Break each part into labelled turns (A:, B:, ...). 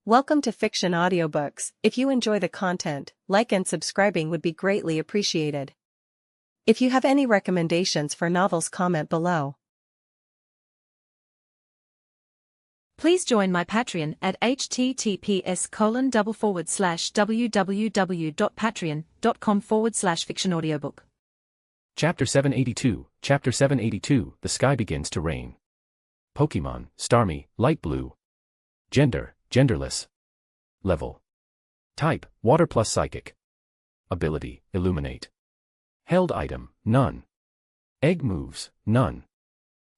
A: Welcome to Fiction Audiobooks. If you enjoy the content, like and subscribing would be greatly appreciated. If you have any recommendations for novels, comment below.
B: Please join my Patreon at https://www.patreon.com/fictionaudiobook.
C: Chapter 782, The Sky Begins to Rain. Pokémon, Starmie, Light Blue. Gender, genderless. Level. Type, Water plus Psychic. Ability, Illuminate. Held item, none. Egg moves, none.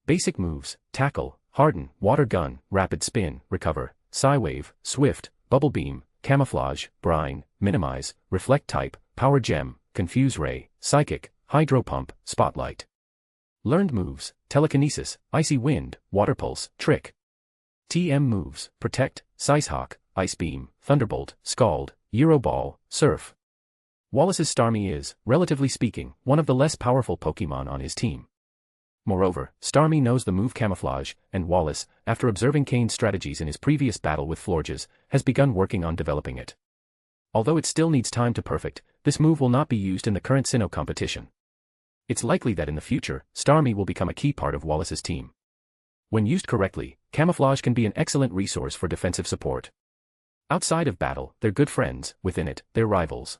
C: Basic moves, Tackle, Harden, Water Gun, Rapid Spin, Recover, Psywave, Swift, Bubble Beam, Camouflage, Brine, Minimize, Reflect Type, Power Gem, Confuse Ray, Psychic, Hydro Pump, Spotlight. Learned moves, Telekinesis, Icy Wind, Water Pulse, Trick. TM moves, Protect, Sicehawk, Ice Beam, Thunderbolt, Scald, Euroball, Surf. Wallace's Starmie is, relatively speaking, one of the less powerful Pokémon on his team. Moreover, Starmie knows the move Camouflage, and Wallace, after observing Cain's strategies in his previous battle with Florges, has begun working on developing it. Although it still needs time to perfect, this move will not be used in the current Sinnoh competition. It's likely that in the future, Starmie will become a key part of Wallace's team. When used correctly, Camouflage can be an excellent resource for defensive support. Outside of battle, they're good friends, within it, they're rivals.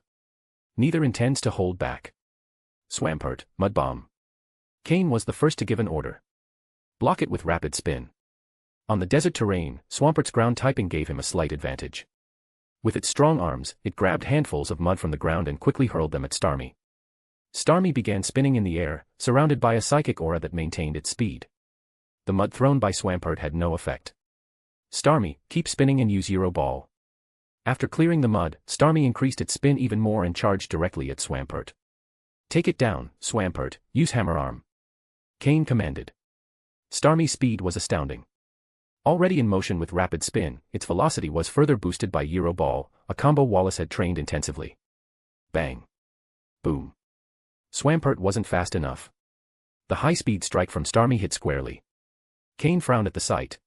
C: Neither intends to hold back. Swampert, Mud Bomb. Cain was the first to give an order. Block it with Rapid Spin. On the desert terrain, Swampert's ground typing gave him a slight advantage. With its strong arms, it grabbed handfuls of mud from the ground and quickly hurled them at Starmie. Starmie began spinning in the air, surrounded by a psychic aura that maintained its speed. The mud thrown by Swampert had no effect. Starmie, keep spinning and use Euroball. After clearing the mud, Starmie increased its spin even more and charged directly at Swampert. Take it down, Swampert, use Hammer Arm. Cain commanded. Starmie's speed was astounding. Already in motion with Rapid Spin, its velocity was further boosted by Euroball, a combo Wallace had trained intensively. Bang. Boom. Swampert wasn't fast enough. The high-speed strike from Starmie hit squarely. Cain frowned at the sight.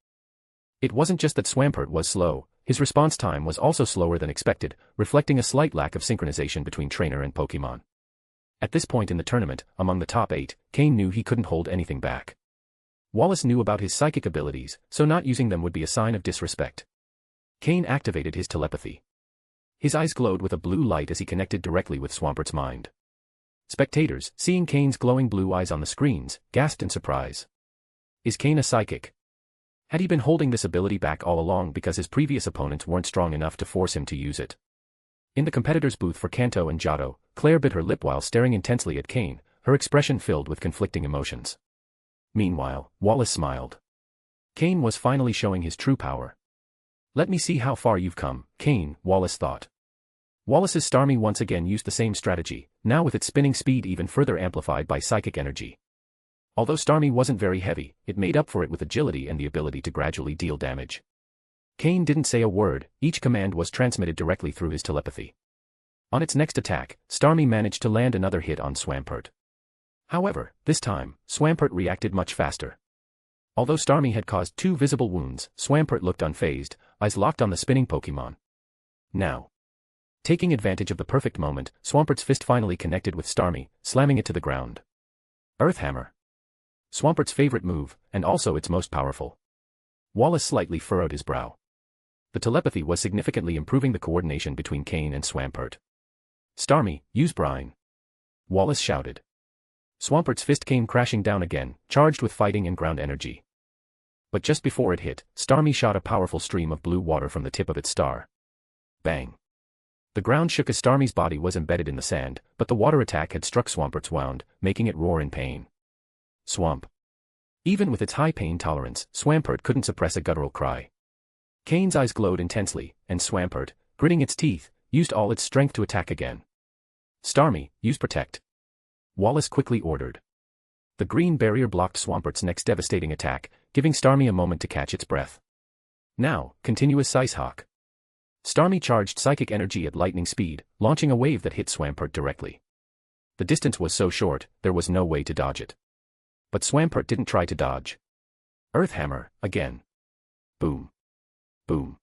C: It wasn't just that Swampert was slow, his response time was also slower than expected, reflecting a slight lack of synchronization between trainer and Pokémon. At this point in the tournament, among the top 8, Cain knew he couldn't hold anything back. Wallace knew about his psychic abilities, so not using them would be a sign of disrespect. Cain activated his telepathy. His eyes glowed with a blue light as he connected directly with Swampert's mind. Spectators, seeing Cain's glowing blue eyes on the screens, gasped in surprise. Is Cain a psychic? Had he been holding this ability back all along because his previous opponents weren't strong enough to force him to use it? In the competitor's booth for Kanto and Johto, Claire bit her lip while staring intensely at Cain, her expression filled with conflicting emotions. Meanwhile, Wallace smiled. Cain was finally showing his true power. Let me see how far you've come, Cain, Wallace thought. Wallace's Starmie once again used the same strategy, now with its spinning speed even further amplified by psychic energy. Although Starmie wasn't very heavy, it made up for it with agility and the ability to gradually deal damage. Cain didn't say a word, each command was transmitted directly through his telepathy. On its next attack, Starmie managed to land another hit on Swampert. However, this time, Swampert reacted much faster. Although Starmie had caused 2 visible wounds, Swampert looked unfazed, eyes locked on the spinning Pokémon. Now. Taking advantage of the perfect moment, Swampert's fist finally connected with Starmie, slamming it to the ground. Earth Hammer. Swampert's favorite move, and also its most powerful. Wallace slightly furrowed his brow. The telepathy was significantly improving the coordination between Cain and Swampert. Starmie, use Brine. Wallace shouted. Swampert's fist came crashing down again, charged with fighting and ground energy. But just before it hit, Starmie shot a powerful stream of blue water from the tip of its star. Bang. The ground shook as Starmie's body was embedded in the sand, but the water attack had struck Swampert's wound, making it roar in pain. Swamp. Even with its high pain tolerance, Swampert couldn't suppress a guttural cry. Cain's eyes glowed intensely, and Swampert, gritting its teeth, used all its strength to attack again. Starmie, use Protect. Wallace quickly ordered. The green barrier blocked Swampert's next devastating attack, giving Starmie a moment to catch its breath. Now, continuous Sicehawk. Starmie charged psychic energy at lightning speed, launching a wave that hit Swampert directly. The distance was so short, there was no way to dodge it. But Swampert didn't try to dodge. Earth Hammer, again. Boom. Boom.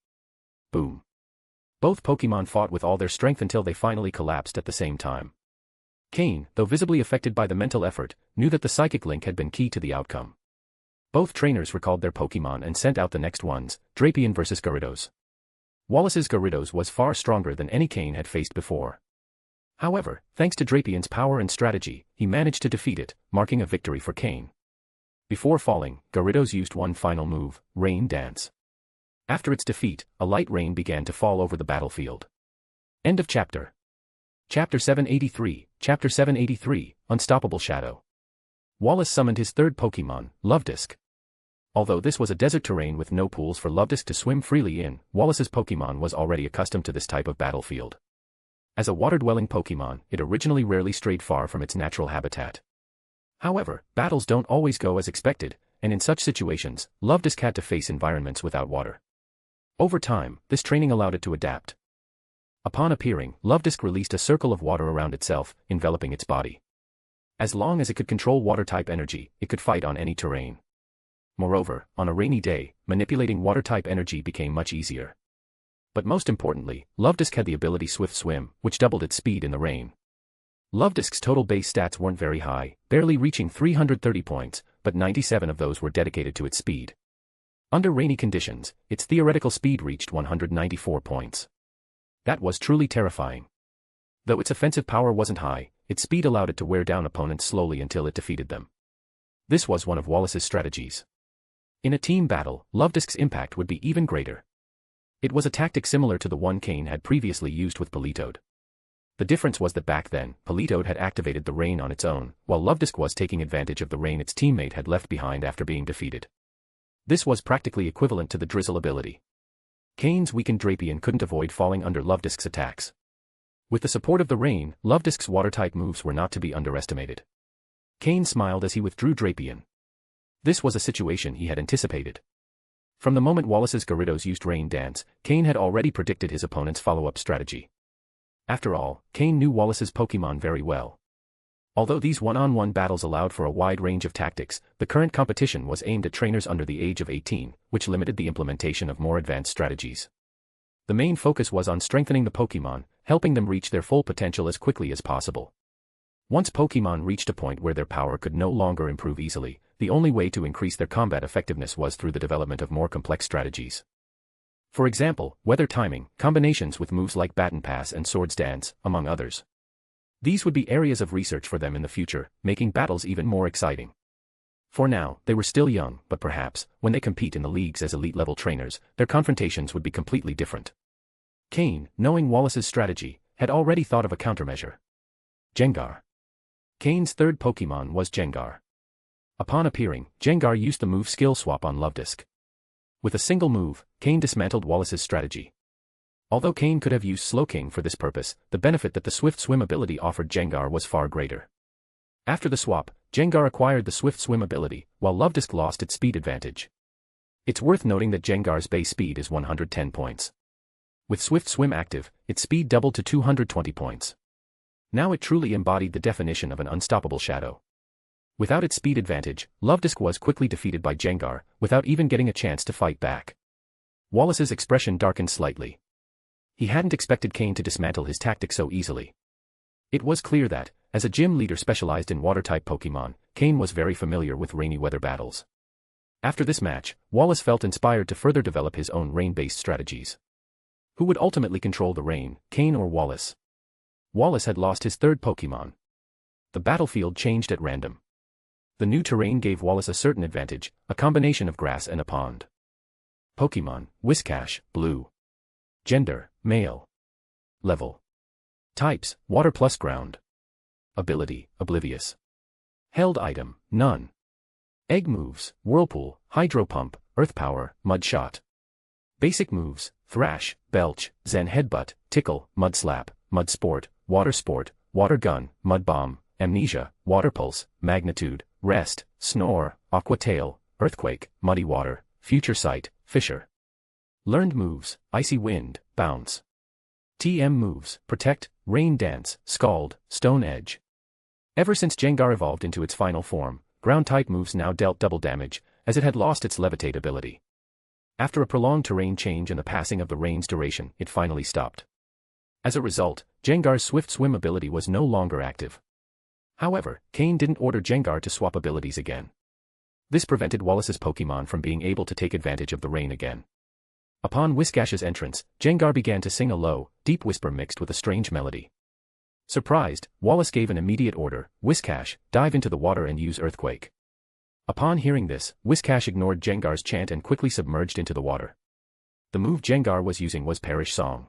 C: Boom. Both Pokémon fought with all their strength until they finally collapsed at the same time. Cain, though visibly affected by the mental effort, knew that the psychic link had been key to the outcome. Both trainers recalled their Pokémon and sent out the next ones, Drapion vs Gyarados. Wallace's Gyarados was far stronger than any Cain had faced before. However, thanks to Drapion's power and strategy, he managed to defeat it, marking a victory for Cain. Before falling, Gyarados used one final move, Rain Dance. After its defeat, a light rain began to fall over the battlefield. End of chapter. Chapter 783, Chapter 783, Unstoppable Shadow. Wallace summoned his third Pokémon, Luvdisc. Although this was a desert terrain with no pools for Luvdisc to swim freely in, Wallace's Pokémon was already accustomed to this type of battlefield. As a water-dwelling Pokémon, it originally rarely strayed far from its natural habitat. However, battles don't always go as expected, and in such situations, Luvdisc had to face environments without water. Over time, this training allowed it to adapt. Upon appearing, Luvdisc released a circle of water around itself, enveloping its body. As long as it could control water-type energy, it could fight on any terrain. Moreover, on a rainy day, manipulating water-type energy became much easier. But most importantly, Luvdisc had the ability Swift Swim, which doubled its speed in the rain. Luvdisc's total base stats weren't very high, barely reaching 330 points, but 97 of those were dedicated to its speed. Under rainy conditions, its theoretical speed reached 194 points. That was truly terrifying. Though its offensive power wasn't high, its speed allowed it to wear down opponents slowly until it defeated them. This was one of Wallace's strategies. In a team battle, Luvdisc's impact would be even greater. It was a tactic similar to the one Cain had previously used with Politoed. The difference was that back then, Politoed had activated the rain on its own, while Luvdisc was taking advantage of the rain its teammate had left behind after being defeated. This was practically equivalent to the Drizzle ability. Cain's weakened Drapion couldn't avoid falling under Luvdisc's attacks. With the support of the rain, Luvdisc's water-type moves were not to be underestimated. Cain smiled as he withdrew Drapion. This was a situation he had anticipated. From the moment Wallace's Gyarados used Rain Dance, Cain had already predicted his opponent's follow-up strategy. After all, Cain knew Wallace's Pokémon very well. Although these one-on-one battles allowed for a wide range of tactics, the current competition was aimed at trainers under the age of 18, which limited the implementation of more advanced strategies. The main focus was on strengthening the Pokémon, helping them reach their full potential as quickly as possible. Once Pokémon reached a point where their power could no longer improve easily, the only way to increase their combat effectiveness was through the development of more complex strategies. For example, weather timing, combinations with moves like Baton Pass and Swords Dance, among others. These would be areas of research for them in the future, making battles even more exciting. For now, they were still young, but perhaps, when they compete in the leagues as elite-level trainers, their confrontations would be completely different. Cain, knowing Wallace's strategy, had already thought of a countermeasure. Gengar. Cain's third Pokémon was Gengar. Upon appearing, Gengar used the move Skill Swap on Luvdisc. With a single move, Cain dismantled Wallace's strategy. Although Cain could have used Slowking for this purpose, the benefit that the Swift Swim ability offered Gengar was far greater. After the swap, Gengar acquired the Swift Swim ability, while Luvdisc lost its speed advantage. It's worth noting that Gengar's base speed is 110 points. With Swift Swim active, its speed doubled to 220 points. Now it truly embodied the definition of an unstoppable shadow. Without its speed advantage, Luvdisc was quickly defeated by Gengar, without even getting a chance to fight back. Wallace's expression darkened slightly. He hadn't expected Cain to dismantle his tactic so easily. It was clear that, as a gym leader specialized in water-type Pokémon, Cain was very familiar with rainy weather battles. After this match, Wallace felt inspired to further develop his own rain-based strategies. Who would ultimately control the rain, Cain or Wallace? Wallace had lost his third Pokémon. The battlefield changed at random. The new terrain gave Wallace a certain advantage, a combination of grass and a pond. Pokémon, Whiscash, Blue. Gender, Male. Level. Types, Water plus Ground. Ability, Oblivious. Held item, None. Egg moves, Whirlpool, Hydro Pump, Earth Power, Mud Shot. Basic moves, Thrash, Belch, Zen Headbutt, Tickle, Mud Slap, Mud Sport, Water Gun, Mud Bomb, Amnesia, Water Pulse, Magnitude, Rest, Snore, Aqua Tail, Earthquake, Muddy Water, Future Sight, Fissure. Learned moves, Icy Wind, Bounce. TM moves, Protect, Rain Dance, Scald, Stone Edge. Ever since Gengar evolved into its final form, Ground-type moves now dealt double damage, as it had lost its Levitate ability. After a prolonged terrain change and the passing of the rain's duration, it finally stopped. As a result, Jengar's swift swim ability was no longer active. However, Cain didn't order Jengar to swap abilities again. This prevented Wallace's Pokémon from being able to take advantage of the rain again. Upon Whiscash's entrance, Jengar began to sing a low, deep whisper mixed with a strange melody. Surprised, Wallace gave an immediate order, "Whiscash, dive into the water and use Earthquake." Upon hearing this, Whiscash ignored Jengar's chant and quickly submerged into the water. The move Jengar was using was Perish Song.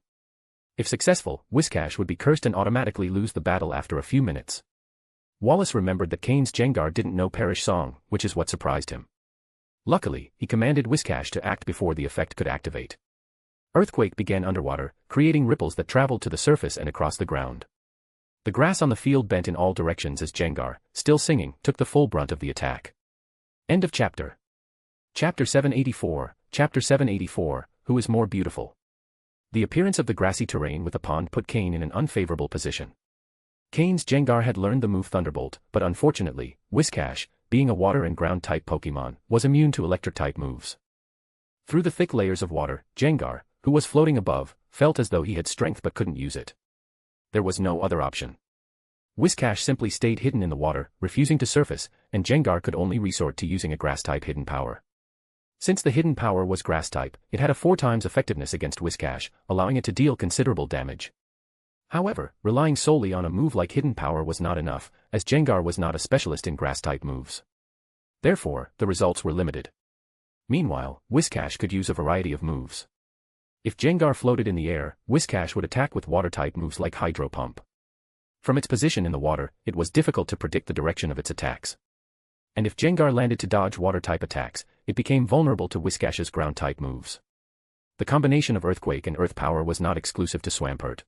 C: If successful, Whiscash would be cursed and automatically lose the battle after a few minutes. Wallace remembered that Cain's Jengar didn't know Perish Song, which is what surprised him. Luckily, he commanded Whiscash to act before the effect could activate. Earthquake began underwater, creating ripples that traveled to the surface and across the ground. The grass on the field bent in all directions as Jengar, still singing, took the full brunt of the attack. End of chapter. Chapter 784, Chapter 784, Who is More Beautiful? The appearance of the grassy terrain with the pond put Cain in an unfavorable position. Cain's Jengar had learned the move Thunderbolt, but unfortunately, Whiscash, being a water and ground type Pokémon, was immune to electric type moves. Through the thick layers of water, Jengar, who was floating above, felt as though he had strength but couldn't use it. There was no other option. Whiscash simply stayed hidden in the water, refusing to surface, and Jengar could only resort to using a grass-type hidden power. Since the hidden power was grass-type, it had a 4 times effectiveness against Whiscash, allowing it to deal considerable damage. However, relying solely on a move like hidden power was not enough, as Jengar was not a specialist in grass-type moves. Therefore, the results were limited. Meanwhile, Whiscash could use a variety of moves. If Jengar floated in the air, Whiscash would attack with water-type moves like Hydro Pump. From its position in the water, it was difficult to predict the direction of its attacks. And if Jengar landed to dodge water-type attacks, it became vulnerable to Whiscash's ground-type moves. The combination of Earthquake and Earth Power was not exclusive to Swampert.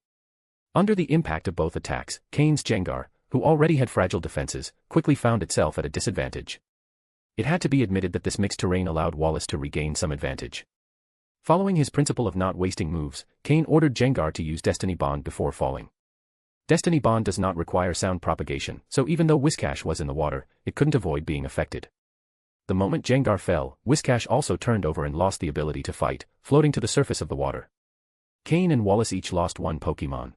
C: Under the impact of both attacks, Cain's Jengar, who already had fragile defenses, quickly found itself at a disadvantage. It had to be admitted that this mixed terrain allowed Wallace to regain some advantage. Following his principle of not wasting moves, Cain ordered Jengar to use Destiny Bond before falling. Destiny Bond does not require sound propagation, so even though Whiscash was in the water, it couldn't avoid being affected. The moment Jengar fell, Whiscash also turned over and lost the ability to fight, floating to the surface of the water. Cain and Wallace each lost 1 Pokémon.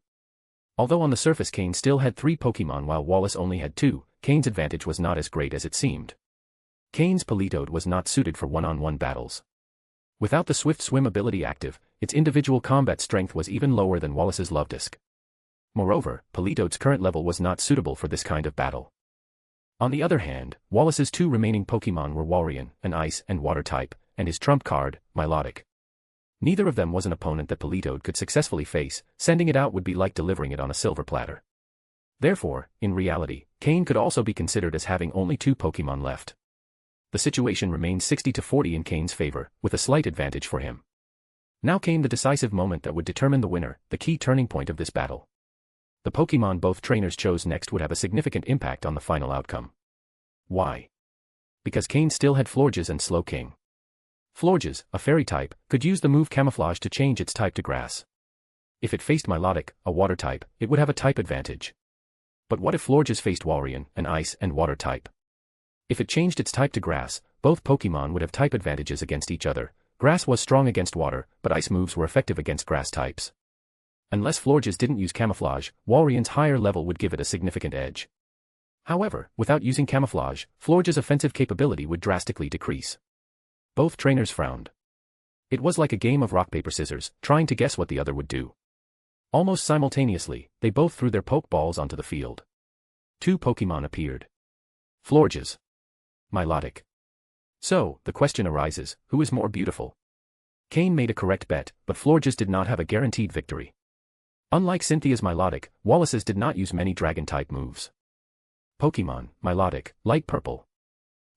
C: Although on the surface Cain still had 3 Pokémon while Wallace only had 2, Cain's advantage was not as great as it seemed. Cain's Politoed was not suited for one-on-one battles. Without the swift swim ability active, its individual combat strength was even lower than Wallace's Lovedisk. Moreover, Politoed's current level was not suitable for this kind of battle. On the other hand, Wallace's 2 remaining Pokémon were Walrein, an ice and water type, and his trump card, Milotic. Neither of them was an opponent that Politoed could successfully face, sending it out would be like delivering it on a silver platter. Therefore, in reality, Cain could also be considered as having only 2 Pokémon left. The situation remained 60-40 in Cain's favor, with a slight advantage for him. Now came the decisive moment that would determine the winner, the key turning point of this battle. The Pokémon both trainers chose next would have a significant impact on the final outcome. Why? Because Cain still had Florges and Slowking. Florges, a fairy type, could use the move Camouflage to change its type to grass. If it faced Milotic, a water type, it would have a type advantage. But what if Florges faced Walrein, an ice and water type? If it changed its type to grass, both Pokémon would have type advantages against each other. Grass was strong against water, but ice moves were effective against grass types. Unless Florges didn't use Camouflage, Walrein's higher level would give it a significant edge. However, without using Camouflage, Florges' offensive capability would drastically decrease. Both trainers frowned. It was like a game of rock-paper-scissors, trying to guess what the other would do. Almost simultaneously, they both threw their Pokeballs onto the field. 2 Pokémon appeared. Florges. Milotic. So, the question arises, who is more beautiful? Cain made a correct bet, but Florges did not have a guaranteed victory. Unlike Cynthia's Milotic, Wallace's did not use many dragon-type moves. Pokémon, Milotic, light purple.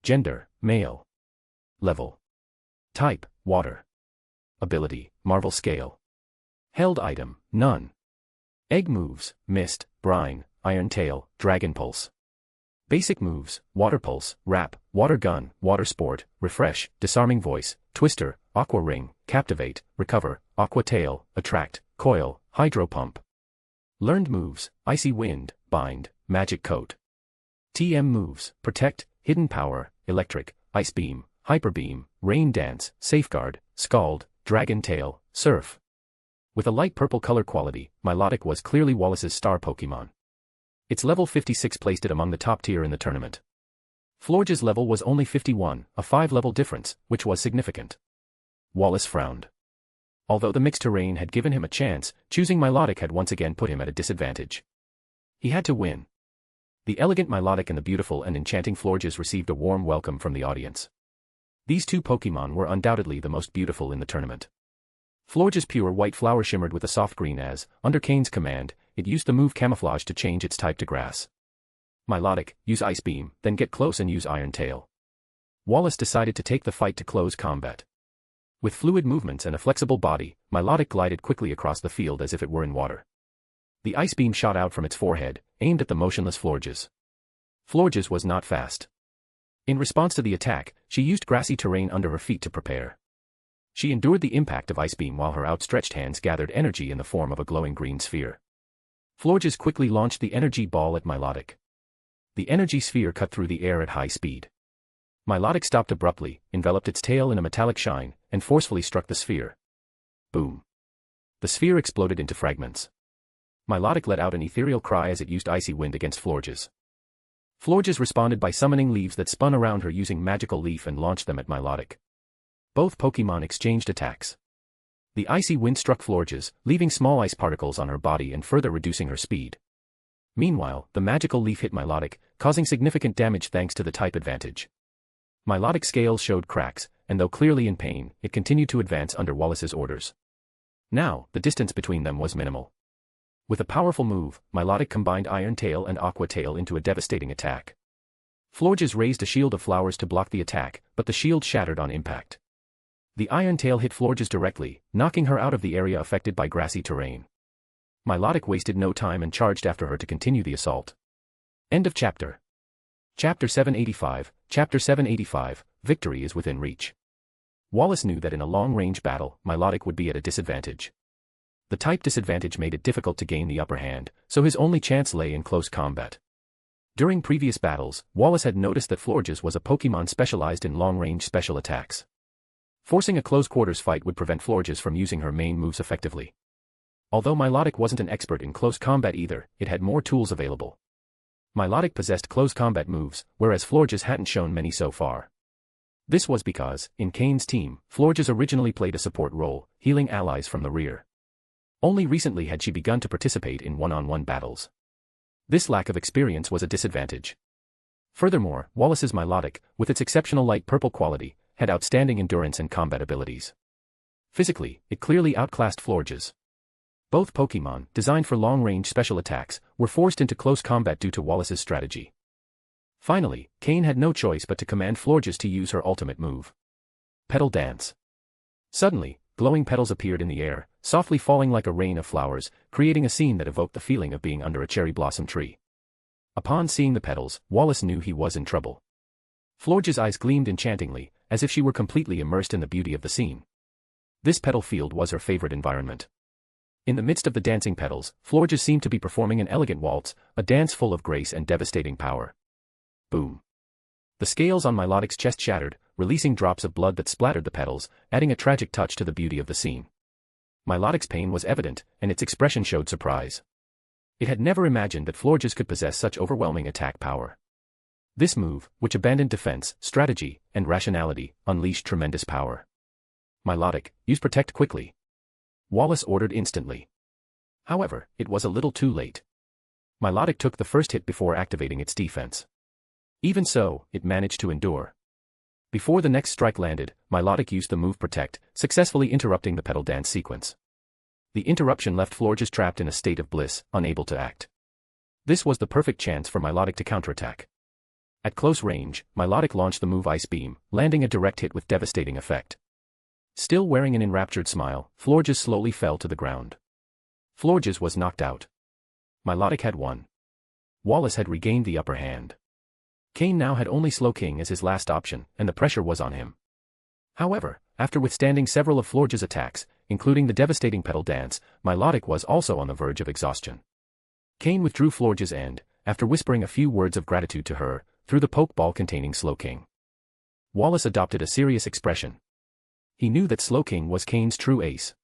C: Gender, male. Level. Type, water. Ability, Marvel Scale. Held item, none. Egg moves, Mist, Brine, Iron Tail, Dragon Pulse. Basic moves, Water Pulse, Wrap, Water Gun, Water Sport, Refresh, Disarming Voice, Twister, Aqua Ring, Captivate, Recover, Aqua Tail, Attract, Coil, Hydro Pump. Learned moves, Icy Wind, Bind, Magic Coat. TM moves, Protect, Hidden Power, Electric, Ice Beam, Hyper Beam, Rain Dance, Safeguard, Scald, Dragon Tail, Surf. With a light purple color quality, Milotic was clearly Wallace's star Pokémon. Its level 56 placed it among the top tier in the tournament. Florge's level was only 51, a 5-level difference, which was significant. Wallace frowned. Although the mixed terrain had given him a chance, choosing Milotic had once again put him at a disadvantage. He had to win. The elegant Milotic and the beautiful and enchanting Florges received a warm welcome from the audience. These two Pokémon were undoubtedly the most beautiful in the tournament. Florge's pure white flower shimmered with a soft green as, under Cain's command, it used the move Camouflage to change its type to grass. Milotic, use Ice Beam, then get close and use Iron Tail. Wallace decided to take the fight to close combat. With fluid movements and a flexible body, Milotic glided quickly across the field as if it were in water. The Ice Beam shot out from its forehead, aimed at the motionless Florges. Florges was not fast. In response to the attack, she used grassy terrain under her feet to prepare. She endured the impact of Ice Beam while her outstretched hands gathered energy in the form of a glowing green sphere. Florges quickly launched the energy ball at Milotic. The energy sphere cut through the air at high speed. Milotic stopped abruptly, enveloped its tail in a metallic shine, and forcefully struck the sphere. Boom. The sphere exploded into fragments. Milotic let out an ethereal cry as it used Icy Wind against Florges. Florges responded by summoning leaves that spun around her using Magical Leaf and launched them at Milotic. Both Pokémon exchanged attacks. The Icy Wind struck Florges, leaving small ice particles on her body and further reducing her speed. Meanwhile, the Magical Leaf hit Milotic, causing significant damage thanks to the type advantage. Milotic's scales showed cracks, and though clearly in pain, it continued to advance under Wallace's orders. Now, the distance between them was minimal. With a powerful move, Milotic combined Iron Tail and Aqua Tail into a devastating attack. Florges raised a shield of flowers to block the attack, but the shield shattered on impact. The Iron Tail hit Florges directly, knocking her out of the area affected by grassy terrain. Milotic wasted no time and charged after her to continue the assault. End of chapter. Chapter 785, Chapter 785, Victory is within reach. Wallace knew that in a long-range battle, Milotic would be at a disadvantage. The type disadvantage made it difficult to gain the upper hand, so his only chance lay in close combat. During previous battles, Wallace had noticed that Florges was a Pokémon specialized in long-range special attacks. Forcing a close-quarters fight would prevent Florges from using her main moves effectively. Although Milotic wasn't an expert in close combat either, it had more tools available. Milotic possessed close combat moves, whereas Florges hadn't shown many so far. This was because, in Cain's team, Florges originally played a support role, healing allies from the rear. Only recently had she begun to participate in one-on-one battles. This lack of experience was a disadvantage. Furthermore, Wallace's Milotic, with its exceptional light purple quality, had outstanding endurance and combat abilities. Physically, it clearly outclassed Florges. Both Pokémon, designed for long-range special attacks, were forced into close combat due to Wallace's strategy. Finally, Cain had no choice but to command Florges to use her ultimate move. Petal Dance. Suddenly, glowing petals appeared in the air, softly falling like a rain of flowers, creating a scene that evoked the feeling of being under a cherry blossom tree. Upon seeing the petals, Wallace knew he was in trouble. Florges' eyes gleamed enchantingly, as if she were completely immersed in the beauty of the scene. This petal field was her favorite environment. In the midst of the dancing petals, Florges seemed to be performing an elegant waltz, a dance full of grace and devastating power. Boom. The scales on Milotic's chest shattered, releasing drops of blood that splattered the petals, adding a tragic touch to the beauty of the scene. Milotic's pain was evident, and its expression showed surprise. It had never imagined that Florges could possess such overwhelming attack power. This move, which abandoned defense, strategy, and rationality, unleashed tremendous power. Milotic, use Protect quickly. Wallace ordered instantly. However, it was a little too late. Milotic took the first hit before activating its defense. Even so, it managed to endure. Before the next strike landed, Milotic used the move Protect, successfully interrupting the petal dance sequence. The interruption left Florges trapped in a state of bliss, unable to act. This was the perfect chance for Milotic to counterattack. At close range, Milotic launched the move Ice Beam, landing a direct hit with devastating effect. Still wearing an enraptured smile, Florges slowly fell to the ground. Florges was knocked out. Milotic had won. Wallace had regained the upper hand. Cain now had only Slowking as his last option, and the pressure was on him. However, after withstanding several of Florges' attacks, including the devastating petal dance, Milotic was also on the verge of exhaustion. Cain withdrew Florges and, after whispering a few words of gratitude to her, threw the Pokeball containing Slowking. Wallace adopted a serious expression. He knew that Slowking was Cain's true ace.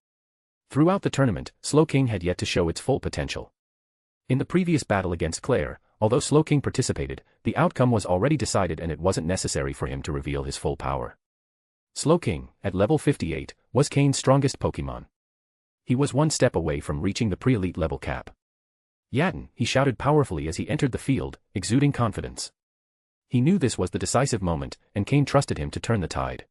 C: Throughout the tournament, Slowking had yet to show its full potential. In the previous battle against Claire, although Slowking participated, the outcome was already decided and it wasn't necessary for him to reveal his full power. Slowking, at level 58, was Cain's strongest Pokémon. He was one step away from reaching the pre-elite level cap. Yatten, he shouted powerfully as he entered the field, exuding confidence. He knew this was the decisive moment, and Cain trusted him to turn the tide.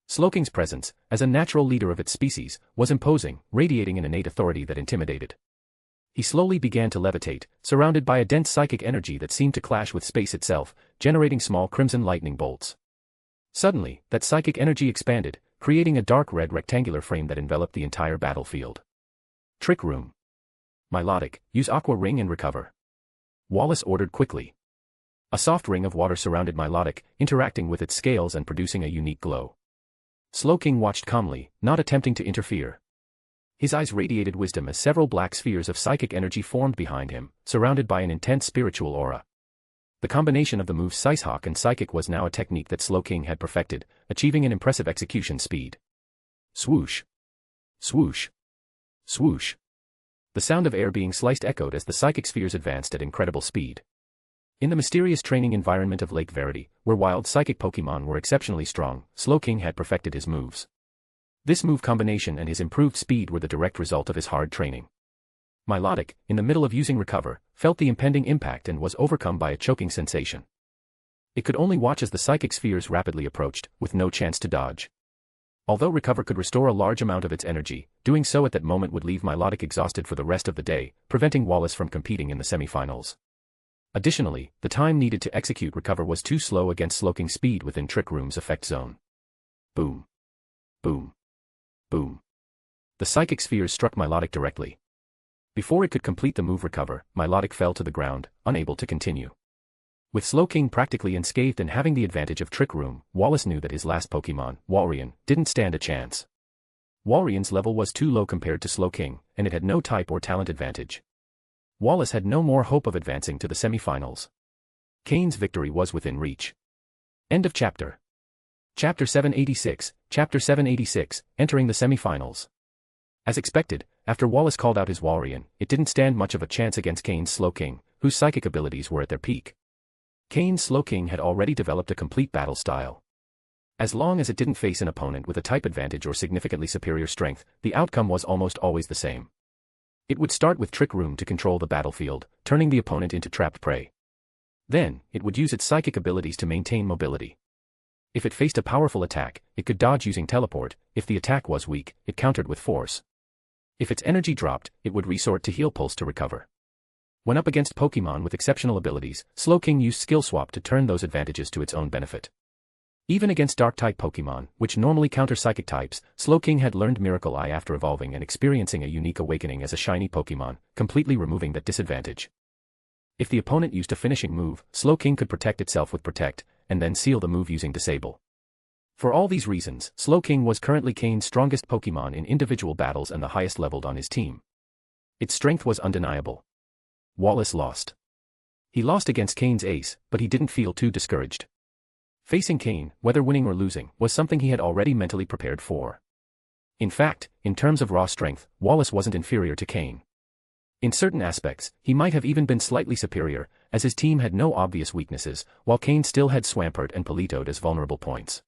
C: Slowking's presence, as a natural leader of its species, was imposing, radiating an innate authority that intimidated. He slowly began to levitate, surrounded by a dense psychic energy that seemed to clash with space itself, generating small crimson lightning bolts. Suddenly, that psychic energy expanded, creating a dark red rectangular frame that enveloped the entire battlefield. Trick Room. Milotic, use Aqua Ring and recover. Wallace ordered quickly. A soft ring of water surrounded Milotic, interacting with its scales and producing a unique glow. Slowking watched calmly, not attempting to interfere. His eyes radiated wisdom as several black spheres of psychic energy formed behind him, surrounded by an intense spiritual aura. The combination of the moves Sicehawk and Psychic was now a technique that Slowking had perfected, achieving an impressive execution speed. Swoosh. Swoosh. Swoosh. The sound of air being sliced echoed as the psychic spheres advanced at incredible speed. In the mysterious training environment of Lake Verity, where wild psychic Pokémon were exceptionally strong, Slowking had perfected his moves. This move combination and his improved speed were the direct result of his hard training. Milotic, in the middle of using Recover, felt the impending impact and was overcome by a choking sensation. It could only watch as the psychic spheres rapidly approached, with no chance to dodge. Although Recover could restore a large amount of its energy, doing so at that moment would leave Milotic exhausted for the rest of the day, preventing Wallace from competing in the semifinals. Additionally, the time needed to execute Recover was too slow against Slowking's speed within Trick Room's effect zone. Boom. Boom. Boom. The psychic spheres struck Milotic directly. Before it could complete the move Recover, Milotic fell to the ground, unable to continue. With Slowking practically unscathed and having the advantage of Trick Room, Wallace knew that his last Pokémon, Walrein, didn't stand a chance. Walrein's level was too low compared to Slowking, and it had no type or talent advantage. Wallace had no more hope of advancing to the semi-finals. Cain's victory was within reach. End of chapter. Chapter 786, Chapter 786, entering the semi-finals. As expected, after Wallace called out his Walrein, it didn't stand much of a chance against Cain's Slowking, whose psychic abilities were at their peak. Cain's Slowking had already developed a complete battle style. As long as it didn't face an opponent with a type advantage or significantly superior strength, the outcome was almost always the same. It would start with Trick Room to control the battlefield, turning the opponent into trapped prey. Then, it would use its psychic abilities to maintain mobility. If it faced a powerful attack, it could dodge using teleport. If the attack was weak, it countered with force. If its energy dropped, it would resort to Heal Pulse to recover. When up against Pokémon with exceptional abilities, Slowking used Skill Swap to turn those advantages to its own benefit. Even against Dark-type Pokémon, which normally counter Psychic types, Slowking had learned Miracle Eye after evolving and experiencing a unique awakening as a shiny Pokémon, completely removing that disadvantage. If the opponent used a finishing move, Slowking could protect itself with Protect, and then seal the move using Disable. For all these reasons, Slowking was currently Cain's strongest Pokémon in individual battles and the highest leveled on his team. Its strength was undeniable. Wallace lost. He lost against Cain's ace, but he didn't feel too discouraged. Facing Cain, whether winning or losing, was something he had already mentally prepared for. In fact, in terms of raw strength, Wallace wasn't inferior to Cain. In certain aspects, he might have even been slightly superior, as his team had no obvious weaknesses, while Cain still had Swampert and Politoed as vulnerable points.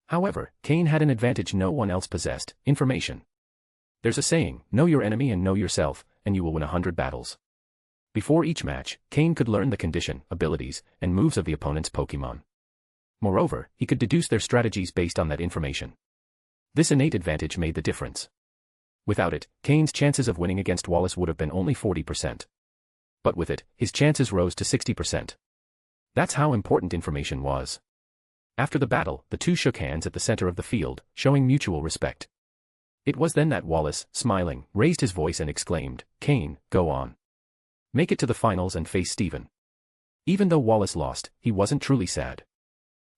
C: However, Cain had an advantage no one else possessed: information. There's a saying, know your enemy and know yourself, and you will win 100 battles. Before each match, Cain could learn the condition, abilities, and moves of the opponent's Pokémon. Moreover, he could deduce their strategies based on that information. This innate advantage made the difference. Without it, Cain's chances of winning against Wallace would have been only 40%. But with it, his chances rose to 60%. That's how important information was. After the battle, the two shook hands at the center of the field, showing mutual respect. It was then that Wallace, smiling, raised his voice and exclaimed, "Cain, go on. Make it to the finals and face Steven." Even though Wallace lost, he wasn't truly sad.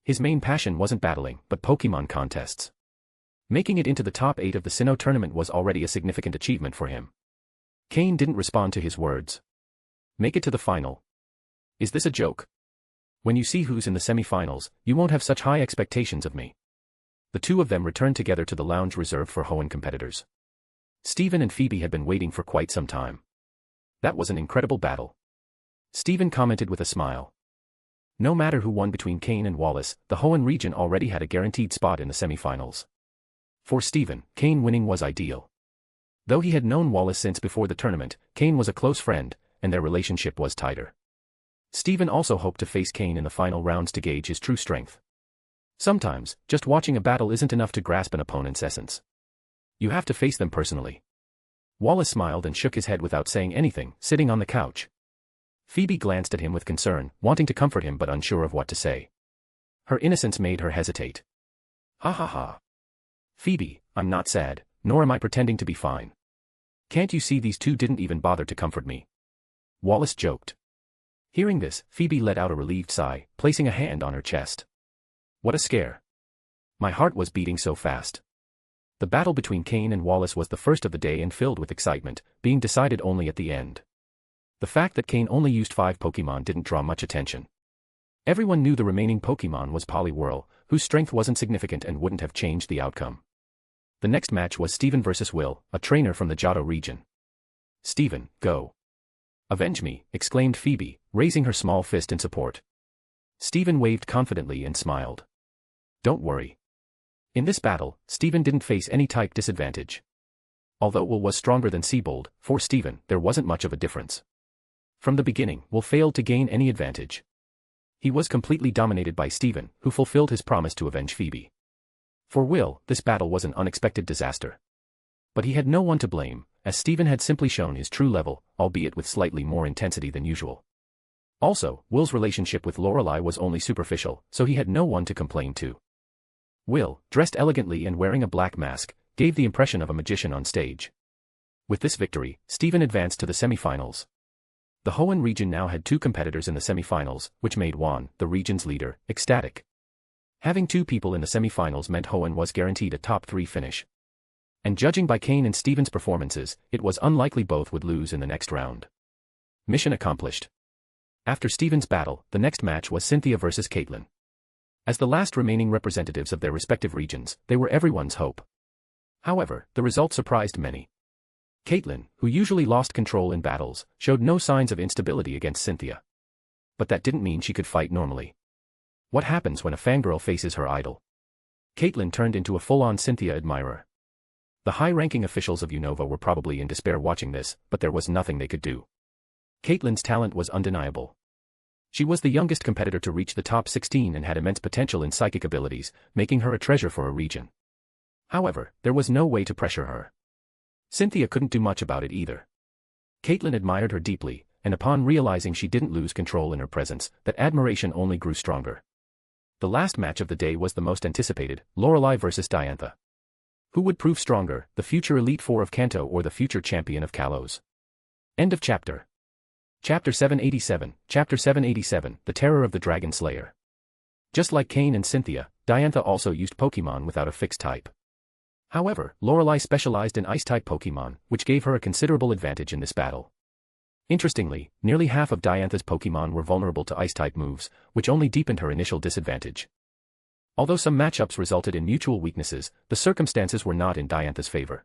C: His main passion wasn't battling, but Pokémon contests. Making it into the top 8 of the Sinnoh tournament was already a significant achievement for him. Cain didn't respond to his words. Make it to the final? Is this a joke? When you see who's in the semi-finals, you won't have such high expectations of me. The two of them returned together to the lounge reserved for Hoenn competitors. Steven and Phoebe had been waiting for quite some time. That was an incredible battle. Steven commented with a smile. No matter who won between Cain and Wallace, the Hoenn region already had a guaranteed spot in the semi-finals. For Steven, Cain winning was ideal. Though he had known Wallace since before the tournament, Cain was a close friend, and their relationship was tighter. Steven also hoped to face Cain in the final rounds to gauge his true strength. Sometimes, just watching a battle isn't enough to grasp an opponent's essence. You have to face them personally. Wallace smiled and shook his head without saying anything, sitting on the couch. Phoebe glanced at him with concern, wanting to comfort him but unsure of what to say. Her innocence made her hesitate. Ha ha ha. Phoebe, I'm not sad, nor am I pretending to be fine. Can't you see these two didn't even bother to comfort me? Wallace joked. Hearing this, Phoebe let out a relieved sigh, placing a hand on her chest. What a scare. My heart was beating so fast. The battle between Cain and Wallace was the first of the day and filled with excitement, being decided only at the end. The fact that Cain only used 5 Pokémon didn't draw much attention. Everyone knew the remaining Pokémon was Poliwhirl, whose strength wasn't significant and wouldn't have changed the outcome. The next match was Steven versus Will, a trainer from the Johto region. Steven, go. Avenge me, exclaimed Phoebe, raising her small fist in support. Steven waved confidently and smiled. Don't worry. In this battle, Steven didn't face any type disadvantage. Although Will was stronger than Seabold, for Steven, there wasn't much of a difference. From the beginning, Will failed to gain any advantage. He was completely dominated by Steven, who fulfilled his promise to avenge Phoebe. For Will, this battle was an unexpected disaster. But he had no one to blame, as Steven had simply shown his true level, albeit with slightly more intensity than usual. Also, Will's relationship with Lorelei was only superficial, so he had no one to complain to. Will, dressed elegantly and wearing a black mask, gave the impression of a magician on stage. With this victory, Steven advanced to the semi-finals. The Hoenn region now had 2 competitors in the semi-finals, which made Juan, the region's leader, ecstatic. Having 2 people in the semi-finals meant Hoenn was guaranteed a top 3 finish. And judging by Cain and Steven's performances, it was unlikely both would lose in the next round. Mission accomplished. After Steven's battle, the next match was Cynthia versus Caitlin. As the last remaining representatives of their respective regions, they were everyone's hope. However, the result surprised many. Caitlin, who usually lost control in battles, showed no signs of instability against Cynthia. But that didn't mean she could fight normally. What happens when a fangirl faces her idol? Caitlin turned into a full-on Cynthia admirer. The high-ranking officials of Unova were probably in despair watching this, but there was nothing they could do. Caitlin's talent was undeniable. She was the youngest competitor to reach the top 16 and had immense potential in psychic abilities, making her a treasure for a region. However, there was no way to pressure her. Cynthia couldn't do much about it either. Caitlin admired her deeply, and upon realizing she didn't lose control in her presence, that admiration only grew stronger. The last match of the day was the most anticipated, Lorelei versus Diantha. Who would prove stronger, the future Elite Four of Kanto or the future champion of Kalos? End of chapter. Chapter 787, Chapter 787, The Terror of the Dragon Slayer. Just like Cain and Cynthia, Diantha also used Pokémon without a fixed type. However, Lorelei specialized in Ice-type Pokémon, which gave her a considerable advantage in this battle. Interestingly, nearly half of Diantha's Pokémon were vulnerable to Ice-type moves, which only deepened her initial disadvantage. Although some matchups resulted in mutual weaknesses, the circumstances were not in Diantha's favor.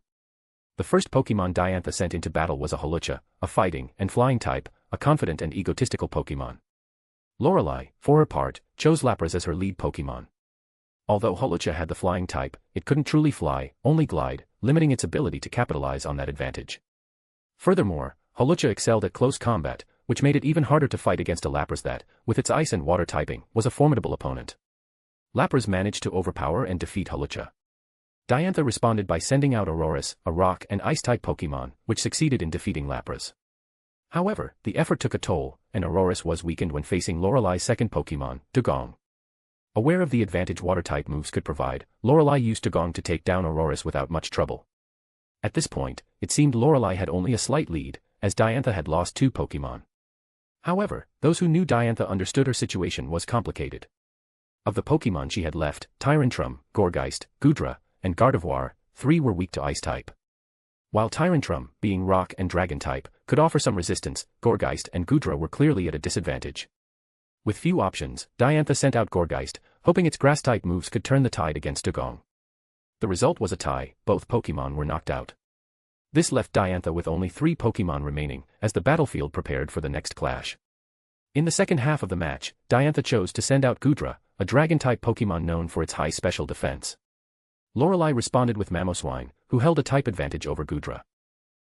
C: The first Pokémon Diantha sent into battle was a Holucha, a fighting and flying type, a confident and egotistical Pokémon. Lorelei, for her part, chose Lapras as her lead Pokémon. Although Holucha had the flying type, it couldn't truly fly, only glide, limiting its ability to capitalize on that advantage. Furthermore, Holucha excelled at close combat, which made it even harder to fight against a Lapras that, with its ice and water typing, was a formidable opponent. Lapras managed to overpower and defeat Holucha. Diantha responded by sending out Aurorus, a rock and ice-type Pokémon, which succeeded in defeating Lapras. However, the effort took a toll, and Aurorus was weakened when facing Lorelei's second Pokémon, Dugong. Aware of the advantage water-type moves could provide, Lorelei used Dugong to take down Aurorus without much trouble. At this point, it seemed Lorelei had only a slight lead, as Diantha had lost 2 Pokémon. However, those who knew Diantha understood her situation was complicated. Of the Pokémon she had left, Tyrantrum, Gourgeist, Goodra, and Gardevoir, 3 were weak to Ice-type. While Tyrantrum, being Rock and Dragon-type, could offer some resistance, Gourgeist and Goodra were clearly at a disadvantage. With few options, Diantha sent out Gourgeist, hoping its grass-type moves could turn the tide against Dugong. The result was a tie, both Pokémon were knocked out. This left Diantha with only 3 Pokémon remaining, as the battlefield prepared for the next clash. In the second half of the match, Diantha chose to send out Goodra, a dragon-type Pokémon known for its high special defense. Lorelei responded with Mamoswine, who held a type advantage over Goodra.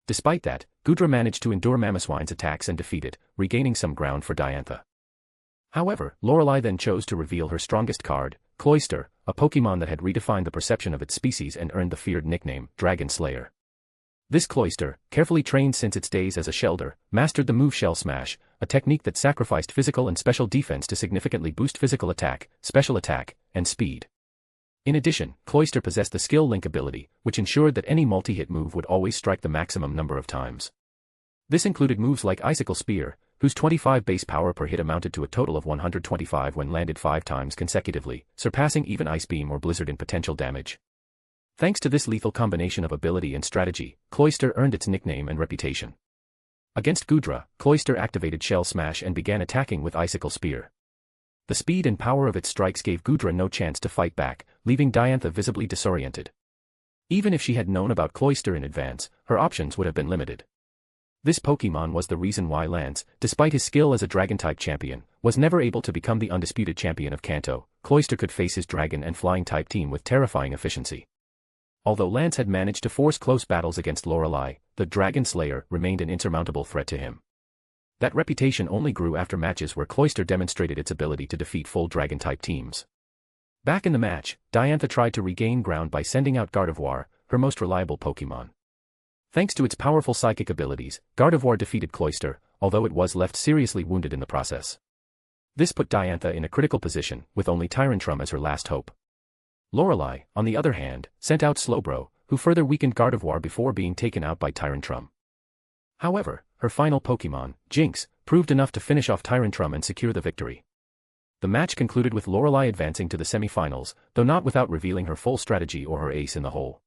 C: Despite that, Goodra managed to endure Mamoswine's attacks and defeat it, regaining some ground for Diantha. However, Lorelei then chose to reveal her strongest card, Cloyster, a Pokémon that had redefined the perception of its species and earned the feared nickname, Dragon Slayer. This Cloyster, carefully trained since its days as a Shelder, mastered the move Shell Smash, a technique that sacrificed physical and special defense to significantly boost physical attack, special attack, and speed. In addition, Cloyster possessed the Skill Link ability, which ensured that any multi-hit move would always strike the maximum number of times. This included moves like Icicle Spear, whose 25 base power per hit amounted to a total of 125 when landed 5 times consecutively, surpassing even Ice Beam or Blizzard in potential damage. Thanks to this lethal combination of ability and strategy, Cloyster earned its nickname and reputation. Against Goodra, Cloyster activated Shell Smash and began attacking with Icicle Spear. The speed and power of its strikes gave Goodra no chance to fight back, leaving Diantha visibly disoriented. Even if she had known about Cloyster in advance, her options would have been limited. This Pokémon was the reason why Lance, despite his skill as a Dragon-type champion, was never able to become the undisputed champion of Kanto. Cloyster could face his Dragon and Flying-type team with terrifying efficiency. Although Lance had managed to force close battles against Lorelei, the Dragon Slayer remained an insurmountable threat to him. That reputation only grew after matches where Cloyster demonstrated its ability to defeat full Dragon-type teams. Back in the match, Diantha tried to regain ground by sending out Gardevoir, her most reliable Pokémon. Thanks to its powerful psychic abilities, Gardevoir defeated Cloyster, although it was left seriously wounded in the process. This put Diantha in a critical position, with only Tyrantrum as her last hope. Lorelei, on the other hand, sent out Slowbro, who further weakened Gardevoir before being taken out by Tyrantrum. However, her final Pokémon, Jinx, proved enough to finish off Tyrantrum and secure the victory. The match concluded with Lorelei advancing to the semi-finals, though not without revealing her full strategy or her ace in the hole.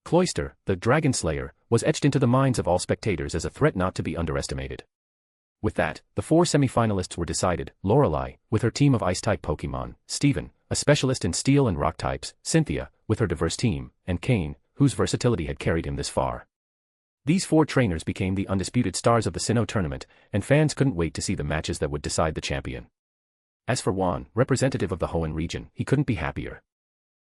C: Cloyster, the Dragon Slayer, was etched into the minds of all spectators as a threat not to be underestimated. With that, the 4 semi-finalists were decided: Lorelei, with her team of Ice-type Pokémon, Steven, a specialist in Steel and Rock types, Cynthia, with her diverse team, and Cain, whose versatility had carried him this far. These 4 trainers became the undisputed stars of the Sinnoh tournament, and fans couldn't wait to see the matches that would decide the champion. As for Juan, representative of the Hoenn region, he couldn't be happier.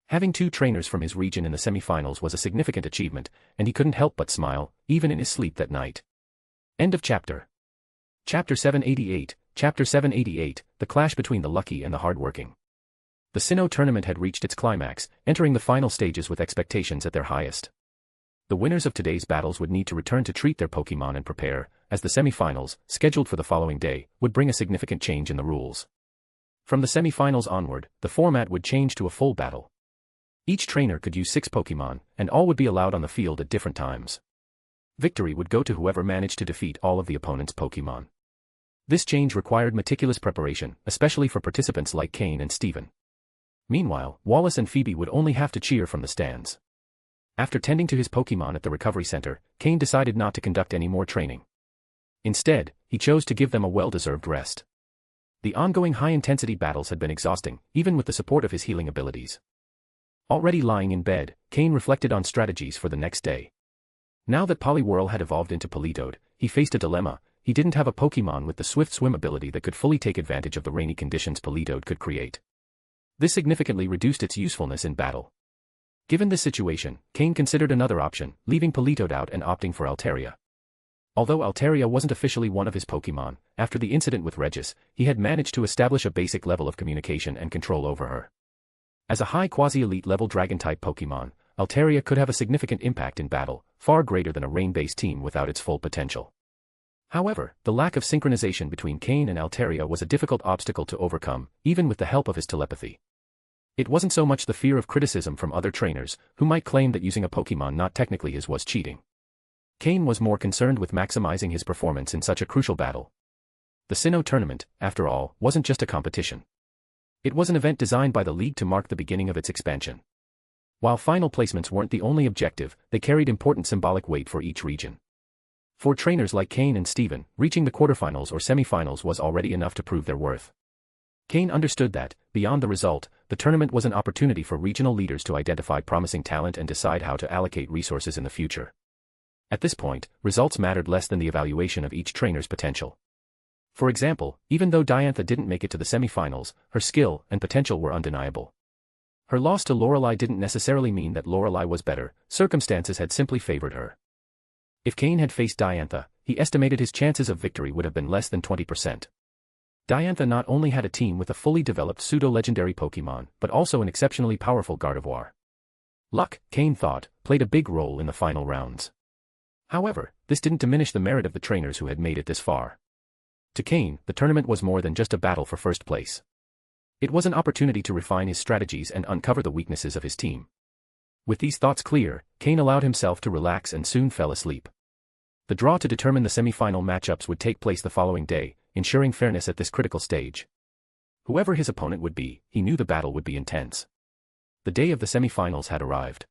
C: Having 2 trainers from his region in the semi-finals was a significant achievement, and he couldn't help but smile, even in his sleep that night. End of chapter. Chapter 788, Chapter 788, The Clash Between the Lucky and the Hardworking. The Sinnoh tournament had reached its climax, entering the final stages with expectations at their highest. The winners of today's battles would need to return to treat their Pokémon and prepare, as the semi-finals, scheduled for the following day, would bring a significant change in the rules. From the semi-finals onward, the format would change to a full battle. Each trainer could use 6 Pokémon, and all would be allowed on the field at different times. Victory would go to whoever managed to defeat all of the opponent's Pokémon. This change required meticulous preparation, especially for participants like Cain and Steven. Meanwhile, Wallace and Phoebe would only have to cheer from the stands. After tending to his Pokémon at the recovery center, Cain decided not to conduct any more training. Instead, he chose to give them a well-deserved rest. The ongoing high-intensity battles had been exhausting, even with the support of his healing abilities. Already lying in bed, Cain reflected on strategies for the next day. Now that Poliwhirl had evolved into Politoed, he faced a dilemma. He didn't have a Pokémon with the swift swim ability that could fully take advantage of the rainy conditions Politoed could create. This significantly reduced its usefulness in battle. Given this situation, Cain considered another option, leaving Politoed out and opting for Altaria. Although Altaria wasn't officially one of his Pokémon, after the incident with Regis, he had managed to establish a basic level of communication and control over her. As a high quasi-elite level Dragon-type Pokémon, Altaria could have a significant impact in battle, far greater than a rain-based team without its full potential. However, the lack of synchronization between Cain and Altaria was a difficult obstacle to overcome, even with the help of his telepathy. It wasn't so much the fear of criticism from other trainers, who might claim that using a Pokémon not technically his was cheating. Cain was more concerned with maximizing his performance in such a crucial battle. The Sinnoh tournament, after all, wasn't just a competition. It was an event designed by the League to mark the beginning of its expansion. While final placements weren't the only objective, they carried important symbolic weight for each region. For trainers like Cain and Steven, reaching the quarterfinals or semifinals was already enough to prove their worth. Cain understood that, beyond the result, the tournament was an opportunity for regional leaders to identify promising talent and decide how to allocate resources in the future. At this point, results mattered less than the evaluation of each trainer's potential. For example, even though Diantha didn't make it to the semifinals, her skill and potential were undeniable. Her loss to Lorelei didn't necessarily mean that Lorelei was better, circumstances had simply favored her. If Cain had faced Diantha, he estimated his chances of victory would have been less than 20%. Diantha not only had a team with a fully developed pseudo-legendary Pokémon, but also an exceptionally powerful Gardevoir. Luck, Cain thought, played a big role in the final rounds. However, this didn't diminish the merit of the trainers who had made it this far. To Cain, the tournament was more than just a battle for first place. It was an opportunity to refine his strategies and uncover the weaknesses of his team. With these thoughts clear, Cain allowed himself to relax and soon fell asleep. The draw to determine the semi-final matchups would take place the following day, ensuring fairness at this critical stage. Whoever his opponent would be, he knew the battle would be intense. The day of the semi-finals had arrived.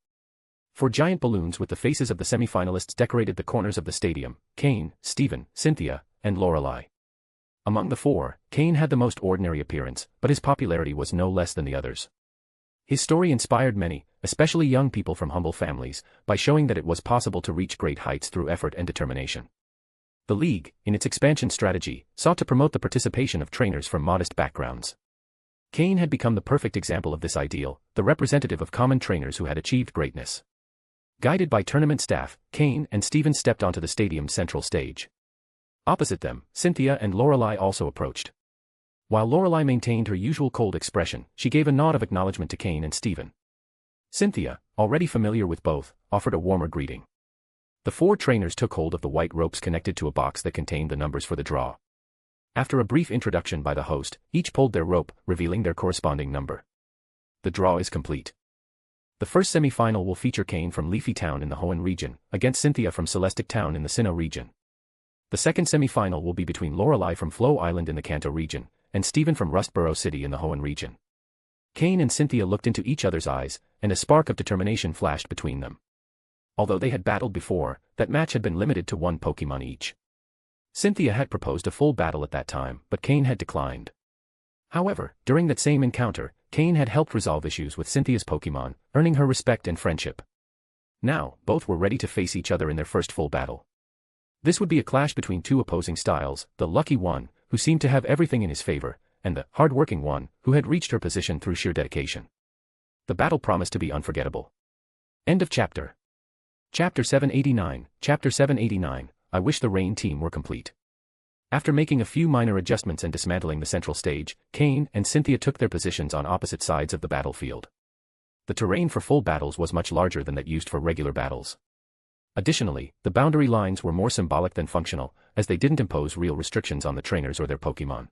C: Four giant balloons with the faces of the semi-finalists decorated the corners of the stadium: Cain, Steven, Cynthia, and Lorelei. Among the four, Cain had the most ordinary appearance, but his popularity was no less than the others. His story inspired many, especially young people from humble families, by showing that it was possible to reach great heights through effort and determination. The league, in its expansion strategy, sought to promote the participation of trainers from modest backgrounds. Cain had become the perfect example of this ideal, the representative of common trainers who had achieved greatness. Guided by tournament staff, Cain and Steven stepped onto the stadium's central stage. Opposite them, Cynthia and Lorelei also approached. While Lorelei maintained her usual cold expression, she gave a nod of acknowledgement to Cain and Steven. Cynthia, already familiar with both, offered a warmer greeting. The four trainers took hold of the white ropes connected to a box that contained the numbers for the draw. After a brief introduction by the host, each pulled their rope, revealing their corresponding number. The draw is complete. The first semi-final will feature Cain from Leafy Town in the Hoenn region, against Cynthia from Celestic Town in the Sinnoh region. The second semi-final will be between Lorelei from Flow Island in the Kanto region, and Steven from Rustboro City in the Hoenn region. Cain and Cynthia looked into each other's eyes, and a spark of determination flashed between them. Although they had battled before, that match had been limited to one Pokémon each. Cynthia had proposed a full battle at that time, but Cain had declined. However, during that same encounter, Cain had helped resolve issues with Cynthia's Pokémon, earning her respect and friendship. Now, both were ready to face each other in their first full battle. This would be a clash between two opposing styles, the lucky one, who seemed to have everything in his favor, and the hard-working one, who had reached her position through sheer dedication. The battle promised to be unforgettable. End of chapter. Chapter 789, Chapter 789, I wish the Rain team were complete. After making a few minor adjustments and dismantling the central stage, Cain and Cynthia took their positions on opposite sides of the battlefield. The terrain for full battles was much larger than that used for regular battles. Additionally, the boundary lines were more symbolic than functional, as they didn't impose real restrictions on the trainers or their Pokémon.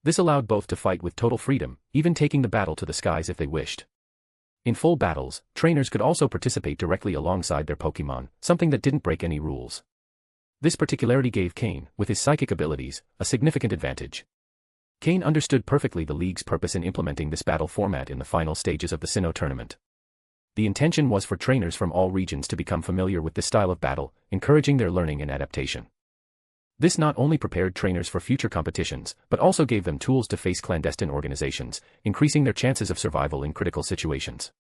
C: This allowed both to fight with total freedom, even taking the battle to the skies if they wished. In full battles, trainers could also participate directly alongside their Pokémon, something that didn't break any rules. This particularity gave Cain, with his psychic abilities, a significant advantage. Cain understood perfectly the league's purpose in implementing this battle format in the final stages of the Sinnoh tournament. The intention was for trainers from all regions to become familiar with this style of battle, encouraging their learning and adaptation. This not only prepared trainers for future competitions, but also gave them tools to face clandestine organizations, increasing their chances of survival in critical situations.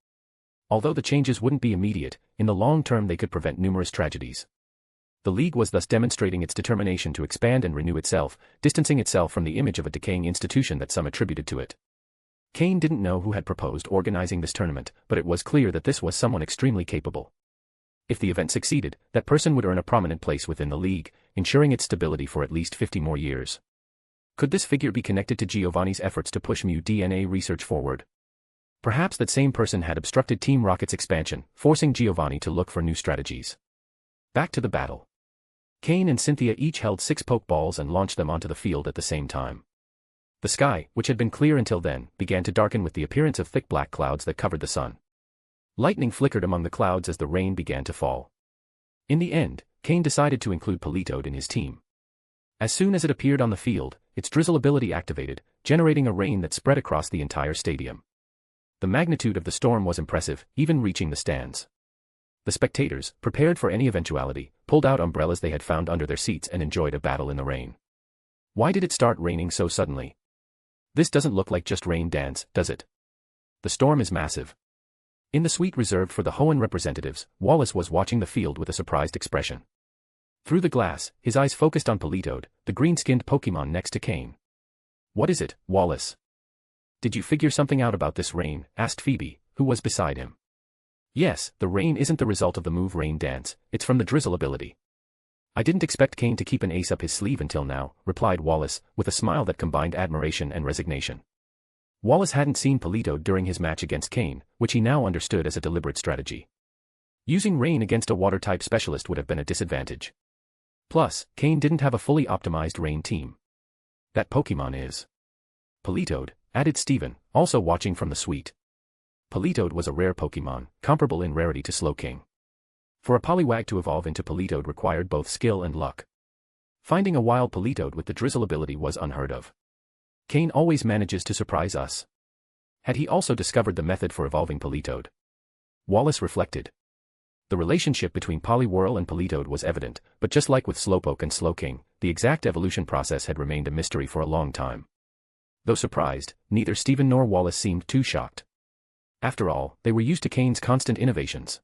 C: Although the changes wouldn't be immediate, in the long term they could prevent numerous tragedies. The League was thus demonstrating its determination to expand and renew itself, distancing itself from the image of a decaying institution that some attributed to it. Cain didn't know who had proposed organizing this tournament, but it was clear that this was someone extremely capable. If the event succeeded, that person would earn a prominent place within the League, ensuring its stability for at least 50 more years. Could this figure be connected to Giovanni's efforts to push Mew DNA research forward? Perhaps that same person had obstructed Team Rocket's expansion, forcing Giovanni to look for new strategies. Back to the battle. Cain and Cynthia each held 6 Pokeballs and launched them onto the field at the same time. The sky, which had been clear until then, began to darken with the appearance of thick black clouds that covered the sun. Lightning flickered among the clouds as the rain began to fall. In the end, Cain decided to include Politoed in his team. As soon as it appeared on the field, its drizzle ability activated, generating a rain that spread across the entire stadium. The magnitude of the storm was impressive, even reaching the stands. The spectators, prepared for any eventuality, pulled out umbrellas they had found under their seats and enjoyed a battle in the rain. Why did it start raining so suddenly? This doesn't look like just rain dance, does it? The storm is massive. In the suite reserved for the Hoenn representatives, Wallace was watching the field with a surprised expression. Through the glass, his eyes focused on Politoed, the green-skinned Pokémon next to Cain. "What is it, Wallace? Did you figure something out about this rain?" asked Phoebe, who was beside him. "Yes, the rain isn't the result of the move rain dance, it's from the drizzle ability." "I didn't expect Cain to keep an ace up his sleeve until now," replied Wallace, with a smile that combined admiration and resignation. Wallace hadn't seen Politoed during his match against Cain, which he now understood as a deliberate strategy. Using rain against a water-type specialist would have been a disadvantage. Plus, Cain didn't have a fully optimized rain team. "That Pokémon is Politoed," added Steven, also watching from the suite. Politoed was a rare Pokémon, comparable in rarity to Slowking. For a Poliwag to evolve into Politoed required both skill and luck. Finding a wild Politoed with the drizzle ability was unheard of. Cain always manages to surprise us. Had he also discovered the method for evolving Politoed? Wallace reflected. The relationship between Poliwhirl and Politoed was evident, but just like with Slowpoke and Slowking, the exact evolution process had remained a mystery for a long time. Though surprised, neither Steven nor Wallace seemed too shocked. After all, they were used to Cain's constant innovations.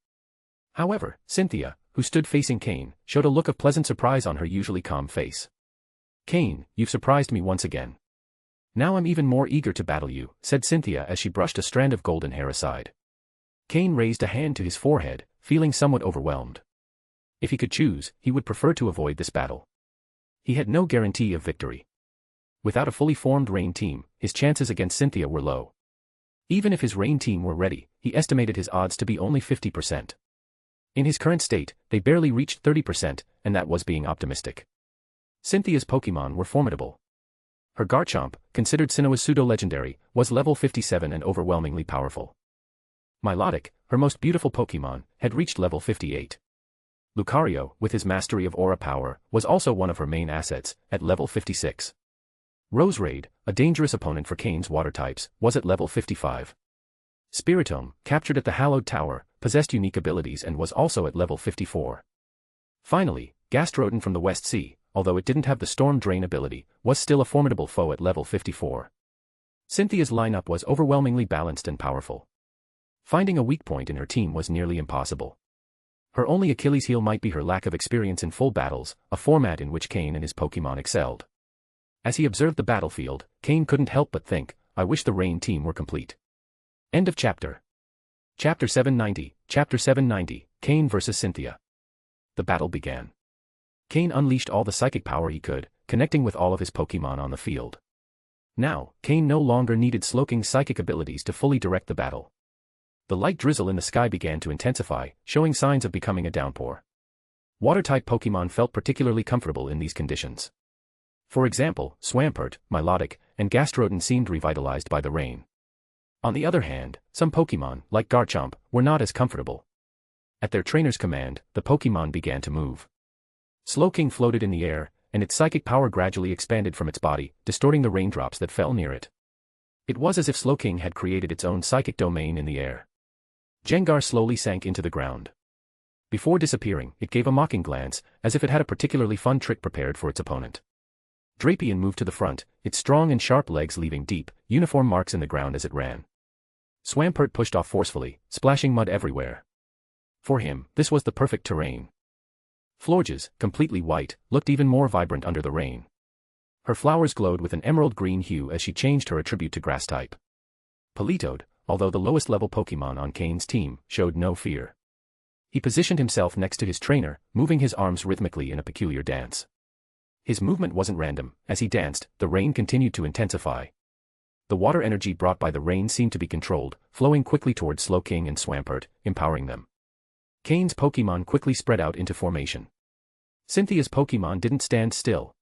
C: However, Cynthia, who stood facing Cain, showed a look of pleasant surprise on her usually calm face. "Cain, you've surprised me once again. Now I'm even more eager to battle you," said Cynthia as she brushed a strand of golden hair aside. Cain raised a hand to his forehead, feeling somewhat overwhelmed. If he could choose, he would prefer to avoid this battle. He had no guarantee of victory. Without a fully formed rain team, his chances against Cynthia were low. Even if his rain team were ready, he estimated his odds to be only 50%. In his current state, they barely reached 30%, and that was being optimistic. Cynthia's Pokémon were formidable. Her Garchomp, considered Sinnoh's pseudo-legendary, was level 57 and overwhelmingly powerful. Milotic, her most beautiful Pokémon, had reached level 58. Lucario, with his mastery of aura power, was also one of her main assets, at level 56. Roserade, a dangerous opponent for Cain's water types, was at level 55. Spiritomb, captured at the Hallowed Tower, possessed unique abilities and was also at level 54. Finally, Gastrodon from the West Sea, although it didn't have the Storm Drain ability, was still a formidable foe at level 54. Cynthia's lineup was overwhelmingly balanced and powerful. Finding a weak point in her team was nearly impossible. Her only Achilles heel might be her lack of experience in full battles, a format in which Cain and his Pokémon excelled. As he observed the battlefield, Cain couldn't help but think, "I wish the rain team were complete." End of chapter. Chapter 790, Cain vs. Cynthia. The battle began. Cain unleashed all the psychic power he could, connecting with all of his Pokémon on the field. Now, Cain no longer needed Slowking's psychic abilities to fully direct the battle. The light drizzle in the sky began to intensify, showing signs of becoming a downpour. Water-type Pokémon felt particularly comfortable in these conditions. For example, Swampert, Milotic, and Gastrodon seemed revitalized by the rain. On the other hand, some Pokémon, like Garchomp, were not as comfortable. At their trainer's command, the Pokémon began to move. Slowking floated in the air, and its psychic power gradually expanded from its body, distorting the raindrops that fell near it. It was as if Slowking had created its own psychic domain in the air. Gengar slowly sank into the ground. Before disappearing, it gave a mocking glance, as if it had a particularly fun trick prepared for its opponent. Drapion moved to the front, its strong and sharp legs leaving deep, uniform marks in the ground as it ran. Swampert pushed off forcefully, splashing mud everywhere. For him, this was the perfect terrain. Florges, completely white, looked even more vibrant under the rain. Her flowers glowed with an emerald green hue as she changed her attribute to grass type. Politoed, although the lowest level Pokémon on Cain's team, showed no fear. He positioned himself next to his trainer, moving his arms rhythmically in a peculiar dance. His movement wasn't random. As he danced, the rain continued to intensify. The water energy brought by the rain seemed to be controlled, flowing quickly towards Slowking and Swampert, empowering them. Cain's Pokémon quickly spread out into formation. Cynthia's Pokémon didn't stand still.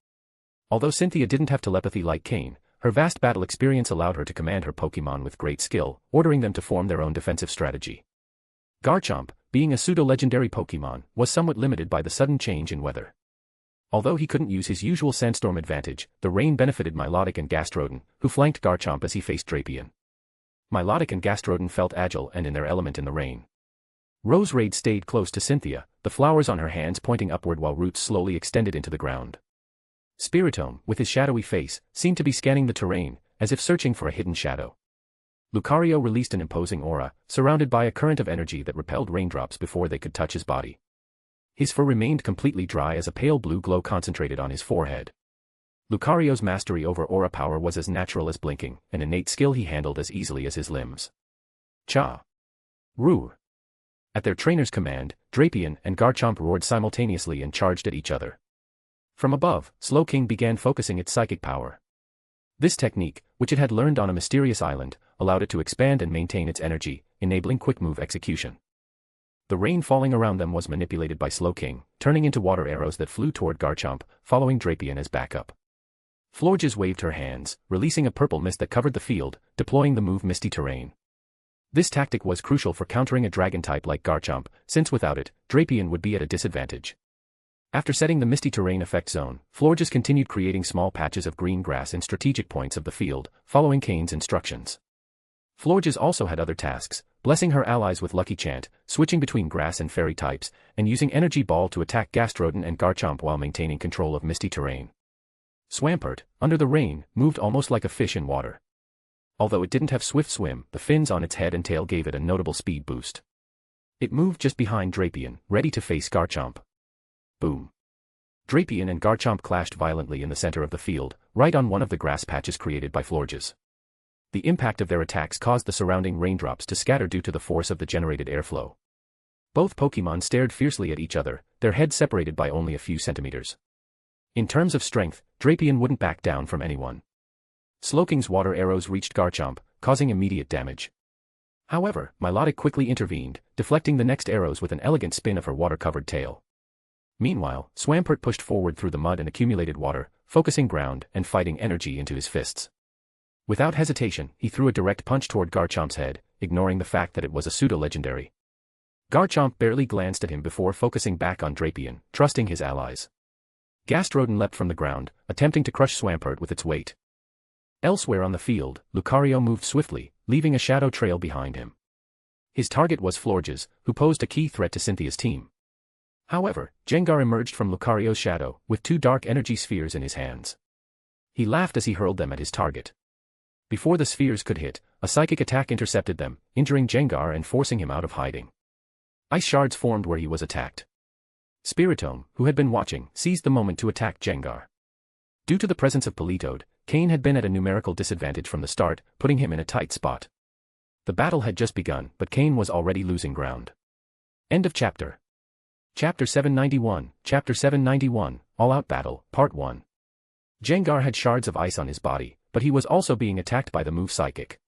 C: Although Cynthia didn't have telepathy like Cain, her vast battle experience allowed her to command her Pokémon with great skill, ordering them to form their own defensive strategy. Garchomp, being a pseudo-legendary Pokémon, was somewhat limited by the sudden change in weather. Although he couldn't use his usual sandstorm advantage, the rain benefited Milotic and Gastrodon, who flanked Garchomp as he faced Drapion. Milotic and Gastrodon felt agile and in their element in the rain. Roserade stayed close to Cynthia, the flowers on her hands pointing upward while roots slowly extended into the ground. Spiritomb, with his shadowy face, seemed to be scanning the terrain, as if searching for a hidden shadow. Lucario released an imposing aura, surrounded by a current of energy that repelled raindrops before they could touch his body. His fur remained completely dry as a pale blue glow concentrated on his forehead. Lucario's mastery over aura power was as natural as blinking, an innate skill he handled as easily as his limbs. Cha! Roar! At their trainer's command, Drapion and Garchomp roared simultaneously and charged at each other. From above, Slowking began focusing its psychic power. This technique, which it had learned on a mysterious island, allowed it to expand and maintain its energy, enabling quick move execution. The rain falling around them was manipulated by Slowking, turning into water arrows that flew toward Garchomp, following Drapion as backup. Florges waved her hands, releasing a purple mist that covered the field, deploying the move Misty Terrain. This tactic was crucial for countering a dragon type like Garchomp, since without it, Drapion would be at a disadvantage. After setting the Misty Terrain effect zone, Florges continued creating small patches of green grass in strategic points of the field, following Cain's instructions. Florges also had other tasks, blessing her allies with Lucky Chant, switching between grass and fairy types, and using Energy Ball to attack Gastrodon and Garchomp while maintaining control of Misty Terrain. Swampert, under the rain, moved almost like a fish in water. Although it didn't have swift swim, the fins on its head and tail gave it a notable speed boost. It moved just behind Drapion, ready to face Garchomp. Boom. Drapion and Garchomp clashed violently in the center of the field, right on one of the grass patches created by Florges. The impact of their attacks caused the surrounding raindrops to scatter due to the force of the generated airflow. Both Pokémon stared fiercely at each other, their heads separated by only a few centimeters. In terms of strength, Drapion wouldn't back down from anyone. Slowking's water arrows reached Garchomp, causing immediate damage. However, Milotic quickly intervened, deflecting the next arrows with an elegant spin of her water-covered tail. Meanwhile, Swampert pushed forward through the mud and accumulated water, focusing ground and fighting energy into his fists. Without hesitation, he threw a direct punch toward Garchomp's head, ignoring the fact that it was a pseudo-legendary. Garchomp barely glanced at him before focusing back on Drapion, trusting his allies. Gastrodon leapt from the ground, attempting to crush Swampert with its weight. Elsewhere on the field, Lucario moved swiftly, leaving a shadow trail behind him. His target was Florges, who posed a key threat to Cynthia's team. However, Gengar emerged from Lucario's shadow, with two dark energy spheres in his hands. He laughed as he hurled them at his target. Before the spheres could hit, a psychic attack intercepted them, injuring Gengar and forcing him out of hiding. Ice shards formed where he was attacked. Spiritomb, who had been watching, seized the moment to attack Gengar. Due to the presence of Politoed, Cain had been at a numerical disadvantage from the start, putting him in a tight spot. The battle had just begun, but Cain was already losing ground. End of chapter. Chapter 791, All-Out Battle, Part 1. Gengar had shards of ice on his body, but he was also being attacked by the move Psychic.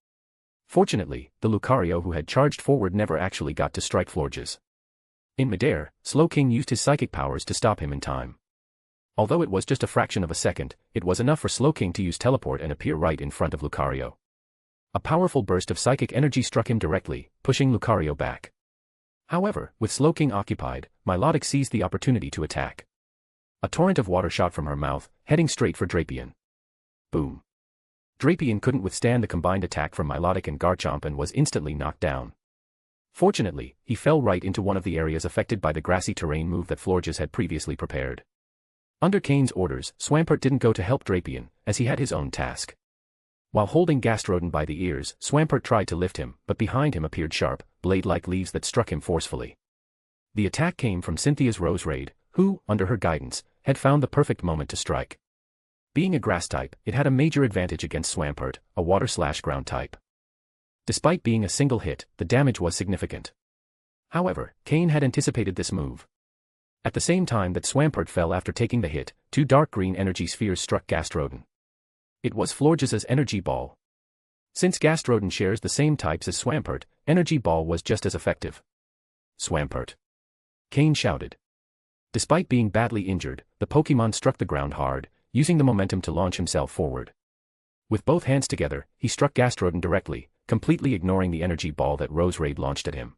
C: Fortunately, the Lucario who had charged forward never actually got to strike Florges. In midair, Slowking used his psychic powers to stop him in time. Although it was just a fraction of a second, it was enough for Slowking to use teleport and appear right in front of Lucario. A powerful burst of psychic energy struck him directly, pushing Lucario back. However, with Slowking occupied, Milotic seized the opportunity to attack. A torrent of water shot from her mouth, heading straight for Drapion. Boom. Drapion couldn't withstand the combined attack from Milotic and Garchomp and was instantly knocked down. Fortunately, he fell right into one of the areas affected by the grassy terrain move that Florges had previously prepared. Under Cain's orders, Swampert didn't go to help Drapion, as he had his own task. While holding Gastrodon by the ears, Swampert tried to lift him, but behind him appeared sharp, blade-like leaves that struck him forcefully. The attack came from Cynthia's Roserade, who, under her guidance, had found the perfect moment to strike. Being a grass type, it had a major advantage against Swampert, a water/ground type. Despite being a single hit, the damage was significant. However, Cain had anticipated this move. At the same time that Swampert fell after taking the hit, two dark green energy spheres struck Gastrodon. It was Florges' Energy Ball. Since Gastrodon shares the same types as Swampert, Energy Ball was just as effective. Swampert! Cain shouted. Despite being badly injured, the Pokémon struck the ground hard, using the momentum to launch himself forward. With both hands together, he struck Gastrodon directly, completely ignoring the energy ball that Roserade launched at him.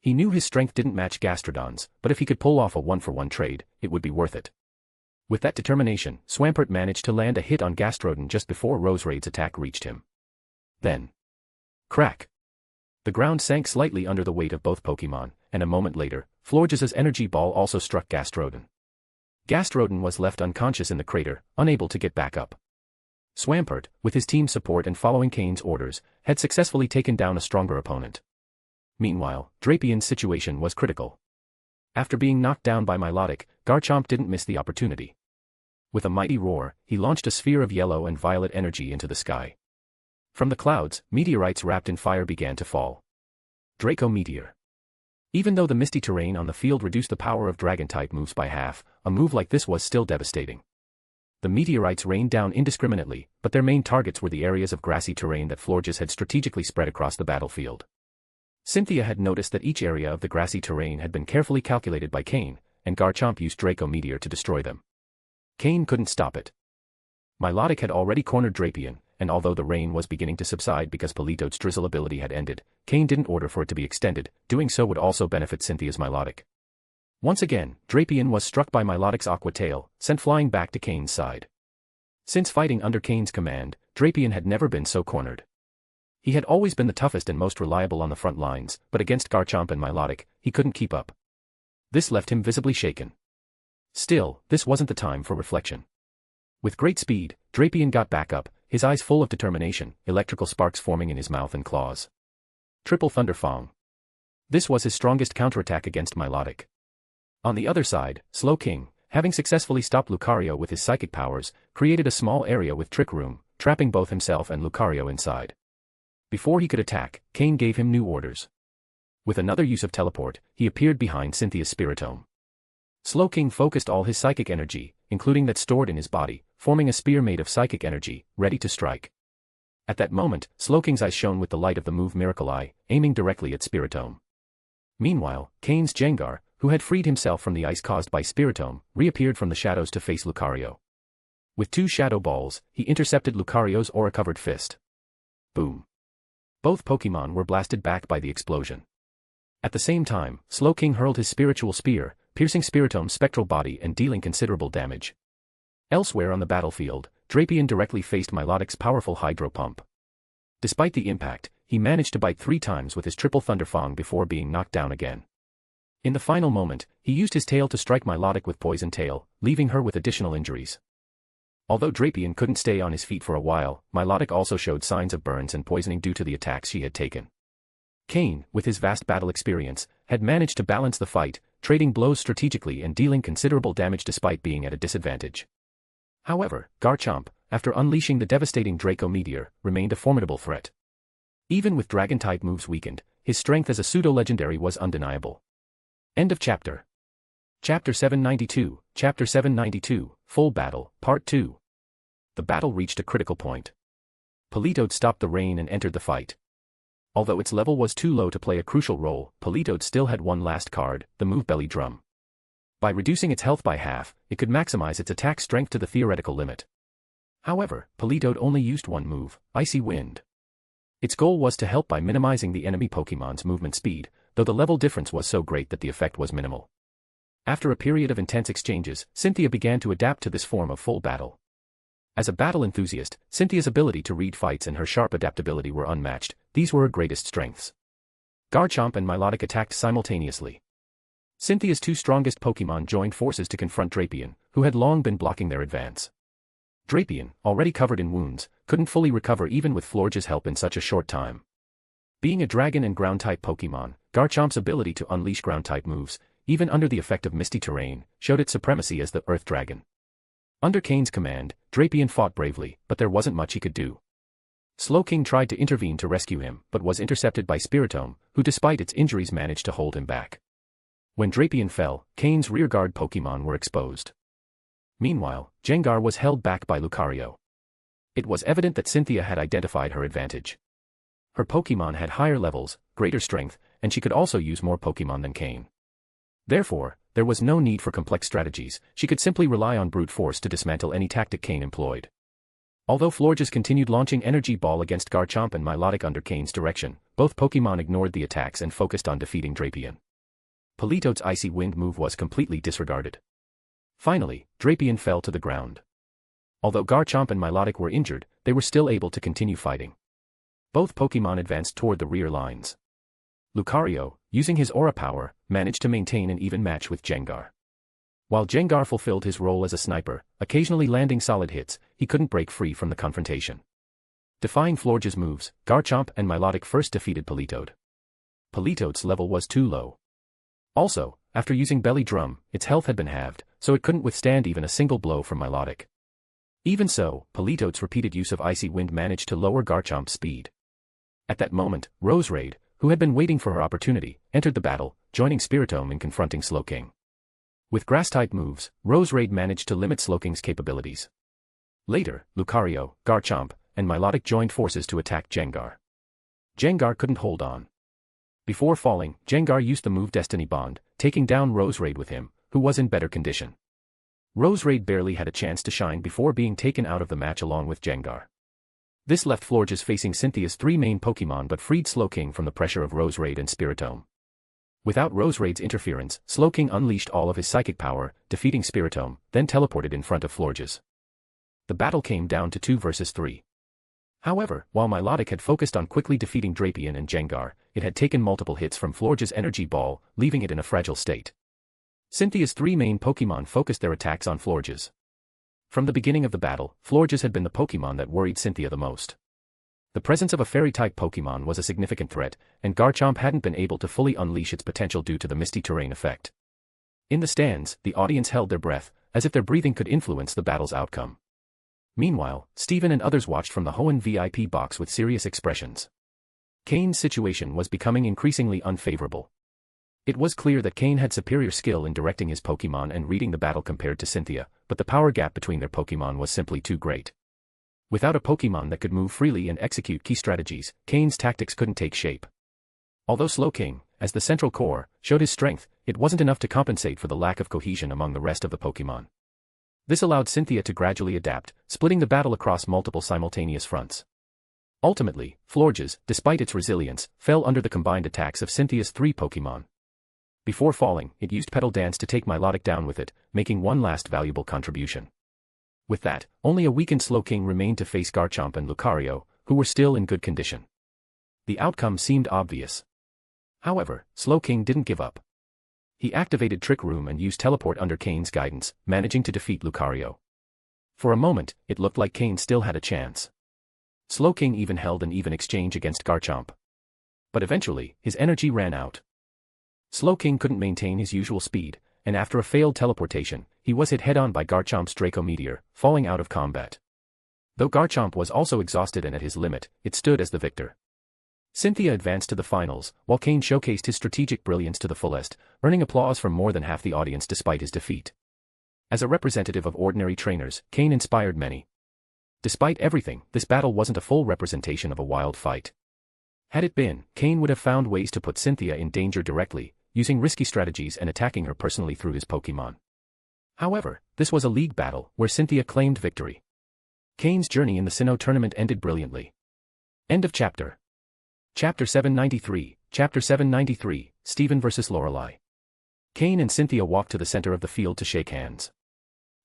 C: He knew his strength didn't match Gastrodon's, but if he could pull off a one-for-one trade, it would be worth it. With that determination, Swampert managed to land a hit on Gastrodon just before Roserade's attack reached him. Then, crack! The ground sank slightly under the weight of both Pokémon, and a moment later, Florges' energy ball also struck Gastrodon. Gastrodon was left unconscious in the crater, unable to get back up. Swampert, with his team's support and following Cain's orders, had successfully taken down a stronger opponent. Meanwhile, Drapian's situation was critical. After being knocked down by Milotic, Garchomp didn't miss the opportunity. With a mighty roar, he launched a sphere of yellow and violet energy into the sky. From the clouds, meteorites wrapped in fire began to fall. Draco Meteor. Even though the misty terrain on the field reduced the power of Dragon-type moves by half, a move like this was still devastating. The meteorites rained down indiscriminately, but their main targets were the areas of grassy terrain that Florges had strategically spread across the battlefield. Cynthia had noticed that each area of the grassy terrain had been carefully calculated by Cain, and Garchomp used Draco Meteor to destroy them. Cain couldn't stop it. Milotic had already cornered Drapion, and although the rain was beginning to subside because Politoad's drizzle ability had ended, Cain didn't order for it to be extended. Doing so would also benefit Cynthia's Milotic. Once again, Drapion was struck by Milotic's Aqua Tail, sent flying back to Cain's side. Since fighting under Cain's command, Drapion had never been so cornered. He had always been the toughest and most reliable on the front lines, but against Garchomp and Milotic, he couldn't keep up. This left him visibly shaken. Still, this wasn't the time for reflection. With great speed, Drapion got back up, his eyes full of determination, electrical sparks forming in his mouth and claws. Triple Thunder Fong. This was his strongest counterattack against Milotic. On the other side, Slowking, having successfully stopped Lucario with his psychic powers, created a small area with Trick Room, trapping both himself and Lucario inside. Before he could attack, Cain gave him new orders. With another use of teleport, he appeared behind Cynthia's Spiritome. Slowking focused all his psychic energy, including that stored in his body, forming a spear made of psychic energy, ready to strike. At that moment, Slowking's eyes shone with the light of the move Miracle Eye, aiming directly at Spiritome. Meanwhile, Cain's Jengar, who had freed himself from the ice caused by Spiritome, reappeared from the shadows to face Lucario. With two Shadow Balls, he intercepted Lucario's aura-covered fist. Boom. Both Pokémon were blasted back by the explosion. At the same time, Slowking hurled his Spiritual Spear, piercing Spiritome's spectral body and dealing considerable damage. Elsewhere on the battlefield, Drapion directly faced Milotic's powerful Hydro Pump. Despite the impact, he managed to bite 3 times with his Triple Thunder Fong before being knocked down again. In the final moment, he used his tail to strike Milotic with Poison Tail, leaving her with additional injuries. Although Drapion couldn't stay on his feet for a while, Milotic also showed signs of burns and poisoning due to the attacks she had taken. Cain, with his vast battle experience, had managed to balance the fight, trading blows strategically and dealing considerable damage despite being at a disadvantage. However, Garchomp, after unleashing the devastating Draco Meteor, remained a formidable threat. Even with Dragon-type moves weakened, his strength as a pseudo-legendary was undeniable. End of chapter. Chapter 792, Chapter 792, Full Battle, Part 2. The battle reached a critical point. Politoad stopped the rain and entered the fight. Although its level was too low to play a crucial role, Politoad still had one last card, the move Belly Drum. By reducing its health by half, it could maximize its attack strength to the theoretical limit. However, Politoad only used one move, Icy Wind. Its goal was to help by minimizing the enemy Pokémon's movement speed, though the level difference was so great that the effect was minimal. After a period of intense exchanges, Cynthia began to adapt to this form of full battle. As a battle enthusiast, Cynthia's ability to read fights and her sharp adaptability were unmatched. These were her greatest strengths. Garchomp and Milotic attacked simultaneously. Cynthia's 2 strongest Pokémon joined forces to confront Drapion, who had long been blocking their advance. Drapion, already covered in wounds, couldn't fully recover even with Florges' help in such a short time. Being a dragon and ground-type Pokémon, Garchomp's ability to unleash ground-type moves, even under the effect of misty terrain, showed its supremacy as the Earth Dragon. Under Cain's command, Drapion fought bravely, but there wasn't much he could do. Slowking tried to intervene to rescue him, but was intercepted by Spiritome, who despite its injuries managed to hold him back. When Drapion fell, Cain's rearguard Pokémon were exposed. Meanwhile, Jengar was held back by Lucario. It was evident that Cynthia had identified her advantage. Her Pokémon had higher levels, greater strength, and she could also use more Pokémon than Cain. Therefore, there was no need for complex strategies, she could simply rely on brute force to dismantle any tactic Cain employed. Although Florges continued launching Energy Ball against Garchomp and Milotic under Cain's direction, both Pokémon ignored the attacks and focused on defeating Drapion. Politoad's Icy Wind move was completely disregarded. Finally, Drapion fell to the ground. Although Garchomp and Milotic were injured, they were still able to continue fighting. Both Pokémon advanced toward the rear lines. Lucario, using his aura power, managed to maintain an even match with Jengar. While Jengar fulfilled his role as a sniper, occasionally landing solid hits, he couldn't break free from the confrontation. Defying Florge's moves, Garchomp and Milotic first defeated Politoed. Politoed's level was too low. Also, after using Belly Drum, its health had been halved, so it couldn't withstand even a single blow from Milotic. Even so, Politoed's repeated use of Icy Wind managed to lower Garchomp's speed. At that moment, Roserade, who had been waiting for her opportunity, entered the battle, joining Spiritomb in confronting Slowking. With Grass-type moves, Roserade managed to limit Slowking's capabilities. Later, Lucario, Garchomp, and Milotic joined forces to attack Jengar. Jengar couldn't hold on. Before falling, Jengar used the move Destiny Bond, taking down Roserade with him, who was in better condition. Roserade barely had a chance to shine before being taken out of the match along with Jengar. This left Florges facing Cynthia's three main Pokémon but freed Slowking from the pressure of Roserade and Spiritomb. Without Roserade's interference, Slowking unleashed all of his psychic power, defeating Spiritomb, then teleported in front of Florges. The battle came down to 2 versus 3. However, while Milotic had focused on quickly defeating Drapion and Jengar, it had taken multiple hits from Florges' energy ball, leaving it in a fragile state. Cynthia's three main Pokémon focused their attacks on Florges. From the beginning of the battle, Florges had been the Pokémon that worried Cynthia the most. The presence of a Fairy-type Pokémon was a significant threat, and Garchomp hadn't been able to fully unleash its potential due to the misty terrain effect. In the stands, the audience held their breath, as if their breathing could influence the battle's outcome. Meanwhile, Steven and others watched from the Hoenn VIP box with serious expressions. Cain's situation was becoming increasingly unfavorable. It was clear that Cain had superior skill in directing his Pokémon and reading the battle compared to Cynthia, but the power gap between their Pokémon was simply too great. Without a Pokémon that could move freely and execute key strategies, Cain's tactics couldn't take shape. Although Slowking, as the central core, showed his strength, it wasn't enough to compensate for the lack of cohesion among the rest of the Pokémon. This allowed Cynthia to gradually adapt, splitting the battle across multiple simultaneous fronts. Ultimately, Florges, despite its resilience, fell under the combined attacks of Cynthia's three Pokémon. Before falling, it used Petal Dance to take Milotic down with it, making one last valuable contribution. With that, only a weakened Slowking remained to face Garchomp and Lucario, who were still in good condition. The outcome seemed obvious. However, Slowking didn't give up. He activated Trick Room and used Teleport under Cain's guidance, managing to defeat Lucario. For a moment, it looked like Cain still had a chance. Slowking even held an even exchange against Garchomp. But eventually, his energy ran out. Slowking couldn't maintain his usual speed, and after a failed teleportation, he was hit head-on by Garchomp's Draco Meteor, falling out of combat. Though Garchomp was also exhausted and at his limit, it stood as the victor. Cynthia advanced to the finals, while Cain showcased his strategic brilliance to the fullest, earning applause from more than half the audience despite his defeat. As a representative of ordinary trainers, Cain inspired many. Despite everything, this battle wasn't a full representation of a wild fight. Had it been, Cain would have found ways to put Cynthia in danger directly, using risky strategies and attacking her personally through his Pokémon. However, this was a league battle, where Cynthia claimed victory. Cain's journey in the Sinnoh tournament ended brilliantly. End of chapter. Chapter 793, Chapter 793, Steven vs. Lorelei. Cain and Cynthia walked to the center of the field to shake hands.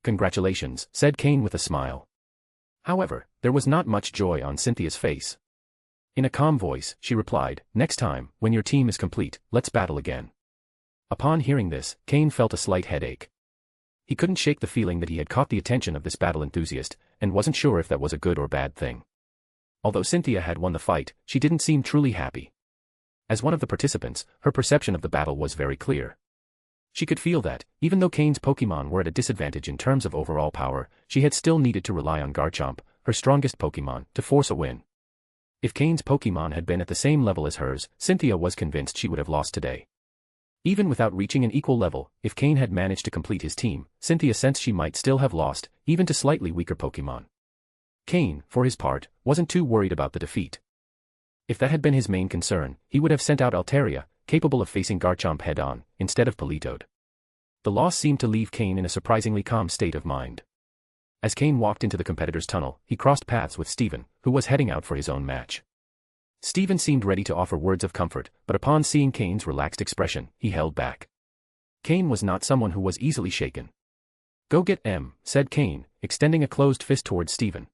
C: "Congratulations," said Cain with a smile. However, there was not much joy on Cynthia's face. In a calm voice, she replied, "Next time, when your team is complete, let's battle again." Upon hearing this, Cain felt a slight headache. He couldn't shake the feeling that he had caught the attention of this battle enthusiast, and wasn't sure if that was a good or bad thing. Although Cynthia had won the fight, she didn't seem truly happy. As one of the participants, her perception of the battle was very clear. She could feel that, even though Cain's Pokémon were at a disadvantage in terms of overall power, she had still needed to rely on Garchomp, her strongest Pokémon, to force a win. If Cain's Pokémon had been at the same level as hers, Cynthia was convinced she would have lost today. Even without reaching an equal level, if Cain had managed to complete his team, Cynthia sensed she might still have lost, even to slightly weaker Pokémon. Cain, for his part, wasn't too worried about the defeat. If that had been his main concern, he would have sent out Altaria, capable of facing Garchomp head-on, instead of Politoed. The loss seemed to leave Cain in a surprisingly calm state of mind. As Cain walked into the competitor's tunnel, he crossed paths with Steven, who was heading out for his own match. Steven seemed ready to offer words of comfort, but upon seeing Cain's relaxed expression, he held back. Cain was not someone who was easily shaken. "Go get M," said Cain, extending a closed fist towards Steven.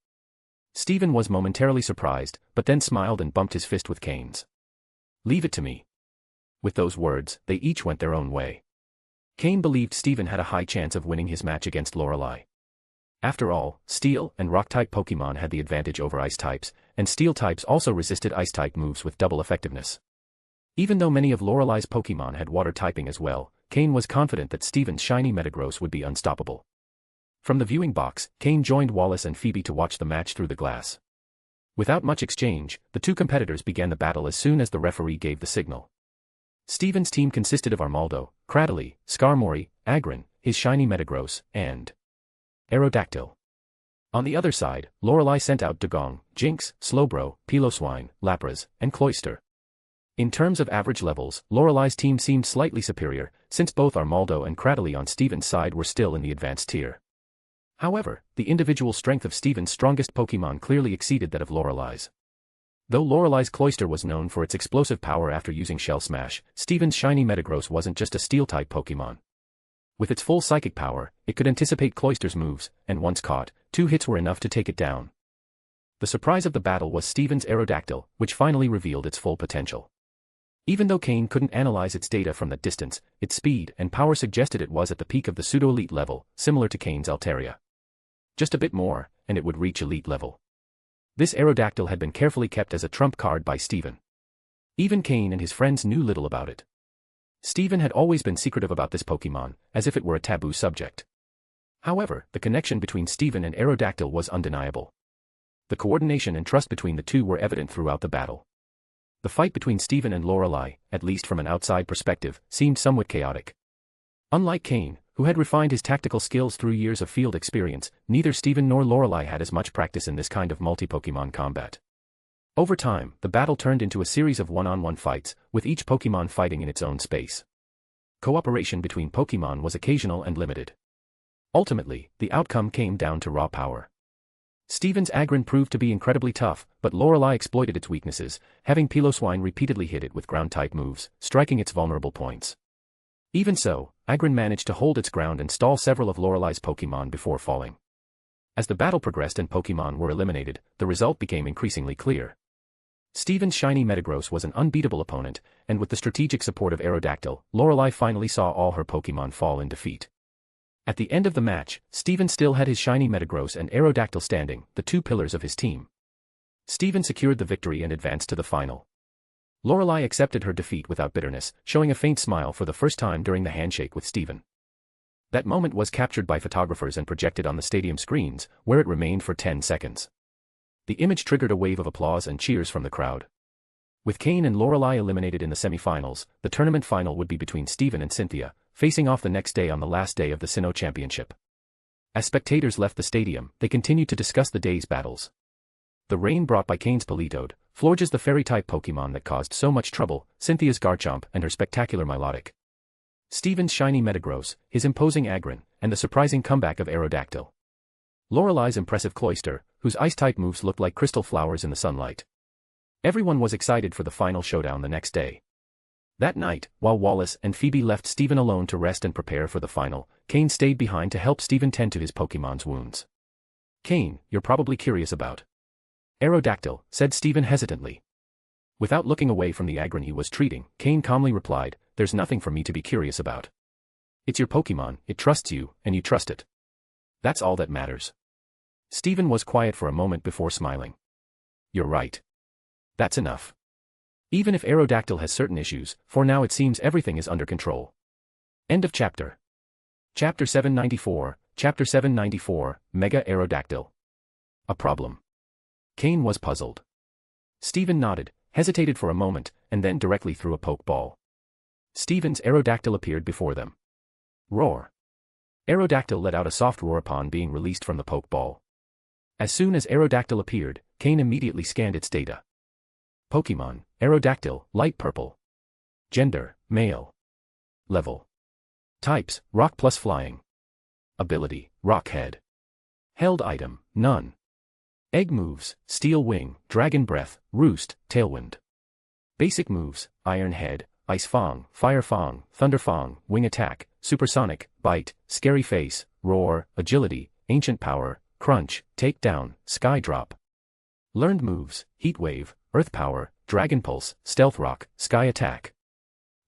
C: Steven was momentarily surprised, but then smiled and bumped his fist with Cain's. "Leave it to me." With those words, they each went their own way. Cain believed Steven had a high chance of winning his match against Lorelei. After all, Steel and Rock-type Pokémon had the advantage over Ice types, and Steel types also resisted Ice-type moves with double effectiveness. Even though many of Lorelei's Pokémon had Water typing as well, Cain was confident that Steven's shiny Metagross would be unstoppable. From the viewing box, Cain joined Wallace and Phoebe to watch the match through the glass. Without much exchange, the two competitors began the battle as soon as the referee gave the signal. Steven's team consisted of Armaldo, Cradily, Skarmory, Agron, his shiny Metagross, and Aerodactyl. On the other side, Lorelei sent out Dugong, Jinx, Slowbro, Piloswine, Lapras, and Cloyster. In terms of average levels, Lorelei's team seemed slightly superior, since both Armaldo and Cradily on Steven's side were still in the advanced tier. However, the individual strength of Steven's strongest Pokémon clearly exceeded that of Lorelei's. Though Lorelei's Cloyster was known for its explosive power after using Shell Smash, Steven's shiny Metagross wasn't just a Steel-type Pokémon. With its full psychic power, it could anticipate Cloyster's moves, and once caught, 2 hits were enough to take it down. The surprise of the battle was Steven's Aerodactyl, which finally revealed its full potential. Even though Cain couldn't analyze its data from that distance, its speed and power suggested it was at the peak of the pseudo-elite level, similar to Cain's Altaria. Just a bit more, and it would reach elite level. This Aerodactyl had been carefully kept as a trump card by Steven. Even Cain and his friends knew little about it. Steven had always been secretive about this Pokémon, as if it were a taboo subject. However, the connection between Steven and Aerodactyl was undeniable. The coordination and trust between the two were evident throughout the battle. The fight between Steven and Lorelei, at least from an outside perspective, seemed somewhat chaotic. Unlike Cain, who had refined his tactical skills through years of field experience, neither Steven nor Lorelei had as much practice in this kind of multi-Pokémon combat. Over time, the battle turned into a series of one-on-one fights, with each Pokémon fighting in its own space. Cooperation between Pokémon was occasional and limited. Ultimately, the outcome came down to raw power. Steven's Agron proved to be incredibly tough, but Lorelei exploited its weaknesses, having Piloswine repeatedly hit it with ground-type moves, striking its vulnerable points. Even so, Agron managed to hold its ground and stall several of Lorelei's Pokémon before falling. As the battle progressed and Pokémon were eliminated, the result became increasingly clear. Steven's shiny Metagross was an unbeatable opponent, and with the strategic support of Aerodactyl, Lorelei finally saw all her Pokémon fall in defeat. At the end of the match, Steven still had his shiny Metagross and Aerodactyl standing, the two pillars of his team. Steven secured the victory and advanced to the final. Lorelei accepted her defeat without bitterness, showing a faint smile for the first time during the handshake with Steven. That moment was captured by photographers and projected on the stadium screens, where it remained for 10 seconds. The image triggered a wave of applause and cheers from the crowd. With Cain and Lorelei eliminated in the semifinals, the tournament final would be between Steven and Cynthia, facing off the next day on the last day of the Sinnoh Championship. As spectators left the stadium, they continued to discuss the day's battles. The rain brought by Cain's Politoed, Florges the fairy-type Pokémon that caused so much trouble, Cynthia's Garchomp and her spectacular Milotic. Steven's shiny Metagross, his imposing Agron, and the surprising comeback of Aerodactyl. Lorelei's impressive Cloyster, whose ice-type moves looked like crystal flowers in the sunlight. Everyone was excited for the final showdown the next day. That night, while Wallace and Phoebe left Steven alone to rest and prepare for the final, Cain stayed behind to help Steven tend to his Pokémon's wounds. "Cain, you're probably curious about Aerodactyl," said Steven hesitantly. Without looking away from the Agron he was treating, Cain calmly replied, "There's nothing for me to be curious about. It's your Pokémon, it trusts you, and you trust it. That's all that matters." Steven was quiet for a moment before smiling. "You're right. That's enough. Even if Aerodactyl has certain issues, for now it seems everything is under control." End of chapter. Chapter 794, Chapter 794, Mega Aerodactyl. A problem. Cain was puzzled. Steven nodded, hesitated for a moment, and then directly threw a Pokeball. Steven's Aerodactyl appeared before them. Roar. Aerodactyl let out a soft roar upon being released from the Pokeball. As soon as Aerodactyl appeared, Cain immediately scanned its data. Pokémon, Aerodactyl, light purple. Gender, male. Level. Types, rock plus flying. Ability, rock head. Held item, none. Egg moves, Steel Wing, Dragon Breath, Roost, Tailwind. Basic moves, Iron Head, Ice Fang, Fire Fang, Thunder Fang, Wing Attack, Supersonic, Bite, Scary Face, Roar, Agility, Ancient Power, Crunch, Takedown, Sky Drop. Learned moves, Heat Wave, Earth Power, Dragon Pulse, Stealth Rock, Sky Attack.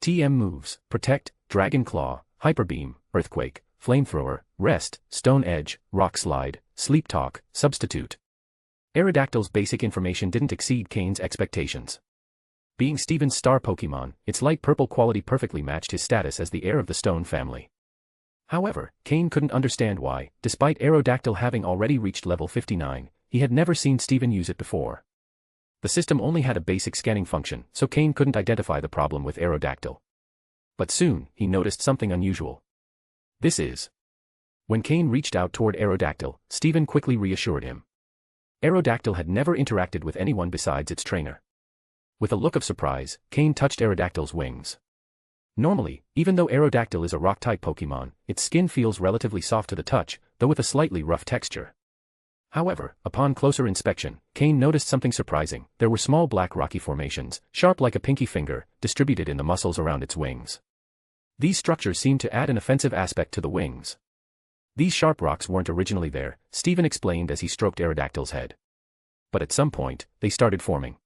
C: TM moves, Protect, Dragon Claw, Hyper Beam, Earthquake, Flamethrower, Rest, Stone Edge, Rock Slide, Sleep Talk, Substitute. Aerodactyl's basic information didn't exceed Cain's expectations. Being Steven's star Pokémon, its light purple quality perfectly matched his status as the heir of the Stone family. However, Cain couldn't understand why, despite Aerodactyl having already reached level 59, he had never seen Steven use it before. The system only had a basic scanning function, so Cain couldn't identify the problem with Aerodactyl. But soon, he noticed something unusual. This is. When Cain reached out toward Aerodactyl, Steven quickly reassured him. Aerodactyl had never interacted with anyone besides its trainer. With a look of surprise, Cain touched Aerodactyl's wings. Normally, even though Aerodactyl is a rock-type Pokémon, its skin feels relatively soft to the touch, though with a slightly rough texture. However, upon closer inspection, Cain noticed something surprising. There were small black rocky formations, sharp like a pinky finger, distributed in the muscles around its wings. These structures seemed to add an offensive aspect to the wings. These sharp rocks weren't originally there, Steven explained as he stroked Aerodactyl's head. But at some point, they started forming.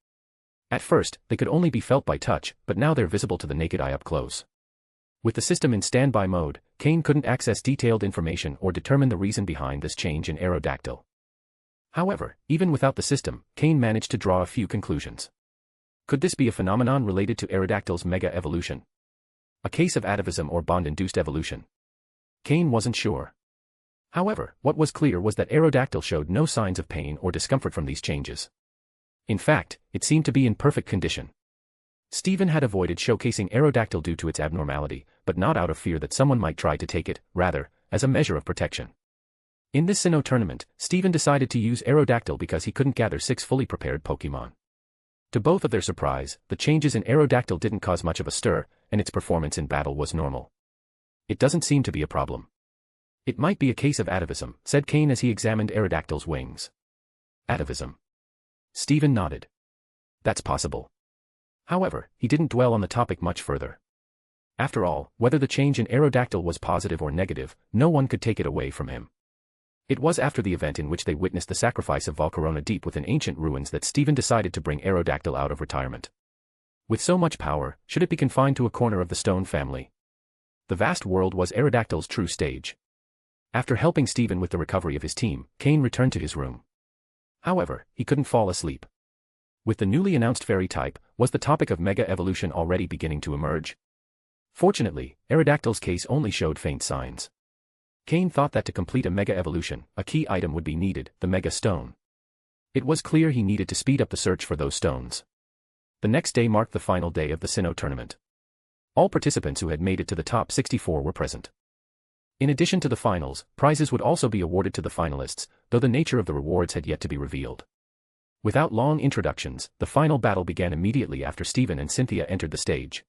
C: At first, they could only be felt by touch, but now they're visible to the naked eye up close. With the system in standby mode, Cain couldn't access detailed information or determine the reason behind this change in Aerodactyl. However, even without the system, Cain managed to draw a few conclusions. Could this be a phenomenon related to Aerodactyl's mega evolution? A case of atavism or bond-induced evolution? Cain wasn't sure. However, what was clear was that Aerodactyl showed no signs of pain or discomfort from these changes. In fact, it seemed to be in perfect condition. Steven had avoided showcasing Aerodactyl due to its abnormality, but not out of fear that someone might try to take it, rather, as a measure of protection. In this Sinnoh tournament, Steven decided to use Aerodactyl because he couldn't gather 6 fully prepared Pokémon. To both of their surprise, the changes in Aerodactyl didn't cause much of a stir, and its performance in battle was normal. It doesn't seem to be a problem. It might be a case of atavism, said Cain as he examined Aerodactyl's wings. Atavism. Steven nodded. That's possible. However, he didn't dwell on the topic much further. After all, whether the change in Aerodactyl was positive or negative, no one could take it away from him. It was after the event in which they witnessed the sacrifice of Volcarona deep within ancient ruins that Steven decided to bring Aerodactyl out of retirement. With so much power, should it be confined to a corner of the Stone family? The vast world was Aerodactyl's true stage. After helping Steven with the recovery of his team, Cain returned to his room. However, he couldn't fall asleep. With the newly announced fairy type, was the topic of mega evolution already beginning to emerge? Fortunately, Aerodactyl's case only showed faint signs. Cain thought that to complete a mega evolution, a key item would be needed, the Mega Stone. It was clear he needed to speed up the search for those stones. The next day marked the final day of the Sinnoh tournament. All participants who had made it to the top 64 were present. In addition to the finals, prizes would also be awarded to the finalists, though the nature of the rewards had yet to be revealed. Without long introductions, the final battle began immediately after Steven and Cynthia entered the stage.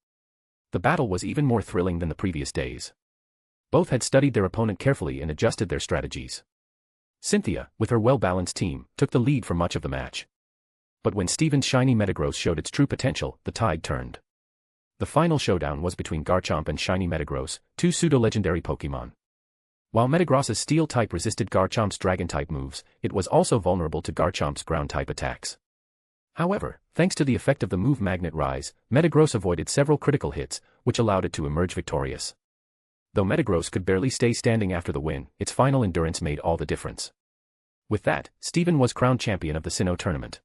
C: The battle was even more thrilling than the previous days. Both had studied their opponent carefully and adjusted their strategies. Cynthia, with her well-balanced team, took the lead for much of the match. But when Steven's shiny Metagross showed its true potential, the tide turned. The final showdown was between Garchomp and shiny Metagross, 2 pseudo-legendary Pokémon. While Metagross's Steel-type resisted Garchomp's Dragon-type moves, it was also vulnerable to Garchomp's Ground-type attacks. However, thanks to the effect of the move Magnet Rise, Metagross avoided several critical hits, which allowed it to emerge victorious. Though Metagross could barely stay standing after the win, its final endurance made all the difference. With that, Steven was crowned champion of the Sinnoh tournament.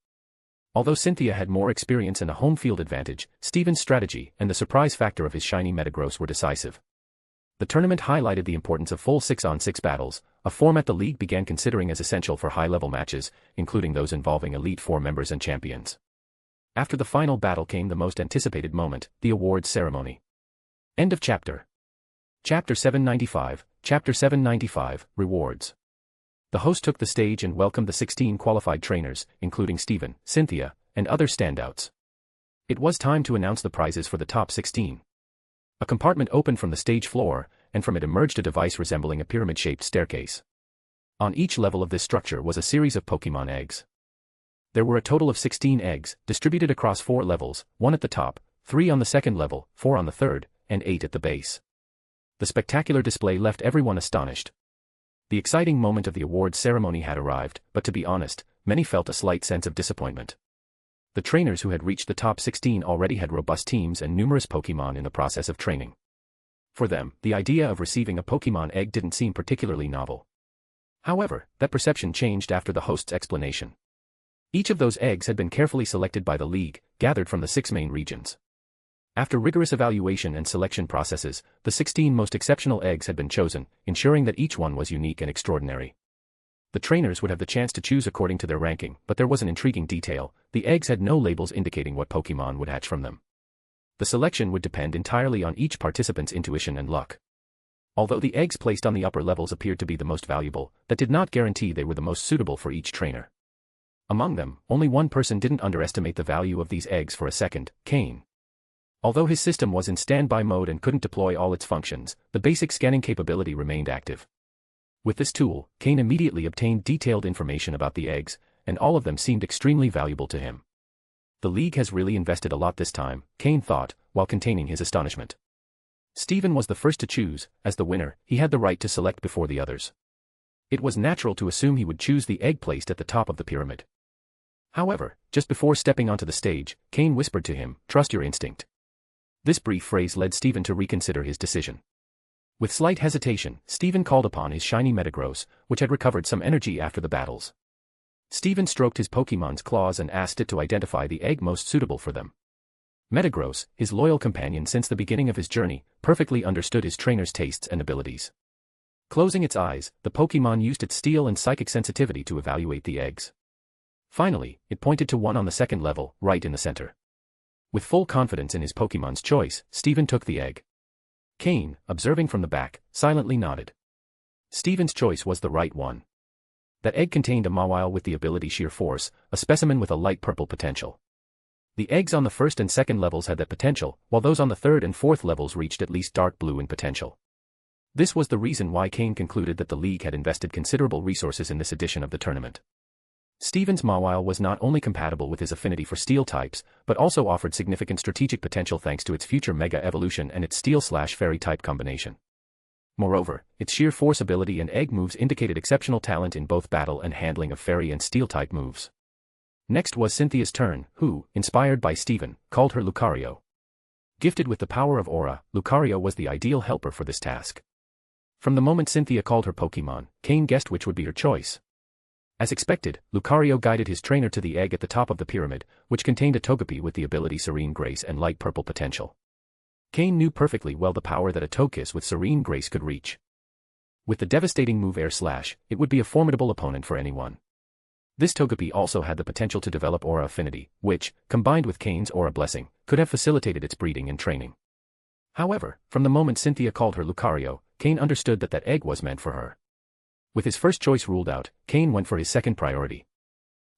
C: Although Cynthia had more experience and a home field advantage, Steven's strategy and the surprise factor of his shiny Metagross were decisive. The tournament highlighted the importance of full 6-on-6 battles, a format the league began considering as essential for high-level matches, including those involving Elite Four members and champions. After the final battle came the most anticipated moment, the awards ceremony. End of chapter. Chapter 795, Chapter 795, Rewards. The host took the stage and welcomed the 16 qualified trainers, including Steven, Cynthia, and other standouts. It was time to announce the prizes for the top 16. A compartment opened from the stage floor, and from it emerged a device resembling a pyramid-shaped staircase. On each level of this structure was a series of Pokémon eggs. There were a total of 16 eggs, distributed across 4 levels, 1 at the top, 3 on the second level, 4 on the third, and 8 at the base. The spectacular display left everyone astonished. The exciting moment of the awards ceremony had arrived, but to be honest, many felt a slight sense of disappointment. The trainers who had reached the top 16 already had robust teams and numerous Pokémon in the process of training. For them, the idea of receiving a Pokémon egg didn't seem particularly novel. However, that perception changed after the host's explanation. Each of those eggs had been carefully selected by the League, gathered from the 6 main regions. After rigorous evaluation and selection processes, the 16 most exceptional eggs had been chosen, ensuring that each one was unique and extraordinary. The trainers would have the chance to choose according to their ranking, but there was an intriguing detail: the eggs had no labels indicating what Pokémon would hatch from them. The selection would depend entirely on each participant's intuition and luck. Although the eggs placed on the upper levels appeared to be the most valuable, that did not guarantee they were the most suitable for each trainer. Among them, only one person didn't underestimate the value of these eggs for a second: Cain. Although his system was in standby mode and couldn't deploy all its functions, the basic scanning capability remained active. With this tool, Cain immediately obtained detailed information about the eggs, and all of them seemed extremely valuable to him. The League has really invested a lot this time, Cain thought, while containing his astonishment. Steven was the first to choose. As the winner, he had the right to select before the others. It was natural to assume he would choose the egg placed at the top of the pyramid. However, just before stepping onto the stage, Cain whispered to him, "Trust your instinct." This brief phrase led Steven to reconsider his decision. With slight hesitation, Steven called upon his shiny Metagross, which had recovered some energy after the battles. Steven stroked his Pokémon's claws and asked it to identify the egg most suitable for them. Metagross, his loyal companion since the beginning of his journey, perfectly understood his trainer's tastes and abilities. Closing its eyes, the Pokémon used its steel and psychic sensitivity to evaluate the eggs. Finally, it pointed to one on the second level, right in the center. With full confidence in his Pokémon's choice, Steven took the egg. Cain, observing from the back, silently nodded. Steven's choice was the right one. That egg contained a Mawile with the ability Sheer Force, a specimen with a light purple potential. The eggs on the first and second levels had that potential, while those on the third and fourth levels reached at least dark blue in potential. This was the reason why Cain concluded that the League had invested considerable resources in this edition of the tournament. Steven's Mawile was not only compatible with his affinity for steel types, but also offered significant strategic potential thanks to its future Mega Evolution and its Steel/Fairy type combination. Moreover, its Sheer Force ability and egg moves indicated exceptional talent in both battle and handling of Fairy and Steel type moves. Next was Cynthia's turn, who, inspired by Steven, called her Lucario. Gifted with the power of Aura, Lucario was the ideal helper for this task. From the moment Cynthia called her Pokémon, Cain guessed which would be her choice. As expected, Lucario guided his trainer to the egg at the top of the pyramid, which contained a Togepi with the ability Serene Grace and light purple potential. Cain knew perfectly well the power that a Togekiss with Serene Grace could reach. With the devastating move Air Slash, it would be a formidable opponent for anyone. This Togepi also had the potential to develop Aura Affinity, which, combined with Cain's Aura Blessing, could have facilitated its breeding and training. However, from the moment Cynthia called her Lucario, Cain understood that that egg was meant for her. With his first choice ruled out, Cain went for his second priority.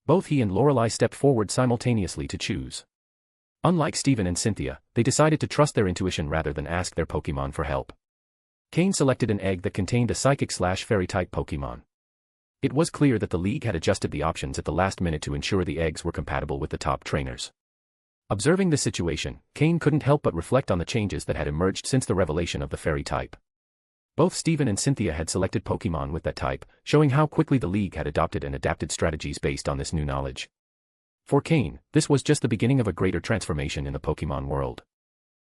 C: Both he and Lorelei stepped forward simultaneously to choose. Unlike Steven and Cynthia, they decided to trust their intuition rather than ask their Pokémon for help. Cain selected an egg that contained a Psychic/Fairy type Pokémon. It was clear that the League had adjusted the options at the last minute to ensure the eggs were compatible with the top trainers. Observing this situation, Cain couldn't help but reflect on the changes that had emerged since the revelation of the Fairy type. Both Steven and Cynthia had selected Pokémon with that type, showing how quickly the League had adopted and adapted strategies based on this new knowledge. For Cain, this was just the beginning of a greater transformation in the Pokémon world.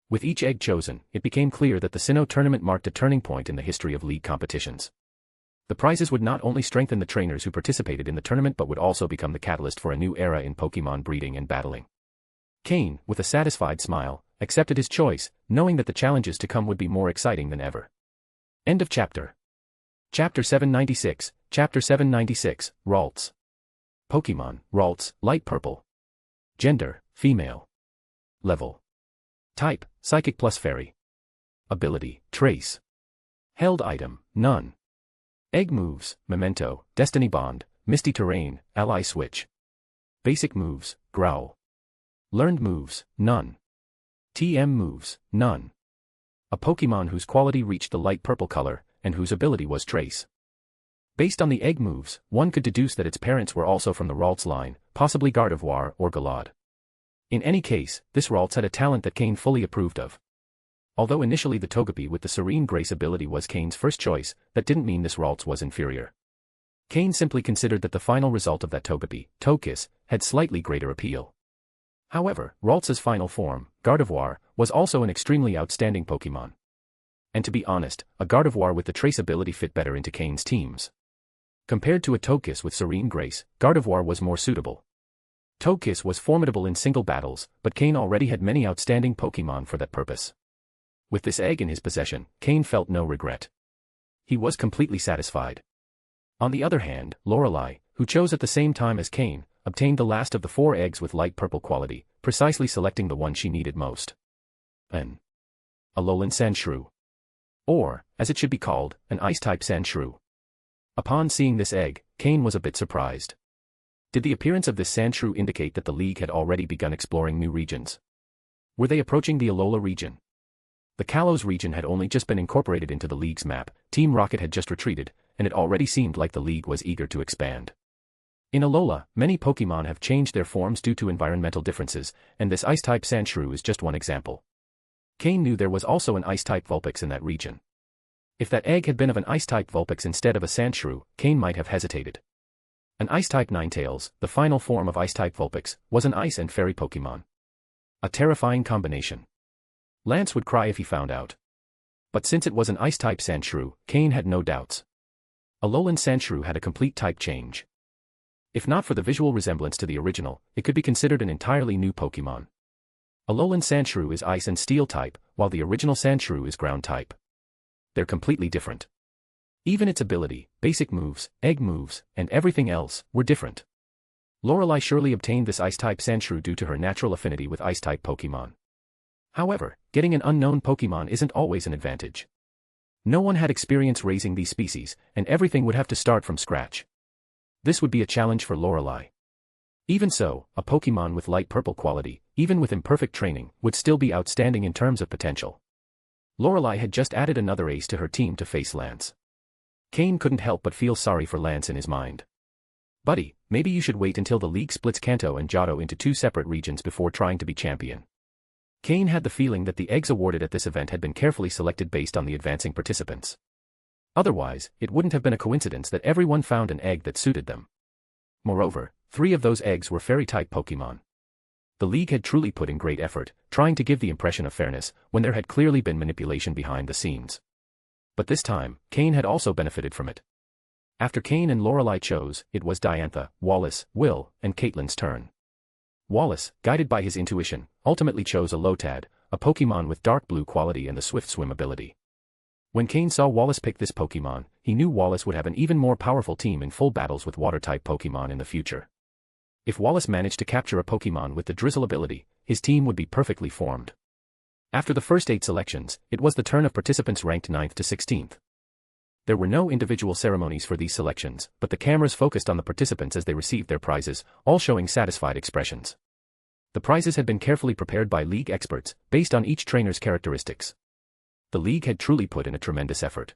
C: With each egg chosen, it became clear that the Sinnoh tournament marked a turning point in the history of League competitions. The prizes would not only strengthen the trainers who participated in the tournament but would also become the catalyst for a new era in Pokémon breeding and battling. Cain, with a satisfied smile, accepted his choice, knowing that the challenges to come would be more exciting than ever. End of chapter. Chapter 796, Chapter 796, Ralts. Pokémon, Ralts, light purple. Gender, female. Level. Type, Psychic plus Fairy. Ability, Trace. Held item, none. Egg moves, Memento, Destiny Bond, Misty Terrain, Ally Switch. Basic moves, Growl. Learned moves, none. TM moves, none. A Pokémon whose quality reached the light purple color, and whose ability was Trace. Based on the egg moves, one could deduce that its parents were also from the Ralts line, possibly Gardevoir or Galad. In any case, this Ralts had a talent that Cain fully approved of. Although initially the Togepi with the Serene Grace ability was Cain's first choice, that didn't mean this Ralts was inferior. Cain simply considered that the final result of that Togepi, Togekiss, had slightly greater appeal. However, Ralts' final form, Gardevoir, was also an extremely outstanding Pokémon. And to be honest, a Gardevoir with the trace ability fit better into Cain's teams. Compared to a Togekiss with Serene Grace, Gardevoir was more suitable. Togekiss was formidable in single battles, but Cain already had many outstanding Pokémon for that purpose. With this egg in his possession, Cain felt no regret. He was completely satisfied. On the other hand, Lorelei, who chose at the same time as Cain, obtained the last of the 4 eggs with light purple quality, precisely selecting the one she needed most. A Alolan Sandshrew. Or, as it should be called, an Ice-type Sandshrew. Upon seeing this egg, Cain was a bit surprised. Did the appearance of this Sandshrew indicate that the League had already begun exploring new regions? Were they approaching the Alola region? The Kalos region had only just been incorporated into the League's map, Team Rocket had just retreated, and it already seemed like the League was eager to expand. In Alola, many Pokémon have changed their forms due to environmental differences, and this Ice-type Sandshrew is just one example. Cain knew there was also an Ice-type Vulpix in that region. If that egg had been of an Ice-type Vulpix instead of a Sandshrew, Cain might have hesitated. An Ice-type Ninetales, the final form of Ice-type Vulpix, was an Ice and Fairy Pokémon. A terrifying combination. Lance would cry if he found out. But since it was an Ice-type Sandshrew, Cain had no doubts. Alolan Sandshrew had a complete type change. If not for the visual resemblance to the original, it could be considered an entirely new Pokémon. Alolan Sandshrew is Ice and Steel type, while the original Sandshrew is Ground type. They're completely different. Even its ability, basic moves, egg moves, and everything else, were different. Lorelei surely obtained this Ice-type Sandshrew due to her natural affinity with Ice-type Pokémon. However, getting an unknown Pokémon isn't always an advantage. No one had experience raising these species, and everything would have to start from scratch. This would be a challenge for Lorelei. Even so, a Pokémon with light purple quality, even with imperfect training, would still be outstanding in terms of potential. Lorelei had just added another ace to her team to face Lance. Cain couldn't help but feel sorry for Lance in his mind. Buddy, maybe you should wait until the League splits Kanto and Johto into 2 separate regions before trying to be champion. Cain had the feeling that the eggs awarded at this event had been carefully selected based on the advancing participants. Otherwise, it wouldn't have been a coincidence that everyone found an egg that suited them. Moreover, 3 of those eggs were Fairy-type Pokémon. The League had truly put in great effort, trying to give the impression of fairness, when there had clearly been manipulation behind the scenes. But this time, Cain had also benefited from it. After Cain and Lorelei chose, it was Diantha, Wallace, Will, and Caitlin's turn. Wallace, guided by his intuition, ultimately chose a Lotad, a Pokémon with dark blue quality and the swift swim ability. When Cain saw Wallace pick this Pokémon, he knew Wallace would have an even more powerful team in full battles with Water-type Pokémon in the future. If Wallace managed to capture a Pokémon with the Drizzle ability, his team would be perfectly formed. After the first 8 selections, it was the turn of participants ranked 9th to 16th. There were no individual ceremonies for these selections, but the cameras focused on the participants as they received their prizes, all showing satisfied expressions. The prizes had been carefully prepared by League experts, based on each trainer's characteristics. The League had truly put in a tremendous effort.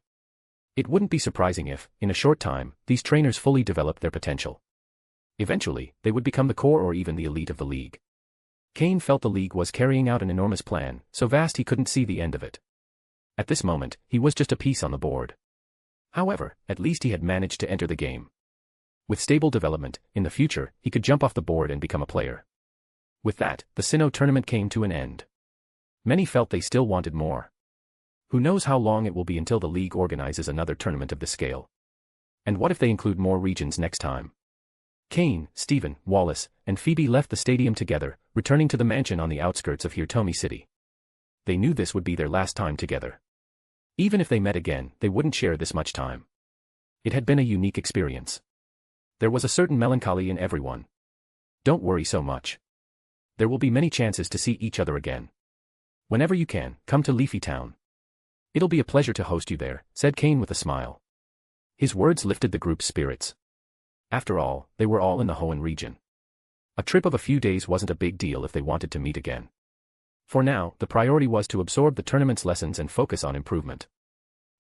C: It wouldn't be surprising if, in a short time, these trainers fully developed their potential. Eventually, they would become the core or even the elite of the League. Cain felt the League was carrying out an enormous plan, so vast he couldn't see the end of it. At this moment, he was just a piece on the board. However, at least he had managed to enter the game. With stable development, in the future, he could jump off the board and become a player. With that, the Sinnoh tournament came to an end. Many felt they still wanted more. Who knows how long it will be until the League organizes another tournament of this scale. And what if they include more regions next time? Cain, Steven, Wallace, and Phoebe left the stadium together, returning to the mansion on the outskirts of Hirtomi City. They knew this would be their last time together. Even if they met again, they wouldn't share this much time. It had been a unique experience. There was a certain melancholy in everyone. Don't worry so much. There will be many chances to see each other again. Whenever you can, come to Leafy Town. It'll be a pleasure to host you there, said Cain with a smile. His words lifted the group's spirits. After all, they were all in the Hoenn region. A trip of a few days wasn't a big deal if they wanted to meet again. For now, the priority was to absorb the tournament's lessons and focus on improvement.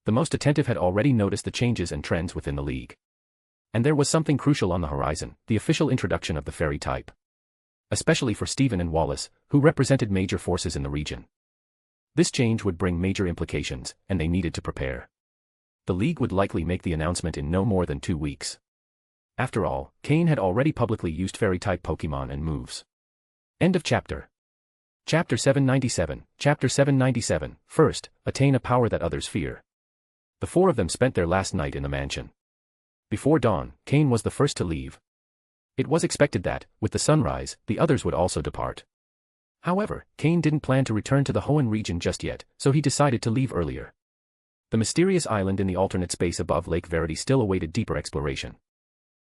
C: The most attentive had already noticed the changes and trends within the League. And there was something crucial on the horizon, the official introduction of the Fairy type. Especially for Steven and Wallace, who represented major forces in the region. This change would bring major implications, and they needed to prepare. The League would likely make the announcement in no more than 2 weeks. After all, Cain had already publicly used Fairy-type Pokémon and moves. End of chapter. Chapter 797. First, attain a power that others fear. The four of them spent their last night in the mansion. Before dawn, Cain was the first to leave. It was expected that, with the sunrise, the others would also depart. However, Cain didn't plan to return to the Hoenn region just yet, so he decided to leave earlier. The mysterious island in the alternate space above Lake Verity still awaited deeper exploration.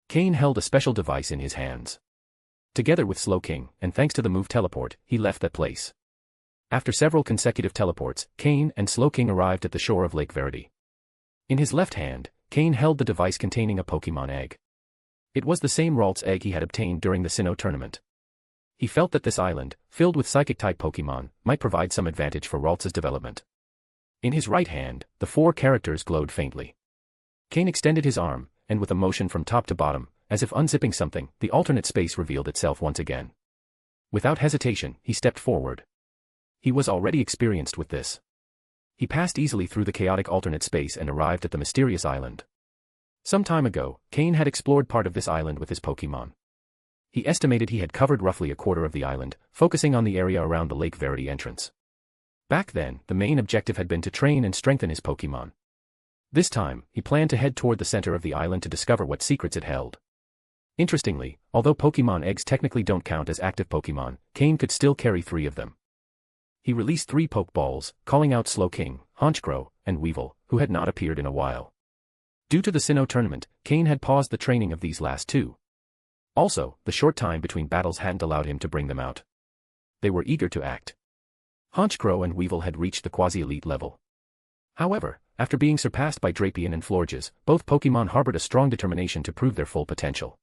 C: Cain held a special device in his hands. Together with Slowking, and thanks to the move teleport, he left that place. After several consecutive teleports, Cain and Slowking arrived at the shore of Lake Verity. In his left hand, Cain held the device containing a Pokémon egg. It was the same Ralts egg he had obtained during the Sinnoh tournament. He felt that this island, filled with Psychic-type Pokémon, might provide some advantage for Ralts' development. In his right hand, the four characters glowed faintly. Cain extended his arm, and with a motion from top to bottom, as if unzipping something, the alternate space revealed itself once again. Without hesitation, he stepped forward. He was already experienced with this. He passed easily through the chaotic alternate space and arrived at the mysterious island. Some time ago, Cain had explored part of this island with his Pokémon. He estimated he had covered roughly a quarter of the island, focusing on the area around the Lake Verity entrance. Back then, the main objective had been to train and strengthen his Pokémon. This time, he planned to head toward the center of the island to discover what secrets it held. Interestingly, although Pokémon eggs technically don't count as active Pokémon, Cain could still carry 3 of them. He released 3 Pokeballs, calling out Slowking, Honchkrow, and Weevil, who had not appeared in a while. Due to the Sinnoh tournament, Cain had paused the training of these last 2. Also, the short time between battles hadn't allowed him to bring them out. They were eager to act. Honchkrow and Weevil had reached the quasi-elite level. However, after being surpassed by Drapion and Florges, both Pokémon harbored a strong determination to prove their full potential.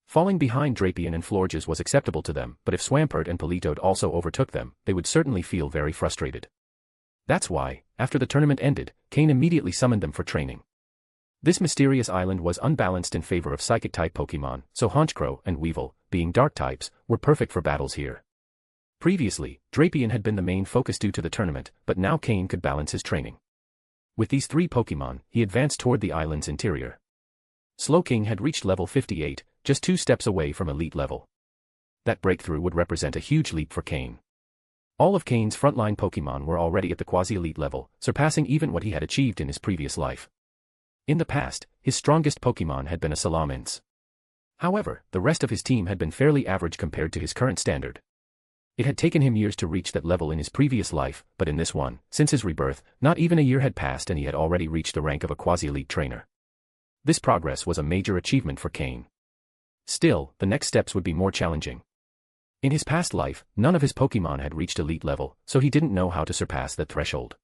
C: Falling behind Drapion and Florges was acceptable to them, but if Swampert and Politoed also overtook them, they would certainly feel very frustrated. That's why, after the tournament ended, Cain immediately summoned them for training. This mysterious island was unbalanced in favor of Psychic-type Pokémon, so Honchkrow and Weevil, being Dark types, were perfect for battles here. Previously, Drapion had been the main focus due to the tournament, but now Cain could balance his training. With these 3 Pokémon, he advanced toward the island's interior. Slowking had reached level 58, just 2 steps away from elite level. That breakthrough would represent a huge leap for Cain. All of Cain's frontline Pokémon were already at the quasi-elite level, surpassing even what he had achieved in his previous life. In the past, his strongest Pokémon had been a Salamence. However, the rest of his team had been fairly average compared to his current standard. It had taken him years to reach that level in his previous life, but in this one, since his rebirth, not even a year had passed and he had already reached the rank of a quasi-elite trainer. This progress was a major achievement for Cain. Still, the next steps would be more challenging. In his past life, none of his Pokémon had reached elite level, so he didn't know how to surpass that threshold.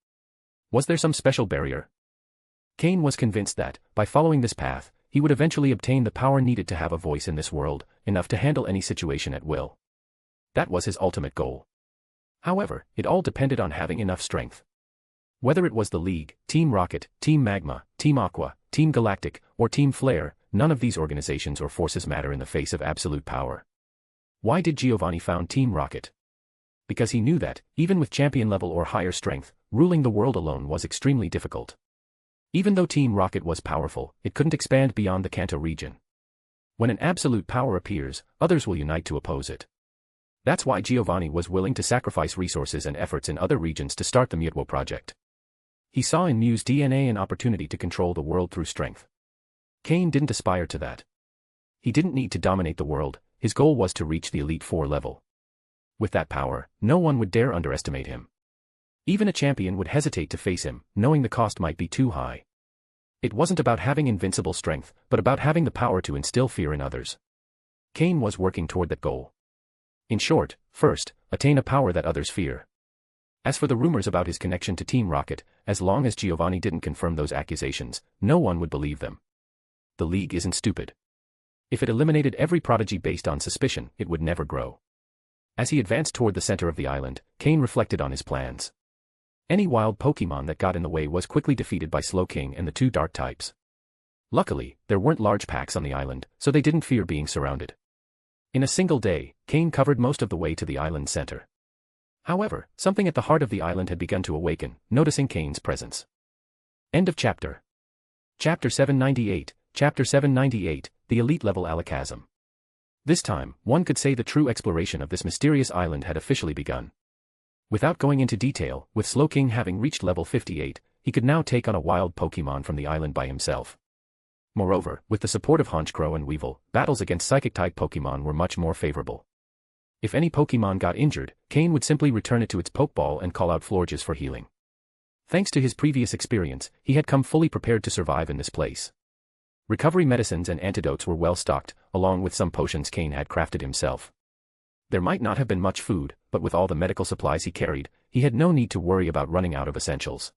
C: Was there some special barrier? Cain was convinced that, by following this path, he would eventually obtain the power needed to have a voice in this world, enough to handle any situation at will. That was his ultimate goal. However, it all depended on having enough strength. Whether it was the League, Team Rocket, Team Magma, Team Aqua, Team Galactic, or Team Flare, none of these organizations or forces matter in the face of absolute power. Why did Giovanni found Team Rocket? Because he knew that, even with champion level or higher strength, ruling the world alone was extremely difficult. Even though Team Rocket was powerful, it couldn't expand beyond the Kanto region. When an absolute power appears, others will unite to oppose it. That's why Giovanni was willing to sacrifice resources and efforts in other regions to start the Mutwo project. He saw in Mew's DNA an opportunity to control the world through strength. Cain didn't aspire to that. He didn't need to dominate the world, his goal was to reach the Elite Four level. With that power, no one would dare underestimate him. Even a champion would hesitate to face him, knowing the cost might be too high. It wasn't about having invincible strength, but about having the power to instill fear in others. Cain was working toward that goal. In short, first, attain a power that others fear. As for the rumors about his connection to Team Rocket, as long as Giovanni didn't confirm those accusations, no one would believe them. The League isn't stupid. If it eliminated every prodigy based on suspicion, it would never grow. As he advanced toward the center of the island, Cain reflected on his plans. Any wild Pokémon that got in the way was quickly defeated by Slowking and the 2 Dark types. Luckily, there weren't large packs on the island, so they didn't fear being surrounded. In a single day, Cain covered most of the way to the island's center. However, something at the heart of the island had begun to awaken, noticing Cain's presence. End of chapter. Chapter 798, the Elite Level Alakazam. This time, one could say the true exploration of this mysterious island had officially begun. Without going into detail, with Slowking having reached level 58, he could now take on a wild Pokémon from the island by himself. Moreover, with the support of Honchkrow and Weevil, battles against Psychic-type Pokémon were much more favorable. If any Pokémon got injured, Cain would simply return it to its Pokeball and call out Florges for healing. Thanks to his previous experience, he had come fully prepared to survive in this place. Recovery medicines and antidotes were well stocked, along with some potions Cain had crafted himself. There might not have been much food, but with all the medical supplies he carried, he had no need to worry about running out of essentials.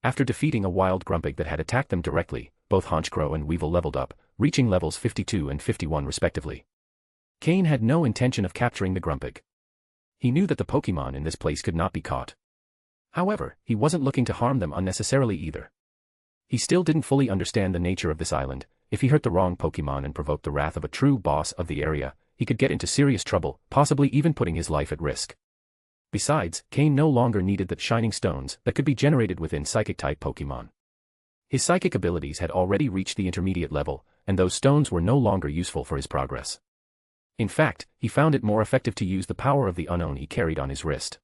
C: After defeating a wild Grumpig that had attacked them directly, both Honchkrow and Weevil leveled up, reaching levels 52 and 51 respectively. Cain had no intention of capturing the Grumpig. He knew that the Pokémon in this place could not be caught. However, he wasn't looking to harm them unnecessarily either. He still didn't fully understand the nature of this island. If he hurt the wrong Pokémon and provoked the wrath of a true boss of the area, he could get into serious trouble, possibly even putting his life at risk. Besides, Cain no longer needed the shining stones that could be generated within Psychic-type Pokémon. His psychic abilities had already reached the intermediate level, and those stones were no longer useful for his progress. In fact, he found it more effective to use the power of the unknown he carried on his wrist.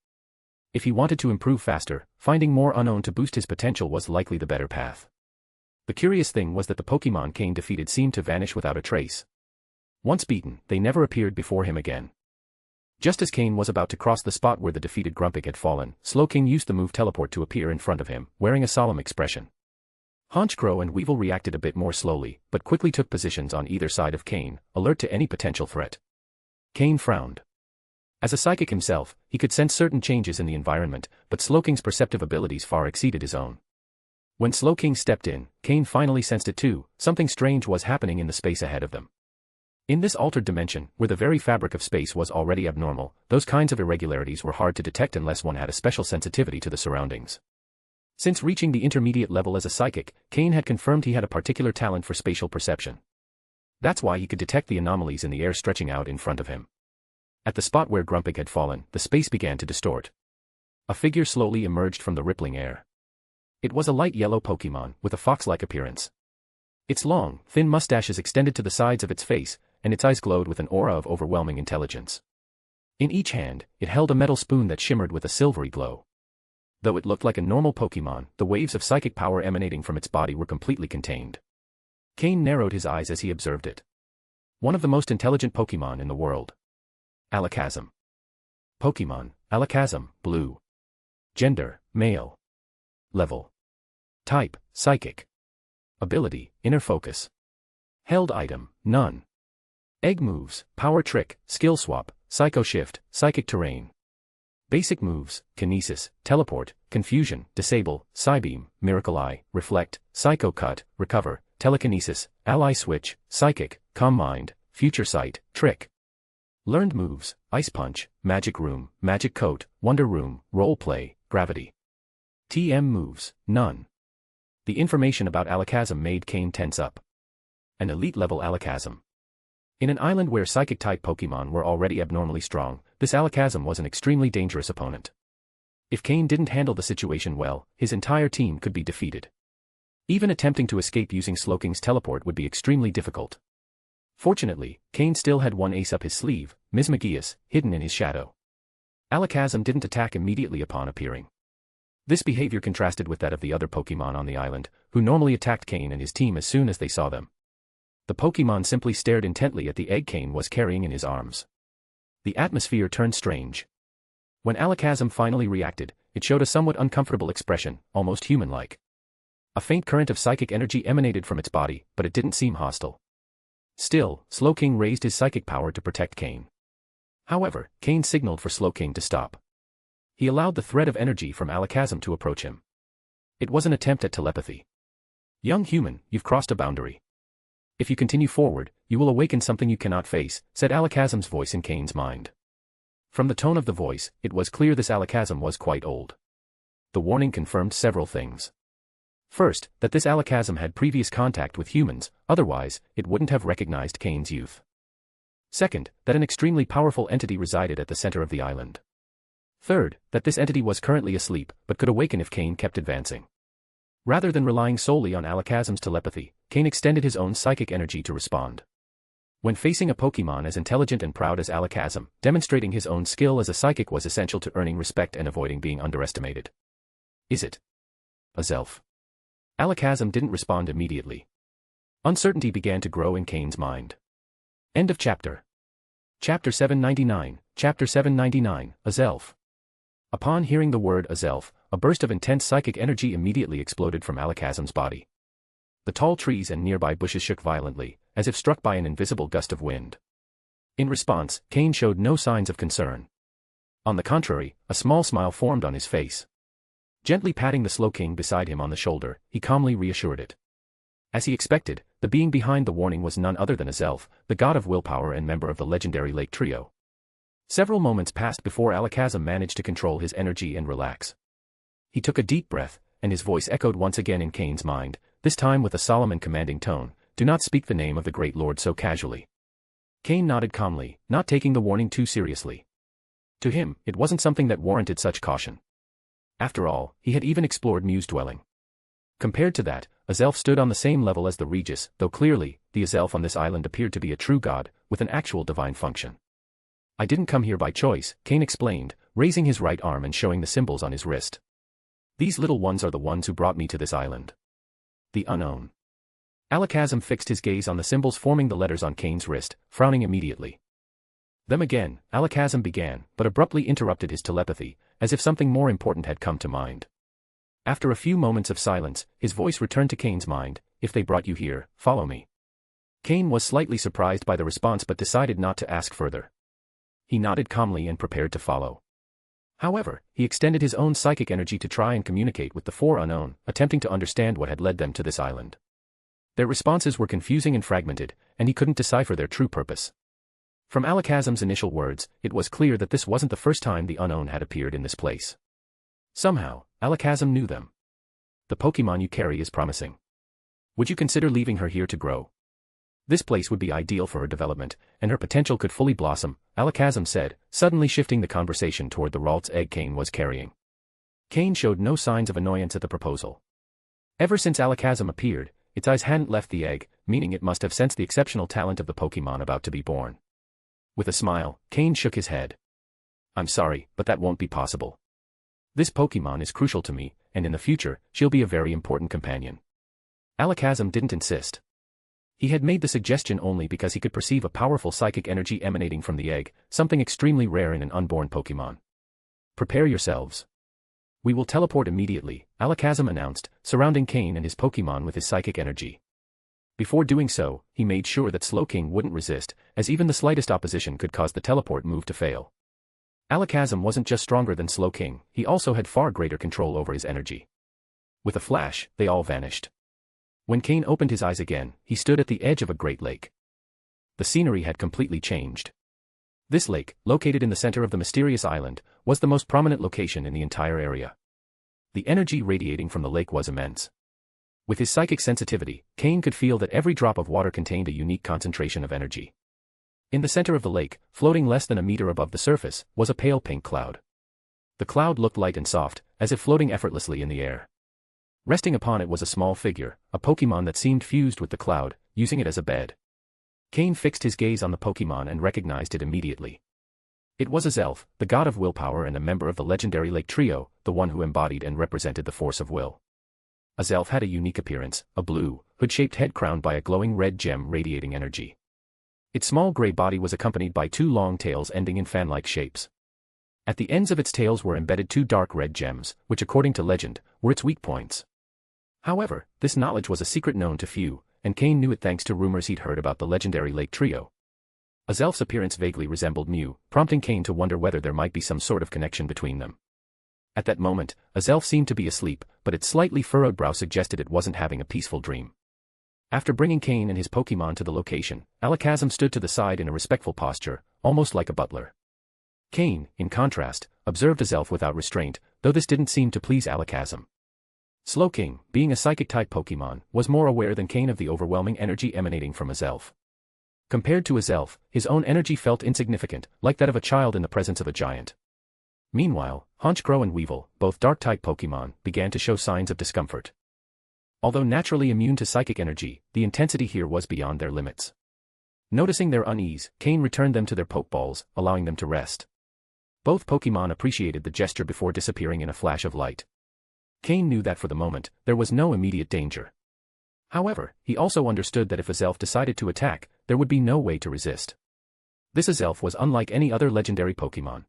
C: If he wanted to improve faster, finding more unknown to boost his potential was likely the better path. The curious thing was that the Pokémon Cain defeated seemed to vanish without a trace. Once beaten, they never appeared before him again. Just as Cain was about to cross the spot where the defeated Grumpig had fallen, Slowking used the move Teleport to appear in front of him, wearing a solemn expression. Honchkrow and Weevil reacted a bit more slowly, but quickly took positions on either side of Cain, alert to any potential threat. Cain frowned. As a psychic himself, he could sense certain changes in the environment, but Slowking's perceptive abilities far exceeded his own. When Slowking stepped in, Cain finally sensed it too. Something strange was happening in the space ahead of them. In this altered dimension, where the very fabric of space was already abnormal, those kinds of irregularities were hard to detect unless one had a special sensitivity to the surroundings. Since reaching the intermediate level as a psychic, Cain had confirmed he had a particular talent for spatial perception. That's why he could detect the anomalies in the air stretching out in front of him. At the spot where Grumpig had fallen, the space began to distort. A figure slowly emerged from the rippling air. It was a light yellow Pokémon, with a fox-like appearance. Its long, thin mustaches extended to the sides of its face, and its eyes glowed with an aura of overwhelming intelligence. In each hand, it held a metal spoon that shimmered with a silvery glow. Though it looked like a normal Pokémon, the waves of psychic power emanating from its body were completely contained. Cain narrowed his eyes as he observed it. One of the most intelligent Pokémon in the world. Alakazam. Pokémon, Alakazam, blue. Gender, male. Level. Type, psychic. Ability, inner focus. Held item, none. Egg moves, power trick, skill swap, psycho shift, psychic terrain. Basic moves, kinesis, teleport, confusion, disable, psybeam, miracle eye, reflect, psycho cut, recover, telekinesis, ally switch, psychic, calm mind, future sight, trick. Learned moves, ice punch, magic room, magic coat, wonder room, role play, gravity. TM moves, none. The information about Alakazam made Cain tense up. An elite level Alakazam. In an island where psychic-type Pokémon were already abnormally strong, this Alakazam was an extremely dangerous opponent. If Cain didn't handle the situation well, his entire team could be defeated. Even attempting to escape using Slowking's teleport would be extremely difficult. Fortunately, Cain still had one ace up his sleeve, Mismagius, hidden in his shadow. Alakazam didn't attack immediately upon appearing. This behavior contrasted with that of the other Pokémon on the island, who normally attacked Cain and his team as soon as they saw them. The Pokémon simply stared intently at the egg Cain was carrying in his arms. The atmosphere turned strange. When Alakazam finally reacted, it showed a somewhat uncomfortable expression, almost human-like. A faint current of psychic energy emanated from its body, but it didn't seem hostile. Still, Slowking raised his psychic power to protect Cain. However, Cain signaled for Slowking to stop. He allowed the thread of energy from Alakazam to approach him. It was an attempt at telepathy. "Young human, you've crossed a boundary. If you continue forward, you will awaken something you cannot face," said Alakazam's voice in Cain's mind. From the tone of the voice, it was clear this Alakazam was quite old. The warning confirmed several things. First, that this Alakazam had previous contact with humans, otherwise, it wouldn't have recognized Cain's youth. Second, that an extremely powerful entity resided at the center of the island. Third, that this entity was currently asleep, but could awaken if Cain kept advancing. Rather than relying solely on Alakazam's telepathy, Cain extended his own psychic energy to respond. When facing a Pokémon as intelligent and proud as Alakazam, demonstrating his own skill as a psychic was essential to earning respect and avoiding being underestimated. Is it? Azelf. Alakazam didn't respond immediately. Uncertainty began to grow in Cain's mind. End of chapter. Chapter 799, Chapter 799, Azelf. Upon hearing the word Azelf, a burst of intense psychic energy immediately exploded from Alakazam's body. The tall trees and nearby bushes shook violently, as if struck by an invisible gust of wind. In response, Cain showed no signs of concern. On the contrary, a small smile formed on his face. Gently patting the Slowking beside him on the shoulder, he calmly reassured it. As he expected, the being behind the warning was none other than Azelf, the god of willpower and member of the legendary Lake Trio. Several moments passed before Alakazam managed to control his energy and relax. He took a deep breath, and his voice echoed once again in Cain's mind, this time with a solemn and commanding tone, "Do not speak the name of the great lord so casually." Cain nodded calmly, not taking the warning too seriously. To him, it wasn't something that warranted such caution. After all, he had even explored Mew's dwelling. Compared to that, Azelf stood on the same level as the Regis, though clearly, the Azelf on this island appeared to be a true god, with an actual divine function. "I didn't come here by choice," Cain explained, raising his right arm and showing the symbols on his wrist. "These little ones are the ones who brought me to this island." The unknown. Alakazam fixed his gaze on the symbols forming the letters on Cain's wrist, frowning immediately. "Them again," Alakazam began, but abruptly interrupted his telepathy, as if something more important had come to mind. After a few moments of silence, his voice returned to Cain's mind, "If they brought you here, follow me." Cain was slightly surprised by the response but decided not to ask further. He nodded calmly and prepared to follow. However, he extended his own psychic energy to try and communicate with the four unknown, attempting to understand what had led them to this island. Their responses were confusing and fragmented, and he couldn't decipher their true purpose. From Alakazam's initial words, it was clear that this wasn't the first time the unknown had appeared in this place. Somehow, Alakazam knew them. "The Pokémon you carry is promising. Would you consider leaving her here to grow? This place would be ideal for her development, and her potential could fully blossom," Alakazam said, suddenly shifting the conversation toward the Ralt's egg Cain was carrying. Cain showed no signs of annoyance at the proposal. Ever since Alakazam appeared, its eyes hadn't left the egg, meaning it must have sensed the exceptional talent of the Pokémon about to be born. With a smile, Cain shook his head. "I'm sorry, but that won't be possible. This Pokémon is crucial to me, and in the future, she'll be a very important companion." Alakazam didn't insist. He had made the suggestion only because he could perceive a powerful psychic energy emanating from the egg, something extremely rare in an unborn Pokémon. "Prepare yourselves. We will teleport immediately," Alakazam announced, surrounding Cain and his Pokémon with his psychic energy. Before doing so, he made sure that Slowking wouldn't resist, as even the slightest opposition could cause the teleport move to fail. Alakazam wasn't just stronger than Slowking, he also had far greater control over his energy. With a flash, they all vanished. When Cain opened his eyes again, he stood at the edge of a great lake. The scenery had completely changed. This lake, located in the center of the mysterious island, was the most prominent location in the entire area. The energy radiating from the lake was immense. With his psychic sensitivity, Cain could feel that every drop of water contained a unique concentration of energy. In the center of the lake, floating less than a meter above the surface, was a pale pink cloud. The cloud looked light and soft, as if floating effortlessly in the air. Resting upon it was a small figure, a Pokémon that seemed fused with the cloud, using it as a bed. Cain fixed his gaze on the Pokémon and recognized it immediately. It was Azelf, the god of willpower and a member of the legendary Lake Trio, the one who embodied and represented the force of will. Azelf had a unique appearance, a blue, hood-shaped head crowned by a glowing red gem radiating energy. Its small gray body was accompanied by two long tails ending in fan-like shapes. At the ends of its tails were embedded two dark red gems, which according to legend, were its weak points. However, this knowledge was a secret known to few, and Cain knew it thanks to rumors he'd heard about the legendary Lake Trio. Azelf's appearance vaguely resembled Mew, prompting Cain to wonder whether there might be some sort of connection between them. At that moment, Azelf seemed to be asleep, but its slightly furrowed brow suggested it wasn't having a peaceful dream. After bringing Cain and his Pokémon to the location, Alakazam stood to the side in a respectful posture, almost like a butler. Cain, in contrast, observed Azelf without restraint, though this didn't seem to please Alakazam. Slowking, being a psychic-type Pokémon, was more aware than Cain of the overwhelming energy emanating from Azelf. Compared to Azelf, his own energy felt insignificant, like that of a child in the presence of a giant. Meanwhile, Honchkrow and Weevil, both dark-type Pokémon, began to show signs of discomfort. Although naturally immune to psychic energy, the intensity here was beyond their limits. Noticing their unease, Cain returned them to their Pokeballs, allowing them to rest. Both Pokemon appreciated the gesture before disappearing in a flash of light. Cain knew that for the moment, there was no immediate danger. However, he also understood that if Azelf decided to attack, there would be no way to resist. This Azelf was unlike any other legendary Pokemon.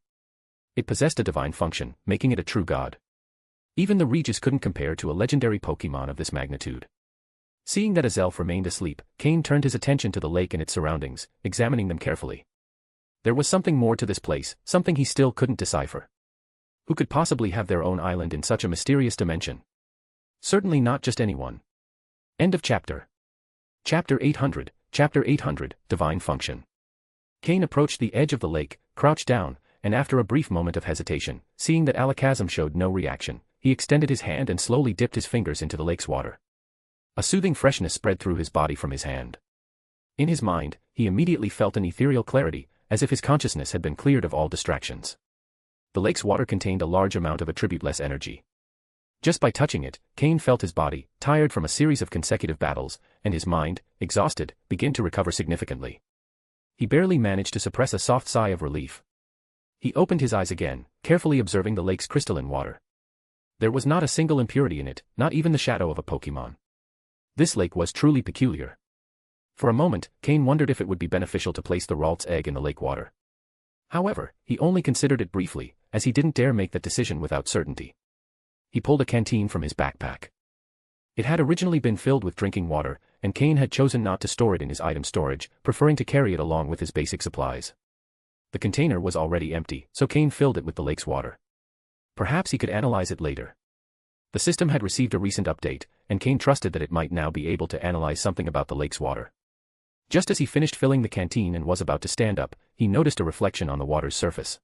C: It possessed a divine function, making it a true god. Even the Regis couldn't compare to a legendary Pokemon of this magnitude. Seeing that Azelf remained asleep, Cain turned his attention to the lake and its surroundings, examining them carefully. There was something more to this place, something he still couldn't decipher. Who could possibly have their own island in such a mysterious dimension? Certainly not just anyone. End of chapter. Chapter 800, Divine Function. Cain approached the edge of the lake, crouched down, and after a brief moment of hesitation, seeing that Alakazam showed no reaction, he extended his hand and slowly dipped his fingers into the lake's water. A soothing freshness spread through his body from his hand. In his mind, he immediately felt an ethereal clarity, as if his consciousness had been cleared of all distractions. The lake's water contained a large amount of attribute-less energy. Just by touching it, Cain felt his body, tired from a series of consecutive battles, and his mind, exhausted, begin to recover significantly. He barely managed to suppress a soft sigh of relief. He opened his eyes again, carefully observing the lake's crystalline water. There was not a single impurity in it, not even the shadow of a Pokemon. This lake was truly peculiar. For a moment, Cain wondered if it would be beneficial to place the Ralt's egg in the lake water. However, he only considered it briefly, as he didn't dare make that decision without certainty. He pulled a canteen from his backpack. It had originally been filled with drinking water, and Cain had chosen not to store it in his item storage, preferring to carry it along with his basic supplies. The container was already empty, so Cain filled it with the lake's water. Perhaps he could analyze it later. The system had received a recent update, and Cain trusted that it might now be able to analyze something about the lake's water. Just as he finished filling the canteen and was about to stand up, he noticed a reflection on the water's surface.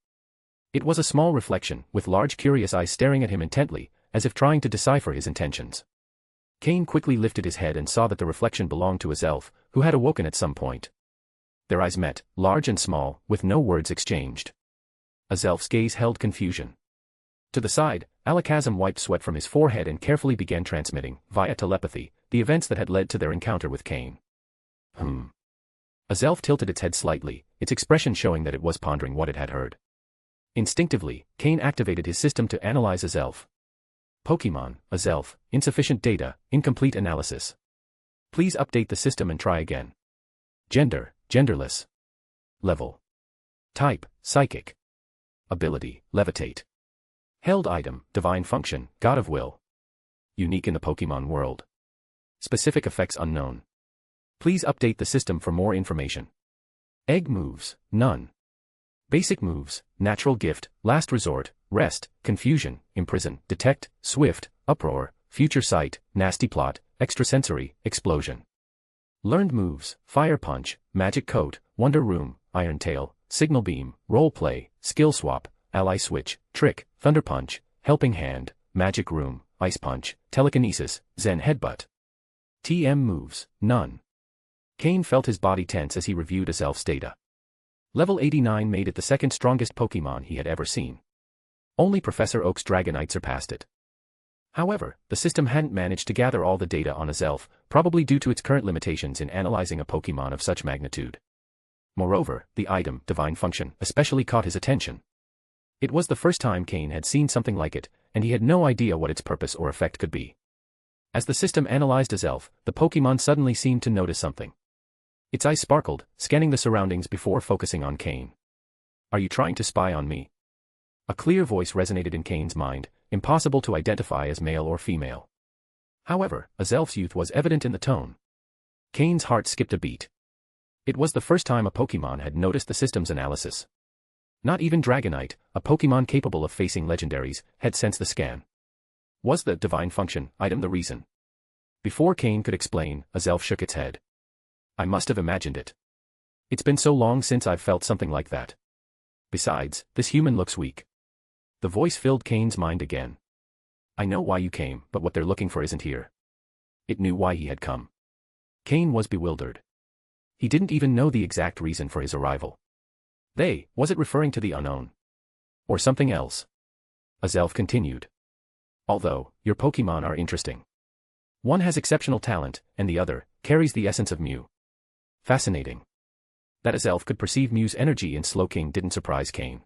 C: It was a small reflection, with large curious eyes staring at him intently, as if trying to decipher his intentions. Cain quickly lifted his head and saw that the reflection belonged to Azelf, who had awoken at some point. Their eyes met, large and small, with no words exchanged. Azelf's gaze held confusion. To the side, Alakazam wiped sweat from his forehead and carefully began transmitting, via telepathy, the events that had led to their encounter with Cain. Azelf tilted its head slightly, its expression showing that it was pondering what it had heard. Instinctively, Cain activated his system to analyze Azelf. Pokemon, Azelf, insufficient data, incomplete analysis. Please update the system and try again. Gender, genderless. Level. Type, psychic. Ability, levitate. Held item, divine function, god of will. Unique in the Pokémon world. Specific effects unknown. Please update the system for more information. Egg moves, none. Basic moves, natural gift, last resort, rest, confusion, imprison, detect, swift, uproar, future sight, nasty plot, extrasensory, explosion. Learned moves, fire punch, magic coat, wonder room, iron tail, signal beam, role play, skill swap, ally switch, trick, thunder punch, helping hand, magic room, ice punch, telekinesis, zen headbutt. TM moves, none. Cain felt his body tense as he reviewed Azelf's data. Level 89 made it the second strongest Pokemon he had ever seen. Only Professor Oak's Dragonite surpassed it. However, the system hadn't managed to gather all the data on Azelf, probably due to its current limitations in analyzing a Pokemon of such magnitude. Moreover, the item, divine function, especially caught his attention. It was the first time Cain had seen something like it, and he had no idea what its purpose or effect could be. As the system analyzed Azelf, the Pokemon suddenly seemed to notice something. Its eyes sparkled, scanning the surroundings before focusing on Cain. Are you trying to spy on me? A clear voice resonated in Cain's mind, impossible to identify as male or female. However, Azelf's youth was evident in the tone. Cain's heart skipped a beat. It was the first time a Pokemon had noticed the system's analysis. Not even Dragonite, a Pokemon capable of facing legendaries, had sensed the scan. Was the divine function item the reason? Before Cain could explain, Azelf shook its head. I must have imagined it. It's been so long since I've felt something like that. Besides, this human looks weak. The voice filled Cain's mind again. I know why you came, but what they're looking for isn't here. It knew why he had come. Cain was bewildered. He didn't even know the exact reason for his arrival. Was it referring to the unknown? Or something else? Azelf continued. Although, your Pokemon are interesting. One has exceptional talent, and the other carries the essence of Mew. Fascinating. That as elf could perceive Mew's energy in Slowking didn't surprise Cain.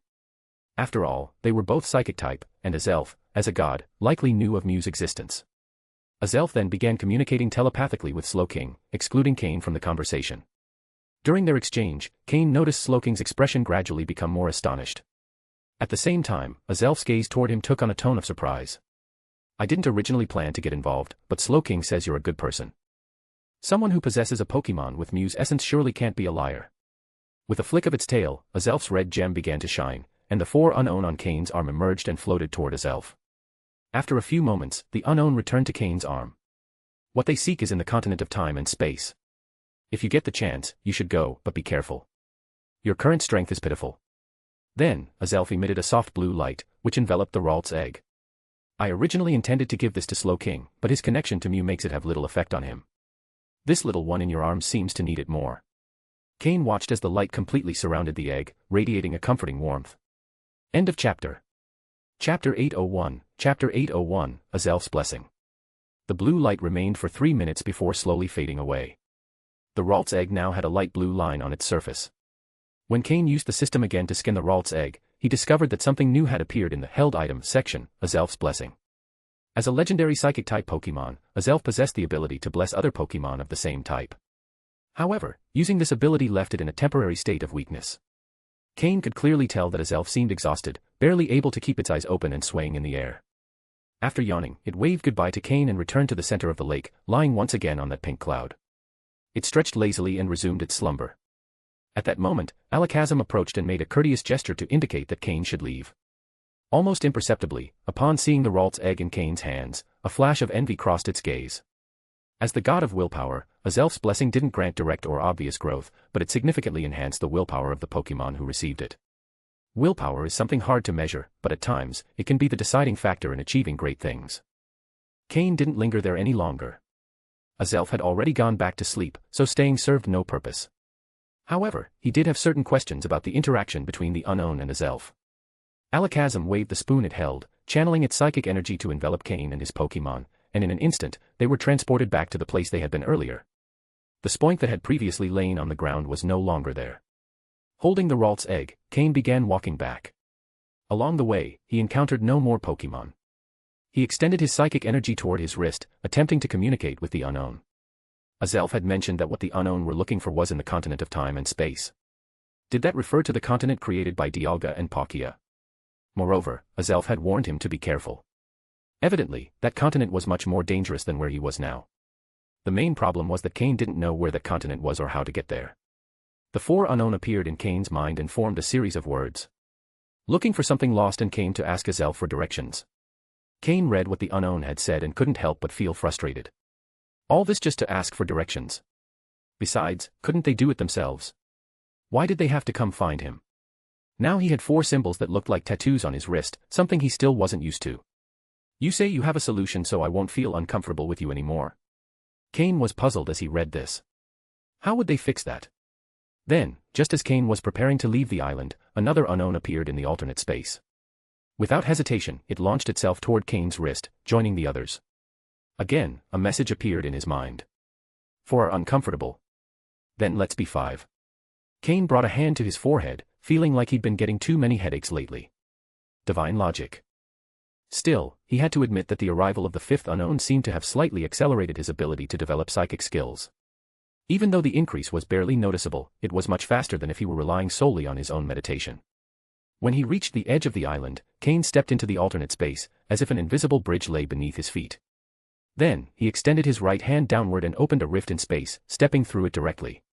C: After all, they were both psychic type, and as elf, as a god, likely knew of Mew's existence. Azelf then began communicating telepathically with Slowking, excluding Cain from the conversation. During their exchange, Cain noticed Slowking's expression gradually become more astonished. At the same time, Azelf's gaze toward him took on a tone of surprise. I didn't originally plan to get involved, but Slowking says you're a good person. Someone who possesses a Pokémon with Mew's essence surely can't be a liar. With a flick of its tail, Azelf's red gem began to shine, and the 4 unknown on Cain's arm emerged and floated toward Azelf. After a few moments, the unknown returned to Cain's arm. What they seek is in the continent of time and space. If you get the chance, you should go, but be careful. Your current strength is pitiful. Then, Azelf emitted a soft blue light, which enveloped the Ralt's egg. I originally intended to give this to Slowking, but his connection to Mew makes it have little effect on him. This little one in your arms seems to need it more. Cain watched as the light completely surrounded the egg, radiating a comforting warmth. End of chapter. Chapter 801, Chapter 801, Azelf's Blessing. The blue light remained for 3 minutes before slowly fading away. The Ralt's egg now had a light blue line on its surface. When Cain used the system again to scan the Ralt's egg, he discovered that something new had appeared in the Held Item section, Azelf's Blessing. As a legendary psychic-type Pokémon, Azelf possessed the ability to bless other Pokémon of the same type. However, using this ability left it in a temporary state of weakness. Cain could clearly tell that Azelf seemed exhausted, barely able to keep its eyes open and swaying in the air. After yawning, it waved goodbye to Cain and returned to the center of the lake, lying once again on that pink cloud. It stretched lazily and resumed its slumber. At that moment, Alakazam approached and made a courteous gesture to indicate that Cain should leave. Almost imperceptibly, upon seeing the Ralt's egg in Cain's hands, a flash of envy crossed its gaze. As the god of willpower, Azelf's blessing didn't grant direct or obvious growth, but it significantly enhanced the willpower of the Pokémon who received it. Willpower is something hard to measure, but at times, it can be the deciding factor in achieving great things. Cain didn't linger there any longer. Azelf had already gone back to sleep, so staying served no purpose. However, he did have certain questions about the interaction between the unknown and Azelf. Alakazam waved the spoon it held, channeling its psychic energy to envelop Cain and his Pokémon, and in an instant, they were transported back to the place they had been earlier. The spoink that had previously lain on the ground was no longer there. Holding the Ralt's egg, Cain began walking back. Along the way, he encountered no more Pokémon. He extended his psychic energy toward his wrist, attempting to communicate with the unknown. Azelf had mentioned that what the unknown were looking for was in the continent of time and space. Did that refer to the continent created by Dialga and Palkia? Moreover, Azelf had warned him to be careful. Evidently, that continent was much more dangerous than where he was now. The main problem was that Cain didn't know where that continent was or how to get there. The 4 unknown appeared in Cain's mind and formed a series of words. Looking for something lost and came to ask Azelf for directions. Cain read what the unknown had said and couldn't help but feel frustrated. All this just to ask for directions. Besides, couldn't they do it themselves? Why did they have to come find him? Now he had 4 symbols that looked like tattoos on his wrist, something he still wasn't used to. You say you have a solution so I won't feel uncomfortable with you anymore. Cain was puzzled as he read this. How would they fix that? Then, just as Cain was preparing to leave the island, another unknown appeared in the alternate space. Without hesitation, it launched itself toward Cain's wrist, joining the others. Again, a message appeared in his mind. 4 are uncomfortable. Then let's be 5. Cain brought a hand to his forehead, feeling like he'd been getting too many headaches lately. Divine logic. Still, he had to admit that the arrival of the 5th unknown seemed to have slightly accelerated his ability to develop psychic skills. Even though the increase was barely noticeable, it was much faster than if he were relying solely on his own meditation. When he reached the edge of the island, Cain stepped into the alternate space, as if an invisible bridge lay beneath his feet. Then, he extended his right hand downward and opened a rift in space, stepping through it directly.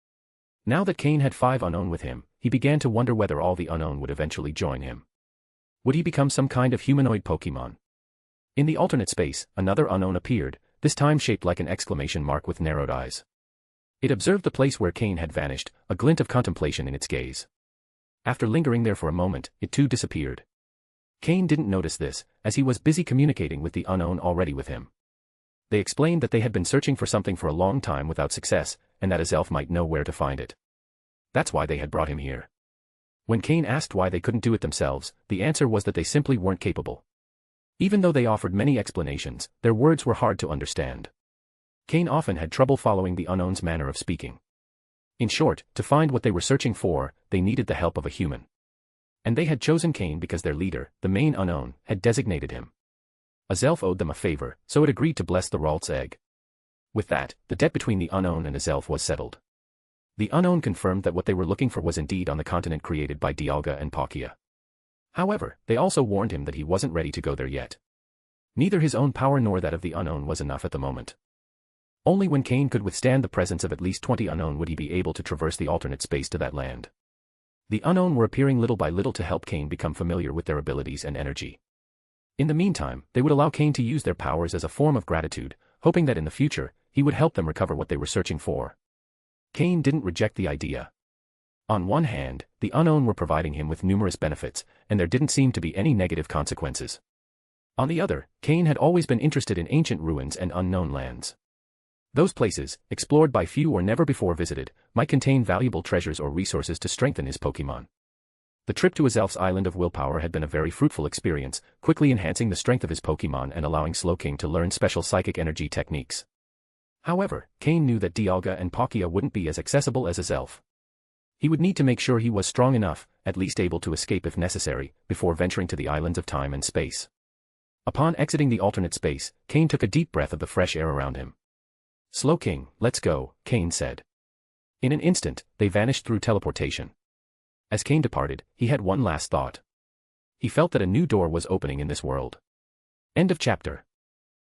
C: Now that Cain had 5 unknown with him, he began to wonder whether all the unknown would eventually join him. Would he become some kind of humanoid Pokémon? In the alternate space, another unknown appeared, this time shaped like an exclamation mark with narrowed eyes. It observed the place where Cain had vanished, a glint of contemplation in its gaze. After lingering there for a moment, it too disappeared. Cain didn't notice this, as he was busy communicating with the unknown already with him. They explained that they had been searching for something for a long time without success, and that Azelf might know where to find it. That's why they had brought him here. When Cain asked why they couldn't do it themselves, the answer was that they simply weren't capable. Even though they offered many explanations, their words were hard to understand. Cain often had trouble following the unknown's manner of speaking. In short, to find what they were searching for, they needed the help of a human. And they had chosen Cain because their leader, the main unknown, had designated him. A Zelf owed them a favor, so it agreed to bless the Ralt's egg. With that, the debt between the unknown and a Zelf was settled. The unknown confirmed that what they were looking for was indeed on the continent created by Dialga and Palkia. However, they also warned him that he wasn't ready to go there yet. Neither his own power nor that of the unknown was enough at the moment. Only when Cain could withstand the presence of at least 20 unknown would he be able to traverse the alternate space to that land. The unknown were appearing little by little to help Cain become familiar with their abilities and energy. In the meantime, they would allow Cain to use their powers as a form of gratitude, hoping that in the future, he would help them recover what they were searching for. Cain didn't reject the idea. On one hand, the unknown were providing him with numerous benefits, and there didn't seem to be any negative consequences. On the other, Cain had always been interested in ancient ruins and unknown lands. Those places, explored by few or never before visited, might contain valuable treasures or resources to strengthen his Pokémon. The trip to Azelf's Island of Willpower had been a very fruitful experience, quickly enhancing the strength of his Pokémon and allowing Slowking to learn special psychic energy techniques. However, Cain knew that Dialga and Palkia wouldn't be as accessible as Azelf. He would need to make sure he was strong enough, at least able to escape if necessary, before venturing to the islands of time and space. Upon exiting the alternate space, Cain took a deep breath of the fresh air around him. "Slowking, let's go," Cain said. In an instant, they vanished through teleportation. As Cain departed, he had one last thought. He felt that a new door was opening in this world. End of chapter.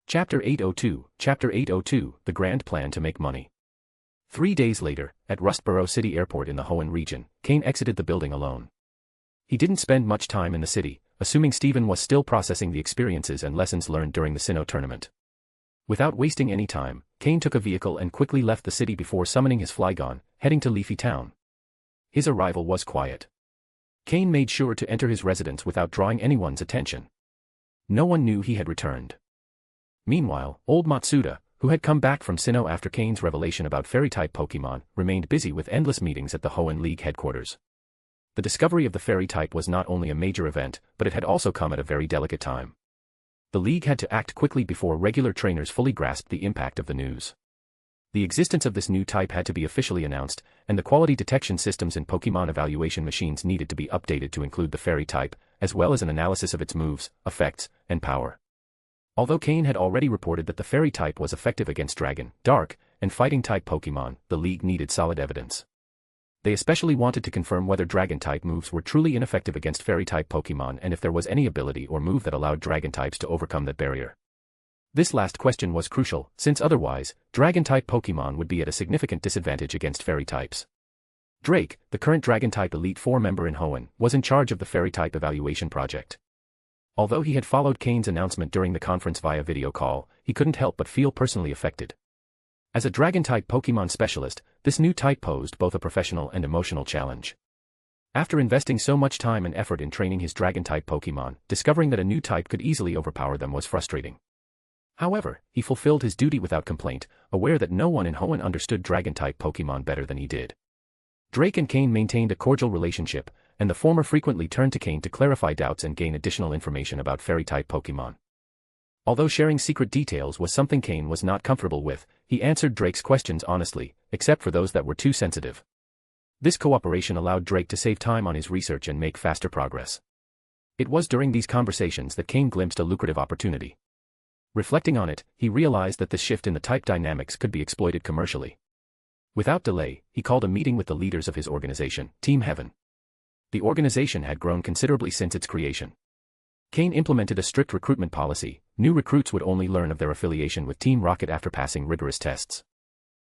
C: Chapter 802, Chapter 802, The Grand Plan to Make Money. 3 days later, at Rustboro City Airport in the Hoenn region, Cain exited the building alone. He didn't spend much time in the city, assuming Steven was still processing the experiences and lessons learned during the Sinnoh tournament. Without wasting any time, Cain took a vehicle and quickly left the city before summoning his Flygon, heading to Leafy Town. His arrival was quiet. Cain made sure to enter his residence without drawing anyone's attention. No one knew he had returned. Meanwhile, old Matsuda, who had come back from Sinnoh after Cain's revelation about fairy-type Pokémon, remained busy with endless meetings at the Hoenn League headquarters. The discovery of the fairy type was not only a major event, but it had also come at a very delicate time. The League had to act quickly before regular trainers fully grasped the impact of the news. The existence of this new type had to be officially announced, and the quality detection systems in Pokémon evaluation machines needed to be updated to include the fairy type, as well as an analysis of its moves, effects, and power. Although Cain had already reported that the fairy type was effective against dragon, dark, and fighting-type Pokémon, the League needed solid evidence. They especially wanted to confirm whether dragon-type moves were truly ineffective against fairy-type Pokémon and if there was any ability or move that allowed dragon types to overcome that barrier. This last question was crucial, since otherwise, dragon-type Pokémon would be at a significant disadvantage against fairy types. Drake, the current dragon-type Elite Four member in Hoenn, was in charge of the fairy-type evaluation project. Although he had followed Cain's announcement during the conference via video call, he couldn't help but feel personally affected. As a dragon-type Pokémon specialist, this new type posed both a professional and emotional challenge. After investing so much time and effort in training his dragon-type Pokémon, discovering that a new type could easily overpower them was frustrating. However, he fulfilled his duty without complaint, aware that no one in Hoenn understood dragon-type Pokémon better than he did. Drake and Cain maintained a cordial relationship, and the former frequently turned to Cain to clarify doubts and gain additional information about fairy-type Pokémon. Although sharing secret details was something Cain was not comfortable with, he answered Drake's questions honestly, except for those that were too sensitive. This cooperation allowed Drake to save time on his research and make faster progress. It was during these conversations that Cain glimpsed a lucrative opportunity. Reflecting on it, he realized that the shift in the type dynamics could be exploited commercially. Without delay, he called a meeting with the leaders of his organization, Team Heaven. The organization had grown considerably since its creation. Cain implemented a strict recruitment policy. New recruits would only learn of their affiliation with Team Rocket after passing rigorous tests.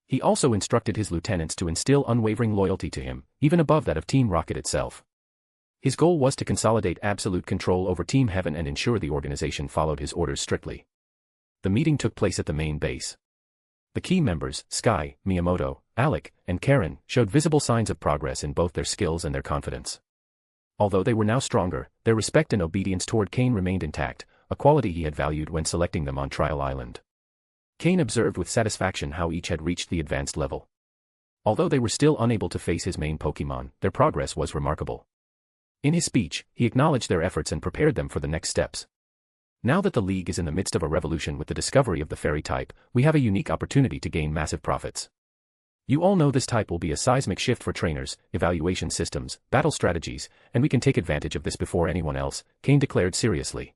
C: He also instructed his lieutenants to instill unwavering loyalty to him, even above that of Team Rocket itself. His goal was to consolidate absolute control over Team Heaven and ensure the organization followed his orders strictly. The meeting took place at the main base. The key members, Sky, Miyamoto, Alec, and Karen, showed visible signs of progress in both their skills and their confidence. Although they were now stronger, their respect and obedience toward Cain remained intact, a quality he had valued when selecting them on Trial Island. Cain observed with satisfaction how each had reached the advanced level. Although they were still unable to face his main Pokémon, their progress was remarkable. In his speech, he acknowledged their efforts and prepared them for the next steps. Now that the League is in the midst of a revolution with the discovery of the fairy type, we have a unique opportunity to gain massive profits. You all know this type will be a seismic shift for trainers, evaluation systems, battle strategies, and we can take advantage of this before anyone else, Cain declared seriously.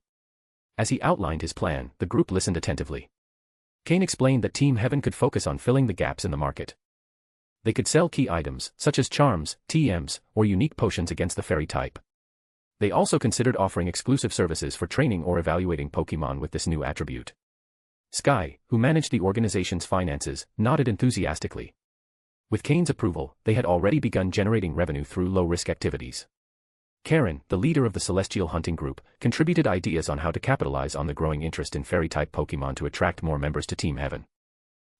C: As he outlined his plan, the group listened attentively. Cain explained that Team Heaven could focus on filling the gaps in the market. They could sell key items, such as charms, TMs, or unique potions against the fairy type. They also considered offering exclusive services for training or evaluating Pokémon with this new attribute. Sky, who managed the organization's finances, nodded enthusiastically. With Cain's approval, they had already begun generating revenue through low-risk activities. Karen, the leader of the Celestial Hunting Group, contributed ideas on how to capitalize on the growing interest in fairy-type Pokémon to attract more members to Team Heaven.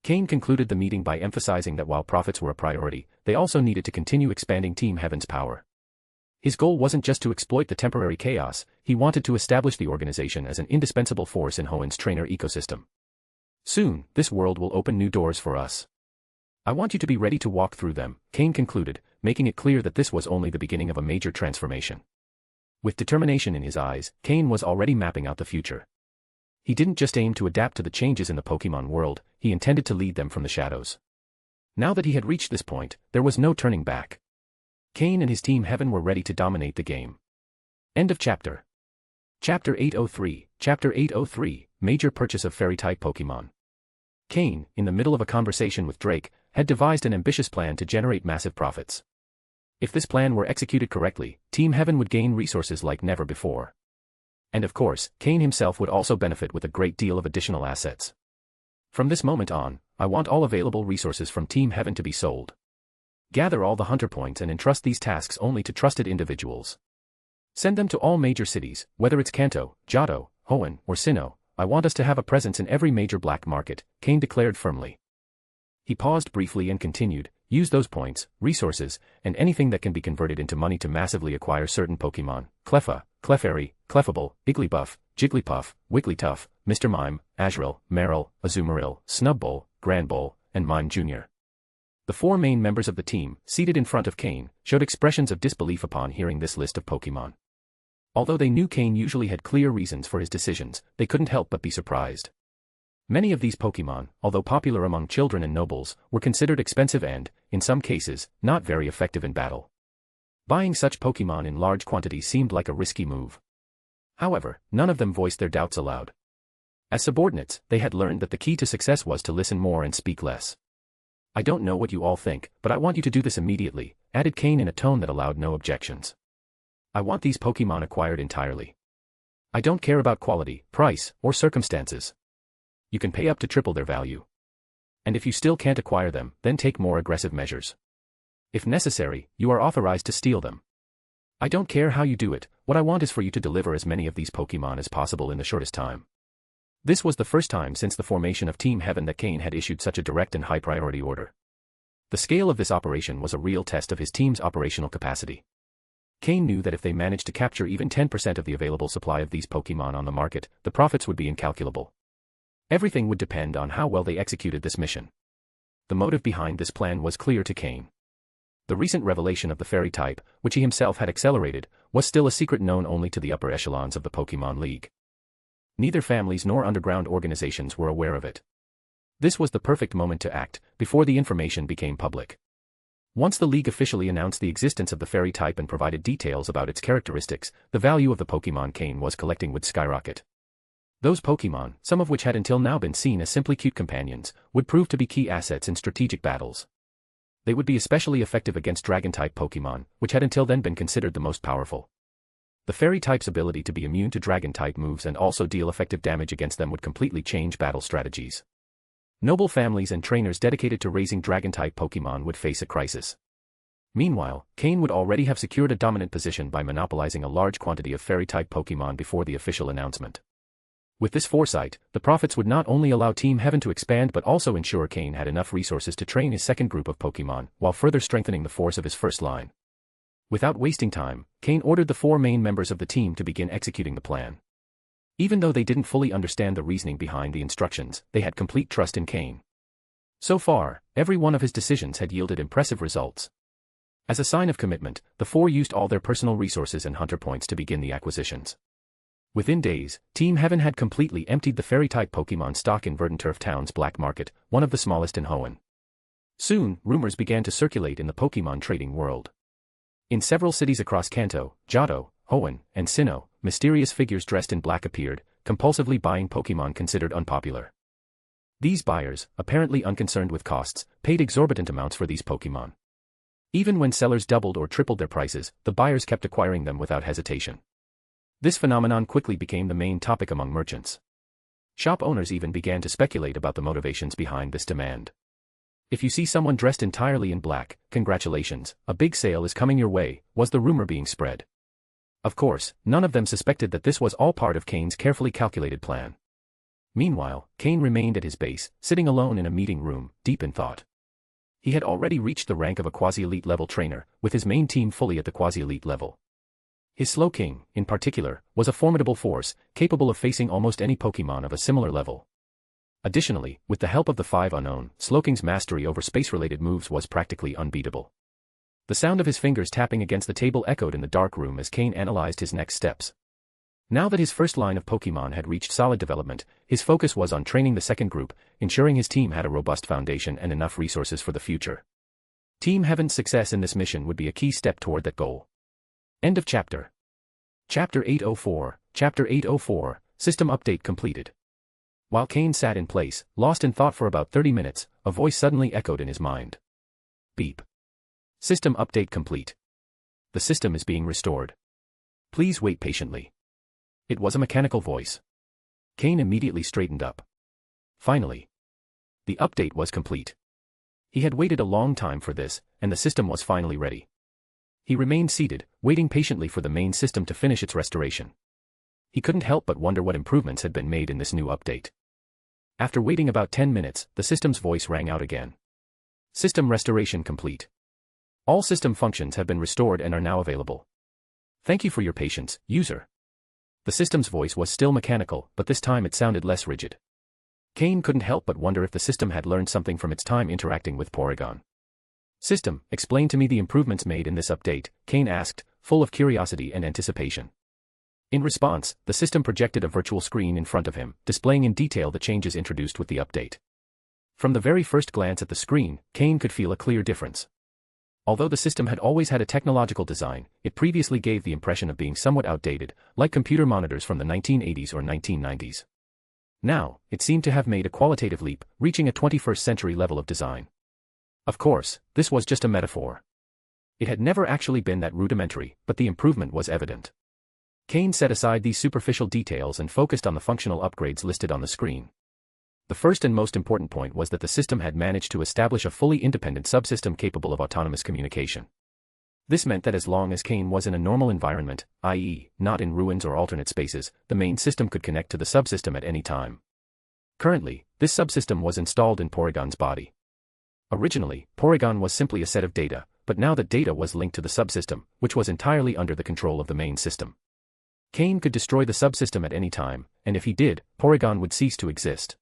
C: Cain concluded the meeting by emphasizing that while profits were a priority, they also needed to continue expanding Team Heaven's power. His goal wasn't just to exploit the temporary chaos, he wanted to establish the organization as an indispensable force in Hoenn's trainer ecosystem. Soon, this world will open new doors for us. I want you to be ready to walk through them, Cain concluded, making it clear that this was only the beginning of a major transformation. With determination in his eyes, Cain was already mapping out the future. He didn't just aim to adapt to the changes in the Pokémon world, he intended to lead them from the shadows. Now that he had reached this point, there was no turning back. Cain and his Team Heaven were ready to dominate the game. End of chapter. Chapter 803, Chapter 803, Major Purchase of Fairy-type Pokémon. Cain, in the middle of a conversation with Drake, had devised an ambitious plan to generate massive profits. If this plan were executed correctly, Team Heaven would gain resources like never before. And of course, Cain himself would also benefit with a great deal of additional assets. From this moment on, I want all available resources from Team Heaven to be sold. Gather all the hunter points and entrust these tasks only to trusted individuals. Send them to all major cities, whether it's Kanto, Johto, Hoenn, or Sinnoh. I want us to have a presence in every major black market, Cain declared firmly. He paused briefly and continued, use those points, resources, and anything that can be converted into money to massively acquire certain Pokémon, Cleffa, Clefairy, Clefable, Igglybuff, Jigglypuff, Wigglytuff, Mr. Mime, Azurill, Marill, Azumarill, Snubbull, Granbull, and Mime Jr. The four main members of the team, seated in front of Cain, showed expressions of disbelief upon hearing this list of Pokémon. Although they knew Cain usually had clear reasons for his decisions, they couldn't help but be surprised. Many of these Pokémon, although popular among children and nobles, were considered expensive and, in some cases, not very effective in battle. Buying such Pokémon in large quantities seemed like a risky move. However, none of them voiced their doubts aloud. As subordinates, they had learned that the key to success was to listen more and speak less. I don't know what you all think, but I want you to do this immediately, added Cain in a tone that allowed no objections. I want these Pokémon acquired entirely. I don't care about quality, price, or circumstances. You can pay up to triple their value. And if you still can't acquire them, then take more aggressive measures. If necessary, you are authorized to steal them. I don't care how you do it, what I want is for you to deliver as many of these Pokémon as possible in the shortest time. This was the first time since the formation of Team Heaven that Cain had issued such a direct and high-priority order. The scale of this operation was a real test of his team's operational capacity. Cain knew that if they managed to capture even 10% of the available supply of these Pokémon on the market, the profits would be incalculable. Everything would depend on how well they executed this mission. The motive behind this plan was clear to Cain. The recent revelation of the fairy type, which he himself had accelerated, was still a secret known only to the upper echelons of the Pokémon League. Neither families nor underground organizations were aware of it. This was the perfect moment to act, before the information became public. Once the League officially announced the existence of the fairy type and provided details about its characteristics, the value of the Pokémon Cain was collecting would skyrocket. Those Pokémon, some of which had until now been seen as simply cute companions, would prove to be key assets in strategic battles. They would be especially effective against Dragon-type Pokémon, which had until then been considered the most powerful. The Fairy-type's ability to be immune to Dragon-type moves and also deal effective damage against them would completely change battle strategies. Noble families and trainers dedicated to raising Dragon-type Pokémon would face a crisis. Meanwhile, Cain would already have secured a dominant position by monopolizing a large quantity of Fairy-type Pokémon before the official announcement. With this foresight, the profits would not only allow Team Heaven to expand but also ensure Cain had enough resources to train his second group of Pokémon, while further strengthening the force of his first line. Without wasting time, Cain ordered the four main members of the team to begin executing the plan. Even though they didn't fully understand the reasoning behind the instructions, they had complete trust in Cain. So far, every one of his decisions had yielded impressive results. As a sign of commitment, the four used all their personal resources and hunter points to begin the acquisitions. Within days, Team Heaven had completely emptied the fairy-type Pokémon stock in Verdanturf Town's black market, one of the smallest in Hoenn. Soon, rumors began to circulate in the Pokémon trading world. In several cities across Kanto, Johto, Hoenn, and Sinnoh, mysterious figures dressed in black appeared, compulsively buying Pokémon considered unpopular. These buyers, apparently unconcerned with costs, paid exorbitant amounts for these Pokémon. Even when sellers doubled or tripled their prices, the buyers kept acquiring them without hesitation. This phenomenon quickly became the main topic among merchants. Shop owners even began to speculate about the motivations behind this demand. If you see someone dressed entirely in black, congratulations, a big sale is coming your way, was the rumor being spread. Of course, none of them suspected that this was all part of Cain's carefully calculated plan. Meanwhile, Cain remained at his base, sitting alone in a meeting room, deep in thought. He had already reached the rank of a quasi-elite level trainer, with his main team fully at the quasi-elite level. His Slowking, in particular, was a formidable force, capable of facing almost any Pokémon of a similar level. Additionally, with the help of the 5 unknown, Slowking's mastery over space-related moves was practically unbeatable. The sound of his fingers tapping against the table echoed in the dark room as Cain analyzed his next steps. Now that his first line of Pokémon had reached solid development, his focus was on training the second group, ensuring his team had a robust foundation and enough resources for the future. Team Heaven's success in this mission would be a key step toward that goal. End of chapter. Chapter 804, Chapter 804, System Update completed. While Cain sat in place, lost in thought for about 30 minutes, a voice suddenly echoed in his mind. Beep. System update complete. The system is being restored. Please wait patiently. It was a mechanical voice. Cain immediately straightened up. Finally. The update was complete. He had waited a long time for this, and the system was finally ready. He remained seated, waiting patiently for the main system to finish its restoration. He couldn't help but wonder what improvements had been made in this new update. After waiting about 10 minutes, the system's voice rang out again. System restoration complete. All system functions have been restored and are now available. Thank you for your patience, user. The system's voice was still mechanical, but this time it sounded less rigid. Cain couldn't help but wonder if the system had learned something from its time interacting with Porygon. System, explain to me the improvements made in this update, Cain asked, full of curiosity and anticipation. In response, the system projected a virtual screen in front of him, displaying in detail the changes introduced with the update. From the very first glance at the screen, Cain could feel a clear difference. Although the system had always had a technological design, it previously gave the impression of being somewhat outdated, like computer monitors from the 1980s or 1990s. Now, it seemed to have made a qualitative leap, reaching a 21st century level of design. Of course, this was just a metaphor. It had never actually been that rudimentary, but the improvement was evident. Cain set aside these superficial details and focused on the functional upgrades listed on the screen. The first and most important point was that the system had managed to establish a fully independent subsystem capable of autonomous communication. This meant that as long as Cain was in a normal environment, i.e., not in ruins or alternate spaces, the main system could connect to the subsystem at any time. Currently, this subsystem was installed in Porygon's body. Originally, Porygon was simply a set of data, but now that data was linked to the subsystem, which was entirely under the control of the main system. Cain could destroy the subsystem at any time, and if he did, Porygon would cease to exist.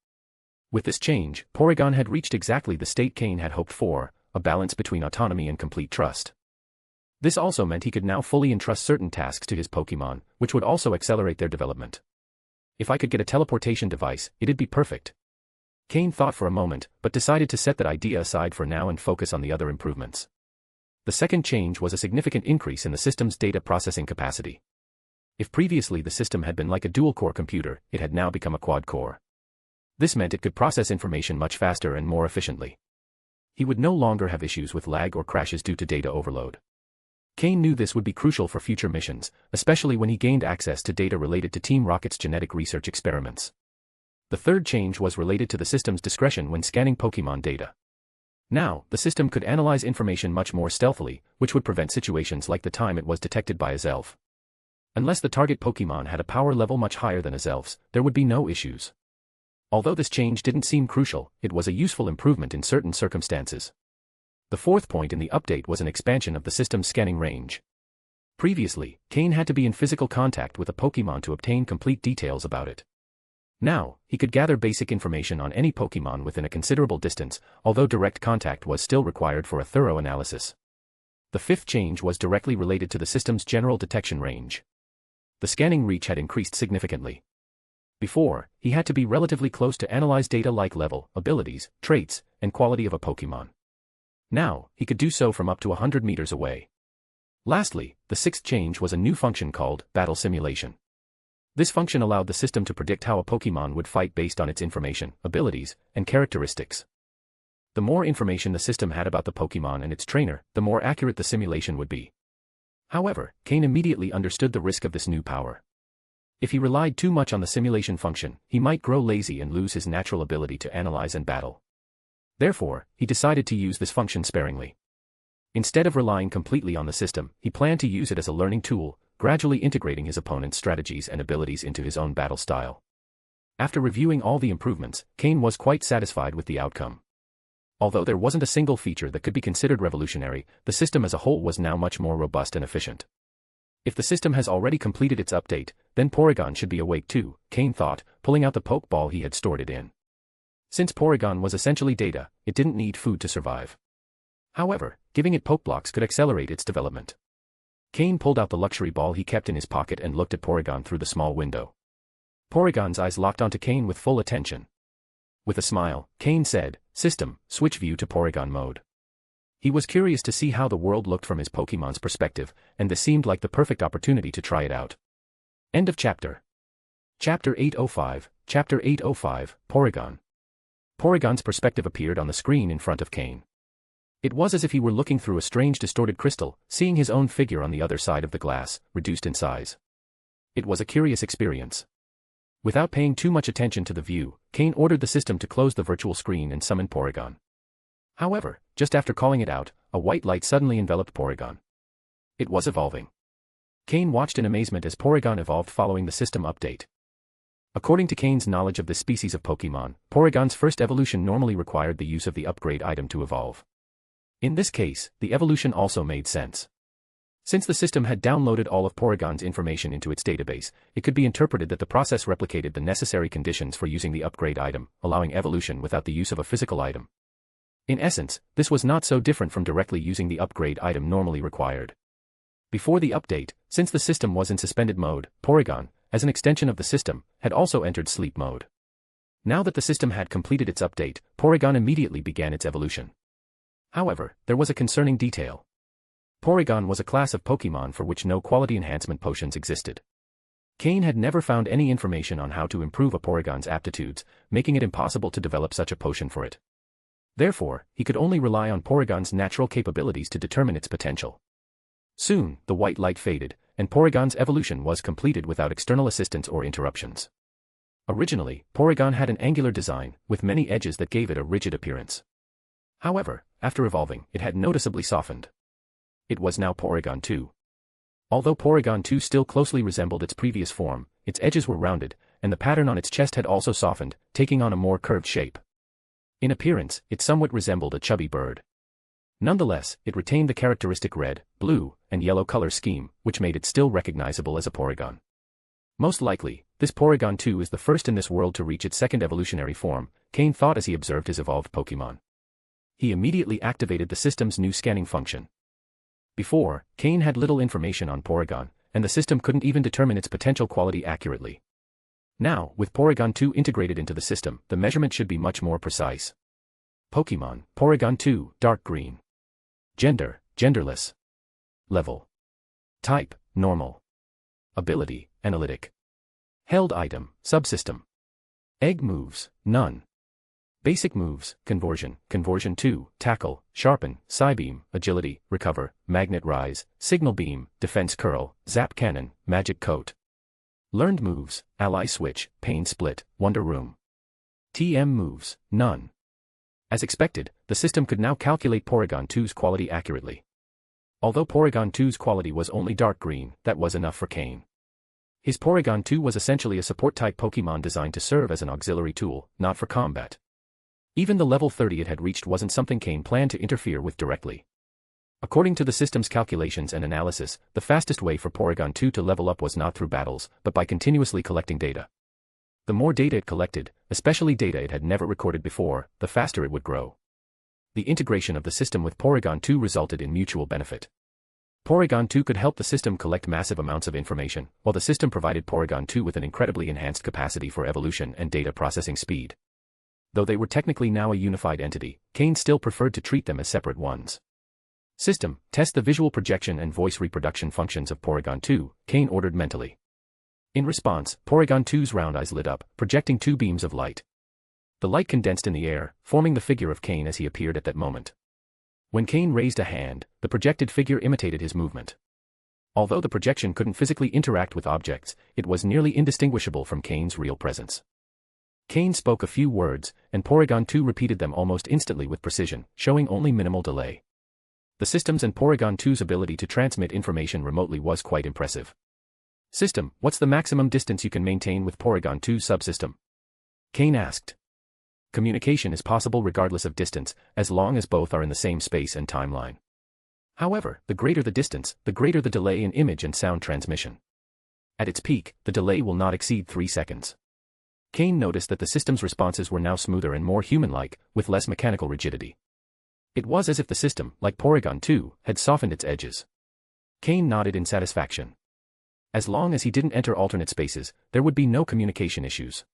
C: With this change, Porygon had reached exactly the state Cain had hoped for, a balance between autonomy and complete trust. This also meant he could now fully entrust certain tasks to his Pokémon, which would also accelerate their development. If I could get a teleportation device, it'd be perfect. Cain thought for a moment, but decided to set that idea aside for now and focus on the other improvements. The second change was a significant increase in the system's data processing capacity. If previously the system had been like a dual-core computer, it had now become a quad-core. This meant it could process information much faster and more efficiently. He would no longer have issues with lag or crashes due to data overload. Cain knew this would be crucial for future missions, especially when he gained access to data related to Team Rocket's genetic research experiments. The third change was related to the system's discretion when scanning Pokémon data. Now, the system could analyze information much more stealthily, which would prevent situations like the time it was detected by Azelf. Unless the target Pokémon had a power level much higher than Azelf's, there would be no issues. Although this change didn't seem crucial, it was a useful improvement in certain circumstances. The fourth point in the update was an expansion of the system's scanning range. Previously, Cain had to be in physical contact with a Pokémon to obtain complete details about it. Now, he could gather basic information on any Pokémon within a considerable distance, although direct contact was still required for a thorough analysis. The fifth change was directly related to the system's general detection range. The scanning reach had increased significantly. Before, he had to be relatively close to analyze data like level, abilities, traits, and quality of a Pokémon. Now, he could do so from up to 100 meters away. Lastly, the sixth change was a new function called battle simulation. This function allowed the system to predict how a Pokémon would fight based on its information, abilities, and characteristics. The more information the system had about the Pokémon and its trainer, the more accurate the simulation would be. However, Cain immediately understood the risk of this new power. If he relied too much on the simulation function, he might grow lazy and lose his natural ability to analyze and battle. Therefore, he decided to use this function sparingly. Instead of relying completely on the system, he planned to use it as a learning tool, gradually integrating his opponent's strategies and abilities into his own battle style. After reviewing all the improvements, Cain was quite satisfied with the outcome. Although there wasn't a single feature that could be considered revolutionary, the system as a whole was now much more robust and efficient. If the system has already completed its update, then Porygon should be awake too, Cain thought, pulling out the Pokeball he had stored it in. Since Porygon was essentially data, it didn't need food to survive. However, giving it Pokeblocks could accelerate its development. Cain pulled out the luxury ball he kept in his pocket and looked at Porygon through the small window. Porygon's eyes locked onto Cain with full attention. With a smile, Cain said, "System, switch view to Porygon mode." He was curious to see how the world looked from his Pokémon's perspective, and this seemed like the perfect opportunity to try it out. End of chapter. Chapter 805, Chapter 805, Porygon. Porygon's perspective appeared on the screen in front of Cain. It was as if he were looking through a strange distorted crystal, seeing his own figure on the other side of the glass, reduced in size. It was a curious experience. Without paying too much attention to the view, Cain ordered the system to close the virtual screen and summon Porygon. However, just after calling it out, a white light suddenly enveloped Porygon. It was evolving. Cain watched in amazement as Porygon evolved following the system update. According to Cain's knowledge of this species of Pokémon, Porygon's first evolution normally required the use of the upgrade item to evolve. In this case, the evolution also made sense. Since the system had downloaded all of Porygon's information into its database, it could be interpreted that the process replicated the necessary conditions for using the upgrade item, allowing evolution without the use of a physical item. In essence, this was not so different from directly using the upgrade item normally required. Before the update, since the system was in suspended mode, Porygon, as an extension of the system, had also entered sleep mode. Now that the system had completed its update, Porygon immediately began its evolution. However, there was a concerning detail. Porygon was a class of Pokémon for which no quality enhancement potions existed. Cain had never found any information on how to improve a Porygon's aptitudes, making it impossible to develop such a potion for it. Therefore, he could only rely on Porygon's natural capabilities to determine its potential. Soon, the white light faded, and Porygon's evolution was completed without external assistance or interruptions. Originally, Porygon had an angular design, with many edges that gave it a rigid appearance. However, after evolving, it had noticeably softened. It was now Porygon 2. Although Porygon 2 still closely resembled its previous form, its edges were rounded, and the pattern on its chest had also softened, taking on a more curved shape. In appearance, it somewhat resembled a chubby bird. Nonetheless, it retained the characteristic red, blue, and yellow color scheme, which made it still recognizable as a Porygon. Most likely, this Porygon 2 is the first in this world to reach its second evolutionary form, Cain thought as he observed his evolved Pokémon. He immediately activated the system's new scanning function. Before, Cain had little information on Porygon, and the system couldn't even determine its potential quality accurately. Now, with Porygon 2 integrated into the system, the measurement should be much more precise. Pokémon, Porygon 2, dark green. Gender, genderless. Level. Type, normal. Ability, analytic. Held item, subsystem. Egg moves, none. Basic moves, conversion, conversion 2, tackle, sharpen, psybeam, agility, recover, magnet rise, signal beam, defense curl, zap cannon, magic coat. Learned moves, ally switch, pain split, wonder room. TM moves, none. As expected, the system could now calculate Porygon 2's quality accurately. Although Porygon 2's quality was only dark green, that was enough for Cain. His Porygon 2 was essentially a support-type Pokémon designed to serve as an auxiliary tool, not for combat. Even the level 30 it had reached wasn't something Cain planned to interfere with directly. According to the system's calculations and analysis, the fastest way for Porygon 2 to level up was not through battles, but by continuously collecting data. The more data it collected, especially data it had never recorded before, the faster it would grow. The integration of the system with Porygon 2 resulted in mutual benefit. Porygon 2 could help the system collect massive amounts of information, while the system provided Porygon 2 with an incredibly enhanced capacity for evolution and data processing speed. Though they were technically now a unified entity, Cain still preferred to treat them as separate ones. System, test the visual projection and voice reproduction functions of Porygon 2, Cain ordered mentally. In response, Porygon 2's round eyes lit up, projecting 2 beams of light. The light condensed in the air, forming the figure of Cain as he appeared at that moment. When Cain raised a hand, the projected figure imitated his movement. Although the projection couldn't physically interact with objects, it was nearly indistinguishable from Cain's real presence. Cain spoke a few words, and Porygon 2 repeated them almost instantly with precision, showing only minimal delay. The system's and Porygon 2's ability to transmit information remotely was quite impressive. System, what's the maximum distance you can maintain with Porygon 2's subsystem? Cain asked. Communication is possible regardless of distance, as long as both are in the same space and timeline. However, the greater the distance, the greater the delay in image and sound transmission. At its peak, the delay will not exceed 3 seconds. Cain noticed that the system's responses were now smoother and more human-like, with less mechanical rigidity. It was as if the system, like Porygon 2, had softened its edges. Cain nodded in satisfaction. As long as he didn't enter alternate spaces, there would be no communication issues.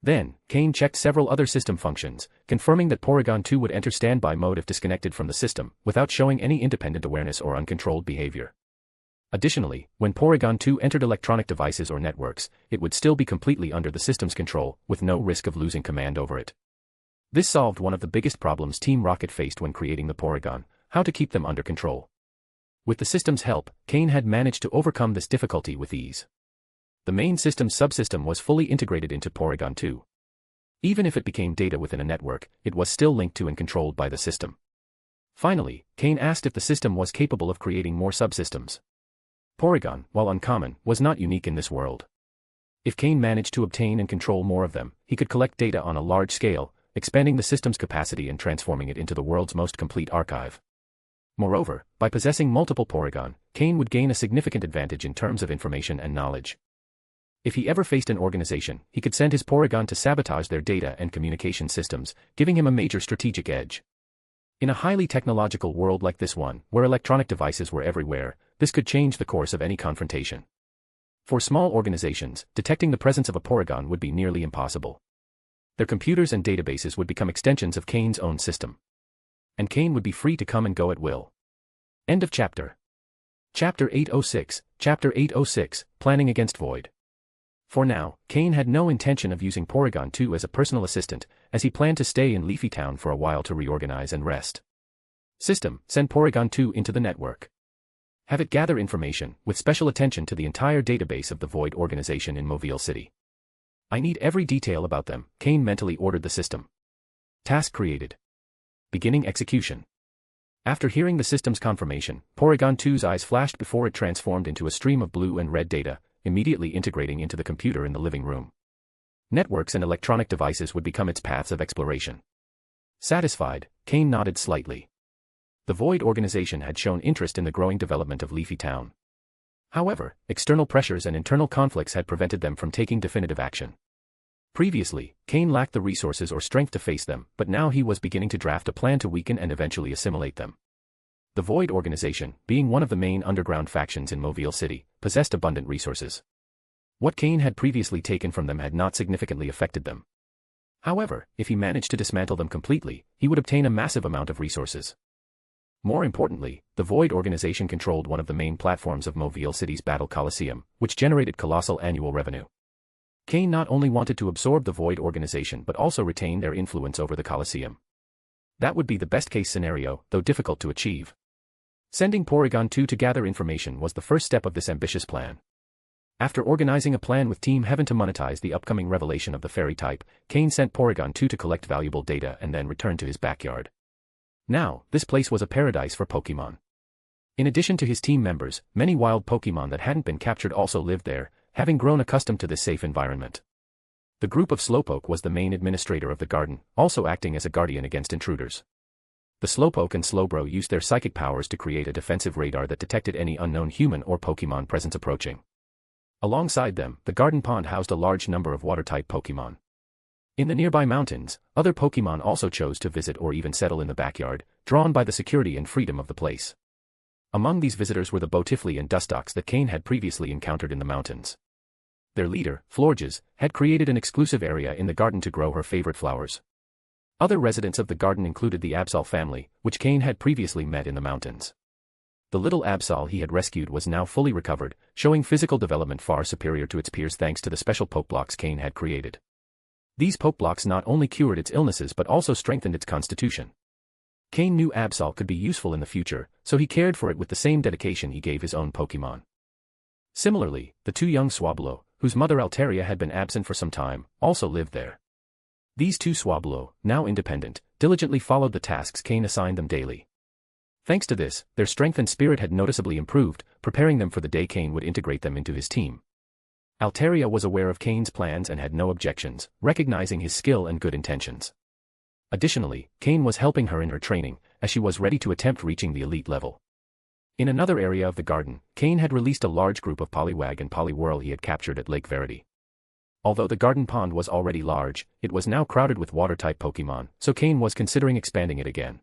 C: Then, Cain checked several other system functions, confirming that Porygon 2 would enter standby mode if disconnected from the system, without showing any independent awareness or uncontrolled behavior. Additionally, when Porygon 2 entered electronic devices or networks, it would still be completely under the system's control, with no risk of losing command over it. This solved one of the biggest problems Team Rocket faced when creating the Porygon: how to keep them under control. With the system's help, Cain had managed to overcome this difficulty with ease. The main system's subsystem was fully integrated into Porygon 2. Even if it became data within a network, it was still linked to and controlled by the system. Finally, Cain asked if the system was capable of creating more subsystems. Porygon, while uncommon, was not unique in this world. If Cain managed to obtain and control more of them, he could collect data on a large scale, expanding the system's capacity and transforming it into the world's most complete archive. Moreover, by possessing multiple Porygon, Cain would gain a significant advantage in terms of information and knowledge. If he ever faced an organization, he could send his Porygon to sabotage their data and communication systems, giving him a major strategic edge. In a highly technological world like this one, where electronic devices were everywhere, this could change the course of any confrontation. For small organizations, detecting the presence of a Porygon would be nearly impossible. Their computers and databases would become extensions of Cain's own system. And Cain would be free to come and go at will. End of chapter. Chapter 806, Chapter 806, Planning Against Void. For now, Cain had no intention of using Porygon 2 as a personal assistant, as he planned to stay in Leafy Town for a while to reorganize and rest. System, send Porygon 2 into the network. Have it gather information, with special attention to the entire database of the Void organization in Mobile City. I need every detail about them, Cain mentally ordered the system. Task created. Beginning execution. After hearing the system's confirmation, Porygon 2's eyes flashed before it transformed into a stream of blue and red data, immediately integrating into the computer in the living room. Networks and electronic devices would become its paths of exploration. Satisfied, Cain nodded slightly. The Void organization had shown interest in the growing development of Leafy Town. However, external pressures and internal conflicts had prevented them from taking definitive action. Previously, Cain lacked the resources or strength to face them, but now he was beginning to draft a plan to weaken and eventually assimilate them. The Void organization, being one of the main underground factions in Mobile City, possessed abundant resources. What Cain had previously taken from them had not significantly affected them. However, if he managed to dismantle them completely, he would obtain a massive amount of resources. More importantly, the Void organization controlled one of the main platforms of Mobile City's Battle Coliseum, which generated colossal annual revenue. Cain not only wanted to absorb the Void organization but also retain their influence over the Coliseum. That would be the best-case scenario, though difficult to achieve. Sending Porygon 2 to gather information was the first step of this ambitious plan. After organizing a plan with Team Heaven to monetize the upcoming revelation of the fairy type, Cain sent Porygon 2 to collect valuable data and then returned to his backyard. Now, this place was a paradise for Pokémon. In addition to his team members, many wild Pokémon that hadn't been captured also lived there, having grown accustomed to this safe environment. The group of Slowpoke was the main administrator of the garden, also acting as a guardian against intruders. The Slowpoke and Slowbro used their psychic powers to create a defensive radar that detected any unknown human or Pokémon presence approaching. Alongside them, the garden pond housed a large number of water-type Pokémon. In the nearby mountains, other Pokémon also chose to visit or even settle in the backyard, drawn by the security and freedom of the place. Among these visitors were the Botifley and Dustox that Cain had previously encountered in the mountains. Their leader, Florges, had created an exclusive area in the garden to grow her favorite flowers. Other residents of the garden included the Absol family, which Cain had previously met in the mountains. The little Absol he had rescued was now fully recovered, showing physical development far superior to its peers thanks to the special poke blocks Cain had created. These poke blocks not only cured its illnesses but also strengthened its constitution. Cain knew Absol could be useful in the future, so he cared for it with the same dedication he gave his own Pokémon. Similarly, the two young Swablu, whose mother Altaria had been absent for some time, also lived there. These two Swablu, now independent, diligently followed the tasks Cain assigned them daily. Thanks to this, their strength and spirit had noticeably improved, preparing them for the day Cain would integrate them into his team. Altaria was aware of Cain's plans and had no objections, recognizing his skill and good intentions. Additionally, Cain was helping her in her training, as she was ready to attempt reaching the elite level. In another area of the garden, Cain had released a large group of Poliwag and Poliwhirl he had captured at Lake Verity. Although the garden pond was already large, it was now crowded with water-type Pokémon, so Cain was considering expanding it again.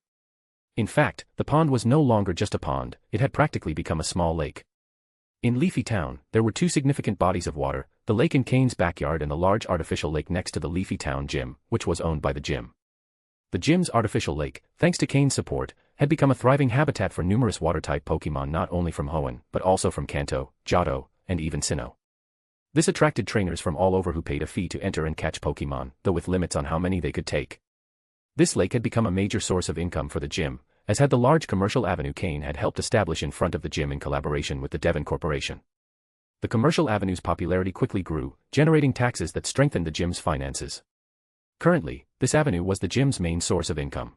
C: In fact, the pond was no longer just a pond, it had practically become a small lake. In Leafy Town, there were two significant bodies of water, the lake in Cain's backyard and the large artificial lake next to the Leafy Town gym, which was owned by the gym. The gym's artificial lake, thanks to Cain's support, had become a thriving habitat for numerous water-type Pokémon not only from Hoenn, but also from Kanto, Johto, and even Sinnoh. This attracted trainers from all over who paid a fee to enter and catch Pokémon, though with limits on how many they could take. This lake had become a major source of income for the gym, as had the large commercial avenue Cain had helped establish in front of the gym in collaboration with the Devon Corporation. The commercial avenue's popularity quickly grew, generating taxes that strengthened the gym's finances. Currently, this avenue was the gym's main source of income.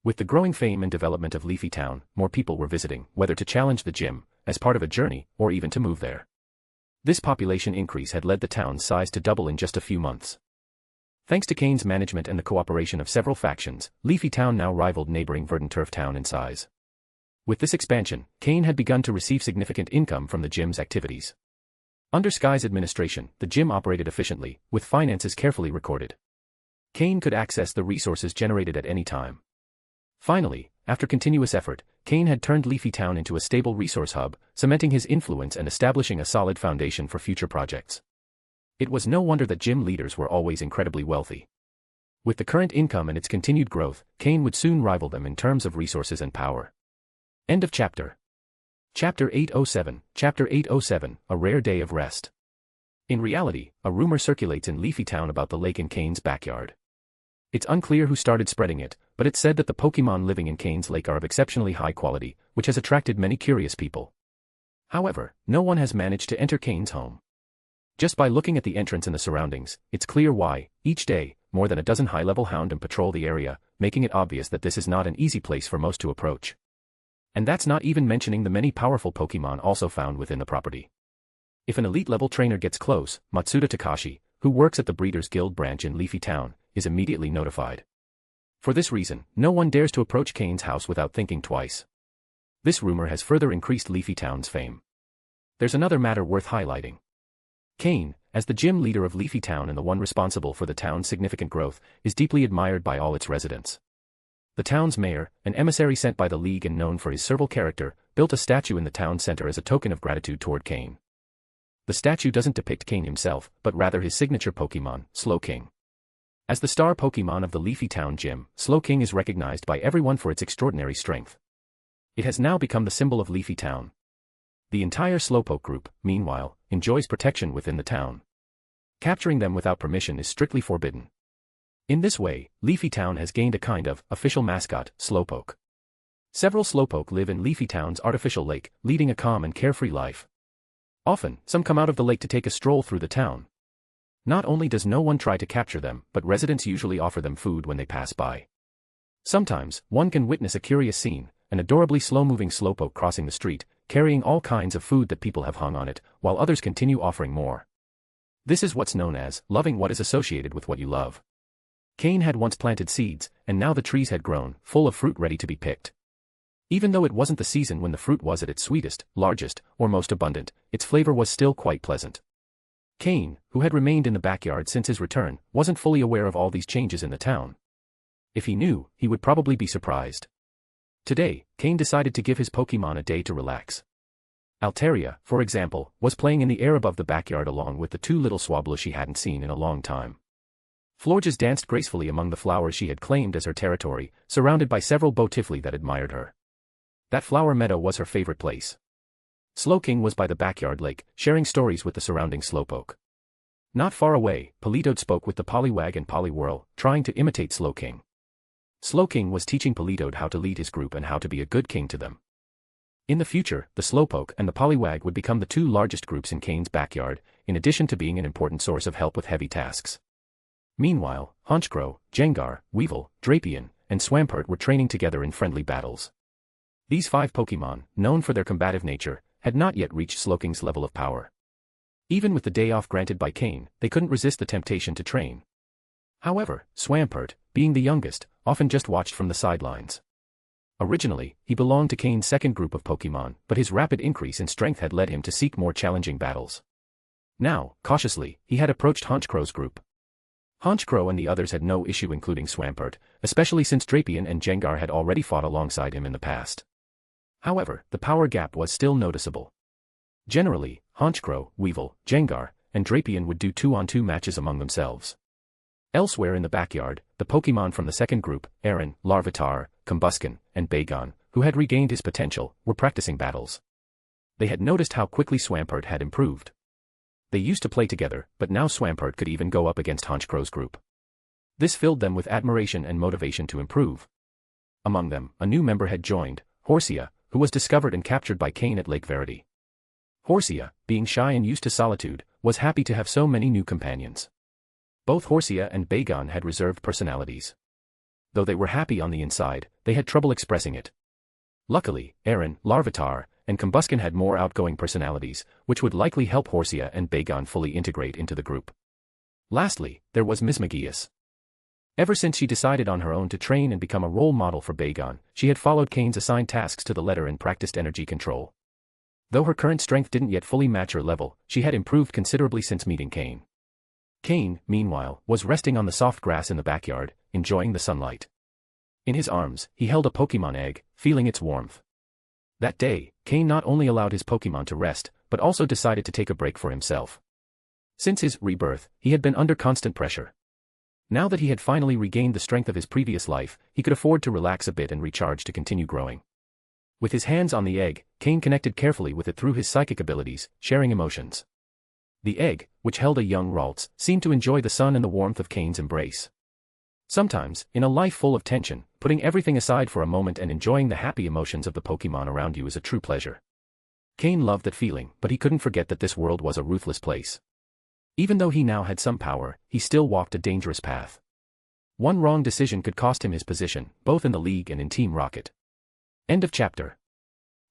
C: With the growing fame and development of Leafy Town, more people were visiting, whether to challenge the gym, as part of a journey, or even to move there. This population increase had led the town's size to double in just a few months. Thanks to Cain's management and the cooperation of several factions, Leafy Town now rivaled neighboring Verdanturf Town in size. With this expansion, Cain had begun to receive significant income from the gym's activities. Under Sky's administration, the gym operated efficiently, with finances carefully recorded. Cain could access the resources generated at any time. Finally, after continuous effort, Cain had turned Leafy Town into a stable resource hub, cementing his influence and establishing a solid foundation for future projects. It was no wonder that gym leaders were always incredibly wealthy. With the current income and its continued growth, Cain would soon rival them in terms of resources and power. End of chapter. Chapter 807, Chapter 807, A Rare Day of Rest. In reality, a rumor circulates in Leafy Town about the lake in Cain's backyard. It's unclear who started spreading it, but it's said that the Pokémon living in Cain's lake are of exceptionally high quality, which has attracted many curious people. However, no one has managed to enter Cain's home. Just by looking at the entrance and the surroundings, it's clear why, each day, more than a dozen high-level Houndoom patrol the area, making it obvious that this is not an easy place for most to approach. And that's not even mentioning the many powerful Pokémon also found within the property. If an elite-level trainer gets close, Matsuda Takashi, who works at the Breeders' Guild branch in Leafy Town, is immediately notified. For this reason, no one dares to approach Cain's house without thinking twice. This rumor has further increased Leafy Town's fame. There's another matter worth highlighting. Cain, as the gym leader of Leafy Town and the one responsible for the town's significant growth, is deeply admired by all its residents. The town's mayor, an emissary sent by the League and known for his servile character, built a statue in the town center as a token of gratitude toward Cain. The statue doesn't depict Cain himself, but rather his signature Pokémon, Slowking. As the star Pokémon of the Leafy Town gym, Slowking is recognized by everyone for its extraordinary strength. It has now become the symbol of Leafy Town. The entire Slowpoke group, meanwhile, enjoys protection within the town. Capturing them without permission is strictly forbidden. In this way, Leafy Town has gained a kind of official mascot, Slowpoke. Several Slowpoke live in Leafy Town's artificial lake, leading a calm and carefree life. Often, some come out of the lake to take a stroll through the town. Not only does no one try to capture them, but residents usually offer them food when they pass by. Sometimes, one can witness a curious scene, an adorably slow-moving Slowpoke crossing the street, carrying all kinds of food that people have hung on it, while others continue offering more. This is what's known as loving what is associated with what you love. Cain had once planted seeds, and now the trees had grown, full of fruit ready to be picked. Even though it wasn't the season when the fruit was at its sweetest, largest, or most abundant, its flavor was still quite pleasant. Cain, who had remained in the backyard since his return, wasn't fully aware of all these changes in the town. If he knew, he would probably be surprised. Today, Cain decided to give his Pokémon a day to relax. Altaria, for example, was playing in the air above the backyard along with the two little Swablu she hadn't seen in a long time. Florges danced gracefully among the flowers she had claimed as her territory, surrounded by several botifli that admired her. That flower meadow was her favorite place. Slowking was by the backyard lake, sharing stories with the surrounding slowpoke. Not far away, Politoed spoke with the Poliwag and Poliwhirl, trying to imitate Slowking. Slowking was teaching Politoed how to lead his group and how to be a good king to them. In the future, the Slowpoke and the Poliwag would become the two largest groups in Cain's backyard, in addition to being an important source of help with heavy tasks. Meanwhile, Honchkrow, Jengar, Weevil, Drapion, and Swampert were training together in friendly battles. These 5 Pokémon, known for their combative nature, had not yet reached Slowking's level of power. Even with the day off granted by Cain, they couldn't resist the temptation to train. However, Swampert, being the youngest, often just watched from the sidelines. Originally, he belonged to Cain's second group of Pokémon, but his rapid increase in strength had led him to seek more challenging battles. Now, cautiously, he had approached Honchkrow's group. Honchkrow and the others had no issue including Swampert, especially since Drapion and Jengar had already fought alongside him in the past. However, the power gap was still noticeable. Generally, Honchkrow, Weevil, Jengar, and Drapion would do 2-on-2 matches among themselves. Elsewhere in the backyard, the Pokémon from the second group, Aron, Larvitar, Combusken, and Bagon, who had regained his potential, were practicing battles. They had noticed how quickly Swampert had improved. They used to play together, but now Swampert could even go up against Honchkrow's group. This filled them with admiration and motivation to improve. Among them, a new member had joined, Horsia, who was discovered and captured by Cain at Lake Verity. Horsia, being shy and used to solitude, was happy to have so many new companions. Both Horsia and Bagon had reserved personalities. Though they were happy on the inside, they had trouble expressing it. Luckily, Aron, Larvitar, and Combusken had more outgoing personalities, which would likely help Horsia and Bagon fully integrate into the group. Lastly, there was Mismagius. Ever since she decided on her own to train and become a role model for Bagon, she had followed Cain's assigned tasks to the letter and practiced energy control. Though her current strength didn't yet fully match her level, she had improved considerably since meeting Cain. Cain, meanwhile, was resting on the soft grass in the backyard, enjoying the sunlight. In his arms, he held a Pokémon egg, feeling its warmth. That day, Cain not only allowed his Pokémon to rest, but also decided to take a break for himself. Since his rebirth, he had been under constant pressure. Now that he had finally regained the strength of his previous life, he could afford to relax a bit and recharge to continue growing. With his hands on the egg, Cain connected carefully with it through his psychic abilities, sharing emotions. The egg, which held a young Ralts, seemed to enjoy the sun and the warmth of Cain's embrace. Sometimes, in a life full of tension, putting everything aside for a moment and enjoying the happy emotions of the Pokémon around you is a true pleasure. Cain loved that feeling, but he couldn't forget that this world was a ruthless place. Even though he now had some power, he still walked a dangerous path. One wrong decision could cost him his position, both in the League and in Team Rocket. End of chapter.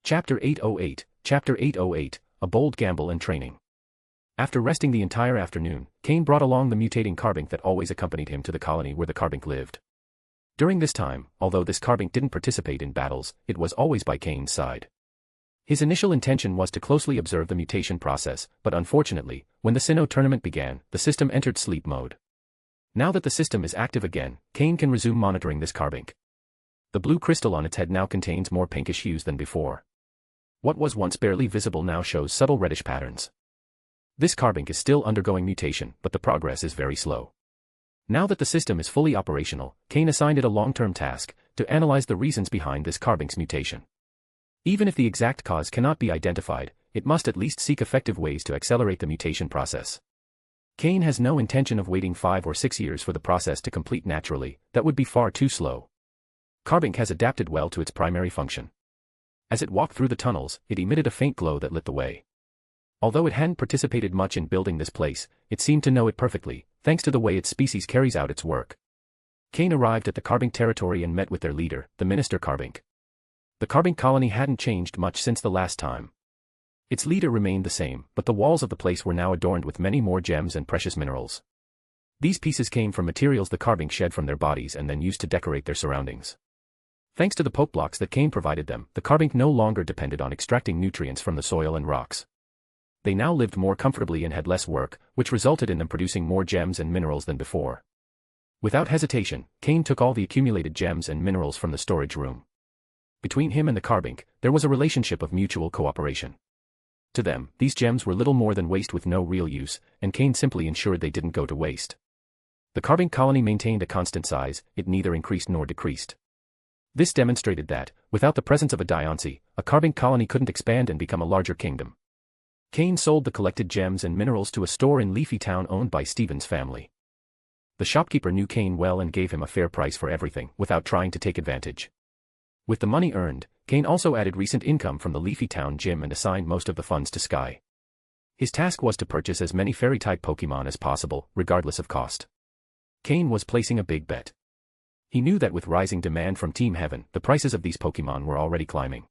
C: Chapter 808, Chapter 808, A Bold Gamble and Training. After resting the entire afternoon, Cain brought along the mutating Carbink that always accompanied him to the colony where the Carbink lived. During this time, although this Carbink didn't participate in battles, it was always by Cain's side. His initial intention was to closely observe the mutation process, but unfortunately, when the Sinnoh tournament began, the system entered sleep mode. Now that the system is active again, Cain can resume monitoring this Carbink. The blue crystal on its head now contains more pinkish hues than before. What was once barely visible now shows subtle reddish patterns. This Carbink is still undergoing mutation, but the progress is very slow. Now that the system is fully operational, Cain assigned it a long-term task, to analyze the reasons behind this Carbink's mutation. Even if the exact cause cannot be identified, it must at least seek effective ways to accelerate the mutation process. Cain has no intention of waiting 5 or 6 years for the process to complete naturally, that would be far too slow. Carbink has adapted well to its primary function. As it walked through the tunnels, it emitted a faint glow that lit the way. Although it hadn't participated much in building this place, it seemed to know it perfectly, thanks to the way its species carries out its work. Cain arrived at the Carbink territory and met with their leader, the Minister Carbink. The Carbink colony hadn't changed much since the last time. Its leader remained the same, but the walls of the place were now adorned with many more gems and precious minerals. These pieces came from materials the Carbink shed from their bodies and then used to decorate their surroundings. Thanks to the poke blocks that Cain provided them, the Carbink no longer depended on extracting nutrients from the soil and rocks. They now lived more comfortably and had less work, which resulted in them producing more gems and minerals than before. Without hesitation, Cain took all the accumulated gems and minerals from the storage room. Between him and the Carbink, there was a relationship of mutual cooperation. To them, these gems were little more than waste with no real use, and Cain simply ensured they didn't go to waste. The carving colony maintained a constant size, it neither increased nor decreased. This demonstrated that, without the presence of a Diancie, a carving colony couldn't expand and become a larger kingdom. Cain sold the collected gems and minerals to a store in Leafy Town owned by Stephen's family. The shopkeeper knew Cain well and gave him a fair price for everything, without trying to take advantage. With the money earned, Cain also added recent income from the Leafy Town gym and assigned most of the funds to Sky. His task was to purchase as many fairy-type Pokémon as possible, regardless of cost. Cain was placing a big bet. He knew that with rising demand from Team Heaven, the prices of these Pokémon were already climbing.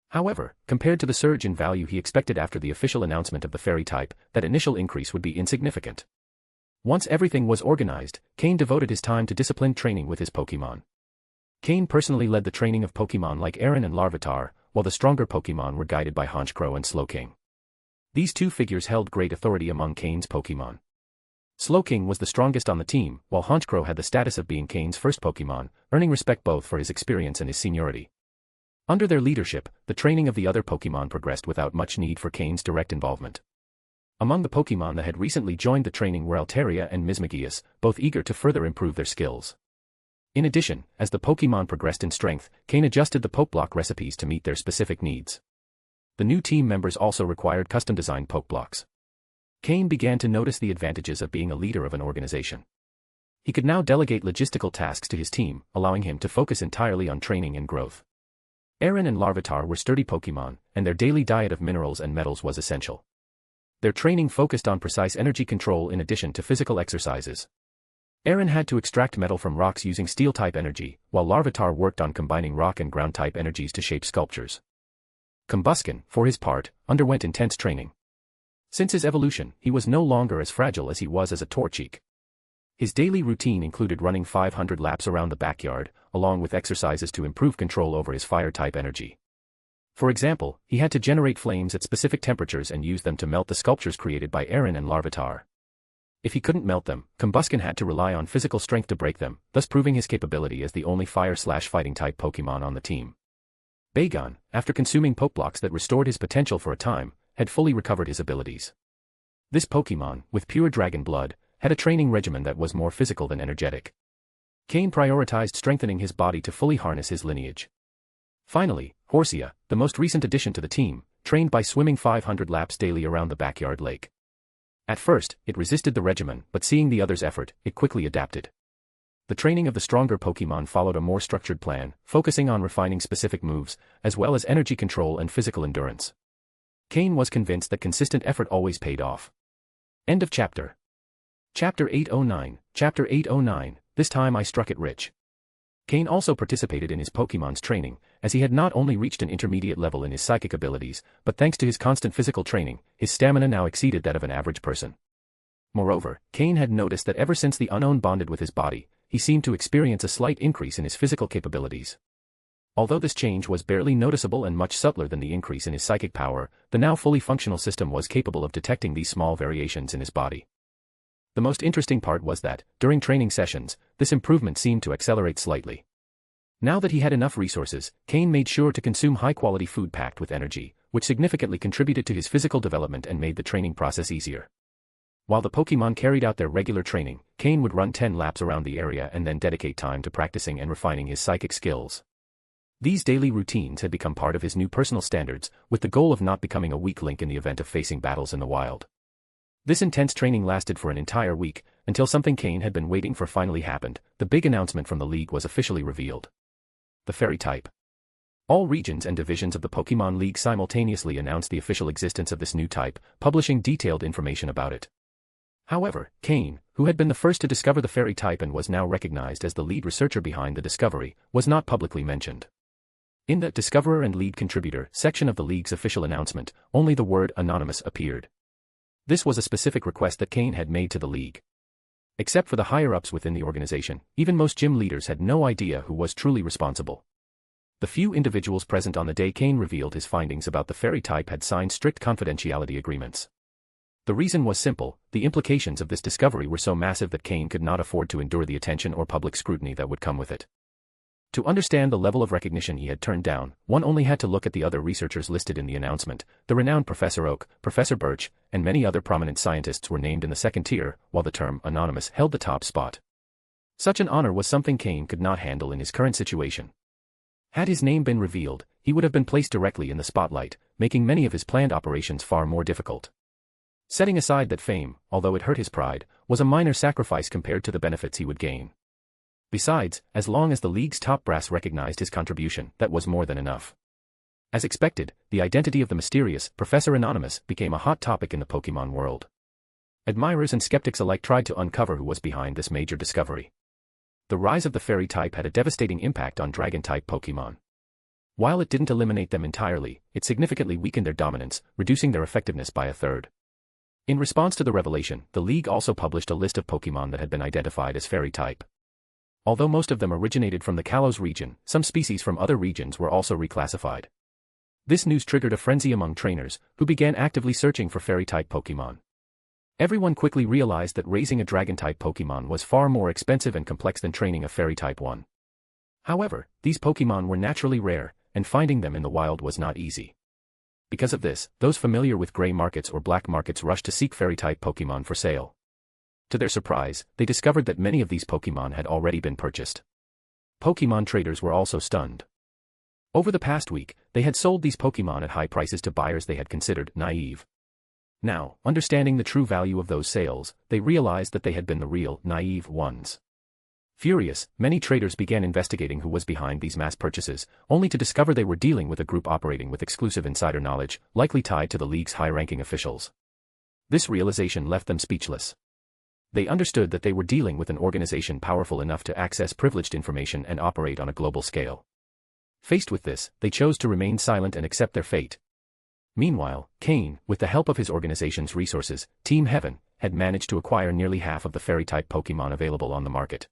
C: However, compared to the surge in value he expected after the official announcement of the fairy type, that initial increase would be insignificant. Once everything was organized, Cain devoted his time to disciplined training with his Pokémon. Cain personally led the training of Pokémon like Aaron and Larvitar, while the stronger Pokémon were guided by Honchkrow and Slowking. These two figures held great authority among Cain's Pokémon. Slowking was the strongest on the team, while Honchkrow had the status of being Cain's first Pokémon, earning respect both for his experience and his seniority. Under their leadership, the training of the other Pokémon progressed without much need for Cain's direct involvement. Among the Pokémon that had recently joined the training were Altaria and Mismagius, both eager to further improve their skills. In addition, as the Pokémon progressed in strength, Cain adjusted the Pokeblock recipes to meet their specific needs. The new team members also required custom-designed Pokeblocks. Cain began to notice the advantages of being a leader of an organization. He could now delegate logistical tasks to his team, allowing him to focus entirely on training and growth. Aaron and Larvitar were sturdy Pokémon, and their daily diet of minerals and metals was essential. Their training focused on precise energy control in addition to physical exercises. Aaron had to extract metal from rocks using steel-type energy, while Larvitar worked on combining rock and ground-type energies to shape sculptures. Combusken, for his part, underwent intense training. Since his evolution, he was no longer as fragile as he was as a Torchic. His daily routine included running 500 laps around the backyard, along with exercises to improve control over his fire-type energy. For example, he had to generate flames at specific temperatures and use them to melt the sculptures created by Aaron and Larvitar. If he couldn't melt them, Combusken had to rely on physical strength to break them, thus proving his capability as the only fire/fighting-type Pokémon on the team. Bagon, after consuming Pokeblocks that restored his potential for a time, had fully recovered his abilities. This Pokémon, with pure dragon blood, had a training regimen that was more physical than energetic. Cain prioritized strengthening his body to fully harness his lineage. Finally, Horsia, the most recent addition to the team, trained by swimming 500 laps daily around the backyard lake. At first, it resisted the regimen, but seeing the others' effort, it quickly adapted. The training of the stronger Pokémon followed a more structured plan, focusing on refining specific moves, as well as energy control and physical endurance. Cain was convinced that consistent effort always paid off. End of chapter. Chapter 809, Chapter 809, This Time I Struck It Rich. Cain also participated in his Pokémon's training, as he had not only reached an intermediate level in his psychic abilities, but thanks to his constant physical training, his stamina now exceeded that of an average person. Moreover, Cain had noticed that ever since the Unknown bonded with his body, he seemed to experience a slight increase in his physical capabilities. Although this change was barely noticeable and much subtler than the increase in his psychic power, the now fully functional system was capable of detecting these small variations in his body. The most interesting part was that, during training sessions, this improvement seemed to accelerate slightly. Now that he had enough resources, Cain made sure to consume high-quality food packed with energy, which significantly contributed to his physical development and made the training process easier. While the Pokémon carried out their regular training, Cain would run 10 laps around the area and then dedicate time to practicing and refining his psychic skills. These daily routines had become part of his new personal standards, with the goal of not becoming a weak link in the event of facing battles in the wild. This intense training lasted for an entire week, until something Cain had been waiting for finally happened. The big announcement from the League was officially revealed. The Fairy type. All regions and divisions of the Pokémon League simultaneously announced the official existence of this new type, publishing detailed information about it. However, Cain, who had been the first to discover the Fairy type and was now recognized as the lead researcher behind the discovery, was not publicly mentioned. In the Discoverer and Lead Contributor section of the League's official announcement, only the word Anonymous appeared. This was a specific request that Cain had made to the League. Except for the higher-ups within the organization, even most gym leaders had no idea who was truly responsible. The few individuals present on the day Cain revealed his findings about the Fairy type had signed strict confidentiality agreements. The reason was simple: the implications of this discovery were so massive that Cain could not afford to endure the attention or public scrutiny that would come with it. To understand the level of recognition he had turned down, one only had to look at the other researchers listed in the announcement. The renowned Professor Oak, Professor Birch, and many other prominent scientists were named in the second tier, while the term anonymous held the top spot. Such an honor was something Cain could not handle in his current situation. Had his name been revealed, he would have been placed directly in the spotlight, making many of his planned operations far more difficult. Setting aside that fame, although it hurt his pride, was a minor sacrifice compared to the benefits he would gain. Besides, as long as the league's top brass recognized his contribution, that was more than enough. As expected, the identity of the mysterious Professor Anonymous became a hot topic in the Pokémon world. Admirers and skeptics alike tried to uncover who was behind this major discovery. The rise of the fairy type had a devastating impact on dragon-type Pokémon. While it didn't eliminate them entirely, it significantly weakened their dominance, reducing their effectiveness by a third. In response to the revelation, the league also published a list of Pokémon that had been identified as fairy type. Although most of them originated from the Kalos region, some species from other regions were also reclassified. This news triggered a frenzy among trainers, who began actively searching for fairy-type Pokémon. Everyone quickly realized that raising a dragon-type Pokémon was far more expensive and complex than training a fairy-type one. However, these Pokémon were naturally rare, and finding them in the wild was not easy. Because of this, those familiar with gray markets or black markets rushed to seek fairy-type Pokémon for sale. To their surprise, they discovered that many of these Pokémon had already been purchased. Pokémon traders were also stunned. Over the past week, they had sold these Pokémon at high prices to buyers they had considered naive. Now, understanding the true value of those sales, they realized that they had been the real, naive ones. Furious, many traders began investigating who was behind these mass purchases, only to discover they were dealing with a group operating with exclusive insider knowledge, likely tied to the league's high-ranking officials. This realization left them speechless. They understood that they were dealing with an organization powerful enough to access privileged information and operate on a global scale. Faced with this, they chose to remain silent and accept their fate. Meanwhile, Cain, with the help of his organization's resources, Team Heaven, had managed to acquire nearly half of the fairy-type Pokémon available on the market.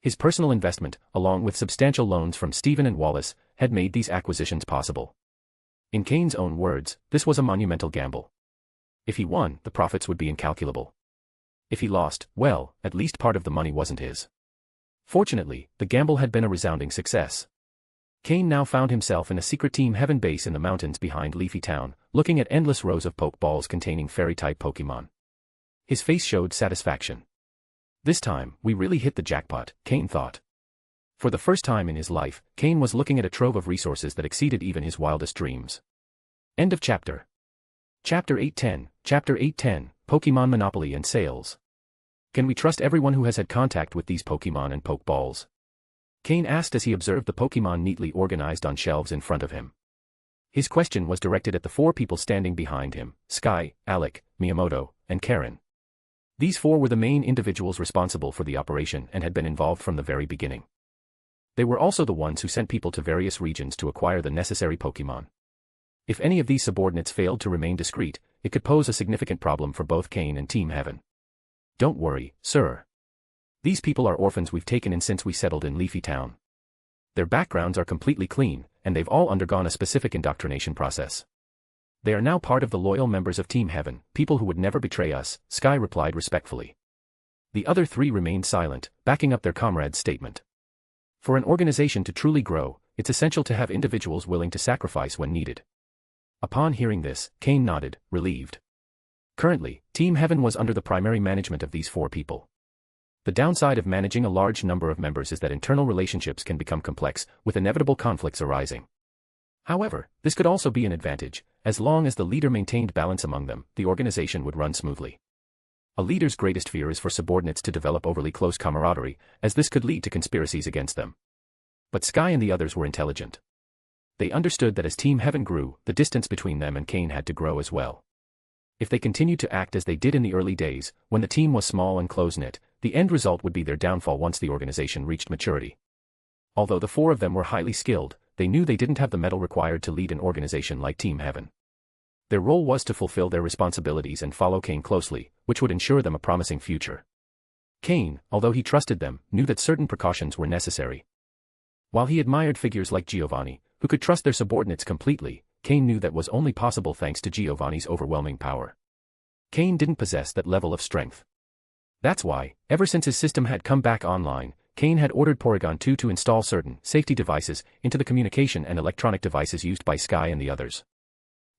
C: His personal investment, along with substantial loans from Stephen and Wallace, had made these acquisitions possible. In Cain's own words, this was a monumental gamble. If he won, the profits would be incalculable. If he lost, well, at least part of the money wasn't his. Fortunately, the gamble had been a resounding success. Cain now found himself in a secret Team Heaven base in the mountains behind Leafy Town, looking at endless rows of Pokeballs containing fairy-type Pokémon. His face showed satisfaction. This time, we really hit the jackpot, Cain thought. For the first time in his life, Cain was looking at a trove of resources that exceeded even his wildest dreams. End of chapter. Chapter 810, Chapter 810, Pokémon Monopoly and Sales. Can we trust everyone who has had contact with these Pokémon and Pokeballs? Cain asked as he observed the Pokémon neatly organized on shelves in front of him. His question was directed at the four people standing behind him: Sky, Alec, Miyamoto, and Karen. These four were the main individuals responsible for the operation and had been involved from the very beginning. They were also the ones who sent people to various regions to acquire the necessary Pokémon. If any of these subordinates failed to remain discreet, it could pose a significant problem for both Cain and Team Heaven. Don't worry, sir. These people are orphans we've taken in since we settled in Leafy Town. Their backgrounds are completely clean, and they've all undergone a specific indoctrination process. They are now part of the loyal members of Team Heaven, people who would never betray us, Sky replied respectfully. The other three remained silent, backing up their comrade's statement. For an organization to truly grow, it's essential to have individuals willing to sacrifice when needed. Upon hearing this, Cain nodded, relieved. Currently, Team Heaven was under the primary management of these four people. The downside of managing a large number of members is that internal relationships can become complex, with inevitable conflicts arising. However, this could also be an advantage. As long as the leader maintained balance among them, the organization would run smoothly. A leader's greatest fear is for subordinates to develop overly close camaraderie, as this could lead to conspiracies against them. But Sky and the others were intelligent. They understood that as Team Heaven grew, the distance between them and Cain had to grow as well. If they continued to act as they did in the early days, when the team was small and close-knit, the end result would be their downfall once the organization reached maturity. Although the four of them were highly skilled, they knew they didn't have the mettle required to lead an organization like Team Heaven. Their role was to fulfill their responsibilities and follow Cain closely, which would ensure them a promising future. Cain, although he trusted them, knew that certain precautions were necessary. While he admired figures like Giovanni, who could trust their subordinates completely, Cain knew that was only possible thanks to Giovanni's overwhelming power. Cain didn't possess that level of strength. That's why, ever since his system had come back online, Cain had ordered Porygon 2 to install certain safety devices into the communication and electronic devices used by Sky and the others.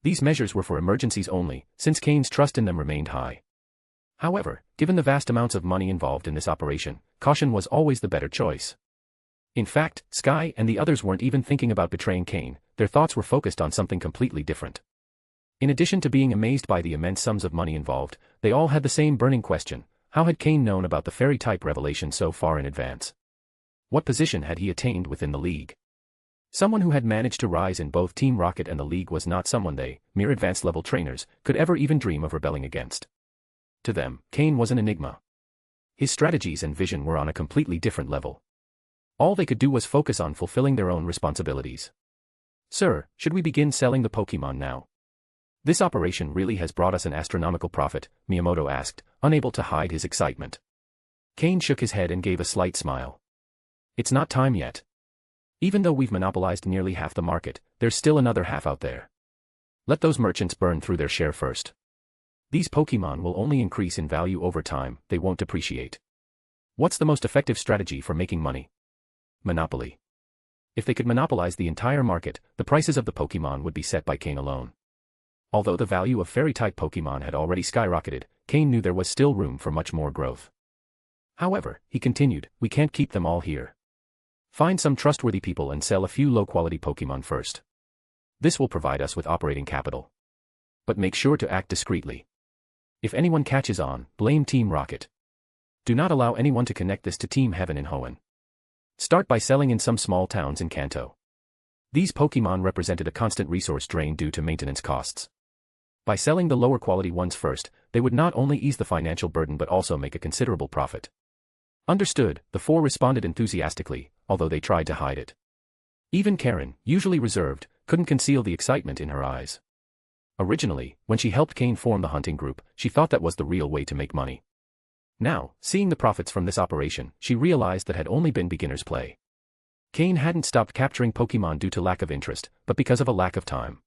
C: These measures were for emergencies only, since Cain's trust in them remained high. However, given the vast amounts of money involved in this operation, caution was always the better choice. In fact, Sky and the others weren't even thinking about betraying Cain, their thoughts were focused on something completely different. In addition to being amazed by the immense sums of money involved, they all had the same burning question: how had Cain known about the fairy-type revelation so far in advance? What position had he attained within the League? Someone who had managed to rise in both Team Rocket and the League was not someone they, mere advanced-level trainers, could ever even dream of rebelling against. To them, Cain was an enigma. His strategies and vision were on a completely different level. All they could do was focus on fulfilling their own responsibilities. "Sir, should we begin selling the Pokémon now? This operation really has brought us an astronomical profit," Miyamoto asked, unable to hide his excitement. Cain shook his head and gave a slight smile. "It's not time yet. Even though we've monopolized nearly half the market, there's still another half out there. Let those merchants burn through their share first. These Pokémon will only increase in value over time, they won't depreciate. What's the most effective strategy for making money? Monopoly. If they could monopolize the entire market, the prices of the Pokémon would be set by Cain alone." Although the value of fairy-type Pokémon had already skyrocketed, Cain knew there was still room for much more growth. However, he continued, "We can't keep them all here. Find some trustworthy people and sell a few low-quality Pokémon first. This will provide us with operating capital. But make sure to act discreetly. If anyone catches on, blame Team Rocket. Do not allow anyone to connect this to Team Heaven in Hoenn. Start by selling in some small towns in Kanto." These Pokémon represented a constant resource drain due to maintenance costs. By selling the lower-quality ones first, they would not only ease the financial burden but also make a considerable profit. "Understood," the four responded enthusiastically, although they tried to hide it. Even Karen, usually reserved, couldn't conceal the excitement in her eyes. Originally, when she helped Cain form the hunting group, she thought that was the real way to make money. Now, seeing the profits from this operation, she realized that had only been beginner's play. Cain hadn't stopped capturing Pokémon due to lack of interest, but because of a lack of time.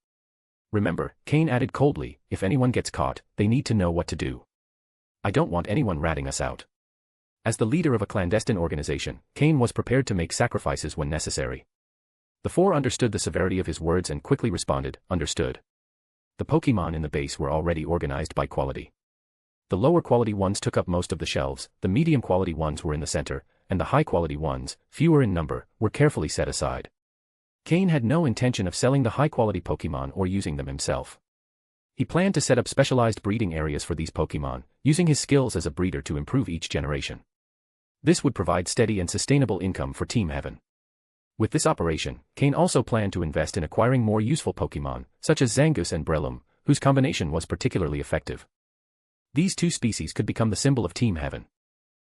C: "Remember," Cain added coldly, "if anyone gets caught, they need to know what to do. I don't want anyone ratting us out." As the leader of a clandestine organization, Cain was prepared to make sacrifices when necessary. The four understood the severity of his words and quickly responded, "Understood." The Pokémon in the base were already organized by quality. The lower-quality ones took up most of the shelves, the medium-quality ones were in the center, and the high-quality ones, fewer in number, were carefully set aside. Cain had no intention of selling the high-quality Pokémon or using them himself. He planned to set up specialized breeding areas for these Pokémon, using his skills as a breeder to improve each generation. This would provide steady and sustainable income for Team Heaven. With this operation, Cain also planned to invest in acquiring more useful Pokémon, such as Zangoose and Breloom, whose combination was particularly effective. These two species could become the symbol of Team Heaven.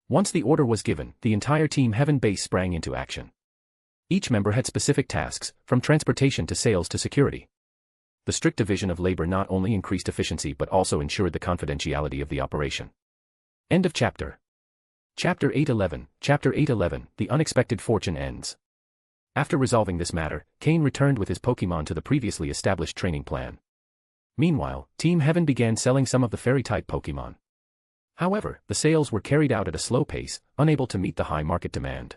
C: Once the order was given, the entire Team Heaven base sprang into action. Each member had specific tasks, from transportation to sales to security. The strict division of labor not only increased efficiency but also ensured the confidentiality of the operation. End of chapter. Chapter 811, Chapter 811, The Unexpected Fortune Ends. After resolving this matter, Cain returned with his Pokémon to the previously established training plan. Meanwhile, Team Heaven began selling some of the fairy-type Pokémon. However, the sales were carried out at a slow pace, unable to meet the high market demand.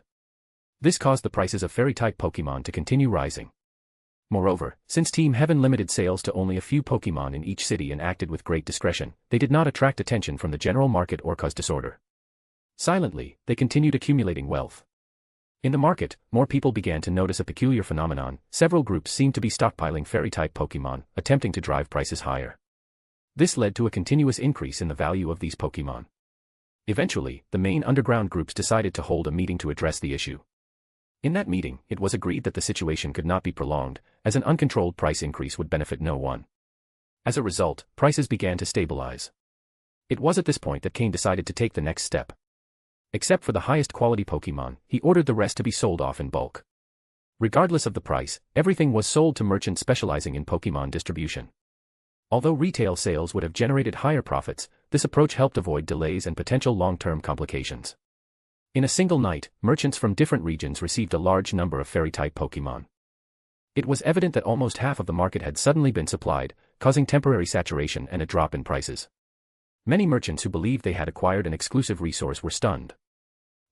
C: This caused the prices of fairy-type Pokémon to continue rising. Moreover, since Team Heaven limited sales to only a few Pokémon in each city and acted with great discretion, they did not attract attention from the general market or cause disorder. Silently, they continued accumulating wealth. In the market, more people began to notice a peculiar phenomenon. Several groups seemed to be stockpiling fairy-type Pokémon, attempting to drive prices higher. This led to a continuous increase in the value of these Pokémon. Eventually, the main underground groups decided to hold a meeting to address the issue. In that meeting, it was agreed that the situation could not be prolonged, as an uncontrolled price increase would benefit no one. As a result, prices began to stabilize. It was at this point that Cain decided to take the next step. Except for the highest quality Pokémon, he ordered the rest to be sold off in bulk. Regardless of the price, everything was sold to merchants specializing in Pokémon distribution. Although retail sales would have generated higher profits, this approach helped avoid delays and potential long-term complications. In a single night, merchants from different regions received a large number of fairy-type Pokémon. It was evident that almost half of the market had suddenly been supplied, causing temporary saturation and a drop in prices. Many merchants who believed they had acquired an exclusive resource were stunned.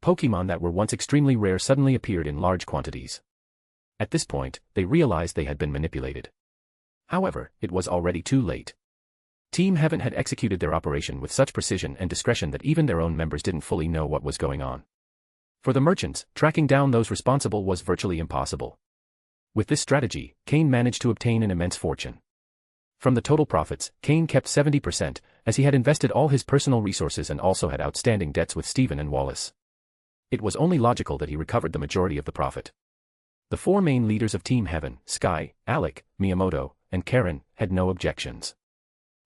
C: Pokémon that were once extremely rare suddenly appeared in large quantities. At this point, they realized they had been manipulated. However, it was already too late. Team Heaven had executed their operation with such precision and discretion that even their own members didn't fully know what was going on. For the merchants, tracking down those responsible was virtually impossible. With this strategy, Cain managed to obtain an immense fortune. From the total profits, Cain kept 70%, as he had invested all his personal resources and also had outstanding debts with Stephen and Wallace. It was only logical that he recovered the majority of the profit. The four main leaders of Team Heaven, Sky, Alec, Miyamoto, and Karen, had no objections.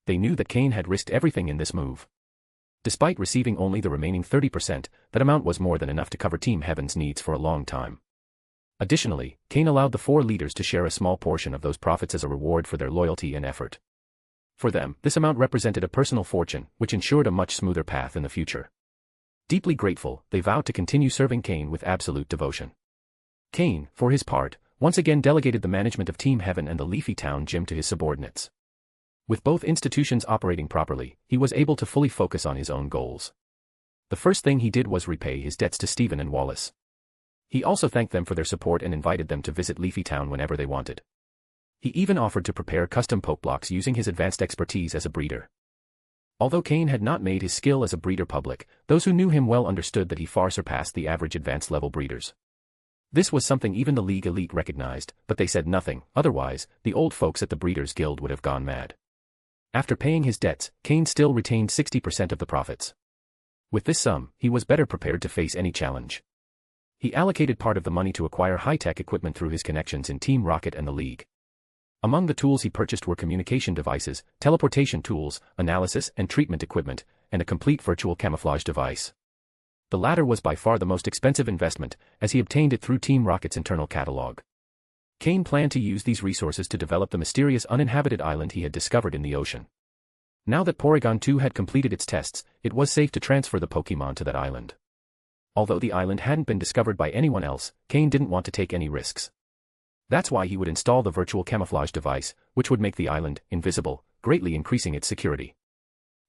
C: They knew that Cain had risked everything in this move. Despite receiving only the remaining 30%, that amount was more than enough to cover Team Heaven's needs for a long time. Additionally, Cain allowed the four leaders to share a small portion of those profits as a reward for their loyalty and effort. For them, this amount represented a personal fortune, which ensured a much smoother path in the future. Deeply grateful, they vowed to continue serving Cain with absolute devotion. Cain, for his part, once again delegated the management of Team Heaven and the Leafy Town Gym to his subordinates. With both institutions operating properly, he was able to fully focus on his own goals. The first thing he did was repay his debts to Stephen and Wallace. He also thanked them for their support and invited them to visit Leafy Town whenever they wanted. He even offered to prepare custom Pokeblocks using his advanced expertise as a breeder. Although Cain had not made his skill as a breeder public, those who knew him well understood that he far surpassed the average advanced-level breeders. This was something even the League Elite recognized, but they said nothing, otherwise, the old folks at the Breeders' Guild would have gone mad. After paying his debts, Cain still retained 60% of the profits. With this sum, he was better prepared to face any challenge. He allocated part of the money to acquire high-tech equipment through his connections in Team Rocket and the League. Among the tools he purchased were communication devices, teleportation tools, analysis and treatment equipment, and a complete virtual camouflage device. The latter was by far the most expensive investment, as he obtained it through Team Rocket's internal catalog. Cain planned to use these resources to develop the mysterious uninhabited island he had discovered in the ocean. Now that Porygon 2 had completed its tests, it was safe to transfer the Pokémon to that island. Although the island hadn't been discovered by anyone else, Cain didn't want to take any risks. That's why he would install the virtual camouflage device, which would make the island invisible, greatly increasing its security.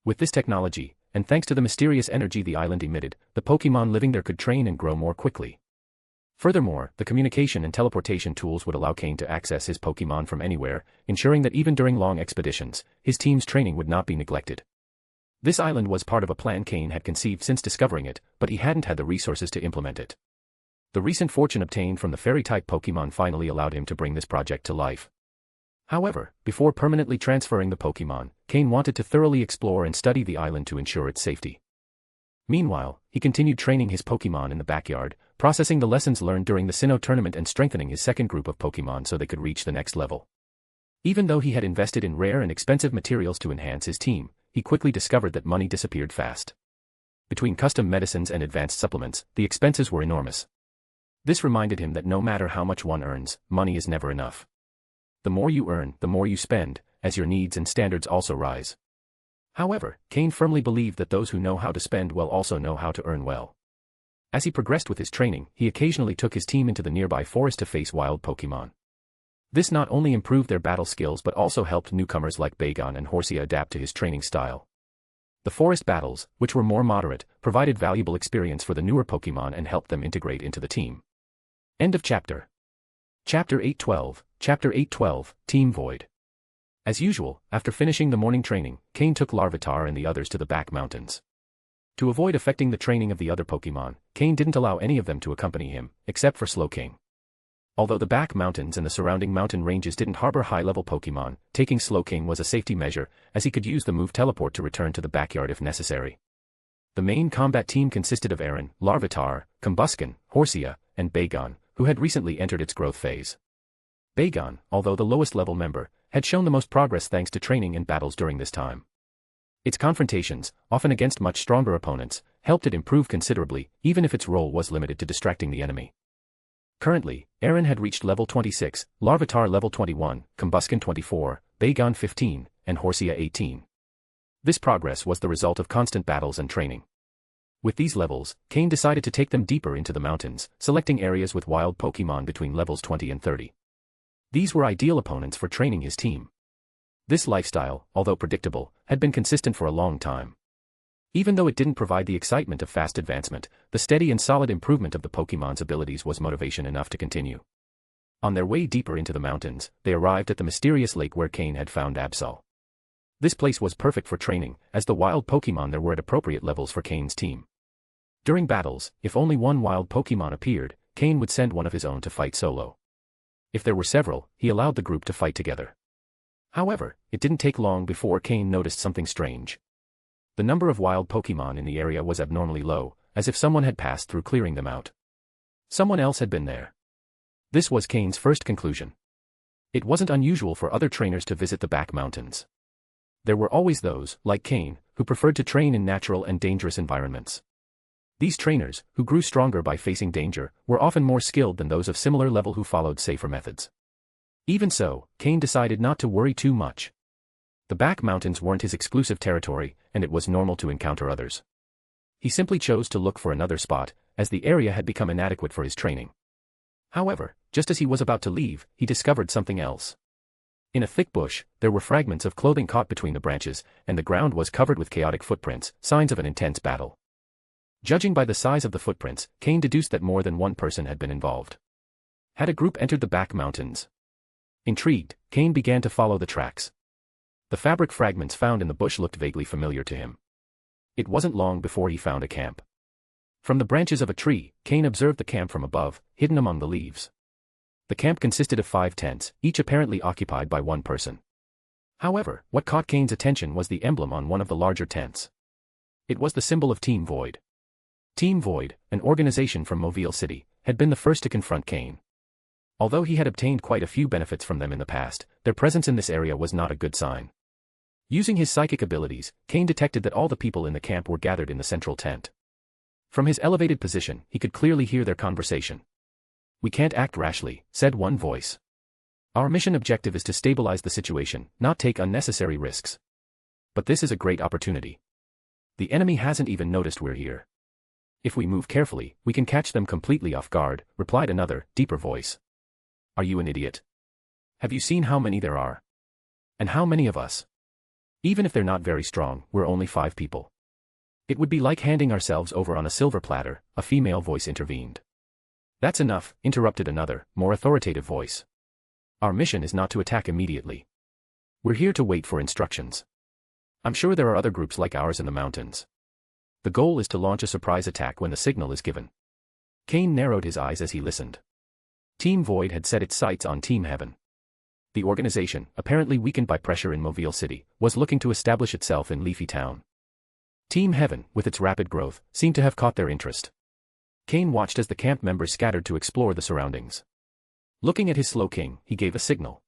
C: With this technology, and thanks to the mysterious energy the island emitted, the Pokémon living there could train and grow more quickly. Furthermore, the communication and teleportation tools would allow Cain to access his Pokémon from anywhere, ensuring that even during long expeditions, his team's training would not be neglected. This island was part of a plan Cain had conceived since discovering it, but he hadn't had the resources to implement it. The recent fortune obtained from the fairy-type Pokémon finally allowed him to bring this project to life. However, before permanently transferring the Pokémon, Cain wanted to thoroughly explore and study the island to ensure its safety. Meanwhile, he continued training his Pokémon in the backyard, processing the lessons learned during the Sinnoh tournament and strengthening his second group of Pokémon so they could reach the next level. Even though he had invested in rare and expensive materials to enhance his team, he quickly discovered that money disappeared fast. Between custom medicines and advanced supplements, the expenses were enormous. This reminded him that no matter how much one earns, money is never enough. The more you earn, the more you spend, as your needs and standards also rise. However, Cain firmly believed that those who know how to spend well also know how to earn well. As he progressed with his training, he occasionally took his team into the nearby forest to face wild Pokémon. This not only improved their battle skills but also helped newcomers like Bagon and Horsea adapt to his training style. The forest battles, which were more moderate, provided valuable experience for the newer Pokémon and helped them integrate into the team. End of chapter. Chapter 812, Chapter 812, Team Void. As usual, after finishing the morning training, Cain took Larvitar and the others to the back mountains. To avoid affecting the training of the other Pokémon, Cain didn't allow any of them to accompany him, except for Slowking. Although the back mountains and the surrounding mountain ranges didn't harbor high-level Pokémon, taking Slowking was a safety measure, as he could use the move Teleport to return to the backyard if necessary. The main combat team consisted of Aaron, Larvitar, Combusken, Horsea, and Bagon, who had recently entered its growth phase. Bagon, although the lowest-level member, had shown the most progress thanks to training and battles during this time. Its confrontations, often against much stronger opponents, helped it improve considerably, even if its role was limited to distracting the enemy. Currently, Aaron had reached level 26, Larvitar level 21, Combusken 24, Bagon 15, and Horsea 18. This progress was the result of constant battles and training. With these levels, Cain decided to take them deeper into the mountains, selecting areas with wild Pokémon between levels 20 and 30. These were ideal opponents for training his team. This lifestyle, although predictable, had been consistent for a long time. Even though it didn't provide the excitement of fast advancement, the steady and solid improvement of the Pokémon's abilities was motivation enough to continue. On their way deeper into the mountains, they arrived at the mysterious lake where Cain had found Absol. This place was perfect for training, as the wild Pokémon there were at appropriate levels for Cain's team. During battles, if only one wild Pokémon appeared, Cain would send one of his own to fight solo. If there were several, he allowed the group to fight together. However, it didn't take long before Cain noticed something strange. The number of wild Pokémon in the area was abnormally low, as if someone had passed through clearing them out. Someone else had been there. This was Cain's first conclusion. It wasn't unusual for other trainers to visit the back mountains. There were always those, like Cain, who preferred to train in natural and dangerous environments. These trainers, who grew stronger by facing danger, were often more skilled than those of similar level who followed safer methods. Even so, Cain decided not to worry too much. The back mountains weren't his exclusive territory, and it was normal to encounter others. He simply chose to look for another spot, as the area had become inadequate for his training. However, just as he was about to leave, he discovered something else. In a thick bush, there were fragments of clothing caught between the branches, and the ground was covered with chaotic footprints, signs of an intense battle. Judging by the size of the footprints, Cain deduced that more than one person had been involved. Had a group entered the back mountains? Intrigued, Cain began to follow the tracks. The fabric fragments found in the bush looked vaguely familiar to him. It wasn't long before he found a camp. From the branches of a tree, Cain observed the camp from above, hidden among the leaves. The camp consisted of 5 tents, each apparently occupied by one person. However, what caught Cain's attention was the emblem on one of the larger tents. It was the symbol of Team Void. Team Void, an organization from Mobile City, had been the first to confront Cain. Although he had obtained quite a few benefits from them in the past, their presence in this area was not a good sign. Using his psychic abilities, Cain detected that all the people in the camp were gathered in the central tent. From his elevated position, he could clearly hear their conversation. "We can't act rashly," said one voice. "Our mission objective is to stabilize the situation, not take unnecessary risks. But this is a great opportunity. The enemy hasn't even noticed we're here. If we move carefully, we can catch them completely off guard," replied another, deeper voice. "Are you an idiot? Have you seen how many there are? And how many of us? Even if they're not very strong, we're only 5 people. It would be like handing ourselves over on a silver platter," a female voice intervened. "That's enough," interrupted another, more authoritative voice. "Our mission is not to attack immediately. We're here to wait for instructions. I'm sure there are other groups like ours in the mountains. The goal is to launch a surprise attack when the signal is given." Cain narrowed his eyes as he listened. Team Void had set its sights on Team Heaven. The organization, apparently weakened by pressure in Mobile City, was looking to establish itself in Leafy Town. Team Heaven, with its rapid growth, seemed to have caught their interest. Cain watched as the camp members scattered to explore the surroundings. Looking at his Slowking, he gave a signal.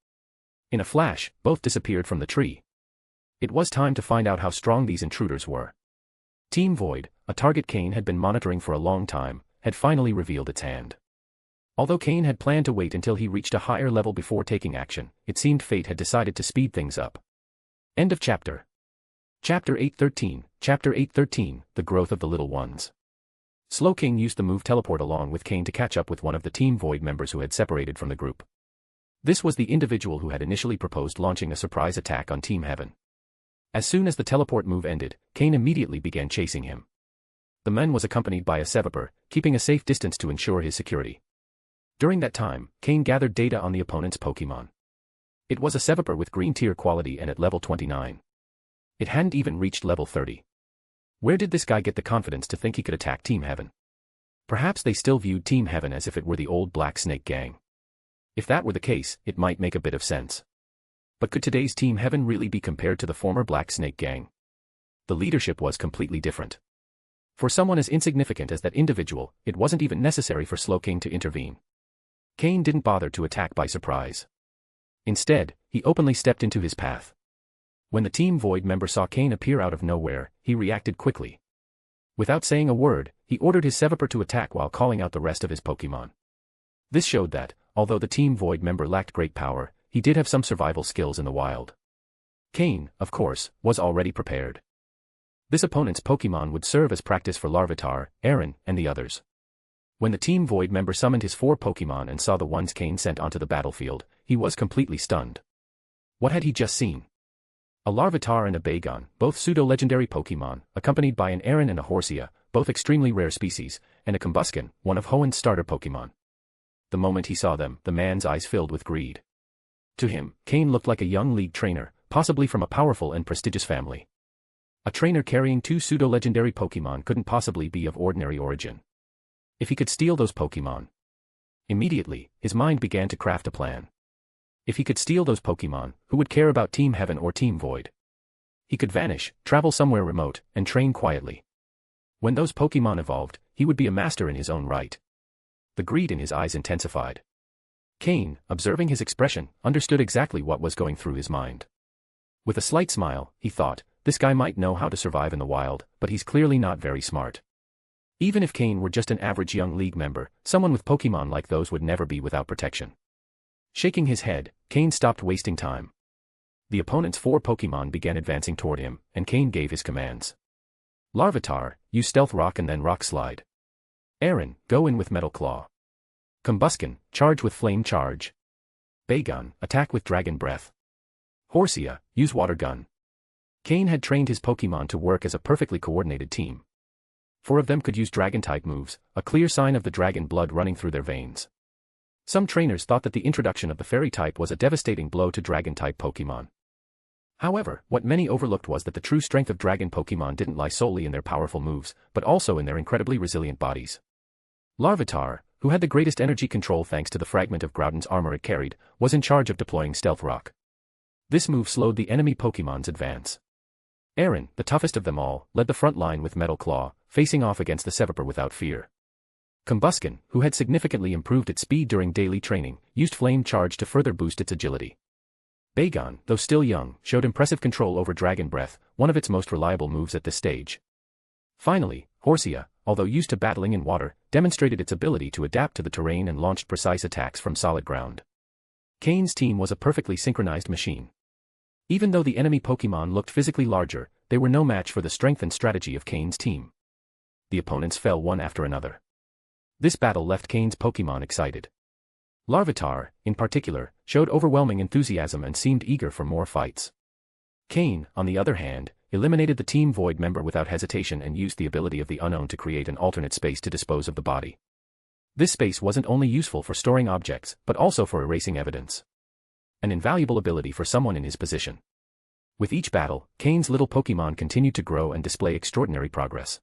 C: In a flash, both disappeared from the tree. It was time to find out how strong these intruders were. Team Void, a target Cain had been monitoring for a long time, had finally revealed its hand. Although Cain had planned to wait until he reached a higher level before taking action, it seemed fate had decided to speed things up. End of chapter. Chapter 813, The Growth of the Little Ones. Slowking used the move Teleport along with Cain to catch up with one of the Team Void members who had separated from the group. This was the individual who had initially proposed launching a surprise attack on Team Heaven. As soon as the teleport move ended, Cain immediately began chasing him. The man was accompanied by a Seviper, keeping a safe distance to ensure his security. During that time, Cain gathered data on the opponent's Pokémon. It was a Seviper with green tier quality and at level 29. It hadn't even reached level 30. Where did this guy get the confidence to think he could attack Team Heaven? Perhaps they still viewed Team Heaven as if it were the old Black Snake gang. If that were the case, it might make a bit of sense. But could today's Team Heaven really be compared to the former Black Snake gang? The leadership was completely different. For someone as insignificant as that individual, it wasn't even necessary for Slowking to intervene. Cain didn't bother to attack by surprise. Instead, he openly stepped into his path. When the Team Void member saw Cain appear out of nowhere, he reacted quickly. Without saying a word, he ordered his Seviper to attack while calling out the rest of his Pokémon. This showed that, although the Team Void member lacked great power, he did have some survival skills in the wild. Cain, of course, was already prepared. This opponent's Pokémon would serve as practice for Larvitar, Aaron, and the others. When the Team Void member summoned his 4 Pokémon and saw the ones Cain sent onto the battlefield, he was completely stunned. What had he just seen? A Larvitar and a Bagon, both pseudo-legendary Pokémon, accompanied by an Aron and a Horsia, both extremely rare species, and a Combusken, one of Hoenn's starter Pokémon. The moment he saw them, the man's eyes filled with greed. To him, Cain looked like a young league trainer, possibly from a powerful and prestigious family. A trainer carrying two pseudo-legendary Pokémon couldn't possibly be of ordinary origin. If he could steal those Pokémon. Immediately, his mind began to craft a plan. If he could steal those Pokémon, who would care about Team Heaven or Team Void? He could vanish, travel somewhere remote, and train quietly. When those Pokémon evolved, he would be a master in his own right. The greed in his eyes intensified. Cain, observing his expression, understood exactly what was going through his mind. With a slight smile, he thought, this guy might know how to survive in the wild, but he's clearly not very smart. Even if Cain were just an average young league member, someone with Pokémon like those would never be without protection. Shaking his head, Cain stopped wasting time. The opponent's 4 Pokémon began advancing toward him, and Cain gave his commands. Larvitar, use Stealth Rock and then Rock Slide. Aron, go in with Metal Claw. Combusken, charge with Flame Charge. Bagon, attack with Dragon Breath. Horsia, use Water Gun. Cain had trained his Pokémon to work as a perfectly coordinated team. 4 of them could use Dragon-type moves, a clear sign of the dragon blood running through their veins. Some trainers thought that the introduction of the Fairy type was a devastating blow to Dragon-type Pokémon. However, what many overlooked was that the true strength of Dragon Pokémon didn't lie solely in their powerful moves, but also in their incredibly resilient bodies. Larvitar, who had the greatest energy control thanks to the fragment of Groudon's armor it carried, was in charge of deploying Stealth Rock. This move slowed the enemy Pokémon's advance. Aron, the toughest of them all, led the front line with Metal Claw, facing off against the Seviper without fear. Combusken, who had significantly improved its speed during daily training, used Flame Charge to further boost its agility. Bagon, though still young, showed impressive control over Dragon Breath, one of its most reliable moves at this stage. Finally, Horsia, although used to battling in water, demonstrated its ability to adapt to the terrain and launched precise attacks from solid ground. Cain's team was a perfectly synchronized machine. Even though the enemy Pokémon looked physically larger, they were no match for the strength and strategy of Cain's team. The opponents fell one after another. This battle left Cain's Pokémon excited. Larvitar, in particular, showed overwhelming enthusiasm and seemed eager for more fights. Cain, on the other hand, eliminated the Team Void member without hesitation and used the ability of the Unknown to create an alternate space to dispose of the body. This space wasn't only useful for storing objects, but also for erasing evidence. An invaluable ability for someone in his position. With each battle, Cain's little Pokémon continued to grow and display extraordinary progress.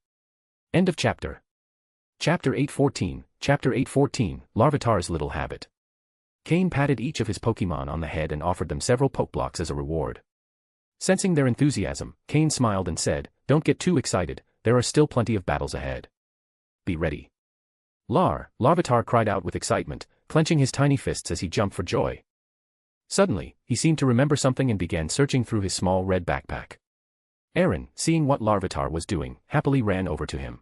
C: End of chapter. Chapter 814, Chapter 814, Larvitar's Little Habit. Cain patted each of his Pokémon on the head and offered them several Pokeblocks as a reward. Sensing their enthusiasm, Cain smiled and said, "Don't get too excited, there are still plenty of battles ahead. Be ready." Larvitar cried out with excitement, clenching his tiny fists as he jumped for joy. Suddenly, he seemed to remember something and began searching through his small red backpack. Aron, seeing what Larvitar was doing, happily ran over to him.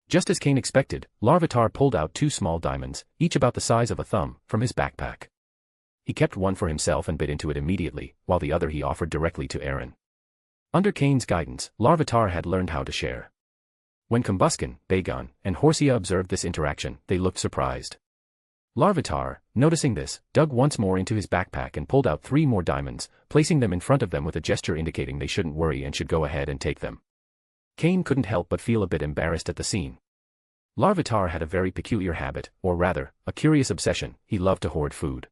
C: Just as Cain expected, Larvitar pulled out 2 small diamonds, each about the size of a thumb, from his backpack. He kept one for himself and bit into it immediately, while the other he offered directly to Aron. Under Cain's guidance, Larvitar had learned how to share. When Combusken, Bagon, and Horsia observed this interaction, they looked surprised. Larvitar, noticing this, dug once more into his backpack and pulled out 3 more diamonds, placing them in front of them with a gesture indicating they shouldn't worry and should go ahead and take them. Cain couldn't help but feel a bit embarrassed at the scene. Larvitar had a very peculiar habit, or rather, a curious obsession. He loved to hoard food.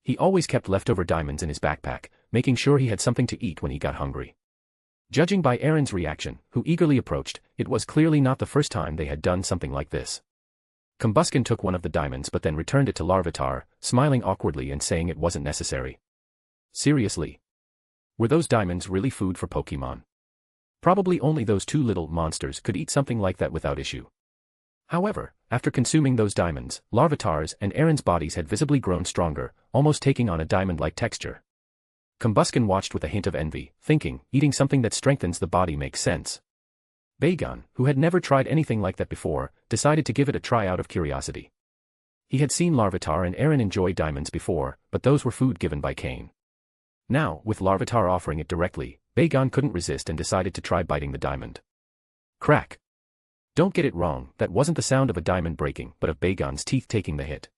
C: He always kept leftover diamonds in his backpack, making sure he had something to eat when he got hungry. Judging by Aron's reaction, who eagerly approached, it was clearly not the first time they had done something like this. Combusken took one of the diamonds but then returned it to Larvitar, smiling awkwardly and saying it wasn't necessary. Seriously? Were those diamonds really food for Pokémon? Probably only those 2 little monsters could eat something like that without issue. However, after consuming those diamonds, Larvitar's and Aron's bodies had visibly grown stronger, almost taking on a diamond-like texture. Combusken watched with a hint of envy, thinking, eating something that strengthens the body makes sense. Bagon, who had never tried anything like that before, decided to give it a try out of curiosity. He had seen Larvitar and Aron enjoy diamonds before, but those were food given by Cain. Now, with Larvitar offering it directly, Bagon couldn't resist and decided to try biting the diamond. Crack! Don't get it wrong, that wasn't the sound of a diamond breaking, but of Bagon's teeth taking the hit.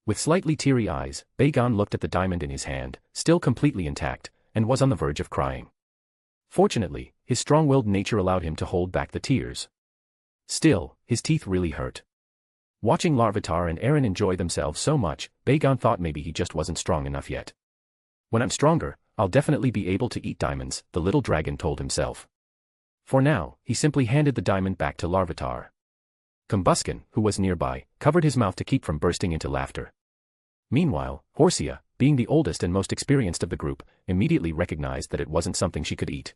C: With slightly teary eyes, Bagon looked at the diamond in his hand, still completely intact, and was on the verge of crying. Fortunately, his strong-willed nature allowed him to hold back the tears. Still, his teeth really hurt. Watching Larvitar and Aaron enjoy themselves so much, Bagon thought maybe he just wasn't strong enough yet. When I'm stronger, I'll definitely be able to eat diamonds, the little dragon told himself. For now, he simply handed the diamond back to Larvitar. Combusken, who was nearby, covered his mouth to keep from bursting into laughter. Meanwhile, Horsia, being the oldest and most experienced of the group, immediately recognized that it wasn't something she could eat.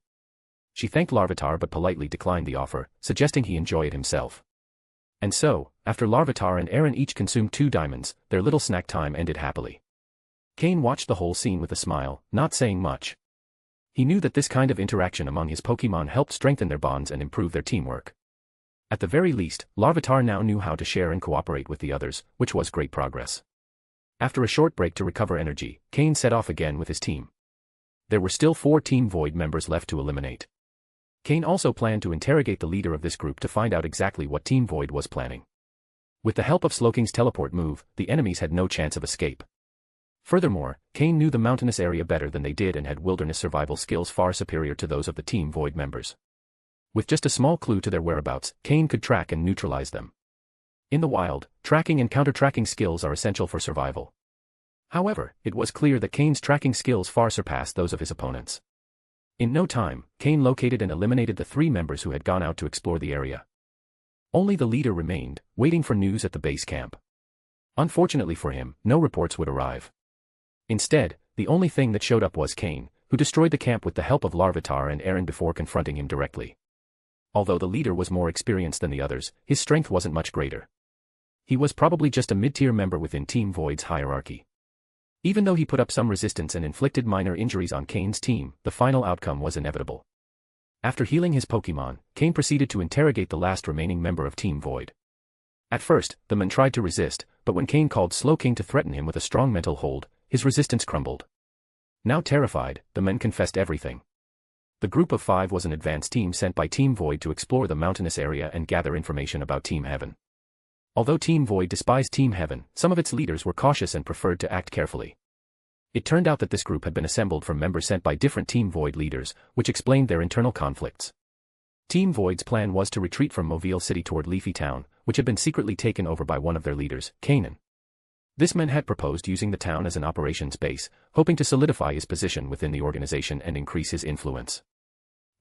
C: She thanked Larvitar but politely declined the offer, suggesting he enjoy it himself. And so, after Larvitar and Aaron each consumed 2 diamonds, their little snack time ended happily. Cain watched the whole scene with a smile, not saying much. He knew that this kind of interaction among his Pokémon helped strengthen their bonds and improve their teamwork. At the very least, Larvitar now knew how to share and cooperate with the others, which was great progress. After a short break to recover energy, Cain set off again with his team. There were still 4 Team Void members left to eliminate. Cain also planned to interrogate the leader of this group to find out exactly what Team Void was planning. With the help of Slowking's teleport move, the enemies had no chance of escape. Furthermore, Cain knew the mountainous area better than they did and had wilderness survival skills far superior to those of the Team Void members. With just a small clue to their whereabouts, Cain could track and neutralize them. In the wild, tracking and counter-tracking skills are essential for survival. However, it was clear that Cain's tracking skills far surpassed those of his opponents. In no time, Cain located and eliminated the 3 members who had gone out to explore the area. Only the leader remained, waiting for news at the base camp. Unfortunately for him, no reports would arrive. Instead, the only thing that showed up was Cain, who destroyed the camp with the help of Larvitar and Aaron before confronting him directly. Although the leader was more experienced than the others, his strength wasn't much greater. He was probably just a mid-tier member within Team Void's hierarchy. Even though he put up some resistance and inflicted minor injuries on Cain's team, the final outcome was inevitable. After healing his Pokémon, Cain proceeded to interrogate the last remaining member of Team Void. At first, the man tried to resist, but when Cain called Slowking to threaten him with a strong mental hold, his resistance crumbled. Now terrified, the men confessed everything. The group of 5 was an advance team sent by Team Void to explore the mountainous area and gather information about Team Heaven. Although Team Void despised Team Heaven, some of its leaders were cautious and preferred to act carefully. It turned out that this group had been assembled from members sent by different Team Void leaders, which explained their internal conflicts. Team Void's plan was to retreat from Mobile City toward Leafy Town, which had been secretly taken over by one of their leaders, Cain. This man had proposed using the town as an operations base, hoping to solidify his position within the organization and increase his influence.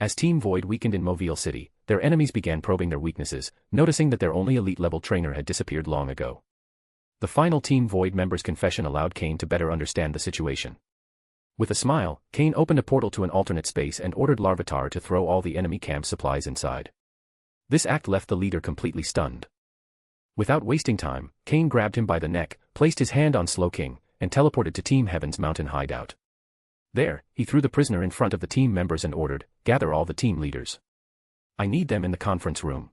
C: As Team Void weakened in Mobile City, their enemies began probing their weaknesses, noticing that their only elite-level trainer had disappeared long ago. The final Team Void member's confession allowed Cain to better understand the situation. With a smile, Cain opened a portal to an alternate space and ordered Larvitar to throw all the enemy camp supplies inside. This act left the leader completely stunned. Without wasting time, Cain grabbed him by the neck, placed his hand on Slowking, and teleported to Team Heaven's mountain hideout. There, he threw the prisoner in front of the team members and ordered, "Gather all the team leaders. I need them in the conference room."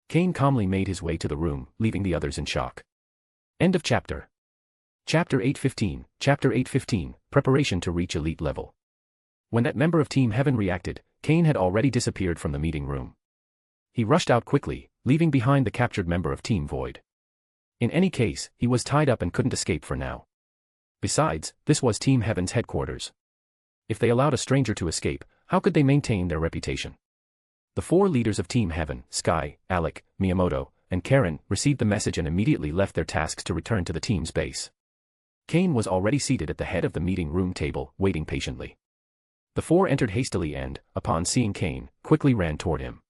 C: Cain calmly made his way to the room, leaving the others in shock. End of chapter. Chapter 8:15, Chapter 8:15, Preparation to reach elite level. When that member of Team Heaven reacted, Cain had already disappeared from the meeting room. He rushed out quickly, leaving behind the captured member of Team Void. In any case, he was tied up and couldn't escape for now. Besides, this was Team Heaven's headquarters. If they allowed a stranger to escape, how could they maintain their reputation? The 4 leaders of Team Heaven, Sky, Alec, Miyamoto, and Karen, received the message and immediately left their tasks to return to the team's base. Cain was already seated at the head of the meeting room table, waiting patiently. The 4 entered hastily and, upon seeing Cain, quickly ran toward him.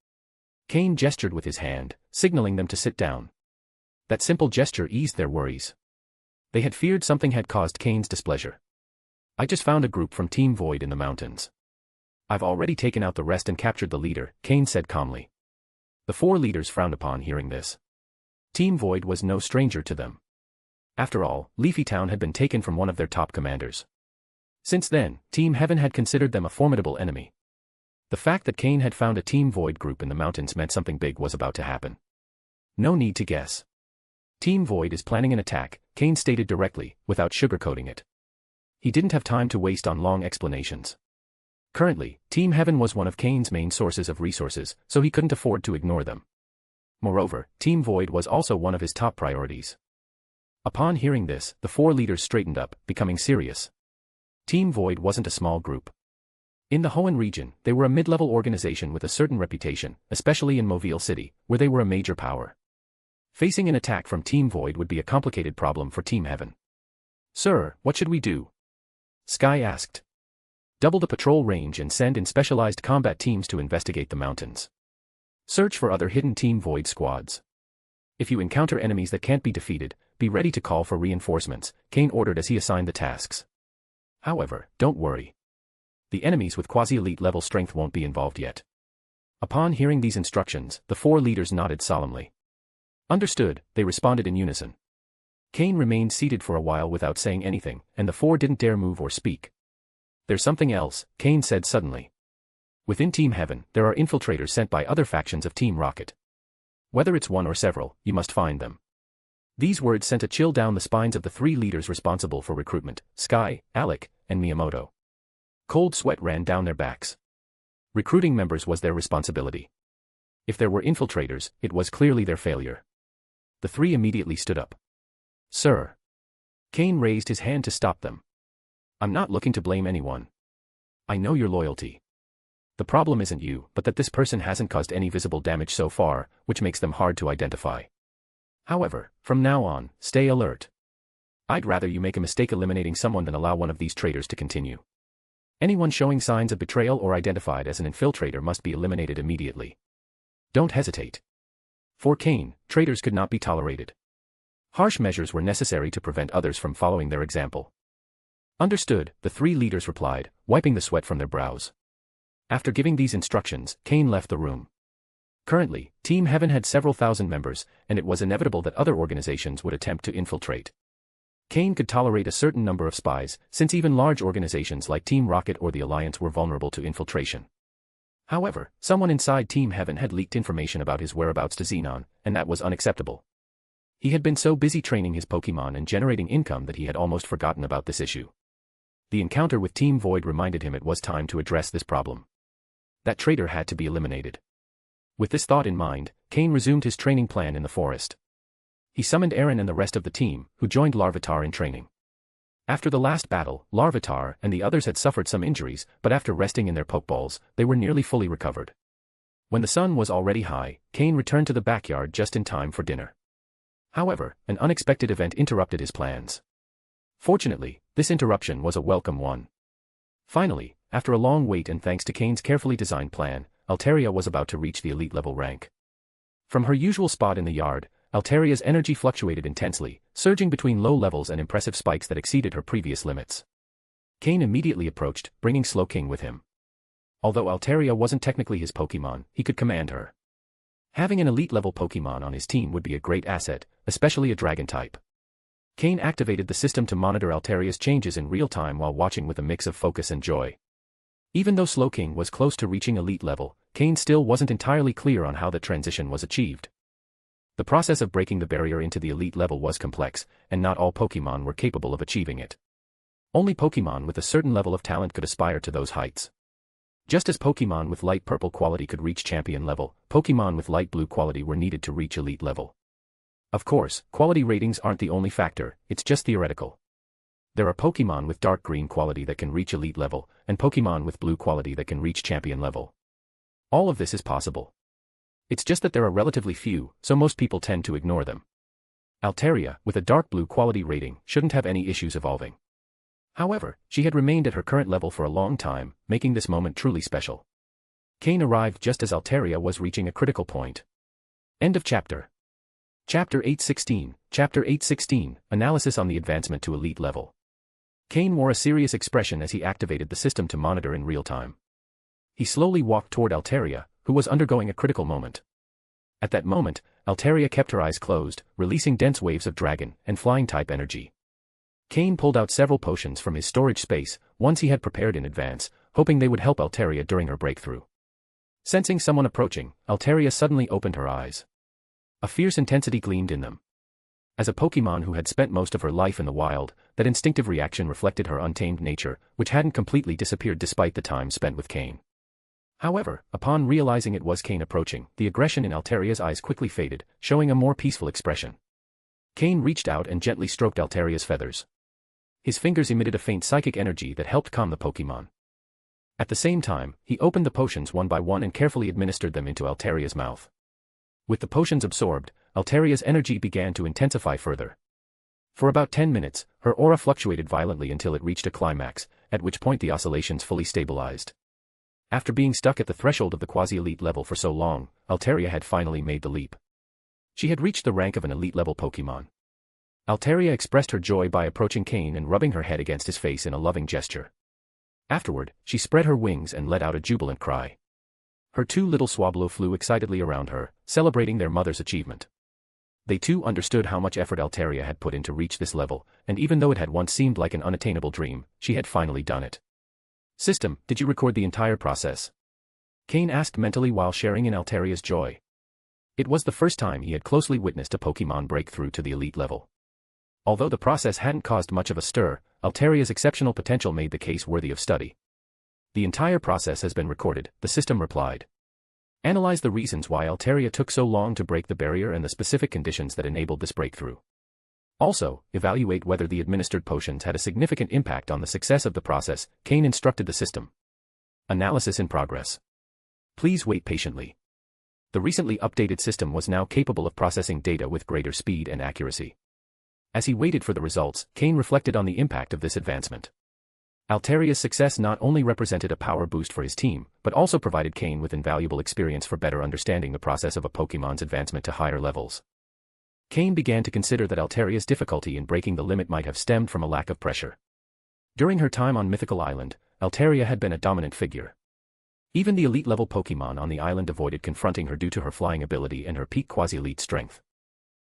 C: Cain gestured with his hand, signaling them to sit down. That simple gesture eased their worries. They had feared something had caused Cain's displeasure. "I just found a group from Team Void in the mountains. I've already taken out the rest and captured the leader," Cain said calmly. The 4 leaders frowned upon hearing this. Team Void was no stranger to them. After all, Leafy Town had been taken from one of their top commanders. Since then, Team Heaven had considered them a formidable enemy. The fact that Cain had found a Team Void group in the mountains meant something big was about to happen. No need to guess. Team Void is planning an attack, Cain stated directly, without sugarcoating it. He didn't have time to waste on long explanations. Currently, Team Heaven was one of Cain's main sources of resources, so he couldn't afford to ignore them. Moreover, Team Void was also one of his top priorities. Upon hearing this, the 4 leaders straightened up, becoming serious. Team Void wasn't a small group. In the Hoenn region, they were a mid-level organization with a certain reputation, especially in Mobile City, where they were a major power. Facing an attack from Team Void would be a complicated problem for Team Heaven. "Sir, what should we do?" Sky asked. "Double the patrol range and send in specialized combat teams to investigate the mountains. Search for other hidden Team Void squads. If you encounter enemies that can't be defeated, be ready to call for reinforcements," Cain ordered as he assigned the tasks. "However, don't worry. The enemies with quasi-elite level strength won't be involved yet." Upon hearing these instructions, the 4 leaders nodded solemnly. "Understood," they responded in unison. Cain remained seated for a while without saying anything, and the 4 didn't dare move or speak. "There's something else," Cain said suddenly. "Within Team Heaven, there are infiltrators sent by other factions of Team Rocket. Whether it's one or several, you must find them." These words sent a chill down the spines of the 3 leaders responsible for recruitment, Sky, Alec, and Miyamoto. Cold sweat ran down their backs. Recruiting members was their responsibility. If there were infiltrators, it was clearly their failure. The 3 immediately stood up. "Sir." Cain raised his hand to stop them. "I'm not looking to blame anyone. I know your loyalty. The problem isn't you, but that this person hasn't caused any visible damage so far, which makes them hard to identify. However, from now on, stay alert. I'd rather you make a mistake eliminating someone than allow one of these traitors to continue. Anyone showing signs of betrayal or identified as an infiltrator must be eliminated immediately. Don't hesitate." For Cain, traitors could not be tolerated. Harsh measures were necessary to prevent others from following their example. "Understood," the 3 leaders replied, wiping the sweat from their brows. After giving these instructions, Cain left the room. Currently, Team Heaven had several thousand members, and it was inevitable that other organizations would attempt to infiltrate. Cain could tolerate a certain number of spies, since even large organizations like Team Rocket or the Alliance were vulnerable to infiltration. However, someone inside Team Heaven had leaked information about his whereabouts to Xenon, and that was unacceptable. He had been so busy training his Pokémon and generating income that he had almost forgotten about this issue. The encounter with Team Void reminded him it was time to address this problem. That traitor had to be eliminated. With this thought in mind, Cain resumed his training plan in the forest. He summoned Aaron and the rest of the team, who joined Larvitar in training. After the last battle, Larvitar and the others had suffered some injuries, but after resting in their Pokeballs, they were nearly fully recovered. When the sun was already high, Cain returned to the backyard just in time for dinner. However, an unexpected event interrupted his plans. Fortunately, this interruption was a welcome one. Finally, after a long wait and thanks to Cain's carefully designed plan, Altaria was about to reach the elite level rank. From her usual spot in the yard, Altaria's energy fluctuated intensely, surging between low levels and impressive spikes that exceeded her previous limits. Cain immediately approached, bringing Slowking with him. Although Altaria wasn't technically his Pokémon, he could command her. Having an elite-level Pokémon on his team would be a great asset, especially a dragon type. Cain activated the system to monitor Altaria's changes in real time while watching with a mix of focus and joy. Even though Slowking was close to reaching elite level, Cain still wasn't entirely clear on how the transition was achieved. The process of breaking the barrier into the elite level was complex, and not all Pokémon were capable of achieving it. Only Pokémon with a certain level of talent could aspire to those heights. Just as Pokémon with light purple quality could reach champion level, Pokémon with light blue quality were needed to reach elite level. Of course, quality ratings aren't the only factor, it's just theoretical. There are Pokémon with dark green quality that can reach elite level, and Pokémon with blue quality that can reach champion level. All of this is possible. It's just that there are relatively few, so most people tend to ignore them. Altaria, with a dark blue quality rating, shouldn't have any issues evolving. However, she had remained at her current level for a long time, making this moment truly special. Cain arrived just as Altaria was reaching a critical point. End of chapter. Chapter 816, Chapter 816, Analysis on the Advancement to Elite Level. Cain wore a serious expression as he activated the system to monitor in real time. He slowly walked toward Altaria, who was undergoing a critical moment. At that moment, Altaria kept her eyes closed, releasing dense waves of dragon and flying-type energy. Cain pulled out several potions from his storage space, ones he had prepared in advance, hoping they would help Altaria during her breakthrough. Sensing someone approaching, Altaria suddenly opened her eyes. A fierce intensity gleamed in them. As a Pokémon who had spent most of her life in the wild, that instinctive reaction reflected her untamed nature, which hadn't completely disappeared despite the time spent with Cain. However, upon realizing it was Cain approaching, the aggression in Altaria's eyes quickly faded, showing a more peaceful expression. Cain reached out and gently stroked Altaria's feathers. His fingers emitted a faint psychic energy that helped calm the Pokémon. At the same time, he opened the potions one by one and carefully administered them into Alteria's mouth. With the potions absorbed, Alteria's energy began to intensify further. For about 10 minutes, her aura fluctuated violently until it reached a climax, at which point the oscillations fully stabilized. After being stuck at the threshold of the quasi-elite level for so long, Alteria had finally made the leap. She had reached the rank of an elite-level Pokémon. Alteria expressed her joy by approaching Cain and rubbing her head against his face in a loving gesture. Afterward, she spread her wings and let out a jubilant cry. Her two little Swablu flew excitedly around her, celebrating their mother's achievement. They too understood how much effort Alteria had put in to reach this level, and even though it had once seemed like an unattainable dream, she had finally done it. "System, did you record the entire process?" Cain asked mentally while sharing in Alteria's joy. It was the first time he had closely witnessed a Pokémon break through to the elite level. Although the process hadn't caused much of a stir, Alteria's exceptional potential made the case worthy of study. "The entire process has been recorded," the system replied. "Analyze the reasons why Alteria took so long to break the barrier and the specific conditions that enabled this breakthrough. Also, evaluate whether the administered potions had a significant impact on the success of the process," Cain instructed the system. Analysis in progress. Please wait patiently. The recently updated system was now capable of processing data with greater speed and accuracy. As he waited for the results, Cain reflected on the impact of this advancement. Alteria's success not only represented a power boost for his team, but also provided Cain with invaluable experience for better understanding the process of a Pokémon's advancement to higher levels. Cain began to consider that Alteria's difficulty in breaking the limit might have stemmed from a lack of pressure. During her time on Mythical Island, Alteria had been a dominant figure. Even the elite-level Pokémon on the island avoided confronting her due to her flying ability and her peak quasi-elite strength.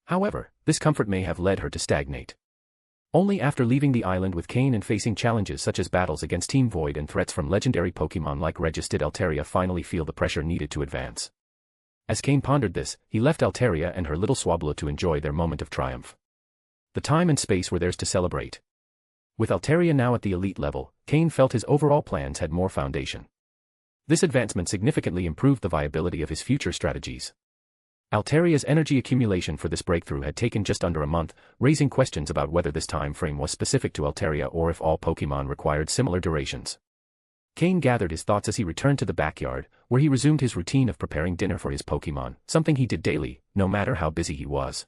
C: However, this comfort may have led her to stagnate. Only after leaving the island with Cain and facing challenges such as battles against Team Void and threats from legendary Pokémon like Regis did Alteria finally feel the pressure needed to advance. As Cain pondered this, he left Alteria and her little Swablu to enjoy their moment of triumph. The time and space were theirs to celebrate. With Alteria now at the elite level, Cain felt his overall plans had more foundation. This advancement significantly improved the viability of his future strategies. Alteria's energy accumulation for this breakthrough had taken just under a month, raising questions about whether this time frame was specific to Alteria or if all Pokémon required similar durations. Cain gathered his thoughts as he returned to the backyard, where he resumed his routine of preparing dinner for his Pokémon, something he did daily, no matter how busy he was.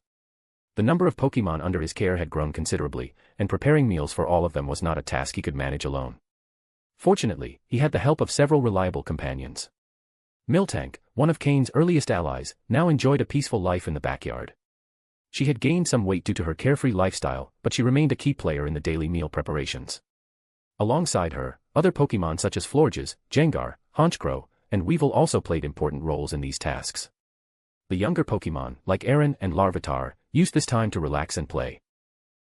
C: The number of Pokémon under his care had grown considerably, and preparing meals for all of them was not a task he could manage alone. Fortunately, he had the help of several reliable companions. Miltank, one of Cain's earliest allies, now enjoyed a peaceful life in the backyard. She had gained some weight due to her carefree lifestyle, but she remained a key player in the daily meal preparations. Alongside her, other Pokémon such as Florges, Jengar, Honchkrow, and Weevil also played important roles in these tasks. The younger Pokémon, like Aaron and Larvitar, used this time to relax and play.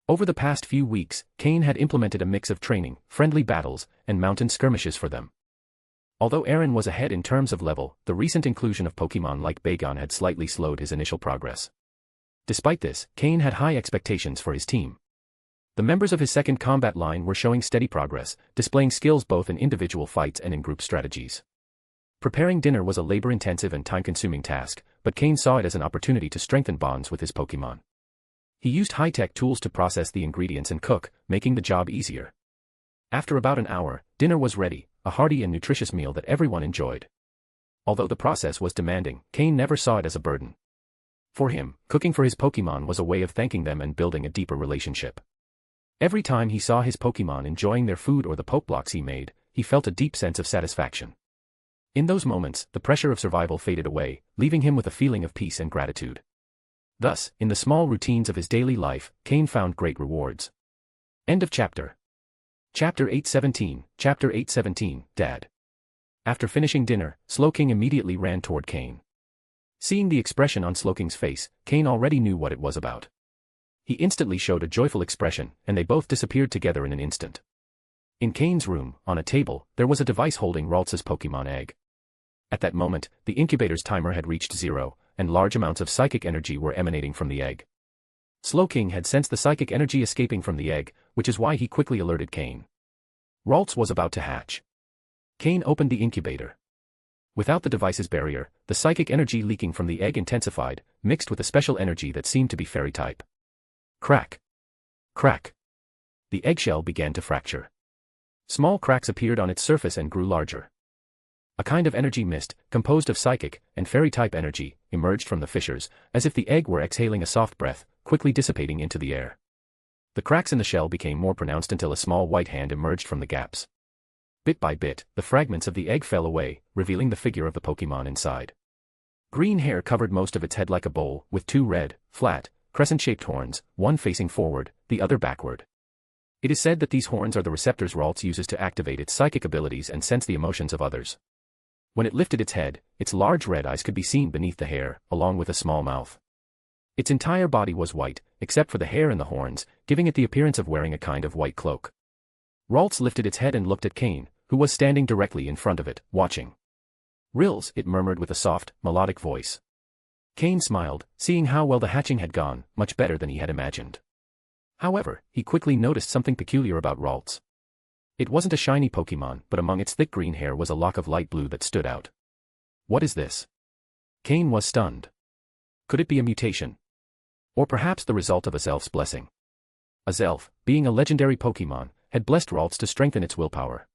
C: Over the past few weeks, Cain had implemented a mix of training, friendly battles, and mountain skirmishes for them. Although Aaron was ahead in terms of level, the recent inclusion of Pokémon like Bagon had slightly slowed his initial progress. Despite this, Cain had high expectations for his team. The members of his second combat line were showing steady progress, displaying skills both in individual fights and in group strategies. Preparing dinner was a labor-intensive and time-consuming task, but Cain saw it as an opportunity to strengthen bonds with his Pokémon. He used high-tech tools to process the ingredients and cook, making the job easier. After about an hour, dinner was ready, a hearty and nutritious meal that everyone enjoyed. Although the process was demanding, Cain never saw it as a burden. For him, cooking for his Pokémon was a way of thanking them and building a deeper relationship. Every time he saw his Pokémon enjoying their food or the Pokeblocks he made, he felt a deep sense of satisfaction. In those moments, the pressure of survival faded away, leaving him with a feeling of peace and gratitude. Thus, in the small routines of his daily life, Cain found great rewards. End of chapter. Chapter 817, Chapter 817, Dad. After finishing dinner, Slowking immediately ran toward Cain. Seeing the expression on Slowking's face, Cain already knew what it was about. He instantly showed a joyful expression, and they both disappeared together in an instant. In Cain's room, on a table, there was a device holding Ralts's Pokémon egg. At that moment, the incubator's timer had reached 0, and large amounts of psychic energy were emanating from the egg. Slowking had sensed the psychic energy escaping from the egg, which is why he quickly alerted Cain. Ralts was about to hatch. Cain opened the incubator. Without the device's barrier, the psychic energy leaking from the egg intensified, mixed with a special energy that seemed to be fairy type. Crack. Crack. The eggshell began to fracture. Small cracks appeared on its surface and grew larger. A kind of energy mist, composed of psychic and fairy-type energy, emerged from the fissures, as if the egg were exhaling a soft breath, quickly dissipating into the air. The cracks in the shell became more pronounced until a small white hand emerged from the gaps. Bit by bit, the fragments of the egg fell away, revealing the figure of the Pokémon inside. Green hair covered most of its head like a bowl, with two red, flat, crescent-shaped horns, one facing forward, the other backward. It is said that these horns are the receptors Ralts uses to activate its psychic abilities and sense the emotions of others. When it lifted its head, its large red eyes could be seen beneath the hair, along with a small mouth. Its entire body was white, except for the hair and the horns, giving it the appearance of wearing a kind of white cloak. Ralts lifted its head and looked at Cain, who was standing directly in front of it, watching. "Rills," it murmured with a soft, melodic voice. Cain smiled, seeing how well the hatching had gone, much better than he had imagined. However, he quickly noticed something peculiar about Ralts. It wasn't a shiny Pokémon, but among its thick green hair was a lock of light blue that stood out. "What is this?" Cain was stunned. Could it be a mutation? Or perhaps the result of a Zelf's blessing? A Zelf, being a legendary Pokémon, had blessed Ralts to strengthen its willpower.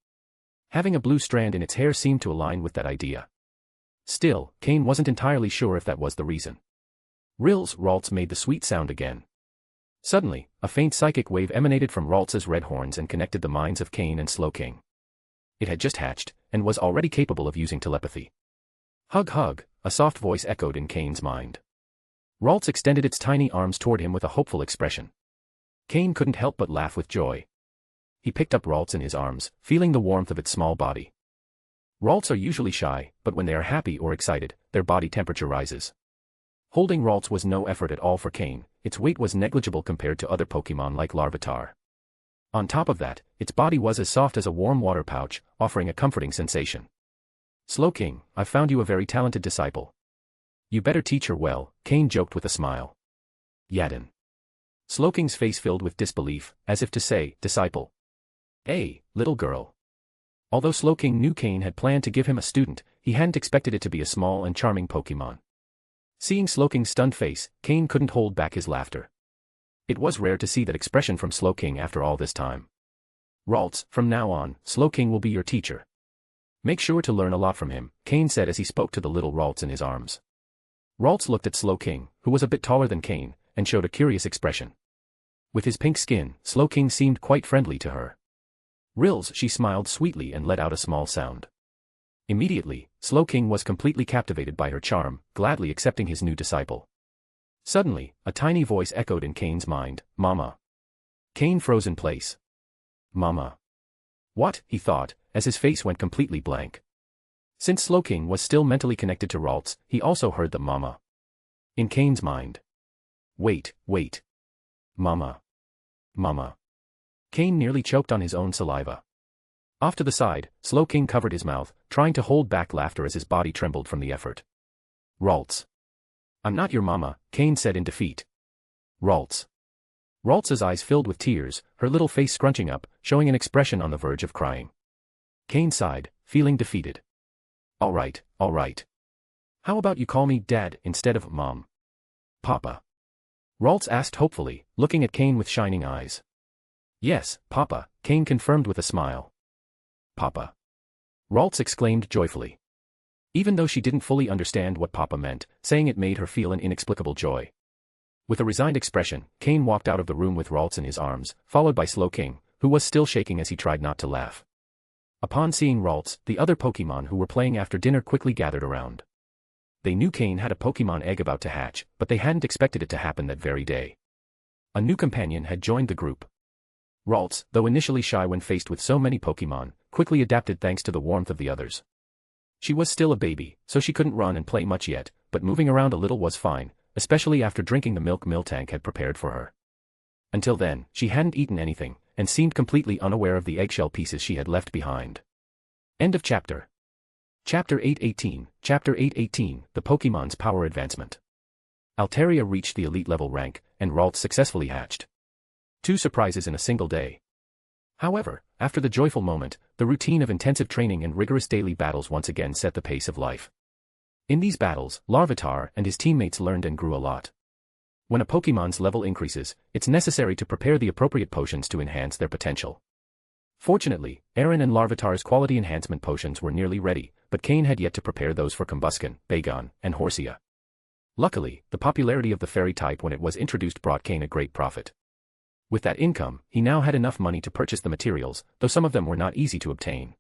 C: Having a blue strand in its hair seemed to align with that idea. Still, Cain wasn't entirely sure if that was the reason. "Rills," Ralts made the sweet sound again. Suddenly, a faint psychic wave emanated from Ralts's red horns and connected the minds of Cain and Slowking. It had just hatched, and was already capable of using telepathy. "Hug hug," a soft voice echoed in Cain's mind. Ralts extended its tiny arms toward him with a hopeful expression. Cain couldn't help but laugh with joy. He picked up Ralts in his arms, feeling the warmth of its small body. Ralts are usually shy, but when they are happy or excited, their body temperature rises. Holding Ralts was no effort at all for Cain. Its weight was negligible compared to other Pokémon like Larvitar. On top of that, its body was as soft as a warm water pouch, offering a comforting sensation. "Slowking, I've found you a very talented disciple. You better teach her well," Cain joked with a smile. "Yadin." Slowking's face filled with disbelief, as if to say, "Disciple? Hey, little girl." Although Slowking knew Cain had planned to give him a student, he hadn't expected it to be a small and charming Pokémon. Seeing Slowking's stunned face, Cain couldn't hold back his laughter. It was rare to see that expression from Slowking after all this time. "Ralts, from now on, Slowking will be your teacher. Make sure to learn a lot from him," Cain said as he spoke to the little Ralts in his arms. Ralts looked at Slowking, who was a bit taller than Cain, and showed a curious expression. With his pink skin, Slowking seemed quite friendly to her. "Rills," she smiled sweetly and let out a small sound. Immediately, Slowking was completely captivated by her charm, gladly accepting his new disciple. Suddenly, a tiny voice echoed in Cain's mind, "Mama." Cain froze in place. "Mama." What, he thought, as his face went completely blank. Since Slowking was still mentally connected to Ralts, he also heard the "Mama" in Cain's mind. Wait. Mama. Mama. Cain nearly choked on his own saliva. Off to the side, Slowking covered his mouth, trying to hold back laughter as his body trembled from the effort. "Ralts. I'm not your mama," Cain said in defeat. "Ralts." Ralts's eyes filled with tears, her little face scrunching up, showing an expression on the verge of crying. Cain sighed, feeling defeated. All right. How about you call me Dad instead of Mom?" "Papa?" Ralts asked hopefully, looking at Cain with shining eyes. "Yes, Papa," Cain confirmed with a smile. "Papa." Ralts exclaimed joyfully. Even though she didn't fully understand what Papa meant, saying it made her feel an inexplicable joy. With a resigned expression, Cain walked out of the room with Ralts in his arms, followed by Slowking, who was still shaking as he tried not to laugh. Upon seeing Ralts, the other Pokémon who were playing after dinner quickly gathered around. They knew Cain had a Pokémon egg about to hatch, but they hadn't expected it to happen that very day. A new companion had joined the group. Ralts, though initially shy when faced with so many Pokémon, quickly adapted thanks to the warmth of the others. She was still a baby, so she couldn't run and play much yet, but moving around a little was fine, especially after drinking the milk Miltank had prepared for her. Until then, she hadn't eaten anything, and seemed completely unaware of the eggshell pieces she had left behind. End of chapter. Chapter 818, The Pokémon's Power Advancement. Altaria reached the elite level rank, and Ralts successfully hatched. 2 surprises in a single day. However, after the joyful moment, the routine of intensive training and rigorous daily battles once again set the pace of life. In these battles, Larvitar and his teammates learned and grew a lot. When a Pokémon's level increases, it's necessary to prepare the appropriate potions to enhance their potential. Fortunately, Aaron and Larvitar's quality enhancement potions were nearly ready, but Cain had yet to prepare those for Combusken, Bagon, and Horsia. Luckily, the popularity of the fairy type when it was introduced brought Cain a great profit. With that income, he now had enough money to purchase the materials, though some of them were not easy to obtain.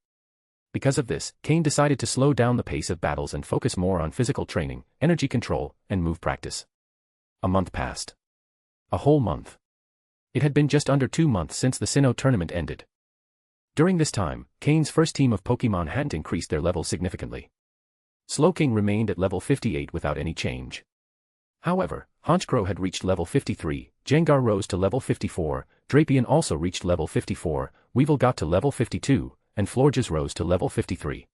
C: Because of this, Cain decided to slow down the pace of battles and focus more on physical training, energy control, and move practice. A month passed. A whole month. It had been just under 2 months since the Sinnoh tournament ended. During this time, Cain's first team of Pokémon hadn't increased their levels significantly. Slowking remained at level 58 without any change. However, Honchkrow had reached level 53, Jengar rose to level 54, Drapion also reached level 54, Weevil got to level 52, and Florges rose to level 53.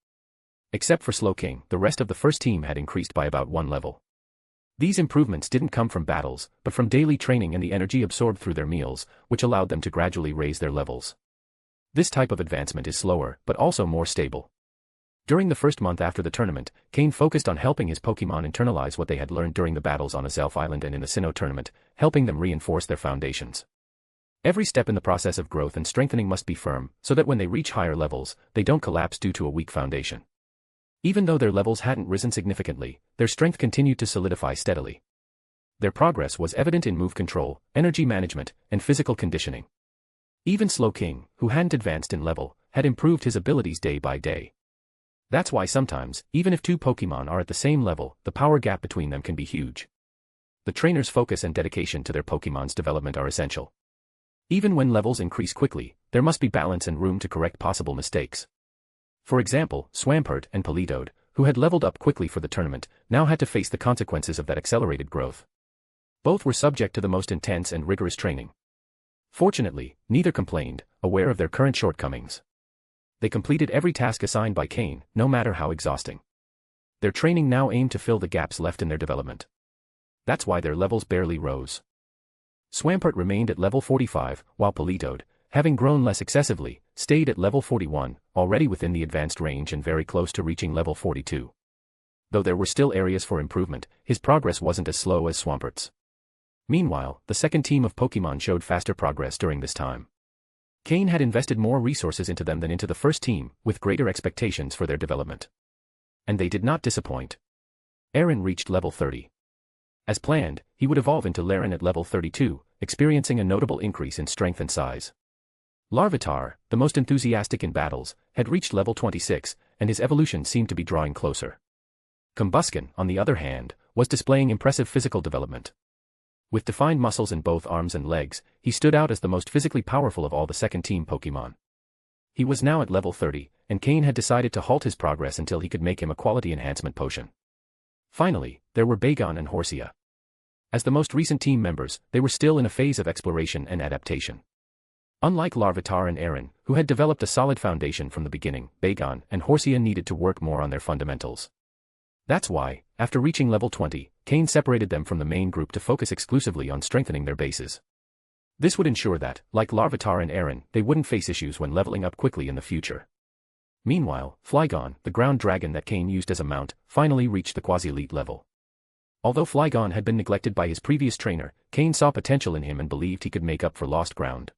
C: Except for Slowking, the rest of the first team had increased by about 1 level. These improvements didn't come from battles, but from daily training and the energy absorbed through their meals, which allowed them to gradually raise their levels. This type of advancement is slower, but also more stable. During the first month after the tournament, Cain focused on helping his Pokémon internalize what they had learned during the battles on Azelf Island and in the Sinnoh tournament, helping them reinforce their foundations. Every step in the process of growth and strengthening must be firm, so that when they reach higher levels, they don't collapse due to a weak foundation. Even though their levels hadn't risen significantly, their strength continued to solidify steadily. Their progress was evident in move control, energy management, and physical conditioning. Even Slowking, who hadn't advanced in level, had improved his abilities day by day. That's why sometimes, even if 2 Pokémon are at the same level, the power gap between them can be huge. The trainer's focus and dedication to their Pokémon's development are essential. Even when levels increase quickly, there must be balance and room to correct possible mistakes. For example, Swampert and Politoed, who had leveled up quickly for the tournament, now had to face the consequences of that accelerated growth. Both were subject to the most intense and rigorous training. Fortunately, neither complained, aware of their current shortcomings. They completed every task assigned by Cain, no matter how exhausting. Their training now aimed to fill the gaps left in their development. That's why their levels barely rose. Swampert remained at level 45, while Politoed, having grown less excessively, stayed at level 41, already within the advanced range and very close to reaching level 42. Though there were still areas for improvement, his progress wasn't as slow as Swampert's. Meanwhile, the second team of Pokémon showed faster progress during this time. Cain had invested more resources into them than into the first team, with greater expectations for their development. And they did not disappoint. Aaron reached level 30. As planned, he would evolve into Laren at level 32, experiencing a notable increase in strength and size. Larvitar, the most enthusiastic in battles, had reached level 26, and his evolution seemed to be drawing closer. Combusken, on the other hand, was displaying impressive physical development. With defined muscles in both arms and legs, he stood out as the most physically powerful of all the second-team Pokémon. He was now at level 30, and Cain had decided to halt his progress until he could make him a quality enhancement potion. Finally, there were Bagon and Horsia. As the most recent team members, they were still in a phase of exploration and adaptation. Unlike Larvitar and Aaron, who had developed a solid foundation from the beginning, Bagon and Horsia needed to work more on their fundamentals. That's why, after reaching level 20, Cain separated them from the main group to focus exclusively on strengthening their bases. This would ensure that, like Larvitar and Aaron, they wouldn't face issues when leveling up quickly in the future. Meanwhile, Flygon, the ground dragon that Cain used as a mount, finally reached the quasi-elite level. Although Flygon had been neglected by his previous trainer, Cain saw potential in him and believed he could make up for lost ground.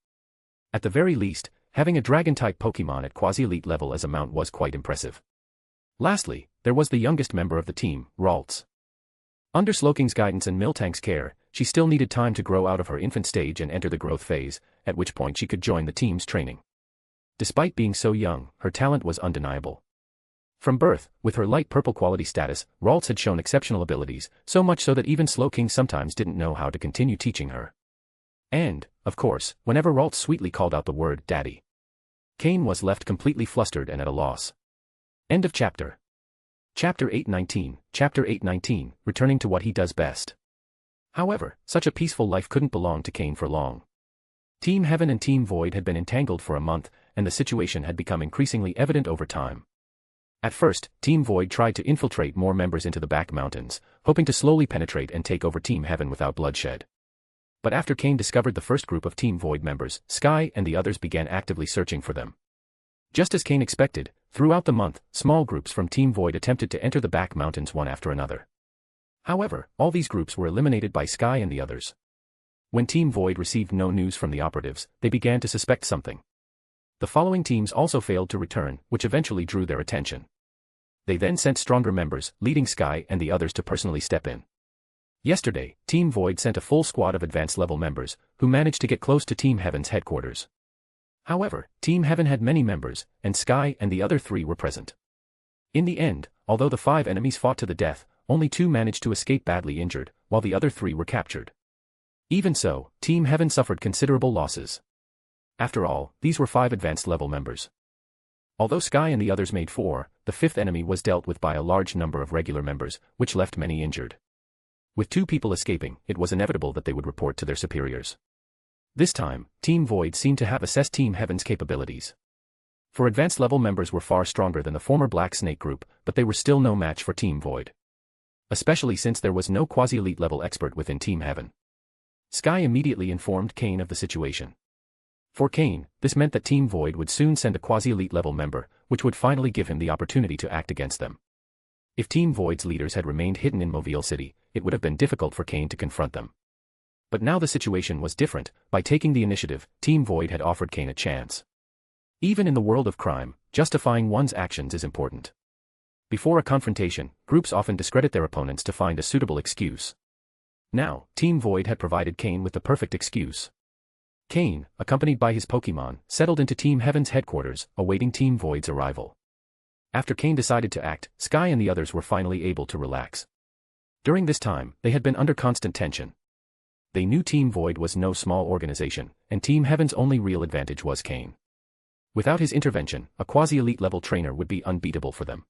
C: At the very least, having a dragon-type Pokémon at quasi-elite level as a mount was quite impressive. Lastly, there was the youngest member of the team, Ralts. Under Slowking's guidance and Miltank's care, she still needed time to grow out of her infant stage and enter the growth phase, at which point she could join the team's training. Despite being so young, her talent was undeniable. From birth, with her light purple quality status, Ralts had shown exceptional abilities, so much so that even Slowking sometimes didn't know how to continue teaching her. And, of course, whenever Ralts sweetly called out the word, Daddy, Cain was left completely flustered and at a loss. End of chapter. Chapter 819, returning to what he does best. However, such a peaceful life couldn't belong to Cain for long. Team Heaven and Team Void had been entangled for a month, and the situation had become increasingly evident over time. At first, Team Void tried to infiltrate more members into the back mountains, hoping to slowly penetrate and take over Team Heaven without bloodshed. But after Cain discovered the first group of Team Void members, Sky and the others began actively searching for them. Just as Cain expected, throughout the month, small groups from Team Void attempted to enter the back mountains one after another. However, all these groups were eliminated by Sky and the others. When Team Void received no news from the operatives, they began to suspect something. The following teams also failed to return, which eventually drew their attention. They then sent stronger members, leading Sky and the others to personally step in. Yesterday, Team Void sent a full squad of advanced level members, who managed to get close to Team Heaven's headquarters. However, Team Heaven had many members, and Sky and the other 3 were present. In the end, although the 5 enemies fought to the death, only 2 managed to escape badly injured, while the other 3 were captured. Even so, Team Heaven suffered considerable losses. After all, these were 5 advanced level members. Although Sky and the others made 4, the 5th enemy was dealt with by a large number of regular members, which left many injured. With 2 people escaping, it was inevitable that they would report to their superiors. This time, Team Void seemed to have assessed Team Heaven's capabilities. For advanced level members were far stronger than the former Black Snake group, but they were still no match for Team Void. Especially since there was no quasi-elite level expert within Team Heaven. Sky immediately informed Cain of the situation. For Cain, this meant that Team Void would soon send a quasi-elite level member, which would finally give him the opportunity to act against them. If Team Void's leaders had remained hidden in Mobile City, it would have been difficult for Cain to confront them. But now the situation was different. By taking the initiative, Team Void had offered Cain a chance. Even in the world of crime, justifying one's actions is important. Before a confrontation, groups often discredit their opponents to find a suitable excuse. Now, Team Void had provided Cain with the perfect excuse. Cain, accompanied by his Pokémon, settled into Team Heaven's headquarters, awaiting Team Void's arrival. After Cain decided to act, Sky and the others were finally able to relax. During this time, they had been under constant tension. They knew Team Void was no small organization, and Team Heaven's only real advantage was Cain. Without his intervention, a quasi-elite level trainer would be unbeatable for them.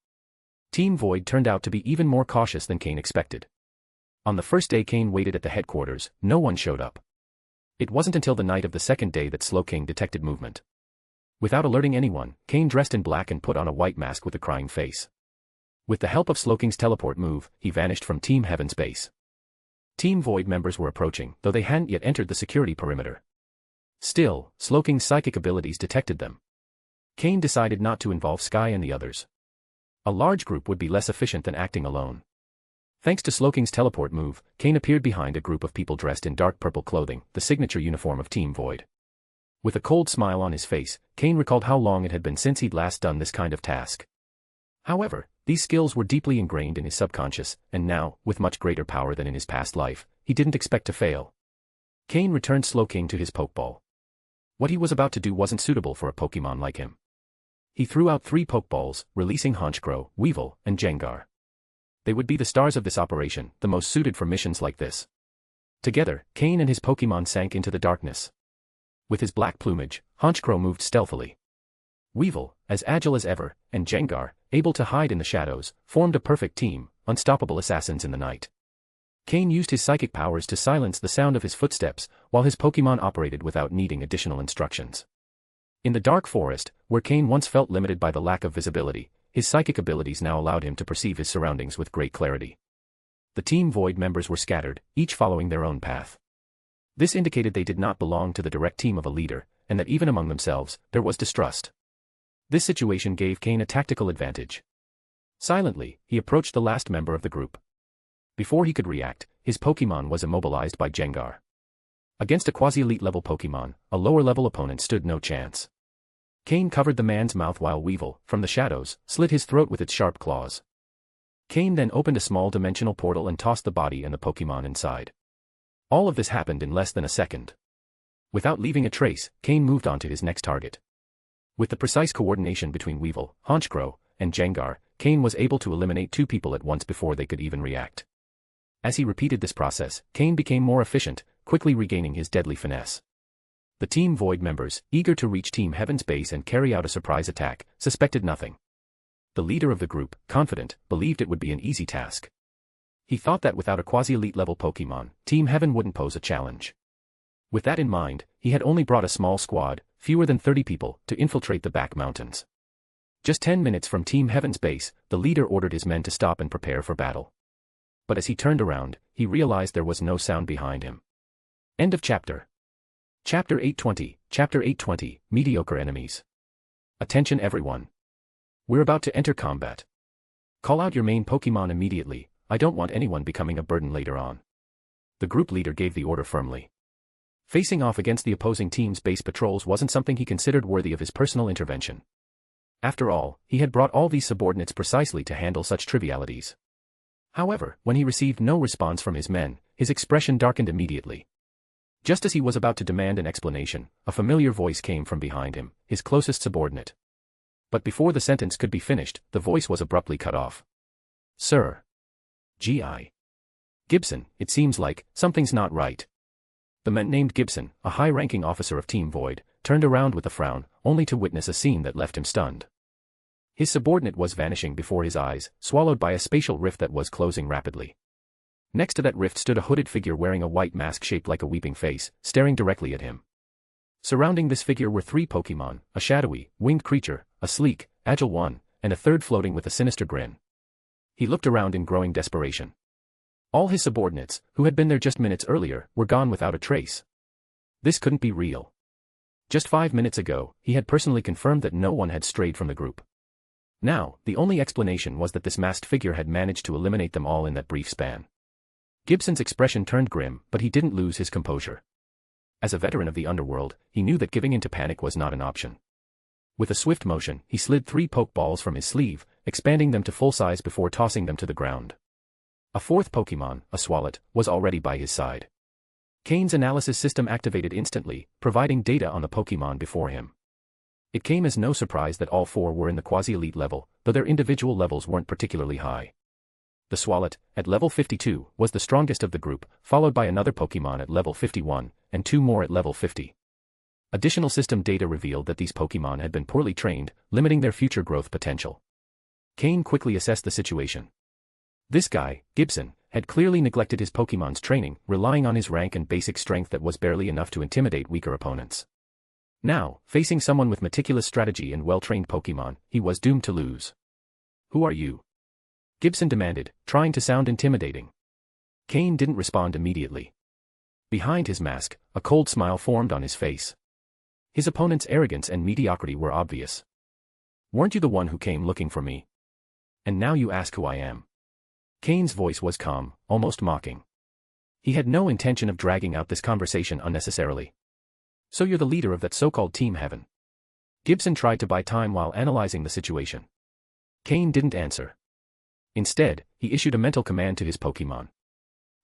C: Team Void turned out to be even more cautious than Cain expected. On the first day Cain waited at the headquarters, no one showed up. It wasn't until the night of the second day that Slowking detected movement. Without alerting anyone, Cain dressed in black and put on a white mask with a crying face. With the help of Slowking's teleport move, he vanished from Team Heaven's base. Team Void members were approaching, though they hadn't yet entered the security perimeter. Still, Slowking's psychic abilities detected them. Cain decided not to involve Sky and the others. A large group would be less efficient than acting alone. Thanks to Slowking's teleport move, Cain appeared behind a group of people dressed in dark purple clothing, the signature uniform of Team Void. With a cold smile on his face, Cain recalled how long it had been since he'd last done this kind of task. However, these skills were deeply ingrained in his subconscious, and now, with much greater power than in his past life, he didn't expect to fail. Cain returned Slowking to his Pokeball. What he was about to do wasn't suitable for a Pokemon like him. He threw out 3 Pokeballs, releasing Honchkrow, Weevil, and Jengar. They would be the stars of this operation, the most suited for missions like this. Together, Cain and his Pokemon sank into the darkness. With his black plumage, Honchkrow moved stealthily. Weevil, as agile as ever, and Jengar, able to hide in the shadows, formed a perfect team, unstoppable assassins in the night. Cain used his psychic powers to silence the sound of his footsteps, while his Pokemon operated without needing additional instructions. In the dark forest, where Cain once felt limited by the lack of visibility, his psychic abilities now allowed him to perceive his surroundings with great clarity. The Team Void members were scattered, each following their own path. This indicated they did not belong to the direct team of a leader, and that even among themselves, there was distrust. This situation gave Cain a tactical advantage. Silently, he approached the last member of the group. Before he could react, his Pokemon was immobilized by Jengar. Against a quasi-elite level Pokemon, a lower-level opponent stood no chance. Cain covered the man's mouth while Weevil, from the shadows, slit his throat with its sharp claws. Cain then opened a small dimensional portal and tossed the body and the Pokemon inside. All of this happened in less than a second. Without leaving a trace, Cain moved on to his next target. With the precise coordination between Weevil, Honchkrow, and Jengar, Cain was able to eliminate 2 people at once before they could even react. As he repeated this process, Cain became more efficient, quickly regaining his deadly finesse. The Team Void members, eager to reach Team Heaven's base and carry out a surprise attack, suspected nothing. The leader of the group, confident, believed it would be an easy task. He thought that without a quasi-elite level Pokemon, Team Heaven wouldn't pose a challenge. With that in mind, he had only brought a small squad, fewer than 30 people, to infiltrate the back mountains. Just 10 minutes from Team Heaven's base, the leader ordered his men to stop and prepare for battle. But as he turned around, he realized there was no sound behind him. End of chapter. Chapter 820, Chapter 820, Mediocre Enemies. Attention everyone. We're about to enter combat. Call out your main Pokemon immediately, I don't want anyone becoming a burden later on. The group leader gave the order firmly. Facing off against the opposing team's base patrols wasn't something he considered worthy of his personal intervention. After all, he had brought all these subordinates precisely to handle such trivialities. However, when he received no response from his men, his expression darkened immediately. Just as he was about to demand an explanation, a familiar voice came from behind him, his closest subordinate. But before the sentence could be finished, the voice was abruptly cut off. "Sir. G.I. Gibson, it seems like something's not right." The man named Gibson, a high-ranking officer of Team Void, turned around with a frown, only to witness a scene that left him stunned. His subordinate was vanishing before his eyes, swallowed by a spatial rift that was closing rapidly. Next to that rift stood a hooded figure wearing a white mask shaped like a weeping face, staring directly at him. Surrounding this figure were 3 Pokémon, a shadowy, winged creature, a sleek, agile one, and a third floating with a sinister grin. He looked around in growing desperation. All his subordinates, who had been there just minutes earlier, were gone without a trace. This couldn't be real. Just 5 minutes ago, he had personally confirmed that no one had strayed from the group. Now, the only explanation was that this masked figure had managed to eliminate them all in that brief span. Gibson's expression turned grim, but he didn't lose his composure. As a veteran of the underworld, he knew that giving in to panic was not an option. With a swift motion, he slid 3 Pokeballs from his sleeve, expanding them to full size before tossing them to the ground. A 4th Pokemon, a Swalot, was already by his side. Cain's analysis system activated instantly, providing data on the Pokemon before him. It came as no surprise that all 4 were in the quasi-elite level, though their individual levels weren't particularly high. The Swalot, at level 52, was the strongest of the group, followed by another Pokemon at level 51, and 2 more at level 50. Additional system data revealed that these Pokemon had been poorly trained, limiting their future growth potential. Cain quickly assessed the situation. This guy, Gibson, had clearly neglected his Pokemon's training, relying on his rank and basic strength that was barely enough to intimidate weaker opponents. Now, facing someone with meticulous strategy and well-trained Pokemon, he was doomed to lose. "Who are you?" Gibson demanded, trying to sound intimidating. Cain didn't respond immediately. Behind his mask, a cold smile formed on his face. His opponent's arrogance and mediocrity were obvious. "Weren't you the one who came looking for me? And now you ask who I am?" Cain's voice was calm, almost mocking. He had no intention of dragging out this conversation unnecessarily. "So you're the leader of that so-called Team Heaven?" Gibson tried to buy time while analyzing the situation. Cain didn't answer. Instead, he issued a mental command to his Pokemon.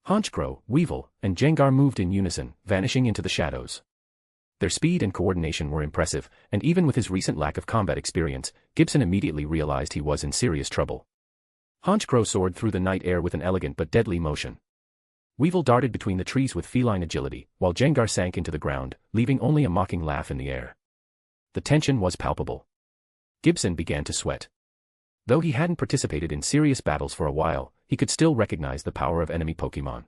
C: Honchkrow, Weevil, and Jengar moved in unison, vanishing into the shadows. Their speed and coordination were impressive, and even with his recent lack of combat experience, Gibson immediately realized he was in serious trouble. Honchkrow soared through the night air with an elegant but deadly motion. Weevil darted between the trees with feline agility, while Jengar sank into the ground, leaving only a mocking laugh in the air. The tension was palpable. Gibson began to sweat. Though he hadn't participated in serious battles for a while, he could still recognize the power of enemy Pokemon.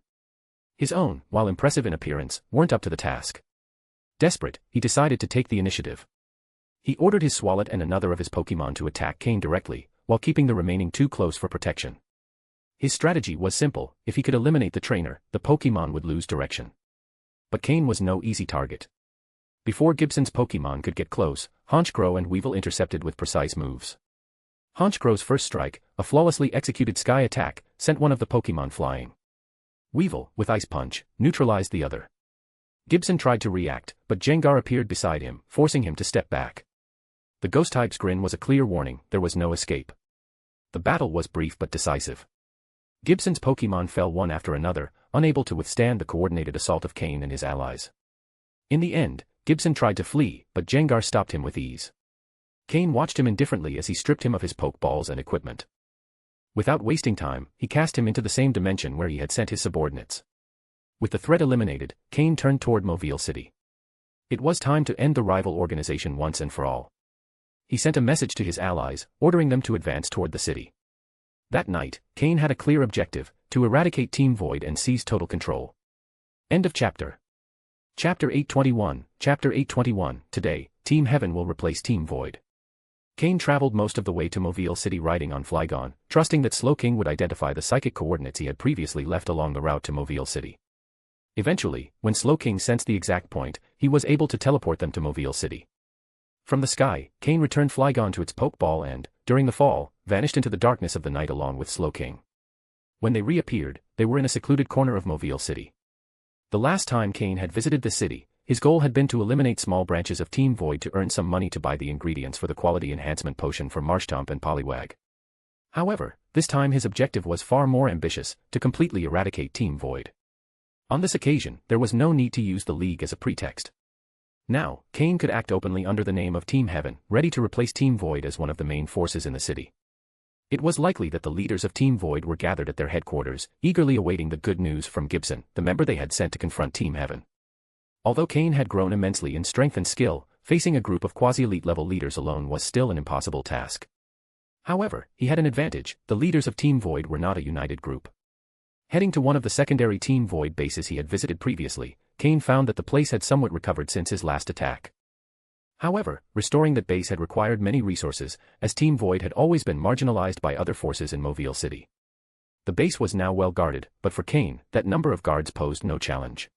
C: His own, while impressive in appearance, weren't up to the task. Desperate, he decided to take the initiative. He ordered his Swalot and another of his Pokemon to attack Cain directly, while keeping the remaining 2 close for protection. His strategy was simple: if he could eliminate the trainer, the Pokemon would lose direction. But Cain was no easy target. Before Gibson's Pokemon could get close, Honchkrow and Weevil intercepted with precise moves. Honchkrow's first strike, a flawlessly executed sky attack, sent one of the Pokemon flying. Weevil, with Ice Punch, neutralized the other. Gibson tried to react, but Jengar appeared beside him, forcing him to step back. The Ghost-type's grin was a clear warning: there was no escape. The battle was brief but decisive. Gibson's Pokemon fell one after another, unable to withstand the coordinated assault of Cain and his allies. In the end, Gibson tried to flee, but Jengar stopped him with ease. Cain watched him indifferently as he stripped him of his Pokeballs and equipment. Without wasting time, he cast him into the same dimension where he had sent his subordinates. With the threat eliminated, Cain turned toward Mobile City. It was time to end the rival organization once and for all. He sent a message to his allies, ordering them to advance toward the city. That night, Cain had a clear objective: to eradicate Team Void and seize total control. End of chapter. Chapter 821, Chapter 821, today, Team Heaven will replace Team Void. Cain traveled most of the way to Mobile City riding on Flygon, trusting that Slowking would identify the psychic coordinates he had previously left along the route to Mobile City. Eventually, when Slowking sensed the exact point, he was able to teleport them to Mobile City. From the sky, Cain returned Flygon to its Pokeball and, during the fall, vanished into the darkness of the night along with Slowking. When they reappeared, they were in a secluded corner of Mobile City. The last time Cain had visited the city, his goal had been to eliminate small branches of Team Void to earn some money to buy the ingredients for the quality enhancement potion for Marshtomp and Poliwag. However, this time his objective was far more ambitious, to completely eradicate Team Void. On this occasion, there was no need to use the League as a pretext. Now, Cain could act openly under the name of Team Heaven, ready to replace Team Void as one of the main forces in the city. It was likely that the leaders of Team Void were gathered at their headquarters, eagerly awaiting the good news from Gibson, the member they had sent to confront Team Heaven. Although Cain had grown immensely in strength and skill, facing a group of quasi-elite level leaders alone was still an impossible task. However, he had an advantage: the leaders of Team Void were not a united group. Heading to one of the secondary Team Void bases he had visited previously, Cain found that the place had somewhat recovered since his last attack. However, restoring that base had required many resources, as Team Void had always been marginalized by other forces in Mobile City. The base was now well guarded, but for Cain, that number of guards posed no challenge.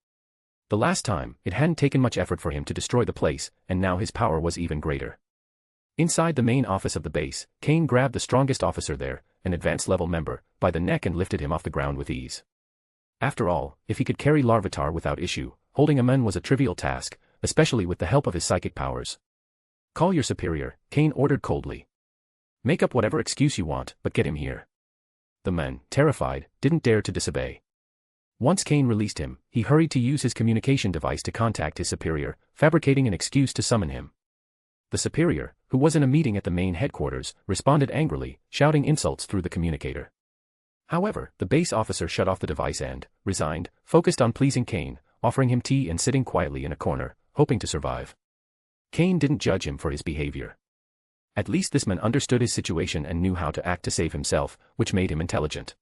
C: The last time, it hadn't taken much effort for him to destroy the place, and now his power was even greater. Inside the main office of the base, Cain grabbed the strongest officer there, an advanced level member, by the neck and lifted him off the ground with ease. After all, if he could carry Larvitar without issue, holding a man was a trivial task, especially with the help of his psychic powers. "Call your superior," Cain ordered coldly. "Make up whatever excuse you want, but get him here." The man, terrified, didn't dare to disobey. Once Cain released him, he hurried to use his communication device to contact his superior, fabricating an excuse to summon him. The superior, who was in a meeting at the main headquarters, responded angrily, shouting insults through the communicator. However, the base officer shut off the device and, resigned, focused on pleasing Cain, offering him tea and sitting quietly in a corner, hoping to survive. Cain didn't judge him for his behavior. At least this man understood his situation and knew how to act to save himself, which made him intelligent.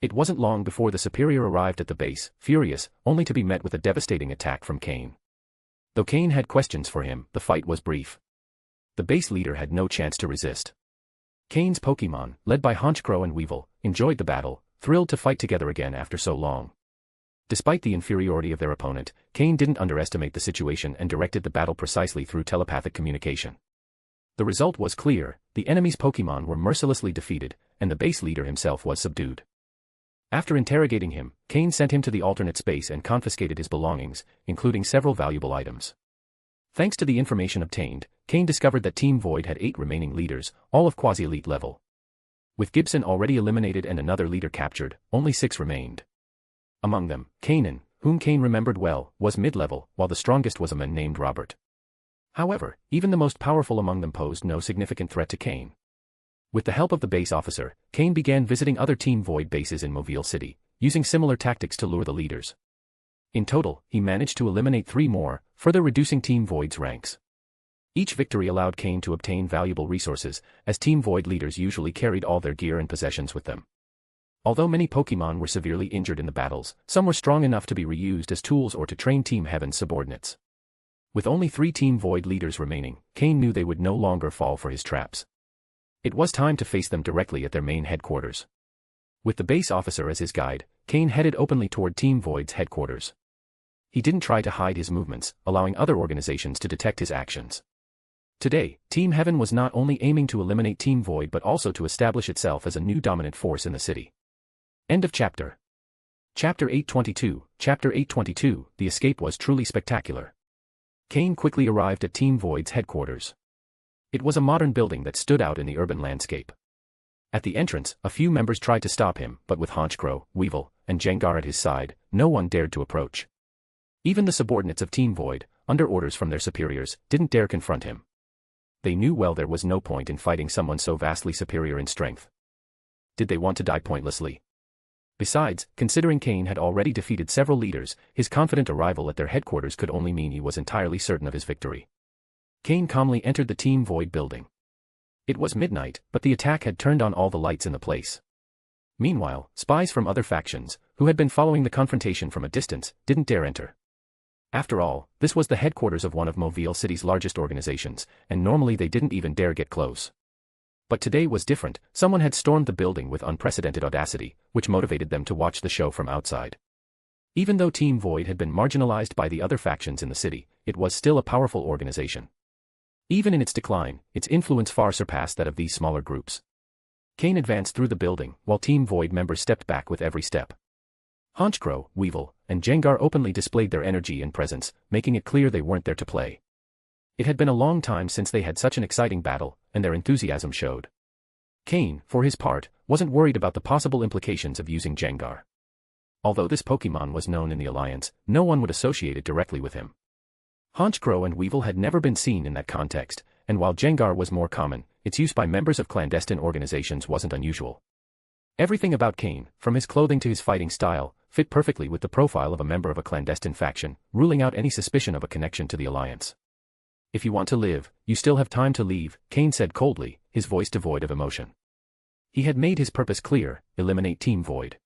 C: It wasn't long before the superior arrived at the base, furious, only to be met with a devastating attack from Cain. Though Cain had questions for him, the fight was brief. The base leader had no chance to resist. Cain's Pokémon, led by Honchkrow and Weevil, enjoyed the battle, thrilled to fight together again after so long. Despite the inferiority of their opponent, Cain didn't underestimate the situation and directed the battle precisely through telepathic communication. The result was clear: the enemy's Pokémon were mercilessly defeated, and the base leader himself was subdued. After interrogating him, Cain sent him to the alternate space and confiscated his belongings, including several valuable items. Thanks to the information obtained, Cain discovered that Team Void had 8 remaining leaders, all of quasi-elite level. With Gibson already eliminated and another leader captured, only 6 remained. Among them, Kanan, whom Cain remembered well, was mid-level, while the strongest was a man named Robert. However, even the most powerful among them posed no significant threat to Cain. With the help of the base officer, Cain began visiting other Team Void bases in Mobile City, using similar tactics to lure the leaders. In total, he managed to eliminate 3 more, further reducing Team Void's ranks. Each victory allowed Cain to obtain valuable resources, as Team Void leaders usually carried all their gear and possessions with them. Although many Pokémon were severely injured in the battles, some were strong enough to be reused as tools or to train Team Heaven's subordinates. With only 3 Team Void leaders remaining, Cain knew they would no longer fall for his traps. It was time to face them directly at their main headquarters. With the base officer as his guide, Cain headed openly toward Team Void's headquarters. He didn't try to hide his movements, allowing other organizations to detect his actions. Today, Team Heaven was not only aiming to eliminate Team Void but also to establish itself as a new dominant force in the city. End of chapter. Chapter 822. Chapter 822, the escape was truly spectacular. Cain quickly arrived at Team Void's headquarters. It was a modern building that stood out in the urban landscape. At the entrance, a few members tried to stop him, but with Honchkrow, Weevil, and Jengar at his side, no one dared to approach. Even the subordinates of Team Void, under orders from their superiors, didn't dare confront him. They knew well there was no point in fighting someone so vastly superior in strength. Did they want to die pointlessly? Besides, considering Cain had already defeated several leaders, his confident arrival at their headquarters could only mean he was entirely certain of his victory. Cain calmly entered the Team Void building. It was midnight, but the attack had turned on all the lights in the place. Meanwhile, spies from other factions, who had been following the confrontation from a distance, didn't dare enter. After all, this was the headquarters of one of Mobile City's largest organizations, and normally they didn't even dare get close. But today was different. Someone had stormed the building with unprecedented audacity, which motivated them to watch the show from outside. Even though Team Void had been marginalized by the other factions in the city, it was still a powerful organization. Even in its decline, its influence far surpassed that of these smaller groups. Cain advanced through the building, while Team Void members stepped back with every step. Honchkrow, Weevil, and Jengar openly displayed their energy and presence, making it clear they weren't there to play. It had been a long time since they had such an exciting battle, and their enthusiasm showed. Cain, for his part, wasn't worried about the possible implications of using Jengar. Although this Pokémon was known in the Alliance, no one would associate it directly with him. Honchkrow and Weevil had never been seen in that context, and while Jengar was more common, its use by members of clandestine organizations wasn't unusual. Everything about Cain, from his clothing to his fighting style, fit perfectly with the profile of a member of a clandestine faction, ruling out any suspicion of a connection to the Alliance. "If you want to live, you still have time to leave," Cain said coldly, his voice devoid of emotion. He had made his purpose clear: eliminate Team Void.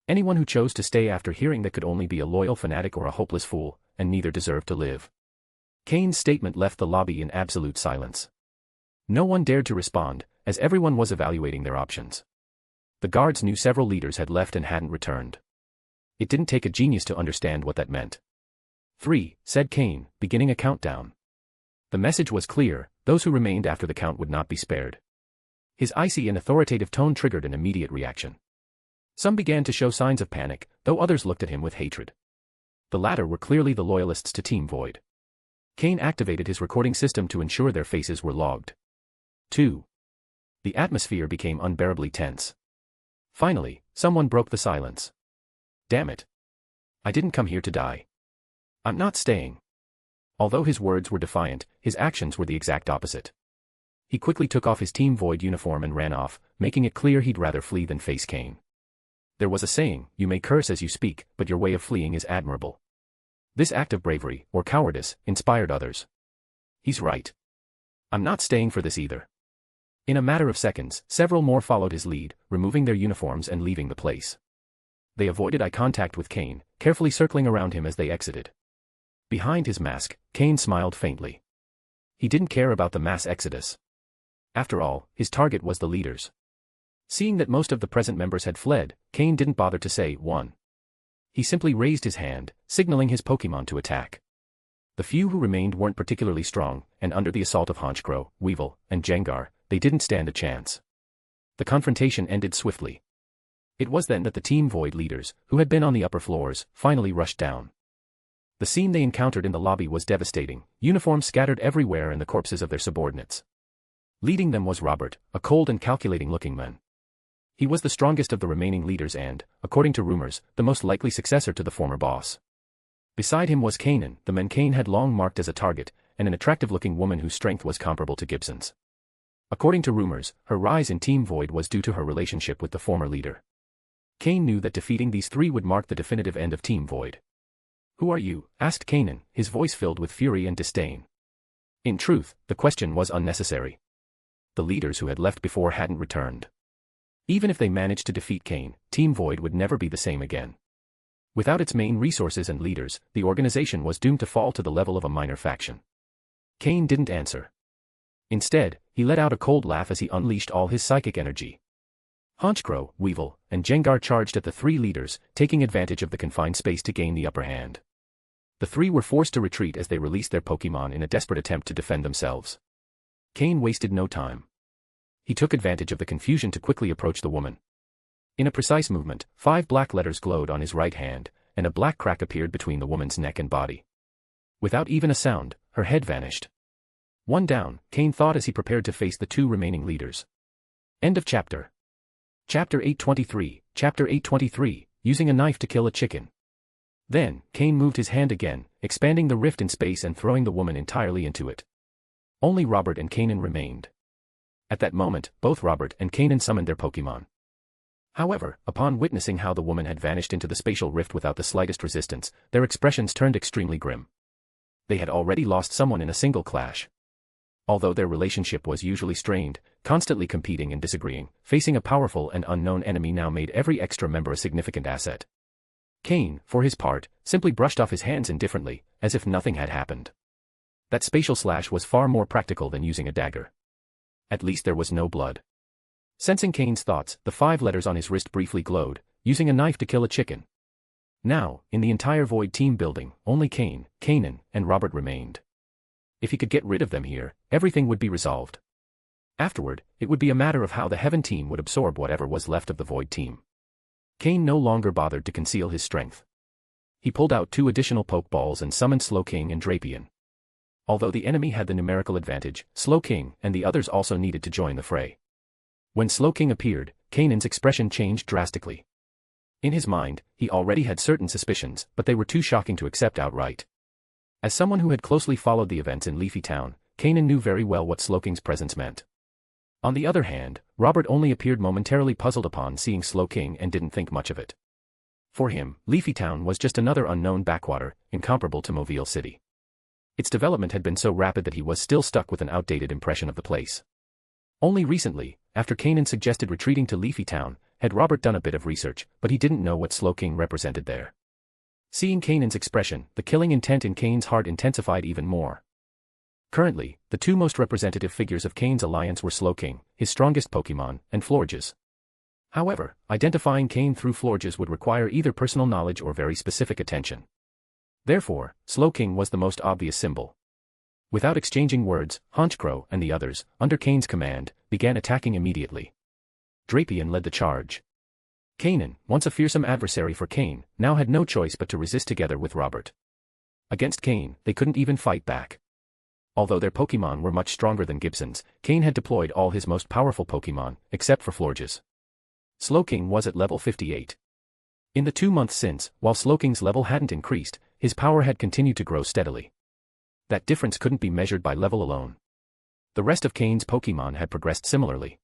C: Anyone who chose to stay after hearing that could only be a loyal fanatic or a hopeless fool, and neither deserved to live. Cain's statement left the lobby in absolute silence. No one dared to respond, as everyone was evaluating their options. The guards knew several leaders had left and hadn't returned. It didn't take a genius to understand what that meant. 3, said Cain, beginning a countdown. The message was clear: those who remained after the count would not be spared. His icy and authoritative tone triggered an immediate reaction. Some began to show signs of panic, though others looked at him with hatred. The latter were clearly the loyalists to Team Void. Cain activated his recording system to ensure their faces were logged. 2. The atmosphere became unbearably tense. Finally, someone broke the silence. "Damn it. I didn't come here to die. I'm not staying." Although his words were defiant, his actions were the exact opposite. He quickly took off his Team Void uniform and ran off, making it clear he'd rather flee than face Cain. There was a saying: "You may curse as you speak, but your way of fleeing is admirable." This act of bravery, or cowardice, inspired others. "He's right. I'm not staying for this either." In a matter of seconds, several more followed his lead, removing their uniforms and leaving the place. They avoided eye contact with Cain, carefully circling around him as they exited. Behind his mask, Cain smiled faintly. He didn't care about the mass exodus. After all, his target was the leaders. Seeing that most of the present members had fled, Cain didn't bother to say one. He simply raised his hand, signaling his Pokémon to attack. The few who remained weren't particularly strong, and under the assault of Honchkrow, Weevil, and Jengar, they didn't stand a chance. The confrontation ended swiftly. It was then that the Team Void leaders, who had been on the upper floors, finally rushed down. The scene they encountered in the lobby was devastating: uniforms scattered everywhere and the corpses of their subordinates. Leading them was Robert, a cold and calculating-looking man. He was the strongest of the remaining leaders and, according to rumors, the most likely successor to the former boss. Beside him was Kanan, the man Cain had long marked as a target, and an attractive-looking woman whose strength was comparable to Gibson's. According to rumors, her rise in Team Void was due to her relationship with the former leader. Cain knew that defeating these three would mark the definitive end of Team Void. "Who are you?" asked Kanan, his voice filled with fury and disdain. In truth, the question was unnecessary. The leaders who had left before hadn't returned. Even if they managed to defeat Cain, Team Void would never be the same again. Without its main resources and leaders, the organization was doomed to fall to the level of a minor faction. Cain didn't answer. Instead, he let out a cold laugh as he unleashed all his psychic energy. Honchkrow, Weevil, and Jengar charged at the three leaders, taking advantage of the confined space to gain the upper hand. The three were forced to retreat as they released their Pokémon in a desperate attempt to defend themselves. Cain wasted no time. He took advantage of the confusion to quickly approach the woman. In a precise movement, 5 black letters glowed on his right hand, and a black crack appeared between the woman's neck and body. Without even a sound, her head vanished. One down, Cain thought as he prepared to face the 2 remaining leaders. End of chapter. Chapter 823, Chapter 823, using a knife to kill a chicken. Then, Cain moved his hand again, expanding the rift in space and throwing the woman entirely into it. Only Robert and Kanan remained. At that moment, both Robert and Kanan summoned their Pokémon. However, upon witnessing how the woman had vanished into the spatial rift without the slightest resistance, their expressions turned extremely grim. They had already lost someone in a single clash. Although their relationship was usually strained, constantly competing and disagreeing, facing a powerful and unknown enemy now made every extra member a significant asset. Cain, for his part, simply brushed off his hands indifferently, as if nothing had happened. That spatial slash was far more practical than using a dagger. At least there was no blood. Sensing Cain's thoughts, the 5 letters on his wrist briefly glowed, using a knife to kill a chicken. Now, in the entire Void team building, only Cain, Kanan, and Robert remained. If he could get rid of them here, everything would be resolved. Afterward, it would be a matter of how the Heaven team would absorb whatever was left of the Void team. Cain no longer bothered to conceal his strength. He pulled out 2 additional Pokeballs and summoned Slowking and Drapion. Although the enemy had the numerical advantage, Slowking and the others also needed to join the fray. When Slowking appeared, Kainan's expression changed drastically. In his mind, he already had certain suspicions, but they were too shocking to accept outright. As someone who had closely followed the events in Leafy Town, Kainan knew very well what Slowking's presence meant. On the other hand, Robert only appeared momentarily puzzled upon seeing Slowking and didn't think much of it. For him, Leafy Town was just another unknown backwater, incomparable to Mobile City. Its development had been so rapid that he was still stuck with an outdated impression of the place. Only recently, after Kainan suggested retreating to Leafy Town, had Robert done a bit of research, but he didn't know what Slowking represented there. Seeing Kainan's expression, the killing intent in Kain's heart intensified even more. Currently, the 2 most representative figures of Kain's alliance were Slowking, his strongest Pokémon, and Florges. However, identifying Cain through Florges would require either personal knowledge or very specific attention. Therefore, Slowking was the most obvious symbol. Without exchanging words, Honchkrow and the others, under Kain's command, began attacking immediately. Drapion led the charge. Kainan, once a fearsome adversary for Cain, now had no choice but to resist together with Robert. Against Cain, they couldn't even fight back. Although their Pokémon were much stronger than Gibson's, Cain had deployed all his most powerful Pokémon, except for Florges. Slowking was at level 58. In the 2 months since, while Slowking's level hadn't increased, his power had continued to grow steadily. That difference couldn't be measured by level alone. The rest of Cain's Pokémon had progressed similarly.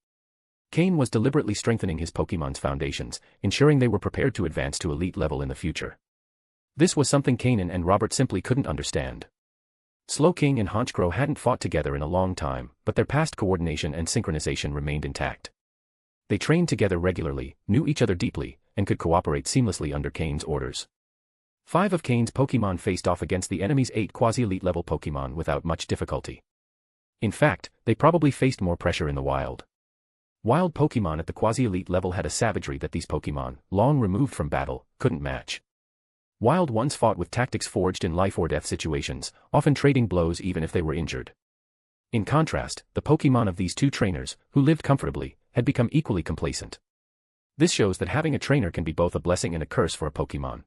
C: Cain was deliberately strengthening his Pokémon's foundations, ensuring they were prepared to advance to elite level in the future. This was something Kainan and Robert simply couldn't understand. Slowking and Honchkrow hadn't fought together in a long time, but their past coordination and synchronization remained intact. They trained together regularly, knew each other deeply, and could cooperate seamlessly under Cain's orders. 5 of Cain's Pokémon faced off against the enemy's 8 quasi-elite level Pokémon without much difficulty. In fact, they probably faced more pressure in the wild. Wild Pokémon at the quasi-elite level had a savagery that these Pokémon, long removed from battle, couldn't match. Wild ones fought with tactics forged in life-or-death situations, often trading blows even if they were injured. In contrast, the Pokémon of these 2 trainers, who lived comfortably, had become equally complacent. This shows that having a trainer can be both a blessing and a curse for a Pokémon.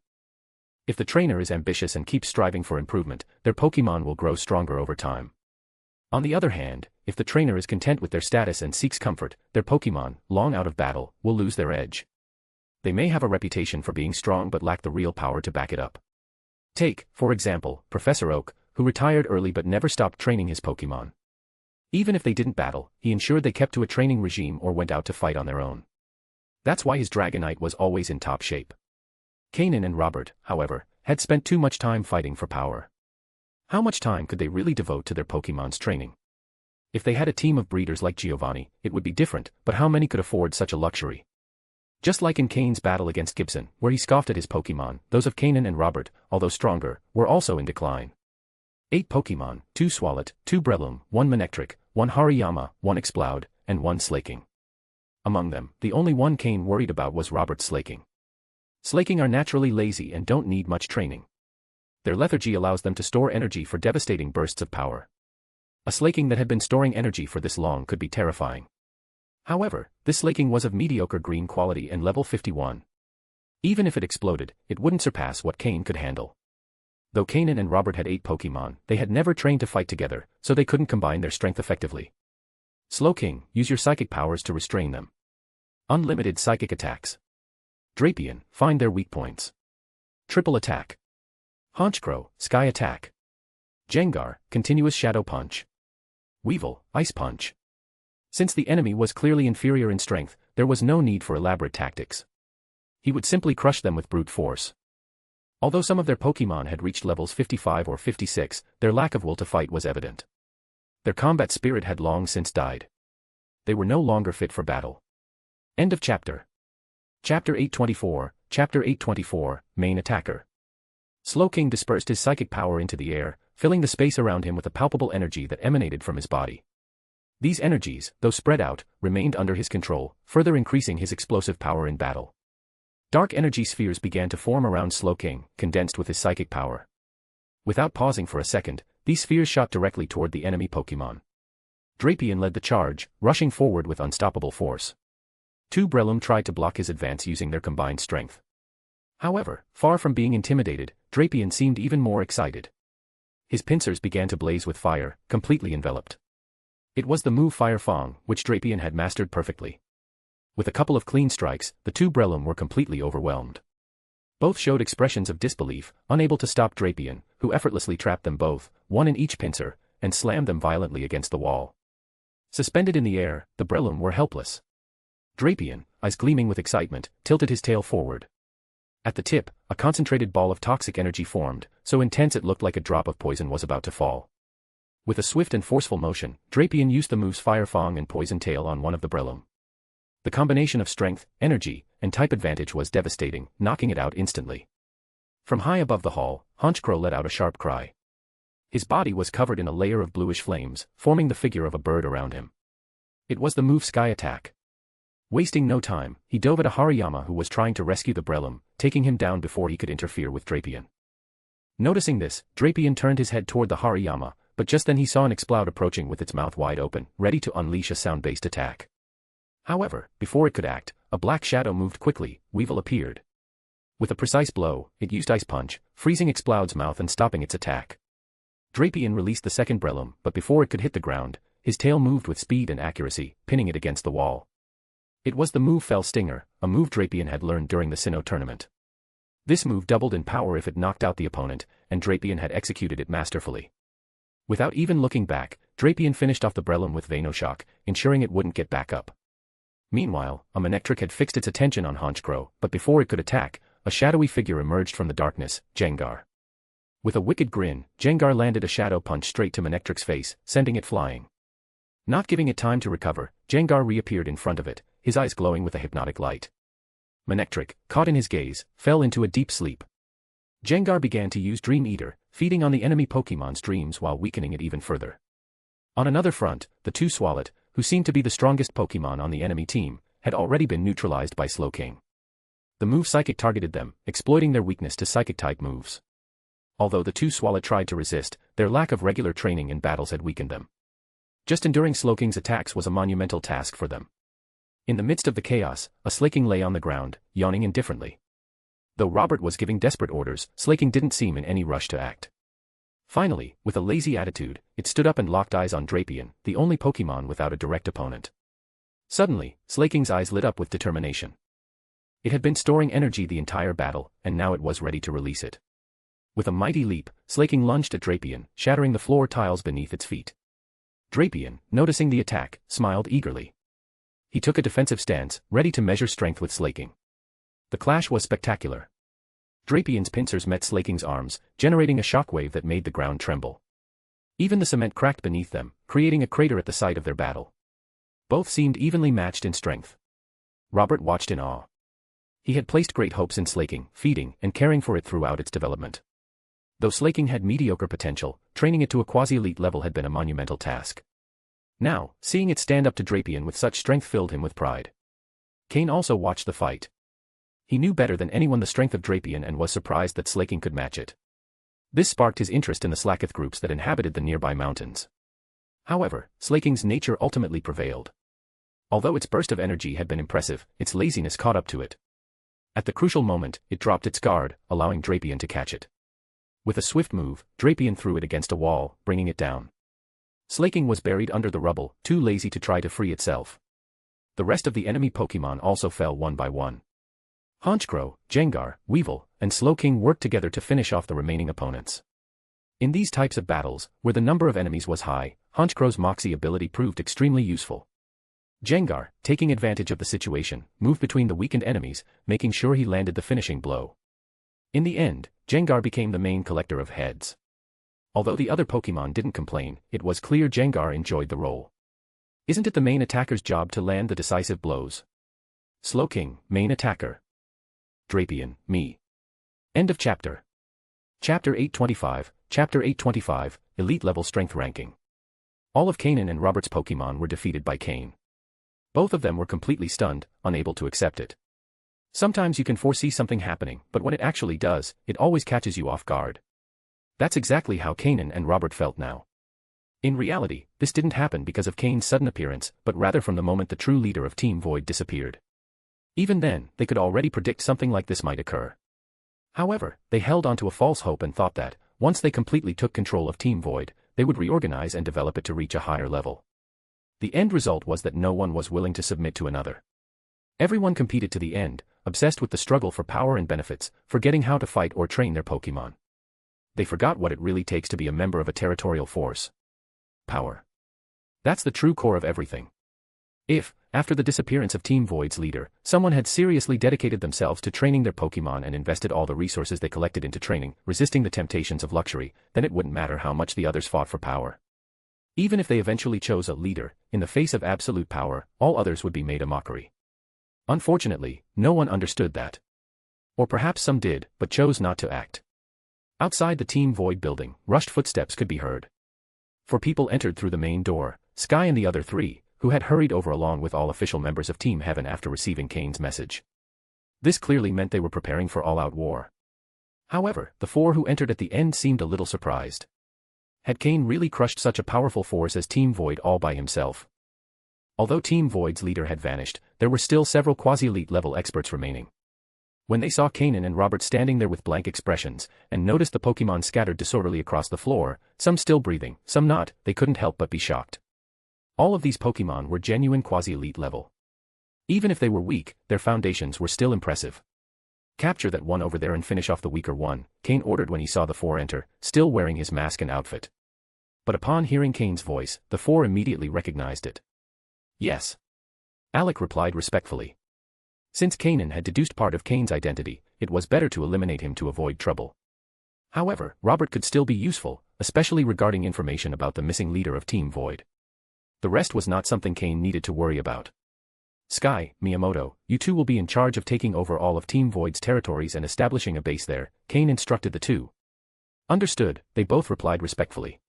C: If the trainer is ambitious and keeps striving for improvement, their Pokémon will grow stronger over time. On the other hand, if the trainer is content with their status and seeks comfort, their Pokémon, long out of battle, will lose their edge. They may have a reputation for being strong but lack the real power to back it up. Take, for example, Professor Oak, who retired early but never stopped training his Pokémon. Even if they didn't battle, he ensured they kept to a training regime or went out to fight on their own. That's why his Dragonite was always in top shape. Kainan and Robert, however, had spent too much time fighting for power. How much time could they really devote to their Pokémon's training? If they had a team of breeders like Giovanni, it would be different, but how many could afford such a luxury? Just like in Cain's battle against Gibson, where he scoffed at his Pokémon, those of Kainan and Robert, although stronger, were also in decline. 8 Pokémon, 2 Swalot, 2 Breloom, 1 Manectric, 1 Hariyama, 1 Exploud, and 1 Slaking. Among them, the only one Cain worried about was Robert's Slaking. Slaking are naturally lazy and don't need much training. Their lethargy allows them to store energy for devastating bursts of power. A Slaking that had been storing energy for this long could be terrifying. However, this Slaking was of mediocre green quality and level 51. Even if it exploded, it wouldn't surpass what Cain could handle. Though Kainan and Robert had 8 Pokémon, they had never trained to fight together, so they couldn't combine their strength effectively. Slowking, use your psychic powers to restrain them. Unlimited psychic attacks. Drapion, find their weak points. Triple attack. Honchkrow, sky attack. Jengar, continuous shadow punch. Weevil, ice punch. Since the enemy was clearly inferior in strength, there was no need for elaborate tactics. He would simply crush them with brute force. Although some of their Pokémon had reached levels 55 or 56, their lack of will to fight was evident. Their combat spirit had long since died. They were no longer fit for battle. End of chapter. Chapter 824, Main Attacker. Slowking dispersed his psychic power into the air, filling the space around him with a palpable energy that emanated from his body. These energies, though spread out, remained under his control, further increasing his explosive power in battle. Dark energy spheres began to form around Slowking, condensed with his psychic power. Without pausing for a second, these spheres shot directly toward the enemy Pokémon. Drapion led the charge, rushing forward with unstoppable force. two Breloom tried to block his advance using their combined strength. However, far from being intimidated, Drapion seemed even more excited. His pincers began to blaze with fire, completely enveloped. It was the move Fire Fang, which Drapion had mastered perfectly. With a couple of clean strikes, the two Breloom were completely overwhelmed. Both showed expressions of disbelief, unable to stop Drapion, who effortlessly trapped them both, one in each pincer, and slammed them violently against the wall. Suspended in the air, the Breloom were helpless. Drapion, eyes gleaming with excitement, tilted his tail forward. At the tip, a concentrated ball of toxic energy formed, so intense it looked like a drop of poison was about to fall. With a swift and forceful motion, Drapion used the moves Fire Fang and Poison Tail on one of the Breloom. The combination of strength, energy, and type advantage was devastating, knocking it out instantly. From high above the hall, Honchkrow let out a sharp cry. His body was covered in a layer of bluish flames, forming the figure of a bird around him. It was the move Sky Attack. Wasting no time, he dove at a Hariyama who was trying to rescue the Breloom, taking him down before he could interfere with Drapion. Noticing this, Drapion turned his head toward the Hariyama, but just then he saw an Exploud approaching with its mouth wide open, ready to unleash a sound-based attack. However, before it could act, a black shadow moved quickly. Weevil appeared. With a precise blow, it used Ice Punch, freezing Exploud's mouth and stopping its attack. Drapion released the second Breloom, but before it could hit the ground, his tail moved with speed and accuracy, pinning it against the wall. It was the move Fell Stinger, a move Drapion had learned during the Sinnoh tournament. This move doubled in power if it knocked out the opponent, and Drapion had executed it masterfully. Without even looking back, Drapion finished off the Breloom with Venoshock, ensuring it wouldn't get back up. Meanwhile, a Manectric had fixed its attention on Honchkrow, but before it could attack, a shadowy figure emerged from the darkness, Jengar. With a wicked grin, Jengar landed a shadow punch straight to Manectric's face, sending it flying. Not giving it time to recover, Jengar reappeared in front of it, his eyes glowing with a hypnotic light. Manectric, caught in his gaze, fell into a deep sleep. Jengar began to use Dream Eater, feeding on the enemy Pokémon's dreams while weakening it even further. On another front, the two Swalot, who seemed to be the strongest Pokémon on the enemy team, had already been neutralized by Slowking. The move Psychic targeted them, exploiting their weakness to Psychic-type moves. Although the two Swalot tried to resist, their lack of regular training in battles had weakened them. Just enduring Slowking's attacks was a monumental task for them. In the midst of the chaos, a Slaking lay on the ground, yawning indifferently. Though Robert was giving desperate orders, Slaking didn't seem in any rush to act. Finally, with a lazy attitude, it stood up and locked eyes on Drapion, the only Pokémon without a direct opponent. Suddenly, Slaking's eyes lit up with determination. It had been storing energy the entire battle, and now it was ready to release it. With a mighty leap, Slaking lunged at Drapion, shattering the floor tiles beneath its feet. Drapion, noticing the attack, smiled eagerly. He took a defensive stance, ready to measure strength with Slaking. The clash was spectacular. Drapion's pincers met Slaking's arms, generating a shockwave that made the ground tremble. Even the cement cracked beneath them, creating a crater at the site of their battle. Both seemed evenly matched in strength. Robert watched in awe. He had placed great hopes in Slaking, feeding and caring for it throughout its development. Though Slaking had mediocre potential, training it to a quasi-elite level had been a monumental task. Now, seeing it stand up to Drapion with such strength filled him with pride. Cain also watched the fight. He knew better than anyone the strength of Drapion and was surprised that Slaking could match it. This sparked his interest in the Slakith groups that inhabited the nearby mountains. However, Slaking's nature ultimately prevailed. Although its burst of energy had been impressive, its laziness caught up to it. At the crucial moment, it dropped its guard, allowing Drapion to catch it. With a swift move, Drapion threw it against a wall, bringing it down. Slaking was buried under the rubble, too lazy to try to free itself. The rest of the enemy Pokémon also fell one by one. Honchkrow, Jengar, Weevil, and Slowking worked together to finish off the remaining opponents. In these types of battles, where the number of enemies was high, Honchkrow's Moxie ability proved extremely useful. Jengar, taking advantage of the situation, moved between the weakened enemies, making sure he landed the finishing blow. In the end, Jengar became the main collector of heads. Although the other Pokémon didn't complain, it was clear Jengar enjoyed the role. Isn't it the main attacker's job to land the decisive blows? Slowking, main attacker. Drapion, me. End of chapter. Chapter 825, Chapter 825, Elite Level Strength Ranking. All of Kanan and Robert's Pokémon were defeated by Cain. Both of them were completely stunned, unable to accept it. Sometimes you can foresee something happening, but when it actually does, it always catches you off guard. That's exactly how Kanan and Robert felt now. In reality, this didn't happen because of Cain's sudden appearance, but rather from the moment the true leader of Team Void disappeared. Even then, they could already predict something like this might occur. However, they held onto a false hope and thought that, once they completely took control of Team Void, they would reorganize and develop it to reach a higher level. The end result was that no one was willing to submit to another. Everyone competed to the end, obsessed with the struggle for power and benefits, forgetting how to fight or train their Pokémon. They forgot what it really takes to be a member of a territorial force. Power. That's the true core of everything. If, after the disappearance of Team Void's leader, someone had seriously dedicated themselves to training their Pokémon and invested all the resources they collected into training, resisting the temptations of luxury, then it wouldn't matter how much the others fought for power. Even if they eventually chose a leader, in the face of absolute power, all others would be made a mockery. Unfortunately, no one understood that. Or perhaps some did, but chose not to act. Outside the Team Void building, rushed footsteps could be heard. 4 people entered through the main door, Sky and the other 3, who had hurried over along with all official members of Team Heaven after receiving Cain's message. This clearly meant they were preparing for all-out war. However, the 4 who entered at the end seemed a little surprised. Had Cain really crushed such a powerful force as Team Void all by himself? Although Team Void's leader had vanished, there were still several quasi-elite level experts remaining. When they saw Kanan and Robert standing there with blank expressions, and noticed the Pokémon scattered disorderly across the floor, some still breathing, some not, they couldn't help but be shocked. All of these Pokémon were genuine quasi-elite level. Even if they were weak, their foundations were still impressive. Capture that one over there and finish off the weaker one, Cain ordered when he saw the 4 enter, still wearing his mask and outfit. But upon hearing Cain's voice, the 4 immediately recognized it. Yes. Alec replied respectfully. Since Kanan had deduced part of Cain's identity, it was better to eliminate him to avoid trouble. However, Robert could still be useful, especially regarding information about the missing leader of Team Void. The rest was not something Cain needed to worry about. Sky, Miyamoto, you 2 will be in charge of taking over all of Team Void's territories and establishing a base there, Cain instructed the 2. Understood, they both replied respectfully.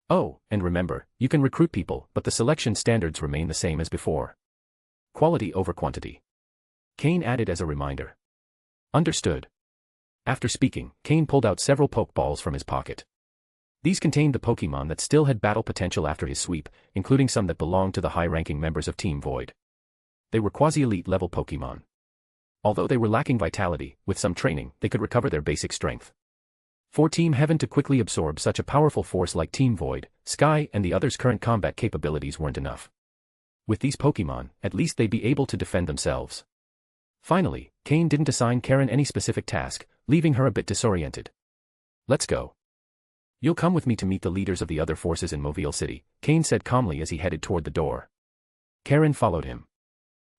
C: Oh, and remember, you can recruit people, but the selection standards remain the same as before. Quality over quantity. Cain added as a reminder. Understood. After speaking, Cain pulled out several Pokeballs from his pocket. These contained the Pokémon that still had battle potential after his sweep, including some that belonged to the high-ranking members of Team Void. They were quasi-elite level Pokémon. Although they were lacking vitality, with some training, they could recover their basic strength. For Team Heaven to quickly absorb such a powerful force like Team Void, Sky and the others' current combat capabilities weren't enough. With these Pokémon, at least they'd be able to defend themselves. Finally, Cain didn't assign Karen any specific task, leaving her a bit disoriented. Let's go. You'll come with me to meet the leaders of the other forces in Mobile City, Cain said calmly as he headed toward the door. Karen followed him.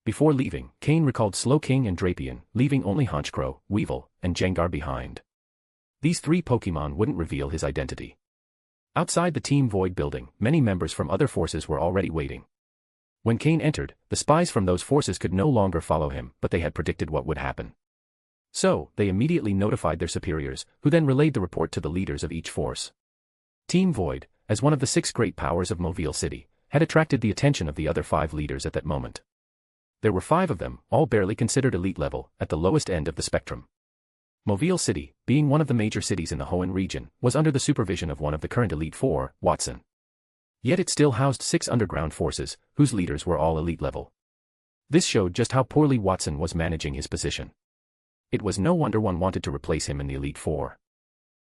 C: Before leaving, Cain recalled Slowking and Drapion, leaving only Honchkrow, Weevil, and Jengar behind. These 3 Pokémon wouldn't reveal his identity. Outside the Team Void building, many members from other forces were already waiting. When Cain entered, the spies from those forces could no longer follow him, but they had predicted what would happen. So, they immediately notified their superiors, who then relayed the report to the leaders of each force. Team Void, as one of the 6 great powers of Mobile City, had attracted the attention of the other 5 leaders at that moment. There were 5 of them, all barely considered elite level, at the lowest end of the spectrum. Mobile City, being one of the major cities in the Hoenn region, was under the supervision of one of the current Elite 4, Watson. Yet it still housed 6 underground forces, whose leaders were all elite level. This showed just how poorly Watson was managing his position. It was no wonder one wanted to replace him in the Elite 4.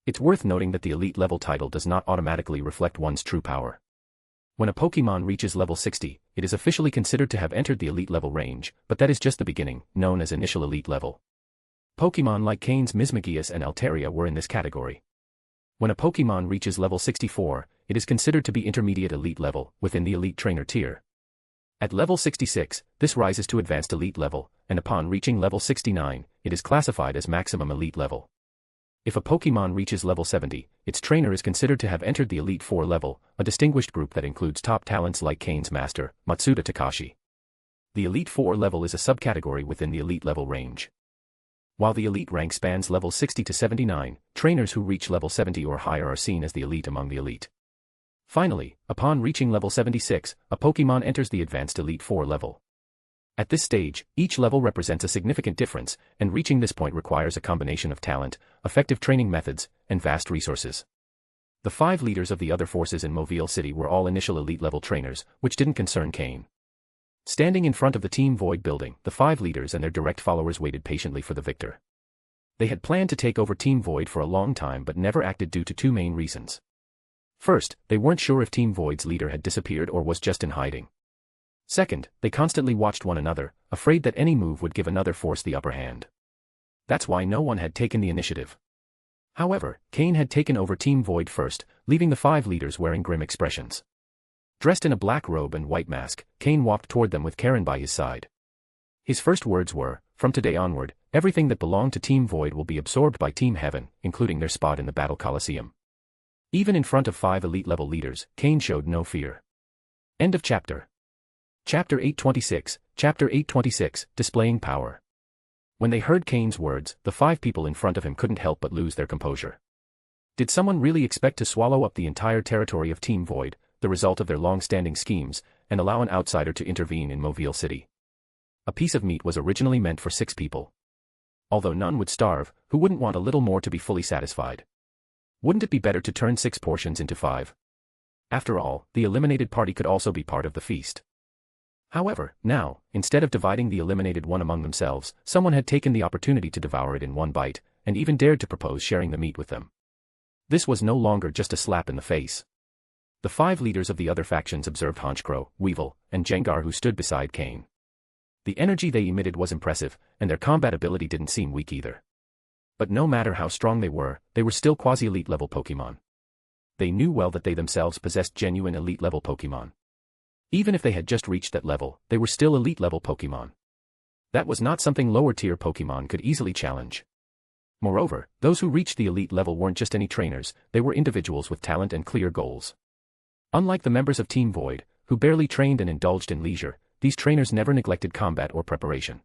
C: It's worth noting that the elite level title does not automatically reflect one's true power. When a Pokémon reaches level 60, it is officially considered to have entered the elite level range, but that is just the beginning, known as initial elite level. Pokémon like Cain's Mismagius and Altaria were in this category. When a Pokémon reaches level 64, it is considered to be intermediate elite level, within the elite trainer tier. At level 66, this rises to advanced elite level, and upon reaching level 69, it is classified as maximum elite level. If a Pokémon reaches level 70, its trainer is considered to have entered the Elite 4 level, a distinguished group that includes top talents like Cain's master, Matsuda Takashi. The Elite 4 level is a subcategory within the elite level range. While the elite rank spans level 60 to 79, trainers who reach level 70 or higher are seen as the elite among the elite. Finally, upon reaching level 76, a Pokémon enters the advanced Elite 4 level. At this stage, each level represents a significant difference, and reaching this point requires a combination of talent, effective training methods, and vast resources. The 5 leaders of the other forces in Mobile City were all initial elite level trainers, which didn't concern Cain. Standing in front of the Team Void building, the 5 leaders and their direct followers waited patiently for the victor. They had planned to take over Team Void for a long time but never acted due to 2 main reasons. First, they weren't sure if Team Void's leader had disappeared or was just in hiding. Second, they constantly watched one another, afraid that any move would give another force the upper hand. That's why no one had taken the initiative. However, Cain had taken over Team Void first, leaving the 5 leaders wearing grim expressions. Dressed in a black robe and white mask, Cain walked toward them with Karen by his side. His first words were, "From today onward, everything that belonged to Team Void will be absorbed by Team Heaven, including their spot in the Battle Coliseum." Even in front of 5 elite-level leaders, Cain showed no fear. End of chapter. Chapter 826, Chapter 826, Displaying Power. When they heard Cain's words, the 5 people in front of him couldn't help but lose their composure. Did someone really expect to swallow up the entire territory of Team Void, the result of their long-standing schemes, and allow an outsider to intervene in Mobile City? A piece of meat was originally meant for 6 people. Although none would starve, who wouldn't want a little more to be fully satisfied? Wouldn't it be better to turn 6 portions into 5? After all, the eliminated party could also be part of the feast. However, now, instead of dividing the eliminated one among themselves, someone had taken the opportunity to devour it in one bite, and even dared to propose sharing the meat with them. This was no longer just a slap in the face. The 5 leaders of the other factions observed Honchkrow, Weevil, and Jengar, who stood beside Cain. The energy they emitted was impressive, and their combat ability didn't seem weak either. But no matter how strong they were still quasi-elite level Pokémon. They knew well that they themselves possessed genuine elite level Pokémon. Even if they had just reached that level, they were still elite level Pokémon. That was not something lower tier Pokémon could easily challenge. Moreover, those who reached the elite level weren't just any trainers, they were individuals with talent and clear goals. Unlike the members of Team Void, who barely trained and indulged in leisure, these trainers never neglected combat or preparation.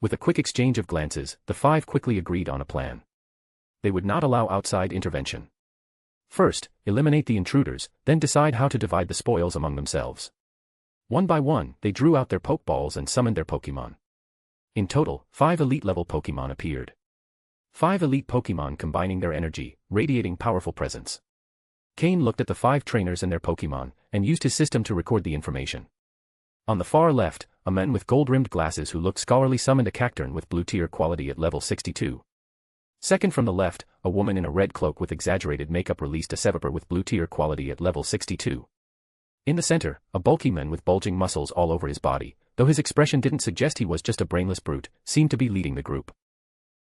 C: With a quick exchange of glances, the 5 quickly agreed on a plan. They would not allow outside intervention. First, eliminate the intruders, then decide how to divide the spoils among themselves. One by one, they drew out their Pokeballs and summoned their Pokémon. In total, 5 elite-level Pokémon appeared. 5 elite Pokémon combining their energy, radiating powerful presence. Cain looked at the 5 trainers and their Pokémon, and used his system to record the information. On the far left, a man with gold-rimmed glasses who looked scholarly summoned a Cacturn with blue-tier quality at level 62. Second from the left, a woman in a red cloak with exaggerated makeup released a Seviper with blue-tier quality at level 62. In the center, a bulky man with bulging muscles all over his body, though his expression didn't suggest he was just a brainless brute, seemed to be leading the group.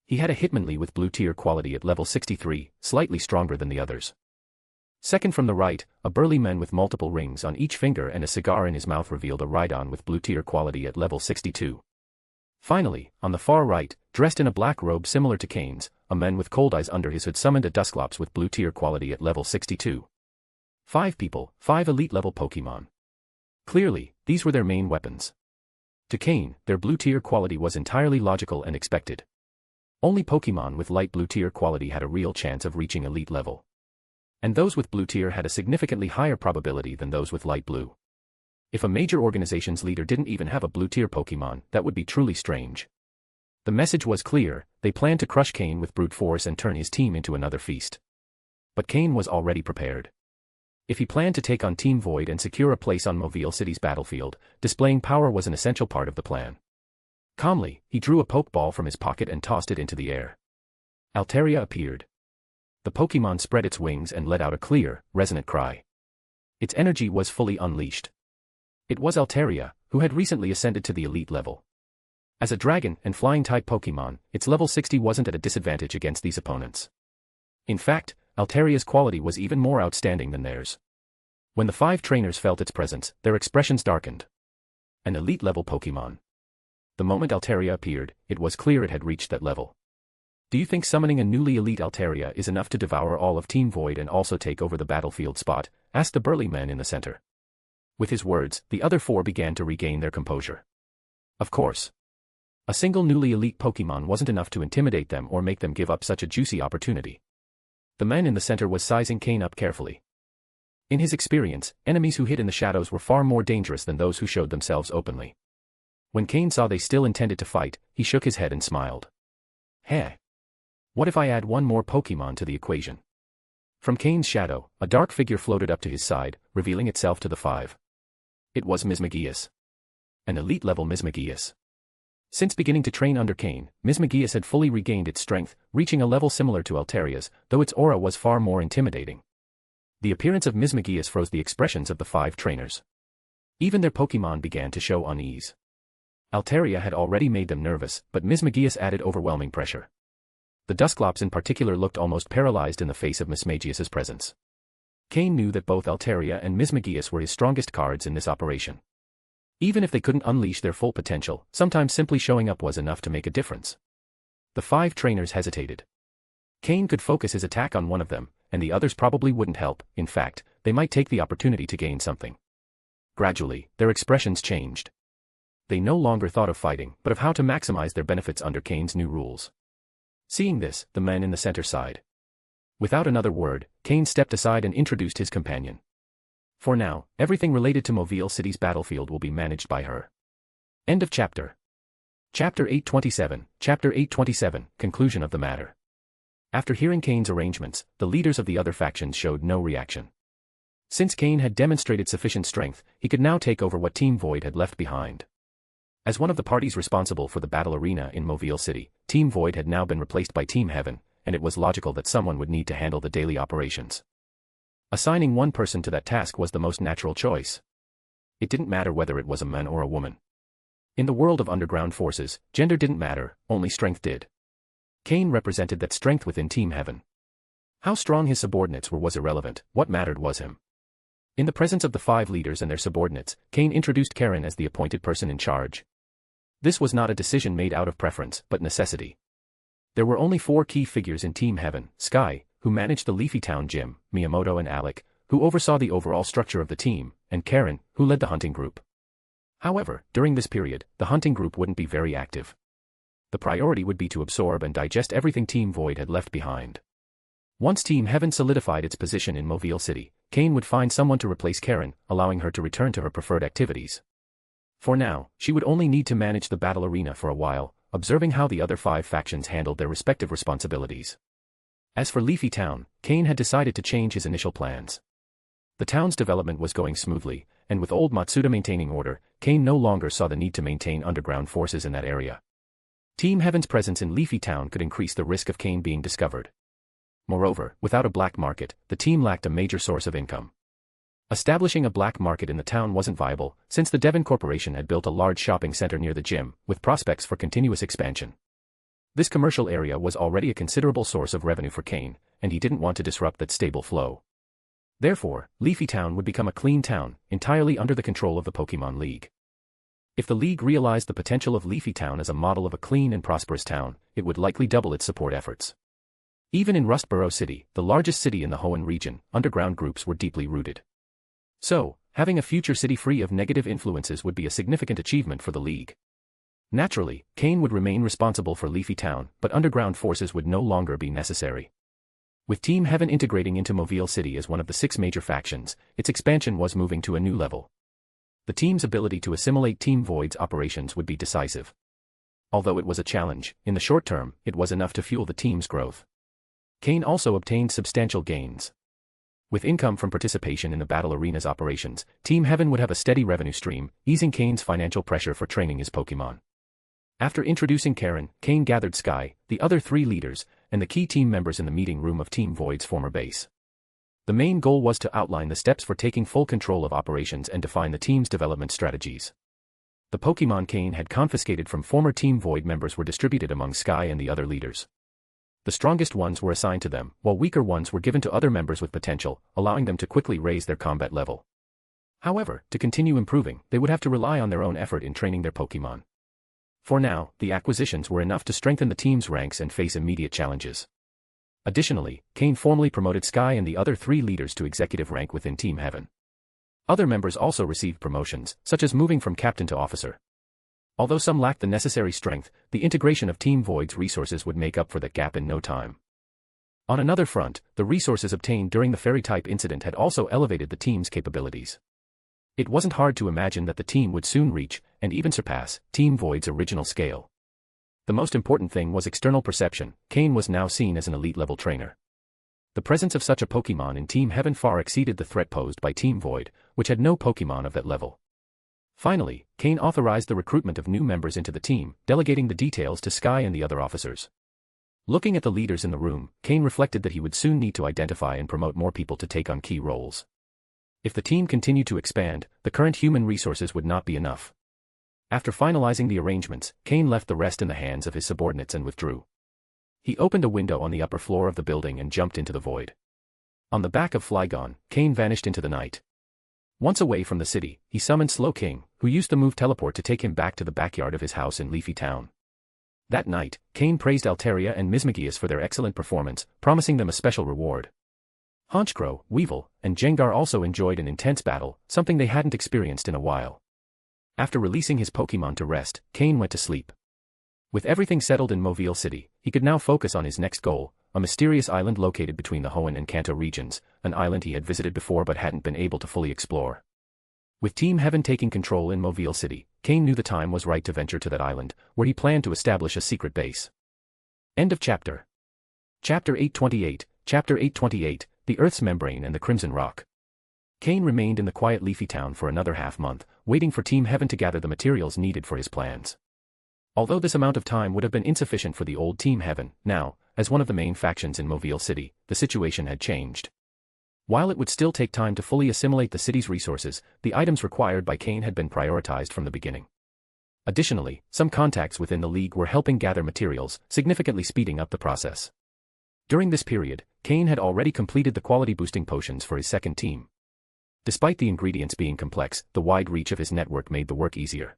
C: He had a Hitmonlee with blue-tier quality at level 63, slightly stronger than the others. Second from the right, a burly man with multiple rings on each finger and a cigar in his mouth revealed a Rhydon with blue-tier quality at level 62. Finally, on the far right, dressed in a black robe similar to Cain's, a man with cold eyes under his hood summoned a Dusclops with blue-tier quality at level 62. 5 people, 5 elite-level Pokémon. Clearly, these were their main weapons. To Cain, their blue-tier quality was entirely logical and expected. Only Pokémon with light blue-tier quality had a real chance of reaching elite level. And those with blue tier had a significantly higher probability than those with light blue. If a major organization's leader didn't even have a blue tier Pokémon, that would be truly strange. The message was clear, they planned to crush Cain with brute force and turn his team into another feast. But Cain was already prepared. If he planned to take on Team Void and secure a place on Mobile City's battlefield, displaying power was an essential part of the plan. Calmly, he drew a Pokeball from his pocket and tossed it into the air. Altaria appeared. The Pokémon spread its wings and let out a clear, resonant cry. Its energy was fully unleashed. It was Altaria, who had recently ascended to the elite level. As a dragon and flying-type Pokémon, its level 60 wasn't at a disadvantage against these opponents. In fact, Altaria's quality was even more outstanding than theirs. When the 5 trainers felt its presence, their expressions darkened. An elite-level Pokémon. The moment Altaria appeared, it was clear it had reached that level. Do you think summoning a newly elite Altaria is enough to devour all of Team Void and also take over the battlefield spot? Asked the burly man in the center. With his words, the other 4 began to regain their composure. Of course. A single newly elite Pokémon wasn't enough to intimidate them or make them give up such a juicy opportunity. The man in the center was sizing Cain up carefully. In his experience, enemies who hid in the shadows were far more dangerous than those who showed themselves openly. When Cain saw they still intended to fight, he shook his head and smiled. Heh. What if I add one more Pokémon to the equation? From Cain's shadow, a dark figure floated up to his side, revealing itself to the 5. It was Ms. Magius. An elite-level Mismagius. Since beginning to train under Cain, Mismagius had fully regained its strength, reaching a level similar to Alteria's, though its aura was far more intimidating. The appearance of Mismagius froze the expressions of the 5 trainers. Even their Pokémon began to show unease. Altaria had already made them nervous, but Mismagius added overwhelming pressure. The Dusclops in particular looked almost paralyzed in the face of Mismagius's presence. Cain knew that both Altaria and Mismagius were his strongest cards in this operation. Even if they couldn't unleash their full potential, sometimes simply showing up was enough to make a difference. The 5 trainers hesitated. Cain could focus his attack on one of them, and the others probably wouldn't help. In fact, they might take the opportunity to gain something. Gradually, their expressions changed. They no longer thought of fighting, but of how to maximize their benefits under Cain's new rules. Seeing this, the men in the center sighed. Without another word, Cain stepped aside and introduced his companion. For now, everything related to Mobile City's battlefield will be managed by her. End of chapter. Chapter 827, Chapter 827, Conclusion of the matter. After hearing Cain's arrangements, the leaders of the other factions showed no reaction. Since Cain had demonstrated sufficient strength, he could now take over what Team Void had left behind. As one of the parties responsible for the battle arena in Mobile City, Team Void had now been replaced by Team Heaven, and it was logical that someone would need to handle the daily operations. Assigning one person to that task was the most natural choice. It didn't matter whether it was a man or a woman. In the world of underground forces, gender didn't matter, only strength did. Cain represented that strength within Team Heaven. How strong his subordinates were was irrelevant, what mattered was him. In the presence of the 5 leaders and their subordinates, Cain introduced Cain as the appointed person in charge. This was not a decision made out of preference, but necessity. There were only 4 key figures in Team Heaven: Sky, who managed the Leafy Town gym, Miyamoto and Alec, who oversaw the overall structure of the team, and Karen, who led the hunting group. However, during this period, the hunting group wouldn't be very active. The priority would be to absorb and digest everything Team Void had left behind. Once Team Heaven solidified its position in Mobile City, Cain would find someone to replace Karen, allowing her to return to her preferred activities. For now, she would only need to manage the battle arena for a while, observing how the other 5 factions handled their respective responsibilities. As for Leafy Town, Cain had decided to change his initial plans. The town's development was going smoothly, and with old Matsuda maintaining order, Cain no longer saw the need to maintain underground forces in that area. Team Heaven's presence in Leafy Town could increase the risk of Cain being discovered. Moreover, without a black market, the team lacked a major source of income. Establishing a black market in the town wasn't viable, since the Devon Corporation had built a large shopping center near the gym, with prospects for continuous expansion. This commercial area was already a considerable source of revenue for Cain, and he didn't want to disrupt that stable flow. Therefore, Leafy Town would become a clean town, entirely under the control of the Pokémon League. If the League realized the potential of Leafy Town as a model of a clean and prosperous town, it would likely double its support efforts. Even in Rustboro City, the largest city in the Hoenn region, underground groups were deeply rooted. So, having a future city free of negative influences would be a significant achievement for the League. Naturally, Cain would remain responsible for Leafy Town, but underground forces would no longer be necessary. With Team Heaven integrating into Mobile City as one of the 6 major factions, its expansion was moving to a new level. The team's ability to assimilate Team Void's operations would be decisive. Although it was a challenge, in the short term, it was enough to fuel the team's growth. Cain also obtained substantial gains. With income from participation in the battle arena's operations, Team Heaven would have a steady revenue stream, easing Cain's financial pressure for training his Pokémon. After introducing Karen, Cain gathered Sky, the other 3 leaders, and the key team members in the meeting room of Team Void's former base. The main goal was to outline the steps for taking full control of operations and define the team's development strategies. The Pokémon Cain had confiscated from former Team Void members were distributed among Sky and the other leaders. The strongest ones were assigned to them, while weaker ones were given to other members with potential, allowing them to quickly raise their combat level. However, to continue improving, they would have to rely on their own effort in training their Pokémon. For now, the acquisitions were enough to strengthen the team's ranks and face immediate challenges. Additionally, Cain formally promoted Sky and the other 3 leaders to executive rank within Team Heaven. Other members also received promotions, such as moving from captain to officer. Although some lacked the necessary strength, the integration of Team Void's resources would make up for that gap in no time. On another front, the resources obtained during the fairy-type incident had also elevated the team's capabilities. It wasn't hard to imagine that the team would soon reach, and even surpass, Team Void's original scale. The most important thing was external perception. Cain was now seen as an elite-level trainer. The presence of such a Pokémon in Team Heaven far exceeded the threat posed by Team Void, which had no Pokémon of that level. Finally, Cain authorized the recruitment of new members into the team, delegating the details to Sky and the other officers. Looking at the leaders in the room, Cain reflected that he would soon need to identify and promote more people to take on key roles. If the team continued to expand, the current human resources would not be enough. After finalizing the arrangements, Cain left the rest in the hands of his subordinates and withdrew. He opened a window on the upper floor of the building and jumped into the void. On the back of Flygon, Cain vanished into the night. Once away from the city, he summoned Slow King, who used the move teleport to take him back to the backyard of his house in Leafy Town. That night, Cain praised Altaria and Mismagius for their excellent performance, promising them a special reward. Honchkrow, Weevil, and Jengar also enjoyed an intense battle, something they hadn't experienced in a while. After releasing his Pokémon to rest, Cain went to sleep. With everything settled in Mobile City, he could now focus on his next goal, a mysterious island located between the Hoenn and Kanto regions, an island he had visited before but hadn't been able to fully explore. With Team Heaven taking control in Mobile City, Cain knew the time was right to venture to that island, where he planned to establish a secret base. End of chapter. Chapter 828, Chapter 828, The Earth's Membrane and the Crimson Rock. Cain remained in the quiet Leafy Town for another half-month, waiting for Team Heaven to gather the materials needed for his plans. Although this amount of time would have been insufficient for the old Team Heaven, now, as one of the main factions in Mobile City, the situation had changed. While it would still take time to fully assimilate the city's resources, the items required by Cain had been prioritized from the beginning. Additionally, some contacts within the League were helping gather materials, significantly speeding up the process. During this period, Cain had already completed the quality-boosting potions for his second team. Despite the ingredients being complex, the wide reach of his network made the work easier.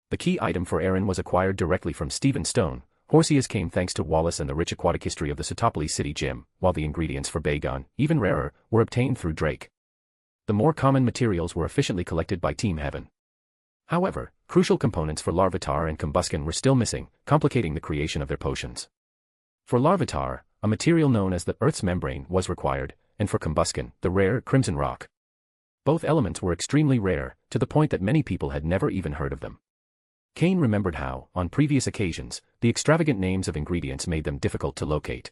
C: The key item for Aaron was acquired directly from Stephen Stone. Horseas came thanks to Wallace and the rich aquatic history of the Sootopolis City Gym, while the ingredients for Bagon, even rarer, were obtained through Drake. The more common materials were efficiently collected by Team Heaven. However, crucial components for Larvitar and Combusken were still missing, complicating the creation of their potions. For Larvitar, a material known as the Earth's Membrane was required, and for Combusken, the rare Crimson Rock. Both elements were extremely rare, to the point that many people had never even heard of them. Cain remembered how, on previous occasions, the extravagant names of ingredients made them difficult to locate.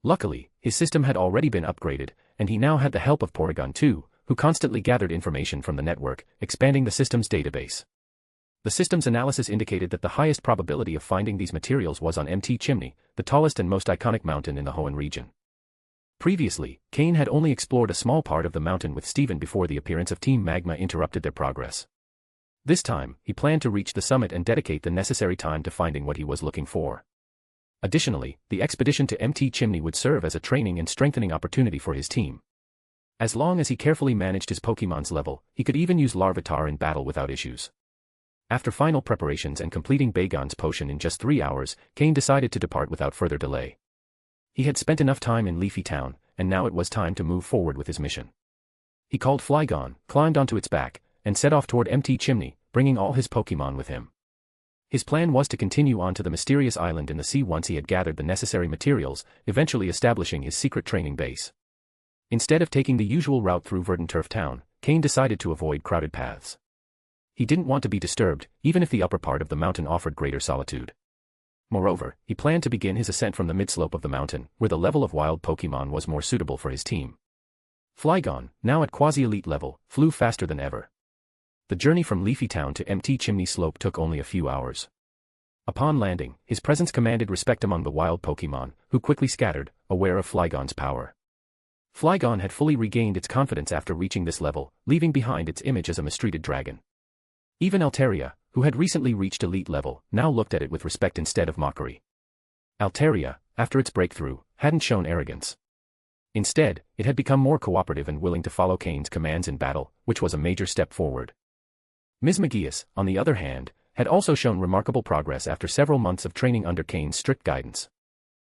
C: Luckily, his system had already been upgraded, and he now had the help of Porygon 2, who constantly gathered information from the network, expanding the system's database. The system's analysis indicated that the highest probability of finding these materials was on Mt. Chimney, the tallest and most iconic mountain in the Hoenn region. Previously, Cain had only explored a small part of the mountain with Steven before the appearance of Team Magma interrupted their progress. This time, he planned to reach the summit and dedicate the necessary time to finding what he was looking for. Additionally, the expedition to Mt. Chimney would serve as a training and strengthening opportunity for his team. As long as he carefully managed his Pokémon's level, he could even use Larvitar in battle without issues. After final preparations and completing Bagon's potion in just 3 hours, Cain decided to depart without further delay. He had spent enough time in Leafy Town, and now it was time to move forward with his mission. He called Flygon, climbed onto its back, and set off toward Mt. Chimney, bringing all his Pokémon with him. His plan was to continue on to the mysterious island in the sea once he had gathered the necessary materials, eventually establishing his secret training base. Instead of taking the usual route through Verdanturf Town, Cain decided to avoid crowded paths. He didn't want to be disturbed, even if the upper part of the mountain offered greater solitude. Moreover, he planned to begin his ascent from the mid-slope of the mountain, where the level of wild Pokémon was more suitable for his team. Flygon, now at quasi-elite level, flew faster than ever. The journey from Leafy Town to Mt. Chimney Slope took only a few hours. Upon landing, his presence commanded respect among the wild Pokémon, who quickly scattered, aware of Flygon's power. Flygon had fully regained its confidence after reaching this level, leaving behind its image as a mistreated dragon. Even Altaria, who had recently reached elite level, now looked at it with respect instead of mockery. Altaria, after its breakthrough, hadn't shown arrogance. Instead, it had become more cooperative and willing to follow Cain's commands in battle, which was a major step forward. Mismagius, on the other hand, had also shown remarkable progress after several months of training under Cain's strict guidance.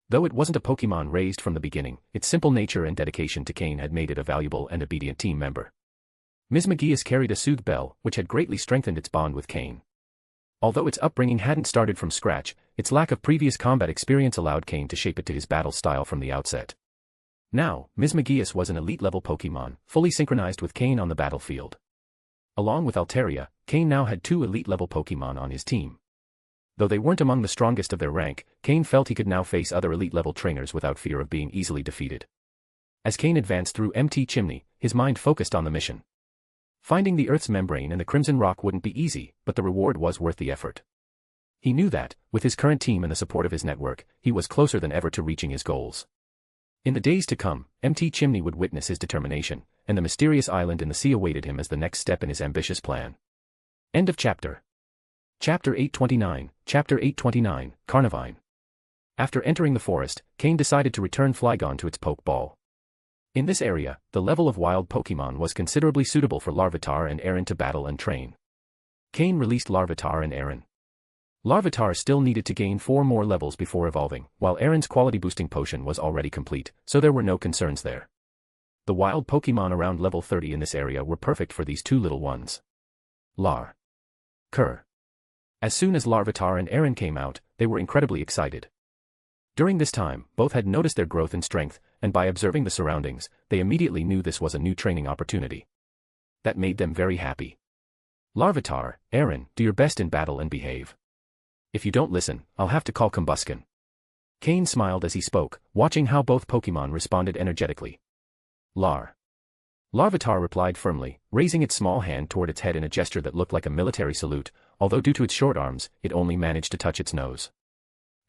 C: Though it wasn't a Pokémon raised from the beginning, its simple nature and dedication to Cain had made it a valuable and obedient team member. Mismagius carried a Soothe Bell, which had greatly strengthened its bond with Cain. Although its upbringing hadn't started from scratch, its lack of previous combat experience allowed Cain to shape it to his battle style from the outset. Now, Mismagius was an elite-level Pokémon, fully synchronized with Cain on the battlefield. Along with Altaria, Cain now had 2 elite-level Pokémon on his team. Though they weren't among the strongest of their rank, Cain felt he could now face other elite-level trainers without fear of being easily defeated. As Cain advanced through Mt. Chimney, his mind focused on the mission. Finding the Earth's membrane and the Crimson Rock wouldn't be easy, but the reward was worth the effort. He knew that, with his current team and the support of his network, he was closer than ever to reaching his goals. In the days to come, MT Chimney would witness his determination, and the mysterious island in the sea awaited him as the next step in his ambitious plan. End of chapter. Chapter 829, Chapter 829, Carnivine. After entering the forest, Cain decided to return Flygon to its Pokeball. In this area, the level of wild Pokémon was considerably suitable for Larvitar and Aaron to battle and train. Cain released Larvitar and Aaron. Larvitar still needed to gain 4 more levels before evolving, while Aaron's quality boosting potion was already complete, so there were no concerns there. The wild Pokémon around level 30 in this area were perfect for these two little ones. Cur. As soon as Larvitar and Aaron came out, they were incredibly excited. During this time, both had noticed their growth in strength, and by observing the surroundings, they immediately knew this was a new training opportunity. That made them very happy. Larvitar, Aaron, do your best in battle and behave. If you don't listen, I'll have to call Combustion. Cain smiled as he spoke, watching how both Pokémon responded energetically. Larvitar replied firmly, raising its small hand toward its head in a gesture that looked like a military salute, although due to its short arms, it only managed to touch its nose.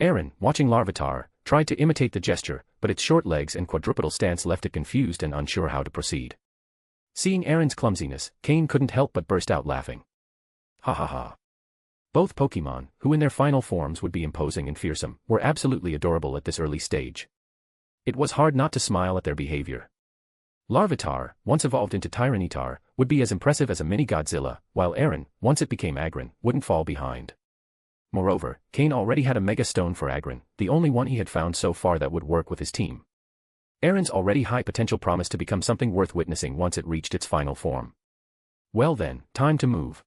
C: Aaron, watching Larvitar, tried to imitate the gesture, but its short legs and quadrupedal stance left it confused and unsure how to proceed. Seeing Aaron's clumsiness, Cain couldn't help but burst out laughing. Ha ha ha. Both Pokémon, who in their final forms would be imposing and fearsome, were absolutely adorable at this early stage. It was hard not to smile at their behavior. Larvitar, once evolved into Tyranitar, would be as impressive as a mini Godzilla, while Aaron, once it became Agron, wouldn't fall behind. Moreover, Cain already had a Mega Stone for Agron, the only one he had found so far that would work with his team. Aaron's already high potential promised to become something worth witnessing once it reached its final form. Well then, time to move.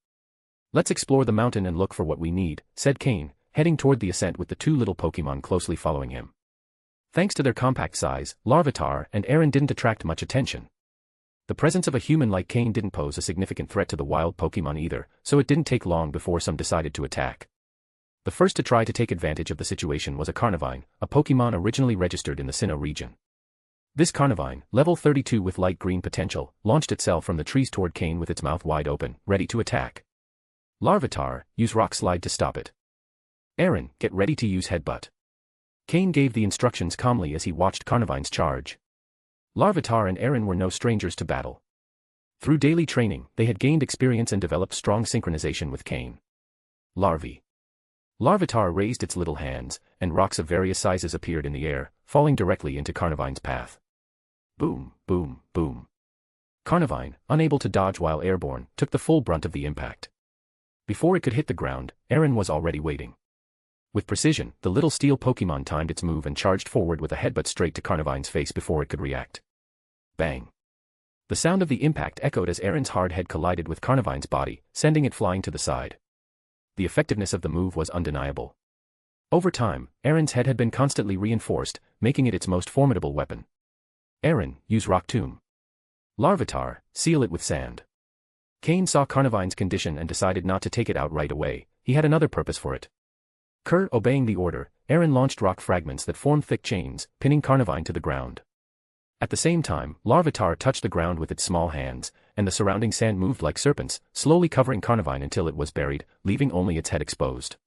C: Let's explore the mountain and look for what we need, said Cain, heading toward the ascent with the two little Pokémon closely following him. Thanks to their compact size, Larvitar and Aaron didn't attract much attention. The presence of a human like Cain didn't pose a significant threat to the wild Pokémon either, so it didn't take long before some decided to attack. The first to try to take advantage of the situation was a Carnivine, a Pokémon originally registered in the Sinnoh region. This Carnivine, level 32 with light green potential, launched itself from the trees toward Cain with its mouth wide open, ready to attack. Larvitar, use Rock Slide to stop it. Aaron, get ready to use Headbutt. Cain gave the instructions calmly as he watched Carnivine's charge. Larvitar and Aaron were no strangers to battle. Through daily training, they had gained experience and developed strong synchronization with Cain. Larvitar raised its little hands, and rocks of various sizes appeared in the air, falling directly into Carnivine's path. Boom, boom, boom. Carnivine, unable to dodge while airborne, took the full brunt of the impact. Before it could hit the ground, Aaron was already waiting. With precision, the little steel Pokémon timed its move and charged forward with a headbutt straight to Carnivine's face before it could react. Bang. The sound of the impact echoed as Aaron's hard head collided with Carnivine's body, sending it flying to the side. The effectiveness of the move was undeniable. Over time, Aaron's head had been constantly reinforced, making it its most formidable weapon. Aaron, use Rock Tomb. Larvitar, seal it with sand. Cain saw Carnivine's condition and decided not to take it out right away. He had another purpose for it. Obeying the order, Aaron launched rock fragments that formed thick chains, pinning Carnivine to the ground. At the same time, Larvitar touched the ground with its small hands, and the surrounding sand moved like serpents, slowly covering Carnivine until it was buried, leaving only its head exposed.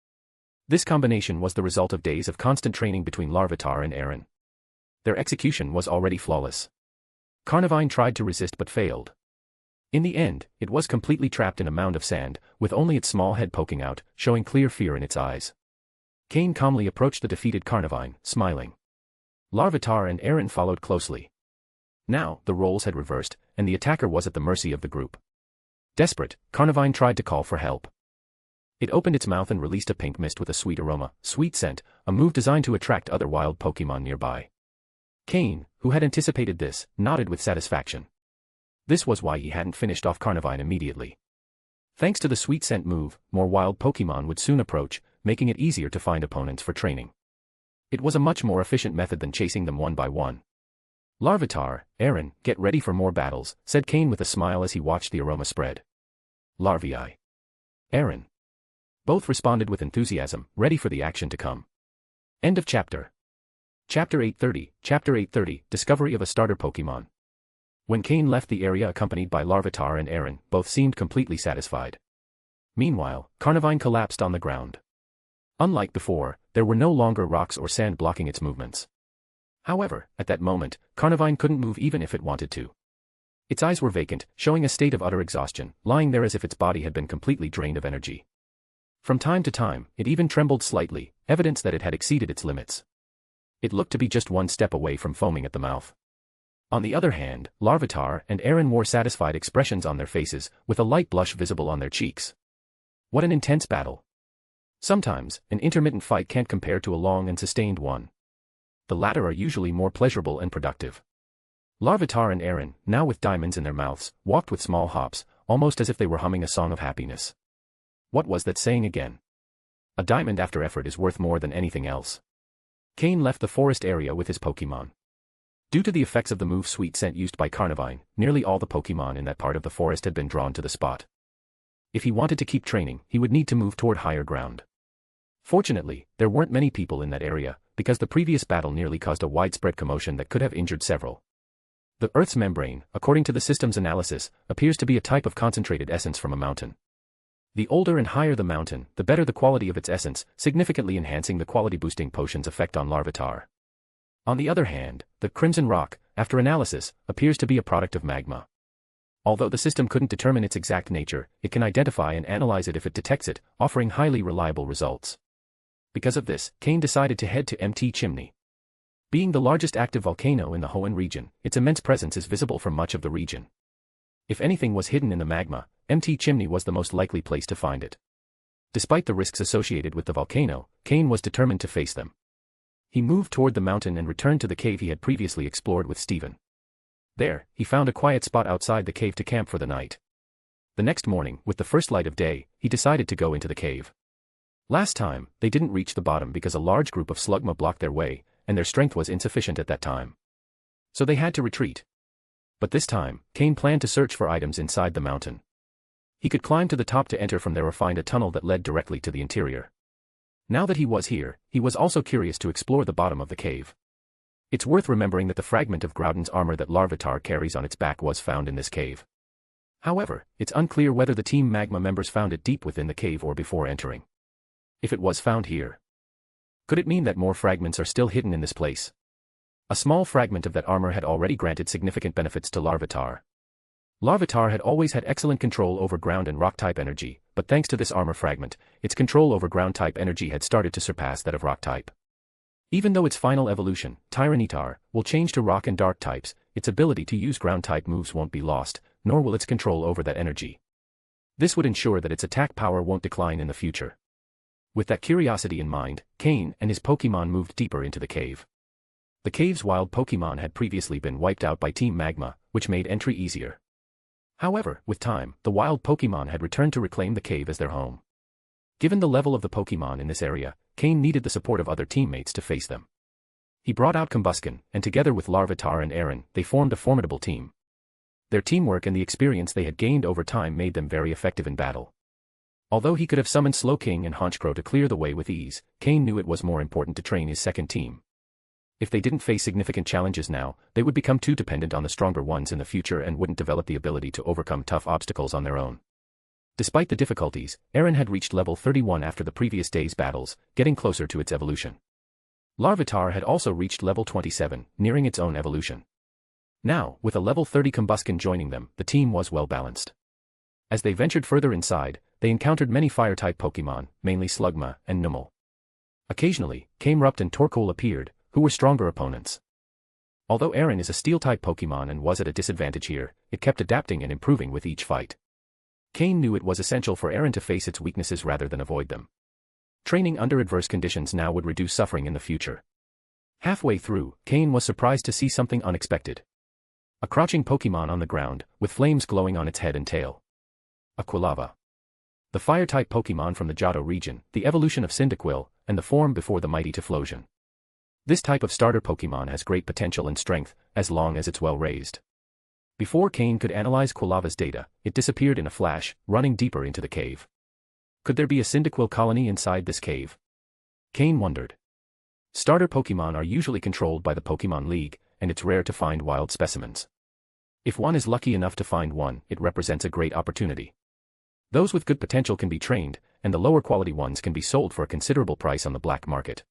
C: This combination was the result of days of constant training between Larvitar and Aaron. Their execution was already flawless. Carnivine tried to resist but failed. In the end, it was completely trapped in a mound of sand, with only its small head poking out, showing clear fear in its eyes. Cain calmly approached the defeated Carnivine, smiling. Larvitar and Aaron followed closely. Now, the roles had reversed, and the attacker was at the mercy of the group. Desperate, Carnivine tried to call for help. It opened its mouth and released a pink mist with a sweet aroma, sweet scent, a move designed to attract other wild Pokémon nearby. Cain, who had anticipated this, nodded with satisfaction. This was why he hadn't finished off Carnivine immediately. Thanks to the sweet scent move, more wild Pokémon would soon approach, making it easier to find opponents for training. It was a much more efficient method than chasing them one by one. Larvitar, Aaron, get ready for more battles, said Cain with a smile as he watched the aroma spread. Larvii. Aaron. Both responded with enthusiasm, ready for the action to come. End of chapter. Chapter 830, Discovery of a Starter Pokémon. When Cain left the area accompanied by Larvitar and Aaron, both seemed completely satisfied. Meanwhile, Carnivine collapsed on the ground. Unlike before, there were no longer rocks or sand blocking its movements. However, at that moment, Carnivine couldn't move even if it wanted to. Its eyes were vacant, showing a state of utter exhaustion, lying there as if its body had been completely drained of energy. From time to time, it even trembled slightly, evidence that it had exceeded its limits. It looked to be just one step away from foaming at the mouth. On the other hand, Larvitar and Aaron wore satisfied expressions on their faces, with a light blush visible on their cheeks. What an intense battle. Sometimes, an intermittent fight can't compare to a long and sustained one. The latter are usually more pleasurable and productive. Larvitar and Aaron, now with diamonds in their mouths, walked with small hops, almost as if they were humming a song of happiness. What was that saying again? A diamond after effort is worth more than anything else. Cain left the forest area with his Pokémon. Due to the effects of the move sweet scent used by Carnivine, nearly all the Pokémon in that part of the forest had been drawn to the spot. If he wanted to keep training, he would need to move toward higher ground. Fortunately, there weren't many people in that area, because the previous battle nearly caused a widespread commotion that could have injured several. The Earth's membrane, according to the system's analysis, appears to be a type of concentrated essence from a mountain. The older and higher the mountain, the better the quality of its essence, significantly enhancing the quality-boosting potion's effect on Larvitar. On the other hand, the Crimson Rock, after analysis, appears to be a product of magma. Although the system couldn't determine its exact nature, it can identify and analyze it if it detects it, offering highly reliable results. Because of this, Cain decided to head to Mt. Chimney. Being the largest active volcano in the Hoenn region, its immense presence is visible from much of the region. If anything was hidden in the magma, Mt. Chimney was the most likely place to find it. Despite the risks associated with the volcano, Cain was determined to face them. He moved toward the mountain and returned to the cave he had previously explored with Steven. There, he found a quiet spot outside the cave to camp for the night. The next morning, with the first light of day, he decided to go into the cave. Last time, they didn't reach the bottom because a large group of slugma blocked their way, and their strength was insufficient at that time. So they had to retreat. But this time, Cain planned to search for items inside the mountain. He could climb to the top to enter from there or find a tunnel that led directly to the interior. Now that he was here, he was also curious to explore the bottom of the cave. It's worth remembering that the fragment of Groudon's armor that Larvitar carries on its back was found in this cave. However, it's unclear whether the Team Magma members found it deep within the cave or before entering. If it was found here, could it mean that more fragments are still hidden in this place? A small fragment of that armor had already granted significant benefits to Larvitar. Larvitar had always had excellent control over ground and rock-type energy, but thanks to this armor fragment, its control over ground-type energy had started to surpass that of rock-type. Even though its final evolution, Tyranitar, will change to rock and dark types, its ability to use ground-type moves won't be lost, nor will its control over that energy. This would ensure that its attack power won't decline in the future. With that curiosity in mind, Cain and his Pokémon moved deeper into the cave. The cave's wild Pokémon had previously been wiped out by Team Magma, which made entry easier. However, with time, the wild Pokémon had returned to reclaim the cave as their home. Given the level of the Pokémon in this area, Cain needed the support of other teammates to face them. He brought out Combusken, and together with Larvitar and Aaron, they formed a formidable team. Their teamwork and the experience they had gained over time made them very effective in battle. Although he could have summoned Slowking and Honchkrow to clear the way with ease, Cain knew it was more important to train his second team. If they didn't face significant challenges now, they would become too dependent on the stronger ones in the future and wouldn't develop the ability to overcome tough obstacles on their own. Despite the difficulties, Aaron had reached level 31 after the previous day's battles, getting closer to its evolution. Larvitar had also reached level 27, nearing its own evolution. Now, with a level 30 Combusken joining them, the team was well balanced. As they ventured further inside, they encountered many fire-type Pokémon, mainly Slugma and Numel. Occasionally, Camerupt and Torkoal appeared, who were stronger opponents. Although Aaron is a Steel-type Pokémon and was at a disadvantage here, it kept adapting and improving with each fight. Cain knew it was essential for Aaron to face its weaknesses rather than avoid them. Training under adverse conditions now would reduce suffering in the future. Halfway through, Cain was surprised to see something unexpected. A crouching Pokémon on the ground, with flames glowing on its head and tail. A Quilava. The fire-type Pokémon from the Johto region, the evolution of Cyndaquil, and the form before the mighty Typhlosion. This type of starter Pokémon has great potential and strength, as long as it's well raised. Before Cain could analyze Quilava's data, it disappeared in a flash, running deeper into the cave. Could there be a Cyndaquil colony inside this cave? Cain wondered. Starter Pokémon are usually controlled by the Pokémon League, and it's rare to find wild specimens. If one is lucky enough to find one, it represents a great opportunity. Those with good potential can be trained, and the lower quality ones can be sold for a considerable price on the black market.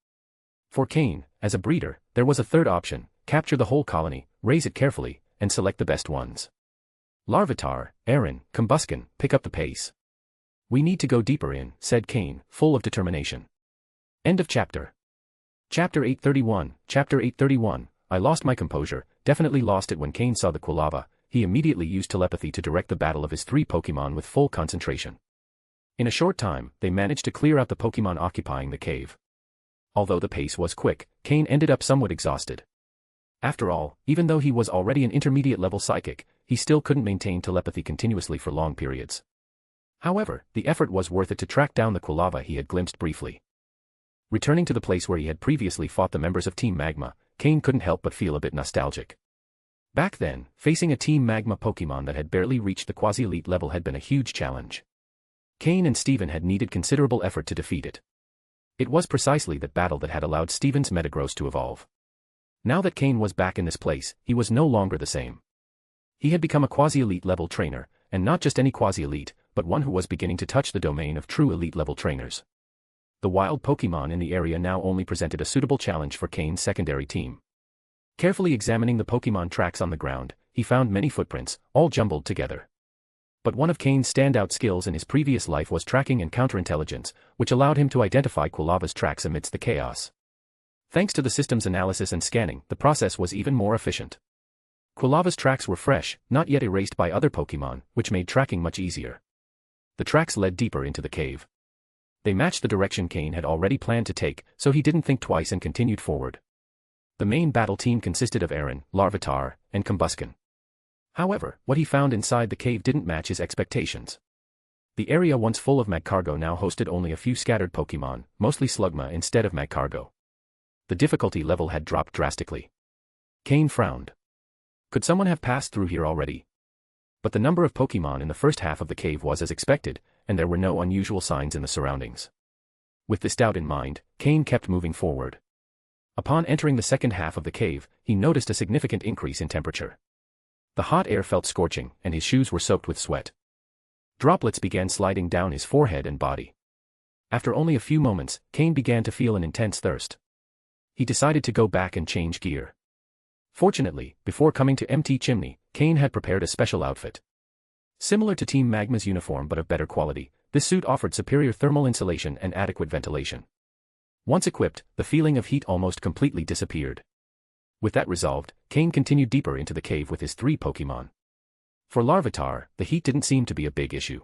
C: For Cain, as a breeder, there was a third option: capture the whole colony, raise it carefully, and select the best ones. Larvitar, Aaron, Combusken, pick up the pace. We need to go deeper in, said Cain, full of determination. End of chapter. Chapter 831, Chapter 831, I lost my composure, definitely lost it when Cain saw the Quilava. He immediately used telepathy to direct the battle of his 3 Pokémon with full concentration. In a short time, they managed to clear out the Pokémon occupying the cave. Although the pace was quick, Cain ended up somewhat exhausted. After all, even though he was already an intermediate-level psychic, he still couldn't maintain telepathy continuously for long periods. However, the effort was worth it to track down the Quilava he had glimpsed briefly. Returning to the place where he had previously fought the members of Team Magma, Cain couldn't help but feel a bit nostalgic. Back then, facing a Team Magma Pokémon that had barely reached the quasi-elite level had been a huge challenge. Cain and Steven had needed considerable effort to defeat it. It was precisely that battle that had allowed Steven's Metagross to evolve. Now that Cain was back in this place, he was no longer the same. He had become a quasi-elite level trainer, and not just any quasi-elite, but one who was beginning to touch the domain of true elite level trainers. The wild Pokémon in the area now only presented a suitable challenge for Cain's secondary team. Carefully examining the Pokémon tracks on the ground, he found many footprints, all jumbled together. But one of Cain's standout skills in his previous life was tracking and counterintelligence, which allowed him to identify Quilava's tracks amidst the chaos. Thanks to the system's analysis and scanning, the process was even more efficient. Quilava's tracks were fresh, not yet erased by other Pokémon, which made tracking much easier. The tracks led deeper into the cave. They matched the direction Cain had already planned to take, so he didn't think twice and continued forward. The main battle team consisted of Aaron, Larvitar, and Combusken. However, what he found inside the cave didn't match his expectations. The area once full of Magcargo now hosted only a few scattered Pokémon, mostly Slugma instead of Magcargo. The difficulty level had dropped drastically. Cain frowned. Could someone have passed through here already? But the number of Pokémon in the first half of the cave was as expected, and there were no unusual signs in the surroundings. With this doubt in mind, Cain kept moving forward. Upon entering the second half of the cave, he noticed a significant increase in temperature. The hot air felt scorching, and his shoes were soaked with sweat. Droplets began sliding down his forehead and body. After only a few moments, Cain began to feel an intense thirst. He decided to go back and change gear. Fortunately, before coming to Mt. Chimney, Cain had prepared a special outfit. Similar to Team Magma's uniform but of better quality, this suit offered superior thermal insulation and adequate ventilation. Once equipped, the feeling of heat almost completely disappeared. With that resolved, Cain continued deeper into the cave with his 3 Pokémon. For Larvitar, the heat didn't seem to be a big issue.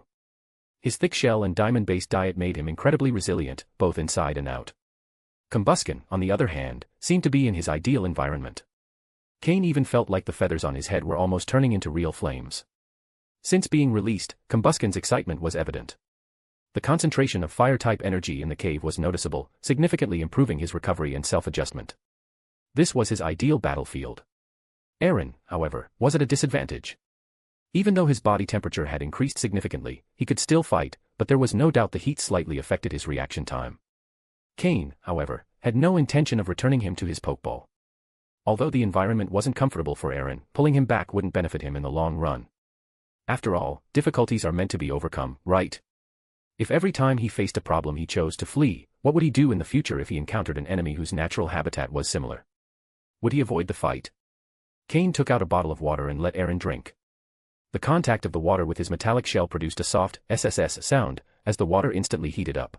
C: His thick shell and diamond-based diet made him incredibly resilient, both inside and out. Combusken, on the other hand, seemed to be in his ideal environment. Cain even felt like the feathers on his head were almost turning into real flames. Since being released, Combusken's excitement was evident. The concentration of fire-type energy in the cave was noticeable, significantly improving his recovery and self-adjustment. This was his ideal battlefield. Aaron, however, was at a disadvantage. Even though his body temperature had increased significantly, he could still fight, but there was no doubt the heat slightly affected his reaction time. Cain, however, had no intention of returning him to his Pokeball. Although the environment wasn't comfortable for Aaron, pulling him back wouldn't benefit him in the long run. After all, difficulties are meant to be overcome, right? If every time he faced a problem he chose to flee, what would he do in the future if he encountered an enemy whose natural habitat was similar? Would he avoid the fight? Cain took out a bottle of water and let Aaron drink. The contact of the water with his metallic shell produced a soft SSS sound, as the water instantly heated up.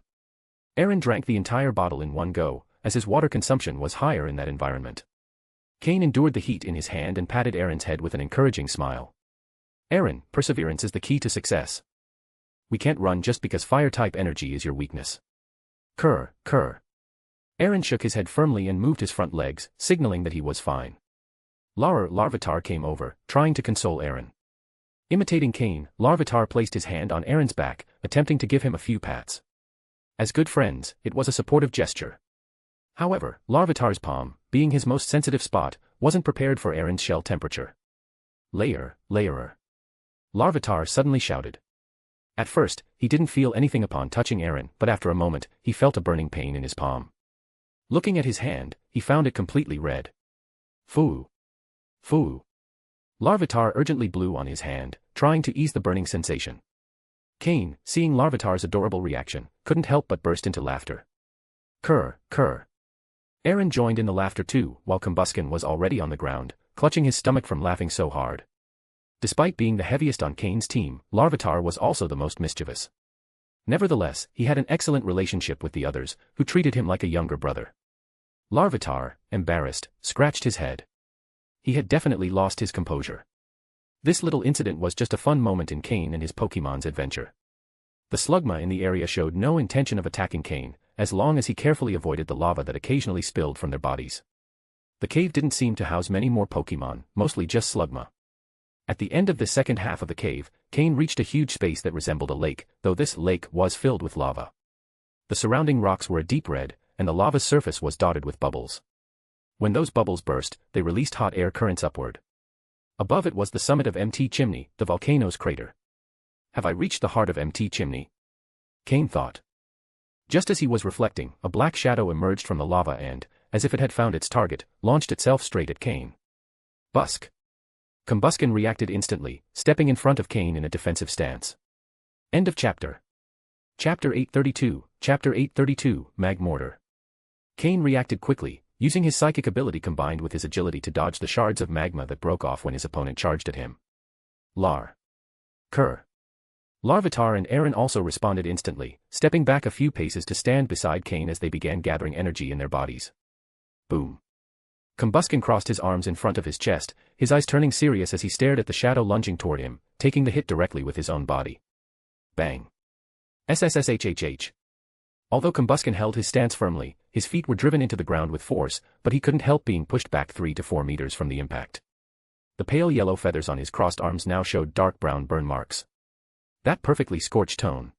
C: Aaron drank the entire bottle in one go, as his water consumption was higher in that environment. Cain endured the heat in his hand and patted Aaron's head with an encouraging smile. Aaron, perseverance is the key to success. We can't run just because fire-type energy is your weakness. Kurr. Aaron shook his head firmly and moved his front legs, signaling that he was fine. Larvitar came over, trying to console Aaron. Imitating Cain, Larvitar placed his hand on Aaron's back, attempting to give him a few pats. As good friends, it was a supportive gesture. However, Larvitar's palm, being his most sensitive spot, wasn't prepared for Aaron's shell temperature. Layerer. Larvitar suddenly shouted. At first, he didn't feel anything upon touching Aaron, but after a moment, he felt a burning pain in his palm. Looking at his hand, he found it completely red. Foo. Larvitar urgently blew on his hand, trying to ease the burning sensation. Cain, seeing Larvitar's adorable reaction, couldn't help but burst into laughter. Kurr, kurr. Aaron joined in the laughter too, while Combusken was already on the ground, clutching his stomach from laughing so hard. Despite being the heaviest on Cain's team, Larvitar was also the most mischievous. Nevertheless, he had an excellent relationship with the others, who treated him like a younger brother. Larvitar, embarrassed, scratched his head. He had definitely lost his composure. This little incident was just a fun moment in Cain and his Pokémon's adventure. The Slugma in the area showed no intention of attacking Cain, as long as he carefully avoided the lava that occasionally spilled from their bodies. The cave didn't seem to house many more Pokémon, mostly just Slugma. At the end of the second half of the cave, Cain reached a huge space that resembled a lake, though this lake was filled with lava. The surrounding rocks were a deep red, and the lava's surface was dotted with bubbles. When those bubbles burst, they released hot air currents upward. Above it was the summit of Mt. Chimney, the volcano's crater. Have I reached the heart of Mt. Chimney? Cain thought. Just as he was reflecting, a black shadow emerged from the lava and, as if it had found its target, launched itself straight at Cain. Busk. Combusken reacted instantly, stepping in front of Cain in a defensive stance. End of chapter. Chapter 832, Chapter 832, Magmortar. Cain reacted quickly, using his psychic ability combined with his agility to dodge the shards of magma that broke off when his opponent charged at him. Kurr. Larvitar and Aaron also responded instantly, stepping back a few paces to stand beside Cain as they began gathering energy in their bodies. Boom. Combusken crossed his arms in front of his chest, his eyes turning serious as he stared at the shadow lunging toward him, taking the hit directly with his own body. Bang. SSSHHH. Although Combusken held his stance firmly, his feet were driven into the ground with force, but he couldn't help being pushed back 3 to 4 meters from the impact. The pale yellow feathers on his crossed arms now showed dark brown burn marks. That perfectly scorched tone.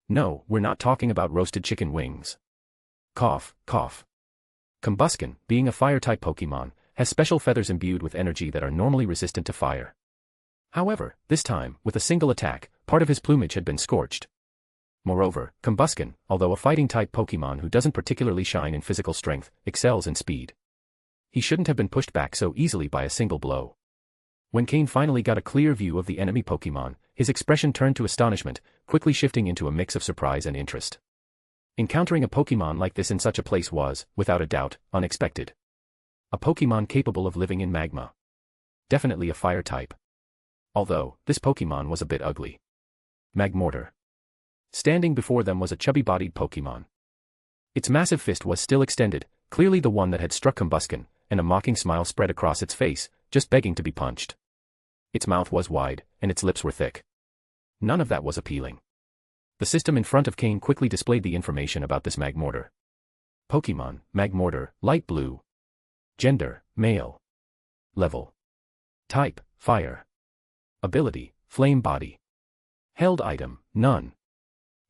C: No, we're not talking about roasted chicken wings. Cough, cough. Combusken, being a fire-type Pokémon, has special feathers imbued with energy that are normally resistant to fire. However, this time, with a single attack, part of his plumage had been scorched. Moreover, Combusken, although a fighting-type Pokémon who doesn't particularly shine in physical strength, excels in speed. He shouldn't have been pushed back so easily by a single blow. When Cain finally got a clear view of the enemy Pokémon, his expression turned to astonishment, quickly shifting into a mix of surprise and interest. Encountering a Pokémon like this in such a place was, without a doubt, unexpected. A Pokémon capable of living in magma. Definitely a fire type. Although, this Pokémon was a bit ugly. Magmortar. Standing before them was a chubby-bodied Pokémon. Its massive fist was still extended, clearly the one that had struck Combusken, and a mocking smile spread across its face, just begging to be punched. Its mouth was wide, and its lips were thick. None of that was appealing. The system in front of Cain quickly displayed the information about this Magmortar. Pokémon, Magmortar, light blue. Gender, male. Level. Type, fire. Ability, flame body. Held item, none.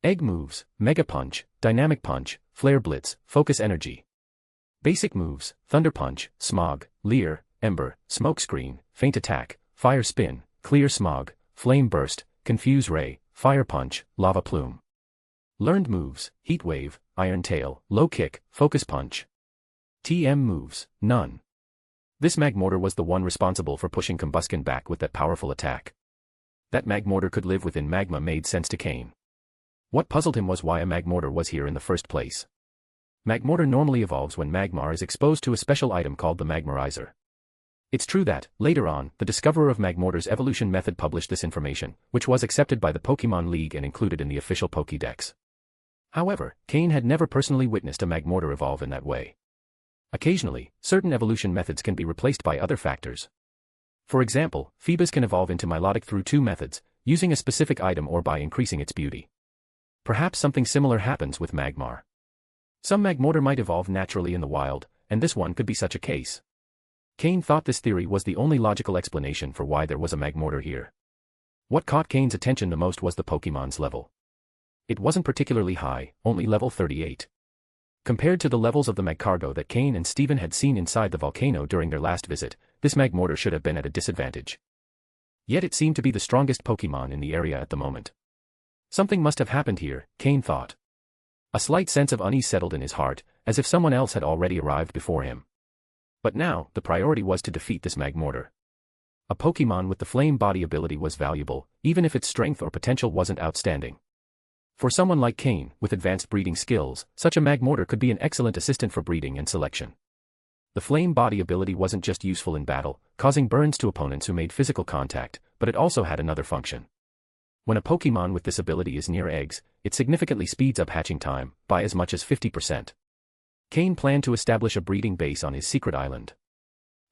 C: Egg moves, Mega Punch, Dynamic Punch, Flare Blitz, Focus Energy. Basic moves, Thunder Punch, Smog, Leer, Ember, Smokescreen, Faint Attack, Fire Spin, Clear Smog, Flame Burst, Confuse Ray, Fire Punch, Lava Plume. Learned moves, Heat Wave, Iron Tail, Low Kick, Focus Punch. TM moves, none. This Magmortar was the one responsible for pushing Combusken back with that powerful attack. That Magmortar could live within magma made sense to Cain. What puzzled him was why a Magmortar was here in the first place. Magmortar normally evolves when Magmar is exposed to a special item called the Magmarizer. It's true that, later on, the discoverer of Magmortar's evolution method published this information, which was accepted by the Pokémon League and included in the official Pokédex. However, Cain had never personally witnessed a Magmortar evolve in that way. Occasionally, certain evolution methods can be replaced by other factors. For example, Phoebus can evolve into Milotic through 2 methods, using a specific item or by increasing its beauty. Perhaps something similar happens with Magmar. Some Magmortar might evolve naturally in the wild, and this one could be such a case. Cain thought this theory was the only logical explanation for why there was a Magmortar here. What caught Cain's attention the most was the Pokémon's level. It wasn't particularly high, only level 38. Compared to the levels of the Magcargo that Cain and Steven had seen inside the volcano during their last visit, this Magmortar should have been at a disadvantage. Yet it seemed to be the strongest Pokémon in the area at the moment. Something must have happened here, Cain thought. A slight sense of unease settled in his heart, as if someone else had already arrived before him. But now, the priority was to defeat this Magmortar. A Pokémon with the Flame Body ability was valuable, even if its strength or potential wasn't outstanding. For someone like Cain, with advanced breeding skills, such a Magmortar could be an excellent assistant for breeding and selection. The Flame Body ability wasn't just useful in battle, causing burns to opponents who made physical contact, but it also had another function. When a Pokémon with this ability is near eggs, it significantly speeds up hatching time, by as much as 50%. Cain planned to establish a breeding base on his secret island.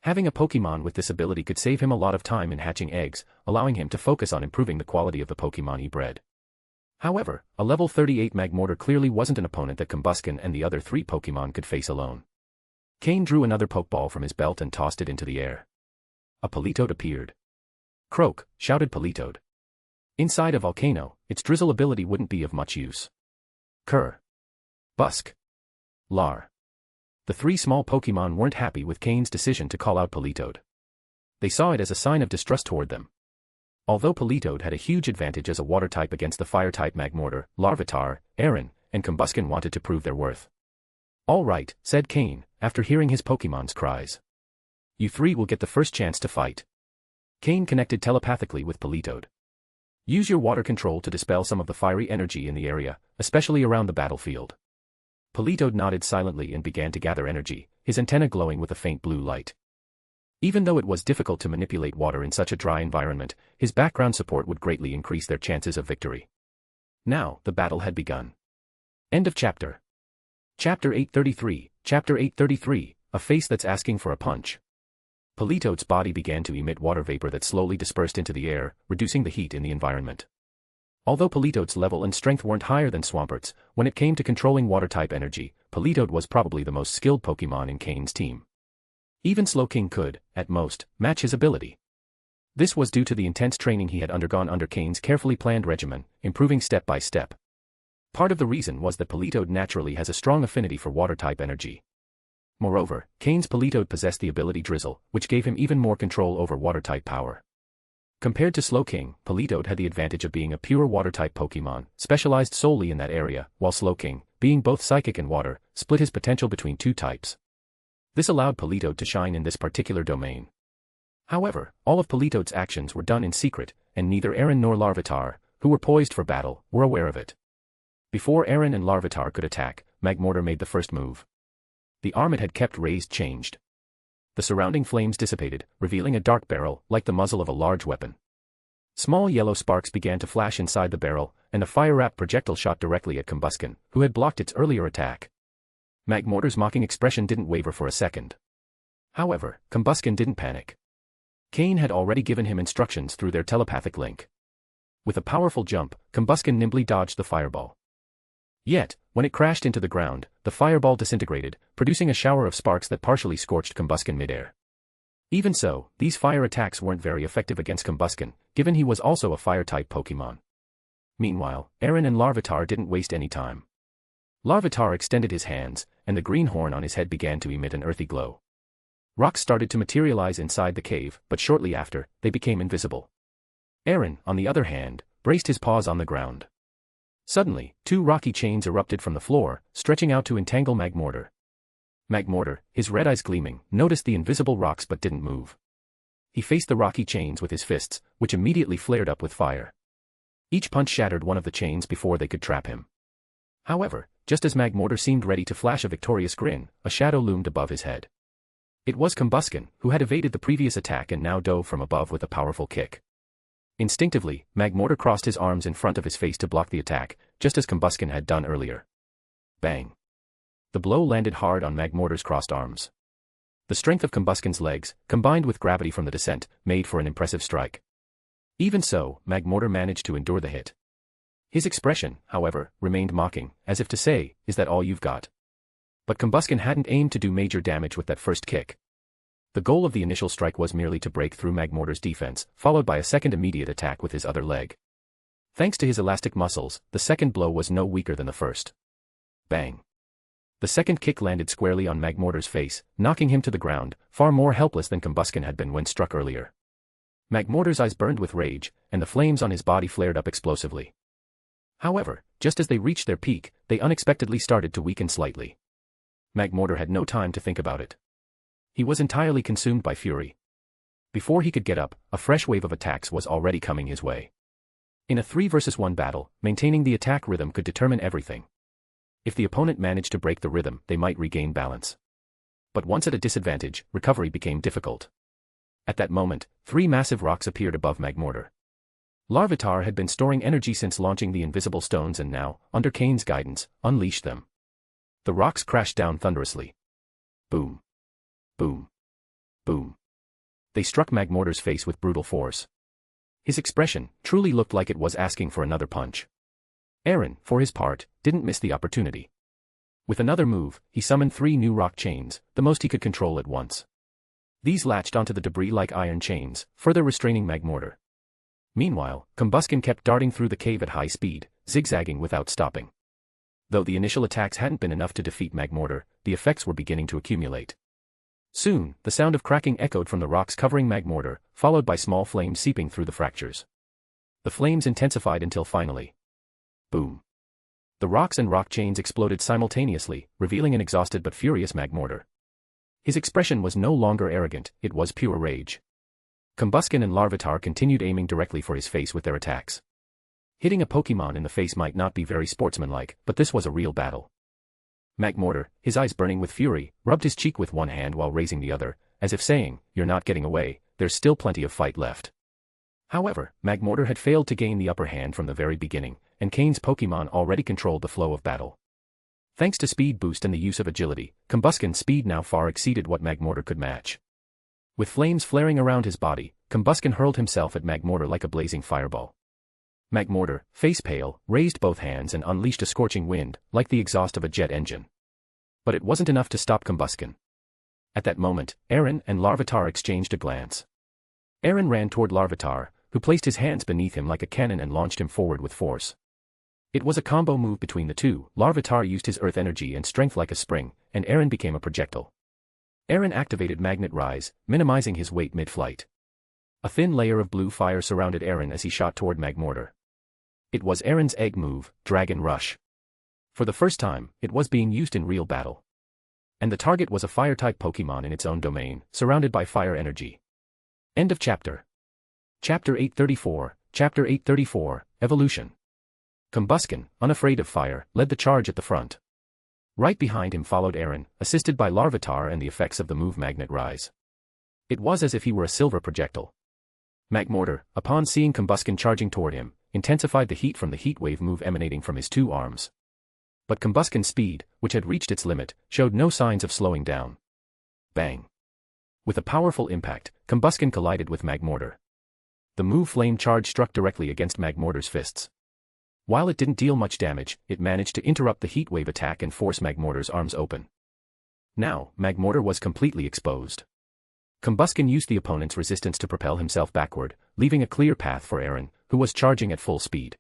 C: Having a Pokémon with this ability could save him a lot of time in hatching eggs, allowing him to focus on improving the quality of the Pokémon he bred. However, a level 38 Magmortar clearly wasn't an opponent that Combusken and the other 3 Pokémon could face alone. Cain drew another Pokeball from his belt and tossed it into the air. A Politoed appeared. "Croak," shouted Politoed. Inside a volcano, its drizzle ability wouldn't be of much use. Kerr. Busk. Lar. The 3 small Pokémon weren't happy with Cain's decision to call out Politoed. They saw it as a sign of distrust toward them. Although Politoed had a huge advantage as a water type against the fire type Magmortar, Larvitar, Aaron, and Combusken wanted to prove their worth. "All right," said Cain, after hearing his Pokémon's cries. "You 3 will get the first chance to fight." Cain connected telepathically with Politoed. "Use your water control to dispel some of the fiery energy in the area, especially around the battlefield." Politoed nodded silently and began to gather energy, his antenna glowing with a faint blue light. Even though it was difficult to manipulate water in such a dry environment, his background support would greatly increase their chances of victory. Now, the battle had begun. End of chapter. Chapter 833, Chapter 833, A Face That's Asking for a Punch. Politoed's body began to emit water vapor that slowly dispersed into the air, reducing the heat in the environment. Although Politoed's level and strength weren't higher than Swampert's, when it came to controlling water-type energy, Politoed was probably the most skilled Pokémon in Cain's team. Even Slowking could, at most, match his ability. This was due to the intense training he had undergone under Cain's carefully planned regimen, improving step by step. Part of the reason was that Politoed naturally has a strong affinity for water-type energy. Moreover, Cain's Politoed possessed the ability Drizzle, which gave him even more control over water-type power. Compared to Slowking, Politoed had the advantage of being a pure water-type Pokémon, specialized solely in that area, while Slowking, being both psychic and water, split his potential between 2 types. This allowed Politoed to shine in this particular domain. However, all of Politoed's actions were done in secret, and neither Aaron nor Larvitar, who were poised for battle, were aware of it. Before Aaron and Larvitar could attack, Magmortar made the first move. The arm it had kept raised changed. The surrounding flames dissipated, revealing a dark barrel, like the muzzle of a large weapon. Small yellow sparks began to flash inside the barrel, and a fire-wrapped projectile shot directly at Combusken, who had blocked its earlier attack. Magmortar's mocking expression didn't waver for a second. However, Combusken didn't panic. Cain had already given him instructions through their telepathic link. With a powerful jump, Combusken nimbly dodged the fireball. Yet, when it crashed into the ground, the fireball disintegrated, producing a shower of sparks that partially scorched Combusken midair. Even so, these fire attacks weren't very effective against Combusken, given he was also a fire-type Pokémon. Meanwhile, Aaron and Larvitar didn't waste any time. Larvitar extended his hands, and the green horn on his head began to emit an earthy glow. Rocks started to materialize inside the cave, but shortly after, they became invisible. Aaron, on the other hand, braced his paws on the ground. Suddenly, 2 rocky chains erupted from the floor, stretching out to entangle Magmortar. Magmortar, his red eyes gleaming, noticed the invisible rocks but didn't move. He faced the rocky chains with his fists, which immediately flared up with fire. Each punch shattered one of the chains before they could trap him. However, just as Magmortar seemed ready to flash a victorious grin, a shadow loomed above his head. It was Combusken, who had evaded the previous attack and now dove from above with a powerful kick. Instinctively, Magmortar crossed his arms in front of his face to block the attack, just as Combusken had done earlier. Bang! The blow landed hard on Magmortar's crossed arms. The strength of Combusken's legs, combined with gravity from the descent, made for an impressive strike. Even so, Magmortar managed to endure the hit. His expression, however, remained mocking, as if to say, "Is that all you've got?" But Combusken hadn't aimed to do major damage with that first kick. The goal of the initial strike was merely to break through Magmortar's defense, followed by a second immediate attack with his other leg. Thanks to his elastic muscles, the second blow was no weaker than the first. Bang! The second kick landed squarely on Magmortar's face, knocking him to the ground, far more helpless than Combusken had been when struck earlier. Magmortar's eyes burned with rage, and the flames on his body flared up explosively. However, just as they reached their peak, they unexpectedly started to weaken slightly. Magmortar had no time to think about it. He was entirely consumed by fury. Before he could get up, a fresh wave of attacks was already coming his way. In a 3 versus 1 battle, maintaining the attack rhythm could determine everything. If the opponent managed to break the rhythm, they might regain balance. But once at a disadvantage, recovery became difficult. At that moment, 3 massive rocks appeared above Magmortar. Larvitar had been storing energy since launching the invisible stones and now, under Cain's guidance, unleashed them. The rocks crashed down thunderously. Boom. Boom. Boom. They struck Magmortar's face with brutal force. His expression truly looked like it was asking for another punch. Aaron, for his part, didn't miss the opportunity. With another move, he summoned 3 new rock chains, the most he could control at once. These latched onto the debris like iron chains, further restraining Magmortar. Meanwhile, Combusken kept darting through the cave at high speed, zigzagging without stopping. Though the initial attacks hadn't been enough to defeat Magmortar, the effects were beginning to accumulate. Soon, the sound of cracking echoed from the rocks covering Magmortar, followed by small flames seeping through the fractures. The flames intensified until finally. Boom. The rocks and rock chains exploded simultaneously, revealing an exhausted but furious Magmortar. His expression was no longer arrogant, it was pure rage. Combusken and Larvitar continued aiming directly for his face with their attacks. Hitting a Pokémon in the face might not be very sportsmanlike, but this was a real battle. Magmortar, his eyes burning with fury, rubbed his cheek with one hand while raising the other, as if saying, "You're not getting away, there's still plenty of fight left." However, Magmortar had failed to gain the upper hand from the very beginning, and Cain's Pokémon already controlled the flow of battle. Thanks to speed boost and the use of agility, Combusken's speed now far exceeded what Magmortar could match. With flames flaring around his body, Combusken hurled himself at Magmortar like a blazing fireball. Magmortar, face pale, raised both hands and unleashed a scorching wind, like the exhaust of a jet engine. But it wasn't enough to stop Combusken. At that moment, Aaron and Larvitar exchanged a glance. Aaron ran toward Larvitar, who placed his hands beneath him like a cannon and launched him forward with force. It was a combo move between the two. Larvitar used his earth energy and strength like a spring, and Aaron became a projectile. Aaron activated Magnet Rise, minimizing his weight mid-flight. A thin layer of blue fire surrounded Aaron as he shot toward Magmortar. It was Aaron's egg move, Dragon Rush. For the first time, it was being used in real battle. And the target was a fire-type Pokémon in its own domain, surrounded by fire energy. End of chapter. Chapter 834, Chapter 834, Evolution. Combusken, unafraid of fire, led the charge at the front. Right behind him followed Aaron, assisted by Larvitar and the effects of the move Magnet Rise. It was as if he were a silver projectile. Magmortar, upon seeing Combusken charging toward him, intensified the heat from the heat wave move emanating from his 2 arms. But Combusken's speed, which had reached its limit, showed no signs of slowing down. Bang! With a powerful impact, Combusken collided with Magmortar. The move Flame Charge struck directly against Magmortar's fists. While it didn't deal much damage, it managed to interrupt the heat wave attack and force Magmortar's arms open. Now, Magmortar was completely exposed. Combusken used the opponent's resistance to propel himself backward, leaving a clear path for Aaron, who was charging at full speed.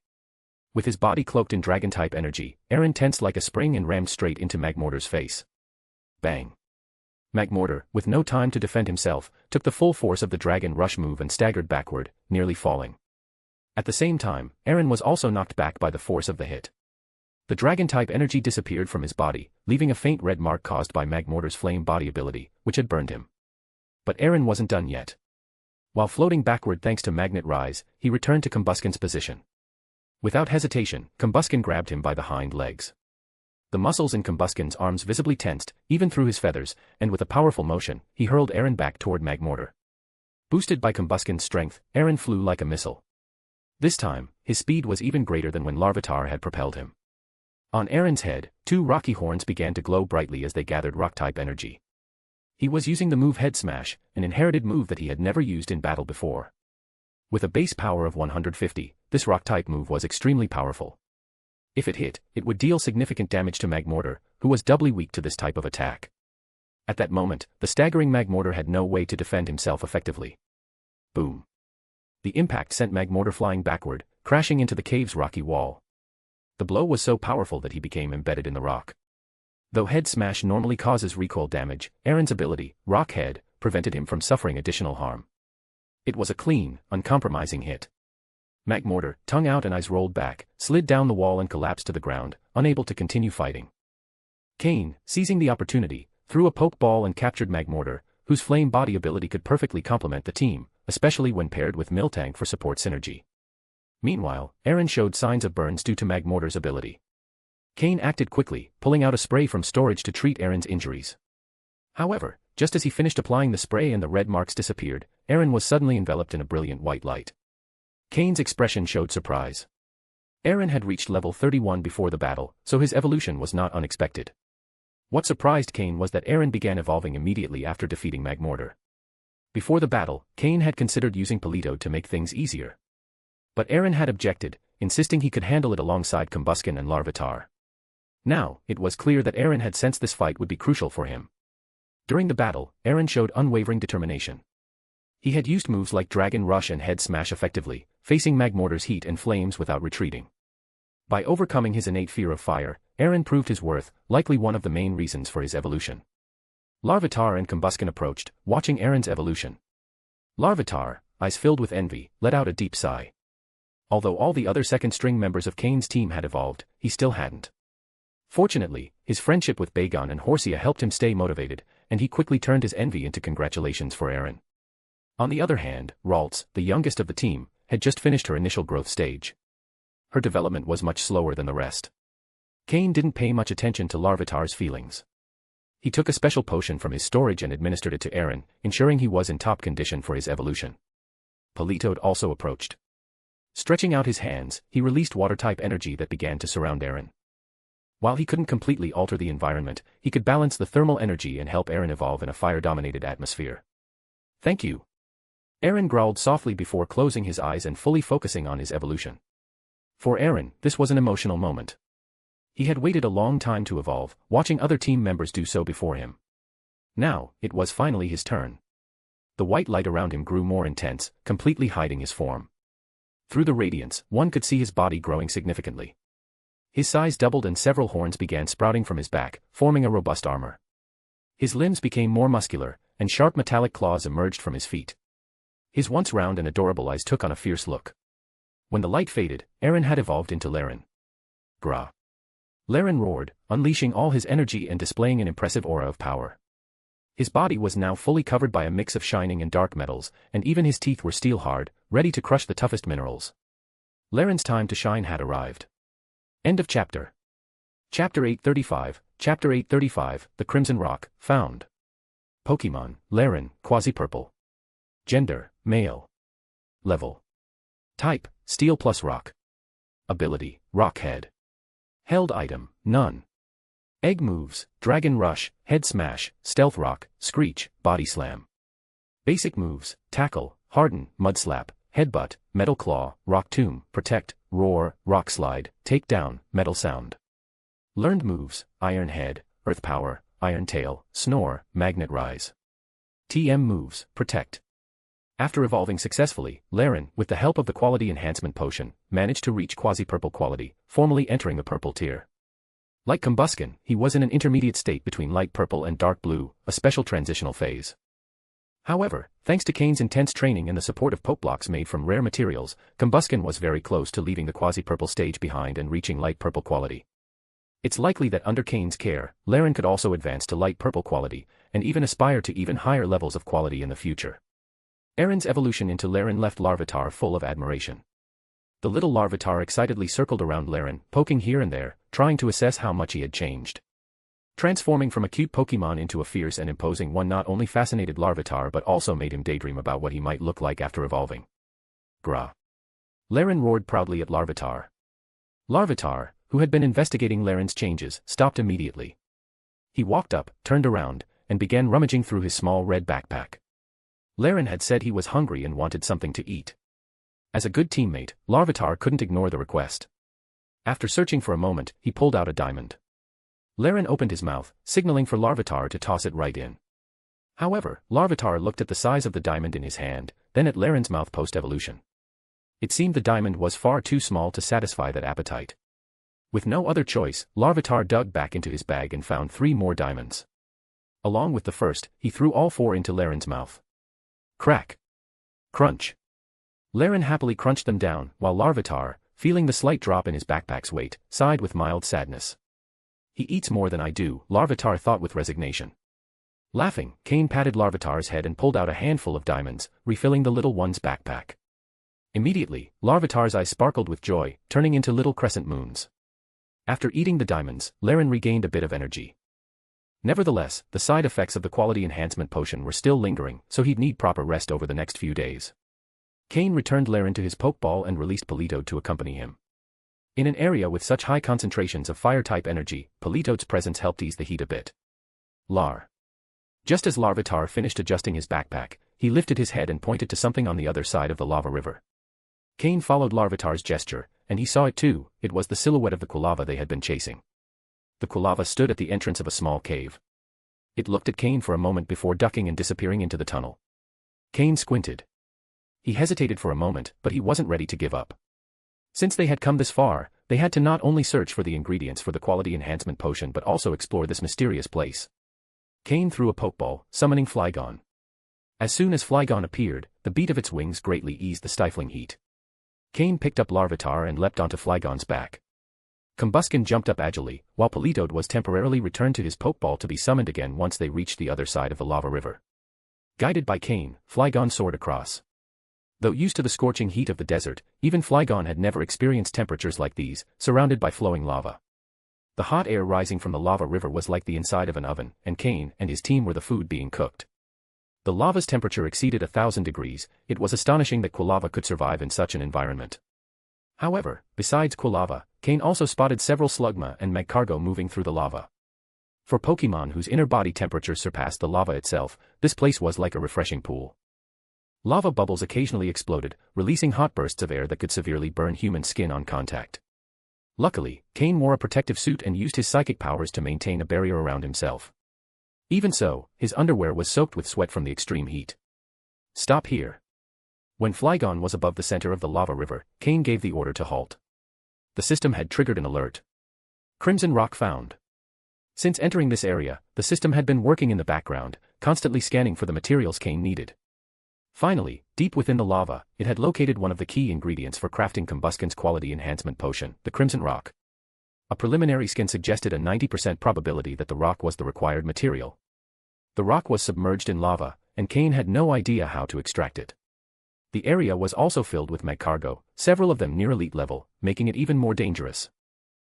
C: With his body cloaked in Dragon-type energy, Aaron tensed like a spring and rammed straight into Magmortar's face. Bang! Magmortar, with no time to defend himself, took the full force of the Dragon Rush move and staggered backward, nearly falling. At the same time, Aaron was also knocked back by the force of the hit. The Dragon-type energy disappeared from his body, leaving a faint red mark caused by Magmortar's flame body ability, which had burned him. But Aaron wasn't done yet. While floating backward thanks to Magnet Rise, he returned to Combusken's position. Without hesitation, Combusken grabbed him by the hind legs. The muscles in Combusken's arms visibly tensed, even through his feathers, and with a powerful motion, he hurled Aaron back toward Magmortar. Boosted by Combusken's strength, Aaron flew like a missile. This time, his speed was even greater than when Larvitar had propelled him. On Aaron's head, 2 rocky horns began to glow brightly as they gathered rock-type energy. He was using the move Head Smash, an inherited move that he had never used in battle before. With a base power of 150, this rock-type move was extremely powerful. If it hit, it would deal significant damage to Magmortar, who was doubly weak to this type of attack. At that moment, the staggering Magmortar had no way to defend himself effectively. Boom. The impact sent Magmortar flying backward, crashing into the cave's rocky wall. The blow was so powerful that he became embedded in the rock. Though Head Smash normally causes recoil damage, Aaron's ability, Rock Head, prevented him from suffering additional harm. It was a clean, uncompromising hit. Magmortar, tongue out and eyes rolled back, slid down the wall and collapsed to the ground, unable to continue fighting. Cain, seizing the opportunity, threw a Pokeball and captured Magmortar, whose flame body ability could perfectly complement the team, especially when paired with Miltank for support synergy. Meanwhile, Aaron showed signs of burns due to Magmortar's ability. Cain acted quickly, pulling out a spray from storage to treat Aaron's injuries. However, just as he finished applying the spray and the red marks disappeared, Aaron was suddenly enveloped in a brilliant white light. Cain's expression showed surprise. Aaron had reached level 31 before the battle, so his evolution was not unexpected. What surprised Cain was that Aaron began evolving immediately after defeating Magmortar. Before the battle, Cain had considered using Polito to make things easier. But Aaron had objected, insisting he could handle it alongside Combusken and Larvitar. Now, it was clear that Aaron had sensed this fight would be crucial for him. During the battle, Aaron showed unwavering determination. He had used moves like Dragon Rush and Head Smash effectively, facing Magmortar's heat and flames without retreating. By overcoming his innate fear of fire, Aaron proved his worth, likely one of the main reasons for his evolution. Larvitar and Combusken approached, watching Aaron's evolution. Larvitar, eyes filled with envy, let out a deep sigh. Although all the other second-string members of Cain's team had evolved, he still hadn't. Fortunately, his friendship with Bagon and Horsia helped him stay motivated, and he quickly turned his envy into congratulations for Aaron. On the other hand, Ralts, the youngest of the team, had just finished her initial growth stage. Her development was much slower than the rest. Cain didn't pay much attention to Larvitar's feelings. He took a special potion from his storage and administered it to Aaron, ensuring he was in top condition for his evolution. Politoed also approached. Stretching out his hands, he released water-type energy that began to surround Aaron. While he couldn't completely alter the environment, he could balance the thermal energy and help Aaron evolve in a fire-dominated atmosphere. "Thank you." Aaron growled softly before closing his eyes and fully focusing on his evolution. For Aaron, this was an emotional moment. He had waited a long time to evolve, watching other team members do so before him. Now, it was finally his turn. The white light around him grew more intense, completely hiding his form. Through the radiance, one could see his body growing significantly. His size doubled and several horns began sprouting from his back, forming a robust armor. His limbs became more muscular, and sharp metallic claws emerged from his feet. His once round and adorable eyes took on a fierce look. When the light faded, Aaron had evolved into Laren. Grah! Laren roared, unleashing all his energy and displaying an impressive aura of power. His body was now fully covered by a mix of shining and dark metals, and even his teeth were steel-hard, ready to crush the toughest minerals. Laren's time to shine had arrived. End of chapter. Chapter 835, Chapter 835, The Crimson Rock, found. Pokémon, Laren, quasi-purple. Gender, male. Level. Type, Steel plus Rock. Ability, Rock Head. Held item, none. Egg moves, Dragon Rush, Head Smash, Stealth Rock, Screech, Body Slam. Basic moves, Tackle, Harden, Mud Slap, Headbutt, Metal Claw, Rock Tomb, Protect, Roar, Rock Slide, Take Down, Metal Sound. Learned moves, Iron Head, Earth Power, Iron Tail, Snore, Magnet Rise. TM moves, Protect. After evolving successfully, Laren, with the help of the Quality Enhancement Potion, managed to reach quasi-purple quality, formally entering the purple tier. Like Combusken, he was in an intermediate state between light purple and dark blue, a special transitional phase. However, thanks to Cain's intense training and the support of Poke Blocks made from rare materials, Combusken was very close to leaving the quasi-purple stage behind and reaching light purple quality. It's likely that under Cain's care, Laren could also advance to light purple quality, and even aspire to even higher levels of quality in the future. Aaron's evolution into Laren left Larvitar full of admiration. The little Larvitar excitedly circled around Laren, poking here and there, trying to assess how much he had changed. Transforming from a cute Pokemon into a fierce and imposing one not only fascinated Larvitar but also made him daydream about what he might look like after evolving. Grah! Laren roared proudly at Larvitar. Larvitar, who had been investigating Laren's changes, stopped immediately. He walked up, turned around, and began rummaging through his small red backpack. Laren had said he was hungry and wanted something to eat. As a good teammate, Larvitar couldn't ignore the request. After searching for a moment, he pulled out a diamond. Laren opened his mouth, signaling for Larvitar to toss it right in. However, Larvitar looked at the size of the diamond in his hand, then at Laren's mouth post-evolution. It seemed the diamond was far too small to satisfy that appetite. With no other choice, Larvitar dug back into his bag and found 3 more diamonds. Along with the first, he threw all 4 into Laren's mouth. Crack! Crunch! Laren happily crunched them down, while Larvitar, feeling the slight drop in his backpack's weight, sighed with mild sadness. He eats more than I do, Larvitar thought with resignation. Laughing, Cain patted Larvitar's head and pulled out a handful of diamonds, refilling the little one's backpack. Immediately, Larvitar's eyes sparkled with joy, turning into little crescent moons. After eating the diamonds, Laren regained a bit of energy. Nevertheless, the side effects of the quality enhancement potion were still lingering, so he'd need proper rest over the next few days. Cain returned Laren to his Pokeball and released Politoed to accompany him. In an area with such high concentrations of fire-type energy, Politoed's presence helped ease the heat a bit. Just as Larvitar finished adjusting his backpack, he lifted his head and pointed to something on the other side of the lava river. Cain followed Larvitar's gesture, and he saw it too. It was the silhouette of the Quilava they had been chasing. The Quilava stood at the entrance of a small cave. It looked at Cain for a moment before ducking and disappearing into the tunnel. Cain squinted. He hesitated for a moment, but he wasn't ready to give up. Since they had come this far, they had to not only search for the ingredients for the quality enhancement potion but also explore this mysterious place. Cain threw a Pokeball, summoning Flygon. As soon as Flygon appeared, the beat of its wings greatly eased the stifling heat. Cain picked up Larvitar and leapt onto Flygon's back. Combusken jumped up agilely, while Politoed was temporarily returned to his Pokeball to be summoned again once they reached the other side of the lava river. Guided by Cain, Flygon soared across. Though used to the scorching heat of the desert, even Flygon had never experienced temperatures like these, surrounded by flowing lava. The hot air rising from the lava river was like the inside of an oven, and Cain and his team were the food being cooked. The lava's temperature exceeded 1,000 degrees. It was astonishing that Quilava could survive in such an environment. However, besides Quilava, Cain also spotted several Slugma and Magcargo moving through the lava. For Pokémon whose inner body temperature surpassed the lava itself, this place was like a refreshing pool. Lava bubbles occasionally exploded, releasing hot bursts of air that could severely burn human skin on contact. Luckily, Cain wore a protective suit and used his psychic powers to maintain a barrier around himself. Even so, his underwear was soaked with sweat from the extreme heat. Stop here. When Flygon was above the center of the lava river, Cain gave the order to halt. The system had triggered an alert. Crimson Rock found. Since entering this area, the system had been working in the background, constantly scanning for the materials Cain needed. Finally, deep within the lava, it had located one of the key ingredients for crafting Combusken's quality enhancement potion, the Crimson Rock. A preliminary scan suggested a 90% probability that the rock was the required material. The rock was submerged in lava, and Cain had no idea how to extract it. The area was also filled with Magcargo, several of them near elite level, making it even more dangerous.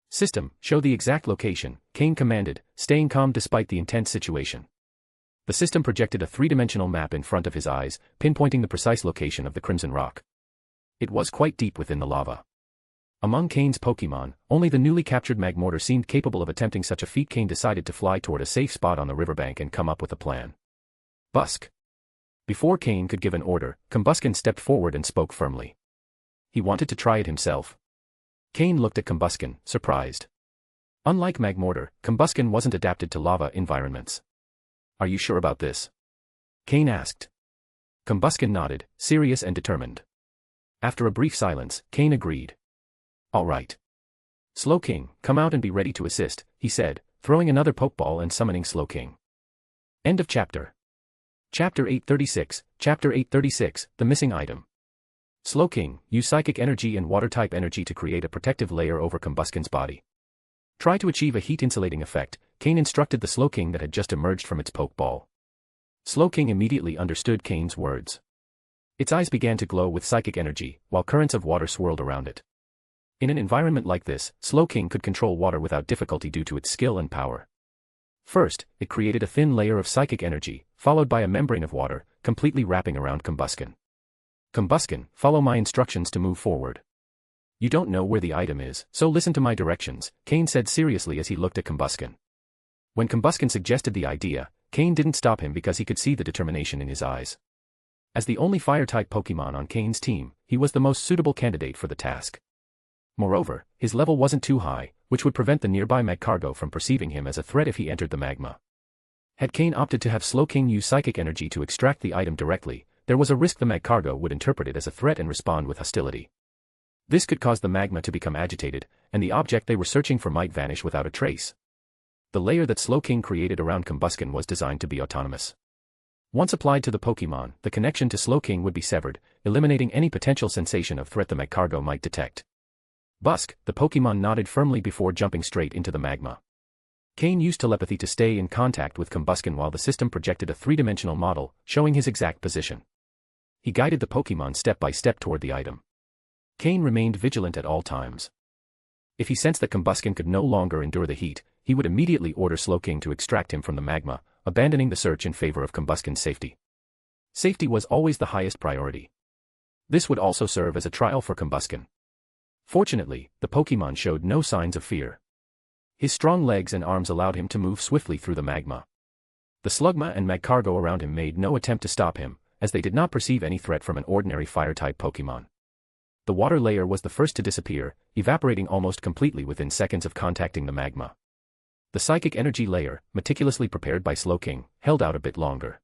C: System, show the exact location, Cain commanded, staying calm despite the intense situation. The system projected a three-dimensional map in front of his eyes, pinpointing the precise location of the Crimson Rock. It was quite deep within the lava. Among Cain's Pokémon, only the newly captured Magmortar seemed capable of attempting such a feat. Cain decided to fly toward a safe spot on the riverbank and come up with a plan. Busk. Before Cain could give an order, Combusken stepped forward and spoke firmly. He wanted to try it himself. Cain looked at Combusken, surprised. Unlike Magmortar, Combusken wasn't adapted to lava environments. Are you sure about this? Cain asked. Combusken nodded, serious and determined. After a brief silence, Cain agreed. All right. Slowking, come out and be ready to assist, he said, throwing another Pokeball and summoning Slowking. End of chapter. Chapter 836, Chapter 836, The Missing Item. Slowking, use psychic energy and water-type energy to create a protective layer over Combusken's body. Try to achieve a heat-insulating effect, Cain instructed the Slowking that had just emerged from its Pokeball. Slowking immediately understood Cain's words. Its eyes began to glow with psychic energy, while currents of water swirled around it. In an environment like this, Slowking could control water without difficulty due to its skill and power. First, it created a thin layer of psychic energy, followed by a membrane of water, completely wrapping around Combusken. Combusken, follow my instructions to move forward. You don't know where the item is, so listen to my directions, Cain said seriously as he looked at Combusken. When Combusken suggested the idea, Cain didn't stop him because he could see the determination in his eyes. As the only fire-type Pokémon on Cain's team, he was the most suitable candidate for the task. Moreover, his level wasn't too high, which would prevent the nearby Magcargo from perceiving him as a threat if he entered the magma. Had Cain opted to have Slowking use psychic energy to extract the item directly, there was a risk the Magcargo would interpret it as a threat and respond with hostility. This could cause the magma to become agitated, and the object they were searching for might vanish without a trace. The layer that Slowking created around Combusken was designed to be autonomous. Once applied to the Pokémon, the connection to Slowking would be severed, eliminating any potential sensation of threat the Magcargo might detect. Busk, the Pokémon nodded firmly before jumping straight into the magma. Cain used telepathy to stay in contact with Combusken while the system projected a three-dimensional model showing his exact position. He guided the Pokémon step by step toward the item. Cain remained vigilant at all times. If he sensed that Combusken could no longer endure the heat, he would immediately order Slowking to extract him from the magma, abandoning the search in favor of Combusken's safety. Safety was always the highest priority. This would also serve as a trial for Combusken. Fortunately, the Pokémon showed no signs of fear. His strong legs and arms allowed him to move swiftly through the magma. The Slugma and Magcargo around him made no attempt to stop him, as they did not perceive any threat from an ordinary fire-type Pokémon. The water layer was the first to disappear, evaporating almost completely within seconds of contacting the magma. The psychic energy layer, meticulously prepared by Slowking, held out a bit longer.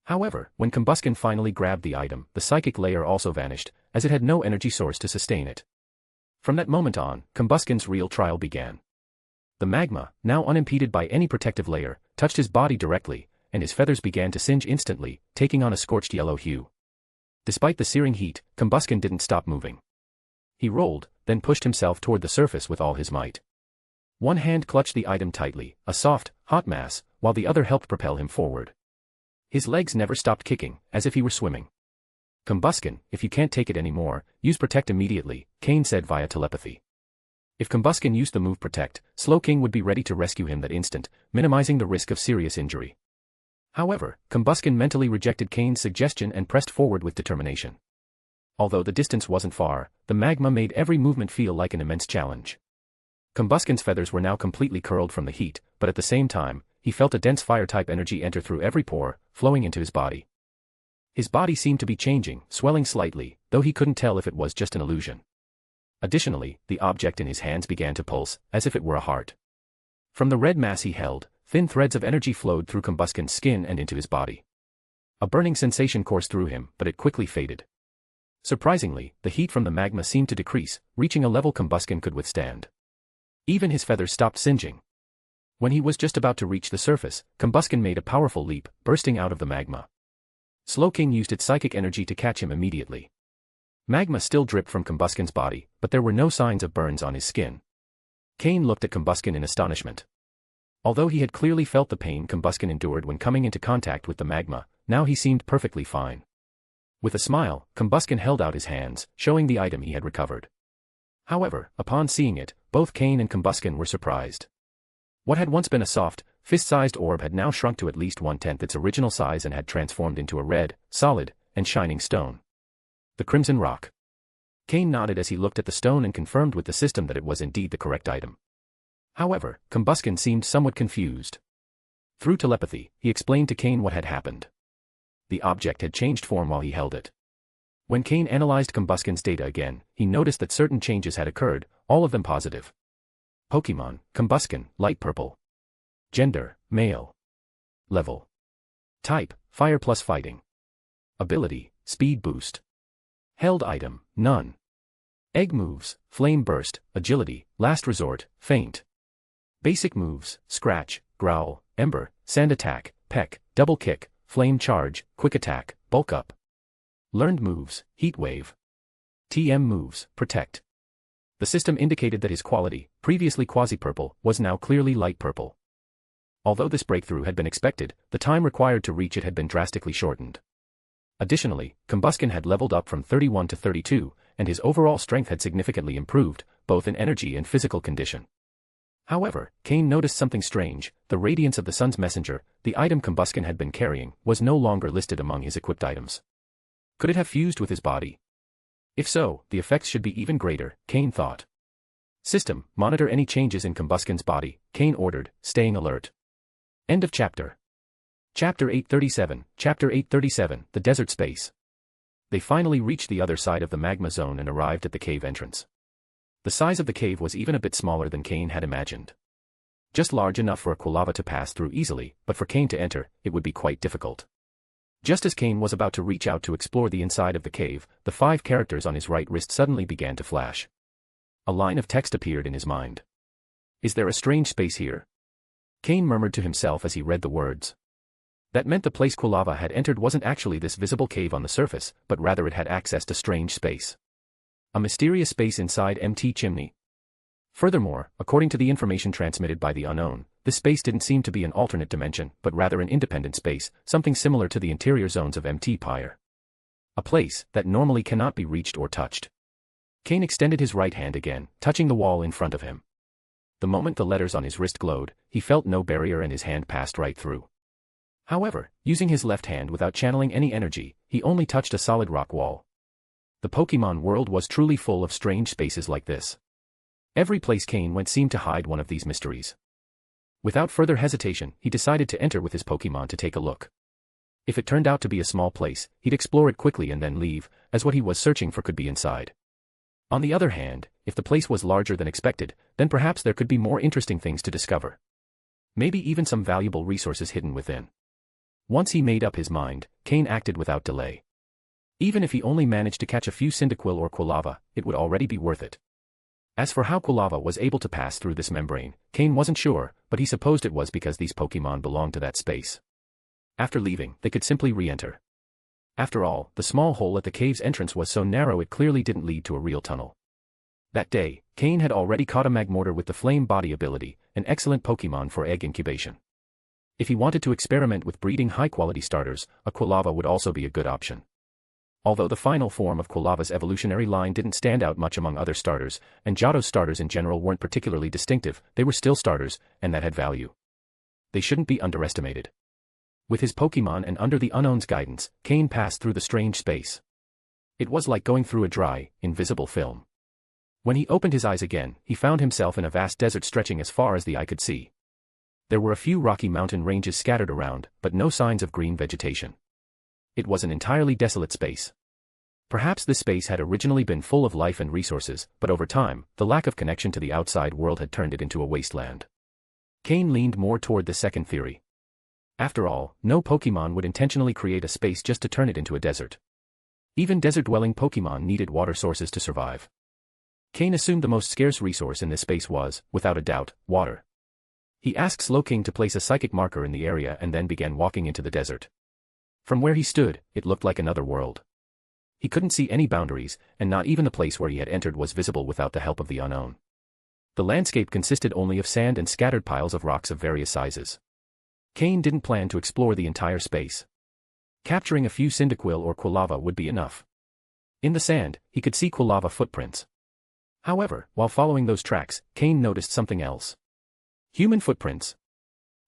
C: However, when Combusken finally grabbed the item, the psychic layer also vanished, as it had no energy source to sustain it. From that moment on, Combusken's real trial began. The magma, now unimpeded by any protective layer, touched his body directly, and his feathers began to singe instantly, taking on a scorched yellow hue. Despite the searing heat, Combusken didn't stop moving. He rolled, then pushed himself toward the surface with all his might. One hand clutched the item tightly, a soft, hot mass, while the other helped propel him forward. His legs never stopped kicking, as if he were swimming. "Combusken, if you can't take it anymore, use Protect immediately," Cain said via telepathy. If Combusken used the move Protect, Slowking would be ready to rescue him that instant, minimizing the risk of serious injury. However, Combusken mentally rejected Cain's suggestion and pressed forward with determination. Although the distance wasn't far, the magma made every movement feel like an immense challenge. Combusken's feathers were now completely curled from the heat, but at the same time, he felt a dense fire-type energy enter through every pore, flowing into his body. His body seemed to be changing, swelling slightly, though he couldn't tell if it was just an illusion. Additionally, the object in his hands began to pulse, as if it were a heart. From the red mass he held, thin threads of energy flowed through Combusken's skin and into his body. A burning sensation coursed through him, but it quickly faded. Surprisingly, the heat from the magma seemed to decrease, reaching a level Combusken could withstand. Even his feathers stopped singeing. When he was just about to reach the surface, Combusken made a powerful leap, bursting out of the magma. Slowking used its psychic energy to catch him immediately. Magma still dripped from Combusken's body, but there were no signs of burns on his skin. Cain looked at Combusken in astonishment. Although he had clearly felt the pain Combusken endured when coming into contact with the magma, now he seemed perfectly fine. With a smile, Combusken held out his hands, showing the item he had recovered. However, upon seeing it, both Cain and Combusken were surprised. What had once been a soft, fist-sized orb had now shrunk to at least one-tenth its original size and had transformed into a red, solid, and shining stone. The Crimson Rock. Cain nodded as he looked at the stone and confirmed with the system that it was indeed the correct item. However, Combusken seemed somewhat confused. Through telepathy, he explained to Cain what had happened. The object had changed form while he held it. When Cain analyzed Combusken's data again, he noticed that certain changes had occurred, all of them positive. Pokémon, Combusken, light purple. Gender, male. Level. Type, fire plus fighting. Ability, speed boost. Held item, none. Egg moves, flame burst, agility, last resort, faint. Basic moves, scratch, growl, ember, sand attack, peck, double kick, flame charge, quick attack, bulk up. Learned moves, heat wave. TM moves, protect. The system indicated that his quality, previously quasi-purple, was now clearly light purple. Although this breakthrough had been expected, the time required to reach it had been drastically shortened. Additionally, Combusken had leveled up from 31 to 32, and his overall strength had significantly improved, both in energy and physical condition. However, Cain noticed something strange: the radiance of the sun's messenger, the item Combusken had been carrying, was no longer listed among his equipped items. Could it have fused with his body? If so, the effects should be even greater, Cain thought. System, monitor any changes in Combusken's body, Cain ordered, staying alert. End of chapter. Chapter 837, The Desert Space. They finally reached the other side of the magma zone and arrived at the cave entrance. The size of the cave was even a bit smaller than Cain had imagined. Just large enough for a Quilava to pass through easily, but for Cain to enter, it would be quite difficult. Just as Cain was about to reach out to explore the inside of the cave, the 5 characters on his right wrist suddenly began to flash. A line of text appeared in his mind. "Is there a strange space here?" Cain murmured to himself as he read the words. That meant the place Quilava had entered wasn't actually this visible cave on the surface, but rather it had access to strange space. A mysterious space inside MT Chimney. Furthermore, according to the information transmitted by the unknown, this space didn't seem to be an alternate dimension, but rather an independent space, something similar to the interior zones of MT Pyre. A place that normally cannot be reached or touched. Cain extended his right hand again, touching the wall in front of him. The moment the letters on his wrist glowed, he felt no barrier and his hand passed right through. However, using his left hand without channeling any energy, he only touched a solid rock wall. The Pokémon world was truly full of strange spaces like this. Every place Cain went seemed to hide one of these mysteries. Without further hesitation, he decided to enter with his Pokémon to take a look. If it turned out to be a small place, he'd explore it quickly and then leave, as what he was searching for could be inside. On the other hand, if the place was larger than expected, then perhaps there could be more interesting things to discover. Maybe even some valuable resources hidden within. Once he made up his mind, Cain acted without delay. Even if he only managed to catch a few Cyndaquil or Quilava, it would already be worth it. As for how Quilava was able to pass through this membrane, Cain wasn't sure, but he supposed it was because these Pokémon belonged to that space. After leaving, they could simply re-enter. After all, the small hole at the cave's entrance was so narrow it clearly didn't lead to a real tunnel. That day, Cain had already caught a Magmortar with the Flame Body ability, an excellent Pokémon for egg incubation. If he wanted to experiment with breeding high-quality starters, a Quilava would also be a good option. Although the final form of Quilava's evolutionary line didn't stand out much among other starters, and Johto's starters in general weren't particularly distinctive, they were still starters, and that had value. They shouldn't be underestimated. With his Pokémon and under the Unknown's guidance, Cain passed through the strange space. It was like going through a dry, invisible film. When he opened his eyes again, he found himself in a vast desert stretching as far as the eye could see. There were a few rocky mountain ranges scattered around, but no signs of green vegetation. It was an entirely desolate space. Perhaps this space had originally been full of life and resources, but over time, the lack of connection to the outside world had turned it into a wasteland. Cain leaned more toward the second theory. After all, no Pokémon would intentionally create a space just to turn it into a desert. Even desert-dwelling Pokémon needed water sources to survive. Cain assumed the most scarce resource in this space was, without a doubt, water. He asked Slowking to place a psychic marker in the area and then began walking into the desert. From where he stood, it looked like another world. He couldn't see any boundaries, and not even the place where he had entered was visible without the help of the unknown. The landscape consisted only of sand and scattered piles of rocks of various sizes. Cain didn't plan to explore the entire space. Capturing a few Cyndaquil or Quilava would be enough. In the sand, he could see Quilava footprints. However, while following those tracks, Cain noticed something else. Human footprints.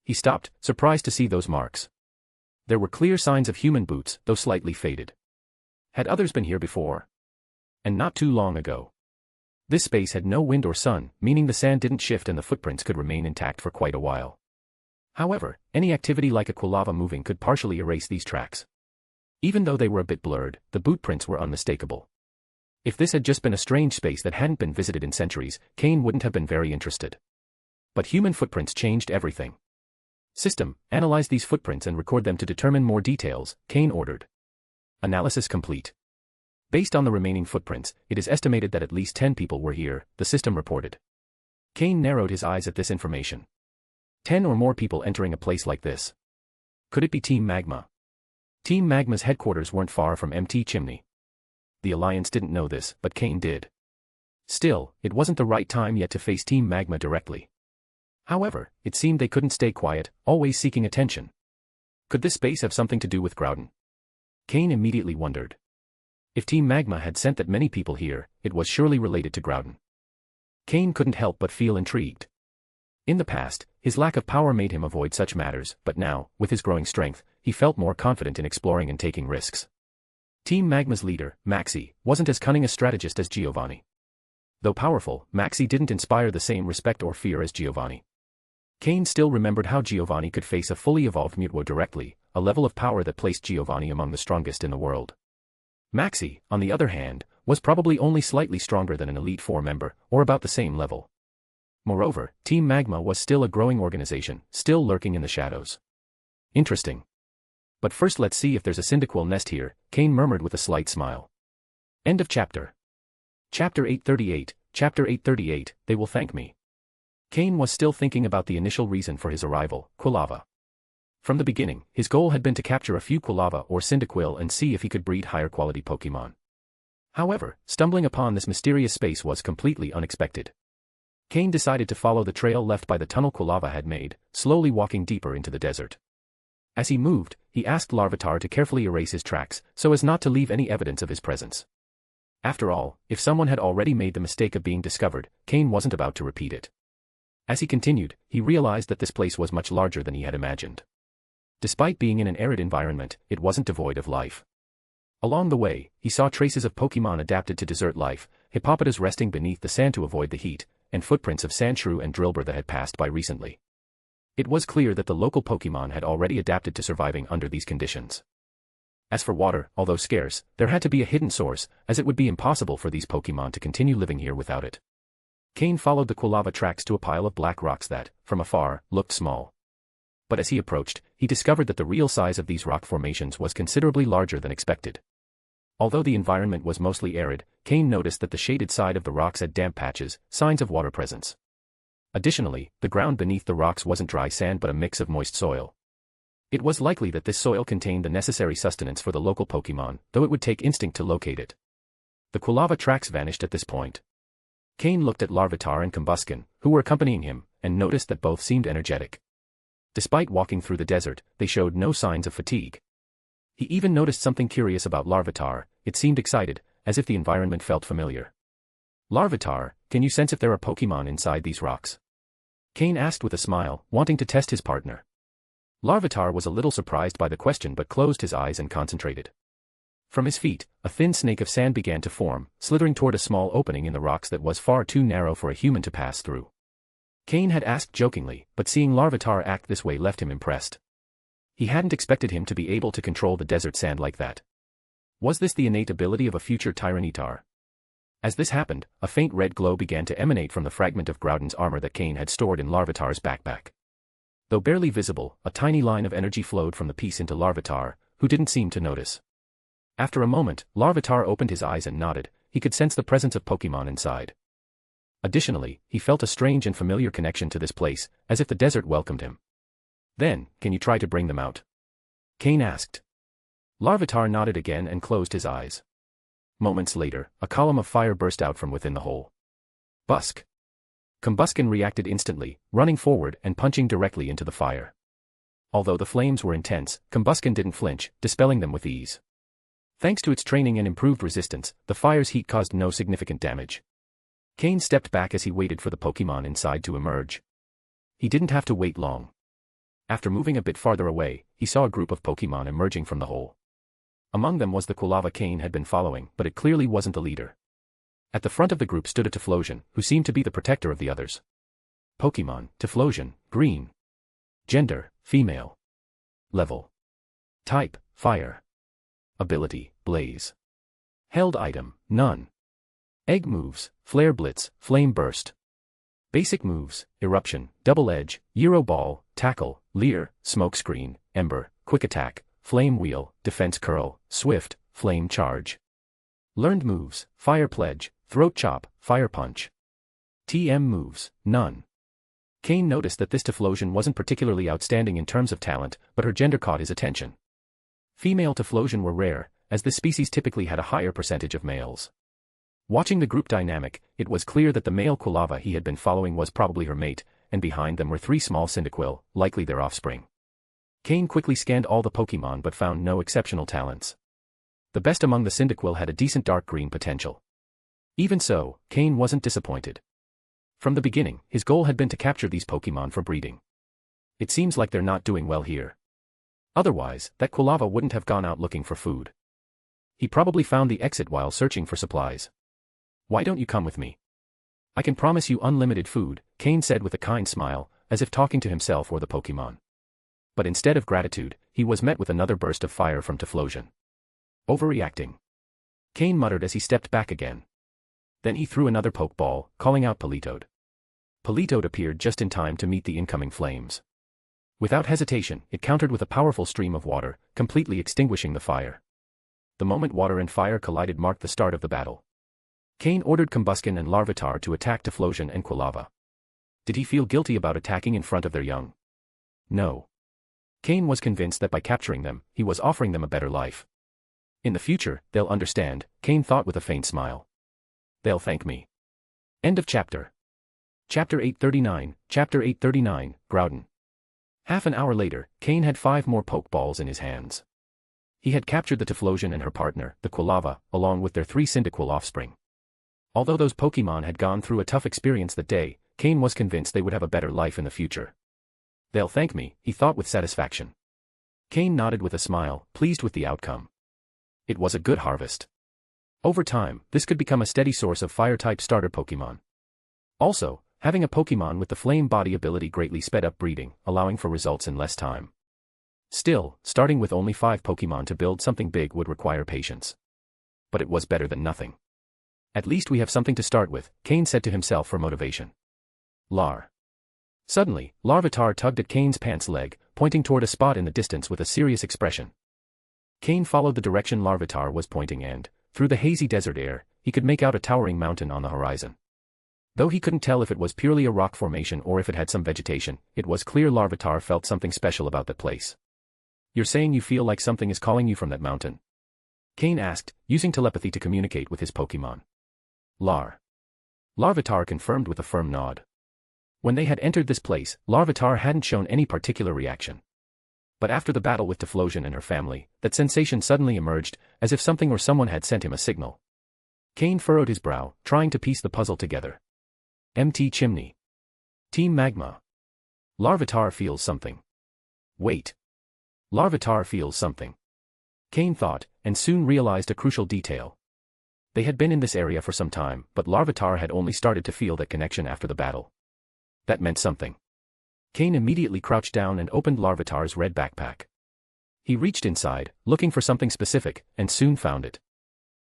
C: He stopped, surprised to see those marks. There were clear signs of human boots, though slightly faded. Had others been here before? And not too long ago. This space had no wind or sun, meaning the sand didn't shift and the footprints could remain intact for quite a while. However, any activity like a Quilava moving could partially erase these tracks. Even though they were a bit blurred, the boot prints were unmistakable. If this had just been a strange space that hadn't been visited in centuries, Cain wouldn't have been very interested. But human footprints changed everything. System, analyze these footprints and record them to determine more details, Cain ordered. Analysis complete. Based on the remaining footprints, it is estimated that at least 10 people were here, the system reported. Cain narrowed his eyes at this information. 10 or more people entering a place like this. Could it be Team Magma? Team Magma's headquarters weren't far from MT Chimney. The Alliance didn't know this, but Cain did. Still, it wasn't the right time yet to face Team Magma directly. However, it seemed they couldn't stay quiet, always seeking attention. Could this space have something to do with Groudon? Cain immediately wondered. If Team Magma had sent that many people here, it was surely related to Groudon. Cain couldn't help but feel intrigued. In the past, his lack of power made him avoid such matters, but now, with his growing strength, he felt more confident in exploring and taking risks. Team Magma's leader, Maxie, wasn't as cunning a strategist as Giovanni. Though powerful, Maxie didn't inspire the same respect or fear as Giovanni. Cain still remembered how Giovanni could face a fully evolved Mutwo directly, a level of power that placed Giovanni among the strongest in the world. Maxie, on the other hand, was probably only slightly stronger than an Elite Four member, or about the same level. Moreover, Team Magma was still a growing organization, still lurking in the shadows. Interesting. But first let's see if there's a Cyndaquil nest here, Cain murmured with a slight smile. End of chapter. Chapter 838, Chapter 838, They Will Thank Me. Cain was still thinking about the initial reason for his arrival, Quilava. From the beginning, his goal had been to capture a few Quilava or Cyndaquil and see if he could breed higher quality Pokémon. However, stumbling upon this mysterious space was completely unexpected. Cain decided to follow the trail left by the tunnel Quilava had made, slowly walking deeper into the desert. As he moved, he asked Larvitar to carefully erase his tracks, so as not to leave any evidence of his presence. After all, if someone had already made the mistake of being discovered, Cain wasn't about to repeat it. As he continued, he realized that this place was much larger than he had imagined. Despite being in an arid environment, it wasn't devoid of life. Along the way, he saw traces of Pokémon adapted to desert life, hippopotas resting beneath the sand to avoid the heat, and footprints of Sandshrew and Drillbur that had passed by recently. It was clear that the local Pokémon had already adapted to surviving under these conditions. As for water, although scarce, there had to be a hidden source, as it would be impossible for these Pokémon to continue living here without it. Cain followed the Quilava tracks to a pile of black rocks that, from afar, looked small. But as he approached, he discovered that the real size of these rock formations was considerably larger than expected. Although the environment was mostly arid, Cain noticed that the shaded side of the rocks had damp patches, signs of water presence. Additionally, the ground beneath the rocks wasn't dry sand but a mix of moist soil. It was likely that this soil contained the necessary sustenance for the local Pokémon, though it would take instinct to locate it. The Quilava tracks vanished at this point. Cain looked at Larvitar and Combusken, who were accompanying him, and noticed that both seemed energetic. Despite walking through the desert, they showed no signs of fatigue. He even noticed something curious about Larvitar. It seemed excited, as if the environment felt familiar. Larvitar, can you sense if there are Pokémon inside these rocks? Cain asked with a smile, wanting to test his partner. Larvitar was a little surprised by the question but closed his eyes and concentrated. From his feet, a thin snake of sand began to form, slithering toward a small opening in the rocks that was far too narrow for a human to pass through. Cain had asked jokingly, but seeing Larvitar act this way left him impressed. He hadn't expected him to be able to control the desert sand like that. Was this the innate ability of a future Tyranitar? As this happened, a faint red glow began to emanate from the fragment of Groudon's armor that Cain had stored in Larvitar's backpack. Though barely visible, a tiny line of energy flowed from the piece into Larvitar, who didn't seem to notice. After a moment, Larvitar opened his eyes and nodded. He could sense the presence of Pokémon inside. Additionally, he felt a strange and familiar connection to this place, as if the desert welcomed him. Then, can you try to bring them out? Cain asked. Larvitar nodded again and closed his eyes. Moments later, a column of fire burst out from within the hole. Busk. Combusken reacted instantly, running forward and punching directly into the fire. Although the flames were intense, Combusken didn't flinch, dispelling them with ease. Thanks to its training and improved resistance, the fire's heat caused no significant damage. Cain stepped back as he waited for the Pokémon inside to emerge. He didn't have to wait long. After moving a bit farther away, he saw a group of Pokémon emerging from the hole. Among them was the Quilava Cain had been following, but it clearly wasn't the leader. At the front of the group stood a Typhlosion, who seemed to be the protector of the others. Pokémon, Typhlosion, green. Gender, female. Level. Type, fire. Ability, blaze. Held item, none. Egg moves, Flare Blitz, Flame Burst. Basic moves, Eruption, Double Edge, Euro Ball, Tackle, Leer, Smokescreen, Ember, Quick Attack, Flame Wheel, Defense Curl, Swift, Flame Charge. Learned moves, Fire Pledge, Throat Chop, Fire Punch. TM moves, none. Cain noticed that this Typhlosion wasn't particularly outstanding in terms of talent, but her gender caught his attention. Female Typhlosion were rare, as this species typically had a higher percentage of males. Watching the group dynamic, it was clear that the male Quilava he had been following was probably her mate, and behind them were 3 small Cyndaquil, likely their offspring. Cain quickly scanned all the Pokémon but found no exceptional talents. The best among the Cyndaquil had a decent dark green potential. Even so, Cain wasn't disappointed. From the beginning, his goal had been to capture these Pokémon for breeding. It seems like they're not doing well here. Otherwise, that Quilava wouldn't have gone out looking for food. He probably found the exit while searching for supplies. Why don't you come with me? I can promise you unlimited food, Cain said with a kind smile, as if talking to himself or the Pokémon. But instead of gratitude, he was met with another burst of fire from Typhlosion. Overreacting. Cain muttered as he stepped back again. Then he threw another Pokeball, calling out Politoed. Politoed appeared just in time to meet the incoming flames. Without hesitation, it countered with a powerful stream of water, completely extinguishing the fire. The moment water and fire collided marked the start of the battle. Cain ordered Combusken and Larvitar to attack Typhlosion and Quilava. Did he feel guilty about attacking in front of their young? No. Cain was convinced that by capturing them, he was offering them a better life. In the future, they'll understand, Cain thought with a faint smile. They'll thank me. End of chapter. Chapter 839, Groudon. Half an hour later, Cain had 5 more Pokeballs in his hands. He had captured the Typhlosion and her partner, the Quilava, along with their 3 Cyndaquil offspring. Although those Pokemon had gone through a tough experience that day, Cain was convinced they would have a better life in the future. They'll thank me, he thought with satisfaction. Cain nodded with a smile, pleased with the outcome. It was a good harvest. Over time, this could become a steady source of Fire-type starter Pokemon. Also, having a Pokemon with the Flame Body ability greatly sped up breeding, allowing for results in less time. Still, starting with only 5 Pokemon to build something big would require patience. But it was better than nothing. At least we have something to start with, Cain said to himself for motivation. Lar. Suddenly, Larvitar tugged at Cain's pants leg, pointing toward a spot in the distance with a serious expression. Cain followed the direction Larvitar was pointing and, through the hazy desert air, he could make out a towering mountain on the horizon. Though he couldn't tell if it was purely a rock formation or if it had some vegetation, it was clear Larvitar felt something special about that place. You're saying you feel like something is calling you from that mountain? Cain asked, using telepathy to communicate with his Pokemon. Larvitar confirmed with a firm nod. When they had entered this place, Larvitar hadn't shown any particular reaction. But after the battle with Typhlosion and her family, that sensation suddenly emerged, as if something or someone had sent him a signal. Cain furrowed his brow, trying to piece the puzzle together. MT Chimney. Team Magma. Larvitar feels something. Wait. Larvitar feels something. Cain thought, and soon realized a crucial detail. They had been in this area for some time, but Larvitar had only started to feel that connection after the battle. That meant something. Cain immediately crouched down and opened Larvitar's red backpack. He reached inside, looking for something specific, and soon found it.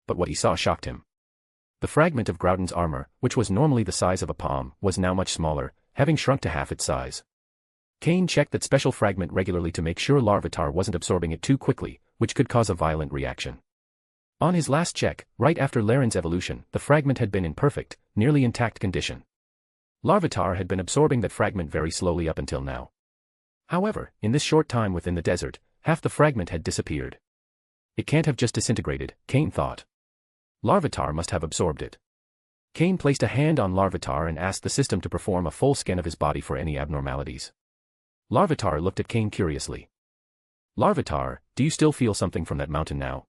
C: But what he saw shocked him. The fragment of Groudon's armor, which was normally the size of a palm, was now much smaller, having shrunk to half its size. Cain checked that special fragment regularly to make sure Larvitar wasn't absorbing it too quickly, which could cause a violent reaction. On his last check, right after Laren's evolution, the fragment had been in perfect, nearly intact condition. Larvitar had been absorbing that fragment very slowly up until now. However, in this short time within the desert, half the fragment had disappeared. It can't have just disintegrated, Cain thought. Larvitar must have absorbed it. Cain placed a hand on Larvitar and asked the system to perform a full scan of his body for any abnormalities. Larvitar looked at Cain curiously. Larvitar, do you still feel something from that mountain now?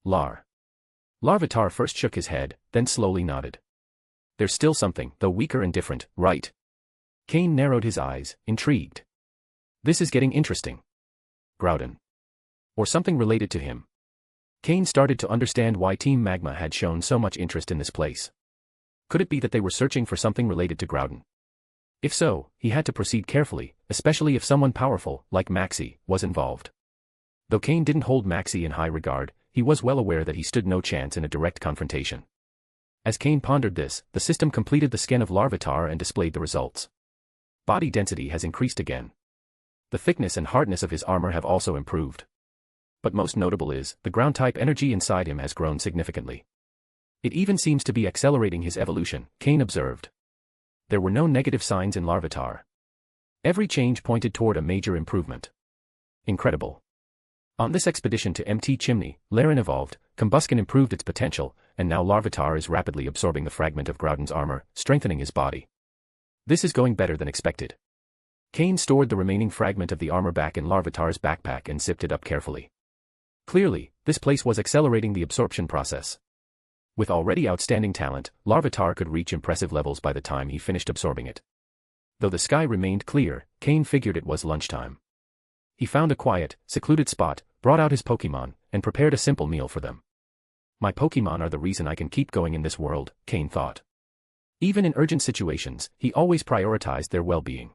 C: Larvitar first shook his head, then slowly nodded. There's still something, though weaker and different, right? Cain narrowed his eyes, intrigued. This is getting interesting. Groudon. Or something related to him. Cain started to understand why Team Magma had shown so much interest in this place. Could it be that they were searching for something related to Groudon? If so, he had to proceed carefully, especially if someone powerful, like Maxie, was involved. Though Cain didn't hold Maxie in high regard, he was well aware that he stood no chance in a direct confrontation. As Cain pondered this, the system completed the scan of Larvitar and displayed the results. Body density has increased again. The thickness and hardness of his armor have also improved. But most notable is, the ground-type energy inside him has grown significantly. It even seems to be accelerating his evolution, Cain observed. There were no negative signs in Larvitar. Every change pointed toward a major improvement. Incredible. On this expedition to MT Chimney, Laren evolved, Combusken improved its potential, and now Larvitar is rapidly absorbing the fragment of Groudon's armor, strengthening his body. This is going better than expected. Cain stored the remaining fragment of the armor back in Larvitar's backpack and zipped it up carefully. Clearly, this place was accelerating the absorption process. With already outstanding talent, Larvitar could reach impressive levels by the time he finished absorbing it. Though the sky remained clear, Cain figured it was lunchtime. He found a quiet, secluded spot, brought out his Pokemon, and prepared a simple meal for them. My Pokemon are the reason I can keep going in this world, Cain thought. Even in urgent situations, he always prioritized their well-being.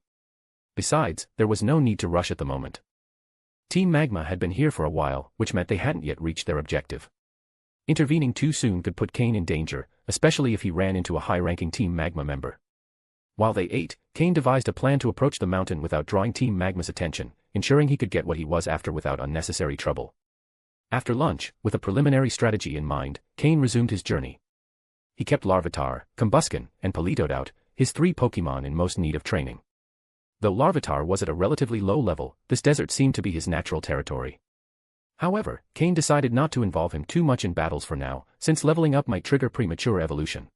C: Besides, there was no need to rush at the moment. Team Magma had been here for a while, which meant they hadn't yet reached their objective. Intervening too soon could put Cain in danger, especially if he ran into a high-ranking Team Magma member. While they ate, Cain devised a plan to approach the mountain without drawing Team Magma's attention, ensuring he could get what he was after without unnecessary trouble. After lunch, with a preliminary strategy in mind, Cain resumed his journey. He kept Larvitar, Combusken, and Politoed out, his 3 Pokemon in most need of training. Though Larvitar was at a relatively low level, this desert seemed to be his natural territory. However, Cain decided not to involve him too much in battles for now, since leveling up might trigger premature evolution.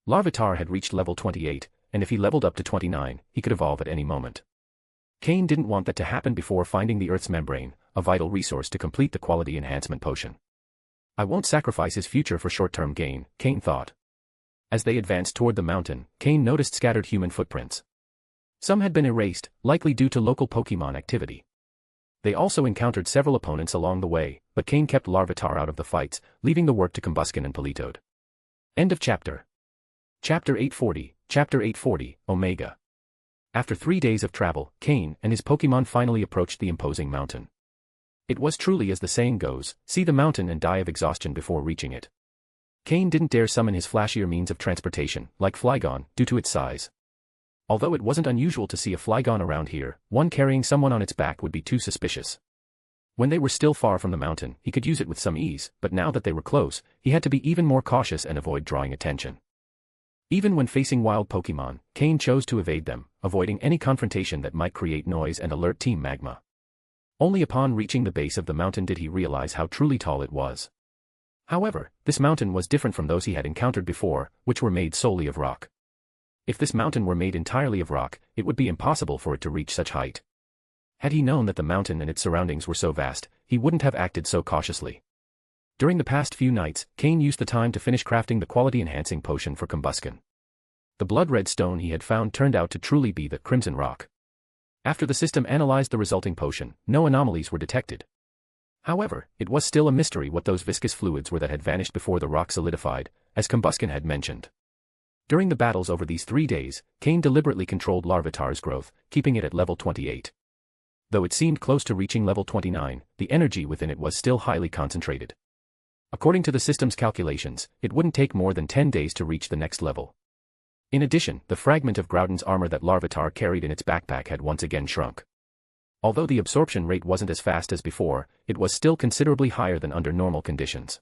C: Larvitar had reached level 28, and if he leveled up to 29, he could evolve at any moment. Cain didn't want that to happen before finding the Earth's membrane, a vital resource to complete the quality enhancement potion. I won't sacrifice his future for short-term gain, Cain thought. As they advanced toward the mountain, Cain noticed scattered human footprints. Some had been erased, likely due to local Pokémon activity. They also encountered several opponents along the way, but Cain kept Larvitar out of the fights, leaving the work to Combusken and Politoed. End of chapter. Chapter 840, Omega. After 3 days of travel, Cain and his Pokémon finally approached the imposing mountain. It was truly as the saying goes, see the mountain and die of exhaustion before reaching it. Cain didn't dare summon his flashier means of transportation, like Flygon, due to its size. Although it wasn't unusual to see a Flygon around here, one carrying someone on its back would be too suspicious. When they were still far from the mountain, he could use it with some ease, but now that they were close, he had to be even more cautious and avoid drawing attention. Even when facing wild Pokémon, Cain chose to evade them, avoiding any confrontation that might create noise and alert Team Magma. Only upon reaching the base of the mountain did he realize how truly tall it was. However, this mountain was different from those he had encountered before, which were made solely of rock. If this mountain were made entirely of rock, it would be impossible for it to reach such height. Had he known that the mountain and its surroundings were so vast, he wouldn't have acted so cautiously. During the past few nights, Cain used the time to finish crafting the quality-enhancing potion for Combusken. The blood-red stone he had found turned out to truly be the Crimson Rock. After the system analyzed the resulting potion, no anomalies were detected. However, it was still a mystery what those viscous fluids were that had vanished before the rock solidified, as Combusken had mentioned. During the battles over these 3 days, Cain deliberately controlled Larvitar's growth, keeping it at level 28. Though it seemed close to reaching level 29, the energy within it was still highly concentrated. According to the system's calculations, it wouldn't take more than 10 days to reach the next level. In addition, the fragment of Groudon's armor that Larvitar carried in its backpack had once again shrunk. Although the absorption rate wasn't as fast as before, it was still considerably higher than under normal conditions.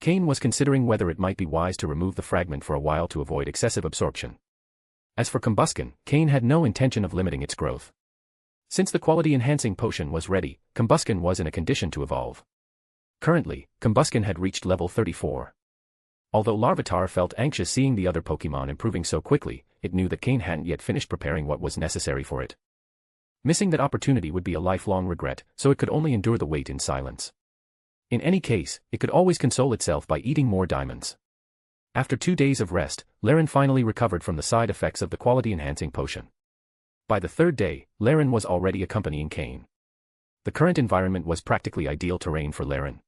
C: Cain was considering whether it might be wise to remove the fragment for a while to avoid excessive absorption. As for Combusken, Cain had no intention of limiting its growth. Since the quality-enhancing potion was ready, Combusken was in a condition to evolve. Currently, Combusken had reached level 34. Although Larvitar felt anxious seeing the other Pokémon improving so quickly, it knew that Cain hadn't yet finished preparing what was necessary for it. Missing that opportunity would be a lifelong regret, so it could only endure the wait in silence. In any case, it could always console itself by eating more diamonds. After 2 days of rest, Laren finally recovered from the side effects of the quality-enhancing potion. By the 3rd day, Laren was already accompanying Cain. The current environment was practically ideal terrain for Laren.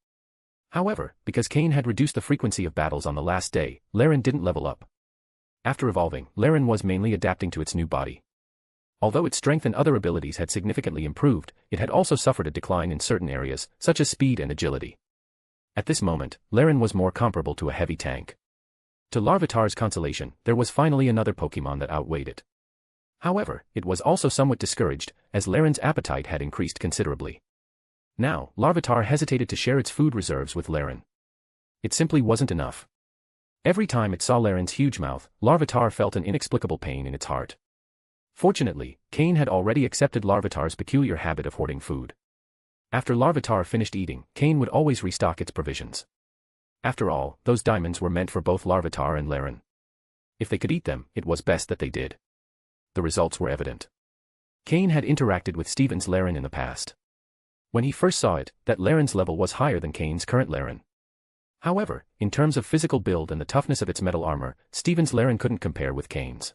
C: However, because Cain had reduced the frequency of battles on the last day, Laren didn't level up. After evolving, Laren was mainly adapting to its new body. Although its strength and other abilities had significantly improved, it had also suffered a decline in certain areas, such as speed and agility. At this moment, Laren was more comparable to a heavy tank. To Larvitar's consolation, there was finally another Pokémon that outweighed it. However, it was also somewhat discouraged, as Laren's appetite had increased considerably. Now, Larvitar hesitated to share its food reserves with Laren. It simply wasn't enough. Every time it saw Laren's huge mouth, Larvitar felt an inexplicable pain in its heart. Fortunately, Cain had already accepted Larvitar's peculiar habit of hoarding food. After Larvitar finished eating, Cain would always restock its provisions. After all, those diamonds were meant for both Larvitar and Laren. If they could eat them, it was best that they did. The results were evident. Cain had interacted with Steven's Laren in the past. When he first saw it, that Laren's level was higher than Cain's current Laren. However, in terms of physical build and the toughness of its metal armor, Steven's Laren couldn't compare with Cain's.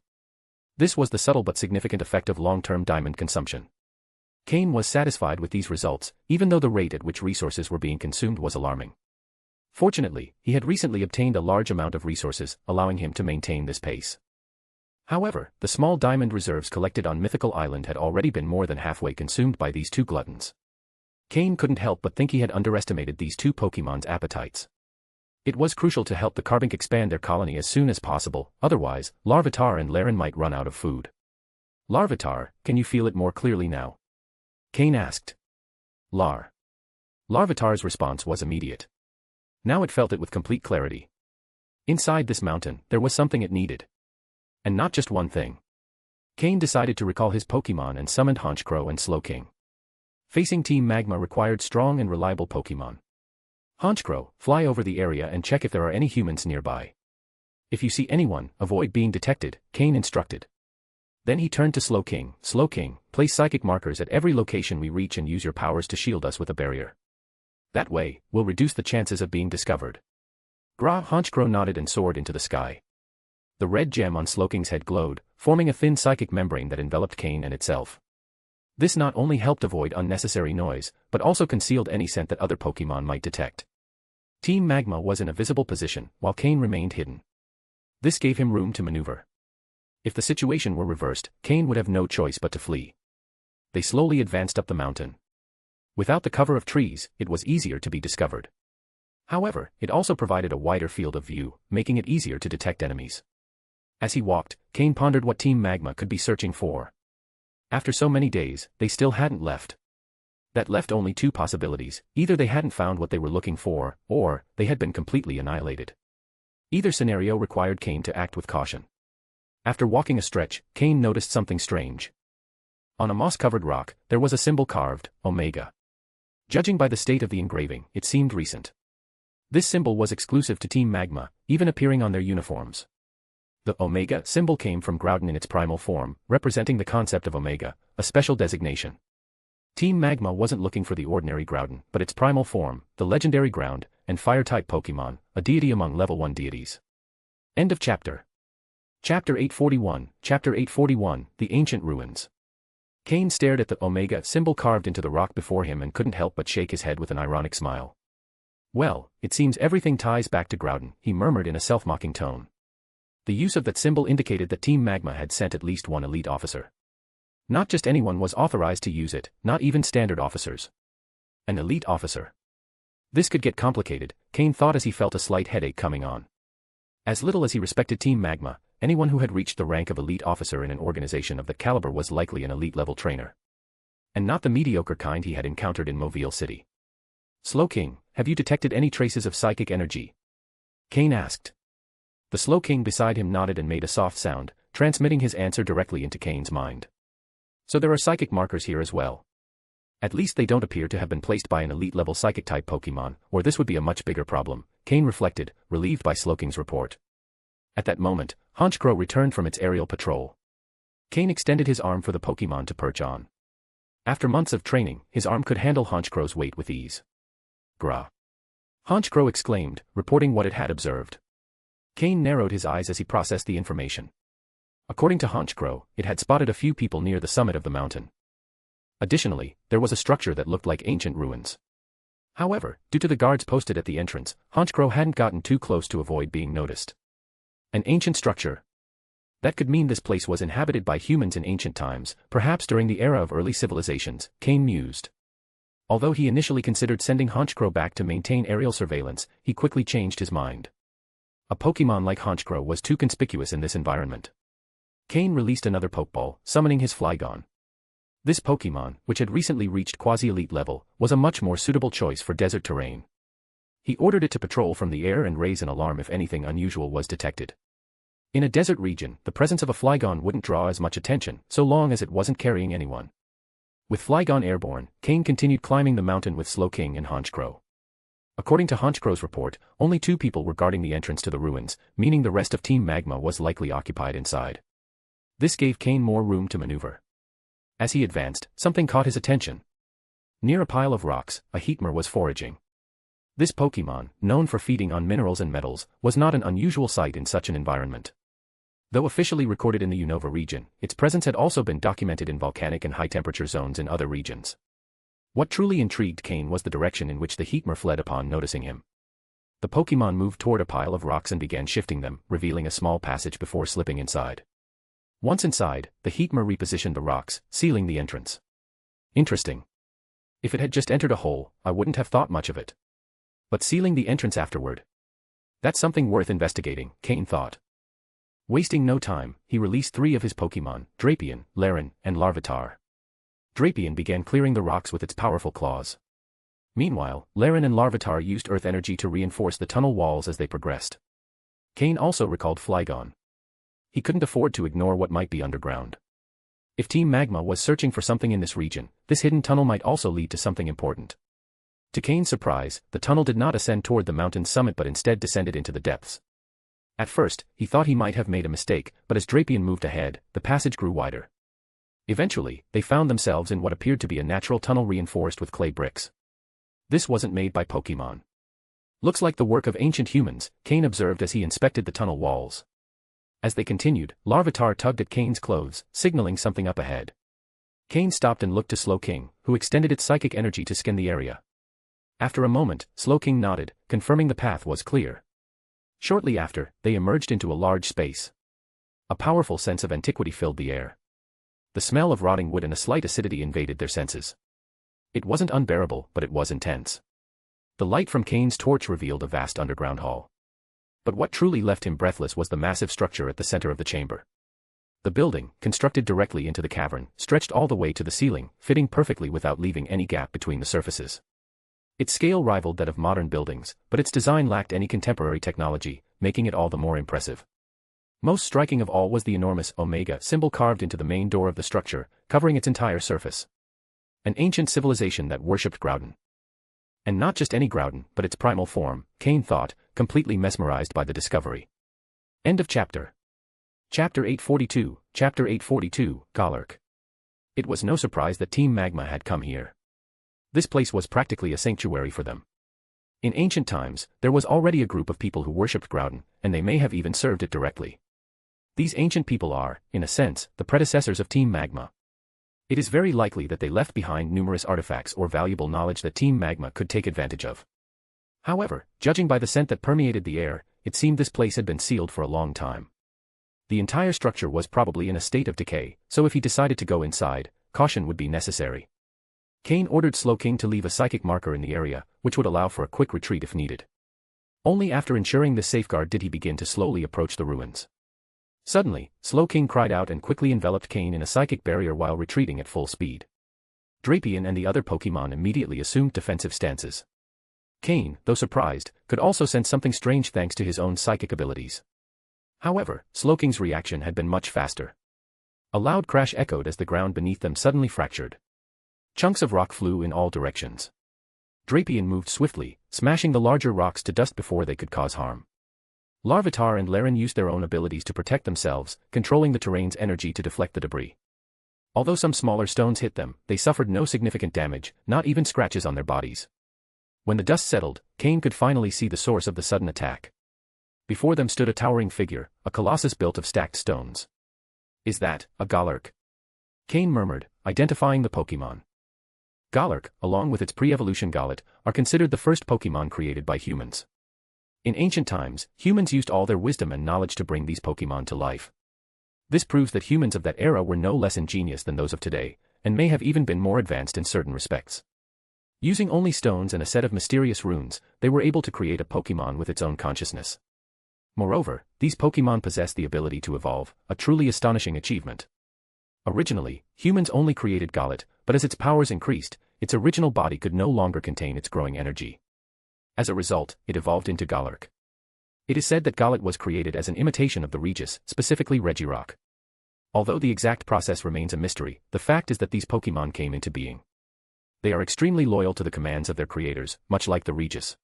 C: This was the subtle but significant effect of long-term diamond consumption. Cain was satisfied with these results, even though the rate at which resources were being consumed was alarming. Fortunately, he had recently obtained a large amount of resources, allowing him to maintain this pace. However, the small diamond reserves collected on Mythical Island had already been more than halfway consumed by these two gluttons. Cain couldn't help but think he had underestimated these two Pokémon's appetites. It was crucial to help the Carbink expand their colony as soon as possible, otherwise, Larvitar and Laren might run out of food. Larvitar, can you feel it more clearly now? Cain asked. Larvitar's response was immediate. Now it felt it with complete clarity. Inside this mountain, there was something it needed. And not just one thing. Cain decided to recall his Pokémon and summoned Honchkrow and Slowking. Facing Team Magma required strong and reliable Pokémon. Honchkrow, fly over the area and check if there are any humans nearby. If you see anyone, avoid being detected, Cain instructed. Then he turned to Slow King. Slow King, place psychic markers at every location we reach and use your powers to shield us with a barrier. That way, we'll reduce the chances of being discovered. Honchkrow nodded and soared into the sky. The red gem on Slow King's head glowed, forming a thin psychic membrane that enveloped Cain and itself. This not only helped avoid unnecessary noise, but also concealed any scent that other Pokémon might detect. Team Magma was in a visible position, while Cain remained hidden. This gave him room to maneuver. If the situation were reversed, Cain would have no choice but to flee. They slowly advanced up the mountain. Without the cover of trees, it was easier to be discovered. However, it also provided a wider field of view, making it easier to detect enemies. As he walked, Cain pondered what Team Magma could be searching for. After so many days, they still hadn't left. That left only two possibilities: either they hadn't found what they were looking for, or they had been completely annihilated. Either scenario required Cain to act with caution. After walking a stretch, Cain noticed something strange. On a moss-covered rock, there was a symbol carved, Omega. Judging by the state of the engraving, it seemed recent. This symbol was exclusive to Team Magma, even appearing on their uniforms. The Omega symbol came from Groudon in its primal form, representing the concept of Omega, a special designation. Team Magma wasn't looking for the ordinary Groudon, but its primal form, the legendary ground and fire-type Pokémon, a deity among level 1 deities. End of chapter. Chapter 841, Chapter 841, The Ancient Ruins. Cain stared at the Omega symbol carved into the rock before him and couldn't help but shake his head with an ironic smile. Well, it seems everything ties back to Groudon, he murmured in a self-mocking tone. The use of that symbol indicated that Team Magma had sent at least one elite officer. Not just anyone was authorized to use it, not even standard officers. An elite officer. This could get complicated, Cain thought as he felt a slight headache coming on. As little as he respected Team Magma, anyone who had reached the rank of elite officer in an organization of that caliber was likely an elite-level trainer. And not the mediocre kind he had encountered in Mobile City. Slow King, have you detected any traces of psychic energy? Cain asked. The Slow King beside him nodded and made a soft sound, transmitting his answer directly into Cain's mind. So there are psychic markers here as well. At least they don't appear to have been placed by an elite-level psychic-type Pokémon, or this would be a much bigger problem, Cain reflected, relieved by Slow King's report. At that moment, Honchkrow returned from its aerial patrol. Cain extended his arm for the Pokémon to perch on. After months of training, his arm could handle Honchkrow's weight with ease. Grah! Honchkrow exclaimed, reporting what it had observed. Cain narrowed his eyes as he processed the information. According to Honchkrow, it had spotted a few people near the summit of the mountain. Additionally, there was a structure that looked like ancient ruins. However, due to the guards posted at the entrance, Honchkrow hadn't gotten too close to avoid being noticed. An ancient structure. That could mean this place was inhabited by humans in ancient times, perhaps during the era of early civilizations, Cain mused. Although he initially considered sending Honchkrow back to maintain aerial surveillance, he quickly changed his mind. A Pokémon like Honchkrow was too conspicuous in this environment. Cain released another Pokeball, summoning his Flygon. This Pokémon, which had recently reached quasi-elite level, was a much more suitable choice for desert terrain. He ordered it to patrol from the air and raise an alarm if anything unusual was detected. In a desert region, the presence of a Flygon wouldn't draw as much attention, so long as it wasn't carrying anyone. With Flygon airborne, Cain continued climbing the mountain with Slow King and Honchkrow. According to Honchkrow's report, only 2 people were guarding the entrance to the ruins, meaning the rest of Team Magma was likely occupied inside. This gave Cain more room to maneuver. As he advanced, something caught his attention. Near a pile of rocks, a Heatmer was foraging. This Pokémon, known for feeding on minerals and metals, was not an unusual sight in such an environment. Though officially recorded in the Unova region, its presence had also been documented in volcanic and high-temperature zones in other regions. What truly intrigued Cain was the direction in which the Heatmer fled upon noticing him. The Pokémon moved toward a pile of rocks and began shifting them, revealing a small passage before slipping inside. Once inside, the Heatmer repositioned the rocks, sealing the entrance. Interesting. If it had just entered a hole, I wouldn't have thought much of it. But sealing the entrance afterward? That's something worth investigating, Cain thought. Wasting no time, he released 3 of his Pokémon, Drapion, Laren, and Larvitar. Drapion began clearing the rocks with its powerful claws. Meanwhile, Laren and Larvitar used earth energy to reinforce the tunnel walls as they progressed. Cain also recalled Flygon. He couldn't afford to ignore what might be underground. If Team Magma was searching for something in this region, this hidden tunnel might also lead to something important. To Cain's surprise, the tunnel did not ascend toward the mountain's summit but instead descended into the depths. At first, he thought he might have made a mistake, but as Drapion moved ahead, the passage grew wider. Eventually, they found themselves in what appeared to be a natural tunnel reinforced with clay bricks. This wasn't made by Pokémon. Looks like the work of ancient humans, Cain observed as he inspected the tunnel walls. As they continued, Larvitar tugged at Cain's clothes, signaling something up ahead. Cain stopped and looked to Slowking, who extended its psychic energy to scan the area. After a moment, Slowking nodded, confirming the path was clear. Shortly after, they emerged into a large space. A powerful sense of antiquity filled the air. The smell of rotting wood and a slight acidity invaded their senses. It wasn't unbearable, but it was intense. The light from Cain's torch revealed a vast underground hall. But what truly left him breathless was the massive structure at the center of the chamber. The building, constructed directly into the cavern, stretched all the way to the ceiling, fitting perfectly without leaving any gap between the surfaces. Its scale rivaled that of modern buildings, but its design lacked any contemporary technology, making it all the more impressive. Most striking of all was the enormous Omega symbol carved into the main door of the structure, covering its entire surface. An ancient civilization that worshipped Groudon. And not just any Groudon, but its primal form, Cain thought, completely mesmerized by the discovery. End of chapter. Chapter 842, Galark. It was no surprise that Team Magma had come here. This place was practically a sanctuary for them. In ancient times, there was already a group of people who worshipped Groudon, and they may have even served it directly. These ancient people are, in a sense, the predecessors of Team Magma. It is very likely that they left behind numerous artifacts or valuable knowledge that Team Magma could take advantage of. However, judging by the scent that permeated the air, it seemed this place had been sealed for a long time. The entire structure was probably in a state of decay, so if he decided to go inside, caution would be necessary. Cain ordered Slowking to leave a psychic marker in the area, which would allow for a quick retreat if needed. Only after ensuring this safeguard did he begin to slowly approach the ruins. Suddenly, Slowking cried out and quickly enveloped Cain in a psychic barrier while retreating at full speed. Drapion and the other Pokémon immediately assumed defensive stances. Cain, though surprised, could also sense something strange thanks to his own psychic abilities. However, Slowking's reaction had been much faster. A loud crash echoed as the ground beneath them suddenly fractured. Chunks of rock flew in all directions. Drapion moved swiftly, smashing the larger rocks to dust before they could cause harm. Larvitar and Laren used their own abilities to protect themselves, controlling the terrain's energy to deflect the debris. Although some smaller stones hit them, they suffered no significant damage, not even scratches on their bodies. When the dust settled, Cain could finally see the source of the sudden attack. Before them stood a towering figure, a colossus built of stacked stones. "Is that a Galark?" Cain murmured, identifying the Pokémon. Galark, along with its pre-evolution Galat, are considered the first Pokémon created by humans. In ancient times, humans used all their wisdom and knowledge to bring these Pokémon to life. This proves that humans of that era were no less ingenious than those of today, and may have even been more advanced in certain respects. Using only stones and a set of mysterious runes, they were able to create a Pokémon with its own consciousness. Moreover, these Pokémon possess the ability to evolve, a truly astonishing achievement. Originally, humans only created Galat, but as its powers increased, its original body could no longer contain its growing energy. As a result, it evolved into Galark. It is said that Galat was created as an imitation of the Regis, specifically Regirock. Although the exact process remains a mystery, the fact is that these Pokémon came into being. They are extremely loyal to the commands of their creators, much like the Regis.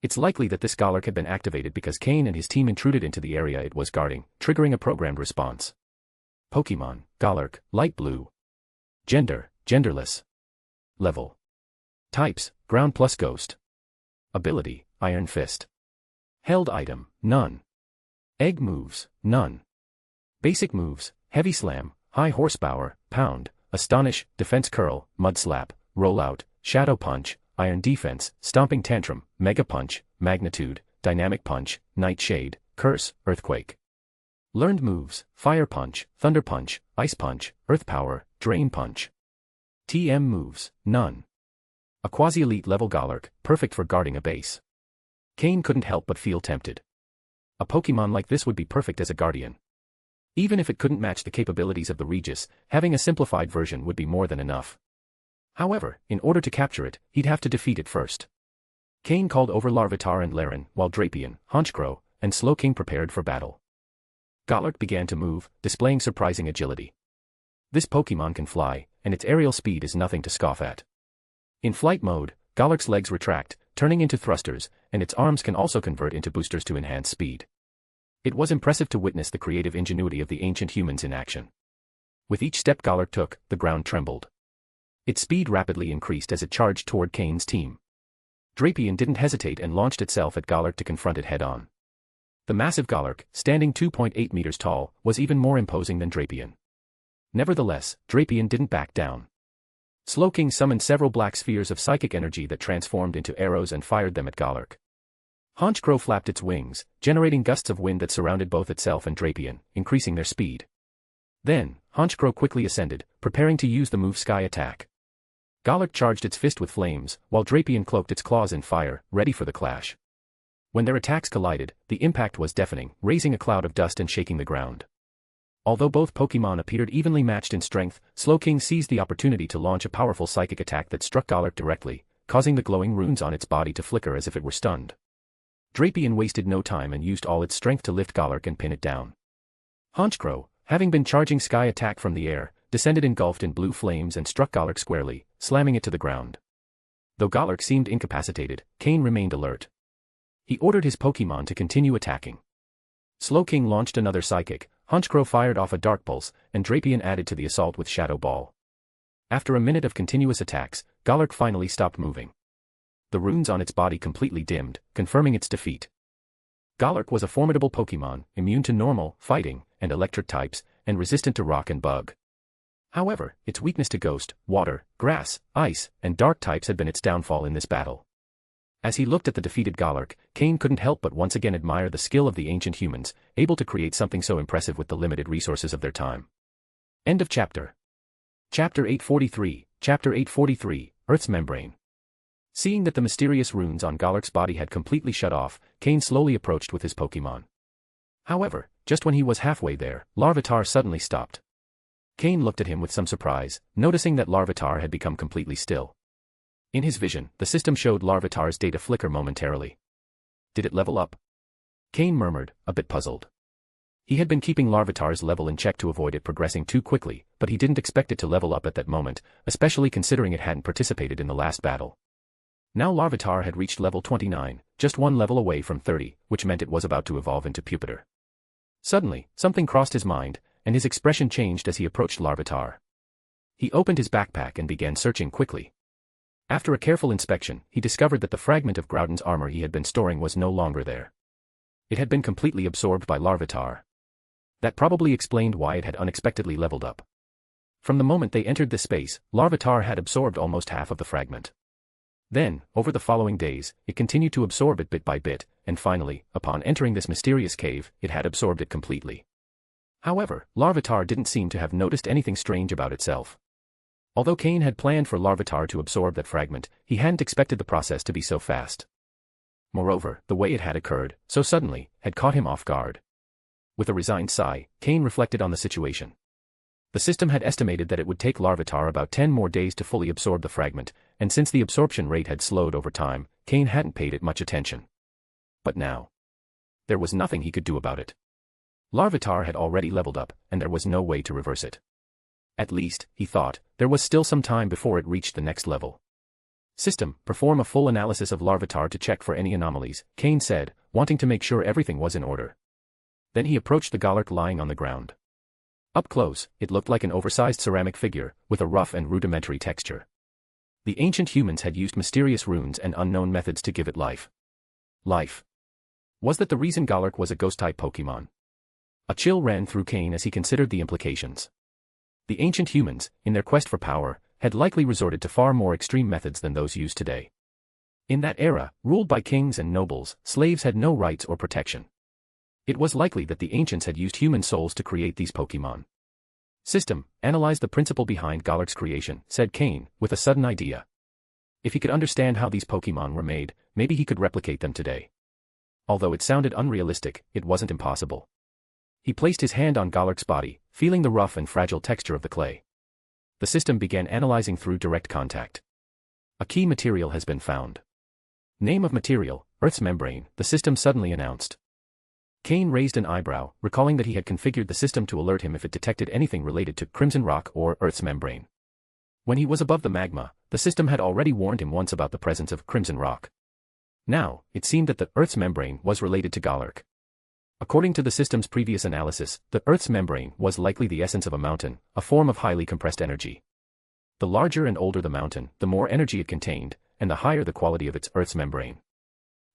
C: It's likely that this Galark had been activated because Cain and his team intruded into the area it was guarding, triggering a programmed response. Pokémon, Galark, light blue. Gender, genderless. Level. Types, ground plus ghost. Ability, Iron Fist. Held item, none. Egg moves, none. Basic moves, Heavy Slam, High Horsepower, Pound, Astonish, Defense Curl, Mud Slap, Rollout, Shadow Punch, Iron Defense, Stomping Tantrum, Mega Punch, Magnitude, Dynamic Punch, Nightshade, Curse, Earthquake. Learned moves, Fire Punch, Thunder Punch, Ice Punch, Earth Power, Drain Punch. TM moves, none. A quasi-elite level Galark, perfect for guarding a base. Cain couldn't help but feel tempted. A Pokémon like this would be perfect as a guardian. Even if it couldn't match the capabilities of the Regis, having a simplified version would be more than enough. However, in order to capture it, he'd have to defeat it first. Cain called over Larvitar and Laren, while Drapion, Honchkrow, and Slowking prepared for battle. Galark began to move, displaying surprising agility. This Pokémon can fly, and its aerial speed is nothing to scoff at. In flight mode, Galark's legs retract, turning into thrusters, and its arms can also convert into boosters to enhance speed. It was impressive to witness the creative ingenuity of the ancient humans in action. With each step Galak took, the ground trembled. Its speed rapidly increased as it charged toward Cain's team. Drapion didn't hesitate and launched itself at Galak to confront it head-on. The massive Galak, standing 2.8 meters tall, was even more imposing than Drapion. Nevertheless, Drapion didn't back down. Slowking summoned several black spheres of psychic energy that transformed into arrows and fired them at Galak. Honchkrow flapped its wings, generating gusts of wind that surrounded both itself and Drapion, increasing their speed. Then, Honchkrow quickly ascended, preparing to use the move Sky Attack. Galak charged its fist with flames, while Drapion cloaked its claws in fire, ready for the clash. When their attacks collided, the impact was deafening, raising a cloud of dust and shaking the ground. Although both Pokémon appeared evenly matched in strength, Slowking seized the opportunity to launch a powerful psychic attack that struck Galak directly, causing the glowing runes on its body to flicker as if it were stunned. Drapion wasted no time and used all its strength to lift Galak and pin it down. Honchkrow, having been charging Sky Attack from the air, descended engulfed in blue flames and struck Galak squarely, slamming it to the ground. Though Galak seemed incapacitated, Cain remained alert. He ordered his Pokémon to continue attacking. Slowking launched another psychic, Honchkrow fired off a Dark Pulse, and Drapion added to the assault with Shadow Ball. After a minute of continuous attacks, Galak finally stopped moving. The runes on its body completely dimmed, confirming its defeat. Galak was a formidable Pokémon, immune to normal, fighting, and electric types, and resistant to rock and bug. However, its weakness to ghost, water, grass, ice, and dark types had been its downfall in this battle. As he looked at the defeated Galak, Cain couldn't help but once again admire the skill of the ancient humans, able to create something so impressive with the limited resources of their time. End of chapter. Chapter 843, Chapter 843, Earth's Membrane. Seeing that the mysterious runes on Galak's body had completely shut off, Cain slowly approached with his Pokémon. However, just when he was halfway there, Larvitar suddenly stopped. Cain looked at him with some surprise, noticing that Larvitar had become completely still. In his vision, the system showed Larvitar's data flicker momentarily. Did it level up? Cain murmured, a bit puzzled. He had been keeping Larvitar's level in check to avoid it progressing too quickly, but he didn't expect it to level up at that moment, especially considering it hadn't participated in the last battle. Now Larvitar had reached level 29, just one level away from 30, which meant it was about to evolve into Pupitar. Suddenly, something crossed his mind, and his expression changed as he approached Larvitar. He opened his backpack and began searching quickly. After a careful inspection, he discovered that the fragment of Groudon's armor he had been storing was no longer there. It had been completely absorbed by Larvitar. That probably explained why it had unexpectedly leveled up. From the moment they entered the space, Larvitar had absorbed almost half of the fragment. Then, over the following days, it continued to absorb it bit by bit, and finally, upon entering this mysterious cave, it had absorbed it completely. However, Larvitar didn't seem to have noticed anything strange about itself. Although Cain had planned for Larvitar to absorb that fragment, he hadn't expected the process to be so fast. Moreover, the way it had occurred, so suddenly, had caught him off guard. With a resigned sigh, Cain reflected on the situation. The system had estimated that it would take Larvitar about 10 more days to fully absorb the fragment, and since the absorption rate had slowed over time, Cain hadn't paid it much attention. But now, there was nothing he could do about it. Larvitar had already leveled up, and there was no way to reverse it. At least, he thought, there was still some time before it reached the next level. System, perform a full analysis of Larvitar to check for any anomalies, Cain said, wanting to make sure everything was in order. Then he approached the Galak lying on the ground. Up close, it looked like an oversized ceramic figure, with a rough and rudimentary texture. The ancient humans had used mysterious runes and unknown methods to give it life. Life. Was that the reason Galak was a ghost-type Pokémon? A chill ran through Cain as he considered the implications. The ancient humans, in their quest for power, had likely resorted to far more extreme methods than those used today. In that era, ruled by kings and nobles, slaves had no rights or protection. It was likely that the ancients had used human souls to create these Pokémon. System, analyze the principle behind Galak's creation, said Cain, with a sudden idea. If he could understand how these Pokémon were made, maybe he could replicate them today. Although it sounded unrealistic, it wasn't impossible. He placed his hand on Galak's body, feeling the rough and fragile texture of the clay. The system began analyzing through direct contact. A key material has been found. Name of material, Earth's membrane, the system suddenly announced. Cain raised an eyebrow, recalling that he had configured the system to alert him if it detected anything related to Crimson Rock or Earth's membrane. When he was above the magma, the system had already warned him once about the presence of Crimson Rock. Now, it seemed that the Earth's membrane was related to Galak. According to the system's previous analysis, the Earth's membrane was likely the essence of a mountain, a form of highly compressed energy. The larger and older the mountain, the more energy it contained, and the higher the quality of its Earth's membrane.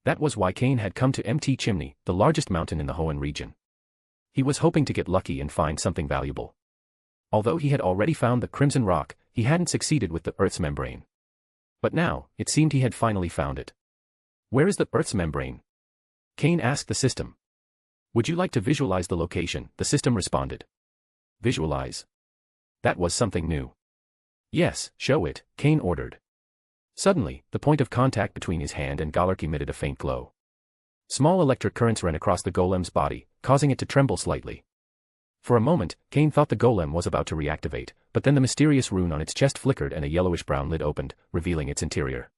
C: That was why Cain had come to Mt. Chimney, the largest mountain in the Hoenn region. He was hoping to get lucky and find something valuable. Although he had already found the Crimson Rock, he hadn't succeeded with the Earth's membrane. But now, it seemed he had finally found it. Where is the Earth's membrane? Cain asked the system. Would you like to visualize the location? The system responded. Visualize? That was something new. Yes, show it, Cain ordered. Suddenly, the point of contact between his hand and Galark emitted a faint glow. Small electric currents ran across the golem's body, causing it to tremble slightly. For a moment, Cain thought the golem was about to reactivate, but then the mysterious rune on its chest flickered and a yellowish-brown lid opened, revealing its interior.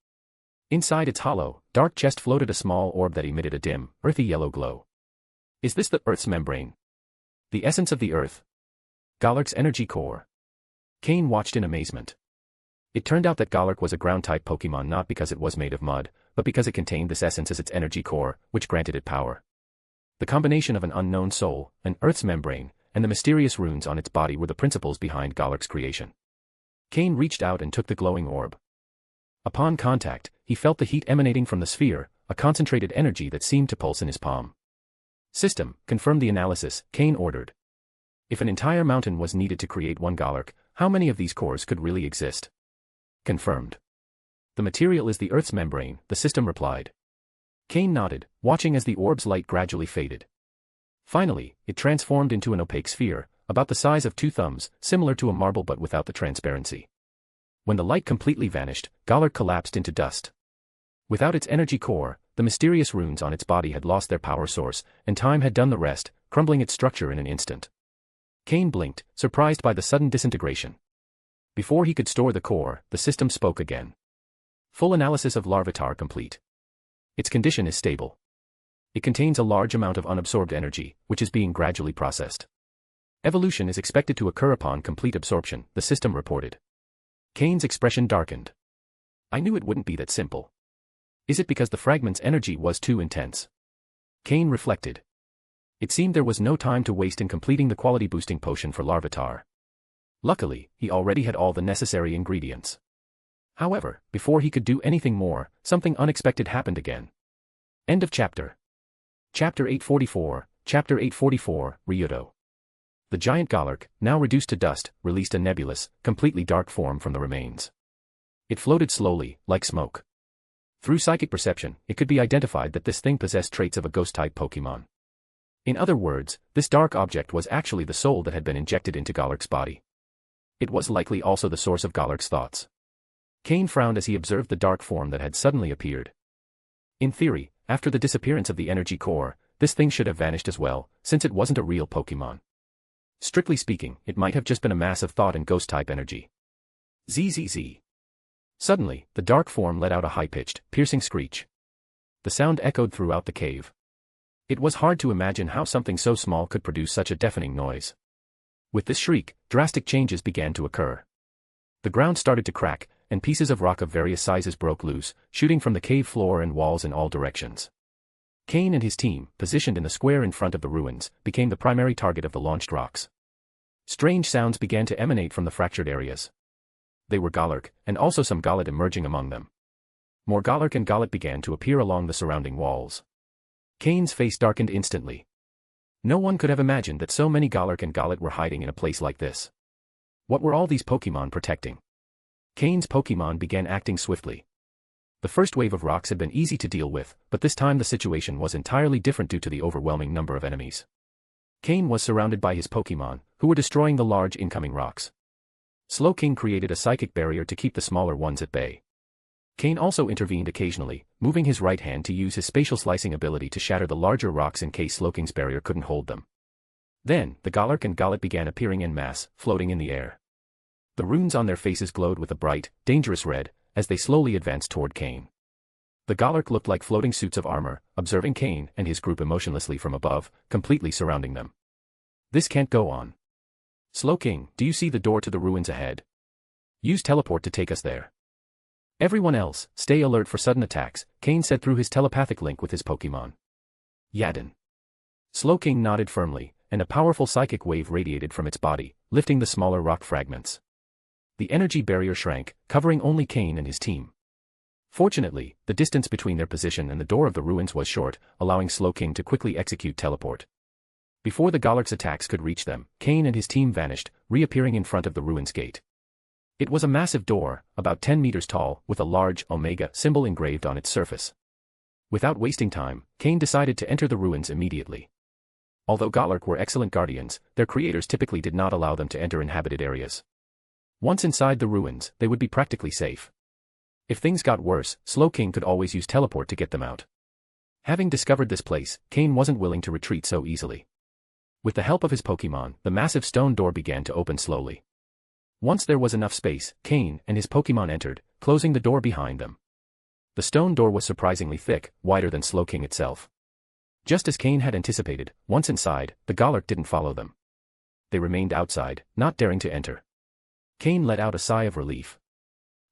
C: Inside its hollow, dark chest floated a small orb that emitted a dim, earthy yellow glow. Is this the Earth's membrane? The essence of the Earth? Galark's energy core? Cain watched in amazement. It turned out that Galark was a ground-type Pokémon not because it was made of mud, but because it contained this essence as its energy core, which granted it power. The combination of an unknown soul, an Earth's membrane, and the mysterious runes on its body were the principles behind Galark's creation. Cain reached out and took the glowing orb. Upon contact, he felt the heat emanating from the sphere, a concentrated energy that seemed to pulse in his palm. System, confirm the analysis, Cain ordered. If an entire mountain was needed to create one Galark, how many of these cores could really exist? Confirmed. The material is the Earth's membrane, the system replied. Cain nodded, watching as the orb's light gradually faded. Finally, it transformed into an opaque sphere, about the size of 2 thumbs, similar to a marble but without the transparency. When the light completely vanished, Galark collapsed into dust. Without its energy core, the mysterious runes on its body had lost their power source, and time had done the rest, crumbling its structure in an instant. Cain blinked, surprised by the sudden disintegration. Before he could store the core, the system spoke again. Full analysis of Larvitar complete. Its condition is stable. It contains a large amount of unabsorbed energy, which is being gradually processed. Evolution is expected to occur upon complete absorption, the system reported. Cain's expression darkened. I knew it wouldn't be that simple. Is it because the fragment's energy was too intense? Cain reflected. It seemed there was no time to waste in completing the quality-boosting potion for Larvitar. Luckily, he already had all the necessary ingredients. However, before he could do anything more, something unexpected happened again. End of chapter. Chapter 844, Chapter 844, Ryudo. The giant Galark, now reduced to dust, released a nebulous, completely dark form from the remains. It floated slowly, like smoke. Through psychic perception, it could be identified that this thing possessed traits of a ghost-type Pokémon. In other words, this dark object was actually the soul that had been injected into Galark's body. It was likely also the source of Galark's thoughts. Cain frowned as he observed the dark form that had suddenly appeared. In theory, after the disappearance of the energy core, this thing should have vanished as well, since it wasn't a real Pokémon. Strictly speaking, it might have just been a mass of thought and ghost-type energy. ZZZ. Suddenly, the dark form let out a high-pitched, piercing screech. The sound echoed throughout the cave. It was hard to imagine how something so small could produce such a deafening noise. With this shriek, drastic changes began to occur. The ground started to crack, and pieces of rock of various sizes broke loose, shooting from the cave floor and walls in all directions. Cain and his team, positioned in the square in front of the ruins, became the primary target of the launched rocks. Strange sounds began to emanate from the fractured areas. They were Galark, and also some Galat emerging among them. More Galark and Galat began to appear along the surrounding walls. Cain's face darkened instantly. No one could have imagined that so many Galark and Galat were hiding in a place like this. What were all these Pokémon protecting? Cain's Pokémon began acting swiftly. The first wave of rocks had been easy to deal with, but this time the situation was entirely different due to the overwhelming number of enemies. Cain was surrounded by his Pokémon, who were destroying the large incoming rocks. Slowking created a psychic barrier to keep the smaller ones at bay. Cain also intervened occasionally, moving his right hand to use his spatial slicing ability to shatter the larger rocks in case Slowking's barrier couldn't hold them. Then, the Galark and Galat began appearing en masse, floating in the air. The runes on their faces glowed with a bright, dangerous red, as they slowly advanced toward Cain. The Galark looked like floating suits of armor, observing Cain and his group emotionlessly from above, completely surrounding them. This can't go on. Slowking, do you see the door to the ruins ahead? Use teleport to take us there. Everyone else, stay alert for sudden attacks, Cain said through his telepathic link with his Pokémon. Yadin. Slowking nodded firmly, and a powerful psychic wave radiated from its body, lifting the smaller rock fragments. The energy barrier shrank, covering only Cain and his team. Fortunately, the distance between their position and the door of the ruins was short, allowing Slowking to quickly execute teleport. Before the Golurk's attacks could reach them, Cain and his team vanished, reappearing in front of the ruins gate. It was a massive door, about 10 meters tall, with a large Omega symbol engraved on its surface. Without wasting time, Cain decided to enter the ruins immediately. Although Golurk were excellent guardians, their creators typically did not allow them to enter inhabited areas. Once inside the ruins, they would be practically safe. If things got worse, Slowking could always use teleport to get them out. Having discovered this place, Cain wasn't willing to retreat so easily. With the help of his Pokémon, the massive stone door began to open slowly. Once there was enough space, Cain and his Pokémon entered, closing the door behind them. The stone door was surprisingly thick, wider than Slowking itself. Just as Cain had anticipated, once inside, the Golurk didn't follow them. They remained outside, not daring to enter. Cain let out a sigh of relief.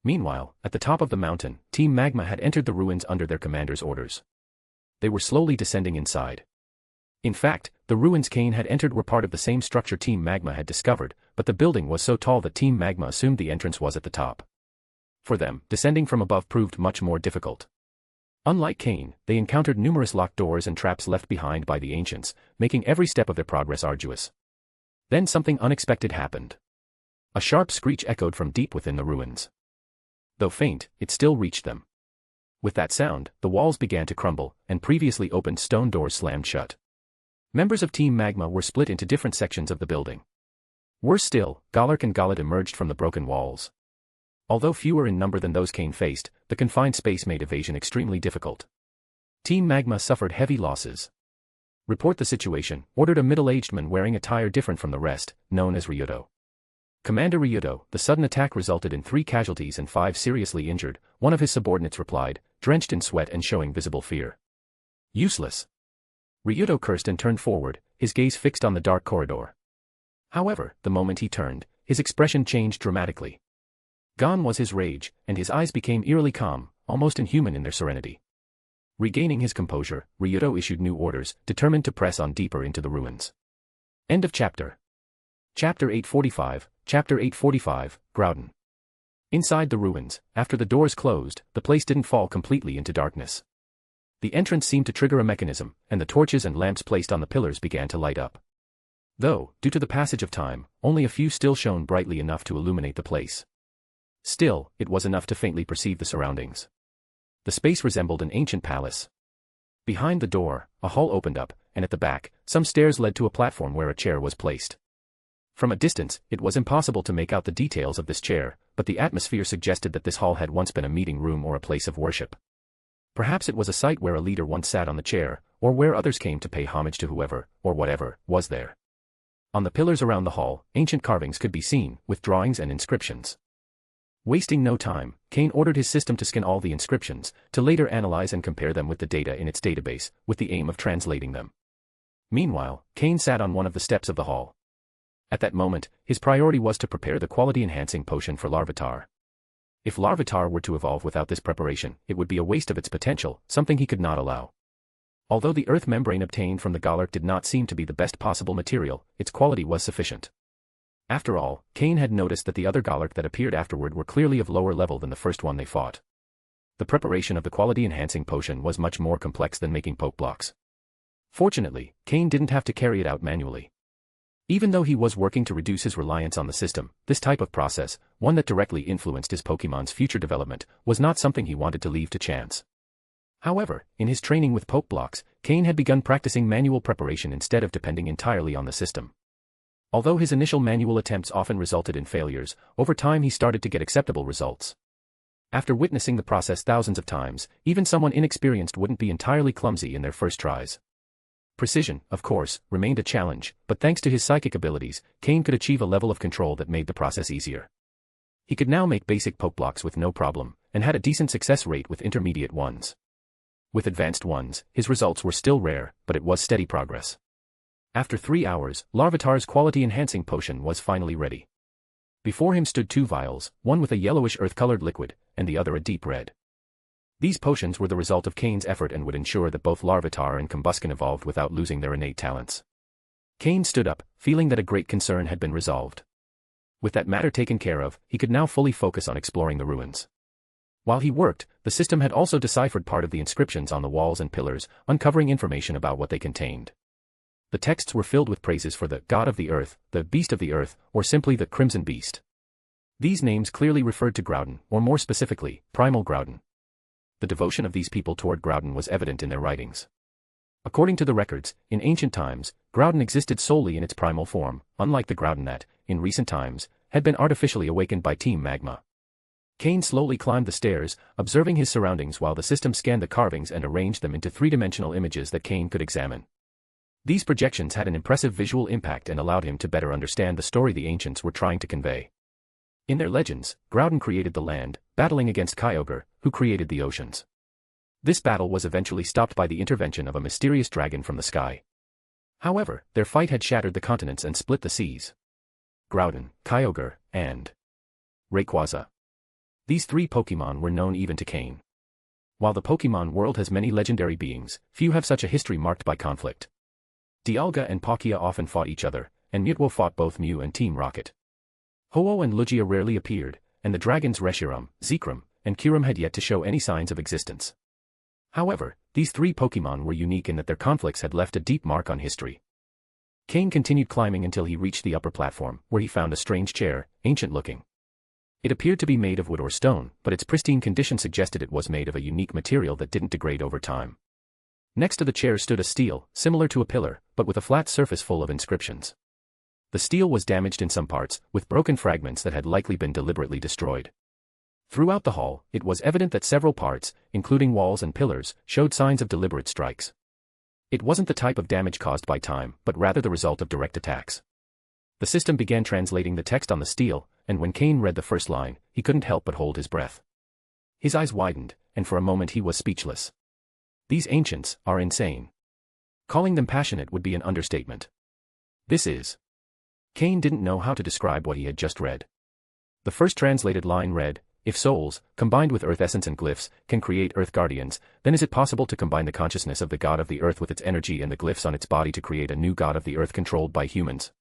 C: Meanwhile, at the top of the mountain, Team Magma had entered the ruins under their commander's orders. They were slowly descending inside. In fact, the ruins Cain had entered were part of the same structure Team Magma had discovered, but the building was so tall that Team Magma assumed the entrance was at the top. For them, descending from above proved much more difficult. Unlike Cain, they encountered numerous locked doors and traps left behind by the ancients, making every step of their progress arduous. Then something unexpected happened. A sharp screech echoed from deep within the ruins. Though faint, it still reached them. With that sound, the walls began to crumble, and previously opened stone doors slammed shut. Members of Team Magma were split into different sections of the building. Worse still, Golurk and Golett emerged from the broken walls. Although fewer in number than those Cain faced, the confined space made evasion extremely difficult. Team Magma suffered heavy losses. Report the situation, ordered a middle-aged man wearing attire different from the rest, known as Ryudo. Commander Ryudo, the sudden attack resulted in 3 casualties and 5 seriously injured, one of his subordinates replied, drenched in sweat and showing visible fear. Useless. Ryudo cursed and turned forward, his gaze fixed on the dark corridor. However, the moment he turned, his expression changed dramatically. Gone was his rage, and his eyes became eerily calm, almost inhuman in their serenity. Regaining his composure, Ryudo issued new orders, determined to press on deeper into the ruins. End of chapter. Chapter 845, Chapter 845, Groudon. Inside the ruins, after the doors closed, the place didn't fall completely into darkness. The entrance seemed to trigger a mechanism, and the torches and lamps placed on the pillars began to light up. Though, due to the passage of time, only a few still shone brightly enough to illuminate the place. Still, it was enough to faintly perceive the surroundings. The space resembled an ancient palace. Behind the door, a hall opened up, and at the back, some stairs led to a platform where a chair was placed. From a distance, it was impossible to make out the details of this chair, but the atmosphere suggested that this hall had once been a meeting room or a place of worship. Perhaps it was a site where a leader once sat on the chair, or where others came to pay homage to whoever, or whatever, was there. On the pillars around the hall, ancient carvings could be seen, with drawings and inscriptions. Wasting no time, Cain ordered his system to scan all the inscriptions, to later analyze and compare them with the data in its database, with the aim of translating them. Meanwhile, Cain sat on one of the steps of the hall. At that moment, his priority was to prepare the quality-enhancing potion for Larvitar. If Larvitar were to evolve without this preparation, it would be a waste of its potential, something he could not allow. Although the earth membrane obtained from the Golurk did not seem to be the best possible material, its quality was sufficient. After all, Cain had noticed that the other Golurk that appeared afterward were clearly of lower level than the first one they fought. The preparation of the quality-enhancing potion was much more complex than making poke blocks. Fortunately, Cain didn't have to carry it out manually. Even though he was working to reduce his reliance on the system, this type of process, one that directly influenced his Pokémon's future development, was not something he wanted to leave to chance. However, in his training with poke blocks, Cain had begun practicing manual preparation instead of depending entirely on the system. Although his initial manual attempts often resulted in failures, over time he started to get acceptable results. After witnessing the process thousands of times, even someone inexperienced wouldn't be entirely clumsy in their first tries. Precision, of course, remained a challenge, but thanks to his psychic abilities, Cain could achieve a level of control that made the process easier. He could now make basic poke blocks with no problem, and had a decent success rate with intermediate ones. With advanced ones, his results were still rare, but it was steady progress. After 3 hours, Larvitar's quality-enhancing potion was finally ready. Before him stood 2 vials, one with a yellowish earth-colored liquid, and the other a deep red. These potions were the result of Cain's effort and would ensure that both Larvitar and Combusken evolved without losing their innate talents. Cain stood up, feeling that a great concern had been resolved. With that matter taken care of, he could now fully focus on exploring the ruins. While he worked, the system had also deciphered part of the inscriptions on the walls and pillars, uncovering information about what they contained. The texts were filled with praises for the God of the Earth, the Beast of the Earth, or simply the Crimson Beast. These names clearly referred to Groudon, or more specifically, Primal Groudon. The devotion of these people toward Groudon was evident in their writings. According to the records, in ancient times, Groudon existed solely in its primal form, unlike the Groudon that, in recent times, had been artificially awakened by Team Magma. Cain slowly climbed the stairs, observing his surroundings while the system scanned the carvings and arranged them into three-dimensional images that Cain could examine. These projections had an impressive visual impact and allowed him to better understand the story the ancients were trying to convey. In their legends, Groudon created the land, battling against Kyogre, who created the oceans. This battle was eventually stopped by the intervention of a mysterious dragon from the sky. However, their fight had shattered the continents and split the seas. Groudon, Kyogre, and Rayquaza. These three Pokémon were known even to Cain. While the Pokémon world has many legendary beings, few have such a history marked by conflict. Dialga and Palkia often fought each other, and Mutwo fought both Mew and Team Rocket. Ho-Oh and Lugia rarely appeared, and the dragons Reshiram, Zekrom, and Kyurem had yet to show any signs of existence. However, these three Pokémon were unique in that their conflicts had left a deep mark on history. Cain continued climbing until he reached the upper platform, where he found a strange chair, ancient-looking. It appeared to be made of wood or stone, but its pristine condition suggested it was made of a unique material that didn't degrade over time. Next to the chair stood a stele, similar to a pillar, but with a flat surface full of inscriptions. The stele was damaged in some parts, with broken fragments that had likely been deliberately destroyed. Throughout the hall, it was evident that several parts, including walls and pillars, showed signs of deliberate strikes. It wasn't the type of damage caused by time, but rather the result of direct attacks. The system began translating the text on the stele, and when Cain read the first line, he couldn't help but hold his breath. His eyes widened, and for a moment he was speechless. These ancients are insane. Calling them passionate would be an understatement. This is. Cain didn't know how to describe what he had just read. The first translated line read, "If souls, combined with Earth essence and glyphs, can create Earth Guardians, then is it possible to combine the consciousness of the God of the Earth with its energy and the glyphs on its body to create a new God of the Earth controlled by humans?"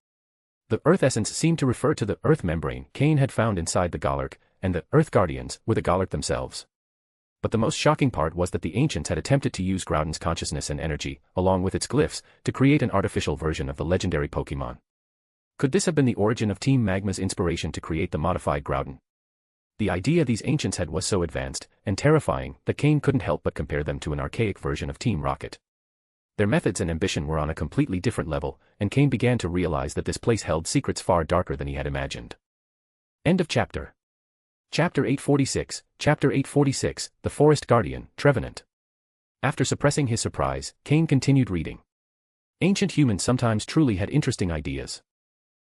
C: The Earth essence seemed to refer to the Earth membrane Cain had found inside the Golurk, and the Earth Guardians were the Golurk themselves. But the most shocking part was that the ancients had attempted to use Groudon's consciousness and energy, along with its glyphs, to create an artificial version of the legendary Pokémon. Could this have been the origin of Team Magma's inspiration to create the modified Groudon? The idea these ancients had was so advanced and terrifying that Cain couldn't help but compare them to an archaic version of Team Rocket. Their methods and ambition were on a completely different level, and Cain began to realize that this place held secrets far darker than he had imagined. End of chapter. Chapter 846, Chapter 846, The Forest Guardian, Trevenant. After suppressing his surprise, Cain continued reading. Ancient humans sometimes truly had interesting ideas.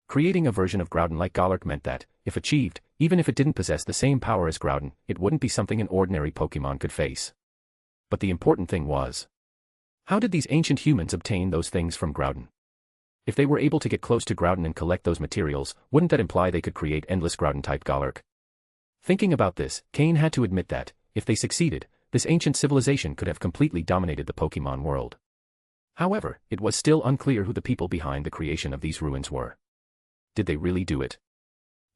C: Creating a version of Groudon like Golurk meant that, if achieved, even if it didn't possess the same power as Groudon, it wouldn't be something an ordinary Pokémon could face. But the important thing was, how did these ancient humans obtain those things from Groudon? If they were able to get close to Groudon and collect those materials, wouldn't that imply they could create endless Groudon-type Golurk? Thinking about this, Cain had to admit that, if they succeeded, this ancient civilization could have completely dominated the Pokémon world. However, it was still unclear who the people behind the creation of these ruins were. Did they really do it?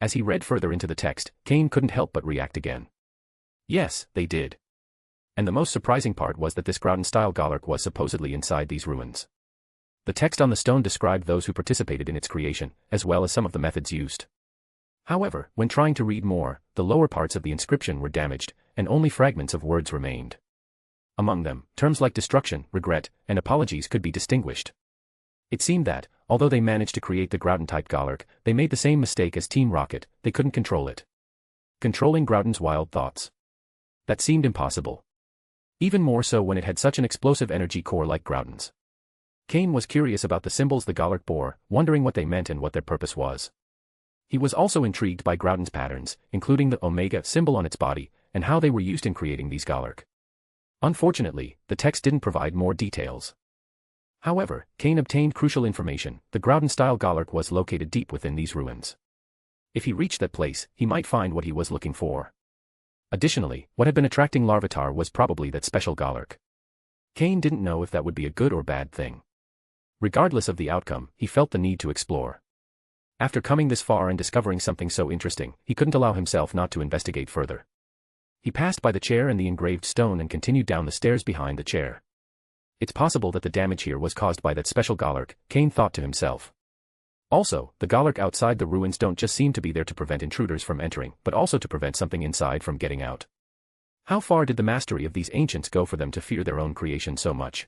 C: As he read further into the text, Cain couldn't help but react again. Yes, they did. And the most surprising part was that this Groudon-style Golurk was supposedly inside these ruins. The text on the stone described those who participated in its creation, as well as some of the methods used. However, when trying to read more, the lower parts of the inscription were damaged, and only fragments of words remained. Among them, terms like destruction, regret, and apologies could be distinguished. It seemed that, although they managed to create the Groudon-type Golurk, they made the same mistake as Team Rocket, they couldn't control it. Controlling Groudon's wild thoughts. That seemed impossible. Even more so when it had such an explosive energy core like Groudon's. Cain was curious about the symbols the Golurk bore, wondering what they meant and what their purpose was. He was also intrigued by Groudon's patterns, including the Omega symbol on its body, and how they were used in creating these Golurk. Unfortunately, the text didn't provide more details. However, Cain obtained crucial information. The Groudon-style Golurk was located deep within these ruins. If he reached that place, he might find what he was looking for. Additionally, what had been attracting Larvitar was probably that special Galark. Cain didn't know if that would be a good or bad thing. Regardless of the outcome, he felt the need to explore. After coming this far and discovering something so interesting, he couldn't allow himself not to investigate further. He passed by the chair and the engraved stone and continued down the stairs behind the chair. It's possible that the damage here was caused by that special Galark, Cain thought to himself. Also, the Galark outside the ruins don't just seem to be there to prevent intruders from entering, but also to prevent something inside from getting out. How far did the mastery of these ancients go for them to fear their own creation so much?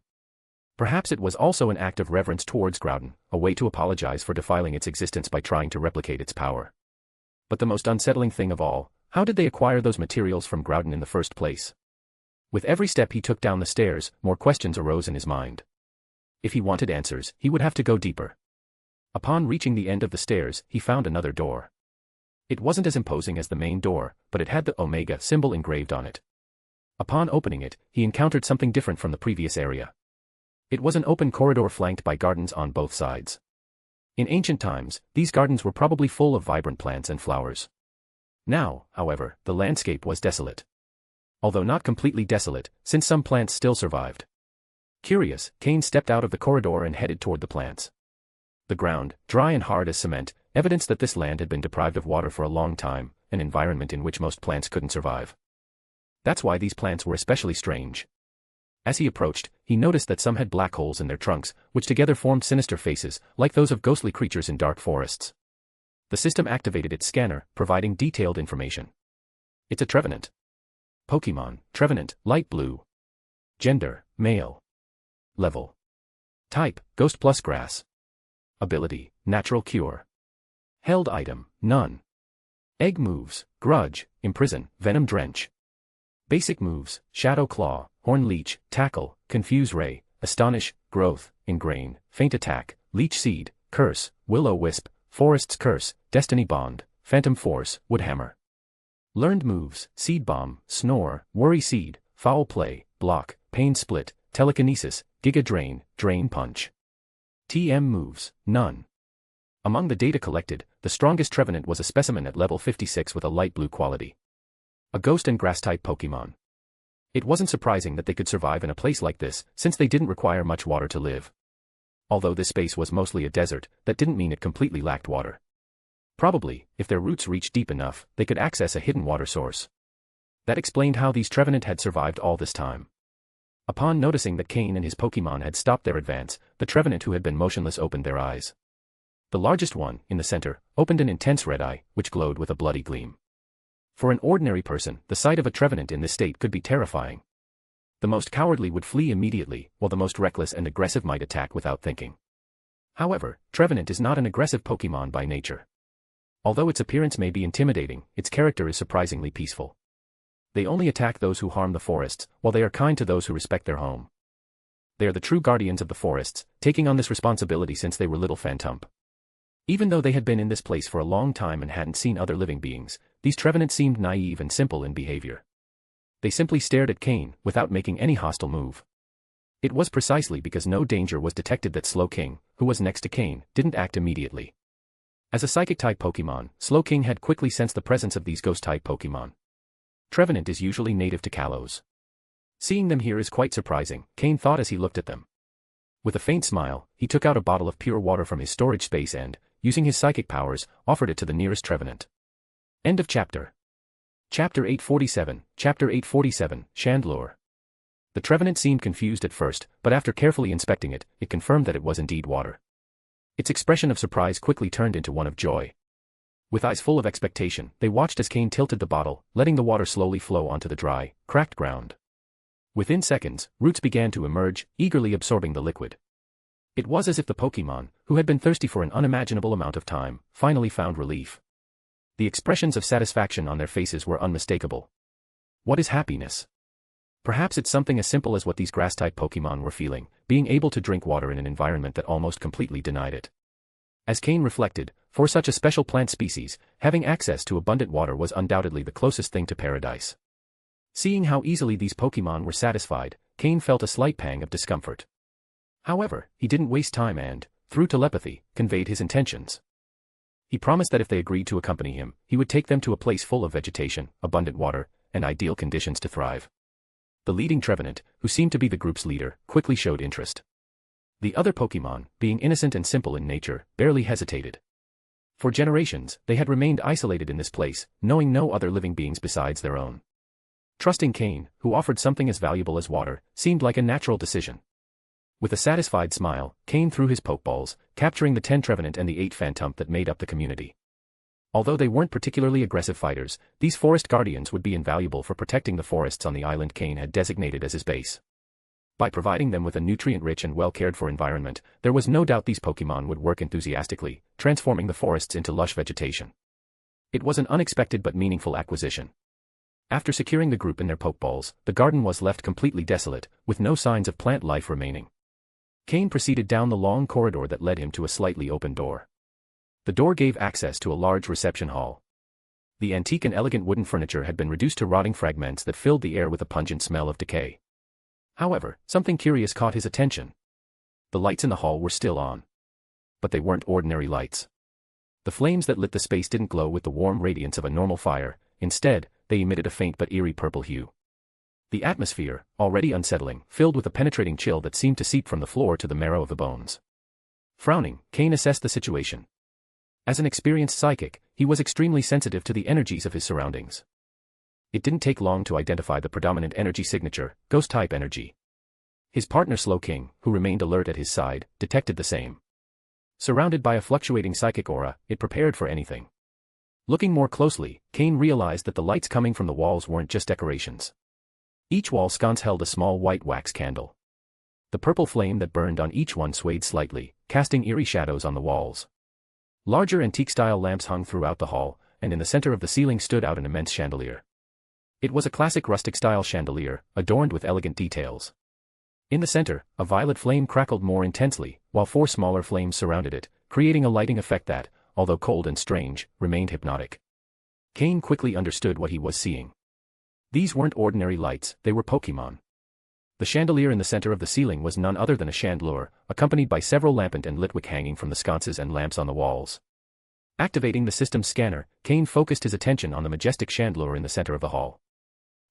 C: Perhaps it was also an act of reverence towards Groudon, a way to apologize for defiling its existence by trying to replicate its power. But the most unsettling thing of all, how did they acquire those materials from Groudon in the first place? With every step he took down the stairs, more questions arose in his mind. If he wanted answers, he would have to go deeper. Upon reaching the end of the stairs, he found another door. It wasn't as imposing as the main door, but it had the Omega symbol engraved on it. Upon opening it, he encountered something different from the previous area. It was an open corridor flanked by gardens on both sides. In ancient times, these gardens were probably full of vibrant plants and flowers. Now, however, the landscape was desolate. Although not completely desolate, since some plants still survived. Curious, Cain stepped out of the corridor and headed toward the plants. The ground, dry and hard as cement, evidenced that this land had been deprived of water for a long time, an environment in which most plants couldn't survive. That's why these plants were especially strange. As he approached, he noticed that some had black holes in their trunks, which together formed sinister faces, like those of ghostly creatures in dark forests. The system activated its scanner, providing detailed information. It's a Trevenant. Pokémon, Trevenant, light blue. Gender, male. Level. Type, Ghost plus Grass. Ability, Natural Cure. Held item, none. Egg moves, Grudge, Imprison, Venom Drench. Basic moves, Shadow Claw, Horn Leech, Tackle, Confuse Ray, Astonish, Growth, Ingrain, Faint Attack, Leech Seed, Curse, Will-O-Wisp, Forest's Curse, Destiny Bond, Phantom Force, Woodhammer. Learned moves, Seed Bomb, Snore, Worry Seed, Foul Play, Block, Pain Split, Telekinesis, Giga Drain, Drain Punch. TM moves, none. Among the data collected, the strongest Trevenant was a specimen at level 56 with a light blue quality. A ghost and grass-type Pokémon. It wasn't surprising that they could survive in a place like this, since they didn't require much water to live. Although this space was mostly a desert, that didn't mean it completely lacked water. Probably, if their roots reached deep enough, they could access a hidden water source. That explained how these Trevenant had survived all this time. Upon noticing that Cain and his Pokémon had stopped their advance, the Trevenant who had been motionless opened their eyes. The largest one, in the center, opened an intense red eye, which glowed with a bloody gleam. For an ordinary person, the sight of a Trevenant in this state could be terrifying. The most cowardly would flee immediately, while the most reckless and aggressive might attack without thinking. However, Trevenant is not an aggressive Pokémon by nature. Although its appearance may be intimidating, its character is surprisingly peaceful. They only attack those who harm the forests, while they are kind to those who respect their home. They are the true guardians of the forests, taking on this responsibility since they were little Phantump. Even though they had been in this place for a long time and hadn't seen other living beings, these Trevenant seemed naive and simple in behavior. They simply stared at Cain, without making any hostile move. It was precisely because no danger was detected that Slowking, who was next to Cain, didn't act immediately. As a Psychic-type Pokémon, Slowking had quickly sensed the presence of these Ghost-type Pokémon. Trevenant is usually native to Kalos. Seeing them here is quite surprising, Cain thought as he looked at them. With a faint smile, he took out a bottle of pure water from his storage space and, using his psychic powers, offered it to the nearest Trevenant. End of chapter. Chapter 847, Chapter 847, Chandelure. The Trevenant seemed confused at first, but after carefully inspecting it, it confirmed that it was indeed water. Its expression of surprise quickly turned into one of joy. With eyes full of expectation, they watched as Cain tilted the bottle, letting the water slowly flow onto the dry, cracked ground. Within seconds, roots began to emerge, eagerly absorbing the liquid. It was as if the Pokémon, who had been thirsty for an unimaginable amount of time, finally found relief. The expressions of satisfaction on their faces were unmistakable. What is happiness? Perhaps it's something as simple as what these grass-type Pokémon were feeling, being able to drink water in an environment that almost completely denied it. As Cain reflected, for such a special plant species, having access to abundant water was undoubtedly the closest thing to paradise. Seeing how easily these Pokémon were satisfied, Cain felt a slight pang of discomfort. However, he didn't waste time and, through telepathy, conveyed his intentions. He promised that if they agreed to accompany him, he would take them to a place full of vegetation, abundant water, and ideal conditions to thrive. The leading Trevenant, who seemed to be the group's leader, quickly showed interest. The other Pokémon, being innocent and simple in nature, barely hesitated. For generations, they had remained isolated in this place, knowing no other living beings besides their own. Trusting Cain, who offered something as valuable as water, seemed like a natural decision. With a satisfied smile, Cain threw his Pokeballs, capturing the 10 Trevenant and the 8 Phantump that made up the community. Although they weren't particularly aggressive fighters, these forest guardians would be invaluable for protecting the forests on the island Cain had designated as his base. By providing them with a nutrient-rich and well-cared-for environment, there was no doubt these Pokémon would work enthusiastically, transforming the forests into lush vegetation. It was an unexpected but meaningful acquisition. After securing the group in their Pokeballs, the garden was left completely desolate, with no signs of plant life remaining. Cain proceeded down the long corridor that led him to a slightly open door. The door gave access to a large reception hall. The antique and elegant wooden furniture had been reduced to rotting fragments that filled the air with a pungent smell of decay. However, something curious caught his attention. The lights in the hall were still on. But they weren't ordinary lights. The flames that lit the space didn't glow with the warm radiance of a normal fire, instead, they emitted a faint but eerie purple hue. The atmosphere, already unsettling, filled with a penetrating chill that seemed to seep from the floor to the marrow of the bones. Frowning, Cain assessed the situation. As an experienced psychic, he was extremely sensitive to the energies of his surroundings. It didn't take long to identify the predominant energy signature, ghost-type energy. His partner Slowking, who remained alert at his side, detected the same. Surrounded by a fluctuating psychic aura, it prepared for anything. Looking more closely, Cain realized that the lights coming from the walls weren't just decorations. Each wall sconce held a small white wax candle. The purple flame that burned on each one swayed slightly, casting eerie shadows on the walls. Larger antique-style lamps hung throughout the hall, and in the center of the ceiling stood out an immense chandelier. It was a classic rustic-style chandelier, adorned with elegant details. In the center, a violet flame crackled more intensely, while 4 smaller flames surrounded it, creating a lighting effect that, although cold and strange, remained hypnotic. Cain quickly understood what he was seeing. These weren't ordinary lights, they were Pokémon. The chandelier in the center of the ceiling was none other than a chandelure, accompanied by several lampant and litwick hanging from the sconces and lamps on the walls. Activating the system's scanner, Cain focused his attention on the majestic chandelure in the center of the hall.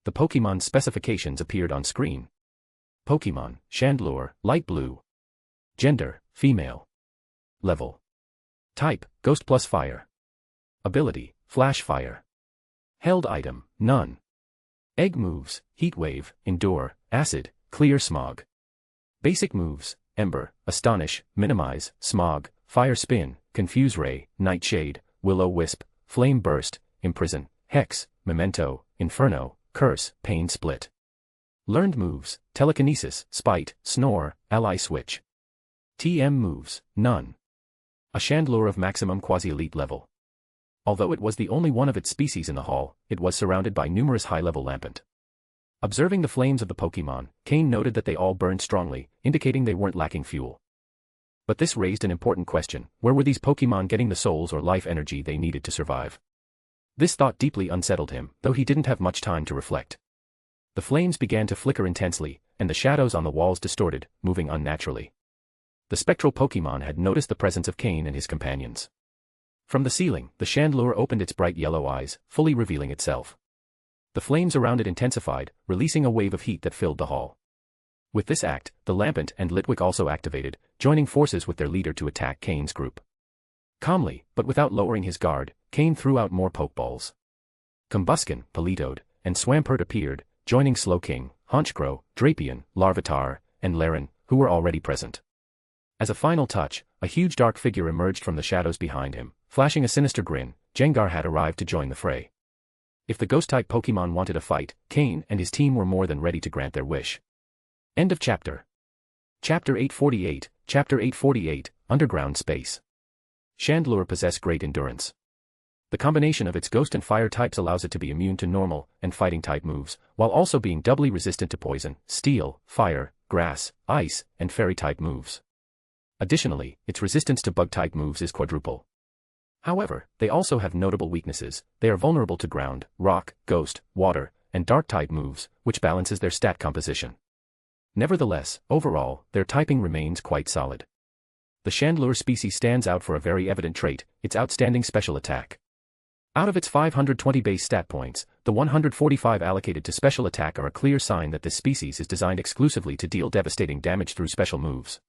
C: The Pokémon specifications appeared on screen. Pokémon, chandelure, light blue. Gender, female. Level. Type, ghost plus fire. Ability, flash fire. Held item, none. Egg moves, heat wave, endure, acid, clear smog. Basic moves, ember, astonish, minimize, smog, fire spin, confuse ray, nightshade, will-o-wisp, flame burst, imprison, hex, memento, inferno, curse, pain split. Learned moves, telekinesis, spite, snore, ally switch. TM moves, none. A chandelure of maximum quasi-elite level. Although it was the only one of its species in the hall, it was surrounded by numerous high-level lampant. Observing the flames of the Pokémon, Cain noted that they all burned strongly, indicating they weren't lacking fuel. But this raised an important question: where were these Pokémon getting the souls or life energy they needed to survive? This thought deeply unsettled him, though he didn't have much time to reflect. The flames began to flicker intensely, and the shadows on the walls distorted, moving unnaturally. The spectral Pokémon had noticed the presence of Cain and his companions. From the ceiling, the chandelure opened its bright yellow eyes, fully revealing itself. The flames around it intensified, releasing a wave of heat that filled the hall. With this act, the lampant and litwick also activated, joining forces with their leader to attack Cain's group. Calmly, but without lowering his guard, Cain threw out more Pokeballs. Combuskin, Politoed, and Swampert appeared, joining Slowking, Honchkrow, Drapion, Larvitar, and Laren, who were already present. As a final touch, a huge dark figure emerged from the shadows behind him. Flashing a sinister grin, Gengar had arrived to join the fray. If the ghost-type Pokémon wanted a fight, Cain and his team were more than ready to grant their wish. End of chapter. Chapter 848, Chapter 848, Underground Space. Chandelure possess great endurance. The combination of its ghost and fire types allows it to be immune to normal and fighting-type moves, while also being doubly resistant to poison, steel, fire, grass, ice, and fairy-type moves. Additionally, its resistance to bug-type moves is quadruple. However, they also have notable weaknesses. They are vulnerable to ground, rock, ghost, water, and dark-type moves, which balances their stat composition. Nevertheless, overall, their typing remains quite solid. The chandelure species stands out for a very evident trait: its outstanding special attack. Out of its 520 base stat points, The 145 allocated to special attack are a clear sign that this species is designed exclusively to deal devastating damage through special moves.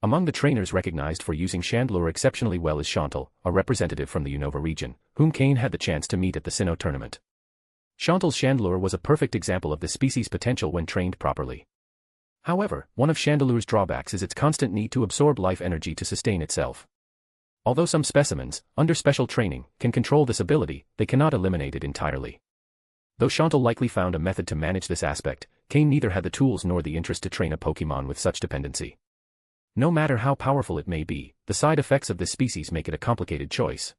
C: Among the trainers recognized for using Chandelure exceptionally well is Chantal, a representative from the Unova region, whom Cain had the chance to meet at the Sinnoh tournament. Chantal's Chandelure was a perfect example of this species' potential when trained properly. However, one of Chandelure's drawbacks is its constant need to absorb life energy to sustain itself. Although some specimens, under special training, can control this ability, they cannot eliminate it entirely. Though Chantal likely found a method to manage this aspect, Cain neither had the tools nor the interest to train a Pokémon with such dependency. No matter how powerful it may be, the side effects of this species make it a complicated choice.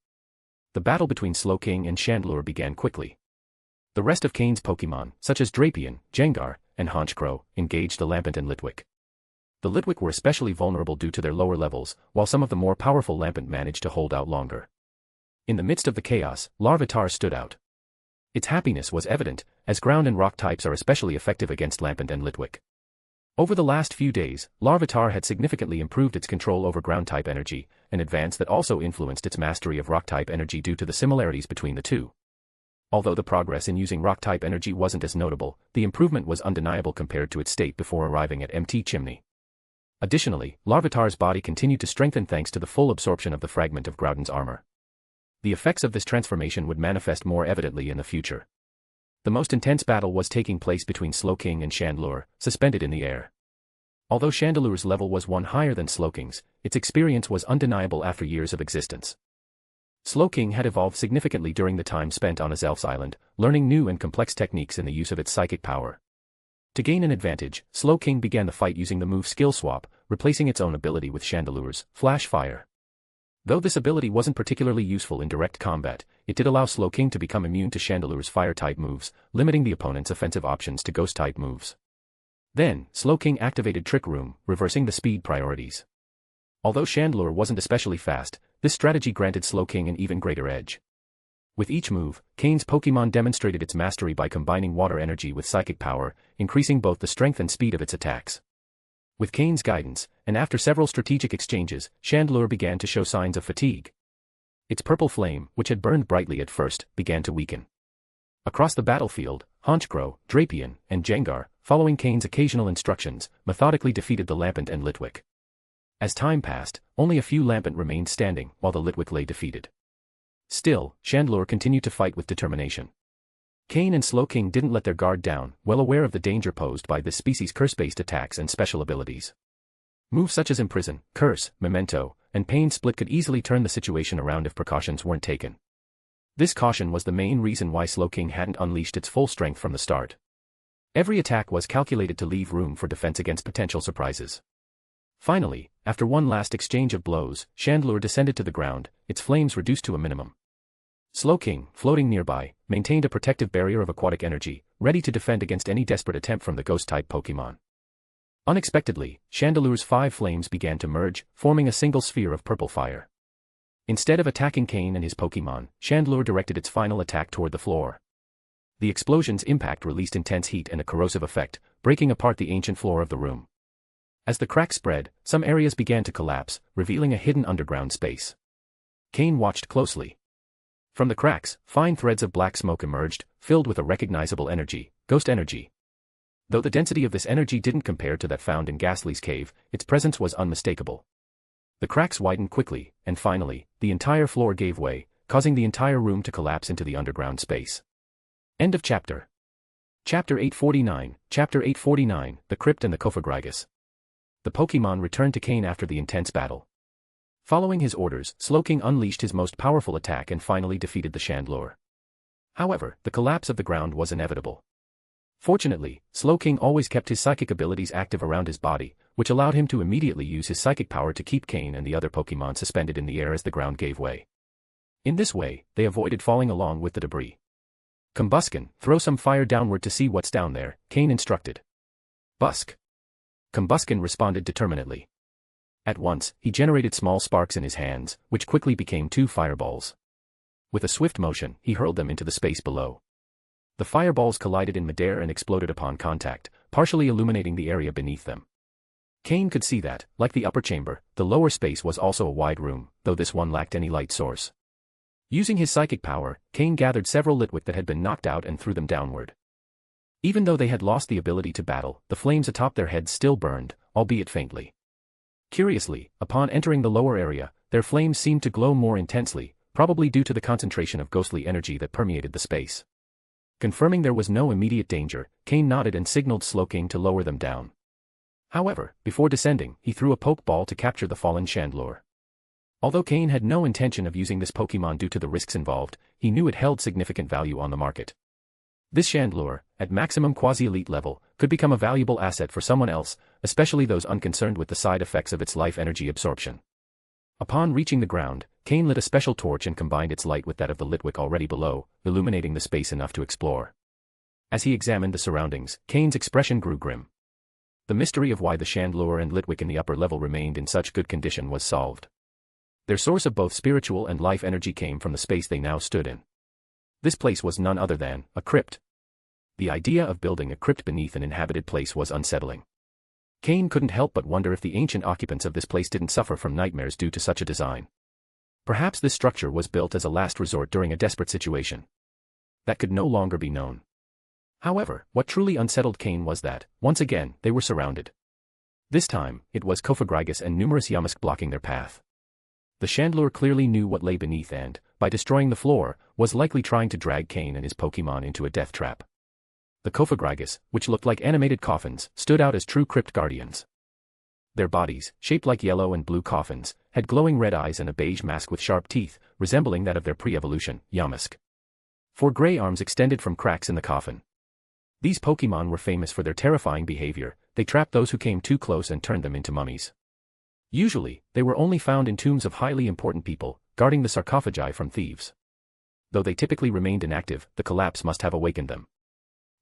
C: The battle between Slowking and Chandelure began quickly. The rest of Cain's Pokémon, such as Drapion, Gengar, and Honchkrow, engaged the Lampent and Litwick. The Litwick were especially vulnerable due to their lower levels, while some of the more powerful Lampent managed to hold out longer. In the midst of the chaos, Larvitar stood out. Its happiness was evident, as ground and rock types are especially effective against Lampent and Litwick. Over the last few days, Larvitar had significantly improved its control over ground-type energy, an advance that also influenced its mastery of rock-type energy due to the similarities between the two. Although the progress in using rock-type energy wasn't as notable, the improvement was undeniable compared to its state before arriving at MT Chimney. Additionally, Larvitar's body continued to strengthen thanks to the full absorption of the fragment of Groudon's armor. The effects of this transformation would manifest more evidently in the future. The most intense battle was taking place between Slowking and Chandelure, suspended in the air. Although Chandelure's level was one higher than Slowking's, its experience was undeniable after years of existence. Slowking had evolved significantly during the time spent on Azelf's Island, learning new and complex techniques in the use of its psychic power. To gain an advantage, Slowking began the fight using the move Skill Swap, replacing its own ability with Chandelure's Flash Fire. Though this ability wasn't particularly useful in direct combat, it did allow Slowking to become immune to Chandelure's Fire-type moves, limiting the opponent's offensive options to Ghost-type moves. Then, Slowking activated Trick Room, reversing the speed priorities. Although Chandelure wasn't especially fast, this strategy granted Slowking an even greater edge. With each move, Cain's Pokémon demonstrated its mastery by combining water energy with psychic power, increasing both the strength and speed of its attacks. With Cain's guidance, and after several strategic exchanges, Chandelure began to show signs of fatigue. Its purple flame, which had burned brightly at first, began to weaken. Across the battlefield, Honchkrow, Drapion, and Gengar, following Cain's occasional instructions, methodically defeated the Lampent and Litwick. As time passed, only a few Lampent remained standing, while the Litwick lay defeated. Still, Chandelure continued to fight with determination. Cain and Slowking didn't let their guard down, well aware of the danger posed by this species' curse-based attacks and special abilities. Moves such as Imprison, Curse, Memento, and Pain Split could easily turn the situation around if precautions weren't taken. This caution was the main reason why Slowking hadn't unleashed its full strength from the start. Every attack was calculated to leave room for defense against potential surprises. Finally, after one last exchange of blows, Chandelure descended to the ground, its flames reduced to a minimum. Slowking, floating nearby, maintained a protective barrier of aquatic energy, ready to defend against any desperate attempt from the Ghost-type Pokémon. Unexpectedly, Chandelure's 5 flames began to merge, forming a single sphere of purple fire. Instead of attacking Cain and his Pokémon, Chandelure directed its final attack toward the floor. The explosion's impact released intense heat and a corrosive effect, breaking apart the ancient floor of the room. As the crack spread, some areas began to collapse, revealing a hidden underground space. Cain watched closely. From the cracks, fine threads of black smoke emerged, filled with a recognizable energy, ghost energy. Though the density of this energy didn't compare to that found in Ghastly's cave, its presence was unmistakable. The cracks widened quickly, and finally, the entire floor gave way, causing the entire room to collapse into the underground space. End of chapter. Chapter 849, Chapter 849, The Crypt and the Cofagrigus. The Pokémon returned to Cain after the intense battle. Following his orders, Slowking unleashed his most powerful attack and finally defeated the Chandelure. However, the collapse of the ground was inevitable. Fortunately, Slowking always kept his psychic abilities active around his body, which allowed him to immediately use his psychic power to keep Cain and the other Pokémon suspended in the air as the ground gave way. In this way, they avoided falling along with the debris. Combusken, throw some fire downward to see what's down there, Cain instructed. Busk. Combusken responded determinedly. At once, he generated small sparks in his hands, which quickly became 2 fireballs. With a swift motion, he hurled them into the space below. The fireballs collided in midair and exploded upon contact, partially illuminating the area beneath them. Cain could see that, like the upper chamber, the lower space was also a wide room, though this one lacked any light source. Using his psychic power, Cain gathered several Litwick that had been knocked out and threw them downward. Even though they had lost the ability to battle, the flames atop their heads still burned, albeit faintly. Curiously, upon entering the lower area, their flames seemed to glow more intensely, probably due to the concentration of ghostly energy that permeated the space. Confirming there was no immediate danger, Cain nodded and signaled Slowking to lower them down. However, before descending, he threw a Pokeball to capture the fallen Chandelure. Although Cain had no intention of using this Pokemon due to the risks involved, he knew it held significant value on the market. This Chandelure, at maximum quasi-elite level, could become a valuable asset for someone else, especially those unconcerned with the side effects of its life energy absorption. Upon reaching the ground, Cain lit a special torch and combined its light with that of the Litwick already below, illuminating the space enough to explore. As he examined the surroundings, Cain's expression grew grim. The mystery of why the Chandelure and Litwick in the upper level remained in such good condition was solved. Their source of both spiritual and life energy came from the space they now stood in. This place was none other than a crypt. The idea of building a crypt beneath an inhabited place was unsettling. Cain couldn't help but wonder if the ancient occupants of this place didn't suffer from nightmares due to such a design. Perhaps this structure was built as a last resort during a desperate situation. That could no longer be known. However, what truly unsettled Cain was that, once again, they were surrounded. This time, it was Cofagrigus and numerous Yamask blocking their path. The Chandelure clearly knew what lay beneath and, by destroying the floor, was likely trying to drag Cain and his Pokemon into a death trap. The Cofagrigus, which looked like animated coffins, stood out as true crypt guardians. Their bodies, shaped like yellow and blue coffins, had glowing red eyes and a beige mask with sharp teeth, resembling that of their pre-evolution, Yamask. 4 gray arms extended from cracks in the coffin. These Pokemon were famous for their terrifying behavior. They trapped those who came too close and turned them into mummies. Usually, they were only found in tombs of highly important people, guarding the sarcophagi from thieves. Though they typically remained inactive, the collapse must have awakened them.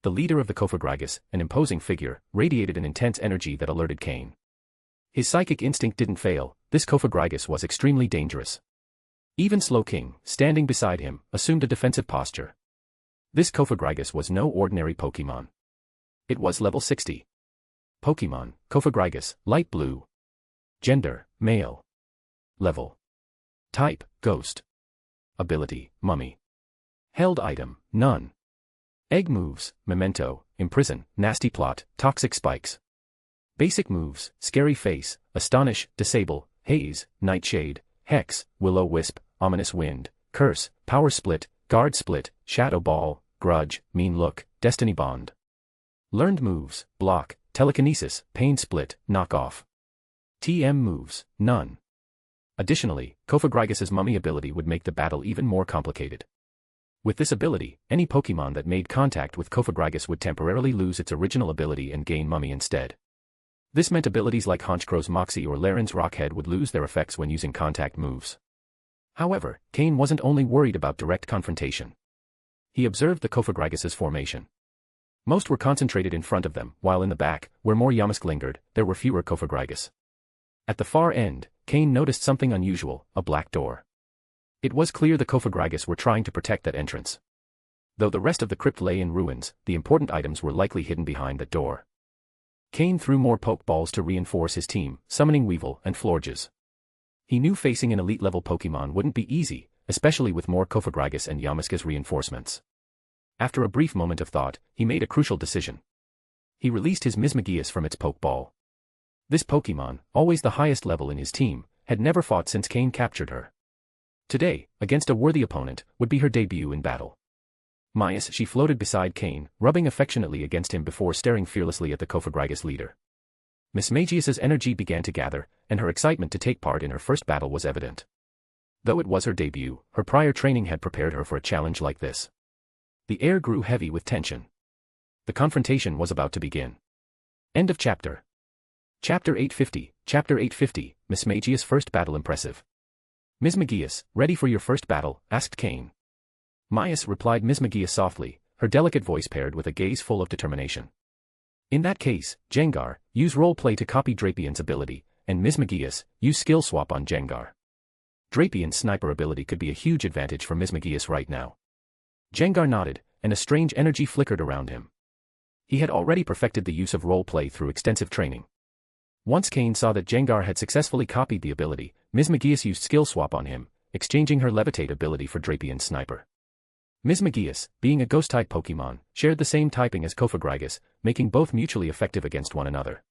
C: The leader of the Cofagrigus, an imposing figure, radiated an intense energy that alerted Cain. His psychic instinct didn't fail. This Cofagrigus was extremely dangerous. Even Slowking, standing beside him, assumed a defensive posture. This Cofagrigus was no ordinary Pokemon. It was level 60. Pokemon, Cofagrigus, light blue. Gender, male. Level. Type, ghost. Ability, mummy. Held item, none. Egg moves, memento, imprison, nasty plot, toxic spikes. Basic moves, scary face, astonish, disable, haze, nightshade, hex, will-o-wisp, ominous wind, curse, power split, guard split, shadow ball, grudge, mean look, destiny bond. Learned moves, block, telekinesis, pain split, knock off. TM moves, none. Additionally, Cofagrigus' mummy ability would make the battle even more complicated. With this ability, any Pokemon that made contact with Cofagrigus would temporarily lose its original ability and gain mummy instead. This meant abilities like Honchkro's Moxie or Laren's Rockhead would lose their effects when using contact moves. However, Cain wasn't only worried about direct confrontation. He observed the Cofagrigus' formation. Most were concentrated in front of them, while in the back, where more Yamask lingered, there were fewer Cofagrigus. At the far end, Cain noticed something unusual, a black door. It was clear the Cofagrigus were trying to protect that entrance. Though the rest of the crypt lay in ruins, the important items were likely hidden behind that door. Cain threw more Pokeballs to reinforce his team, summoning Weevil and Florges. He knew facing an elite-level Pokemon wouldn't be easy, especially with more Cofagrigus and Yamask as reinforcements. After a brief moment of thought, he made a crucial decision. He released his Mismagius from its Pokeball. This Pokemon, always the highest level in his team, had never fought since Cain captured her. Today, against a worthy opponent, would be her debut in battle. Mias, she floated beside Cain, rubbing affectionately against him before staring fearlessly at the Cofagrigus leader. Mismagius's energy began to gather, and her excitement to take part in her first battle was evident. Though it was her debut, her prior training had prepared her for a challenge like this. The air grew heavy with tension. The confrontation was about to begin. End of chapter. Chapter 850, Chapter 850, Mismagius' first battle impressive. Mismagius, ready for your first battle? Asked Cain. Mias, replied Mismagius softly, her delicate voice paired with a gaze full of determination. In that case, Gengar, use roleplay to copy Drapian's ability, and Mismagius, use skill swap on Gengar. Drapian's sniper ability could be a huge advantage for Mismagius right now. Gengar nodded, and a strange energy flickered around him. He had already perfected the use of roleplay through extensive training. Once Cain saw that Gengar had successfully copied the ability, Mismagius used skill swap on him, exchanging her levitate ability for Drapian's sniper. Ms. Magius, being a ghost-type Pokémon, shared the same typing as Cofagrigus, making both mutually effective against one another.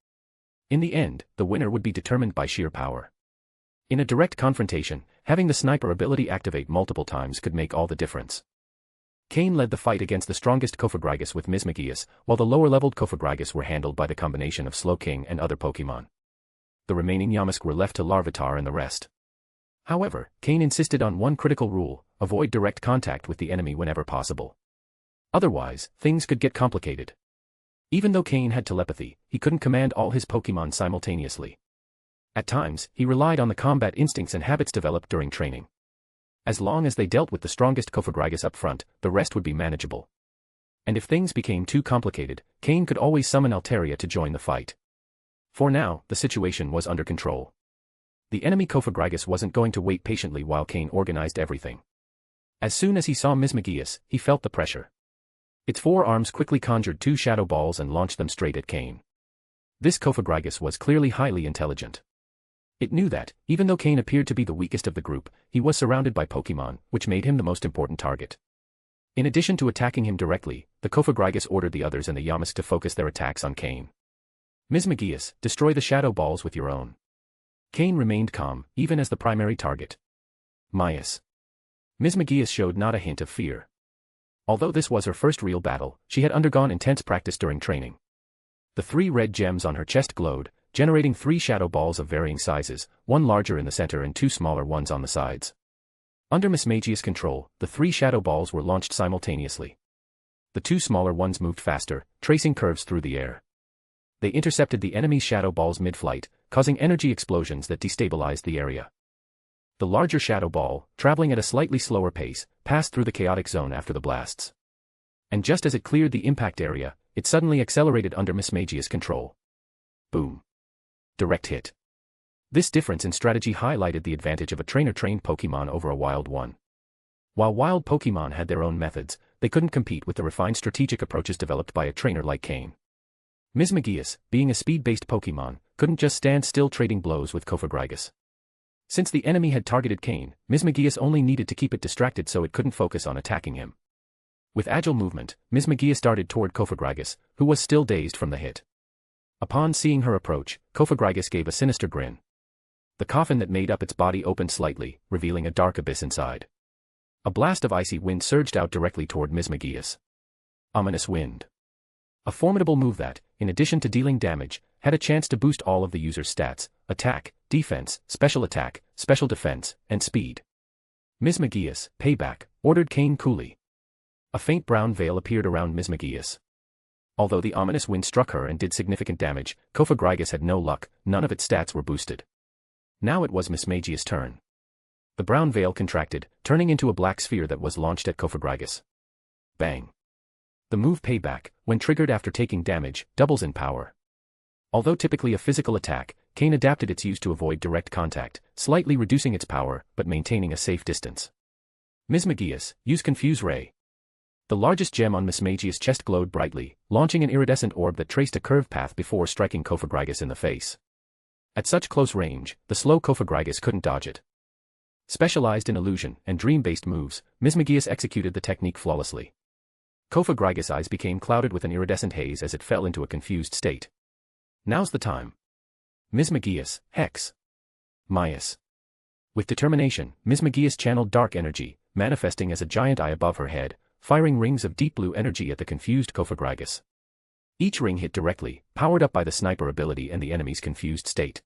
C: In the end, the winner would be determined by sheer power. In a direct confrontation, having the sniper ability activate multiple times could make all the difference. Cain led the fight against the strongest Cofagrigus with Ms. Magius, while the lower-leveled Cofagrigus were handled by the combination of Slowking and other Pokémon. The remaining Yamask were left to Larvitar and the rest. However, Cain insisted on one critical rule: avoid direct contact with the enemy whenever possible. Otherwise, things could get complicated. Even though Cain had telepathy, he couldn't command all his Pokémon simultaneously. At times, he relied on the combat instincts and habits developed during training. As long as they dealt with the strongest Cofagrigus up front, the rest would be manageable. And if things became too complicated, Cain could always summon Altaria to join the fight. For now, the situation was under control. The enemy Cofagrigus wasn't going to wait patiently while Cain organized everything. As soon as he saw Ms. Magius, he felt the pressure. Its four arms quickly conjured two shadow balls and launched them straight at Cain. This Cofagrigus was clearly highly intelligent. It knew that, even though Cain appeared to be the weakest of the group, he was surrounded by Pokémon, which made him the most important target. In addition to attacking him directly, the Cofagrigus ordered the others and the Yamask to focus their attacks on Cain. Ms. Magius, destroy the shadow balls with your own. Cain remained calm, even as the primary target. Ms. Magius showed not a hint of fear. Although this was her first real battle, she had undergone intense practice during training. The 3 red gems on her chest glowed, generating 3 shadow balls of varying sizes, one larger in the center and 2 smaller ones on the sides. Under Ms. Magius' control, the 3 shadow balls were launched simultaneously. The 2 smaller ones moved faster, tracing curves through the air. They intercepted the enemy's shadow balls mid-flight, causing energy explosions that destabilized the area. The larger shadow ball, traveling at a slightly slower pace, passed through the chaotic zone after the blasts. And just as it cleared the impact area, it suddenly accelerated under Ms. Magius' control. Boom. Direct hit. This difference in strategy highlighted the advantage of a trainer-trained Pokémon over a wild one. While wild Pokémon had their own methods, they couldn't compete with the refined strategic approaches developed by a trainer like Cain. Ms. Magius, being a speed-based Pokémon, couldn't just stand still trading blows with Cofagrigus. Since the enemy had targeted Cain, Ms. Magius only needed to keep it distracted so it couldn't focus on attacking him. With agile movement, Ms. Magius darted toward Cofagrigus, who was still dazed from the hit. Upon seeing her approach, Cofagrigus gave a sinister grin. The coffin that made up its body opened slightly, revealing a dark abyss inside. A blast of icy wind surged out directly toward Ms. Magius. Ominous Wind. A formidable move that, in addition to dealing damage, had a chance to boost all of the user's stats: attack, defense, special attack, special defense, and speed. Ms. Magius, payback, ordered Cain coolly. A faint brown veil appeared around Ms. Magius. Although the ominous wind struck her and did significant damage, Cofagrigus had no luck, none of its stats were boosted. Now it was Ms. Magius' turn. The brown veil contracted, turning into a black sphere that was launched at Cofagrigus. Bang. The move Payback, when triggered after taking damage, doubles in power. Although typically a physical attack, Cain adapted its use to avoid direct contact, slightly reducing its power, but maintaining a safe distance. Ms. Magius, use Confuse Ray. The largest gem on Ms. Magius' chest glowed brightly, launching an iridescent orb that traced a curved path before striking Cofagrigus in the face. At such close range, the slow Cofagrigus couldn't dodge it. Specialized in illusion and dream-based moves, Ms. Magius executed the technique flawlessly. Cofagrigus' eyes became clouded with an iridescent haze as it fell into a confused state. Now's the time. Ms. Magius, Hex. Mias. With determination, Ms. Magius channeled dark energy, manifesting as a giant eye above her head, firing rings of deep blue energy at the confused Cofagrigus. Each ring hit directly, powered up by the sniper ability and the enemy's confused state.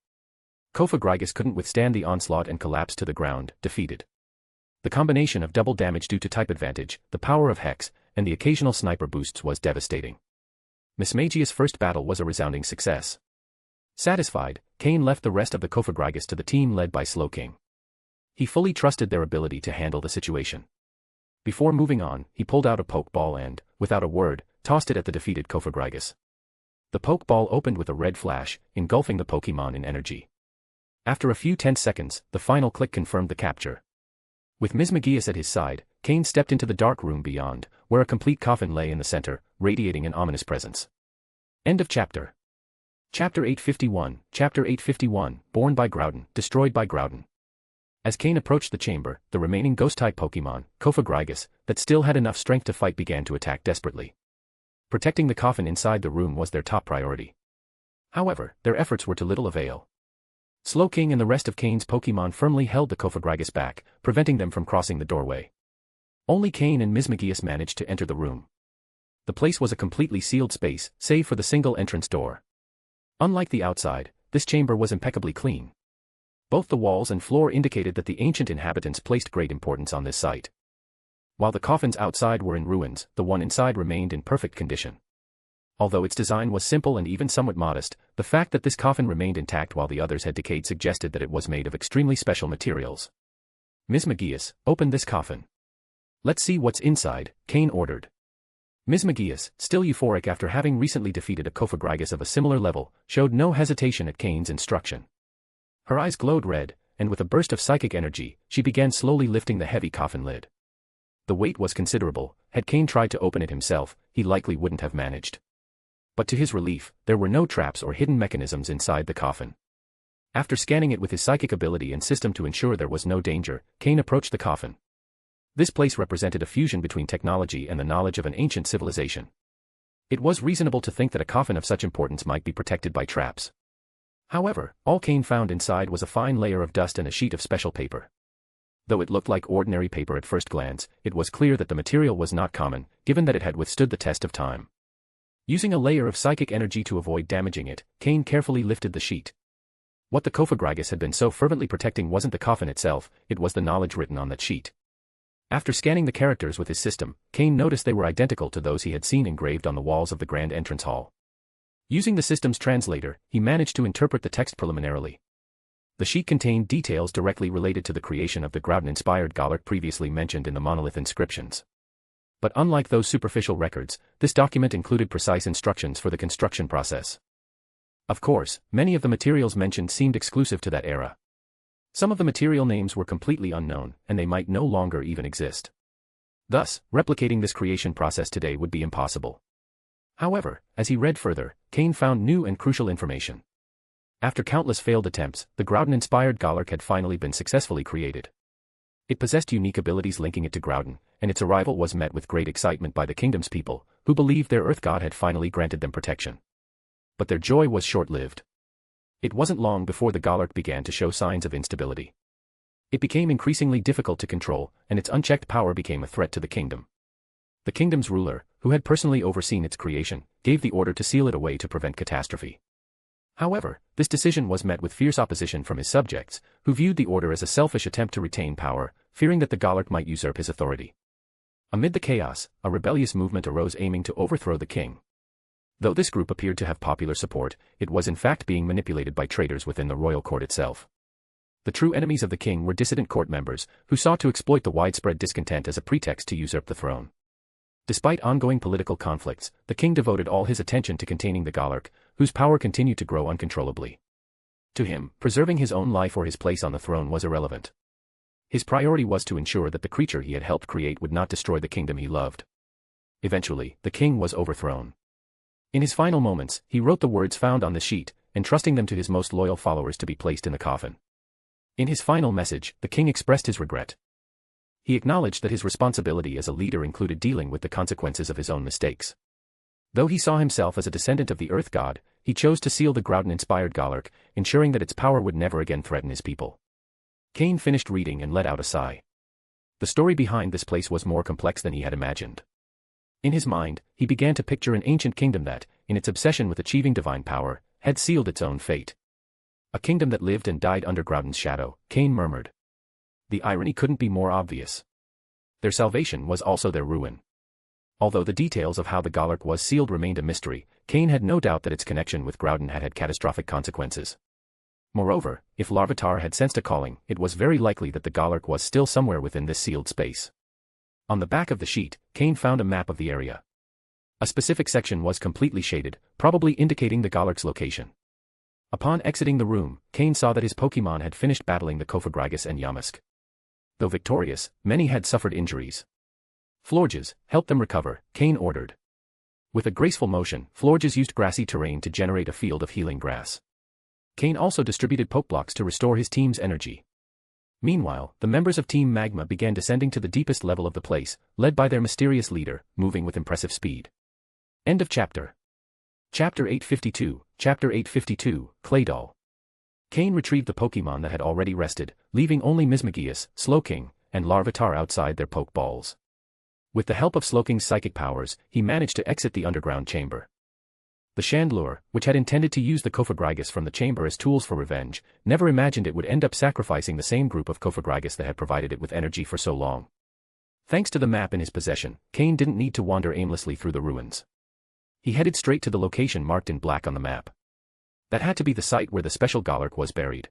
C: Cofagrigus couldn't withstand the onslaught and collapsed to the ground, defeated. The combination of double damage due to type advantage, the power of Hex, and the occasional sniper boosts was devastating. Ms. Magius' first battle was a resounding success. Satisfied, Cain left the rest of the Cofagrigus to the team led by Slowking. He fully trusted their ability to handle the situation. Before moving on, he pulled out a Pokeball and, without a word, tossed it at the defeated Cofagrigus. The Pokeball opened with a red flash, engulfing the Pokémon in energy. After a few tense seconds, the final click confirmed the capture. With Ms. Magius at his side, Cain stepped into the dark room beyond, where a complete coffin lay in the center, radiating an ominous presence. End of chapter. Chapter 851, Born by Groudon, Destroyed by Groudon. As Cain approached the chamber, the remaining ghost-type Pokémon, Cofagrigus, that still had enough strength to fight began to attack desperately. Protecting the coffin inside the room was their top priority. However, their efforts were to little avail. Slowking and the rest of Cain's Pokémon firmly held the Cofagrigus back, preventing them from crossing the doorway. Only Cain and Mismagius managed to enter the room. The place was a completely sealed space, save for the single entrance door. Unlike the outside, this chamber was impeccably clean. Both the walls and floor indicated that the ancient inhabitants placed great importance on this site. While the coffins outside were in ruins, the one inside remained in perfect condition. Although its design was simple and even somewhat modest, the fact that this coffin remained intact while the others had decayed suggested that it was made of extremely special materials. Mismagius, open this coffin. Let's see what's inside, Cain ordered. Mismagius, still euphoric after having recently defeated a Cofagrigus of a similar level, showed no hesitation at Cain's instruction. Her eyes glowed red, and with a burst of psychic energy, she began slowly lifting the heavy coffin lid. The weight was considerable. Had Cain tried to open it himself, he likely wouldn't have managed. But to his relief, there were no traps or hidden mechanisms inside the coffin. After scanning it with his psychic ability and system to ensure there was no danger, Cain approached the coffin. This place represented a fusion between technology and the knowledge of an ancient civilization. It was reasonable to think that a coffin of such importance might be protected by traps. However, all Cain found inside was a fine layer of dust and a sheet of special paper. Though it looked like ordinary paper at first glance, it was clear that the material was not common, given that it had withstood the test of time. Using a layer of psychic energy to avoid damaging it, Cain carefully lifted the sheet. What the Cofagrigus had been so fervently protecting wasn't the coffin itself, it was the knowledge written on that sheet. After scanning the characters with his system, Cain noticed they were identical to those he had seen engraved on the walls of the grand entrance hall. Using the system's translator, he managed to interpret the text preliminarily. The sheet contained details directly related to the creation of the Groudon-inspired Golurk previously mentioned in the monolith inscriptions. But unlike those superficial records, this document included precise instructions for the construction process. Of course, many of the materials mentioned seemed exclusive to that era. Some of the material names were completely unknown, and they might no longer even exist. Thus, replicating this creation process today would be impossible. However, as he read further, Cain found new and crucial information. After countless failed attempts, the Groudon-inspired Golurk had finally been successfully created. It possessed unique abilities linking it to Groudon, and its arrival was met with great excitement by the kingdom's people, who believed their Earth God had finally granted them protection. But their joy was short-lived. It wasn't long before the Golurk began to show signs of instability. It became increasingly difficult to control, and its unchecked power became a threat to the kingdom. The kingdom's ruler, who had personally overseen its creation, gave the order to seal it away to prevent catastrophe. However, this decision was met with fierce opposition from his subjects, who viewed the order as a selfish attempt to retain power, fearing that the Golurk might usurp his authority. Amid the chaos, a rebellious movement arose aiming to overthrow the king. Though this group appeared to have popular support, it was in fact being manipulated by traitors within the royal court itself. The true enemies of the king were dissident court members, who sought to exploit the widespread discontent as a pretext to usurp the throne. Despite ongoing political conflicts, the king devoted all his attention to containing the Golurk, whose power continued to grow uncontrollably. To him, preserving his own life or his place on the throne was irrelevant. His priority was to ensure that the creature he had helped create would not destroy the kingdom he loved. Eventually, the king was overthrown. In his final moments, he wrote the words found on the sheet, entrusting them to his most loyal followers to be placed in the coffin. In his final message, the king expressed his regret. He acknowledged that his responsibility as a leader included dealing with the consequences of his own mistakes. Though he saw himself as a descendant of the Earth God, he chose to seal the Groudon-inspired Golurk, ensuring that its power would never again threaten his people. Cain finished reading and let out a sigh. The story behind this place was more complex than he had imagined. In his mind, he began to picture an ancient kingdom that, in its obsession with achieving divine power, had sealed its own fate. A kingdom that lived and died under Groudon's shadow, Cain murmured. The irony couldn't be more obvious. Their salvation was also their ruin. Although the details of how the Golurk was sealed remained a mystery, Cain had no doubt that its connection with Groudon had had catastrophic consequences. Moreover, if Larvitar had sensed a calling, it was very likely that the Golurk was still somewhere within this sealed space. On the back of the sheet, Cain found a map of the area. A specific section was completely shaded, probably indicating the Golurk's location. Upon exiting the room, Cain saw that his Pokémon had finished battling the Cofagrigus and Yamask. Though victorious, many had suffered injuries. Florges, help them recover, Cain ordered. With a graceful motion, Florges used grassy terrain to generate a field of healing grass. Cain also distributed Pokeblocks to restore his team's energy. Meanwhile, the members of Team Magma began descending to the deepest level of the place, led by their mysterious leader, moving with impressive speed. End of chapter. Chapter 852, Chapter 852, Claydol. Cain retrieved the Pokémon that had already rested, leaving only Mismagius, Slowking, and Larvitar outside their Pokeballs. With the help of Slowking's psychic powers, he managed to exit the underground chamber. The Chandelure, which had intended to use the Cofagrigus from the chamber as tools for revenge, never imagined it would end up sacrificing the same group of Cofagrigus that had provided it with energy for so long. Thanks to the map in his possession, Cain didn't need to wander aimlessly through the ruins. He headed straight to the location marked in black on the map. That had to be the site where the special Golurk was buried.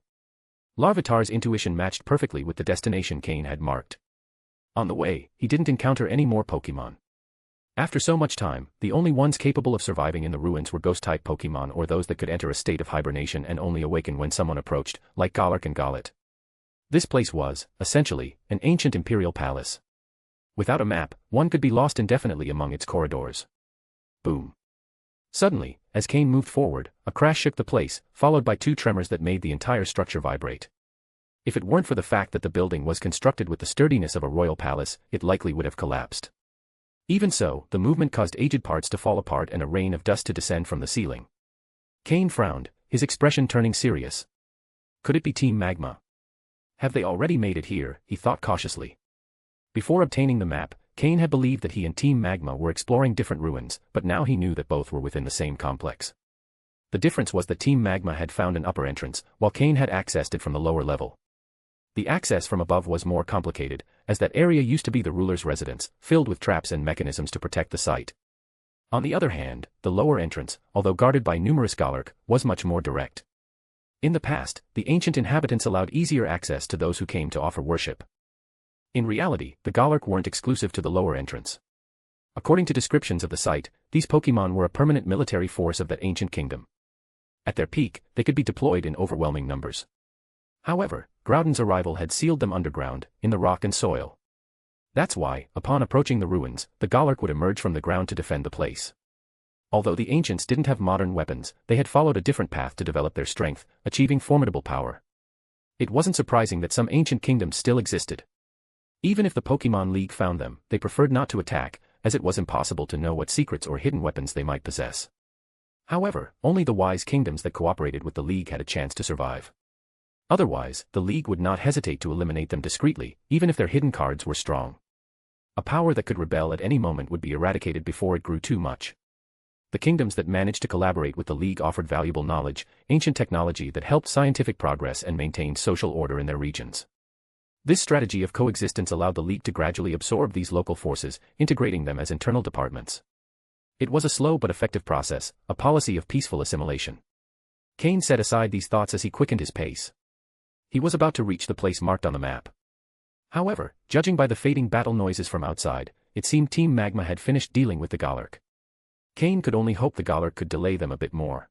C: Larvitar's intuition matched perfectly with the destination Cain had marked. On the way, he didn't encounter any more Pokémon. After so much time, the only ones capable of surviving in the ruins were ghost-type Pokémon or those that could enter a state of hibernation and only awaken when someone approached, like Golurk and Golett. This place was, essentially, an ancient imperial palace. Without a map, one could be lost indefinitely among its corridors. Boom. Suddenly, as Cain moved forward, a crash shook the place, followed by two tremors that made the entire structure vibrate. If it weren't for the fact that the building was constructed with the sturdiness of a royal palace, it likely would have collapsed. Even so, the movement caused aged parts to fall apart and a rain of dust to descend from the ceiling. Cain frowned, his expression turning serious. Could it be Team Magma? Have they already made it here, he thought cautiously. Before obtaining the map, Cain had believed that he and Team Magma were exploring different ruins, but now he knew that both were within the same complex. The difference was that Team Magma had found an upper entrance, while Cain had accessed it from the lower level. The access from above was more complicated, as that area used to be the ruler's residence, filled with traps and mechanisms to protect the site. On the other hand, the lower entrance, although guarded by numerous Golurk, was much more direct. In the past, the ancient inhabitants allowed easier access to those who came to offer worship. In reality, the Golurk weren't exclusive to the lower entrance. According to descriptions of the site, these Pokémon were a permanent military force of that ancient kingdom. At their peak, they could be deployed in overwhelming numbers. However, Groudon's arrival had sealed them underground, in the rock and soil. That's why, upon approaching the ruins, the Golurk would emerge from the ground to defend the place. Although the ancients didn't have modern weapons, they had followed a different path to develop their strength, achieving formidable power. It wasn't surprising that some ancient kingdoms still existed. Even if the Pokémon League found them, they preferred not to attack, as it was impossible to know what secrets or hidden weapons they might possess. However, only the wise kingdoms that cooperated with the League had a chance to survive. Otherwise, the League would not hesitate to eliminate them discreetly, even if their hidden cards were strong. A power that could rebel at any moment would be eradicated before it grew too much. The kingdoms that managed to collaborate with the League offered valuable knowledge, ancient technology that helped scientific progress and maintained social order in their regions. This strategy of coexistence allowed the League to gradually absorb these local forces, integrating them as internal departments. It was a slow but effective process, a policy of peaceful assimilation. Cain set aside these thoughts as he quickened his pace. He was about to reach the place marked on the map. However, judging by the fading battle noises from outside, it seemed Team Magma had finished dealing with the Golurk. Cain could only hope the Golurk could delay them a bit more.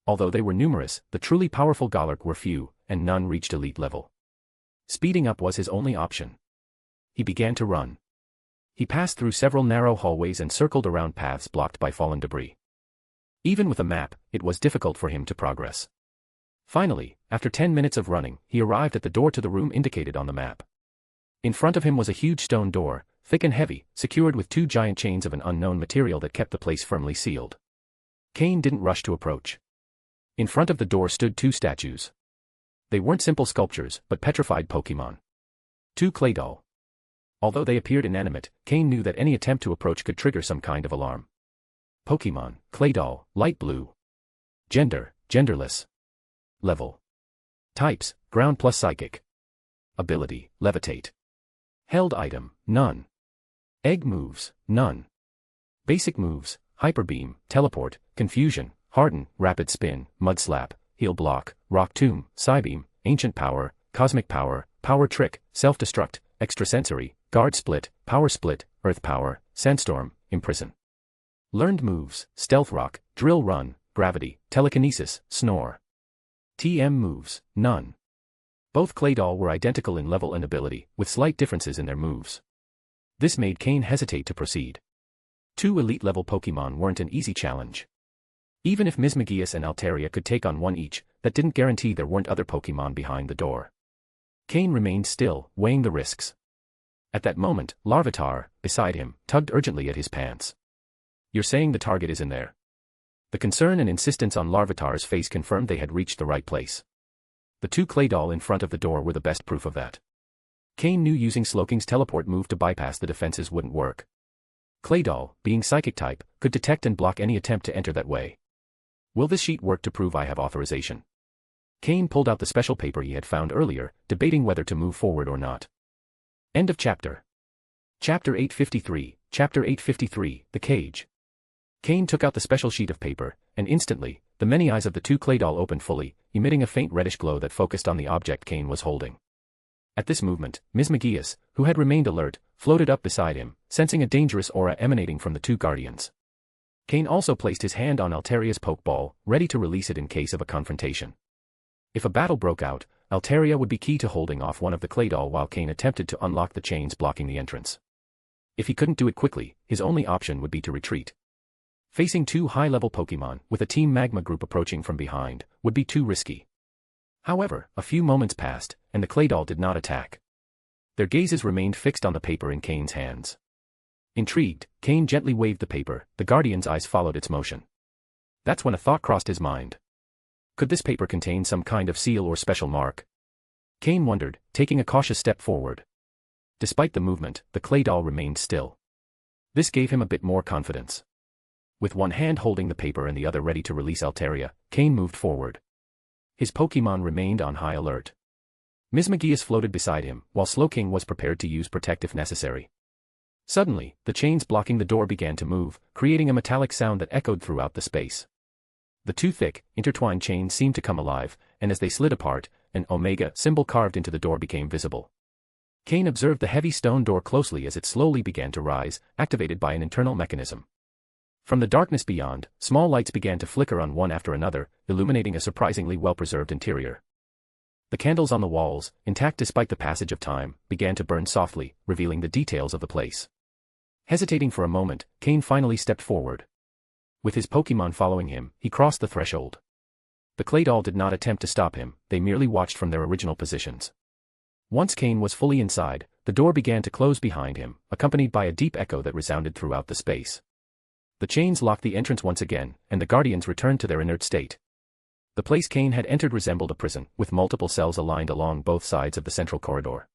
C: Although they were numerous, the truly powerful Golurk were few, and none reached elite level. Speeding up was his only option. He began to run. He passed through several narrow hallways and circled around paths blocked by fallen debris. Even with a map, it was difficult for him to progress. Finally, after 10 minutes of running, he arrived at the door to the room indicated on the map. In front of him was a huge stone door, thick and heavy, secured with two giant chains of an unknown material that kept the place firmly sealed. Cain didn't rush to approach. In front of the door stood two statues. They weren't simple sculptures, but petrified Pokémon. Two Claydol. Although they appeared inanimate, Cain knew that any attempt to approach could trigger some kind of alarm. Pokémon, Claydol, light blue. Gender, genderless. Level. Types, ground plus psychic. Ability, levitate. Held item, none. Egg moves, none. Basic moves, hyper beam, teleport, confusion, harden, rapid spin, mud slap, heal block, rock tomb, psybeam, ancient power, cosmic power, power trick, self-destruct, extrasensory, guard split, earth power, sandstorm, imprison. Learned moves, stealth rock, drill run, gravity, telekinesis, snore. TM moves, none. Both Claydol were identical in level and ability, with slight differences in their moves. This made Cain hesitate to proceed. Two elite-level Pokémon weren't an easy challenge. Even if Mismagius and Altaria could take on one each, that didn't guarantee there weren't other Pokémon behind the door. Cain remained still, weighing the risks. At that moment, Larvitar, beside him, tugged urgently at his pants. "You're saying the target is in there?" The concern and insistence on Larvitar's face confirmed they had reached the right place. The two clay doll in front of the door were the best proof of that. Cain knew using Sloking's teleport move to bypass the defenses wouldn't work. Clay doll, being psychic type, could detect and block any attempt to enter that way. Will this sheet work to prove I have authorization? Cain pulled out the special paper he had found earlier, debating whether to move forward or not. End of chapter. Chapter 853, Chapter 853, The Cage. Cain took out the special sheet of paper, and instantly, the many eyes of the two clay doll opened fully, emitting a faint reddish glow that focused on the object Cain was holding. At this movement, Ms. McGeeus, who had remained alert, floated up beside him, sensing a dangerous aura emanating from the two guardians. Cain also placed his hand on Alteria's pokeball, ready to release it in case of a confrontation. If a battle broke out, Altaria would be key to holding off one of the clay doll while Cain attempted to unlock the chains blocking the entrance. If he couldn't do it quickly, his only option would be to retreat. Facing two high-level Pokémon, with a Team Magma group approaching from behind, would be too risky. However, a few moments passed, and the clay doll did not attack. Their gazes remained fixed on the paper in Cain's hands. Intrigued, Cain gently waved the paper, the Guardian's eyes followed its motion. That's when a thought crossed his mind. Could this paper contain some kind of seal or special mark? Cain wondered, taking a cautious step forward. Despite the movement, the clay doll remained still. This gave him a bit more confidence. With one hand holding the paper and the other ready to release Altaria, Cain moved forward. His Pokémon remained on high alert. Ms. McGeeus floated beside him, while Slowking was prepared to use Protect if necessary. Suddenly, the chains blocking the door began to move, creating a metallic sound that echoed throughout the space. The two thick, intertwined chains seemed to come alive, and as they slid apart, an Omega symbol carved into the door became visible. Cain observed the heavy stone door closely as it slowly began to rise, activated by an internal mechanism. From the darkness beyond, small lights began to flicker on one after another, illuminating a surprisingly well-preserved interior. The candles on the walls, intact despite the passage of time, began to burn softly, revealing the details of the place. Hesitating for a moment, Cain finally stepped forward. With his Pokémon following him, he crossed the threshold. The clay doll did not attempt to stop him, they merely watched from their original positions. Once Cain was fully inside, the door began to close behind him, accompanied by a deep echo that resounded throughout the space. The chains locked the entrance once again, and the Guardians returned to their inert state. The place Cain had entered resembled a prison, with multiple cells aligned along both sides of the central corridor.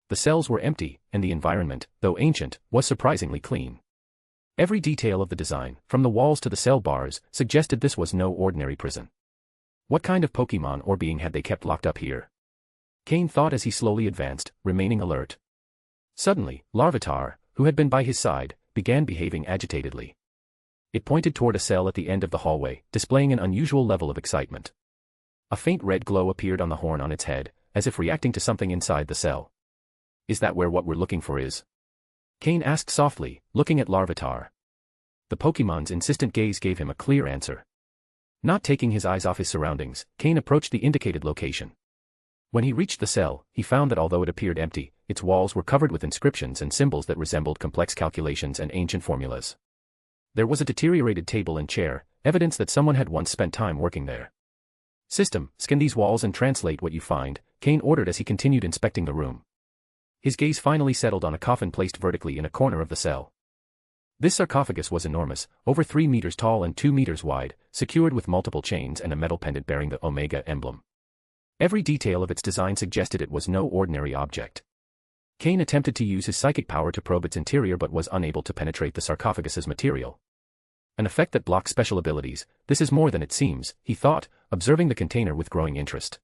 C: The cells were empty, and the environment, though ancient, was surprisingly clean. Every detail of the design, from the walls to the cell bars, suggested this was no ordinary prison. What kind of Pokémon or being had they kept locked up here? Cain thought as he slowly advanced, remaining alert. Suddenly, Larvitar, who had been by his side, began behaving agitatedly. It pointed toward a cell at the end of the hallway, displaying an unusual level of excitement. A faint red glow appeared on the horn on its head, as if reacting to something inside the cell. "Is that where what we're looking for is?" Cain asked softly, looking at Larvitar. The Pokémon's insistent gaze gave him a clear answer. Not taking his eyes off his surroundings, Cain approached the indicated location. When he reached the cell, he found that although it appeared empty, its walls were covered with inscriptions and symbols that resembled complex calculations and ancient formulas. There was a deteriorated table and chair, evidence that someone had once spent time working there. "System, scan these walls and translate what you find," Cain ordered as he continued inspecting the room. His gaze finally settled on a coffin placed vertically in a corner of the cell. This sarcophagus was enormous, over 3 meters tall and 2 meters wide, secured with multiple chains and a metal pendant bearing the Omega emblem. Every detail of its design suggested it was no ordinary object. Cain attempted to use his psychic power to probe its interior but was unable to penetrate the sarcophagus's material. An effect that blocks special abilities, this is more than it seems, he thought, observing the container with growing interest.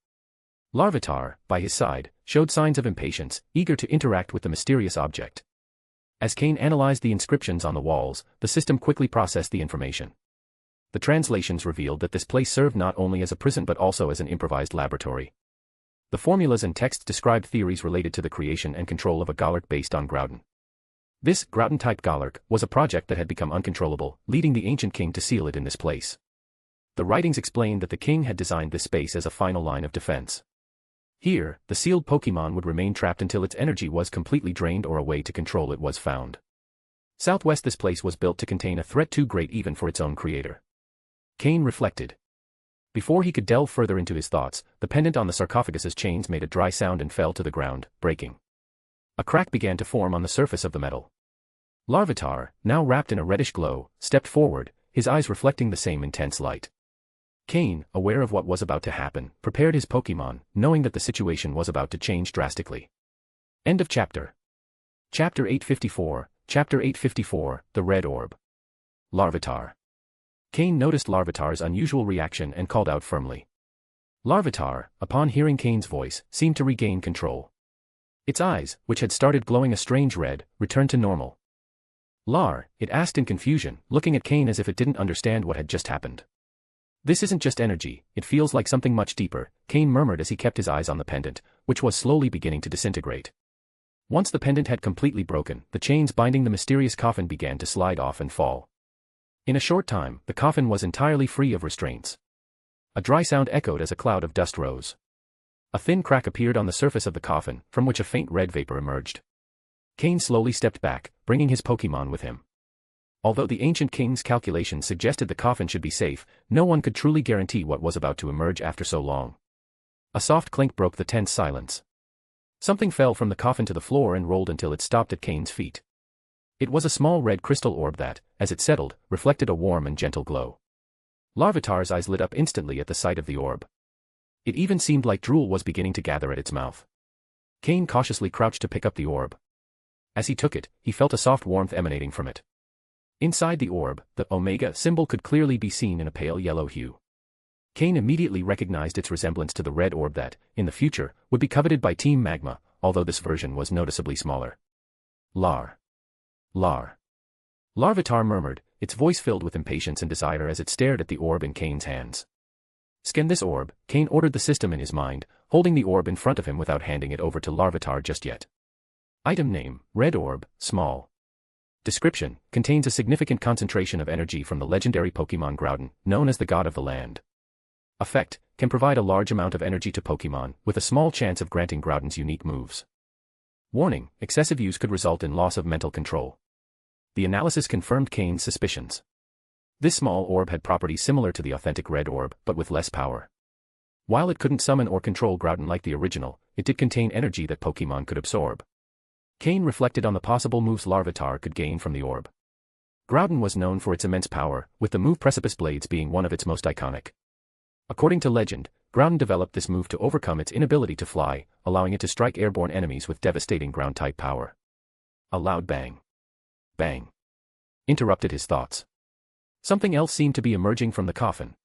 C: Larvitar, by his side, showed signs of impatience, eager to interact with the mysterious object. As Cain analyzed the inscriptions on the walls, the system quickly processed the information. The translations revealed that this place served not only as a prison but also as an improvised laboratory. The formulas and texts described theories related to the creation and control of a Galark based on Groudon. This Groudon-type Galark was a project that had become uncontrollable, leading the ancient king to seal it in this place. The writings explained that the king had designed this space as a final line of defense. Here, the sealed Pokémon would remain trapped until its energy was completely drained or a way to control it was found. Southwest, this place was built to contain a threat too great even for its own creator. Cain reflected. Before he could delve further into his thoughts, the pendant on the sarcophagus's chains made a dry sound and fell to the ground, breaking. A crack began to form on the surface of the metal. Larvitar, now wrapped in a reddish glow, stepped forward, his eyes reflecting the same intense light. Cain, aware of what was about to happen, prepared his Pokémon, knowing that the situation was about to change drastically. End of chapter. Chapter 854, Chapter 854, The Red Orb. Larvitar. Cain noticed Larvitar's unusual reaction and called out firmly. Larvitar, upon hearing Cain's voice, seemed to regain control. Its eyes, which had started glowing a strange red, returned to normal. Lar, it asked in confusion, looking at Cain as if it didn't understand what had just happened. This isn't just energy, it feels like something much deeper, Cain murmured as he kept his eyes on the pendant, which was slowly beginning to disintegrate. Once the pendant had completely broken, the chains binding the mysterious coffin began to slide off and fall. In a short time, the coffin was entirely free of restraints. A dry sound echoed as a cloud of dust rose. A thin crack appeared on the surface of the coffin, from which a faint red vapor emerged. Cain slowly stepped back, bringing his Pokémon with him. Although the ancient king's calculations suggested the coffin should be safe, no one could truly guarantee what was about to emerge after so long. A soft clink broke the tense silence. Something fell from the coffin to the floor and rolled until it stopped at Cain's feet. It was a small red crystal orb that, as it settled, reflected a warm and gentle glow. Larvitar's eyes lit up instantly at the sight of the orb. It even seemed like drool was beginning to gather at its mouth. Cain cautiously crouched to pick up the orb. As he took it, he felt a soft warmth emanating from it. Inside the orb, the Omega symbol could clearly be seen in a pale yellow hue. Cain immediately recognized its resemblance to the red orb that, in the future, would be coveted by Team Magma, although this version was noticeably smaller. Lar. Larvitar murmured, its voice filled with impatience and desire as it stared at the orb in Cain's hands. Scan this orb, Cain ordered the system in his mind, holding the orb in front of him without handing it over to Larvitar just yet. Item name, Red Orb, Small. Description, contains a significant concentration of energy from the legendary Pokémon Groudon, known as the God of the Land. Effect, can provide a large amount of energy to Pokémon, with a small chance of granting Groudon's unique moves. Warning, excessive use could result in loss of mental control. The analysis confirmed Cain's suspicions. This small orb had properties similar to the authentic Red Orb, but with less power. While it couldn't summon or control Groudon like the original, it did contain energy that Pokémon could absorb. Cain reflected on the possible moves Larvitar could gain from the orb. Groudon was known for its immense power, with the move Precipice Blades being one of its most iconic. According to legend, Groudon developed this move to overcome its inability to fly, allowing it to strike airborne enemies with devastating ground-type power. A loud bang. Bang. Interrupted his thoughts. Something else seemed to be emerging from the coffin.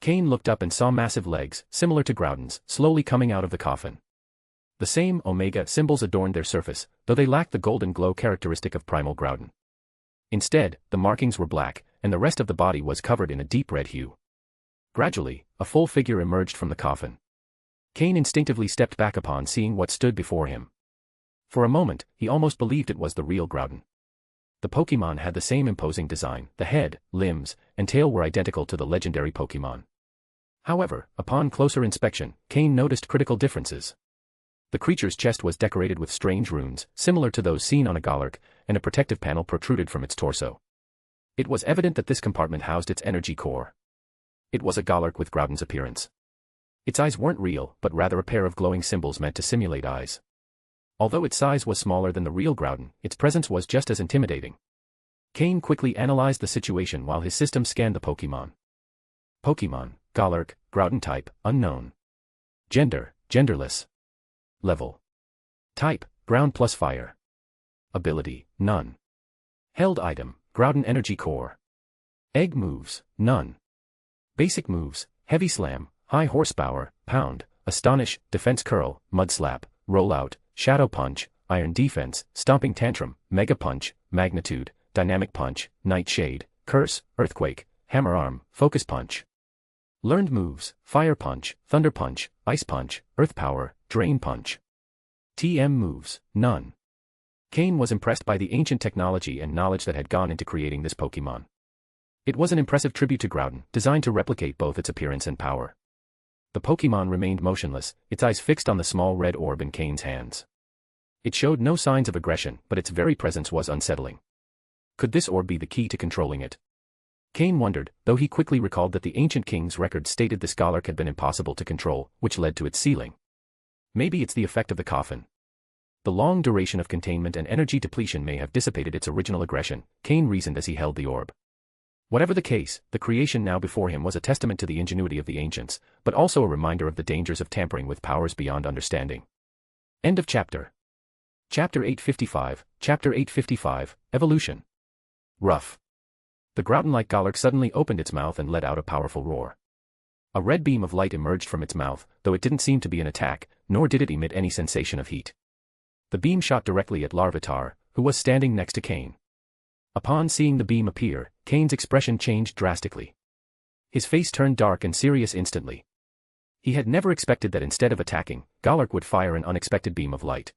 C: Cain looked up and saw massive legs, similar to Groudon's, slowly coming out of the coffin. The same Omega symbols adorned their surface, though they lacked the golden glow characteristic of primal Groudon. Instead, the markings were black, and the rest of the body was covered in a deep red hue. Gradually, a full figure emerged from the coffin. Cain instinctively stepped back upon seeing what stood before him. For a moment, he almost believed it was the real Groudon. The Pokémon had the same imposing design, the head, limbs, and tail were identical to the legendary Pokémon. However, upon closer inspection, Cain noticed critical differences. The creature's chest was decorated with strange runes, similar to those seen on a Golurk, and a protective panel protruded from its torso. It was evident that this compartment housed its energy core. It was a Golurk with Groudon's appearance. Its eyes weren't real, but rather a pair of glowing symbols meant to simulate eyes. Although its size was smaller than the real Groudon, its presence was just as intimidating. Cain quickly analyzed the situation while his system scanned the Pokémon. Pokémon, Golurk, Groudon type, unknown. Gender, genderless. Level. Type, ground plus fire. Ability, none. Held item, Groudon Energy Core. Egg moves, none. Basic moves, Heavy Slam, High Horsepower, Pound, Astonish, Defense Curl, Mud Slap, Rollout, Shadow Punch, Iron Defense, Stomping Tantrum, Mega Punch, Magnitude, Dynamic Punch, Nightshade, Curse, Earthquake, Hammer Arm, Focus Punch. Learned moves, Fire Punch, Thunder Punch, Ice Punch, Earth Power, Drain Punch. TM moves, none. Cain was impressed by the ancient technology and knowledge that had gone into creating this Pokémon. It was an impressive tribute to Groudon, designed to replicate both its appearance and power. The Pokémon remained motionless, its eyes fixed on the small red orb in Cain's hands. It showed no signs of aggression, but its very presence was unsettling. Could this orb be the key to controlling it? Cain wondered, though he quickly recalled that the ancient king's record stated this Galark had been impossible to control, which led to its sealing. Maybe it's the effect of the coffin. The long duration of containment and energy depletion may have dissipated its original aggression, Cain reasoned as he held the orb. Whatever the case, the creation now before him was a testament to the ingenuity of the ancients, but also a reminder of the dangers of tampering with powers beyond understanding. End of chapter. Chapter 855, Chapter 855, Evolution. Rough. The Groudon-like Galark suddenly opened its mouth and let out a powerful roar. A red beam of light emerged from its mouth, though it didn't seem to be an attack, nor did it emit any sensation of heat. The beam shot directly at Larvitar, who was standing next to Cain. Upon seeing the beam appear, Cain's expression changed drastically. His face turned dark and serious instantly. He had never expected that instead of attacking, Galark would fire an unexpected beam of light.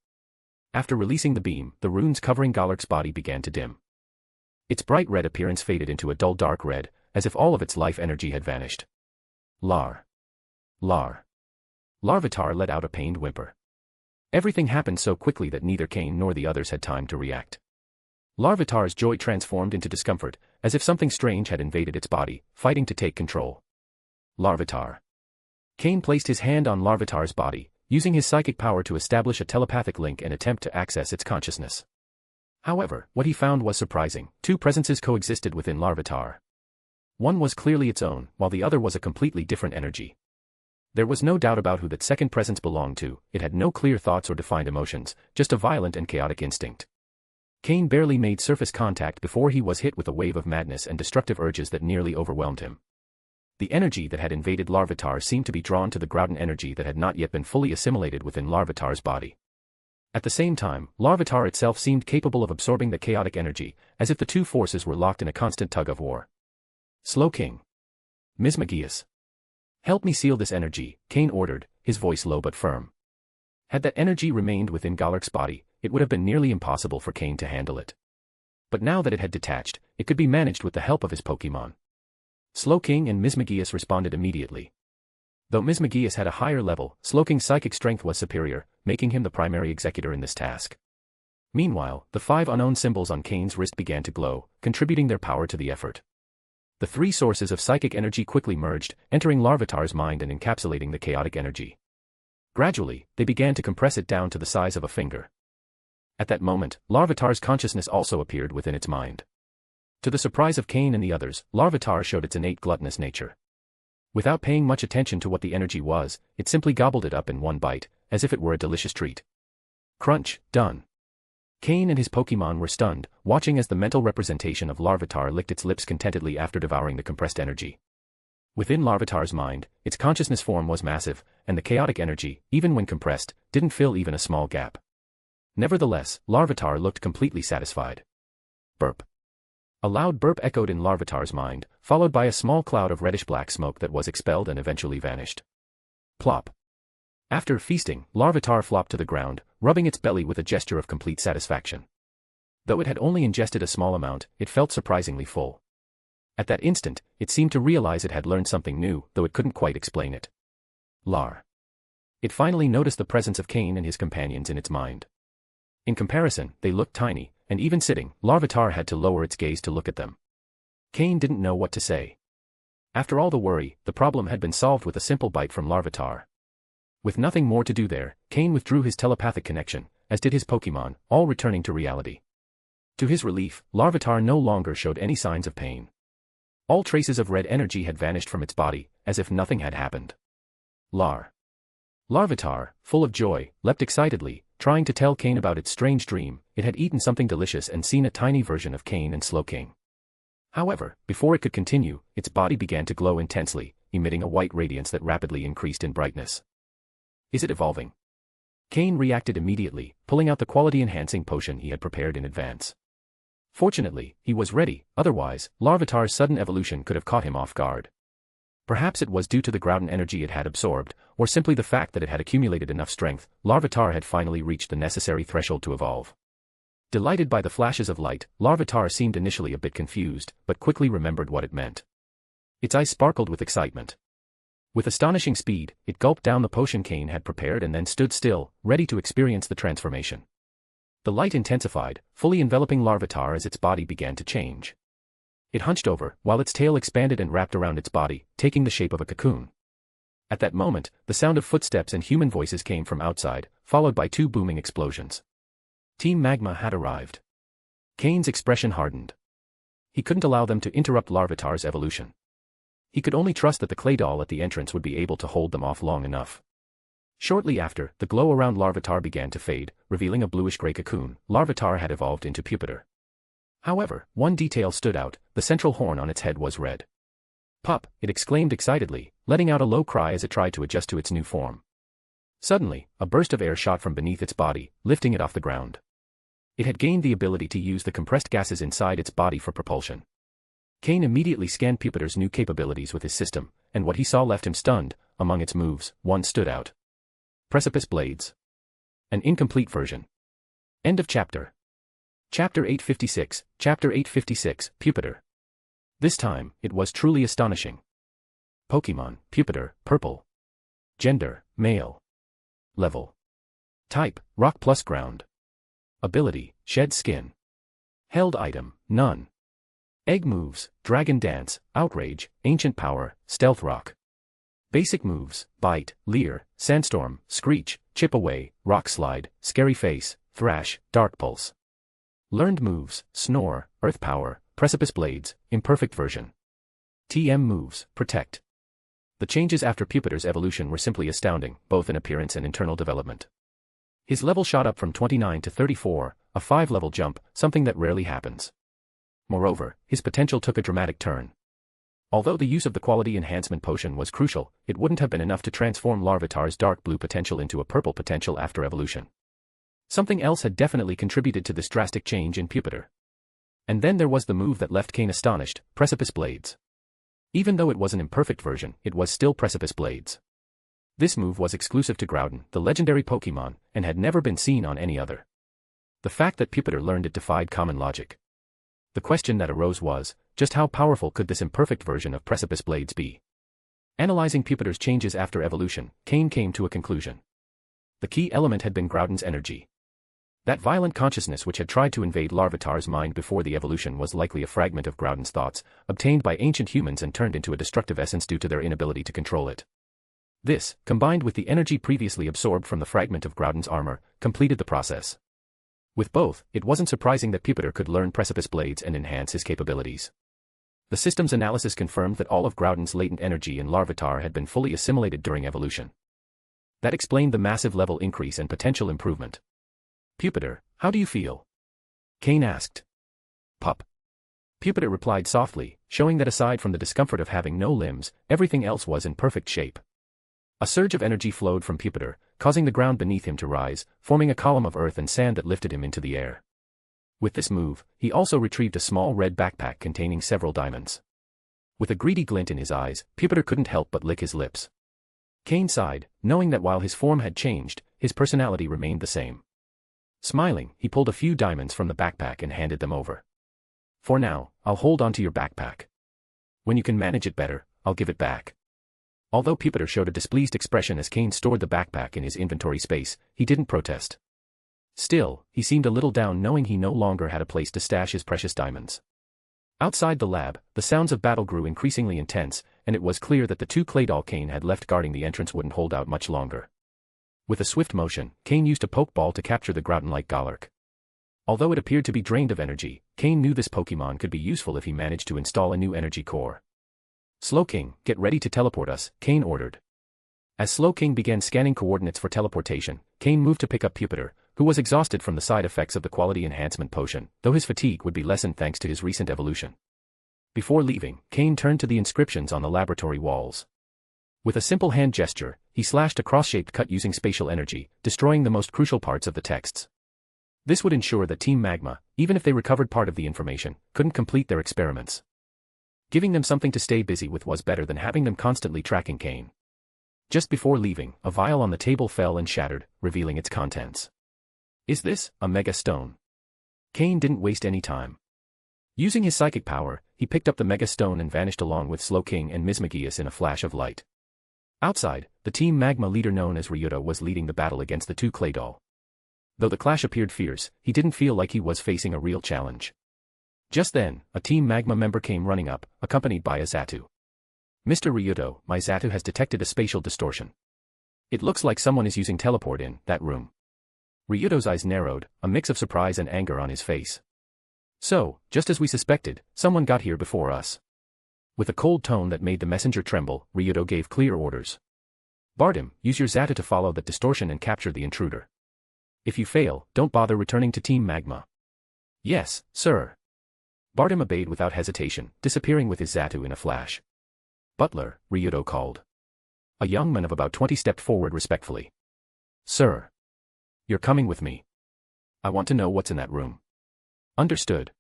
C: After releasing the beam, the runes covering Galark's body began to dim. Its bright red appearance faded into a dull dark red, as if all of its life energy had vanished. Lar. Larvitar let out a pained whimper. Everything happened so quickly that neither Cain nor the others had time to react. Larvitar's joy transformed into discomfort, as if something strange had invaded its body, fighting to take control. Larvitar. Cain placed his hand on Larvitar's body, using his psychic power to establish a telepathic link and attempt to access its consciousness. However, what he found was surprising. Two presences coexisted within Larvitar. One was clearly its own, while the other was a completely different energy. There was no doubt about who that second presence belonged to. It had no clear thoughts or defined emotions, just a violent and chaotic instinct. Cain barely made surface contact before he was hit with a wave of madness and destructive urges that nearly overwhelmed him. The energy that had invaded Larvitar seemed to be drawn to the Groudon energy that had not yet been fully assimilated within Larvitar's body. At the same time, Larvitar itself seemed capable of absorbing the chaotic energy, as if the two forces were locked in a constant tug-of-war. Slowking. Mismagius. Help me seal this energy, Cain ordered, his voice low but firm. Had that energy remained within Galark's body, it would have been nearly impossible for Cain to handle it. But now that it had detached, it could be managed with the help of his Pokémon. Slowking and Mismagius responded immediately. Though Mismagius had a higher level, Slowking's psychic strength was superior, making him the primary executor in this task. Meanwhile, the 5 unknown symbols on Cain's wrist began to glow, contributing their power to the effort. The 3 sources of psychic energy quickly merged, entering Larvitar's mind and encapsulating the chaotic energy. Gradually, they began to compress it down to the size of a finger. At that moment, Larvitar's consciousness also appeared within its mind. To the surprise of Cain and the others, Larvitar showed its innate gluttonous nature. Without paying much attention to what the energy was, it simply gobbled it up in one bite, as if it were a delicious treat. Crunch, done. Cain and his Pokémon were stunned, watching as the mental representation of Larvitar licked its lips contentedly after devouring the compressed energy. Within Larvitar's mind, its consciousness form was massive, and the chaotic energy, even when compressed, didn't fill even a small gap. Nevertheless, Larvitar looked completely satisfied. Burp. A loud burp echoed in Larvitar's mind, followed by a small cloud of reddish-black smoke that was expelled and eventually vanished. Plop. After feasting, Larvitar flopped to the ground, rubbing its belly with a gesture of complete satisfaction. Though it had only ingested a small amount, it felt surprisingly full. At that instant, it seemed to realize it had learned something new, though it couldn't quite explain it. Lar. It finally noticed the presence of Cain and his companions in its mind. In comparison, they looked tiny, and even sitting, Larvitar had to lower its gaze to look at them. Cain didn't know what to say. After all the worry, the problem had been solved with a simple bite from Larvitar. With nothing more to do there, Cain withdrew his telepathic connection, as did his Pokémon, all returning to reality. To his relief, Larvitar no longer showed any signs of pain. All traces of red energy had vanished from its body, as if nothing had happened. Larvitar, full of joy, leapt excitedly, trying to tell Cain about its strange dream. It had eaten something delicious and seen a tiny version of Cain and Slowking. However, before it could continue, its body began to glow intensely, emitting a white radiance that rapidly increased in brightness. Is it evolving? Cain reacted immediately, pulling out the quality-enhancing potion he had prepared in advance. Fortunately, he was ready, otherwise, Larvitar's sudden evolution could have caught him off guard. Perhaps it was due to the Groudon energy it had absorbed, or simply the fact that it had accumulated enough strength. Larvitar had finally reached the necessary threshold to evolve. Delighted by the flashes of light, Larvitar seemed initially a bit confused, but quickly remembered what it meant. Its eyes sparkled with excitement. With astonishing speed, it gulped down the potion Cain had prepared and then stood still, ready to experience the transformation. The light intensified, fully enveloping Larvitar as its body began to change. It hunched over, while its tail expanded and wrapped around its body, taking the shape of a cocoon. At that moment, the sound of footsteps and human voices came from outside, followed by 2 booming explosions. Team Magma had arrived. Cain's expression hardened. He couldn't allow them to interrupt Larvitar's evolution. He could only trust that the clay doll at the entrance would be able to hold them off long enough. Shortly after, the glow around Larvitar began to fade, revealing a bluish-gray cocoon. Larvitar had evolved into Pupitar. However, one detail stood out: the central horn on its head was red. "Pup!" it exclaimed excitedly, letting out a low cry as it tried to adjust to its new form. Suddenly, a burst of air shot from beneath its body, lifting it off the ground. It had gained the ability to use the compressed gases inside its body for propulsion. Cain immediately scanned Pupitar's new capabilities with his system, and what he saw left him stunned. Among its moves, one stood out. Precipice Blades. An incomplete version. End of chapter. Chapter 856, Chapter 856, Pupitar. This time, it was truly astonishing. Pokémon, Pupitar, purple. Gender, male. Level. Type, rock plus ground. Ability, shed skin. Held item, none. Egg moves, dragon dance, outrage, ancient power, stealth rock. Basic moves, bite, leer, sandstorm, screech, chip away, rock slide, scary face, thrash, dark pulse. Learned moves, snore, earth power, precipice blades, imperfect version. TM moves, protect. The changes after Pupitar's evolution were simply astounding, both in appearance and internal development. His level shot up from 29 to 34, a 5-level jump, something that rarely happens. Moreover, his potential took a dramatic turn. Although the use of the quality enhancement potion was crucial, it wouldn't have been enough to transform Larvitar's dark blue potential into a purple potential after evolution. Something else had definitely contributed to this drastic change in Pupitar. And then there was the move that left Cain astonished: Precipice Blades. Even though it was an imperfect version, it was still Precipice Blades. This move was exclusive to Groudon, the legendary Pokémon, and had never been seen on any other. The fact that Pupitar learned it defied common logic. The question that arose was, just how powerful could this imperfect version of Precipice Blades be? Analyzing Pupitar's changes after evolution, Cain came to a conclusion. The key element had been Groudon's energy. That violent consciousness which had tried to invade Larvitar's mind before the evolution was likely a fragment of Groudon's thoughts, obtained by ancient humans and turned into a destructive essence due to their inability to control it. This, combined with the energy previously absorbed from the fragment of Groudon's armor, completed the process. With both, it wasn't surprising that Pupitar could learn Precipice Blades and enhance his capabilities. The system's analysis confirmed that all of Groudon's latent energy in Larvitar had been fully assimilated during evolution. That explained the massive level increase and potential improvement. "Pupitar, how do you feel?" Cain asked. "Pup." Pupitar replied softly, showing that aside from the discomfort of having no limbs, everything else was in perfect shape. A surge of energy flowed from Pupitar, causing the ground beneath him to rise, forming a column of earth and sand that lifted him into the air. With this move, he also retrieved a small red backpack containing several diamonds. With a greedy glint in his eyes, Pupitar couldn't help but lick his lips. Cain sighed, knowing that while his form had changed, his personality remained the same. Smiling, he pulled a few diamonds from the backpack and handed them over. "For now, I'll hold onto your backpack. When you can manage it better, I'll give it back." Although Pupitar showed a displeased expression as Cain stored the backpack in his inventory space, he didn't protest. Still, he seemed a little down knowing he no longer had a place to stash his precious diamonds. Outside the lab, the sounds of battle grew increasingly intense, and it was clear that the 2 Claydol Cain had left guarding the entrance wouldn't hold out much longer. With a swift motion, Cain used a Pokeball to capture the Groudon-like Golurk. Although it appeared to be drained of energy, Cain knew this Pokemon could be useful if he managed to install a new energy core. "Slowking, get ready to teleport us," Cain ordered. As Slowking began scanning coordinates for teleportation, Cain moved to pick up Pupitar, who was exhausted from the side effects of the quality enhancement potion, though his fatigue would be lessened thanks to his recent evolution. Before leaving, Cain turned to the inscriptions on the laboratory walls. With a simple hand gesture, he slashed a cross-shaped cut using spatial energy, destroying the most crucial parts of the texts. This would ensure that Team Magma, even if they recovered part of the information, couldn't complete their experiments. Giving them something to stay busy with was better than having them constantly tracking Cain. Just before leaving, a vial on the table fell and shattered, revealing its contents. "Is this a Mega Stone?" Cain didn't waste any time. Using his psychic power, he picked up the Mega Stone and vanished along with Slowking and Mismagius in a flash of light. Outside, the Team Magma leader known as Ryuta was leading the battle against the 2 Claydol. Though the clash appeared fierce, he didn't feel like he was facing a real challenge. Just then, a Team Magma member came running up, accompanied by a Xatu. Mr. Ryuto, my Xatu has detected a spatial distortion. It looks like someone is using teleport in that room. Ryuto's eyes narrowed, a mix of surprise and anger on his face. So, just as we suspected, someone got here before us. With a cold tone that made the messenger tremble, Ryuto gave clear orders. Bardim, use your Xatu to follow that distortion and capture the intruder. If you fail, don't bother returning to Team Magma. Yes, sir. Bardim obeyed without hesitation, disappearing with his Xatu in a flash. Butler, Ryuto called. A young man of about 20 stepped forward respectfully. Sir. You're coming with me. I want to know what's in that room. Understood.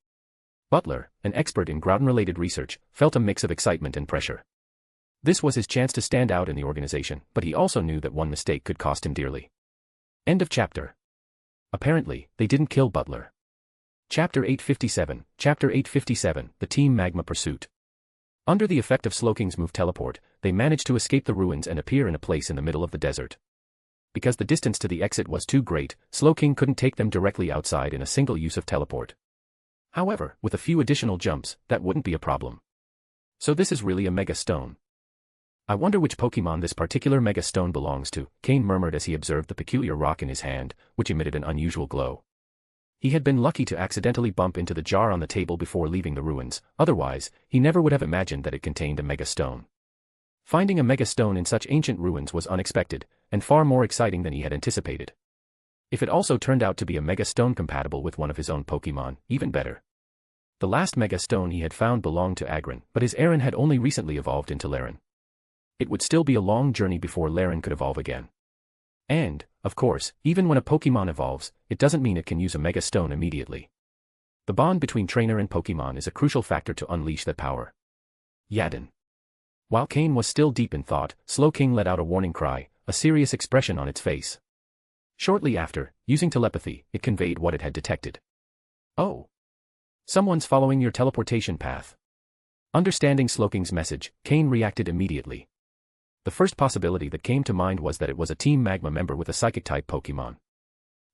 C: Butler, an expert in Groudon-related research, felt a mix of excitement and pressure. This was his chance to stand out in the organization, but he also knew that one mistake could cost him dearly. End of chapter. Apparently, they didn't kill Butler. Chapter 857, Chapter 857, The Team Magma Pursuit. Under the effect of Slowking's move teleport, they managed to escape the ruins and appear in a place in the middle of the desert. Because the distance to the exit was too great, Slowking couldn't take them directly outside in a single use of teleport. However, with a few additional jumps, that wouldn't be a problem. So this is really a Mega Stone. I wonder which Pokémon this particular Mega Stone belongs to, Cain murmured as he observed the peculiar rock in his hand, which emitted an unusual glow. He had been lucky to accidentally bump into the jar on the table before leaving the ruins, otherwise, he never would have imagined that it contained a Mega Stone. Finding a Mega Stone in such ancient ruins was unexpected, and far more exciting than he had anticipated. If it also turned out to be a Mega Stone compatible with one of his own Pokémon, even better. The last Mega Stone he had found belonged to Agron, but his Aron had only recently evolved into Laren. It would still be a long journey before Laren could evolve again. And, of course, even when a Pokémon evolves, it doesn't mean it can use a Mega Stone immediately. The bond between trainer and Pokémon is a crucial factor to unleash that power. Yadin. While Cain was still deep in thought, Slowking let out a warning cry, a serious expression on its face. Shortly after, using telepathy, it conveyed what it had detected. Oh. Someone's following your teleportation path. Understanding Slowking's message, Cain reacted immediately. The first possibility that came to mind was that it was a Team Magma member with a Psychic-type Pokémon.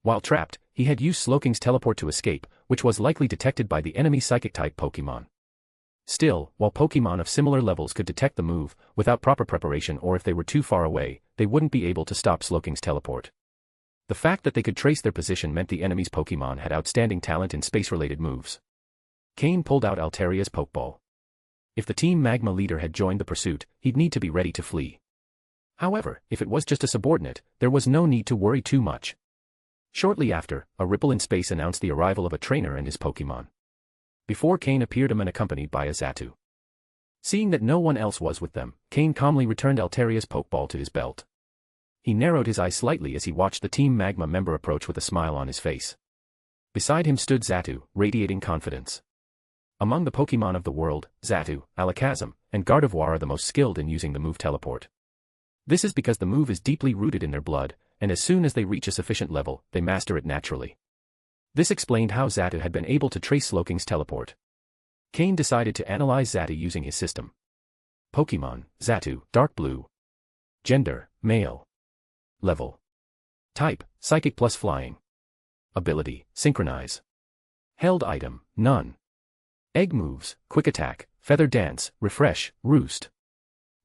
C: While trapped, he had used Slowking's teleport to escape, which was likely detected by the enemy Psychic-type Pokémon. Still, while Pokémon of similar levels could detect the move, without proper preparation or if they were too far away, they wouldn't be able to stop Slowking's teleport. The fact that they could trace their position meant the enemy's Pokémon had outstanding talent in space-related moves. Cain pulled out Alteria's Pokeball. If the Team Magma leader had joined the pursuit, he'd need to be ready to flee. However, if it was just a subordinate, there was no need to worry too much. Shortly after, a ripple in space announced the arrival of a trainer and his Pokémon. Before Cain appeared a man accompanied by a Xatu. Seeing that no one else was with them, Cain calmly returned Alteria's Pokeball to his belt. He narrowed his eyes slightly as he watched the Team Magma member approach with a smile on his face. Beside him stood Xatu, radiating confidence. Among the Pokémon of the world, Xatu, Alakazam, and Gardevoir are the most skilled in using the move teleport. This is because the move is deeply rooted in their blood, and as soon as they reach a sufficient level, they master it naturally. This explained how Xatu had been able to trace Slowking's teleport. Cain decided to analyze Xatu using his system. Pokémon, Xatu, Dark Blue. Gender, Male. Level. Type, Psychic plus Flying. Ability, Synchronize. Held item, None. Egg moves, Quick Attack, Feather Dance, Refresh, Roost.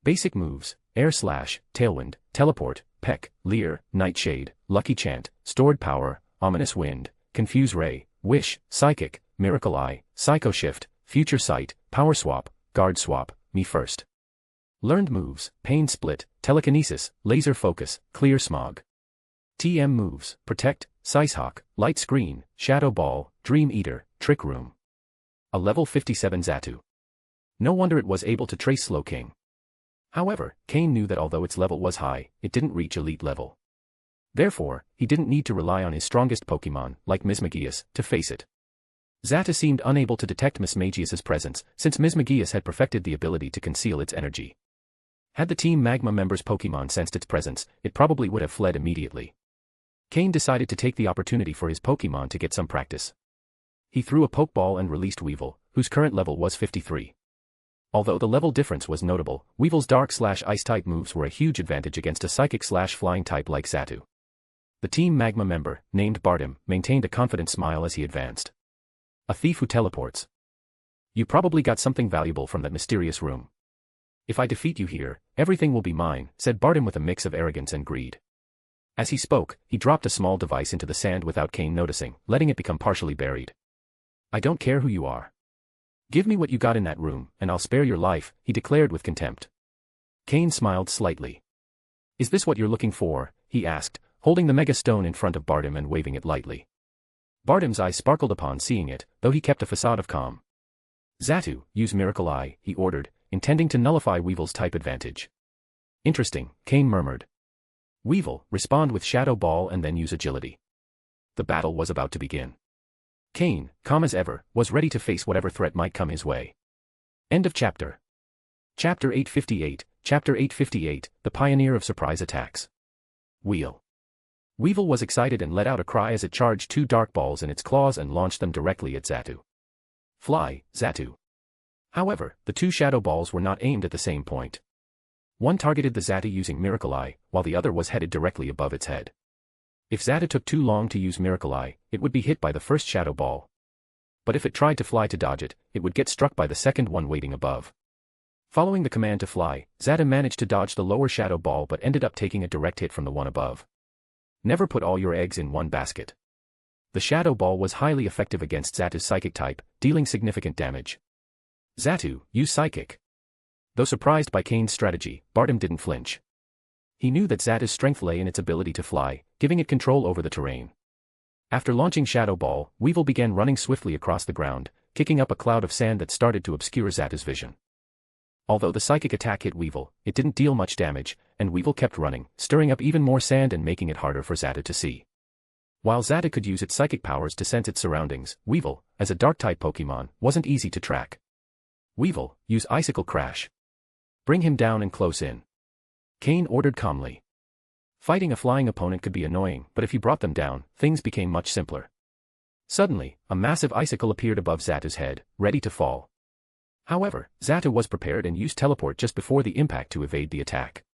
C: Basic moves, Air Slash, Tailwind, Teleport, Peck, Leer, Nightshade, Lucky Chant, Stored Power, Ominous Wind, Confuse Ray, Wish, Psychic, Miracle Eye, Psycho Shift, Future Sight, Power Swap, Guard Swap, Me First. Learned moves, Pain Split, Telekinesis, Laser Focus, Clear Smog. TM moves, Protect, Sicehawk, Light Screen, Shadow Ball, Dream Eater, Trick Room. A level 57 Xatu. No wonder it was able to trace Slowking. However, Cain knew that although its level was high, it didn't reach elite level. Therefore, he didn't need to rely on his strongest Pokémon, like Mismagius, to face it. Xatu seemed unable to detect Mismagius's presence, since Mismagius had perfected the ability to conceal its energy. Had the Team Magma member's Pokémon sensed its presence, it probably would have fled immediately. Cain decided to take the opportunity for his Pokémon to get some practice. He threw a Pokeball and released Weevil, whose current level was 53. Although the level difference was notable, Weevil's Dark/Ice type moves were a huge advantage against a Psychic/Flying type like Xatu. The Team Magma member, named Bardim, maintained a confident smile as he advanced. A thief who teleports. You probably got something valuable from that mysterious room. If I defeat you here, everything will be mine, said Bardim with a mix of arrogance and greed. As he spoke, he dropped a small device into the sand without Cain noticing, letting it become partially buried. I don't care who you are. Give me what you got in that room, and I'll spare your life, he declared with contempt. Cain smiled slightly. Is this what you're looking for? He asked, holding the mega stone in front of Bardim and waving it lightly. Bardim's eyes sparkled upon seeing it, though he kept a facade of calm. Xatu, use Miracle Eye, he ordered, intending to nullify Weevil's type advantage. Interesting, Cain murmured. Weevil, respond with Shadow Ball and then use Agility. The battle was about to begin. Cain, calm as ever, was ready to face whatever threat might come his way. End of chapter. Chapter 858, Chapter 858, The Pioneer of Surprise Attacks. Wheel. Weevil was excited and let out a cry as it charged 2 dark balls in its claws and launched them directly at Xatu. Fly, Xatu. However, the 2 shadow balls were not aimed at the same point. One targeted the Xatu using Miracle Eye, while the other was headed directly above its head. If Xatu took too long to use Miracle Eye, it would be hit by the first shadow ball. But if it tried to fly to dodge it, it would get struck by the second one waiting above. Following the command to fly, Xatu managed to dodge the lower shadow ball but ended up taking a direct hit from the one above. Never put all your eggs in one basket. The shadow ball was highly effective against Xatu's psychic type, dealing significant damage. Xatu, use Psychic. Though surprised by Cain's strategy, Bardim didn't flinch. He knew that Xatu's strength lay in its ability to fly, giving it control over the terrain. After launching Shadow Ball, Weevil began running swiftly across the ground, kicking up a cloud of sand that started to obscure Xatu's vision. Although the psychic attack hit Weevil, it didn't deal much damage, and Weevil kept running, stirring up even more sand and making it harder for Xatu to see. While Xatu could use its psychic powers to sense its surroundings, Weevil, as a dark-type Pokémon, wasn't easy to track. Weevil, use Icicle Crash. Bring him down and close in. Cain ordered calmly. Fighting a flying opponent could be annoying, but if he brought them down, things became much simpler. Suddenly, a massive icicle appeared above Xatu's head, ready to fall. However, Xatu was prepared and used Teleport just before the impact to evade the attack.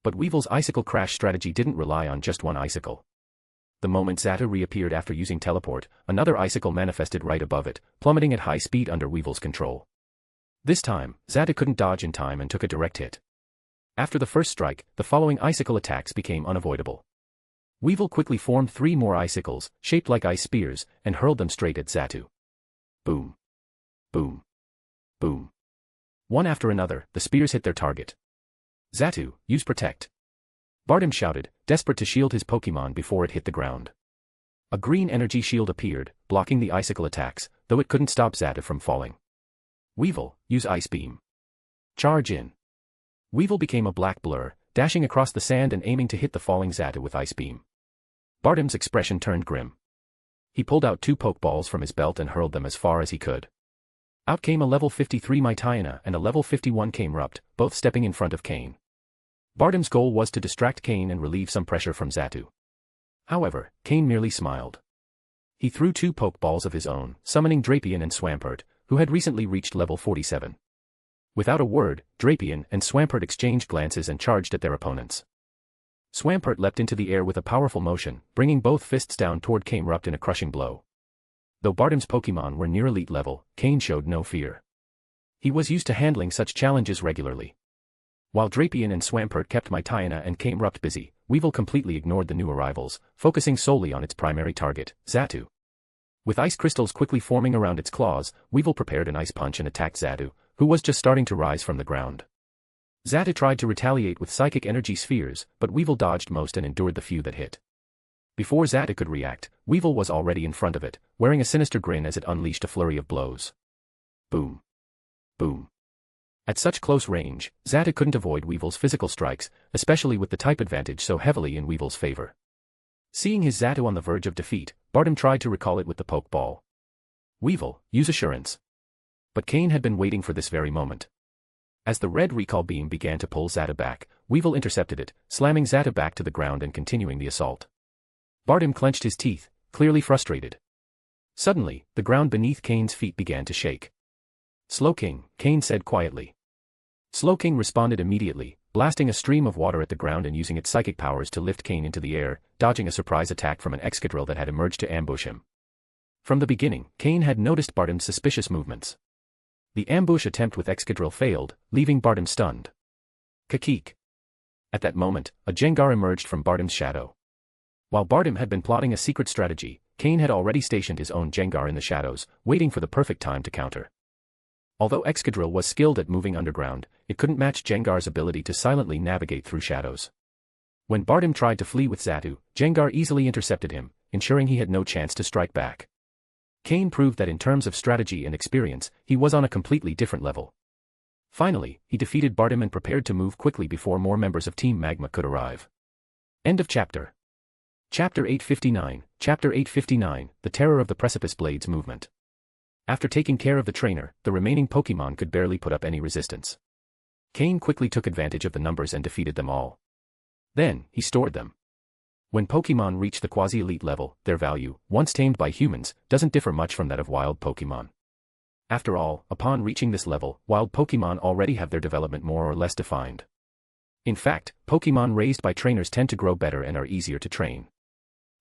C: But Weevil's Icicle Crash strategy didn't rely on just one icicle. The moment Xatu reappeared after using Teleport, another icicle manifested right above it, plummeting at high speed under Weevil's control. This time, Xatu couldn't dodge in time and took a direct hit. After the first strike, the following icicle attacks became unavoidable. Weevil quickly formed 3 more icicles, shaped like ice spears, and hurled them straight at Xatu. Boom. Boom. Boom. One after another, the spears hit their target. Xatu, use Protect. Bardim shouted, desperate to shield his Pokémon before it hit the ground. A green energy shield appeared, blocking the icicle attacks, though it couldn't stop Xatu from falling. Weevil, use Ice Beam. Charge in. Weevil became a black blur, dashing across the sand and aiming to hit the falling Xatu with Ice Beam. Bardim's expression turned grim. He pulled out 2 Pokeballs from his belt and hurled them as far as he could. Out came a level 53 Mytiana and a level 51 Camerupt, both stepping in front of Cain. Bardim's goal was to distract Cain and relieve some pressure from Xatu. However, Cain merely smiled. He threw 2 Pokeballs of his own, summoning Drapion and Swampert, who had recently reached level 47. Without a word, Drapion and Swampert exchanged glances and charged at their opponents. Swampert leapt into the air with a powerful motion, bringing both fists down toward Camerupt in a crushing blow. Though Bardim's Pokémon were near elite level, Cain showed no fear. He was used to handling such challenges regularly. While Drapion and Swampert kept Mytiana and Camerupt busy, Weevil completely ignored the new arrivals, focusing solely on its primary target, Xatu. With ice crystals quickly forming around its claws, Weevil prepared an ice punch and attacked Xatu, who was just starting to rise from the ground. Xatu tried to retaliate with psychic energy spheres, but Weevil dodged most and endured the few that hit. Before Xatu could react, Weevil was already in front of it, wearing a sinister grin as it unleashed a flurry of blows. Boom. Boom. At such close range, Xatu couldn't avoid Weevil's physical strikes, especially with the type advantage so heavily in Weevil's favor. Seeing his Xatu on the verge of defeat, Bardim tried to recall it with the Pokeball. Weevil, use Assurance. But Cain had been waiting for this very moment. As the red recall beam began to pull Xatu back, Weevil intercepted it, slamming Xatu back to the ground and continuing the assault. Bardim clenched his teeth, clearly frustrated. Suddenly, the ground beneath Cain's feet began to shake. Slowking, Cain said quietly. Slowking responded immediately, blasting a stream of water at the ground and using its psychic powers to lift Cain into the air, dodging a surprise attack from an Excadrill that had emerged to ambush him. From the beginning, Cain had noticed Bardim's suspicious movements. The ambush attempt with Excadrill failed, leaving Bartim stunned. Kakik. At that moment, a Jengar emerged from Bartim's shadow. While Bartim had been plotting a secret strategy, Cain had already stationed his own Jengar in the shadows, waiting for the perfect time to counter. Although Excadrill was skilled at moving underground, it couldn't match Jengar's ability to silently navigate through shadows. When Bartim tried to flee with Xatu, Jengar easily intercepted him, ensuring he had no chance to strike back. Cain proved that in terms of strategy and experience, he was on a completely different level. Finally, he defeated Bartim and prepared to move quickly before more members of Team Magma could arrive. End of chapter. Chapter 859, Chapter 859, The Terror of the Precipice Blades Movement. After taking care of the trainer, the remaining Pokémon could barely put up any resistance. Cain quickly took advantage of the numbers and defeated them all. Then, he stored them. When Pokémon reach the quasi-elite level, their value, once tamed by humans, doesn't differ much from that of wild Pokémon. After all, upon reaching this level, wild Pokémon already have their development more or less defined. In fact, Pokémon raised by trainers tend to grow better and are easier to train.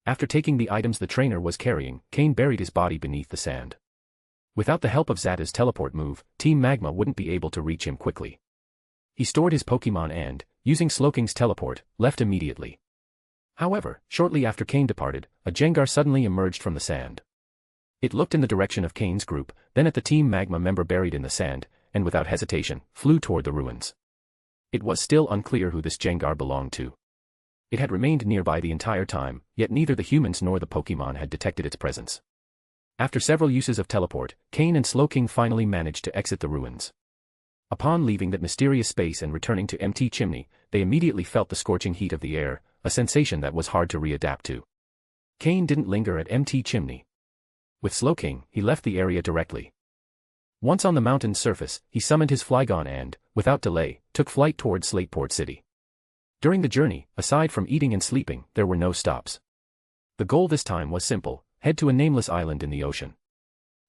C: After taking the items the trainer was carrying, Cain buried his body beneath the sand. Without the help of Xatu's teleport move, Team Magma wouldn't be able to reach him quickly. He stored his Pokémon and, using Slowking's teleport, left immediately. However, shortly after Cain departed, a Jengar suddenly emerged from the sand. It looked in the direction of Cain's group, then at the Team Magma member buried in the sand, and without hesitation, flew toward the ruins. It was still unclear who this Jengar belonged to. It had remained nearby the entire time, yet neither the humans nor the Pokémon had detected its presence. After several uses of teleport, Cain and Slowking finally managed to exit the ruins. Upon leaving that mysterious space and returning to Empty Chimney, they immediately felt the scorching heat of the air, a sensation that was hard to readapt to. Cain didn't linger at Empty Chimney. With Slowking, he left the area directly. Once on the mountain's surface, he summoned his Flygon and, without delay, took flight toward Slateport City. During the journey, aside from eating and sleeping, there were no stops. The goal this time was simple: head to a nameless island in the ocean.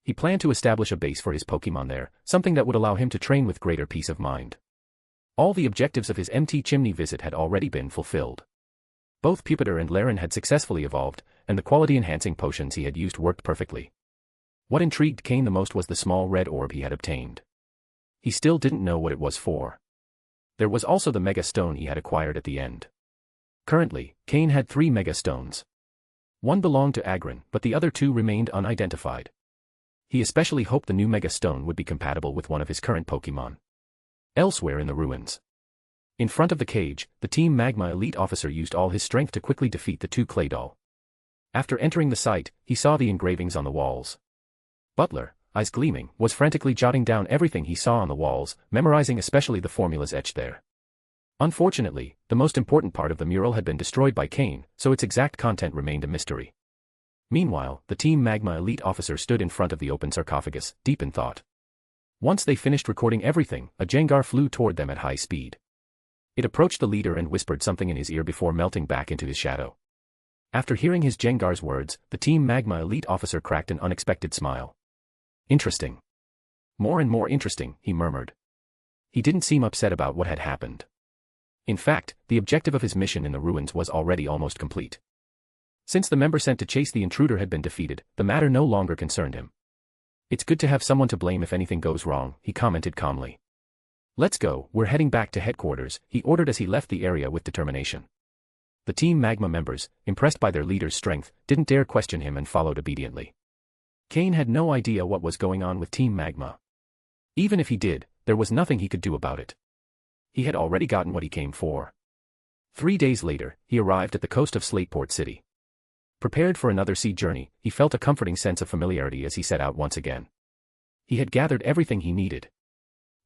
C: He planned to establish a base for his Pokémon there, something that would allow him to train with greater peace of mind. All the objectives of his Empty Chimney visit had already been fulfilled. Both Pupitar and Laren had successfully evolved, and the quality-enhancing potions he had used worked perfectly. What intrigued Cain the most was the small red orb he had obtained. He still didn't know what it was for. There was also the Mega Stone he had acquired at the end. Currently, Cain had 3 Mega Stones. One belonged to Agron, but the other 2 remained unidentified. He especially hoped the new Mega Stone would be compatible with one of his current Pokémon. Elsewhere in the ruins. In front of the cage, the Team Magma elite officer used all his strength to quickly defeat the 2 Claydol. After entering the site, he saw the engravings on the walls. Butler, eyes gleaming, was frantically jotting down everything he saw on the walls, memorizing especially the formulas etched there. Unfortunately, the most important part of the mural had been destroyed by Cain, so its exact content remained a mystery. Meanwhile, the Team Magma elite officer stood in front of the open sarcophagus, deep in thought. Once they finished recording everything, a Jengar flew toward them at high speed. It approached the leader and whispered something in his ear before melting back into his shadow. After hearing his Jengar's words, the Team Magma elite officer cracked an unexpected smile. Interesting. More and more interesting, he murmured. He didn't seem upset about what had happened. In fact, the objective of his mission in the ruins was already almost complete. Since the member sent to chase the intruder had been defeated, the matter no longer concerned him. It's good to have someone to blame if anything goes wrong, he commented calmly. Let's go, we're heading back to headquarters, he ordered as he left the area with determination. The Team Magma members, impressed by their leader's strength, didn't dare question him and followed obediently. Cain had no idea what was going on with Team Magma. Even if he did, there was nothing he could do about it. He had already gotten what he came for. 3 days later, he arrived at the coast of Slateport City. Prepared for another sea journey, he felt a comforting sense of familiarity as he set out once again. He had gathered everything he needed.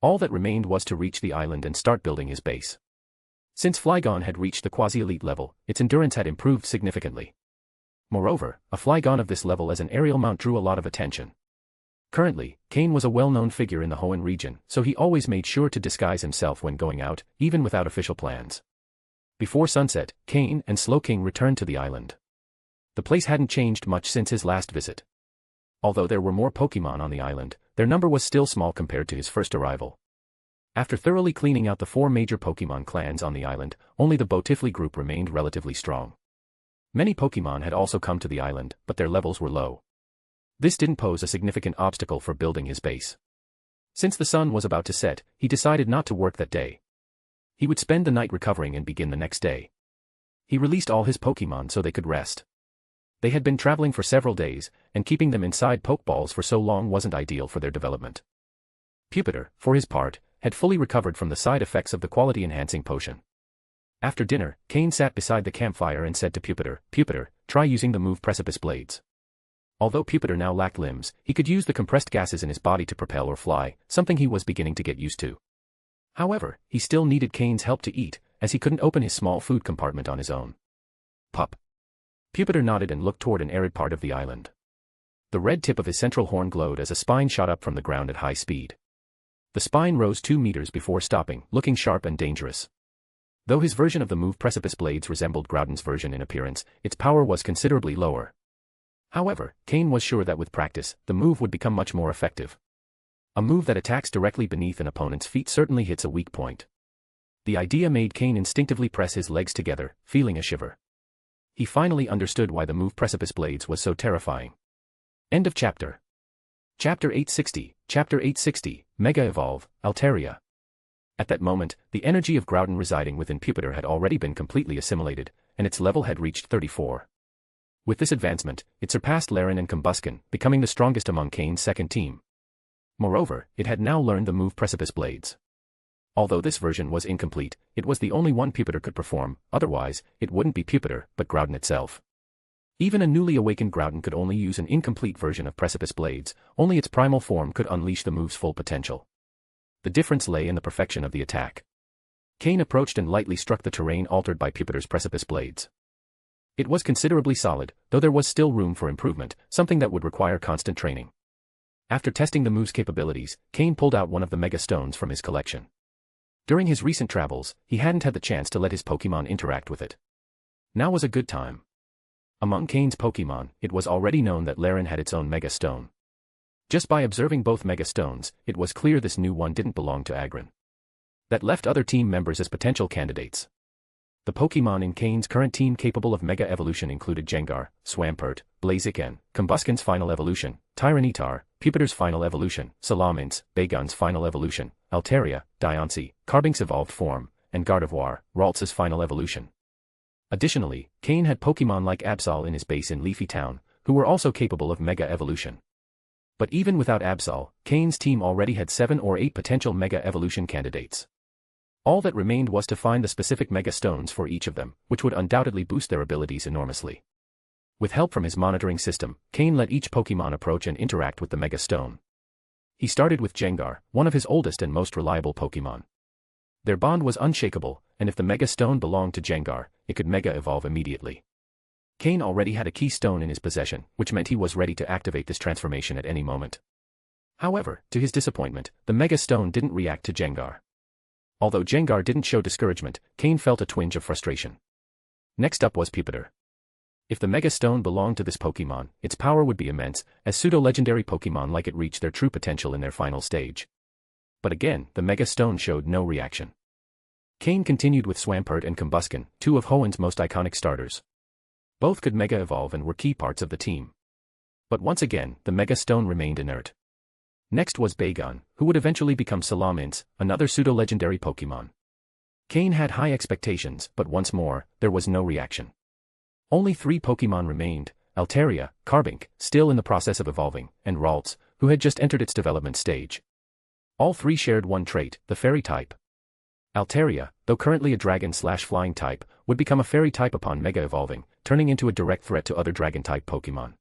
C: All that remained was to reach the island and start building his base. Since Flygon had reached the quasi-elite level, its endurance had improved significantly. Moreover, a Flygon of this level as an aerial mount drew a lot of attention. Currently, Cain was a well-known figure in the Hoenn region, so he always made sure to disguise himself when going out, even without official plans. Before sunset, Cain and Slowking returned to the island. The place hadn't changed much since his last visit. Although there were more Pokémon on the island, their number was still small compared to his first arrival. After thoroughly cleaning out the 4 major Pokémon clans on the island, only the Botifly group remained relatively strong. Many Pokémon had also come to the island, but their levels were low. This didn't pose a significant obstacle for building his base. Since the sun was about to set, he decided not to work that day. He would spend the night recovering and begin the next day. He released all his Pokémon so they could rest. They had been traveling for several days, and keeping them inside Pokeballs for so long wasn't ideal for their development. Pupitar, for his part, had fully recovered from the side effects of the quality-enhancing potion. After dinner, Cain sat beside the campfire and said to Pupitar, "Pupitar, try using the move Precipice Blades." Although Pupitar now lacked limbs, he could use the compressed gases in his body to propel or fly, something he was beginning to get used to. However, he still needed Cain's help to eat, as he couldn't open his small food compartment on his own. Pup. Pupitar nodded and looked toward an arid part of the island. The red tip of his central horn glowed as a spine shot up from the ground at high speed. The spine rose 2 meters before stopping, looking sharp and dangerous. Though his version of the move Precipice Blades resembled Groudon's version in appearance, its power was considerably lower. However, Cain was sure that with practice, the move would become much more effective. A move that attacks directly beneath an opponent's feet certainly hits a weak point. The idea made Cain instinctively press his legs together, feeling a shiver. He finally understood why the move Precipice Blades was so terrifying. End of chapter. Chapter 860, Mega Evolve, Altaria. At that moment, the energy of Groudon residing within Pupitar had already been completely assimilated, and its level had reached 34. With this advancement, it surpassed Laren and Combusken, becoming the strongest among Cain's second team. Moreover, it had now learned the move Precipice Blades. Although this version was incomplete, it was the only one Pupitar could perform, otherwise, it wouldn't be Pupitar, but Groudon itself. Even a newly awakened Groudon could only use an incomplete version of Precipice Blades, only its primal form could unleash the move's full potential. The difference lay in the perfection of the attack. Cain approached and lightly struck the terrain altered by Pupitar's Precipice Blades. It was considerably solid, though there was still room for improvement, something that would require constant training. After testing the move's capabilities, Cain pulled out one of the Mega Stones from his collection. During his recent travels, he hadn't had the chance to let his Pokémon interact with it. Now was a good time. Among Cain's Pokémon, it was already known that Laren had its own Mega Stone. Just by observing both Mega Stones, it was clear this new one didn't belong to Agron. That left other team members as potential candidates. The Pokémon in Cain's current team capable of Mega Evolution included Gengar, Swampert, Blaziken, Combusken's Final Evolution, Tyranitar, Pupitar's Final Evolution, Salamence, Bagon's Final Evolution, Altaria, Diancie, Carbink's evolved form, and Gardevoir, Ralts's Final Evolution. Additionally, Cain had Pokémon like Absol in his base in Leafy Town, who were also capable of Mega Evolution. But even without Absol, Cain's team already had 7 or 8 potential Mega Evolution candidates. All that remained was to find the specific Mega Stones for each of them, which would undoubtedly boost their abilities enormously. With help from his monitoring system, Cain let each Pokémon approach and interact with the Mega Stone. He started with Gengar, one of his oldest and most reliable Pokémon. Their bond was unshakable, and if the Mega Stone belonged to Gengar, it could Mega Evolve immediately. Cain already had a key stone in his possession, which meant he was ready to activate this transformation at any moment. However, to his disappointment, the Mega Stone didn't react to Gengar. Although Gengar didn't show discouragement, Cain felt a twinge of frustration. Next up was Pupitar. If the Mega Stone belonged to this Pokémon, its power would be immense, as pseudo-legendary Pokémon like it reached their true potential in their final stage. But again, the Mega Stone showed no reaction. Cain continued with Swampert and Combusken, 2 of Hoenn's most iconic starters. Both could Mega Evolve and were key parts of the team. But once again, the Mega Stone remained inert. Next was Bagon, who would eventually become Salamence, another pseudo-legendary Pokémon. Cain had high expectations, but once more, there was no reaction. Only 3 Pokémon remained, Altaria, Carbink, still in the process of evolving, and Ralts, who had just entered its development stage. All 3 shared one trait, the Fairy type. Altaria, though currently a Dragon/Flying type, would become a Fairy type upon Mega Evolving, turning into a direct threat to other Dragon-type Pokémon.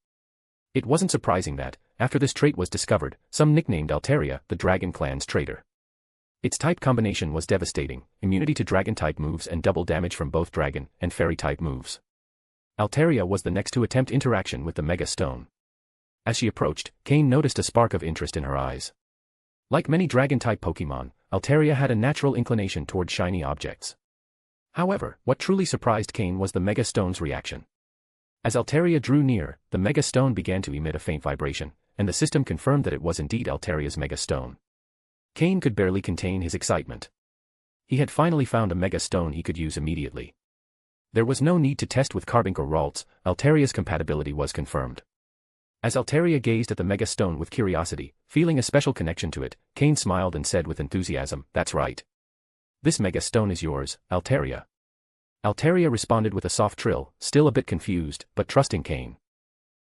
C: It wasn't surprising that, after this trait was discovered, some nicknamed Altaria the Dragon Clan's traitor. Its type combination was devastating, immunity to Dragon-type moves and double damage from both Dragon and Fairy-type moves. Altaria was the next to attempt interaction with the Mega Stone. As she approached, Cain noticed a spark of interest in her eyes. Like many Dragon-type Pokémon, Altaria had a natural inclination toward shiny objects. However, what truly surprised Cain was the Mega Stone's reaction. As Altaria drew near, the Mega Stone began to emit a faint vibration, and the system confirmed that it was indeed Altaria's Mega Stone. Cain could barely contain his excitement. He had finally found a Mega Stone he could use immediately. There was no need to test with Carbink or Ralts, Altaria's compatibility was confirmed. As Altaria gazed at the Mega Stone with curiosity, Feeling a special connection to it, Cain smiled and said with enthusiasm, "That's right. This mega stone is yours, Altaria." Altaria responded with a soft trill, still a bit confused, but trusting Cain.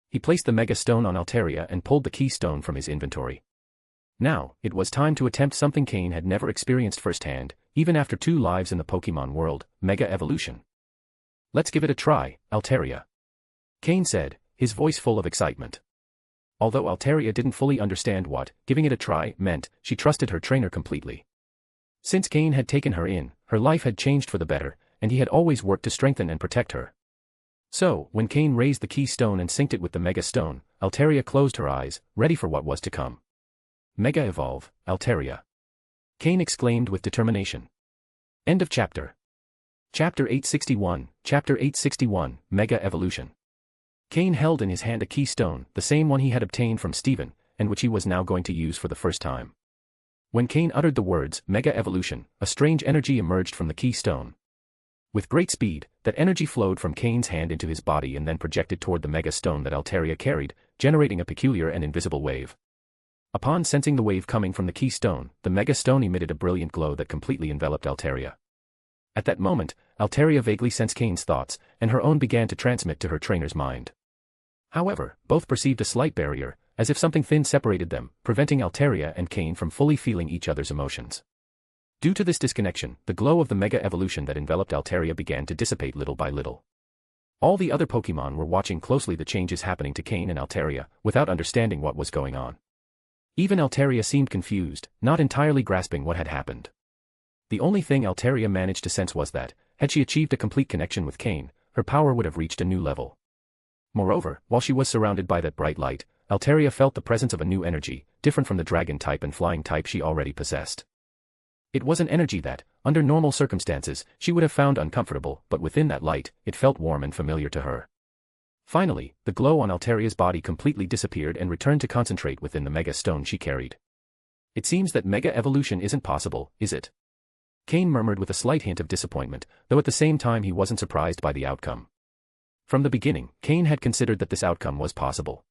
C: He placed the mega stone on Altaria and pulled the keystone from his inventory. Now, it was time to attempt something Cain had never experienced firsthand, even after 2 lives in the Pokémon world, Mega Evolution. "Let's give it a try, Altaria," Cain said, his voice full of excitement. Although Altaria didn't fully understand what giving it a try meant, she trusted her trainer completely. Since Cain had taken her in, her life had changed for the better, and he had always worked to strengthen and protect her. So, when Cain raised the keystone and synced it with the Mega Stone, Altaria closed her eyes, ready for what was to come. "Mega Evolve, Altaria," Cain exclaimed with determination. End of chapter. Chapter 861, Mega Evolution. Cain held in his hand a keystone, the same one he had obtained from Steven, and which he was now going to use for the first time. When Cain uttered the words, Mega Evolution, a strange energy emerged from the keystone. With great speed, that energy flowed from Cain's hand into his body and then projected toward the Mega Stone that Altaria carried, generating a peculiar and invisible wave. Upon sensing the wave coming from the keystone, the Mega Stone emitted a brilliant glow that completely enveloped Altaria. At that moment, Altaria vaguely sensed Cain's thoughts, and her own began to transmit to her trainer's mind. However, both perceived a slight barrier, as if something thin separated them, preventing Altaria and Cain from fully feeling each other's emotions. Due to this disconnection, the glow of the Mega Evolution that enveloped Altaria began to dissipate little by little. All the other Pokémon were watching closely the changes happening to Cain and Altaria, without understanding what was going on. Even Altaria seemed confused, not entirely grasping what had happened. The only thing Altaria managed to sense was that, had she achieved a complete connection with Cain, her power would have reached a new level. Moreover, while she was surrounded by that bright light, Altaria felt the presence of a new energy, different from the dragon type and flying type she already possessed. It was an energy that, under normal circumstances, she would have found uncomfortable, but within that light, it felt warm and familiar to her. Finally, the glow on Altaria's body completely disappeared and returned to concentrate within the Mega Stone she carried. "It seems that Mega Evolution isn't possible, is it?" Cain murmured with a slight hint of disappointment, though at the same time he wasn't surprised by the outcome. From the beginning, Cain had considered that this outcome was possible.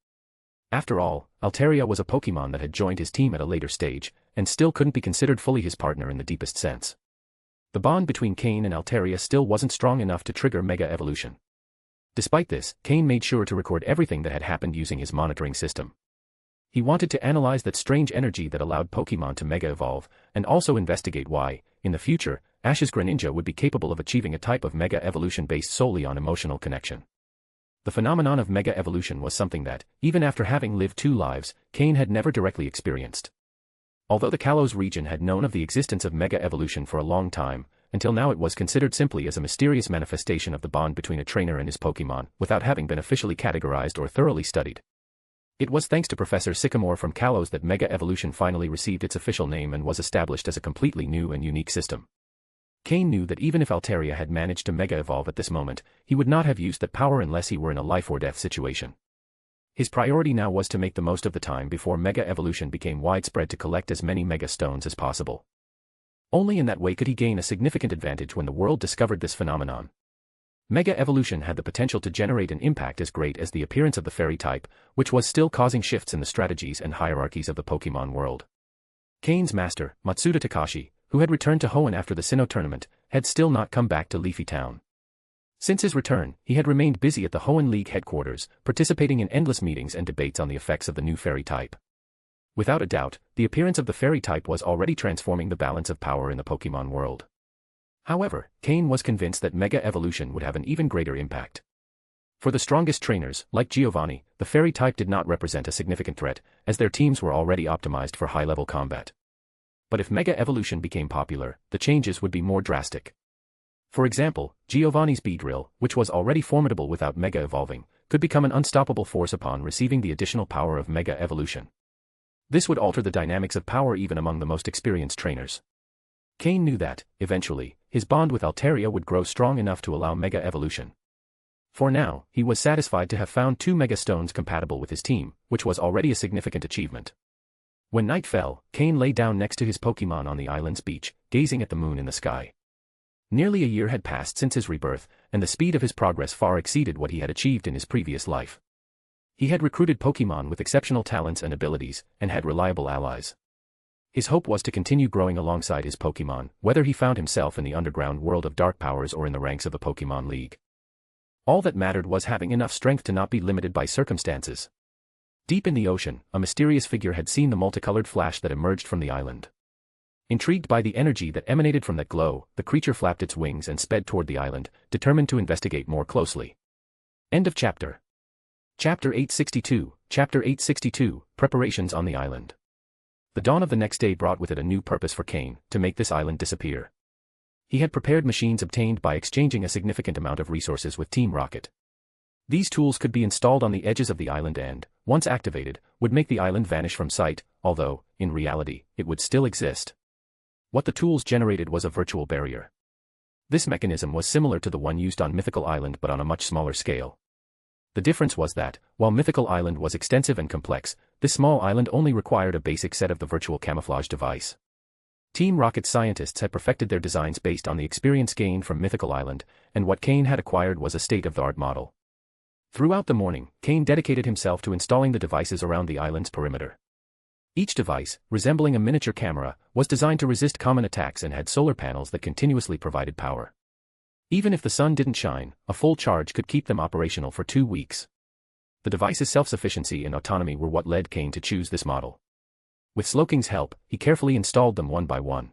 C: After all, Altaria was a Pokémon that had joined his team at a later stage, and still couldn't be considered fully his partner in the deepest sense. The bond between Cain and Altaria still wasn't strong enough to trigger Mega Evolution. Despite this, Cain made sure to record everything that had happened using his monitoring system. He wanted to analyze that strange energy that allowed Pokémon to Mega Evolve, and also investigate why, in the future, Ash's Greninja would be capable of achieving a type of Mega Evolution based solely on emotional connection. The phenomenon of Mega Evolution was something that, even after having lived 2 lives, Cain had never directly experienced. Although the Kalos region had known of the existence of Mega Evolution for a long time, until now it was considered simply as a mysterious manifestation of the bond between a trainer and his Pokémon, without having been officially categorized or thoroughly studied. It was thanks to Professor Sycamore from Kalos that Mega Evolution finally received its official name and was established as a completely new and unique system. Cain knew that even if Altaria had managed to Mega Evolve at this moment, he would not have used that power unless he were in a life-or-death situation. His priority now was to make the most of the time before Mega Evolution became widespread to collect as many Mega Stones as possible. Only in that way could he gain a significant advantage when the world discovered this phenomenon. Mega Evolution had the potential to generate an impact as great as the appearance of the fairy type, which was still causing shifts in the strategies and hierarchies of the Pokémon world. Cain's master, Matsuda Takashi, who had returned to Hoenn after the Sinnoh tournament, had still not come back to Leafy Town. Since his return, he had remained busy at the Hoenn League headquarters, participating in endless meetings and debates on the effects of the new fairy type. Without a doubt, the appearance of the fairy type was already transforming the balance of power in the Pokémon world. However, Cain was convinced that Mega Evolution would have an even greater impact. For the strongest trainers, like Giovanni, the fairy type did not represent a significant threat, as their teams were already optimized for high-level combat. But if Mega Evolution became popular, the changes would be more drastic. For example, Giovanni's Beedrill, which was already formidable without Mega Evolving, could become an unstoppable force upon receiving the additional power of Mega Evolution. This would alter the dynamics of power even among the most experienced trainers. Cain knew that, eventually, his bond with Altaria would grow strong enough to allow Mega Evolution. For now, he was satisfied to have found 2 Mega Stones compatible with his team, which was already a significant achievement. When night fell, Cain lay down next to his Pokémon on the island's beach, gazing at the moon in the sky. Nearly a year had passed since his rebirth, and the speed of his progress far exceeded what he had achieved in his previous life. He had recruited Pokémon with exceptional talents and abilities, and had reliable allies. His hope was to continue growing alongside his Pokémon, whether he found himself in the underground world of dark powers or in the ranks of the Pokémon League. All that mattered was having enough strength to not be limited by circumstances. Deep in the ocean, a mysterious figure had seen the multicolored flash that emerged from the island. Intrigued by the energy that emanated from that glow, the creature flapped its wings and sped toward the island, determined to investigate more closely. End of chapter. Chapter 862, Chapter 862, Preparations on the Island. The dawn of the next day brought with it a new purpose for Cain, to make this island disappear. He had prepared machines obtained by exchanging a significant amount of resources with Team Rocket. These tools could be installed on the edges of the island and, once activated, would make the island vanish from sight, although, in reality, it would still exist. What the tools generated was a virtual barrier. This mechanism was similar to the one used on Mythical Island but on a much smaller scale. The difference was that, while Mythical Island was extensive and complex, this small island only required a basic set of the virtual camouflage device. Team Rocket's scientists had perfected their designs based on the experience gained from Mythical Island, and what Cain had acquired was a state-of-the-art model. Throughout the morning, Cain dedicated himself to installing the devices around the island's perimeter. Each device, resembling a miniature camera, was designed to resist common attacks and had solar panels that continuously provided power. Even if the sun didn't shine, a full charge could keep them operational for 2 weeks. The device's self-sufficiency and autonomy were what led Cain to choose this model. With Slowking's help, he carefully installed them one by one.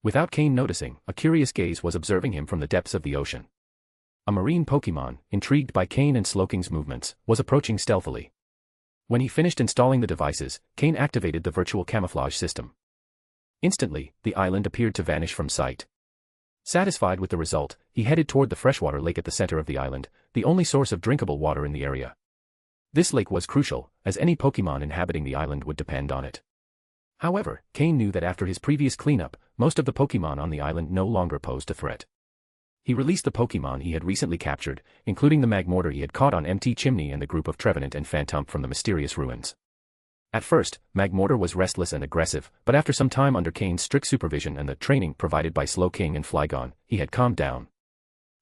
C: Without Cain noticing, a curious gaze was observing him from the depths of the ocean. A marine Pokémon, intrigued by Cain and Slowking's movements, was approaching stealthily. When he finished installing the devices, Cain activated the virtual camouflage system. Instantly, the island appeared to vanish from sight. Satisfied with the result, he headed toward the freshwater lake at the center of the island, the only source of drinkable water in the area. This lake was crucial, as any Pokémon inhabiting the island would depend on it. However, Cain knew that after his previous cleanup, most of the Pokémon on the island no longer posed a threat. He released the Pokémon he had recently captured, including the Magmortar he had caught on Empty Chimney and the group of Trevenant and Phantump from the mysterious ruins. At first, Magmortar was restless and aggressive, but after some time under Cain's strict supervision and the training provided by Slowking and Flygon, he had calmed down.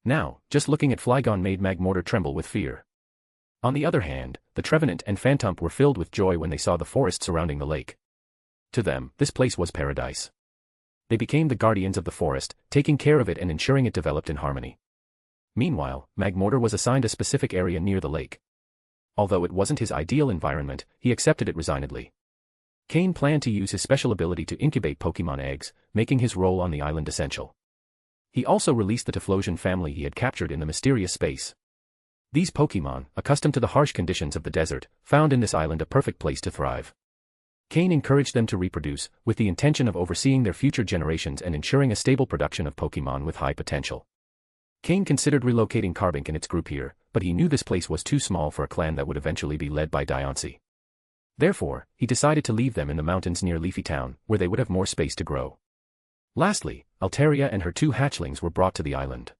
C: Now, just looking at Flygon made Magmortar tremble with fear. On the other hand, the Trevenant and Phantump were filled with joy when they saw the forest surrounding the lake. To them, this place was paradise. They became the guardians of the forest, taking care of it and ensuring it developed in harmony. Meanwhile, Magmortar was assigned a specific area near the lake. Although it wasn't his ideal environment, he accepted it resignedly. Cain planned to use his special ability to incubate Pokémon eggs, making his role on the island essential. He also released the Typhlosion family he had captured in the mysterious space. These Pokémon, accustomed to the harsh conditions of the desert, found in this island a perfect place to thrive. Cain encouraged them to reproduce, with the intention of overseeing their future generations and ensuring a stable production of Pokémon with high potential. Cain considered relocating Carbink and its group here, but he knew this place was too small for a clan that would eventually be led by Diancie. Therefore, he decided to leave them in the mountains near Leafy Town, where they would have more space to grow. Lastly, Altaria and her 2 hatchlings were brought to the island.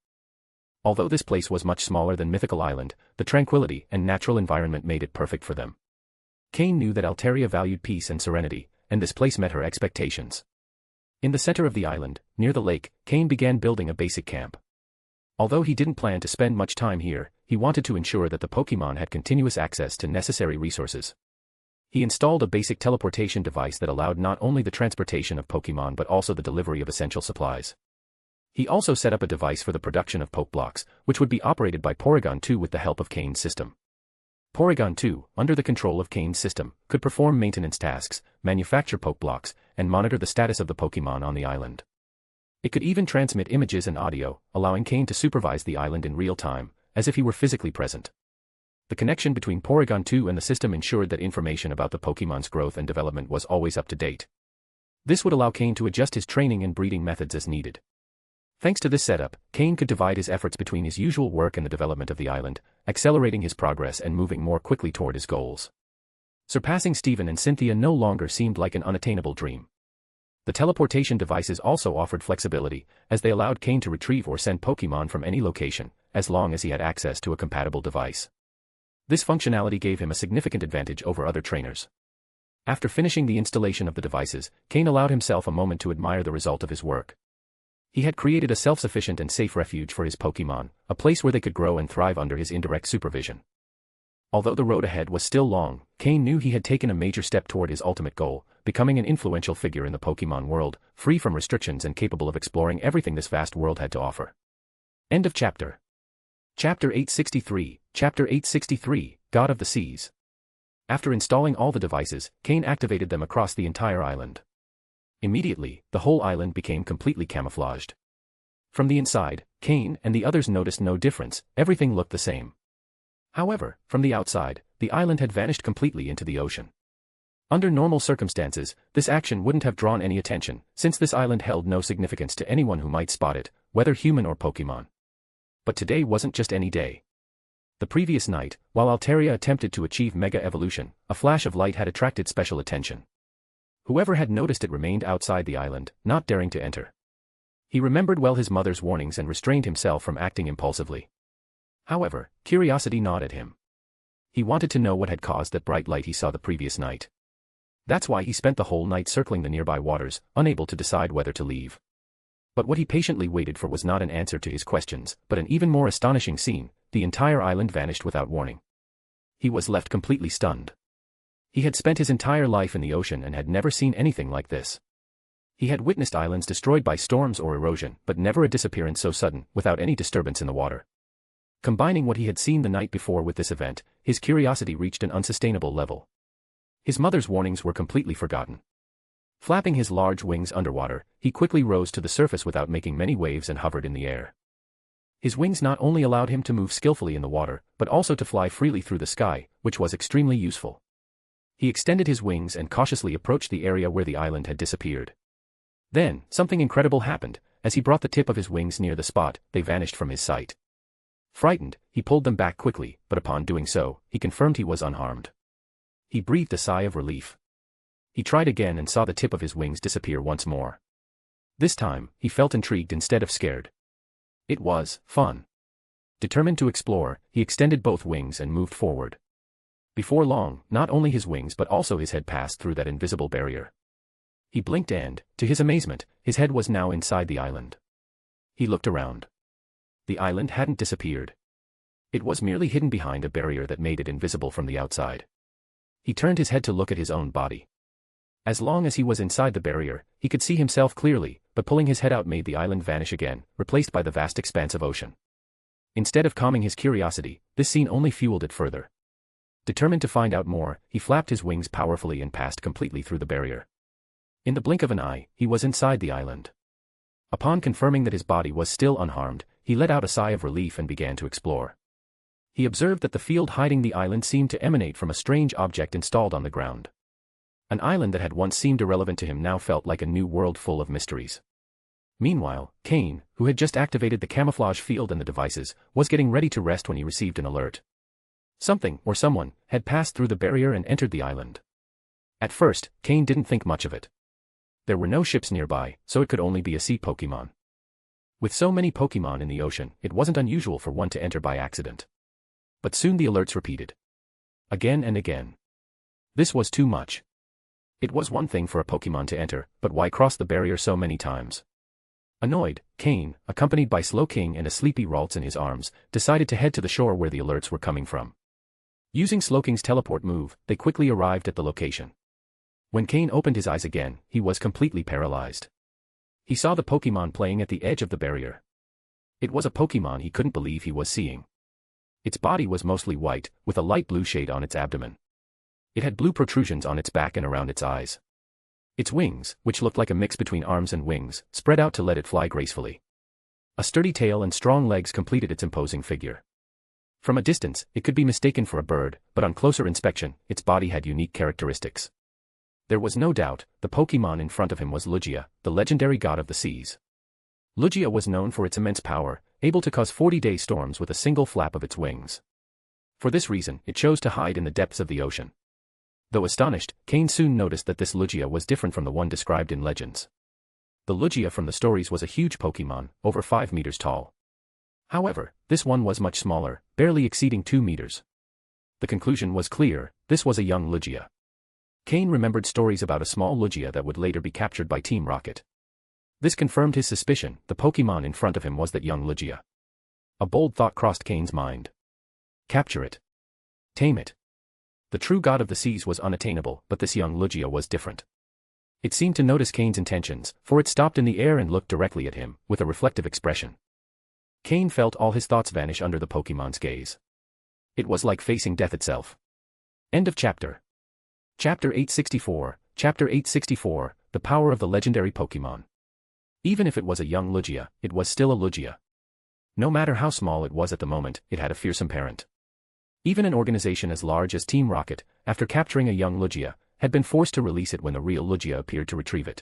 C: Although this place was much smaller than Mythical Island, the tranquility and natural environment made it perfect for them. Cain knew that Altaria valued peace and serenity, and this place met her expectations. In the center of the island, near the lake, Cain began building a basic camp. Although he didn't plan to spend much time here, he wanted to ensure that the Pokémon had continuous access to necessary resources. He installed a basic teleportation device that allowed not only the transportation of Pokémon but also the delivery of essential supplies. He also set up a device for the production of Pokeblocks, which would be operated by Porygon 2 with the help of Cain's system. Porygon 2, under the control of Cain's system, could perform maintenance tasks, manufacture Pokeblocks, and monitor the status of the Pokémon on the island. It could even transmit images and audio, allowing Cain to supervise the island in real time, as if he were physically present. The connection between Porygon 2 and the system ensured that information about the Pokémon's growth and development was always up to date. This would allow Cain to adjust his training and breeding methods as needed. Thanks to this setup, Cain could divide his efforts between his usual work and the development of the island, accelerating his progress and moving more quickly toward his goals. Surpassing Steven and Cynthia no longer seemed like an unattainable dream. The teleportation devices also offered flexibility, as they allowed Cain to retrieve or send Pokémon from any location, as long as he had access to a compatible device. This functionality gave him a significant advantage over other trainers. After finishing the installation of the devices, Cain allowed himself a moment to admire the result of his work. He had created a self-sufficient and safe refuge for his Pokémon, a place where they could grow and thrive under his indirect supervision. Although the road ahead was still long, Cain knew he had taken a major step toward his ultimate goal, becoming an influential figure in the Pokémon world, free from restrictions and capable of exploring everything this vast world had to offer. End of chapter. Chapter 863, Chapter 863, God of the Seas. After installing all the devices, Cain activated them across the entire island. Immediately, the whole island became completely camouflaged. From the inside, Cain and the others noticed no difference, everything looked the same. However, from the outside, the island had vanished completely into the ocean. Under normal circumstances, this action wouldn't have drawn any attention, since this island held no significance to anyone who might spot it, whether human or Pokémon. But today wasn't just any day. The previous night, while Altaria attempted to achieve Mega Evolution, a flash of light had attracted special attention. Whoever had noticed it remained outside the island, not daring to enter. He remembered well his mother's warnings and restrained himself from acting impulsively. However, curiosity gnawed at him. He wanted to know what had caused that bright light he saw the previous night. That's why he spent the whole night circling the nearby waters, unable to decide whether to leave. But what he patiently waited for was not an answer to his questions, but an even more astonishing scene: the entire island vanished without warning. He was left completely stunned. He had spent his entire life in the ocean and had never seen anything like this. He had witnessed islands destroyed by storms or erosion, but never a disappearance so sudden, without any disturbance in the water. Combining what he had seen the night before with this event, his curiosity reached an unsustainable level. His mother's warnings were completely forgotten. Flapping his large wings underwater, he quickly rose to the surface without making many waves and hovered in the air. His wings not only allowed him to move skillfully in the water, but also to fly freely through the sky, which was extremely useful. He extended his wings and cautiously approached the area where the island had disappeared. Then, something incredible happened. As he brought the tip of his wings near the spot, they vanished from his sight. Frightened, he pulled them back quickly, but upon doing so, he confirmed he was unharmed. He breathed a sigh of relief. He tried again and saw the tip of his wings disappear once more. This time, he felt intrigued instead of scared. It was fun. Determined to explore, he extended both wings and moved forward. Before long, not only his wings but also his head passed through that invisible barrier. He blinked and, to his amazement, his head was now inside the island. He looked around. The island hadn't disappeared. It was merely hidden behind a barrier that made it invisible from the outside. He turned his head to look at his own body. As long as he was inside the barrier, he could see himself clearly, but pulling his head out made the island vanish again, replaced by the vast expanse of ocean. Instead of calming his curiosity, this scene only fueled it further. Determined to find out more, he flapped his wings powerfully and passed completely through the barrier. In the blink of an eye, he was inside the island. Upon confirming that his body was still unharmed, he let out a sigh of relief and began to explore. He observed that the field hiding the island seemed to emanate from a strange object installed on the ground. An island that had once seemed irrelevant to him now felt like a new world full of mysteries. Meanwhile, Cain, who had just activated the camouflage field and the devices, was getting ready to rest when he received an alert. Something, or someone, had passed through the barrier and entered the island. At first, Cain didn't think much of it. There were no ships nearby, so it could only be a sea Pokémon. With so many Pokémon in the ocean, it wasn't unusual for one to enter by accident. But soon the alerts repeated. Again and again. This was too much. It was one thing for a Pokémon to enter, but why cross the barrier so many times? Annoyed, Cain, accompanied by Slowking and a sleepy Ralts in his arms, decided to head to the shore where the alerts were coming from. Using Slowking's teleport move, they quickly arrived at the location. When Cain opened his eyes again, he was completely paralyzed. He saw the Pokémon playing at the edge of the barrier. It was a Pokémon he couldn't believe he was seeing. Its body was mostly white, with a light blue shade on its abdomen. It had blue protrusions on its back and around its eyes. Its wings, which looked like a mix between arms and wings, spread out to let it fly gracefully. A sturdy tail and strong legs completed its imposing figure. From a distance, it could be mistaken for a bird, but on closer inspection, its body had unique characteristics. There was no doubt, the Pokémon in front of him was Lugia, the legendary god of the seas. Lugia was known for its immense power, able to cause 40-day storms with a single flap of its wings. For this reason, it chose to hide in the depths of the ocean. Though astonished, Cain soon noticed that this Lugia was different from the one described in legends. The Lugia from the stories was a huge Pokémon, over 5 meters tall. However, this one was much smaller, barely exceeding 2 meters. The conclusion was clear: this was a young Lugia. Cain remembered stories about a small Lugia that would later be captured by Team Rocket. This confirmed his suspicion: the Pokémon in front of him was that young Lugia. A bold thought crossed Cain's mind. Capture it. tame it. The true god of the seas was unattainable, but this young Lugia was different. It seemed to notice Cain's intentions, for it stopped in the air and looked directly at him, with a reflective expression. Cain felt all his thoughts vanish under the Pokémon's gaze. It was like facing death itself. End of chapter. Chapter 864, Chapter 864, The Power of the Legendary Pokémon. Even if it was a young Lugia, it was still a Lugia. No matter how small it was at the moment, it had a fearsome parent. Even an organization as large as Team Rocket, after capturing a young Lugia, had been forced to release it when the real Lugia appeared to retrieve it.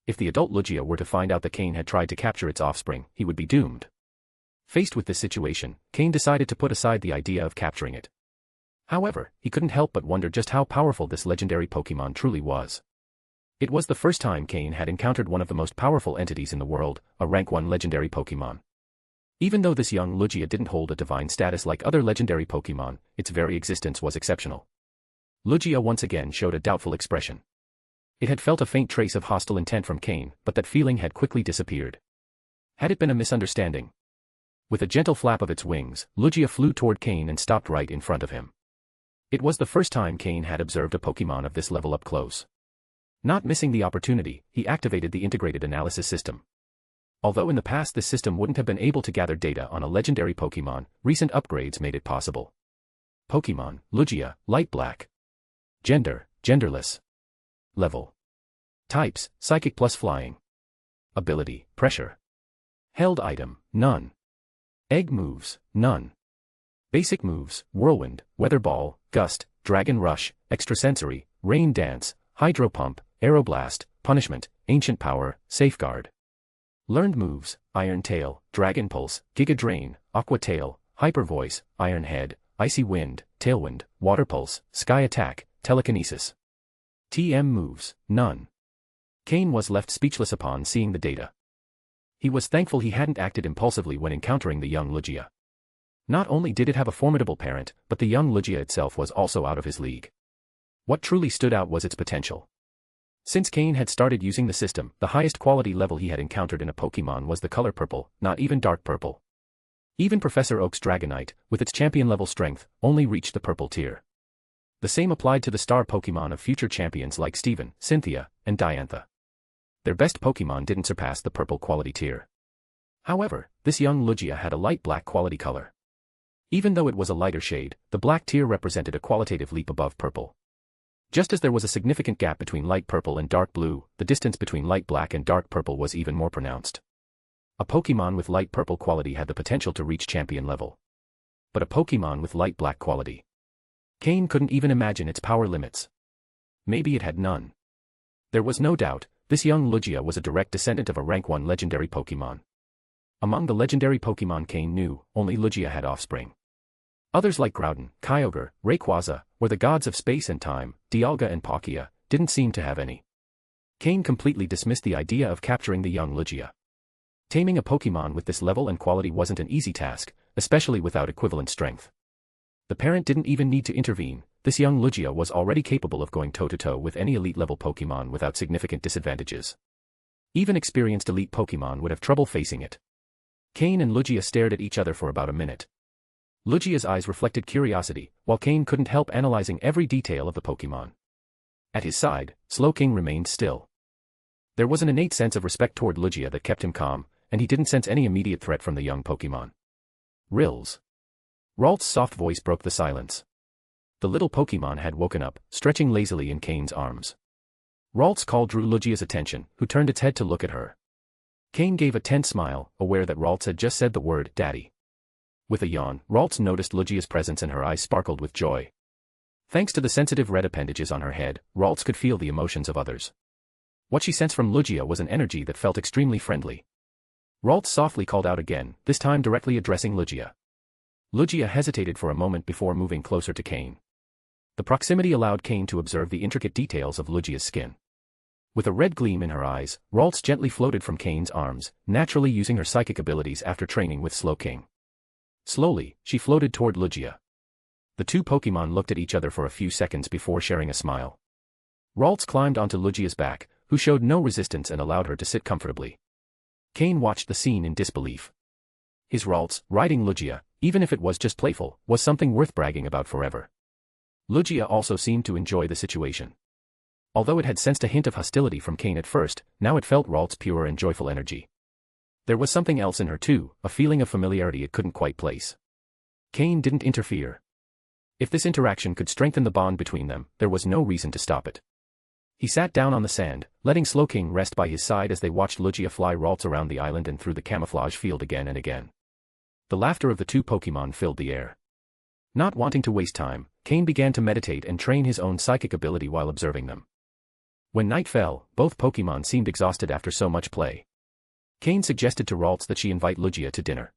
C: If the adult Lugia were to find out that Cain had tried to capture its offspring, he would be doomed. Faced with this situation, Cain decided to put aside the idea of capturing it. However, he couldn't help but wonder just how powerful this legendary Pokémon truly was. It was the first time Cain had encountered one of the most powerful entities in the world, a rank 1 legendary Pokémon. Even though this young Lugia didn't hold a divine status like other legendary Pokémon, its very existence was exceptional. Lugia once again showed a doubtful expression. It had felt a faint trace of hostile intent from Cain, but that feeling had quickly disappeared. Had it been a misunderstanding? With a gentle flap of its wings, Lugia flew toward Cain and stopped right in front of him. It was the first time Cain had observed a Pokémon of this level up close. Not missing the opportunity, he activated the integrated analysis system. Although in the past this system wouldn't have been able to gather data on a legendary Pokémon, recent upgrades made it possible. Pokémon, Lugia, Light Black. Gender, genderless. Level. Types, Psychic plus Flying. Ability, Pressure. Held item, none. Egg moves, none. Basic moves, Whirlwind, Weather Ball, Gust, Dragon Rush, Extrasensory, Rain Dance, Hydro Pump, Aeroblast, Punishment, Ancient Power, Safeguard. Learned moves, Iron Tail, Dragon Pulse, Giga Drain, Aqua Tail, Hyper Voice, Iron Head, Icy Wind, Tailwind, Water Pulse, Sky Attack, Telekinesis. TM moves, none. Cain was left speechless upon seeing the data. He was thankful he hadn't acted impulsively when encountering the young Lugia. Not only did it have a formidable parent, but the young Lugia itself was also out of his league. What truly stood out was its potential. Since Cain had started using the system, the highest quality level he had encountered in a Pokémon was the color purple, not even dark purple. Even Professor Oak's Dragonite, with its champion-level strength, only reached the purple tier. The same applied to the star Pokémon of future champions like Steven, Cynthia, and Diantha. Their best Pokémon didn't surpass the purple quality tier. However, this young Lugia had a light black quality color. Even though it was a lighter shade, the black tier represented a qualitative leap above purple. Just as there was a significant gap between light purple and dark blue, the distance between light black and dark purple was even more pronounced. A Pokémon with light purple quality had the potential to reach champion level. But a Pokémon with light black quality. Cain couldn't even imagine its power limits. Maybe it had none. There was no doubt, this young Lugia was a direct descendant of a rank 1 legendary Pokémon. Among the legendary Pokémon Cain knew, only Lugia had offspring. Others like Groudon, Kyogre, Rayquaza, or the gods of space and time, Dialga and Palkia, didn't seem to have any. Cain completely dismissed the idea of capturing the young Lugia. Taming a Pokémon with this level and quality wasn't an easy task, especially without equivalent strength. The parent didn't even need to intervene, this young Lugia was already capable of going toe-to-toe with any elite-level Pokémon without significant disadvantages. Even experienced elite Pokémon would have trouble facing it. Cain and Lugia stared at each other for about a minute. Lugia's eyes reflected curiosity, while Cain couldn't help analyzing every detail of the Pokémon. At his side, Slowking remained still. There was an innate sense of respect toward Lugia that kept him calm, and he didn't sense any immediate threat from the young Pokémon. Rills. Ralt's soft voice broke the silence. The little Pokémon had woken up, stretching lazily in Cain's arms. Ralt's call drew Lugia's attention, who turned its head to look at her. Cain gave a tense smile, aware that Ralts had just said the word, Daddy. With a yawn, Ralts noticed Lugia's presence and her eyes sparkled with joy. Thanks to the sensitive red appendages on her head, Ralts could feel the emotions of others. What she sensed from Lugia was an energy that felt extremely friendly. Ralts softly called out again, this time directly addressing Lugia. Lugia hesitated for a moment before moving closer to Cain. The proximity allowed Cain to observe the intricate details of Lugia's skin. With a red gleam in her eyes, Ralts gently floated from Cain's arms, naturally using her psychic abilities after training with Slowking. Slowly, she floated toward Lugia. The two Pokémon looked at each other for a few seconds before sharing a smile. Ralts climbed onto Lugia's back, who showed no resistance and allowed her to sit comfortably. Cain watched the scene in disbelief. His Ralts, riding Lugia, even if it was just playful, was something worth bragging about forever. Lugia also seemed to enjoy the situation. Although it had sensed a hint of hostility from Cain at first, now it felt Ralt's pure and joyful energy. There was something else in her too, a feeling of familiarity it couldn't quite place. Cain didn't interfere. If this interaction could strengthen the bond between them, there was no reason to stop it. He sat down on the sand, letting Slowking rest by his side as they watched Lugia fly Ralts around the island and through the camouflage field again and again. The laughter of the two Pokémon filled the air. Not wanting to waste time, Cain began to meditate and train his own psychic ability while observing them. When night fell, both Pokémon seemed exhausted after so much play. Cain suggested to Ralts that she invite Lugia to dinner.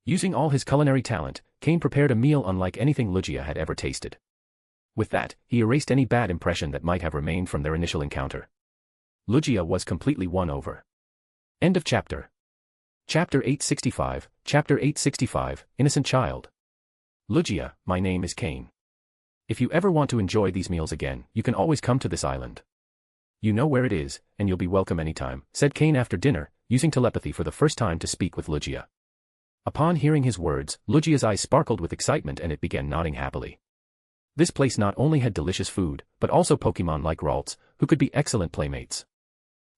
C: Using all his culinary talent, Cain prepared a meal unlike anything Lugia had ever tasted. With that, he erased any bad impression that might have remained from their initial encounter. Lugia was completely won over. End of chapter. Chapter 865, Chapter 865, Innocent Child. Lugia, my name is Cain. If you ever want to enjoy these meals again, you can always come to this island. You know where it is, and you'll be welcome anytime, said Cain after dinner, using telepathy for the first time to speak with Lugia. Upon hearing his words, Lugia's eyes sparkled with excitement and it began nodding happily. This place not only had delicious food, but also Pokémon like Ralts, who could be excellent playmates.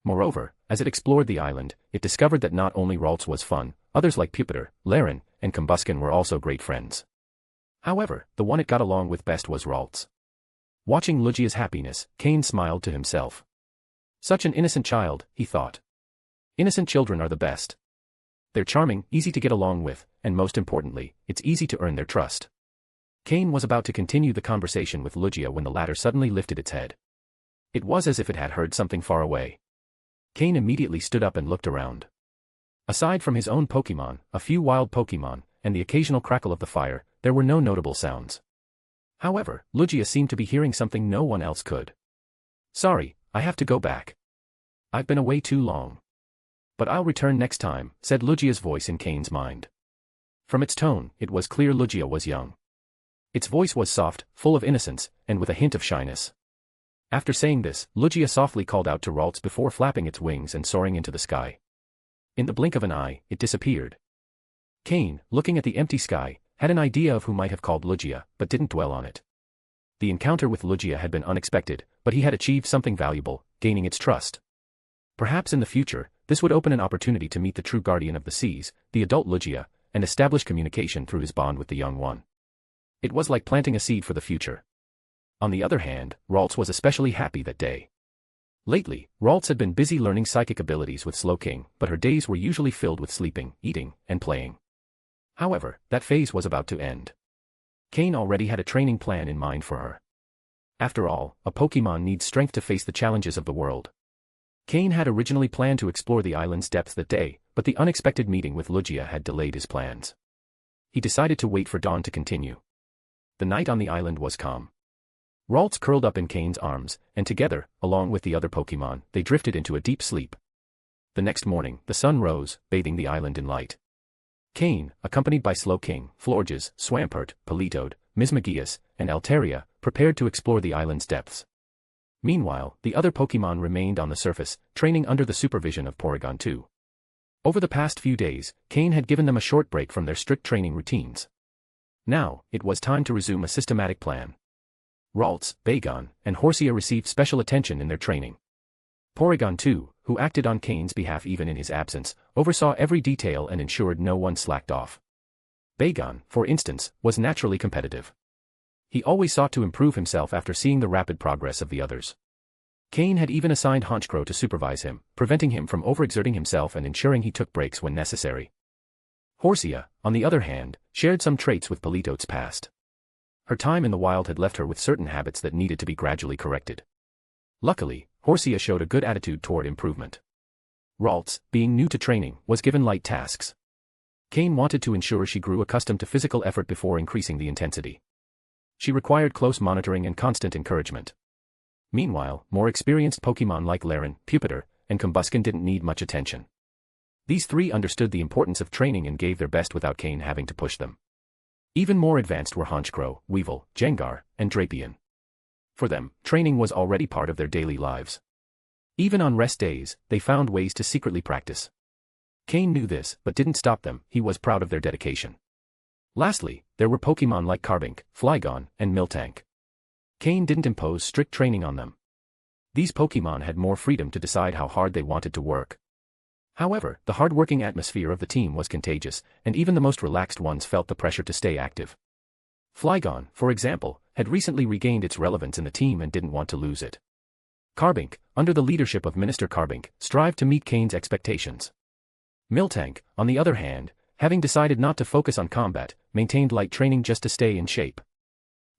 C: Moreover, as it explored the island, it discovered that not only Ralts was fun, others like Pupitar, Laren, and Combusken were also great friends. However, the one it got along with best was Ralts. Watching Lugia's happiness, Cain smiled to himself. Such an innocent child, he thought. Innocent children are the best. They're charming, easy to get along with, and most importantly, it's easy to earn their trust. Cain was about to continue the conversation with Lugia when the latter suddenly lifted its head. It was as if it had heard something far away. Cain immediately stood up and looked around. Aside from his own Pokémon, a few wild Pokémon, and the occasional crackle of the fire, there were no notable sounds. However, Lugia seemed to be hearing something no one else could. Sorry, I have to go back. I've been away too long. But I'll return next time, said Lugia's voice in Cain's mind. From its tone, it was clear Lugia was young. Its voice was soft, full of innocence, and with a hint of shyness. After saying this, Lugia softly called out to Ralts before flapping its wings and soaring into the sky. In the blink of an eye, it disappeared. Cain, looking at the empty sky, had an idea of who might have called Lugia, but didn't dwell on it. The encounter with Lugia had been unexpected, but he had achieved something valuable, gaining its trust. Perhaps in the future, this would open an opportunity to meet the true guardian of the seas, the adult Lugia, and establish communication through his bond with the young one. It was like planting a seed for the future. On the other hand, Ralts was especially happy that day. Lately, Ralts had been busy learning psychic abilities with Slowking, but her days were usually filled with sleeping, eating, and playing. However, that phase was about to end. Cain already had a training plan in mind for her. After all, a Pokémon needs strength to face the challenges of the world. Cain had originally planned to explore the island's depths that day, but the unexpected meeting with Lugia had delayed his plans. He decided to wait for dawn to continue. The night on the island was calm. Ralts curled up in Cain's arms, and together, along with the other Pokémon, they drifted into a deep sleep. The next morning, the sun rose, bathing the island in light. Cain, accompanied by Slowking, Florges, Swampert, Politoed, Mismagius, and Altaria, prepared to explore the island's depths. Meanwhile, the other Pokémon remained on the surface, training under the supervision of Porygon 2. Over the past few days, Cain had given them a short break from their strict training routines. Now, it was time to resume a systematic plan. Ralts, Bagon, and Horsia received special attention in their training. Porygon 2, who acted on Cain's behalf even in his absence, oversaw every detail and ensured no one slacked off. Bagon, for instance, was naturally competitive. He always sought to improve himself after seeing the rapid progress of the others. Cain had even assigned Honchkrow to supervise him, preventing him from overexerting himself and ensuring he took breaks when necessary. Horsia, on the other hand, shared some traits with Politoed's past. Her time in the wild had left her with certain habits that needed to be gradually corrected. Luckily, Horsia showed a good attitude toward improvement. Ralts, being new to training, was given light tasks. Cain wanted to ensure she grew accustomed to physical effort before increasing the intensity. She required close monitoring and constant encouragement. Meanwhile, more experienced Pokémon like Laren, Pupitar, and Combusken didn't need much attention. These three understood the importance of training and gave their best without Cain having to push them. Even more advanced were Honchkrow, Weevil, Gengar, and Drapion. For them, training was already part of their daily lives. Even on rest days, they found ways to secretly practice. Cain knew this, but didn't stop them. He was proud of their dedication. Lastly, there were Pokémon like Carbink, Flygon, and Miltank. Cain didn't impose strict training on them. These Pokémon had more freedom to decide how hard they wanted to work. However, the hard-working atmosphere of the team was contagious, and even the most relaxed ones felt the pressure to stay active. Flygon, for example, had recently regained its relevance in the team and didn't want to lose it. Carbink, under the leadership of Minister Carbink, strived to meet Cain's expectations. Miltank, on the other hand, having decided not to focus on combat, maintained light training just to stay in shape.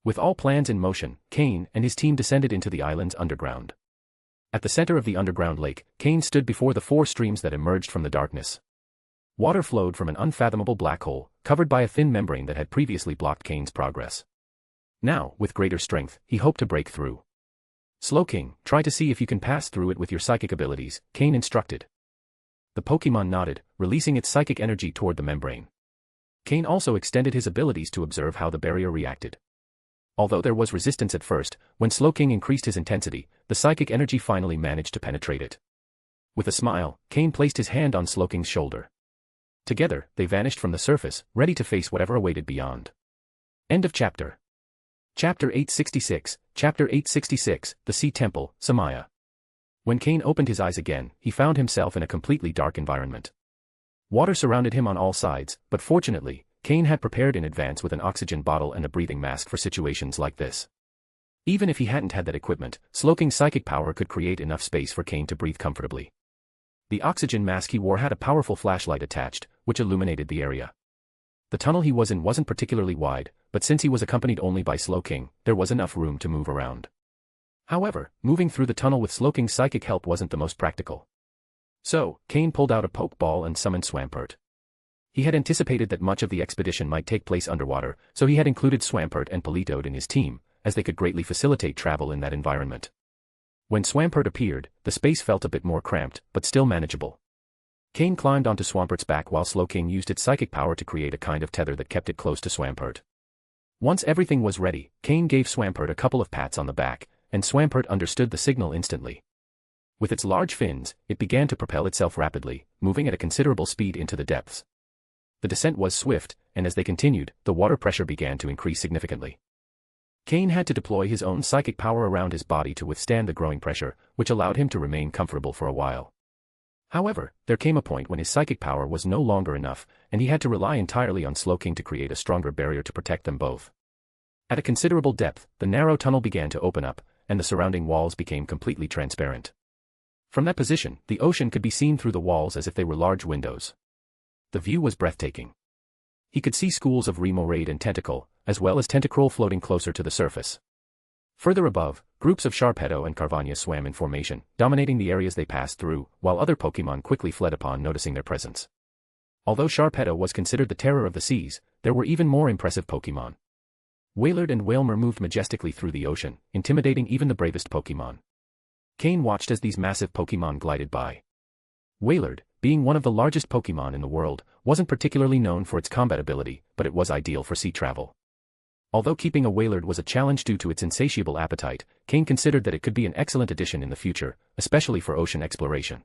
C: With all plans in motion, Cain and his team descended into the island's underground. At the center of the underground lake, Cain stood before the 4 streams that emerged from the darkness. Water flowed from an unfathomable black hole, covered by a thin membrane that had previously blocked Cain's progress. Now, with greater strength, he hoped to break through. Slowking, try to see if you can pass through it with your psychic abilities, Cain instructed. The Pokémon nodded, releasing its psychic energy toward the membrane. Cain also extended his abilities to observe how the barrier reacted. Although there was resistance at first, when Slowking increased his intensity, the psychic energy finally managed to penetrate it. With a smile, Cain placed his hand on Slowking's shoulder. Together, they vanished from the surface, ready to face whatever awaited beyond. End of chapter. Chapter 866, Chapter 866, The Sea Temple, Samaya. When Cain opened his eyes again, he found himself in a completely dark environment. Water surrounded him on all sides, but fortunately, Cain had prepared in advance with an oxygen bottle and a breathing mask for situations like this. Even if he hadn't had that equipment, Slowking's psychic power could create enough space for Cain to breathe comfortably. The oxygen mask he wore had a powerful flashlight attached, which illuminated the area. The tunnel he was in wasn't particularly wide, but since he was accompanied only by Slowking, there was enough room to move around. However, moving through the tunnel with Slowking's psychic help wasn't the most practical. So, Cain pulled out a Pokeball and summoned Swampert. He had anticipated that much of the expedition might take place underwater, so he had included Swampert and Politoed in his team, as they could greatly facilitate travel in that environment. When Swampert appeared, the space felt a bit more cramped, but still manageable. Cain climbed onto Swampert's back while Slowking used its psychic power to create a kind of tether that kept it close to Swampert. Once everything was ready, Cain gave Swampert a couple of pats on the back, and Swampert understood the signal instantly. With its large fins, it began to propel itself rapidly, moving at a considerable speed into the depths. The descent was swift, and as they continued, the water pressure began to increase significantly. Cain had to deploy his own psychic power around his body to withstand the growing pressure, which allowed him to remain comfortable for a while. However, there came a point when his psychic power was no longer enough, and he had to rely entirely on Slowking to create a stronger barrier to protect them both. At a considerable depth, the narrow tunnel began to open up, and the surrounding walls became completely transparent. From that position, the ocean could be seen through the walls as if they were large windows. The view was breathtaking. He could see schools of Remoraid and Tentacle, as well as Tentacruel floating closer to the surface. Further above, groups of Sharpedo and Carvania swam in formation, dominating the areas they passed through, while other Pokémon quickly fled upon noticing their presence. Although Sharpedo was considered the terror of the seas, there were even more impressive Pokémon. Wailord and Wailmer moved majestically through the ocean, intimidating even the bravest Pokémon. Cain watched as these massive Pokémon glided by. Wailord, being one of the largest Pokémon in the world, wasn't particularly known for its combat ability, but it was ideal for sea travel. Although keeping a Wailord was a challenge due to its insatiable appetite, Cain considered that it could be an excellent addition in the future, especially for ocean exploration.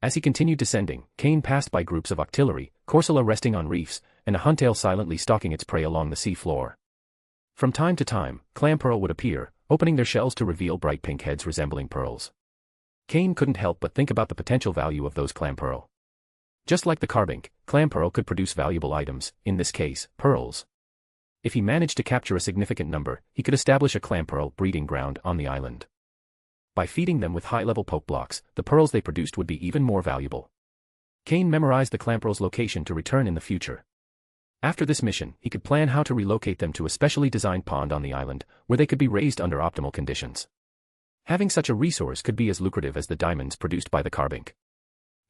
C: As he continued descending, Cain passed by groups of Octillery, Corsola resting on reefs, and a Huntail silently stalking its prey along the sea floor. From time to time, Clampearl would appear, opening their shells to reveal bright pink heads resembling pearls. Cain couldn't help but think about the potential value of those Clampearl. Just like the Carbink, Clampearl could produce valuable items, in this case, pearls. If he managed to capture a significant number, he could establish a Clampearl breeding ground on the island. By feeding them with high-level poke blocks, the pearls they produced would be even more valuable. Cain memorized the Clampearl's location to return in the future. After this mission, he could plan how to relocate them to a specially designed pond on the island, where they could be raised under optimal conditions. Having such a resource could be as lucrative as the diamonds produced by the Carbink.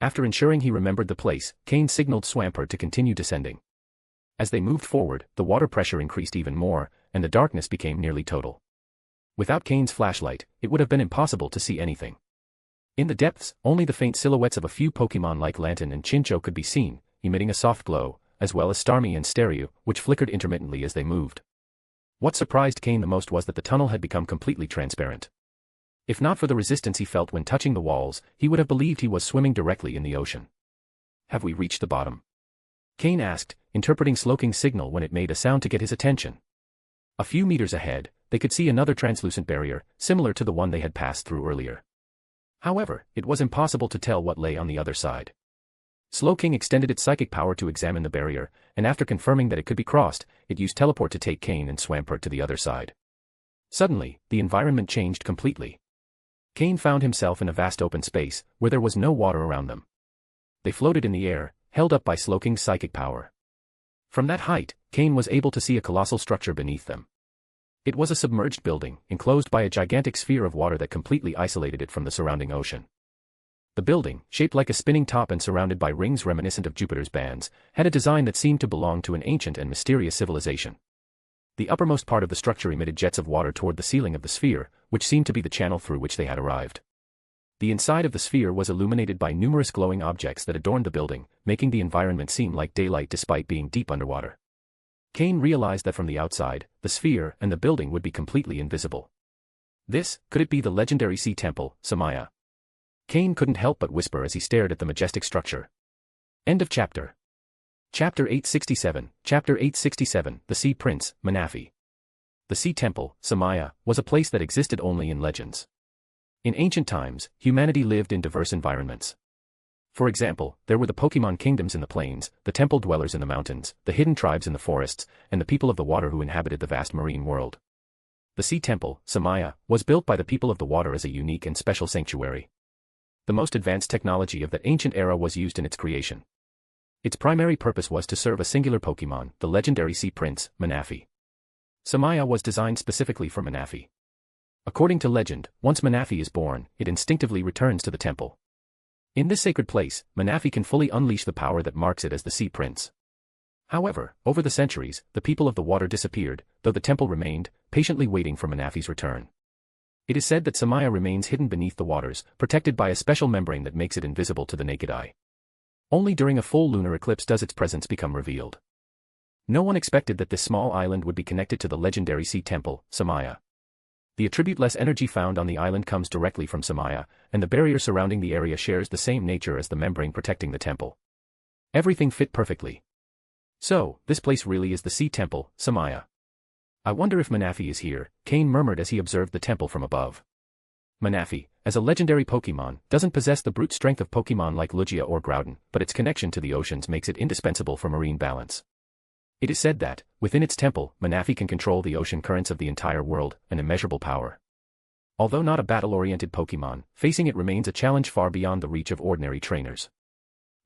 C: After ensuring he remembered the place, Cain signaled Swampert to continue descending. As they moved forward, the water pressure increased even more, and the darkness became nearly total. Without Cain's flashlight, it would have been impossible to see anything. In the depths, only the faint silhouettes of a few Pokémon like Lanton and Chincho could be seen, emitting a soft glow, as well as Starmie and Staryu, which flickered intermittently as they moved. What surprised Cain the most was that the tunnel had become completely transparent. If not for the resistance he felt when touching the walls, he would have believed he was swimming directly in the ocean. "Have we reached the bottom?" Cain asked, interpreting Slowking's signal when it made a sound to get his attention. A few meters ahead, they could see another translucent barrier, similar to the one they had passed through earlier. However, it was impossible to tell what lay on the other side. Slowking extended its psychic power to examine the barrier, and after confirming that it could be crossed, it used teleport to take Cain and Swampert to the other side. Suddenly, the environment changed completely. Cain found himself in a vast open space, where there was no water around them. They floated in the air, held up by Slowking's psychic power. From that height, Cain was able to see a colossal structure beneath them. It was a submerged building, enclosed by a gigantic sphere of water that completely isolated it from the surrounding ocean. The building, shaped like a spinning top and surrounded by rings reminiscent of Jupiter's bands, had a design that seemed to belong to an ancient and mysterious civilization. The uppermost part of the structure emitted jets of water toward the ceiling of the sphere, which seemed to be the channel through which they had arrived. The inside of the sphere was illuminated by numerous glowing objects that adorned the building, making the environment seem like daylight despite being deep underwater. Cain realized that from the outside, the sphere and the building would be completely invisible. Could it be the legendary sea temple, Samaya? Cain couldn't help but whisper as he stared at the majestic structure. End of chapter. Chapter 867, Chapter 867, The Sea Prince, Manaphy. The Sea Temple, Samaya, was a place that existed only in legends. In ancient times, humanity lived in diverse environments. For example, there were the Pokémon kingdoms in the plains, the temple dwellers in the mountains, the hidden tribes in the forests, and the people of the water who inhabited the vast marine world. The Sea Temple, Samaya, was built by the people of the water as a unique and special sanctuary. The most advanced technology of that ancient era was used in its creation. Its primary purpose was to serve a singular Pokémon, the legendary Sea Prince, Manaphy. Samaya was designed specifically for Manaphy. According to legend, once Manaphy is born, it instinctively returns to the temple. In this sacred place, Manaphy can fully unleash the power that marks it as the Sea Prince. However, over the centuries, the people of the water disappeared, though the temple remained, patiently waiting for Manaphy's return. It is said that Samaya remains hidden beneath the waters, protected by a special membrane that makes it invisible to the naked eye. Only during a full lunar eclipse does its presence become revealed. No one expected that this small island would be connected to the legendary sea temple, Samaya. The attribute-less energy found on the island comes directly from Samaya, and the barrier surrounding the area shares the same nature as the membrane protecting the temple. Everything fit perfectly. So, this place really is the Sea Temple, Samaya. I wonder if Manaphy is here, Cain murmured as he observed the temple from above. Manaphy, as a legendary Pokémon, doesn't possess the brute strength of Pokémon like Lugia or Groudon, but its connection to the oceans makes it indispensable for marine balance. It is said that, within its temple, Manaphy can control the ocean currents of the entire world, an immeasurable power. Although not a battle-oriented Pokémon, facing it remains a challenge far beyond the reach of ordinary trainers.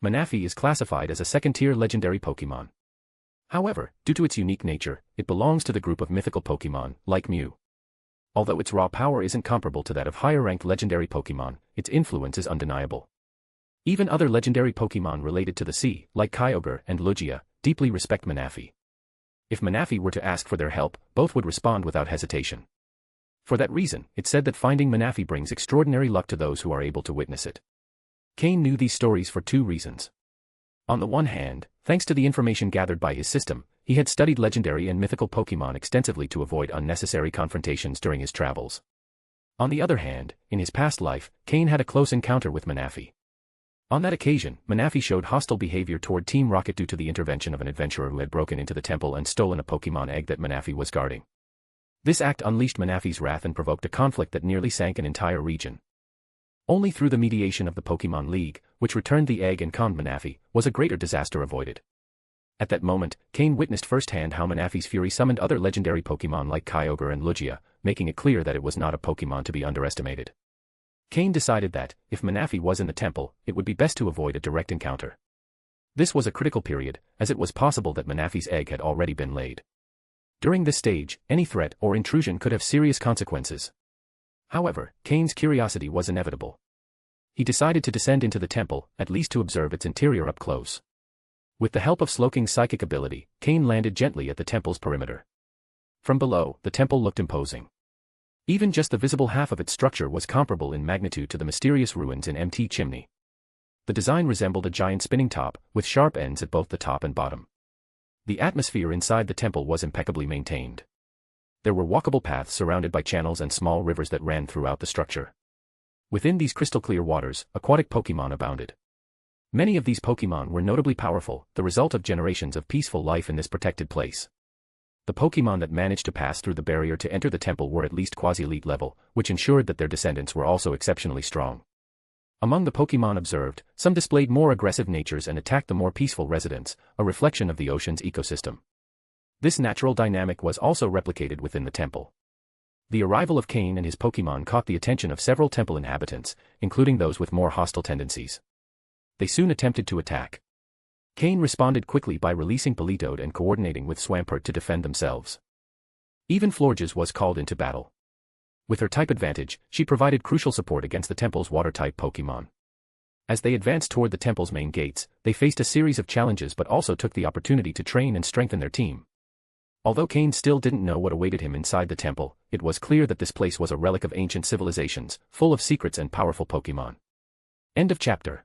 C: Manaphy is classified as a second-tier legendary Pokémon. However, due to its unique nature, it belongs to the group of mythical Pokémon, like Mew. Although its raw power isn't comparable to that of higher-ranked legendary Pokémon, its influence is undeniable. Even other legendary Pokémon related to the sea, like Kyogre and Lugia, deeply respect Manaphy. If Manaphy were to ask for their help, both would respond without hesitation. For that reason, it's said that finding Manaphy brings extraordinary luck to those who are able to witness it. Cain knew these stories for two reasons. On the one hand, thanks to the information gathered by his system, he had studied legendary and mythical Pokémon extensively to avoid unnecessary confrontations during his travels. On the other hand, in his past life, Cain had a close encounter with Manaphy. On that occasion, Manaphy showed hostile behavior toward Team Rocket due to the intervention of an adventurer who had broken into the temple and stolen a Pokémon egg that Manaphy was guarding. This act unleashed Manaphy's wrath and provoked a conflict that nearly sank an entire region. Only through the mediation of the Pokémon League, which returned the egg and calmed Manaphy, was a greater disaster avoided. At that moment, Cain witnessed firsthand how Manaphy's fury summoned other legendary Pokémon like Kyogre and Lugia, making it clear that it was not a Pokémon to be underestimated. Cain decided that, if Manaphy was in the temple, it would be best to avoid a direct encounter. This was a critical period, as it was possible that Manaphy's egg had already been laid. During this stage, any threat or intrusion could have serious consequences. However, Cain's curiosity was inevitable. He decided to descend into the temple, at least to observe its interior up close. With the help of Slowking's psychic ability, Cain landed gently at the temple's perimeter. From below, the temple looked imposing. Even just the visible half of its structure was comparable in magnitude to the mysterious ruins in Mt. Chimney. The design resembled a giant spinning top, with sharp ends at both the top and bottom. The atmosphere inside the temple was impeccably maintained. There were walkable paths surrounded by channels and small rivers that ran throughout the structure. Within these crystal-clear waters, aquatic Pokémon abounded. Many of these Pokémon were notably powerful, the result of generations of peaceful life in this protected place. The Pokémon that managed to pass through the barrier to enter the temple were at least quasi-elite level, which ensured that their descendants were also exceptionally strong. Among the Pokémon observed, some displayed more aggressive natures and attacked the more peaceful residents, a reflection of the ocean's ecosystem. This natural dynamic was also replicated within the temple. The arrival of Cain and his Pokémon caught the attention of several temple inhabitants, including those with more hostile tendencies. They soon attempted to attack. Cain responded quickly by releasing Politoed and coordinating with Swampert to defend themselves. Even Florges was called into battle. With her type advantage, she provided crucial support against the temple's water-type Pokémon. As they advanced toward the temple's main gates, they faced a series of challenges but also took the opportunity to train and strengthen their team. Although Cain still didn't know what awaited him inside the temple, it was clear that this place was a relic of ancient civilizations, full of secrets and powerful Pokémon. End of chapter.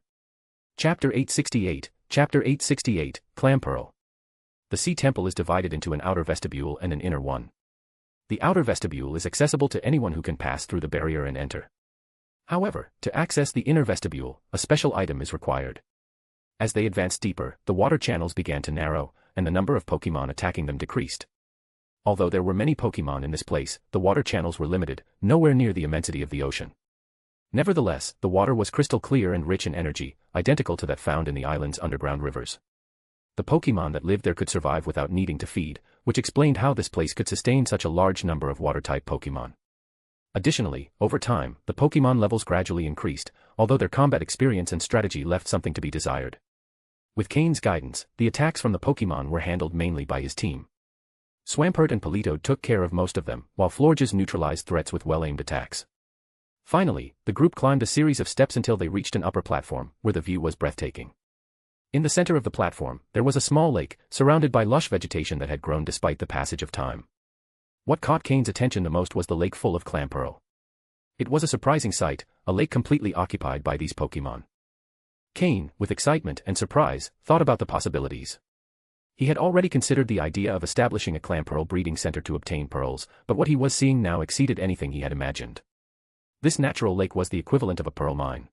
C: Chapter 868, Chapter 868, Clampearl. The Sea Temple is divided into an outer vestibule and an inner one. The outer vestibule is accessible to anyone who can pass through the barrier and enter. However, to access the inner vestibule, a special item is required. As they advanced deeper, the water channels began to narrow, and the number of Pokémon attacking them decreased. Although there were many Pokémon in this place, the water channels were limited, nowhere near the immensity of the ocean. Nevertheless, the water was crystal clear and rich in energy, identical to that found in the island's underground rivers. The Pokémon that lived there could survive without needing to feed, which explained how this place could sustain such a large number of water-type Pokémon. Additionally, over time, the Pokémon levels gradually increased, although their combat experience and strategy left something to be desired. With Cain's guidance, the attacks from the Pokémon were handled mainly by his team. Swampert and Politoed took care of most of them, while Florges neutralized threats with well-aimed attacks. Finally, the group climbed a series of steps until they reached an upper platform, where the view was breathtaking. In the center of the platform, there was a small lake, surrounded by lush vegetation that had grown despite the passage of time. What caught Cain's attention the most was the lake full of Clampearl. It was a surprising sight, a lake completely occupied by these Pokémon. Cain, with excitement and surprise, thought about the possibilities. He had already considered the idea of establishing a Clampearl breeding center to obtain pearls, but what he was seeing now exceeded anything he had imagined. This natural lake was the equivalent of a pearl mine.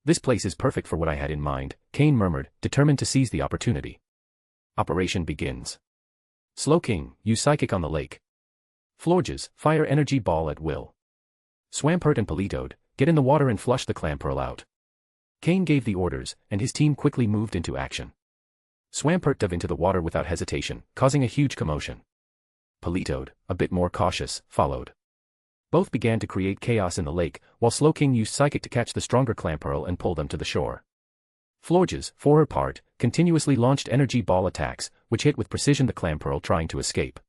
C: This place is perfect for what I had in mind, Cain murmured, determined to seize the opportunity. Operation begins. Slowking, use Psychic on the lake. Florges, fire energy ball at will. Swampert and Politoed, get in the water and flush the Clampearl out. Cain gave the orders, and his team quickly moved into action. Swampert dove into the water without hesitation, causing a huge commotion. Politoed, a bit more cautious, followed. Both began to create chaos in the lake, while Slowking used Psychic to catch the stronger Clampearl and pull them to the shore. Florges, for her part, continuously launched energy ball attacks, which hit with precision the Clampearl trying to escape.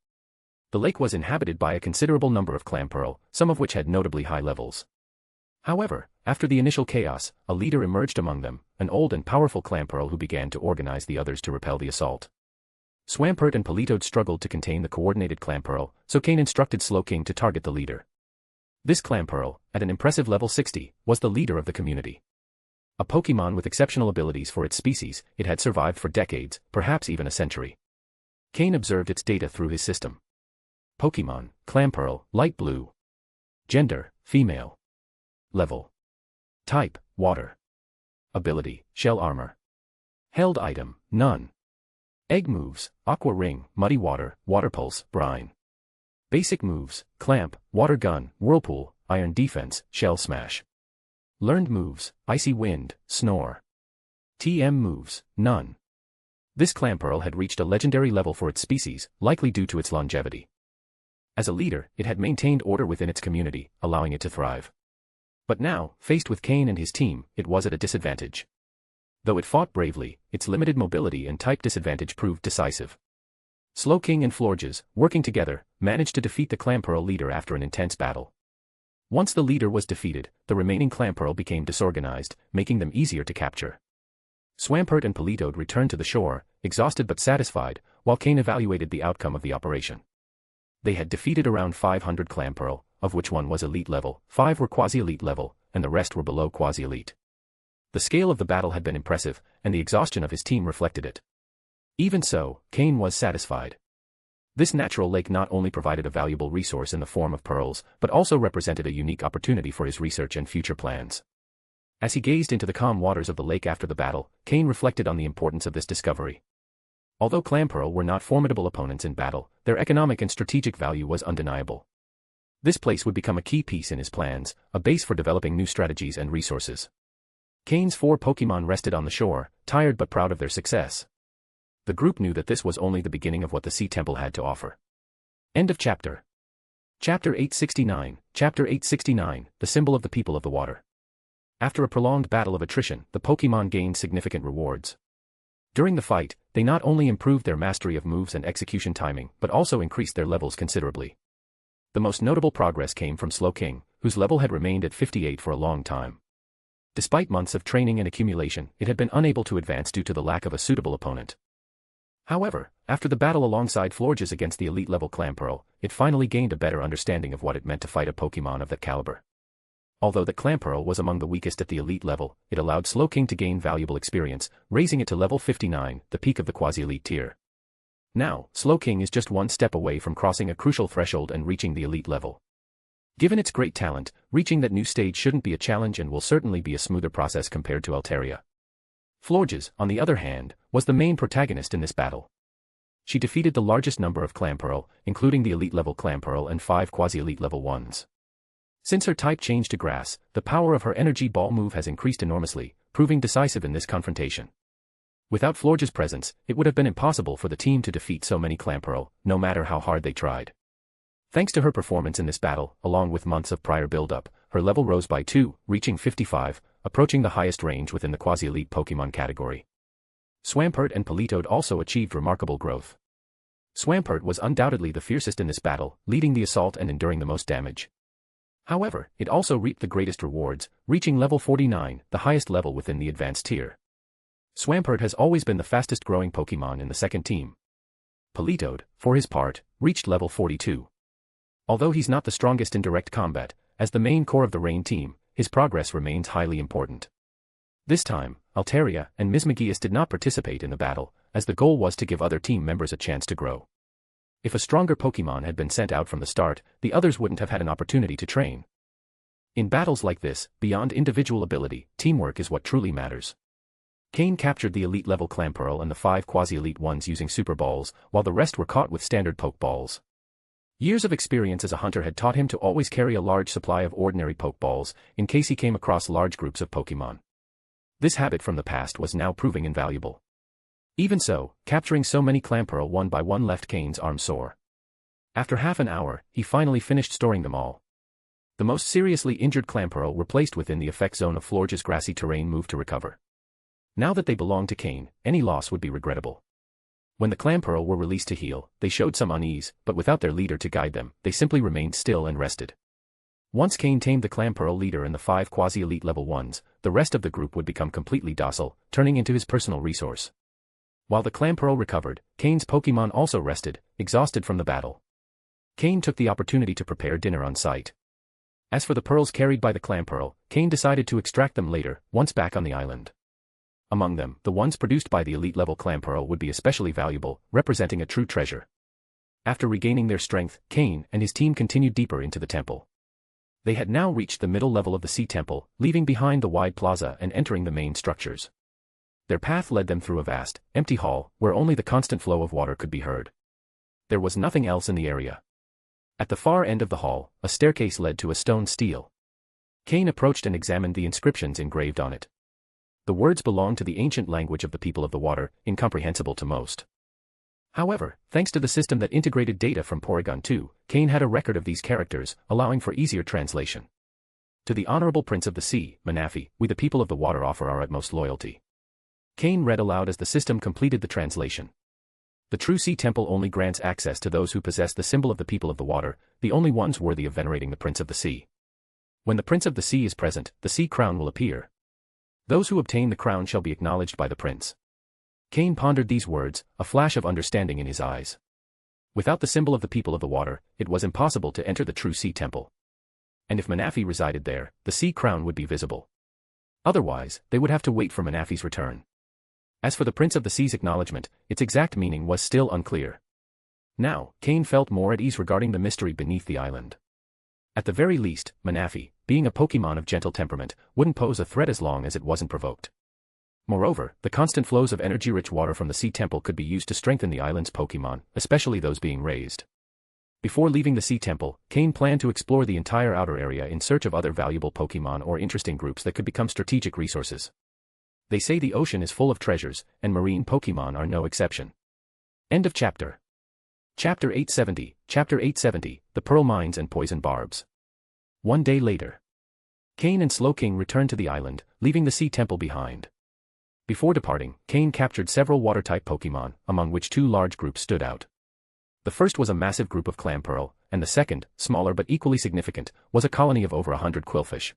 C: The lake was inhabited by a considerable number of Clampearl, some of which had notably high levels. However, after the initial chaos, a leader emerged among them, an old and powerful Clampearl who began to organize the others to repel the assault. Swampert and Politoed struggled to contain the coordinated Clampearl, so Cain instructed Slowking to target the leader. This Clampearl, at an impressive level 60, was the leader of the community. A Pokémon with exceptional abilities for its species, it had survived for decades, perhaps even a century. Cain observed its data through his system. Pokémon, Clampearl, light blue. Gender, female. Level. Type, water. Ability, shell armor. Held item, none. Egg moves, aqua ring, muddy water, water pulse, brine. Basic moves, clamp, water gun, whirlpool, iron defense, shell smash. Learned moves, icy wind, snore. TM moves, none. This Clampearl had reached a legendary level for its species, likely due to its longevity. As a leader, it had maintained order within its community, allowing it to thrive. But now, faced with Cain and his team, it was at a disadvantage. Though it fought bravely, its limited mobility and type disadvantage proved decisive. Slowking and Florges, working together, managed to defeat the Clampearl leader after an intense battle. Once the leader was defeated, the remaining Clampearl became disorganized, making them easier to capture. Swampert and Politoed returned to the shore, exhausted but satisfied, while Cain evaluated the outcome of the operation. They had defeated around 500 Clampearl, of which one was elite level, 5 were quasi-elite level, and the rest were below quasi-elite. The scale of the battle had been impressive, and the exhaustion of his team reflected it. Even so, Cain was satisfied. This natural lake not only provided a valuable resource in the form of pearls, but also represented a unique opportunity for his research and future plans. As he gazed into the calm waters of the lake after the battle, Cain reflected on the importance of this discovery. Although Clampearl were not formidable opponents in battle, their economic and strategic value was undeniable. This place would become a key piece in his plans, a base for developing new strategies and resources. Cain's 4 Pokémon rested on the shore, tired but proud of their success. The group knew that this was only the beginning of what the Sea Temple had to offer. End of chapter. Chapter 869, Chapter 869, the symbol of the people of the water. After a prolonged battle of attrition, the Pokémon gained significant rewards. During the fight, they not only improved their mastery of moves and execution timing, but also increased their levels considerably. The most notable progress came from Slowking, whose level had remained at 58 for a long time. Despite months of training and accumulation, it had been unable to advance due to the lack of a suitable opponent. However, after the battle alongside Florges against the elite-level Clampearl, it finally gained a better understanding of what it meant to fight a Pokémon of that caliber. Although the Clampearl was among the weakest at the elite level, it allowed Slowking to gain valuable experience, raising it to level 59, the peak of the quasi-elite tier. Now, Slowking is just one step away from crossing a crucial threshold and reaching the elite level. Given its great talent, reaching that new stage shouldn't be a challenge and will certainly be a smoother process compared to Altaria. Florges, on the other hand, was the main protagonist in this battle. She defeated the largest number of Clampearl, including the elite-level Clampearl and 5 quasi-elite level ones. Since her type changed to grass, the power of her energy ball move has increased enormously, proving decisive in this confrontation. Without Florges' presence, it would have been impossible for the team to defeat so many Clampearl, no matter how hard they tried. Thanks to her performance in this battle, along with months of prior build-up, her level rose by 2, reaching 55, approaching the highest range within the quasi-elite Pokémon category. Swampert and Politoed also achieved remarkable growth. Swampert was undoubtedly the fiercest in this battle, leading the assault and enduring the most damage. However, it also reaped the greatest rewards, reaching level 49, the highest level within the advanced tier. Swampert has always been the fastest-growing Pokémon in the second team. Politoed, for his part, reached level 42. Although he's not the strongest in direct combat, as the main core of the Rain team, his progress remains highly important. This time, Altaria and Mismagius did not participate in the battle, as the goal was to give other team members a chance to grow. If a stronger Pokémon had been sent out from the start, the others wouldn't have had an opportunity to train. In battles like this, beyond individual ability, teamwork is what truly matters. Cain captured the elite-level Clampearl and the 5 quasi-elite ones using Super Balls, while the rest were caught with standard Pokeballs. Years of experience as a hunter had taught him to always carry a large supply of ordinary Pokeballs, in case he came across large groups of Pokémon. This habit from the past was now proving invaluable. Even so, capturing so many Clampearl one by one left Cain's arm sore. After half an hour, he finally finished storing them all. The most seriously injured Clampearl were placed within the effect zone of Florges' grassy terrain move to recover. Now that they belonged to Cain, any loss would be regrettable. When the Clampearl were released to heal, they showed some unease, but without their leader to guide them, they simply remained still and rested. Once Cain tamed the Clampearl leader and the 5 quasi-elite level ones, the rest of the group would become completely docile, turning into his personal resource. While the Clampearl recovered, Cain's Pokémon also rested, exhausted from the battle. Cain took the opportunity to prepare dinner on site. As for the pearls carried by the Clampearl, Cain decided to extract them later, once back on the island. Among them, the ones produced by the elite-level Clampearl would be especially valuable, representing a true treasure. After regaining their strength, Cain and his team continued deeper into the temple. They had now reached the middle level of the Sea Temple, leaving behind the wide plaza and entering the main structures. Their path led them through a vast, empty hall, where only the constant flow of water could be heard. There was nothing else in the area. At the far end of the hall, a staircase led to a stone stele. Cain approached and examined the inscriptions engraved on it. The words belonged to the ancient language of the people of the water, incomprehensible to most. However, thanks to the system that integrated data from Porygon 2, Cain had a record of these characters, allowing for easier translation. To the Honorable Prince of the Sea, Manaphy, we the people of the water offer our utmost loyalty. Cain read aloud as the system completed the translation. The true Sea Temple only grants access to those who possess the symbol of the people of the water, the only ones worthy of venerating the Prince of the Sea. When the Prince of the Sea is present, the Sea Crown will appear. Those who obtain the crown shall be acknowledged by the prince. Cain pondered these words, a flash of understanding in his eyes. Without the symbol of the people of the water, it was impossible to enter the true Sea Temple. And if Manaphy resided there, the Sea Crown would be visible. Otherwise, they would have to wait for Manaphy's return. As for the Prince of the Sea's acknowledgement, its exact meaning was still unclear. Now, Cain felt more at ease regarding the mystery beneath the island. At the very least, Manaphy, being a Pokémon of gentle temperament, wouldn't pose a threat as long as it wasn't provoked. Moreover, the constant flows of energy-rich water from the sea temple could be used to strengthen the island's Pokémon, especially those being raised. Before leaving the sea temple, Cain planned to explore the entire outer area in search of other valuable Pokémon or interesting groups that could become strategic resources. They say the ocean is full of treasures, and marine Pokémon are no exception. End of chapter. Chapter 870, The Pearl Mines and Poison Barbs. One day later, Cain and Slowking returned to the island, leaving the sea temple behind. Before departing, Cain captured several water-type Pokémon, among which two large groups stood out. The first was a massive group of Clamperl, and the second, smaller but equally significant, was a colony of over 100 quillfish.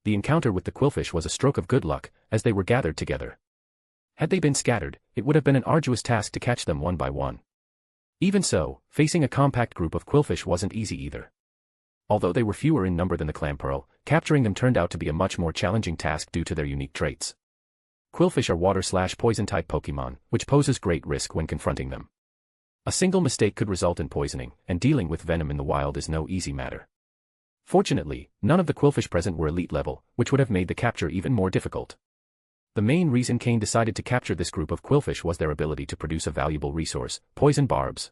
C: The encounter with the quillfish was a stroke of good luck, as they were gathered together. Had they been scattered, it would have been an arduous task to catch them one by one. Even so, facing a compact group of quillfish wasn't easy either. Although they were fewer in number than the Clamperl, capturing them turned out to be a much more challenging task due to their unique traits. Quillfish are water/poison-type Pokémon, which poses great risk when confronting them. A single mistake could result in poisoning, and dealing with venom in the wild is no easy matter. Fortunately, none of the quillfish present were elite level, which would have made the capture even more difficult. The main reason Cain decided to capture this group of quillfish was their ability to produce a valuable resource, poison barbs.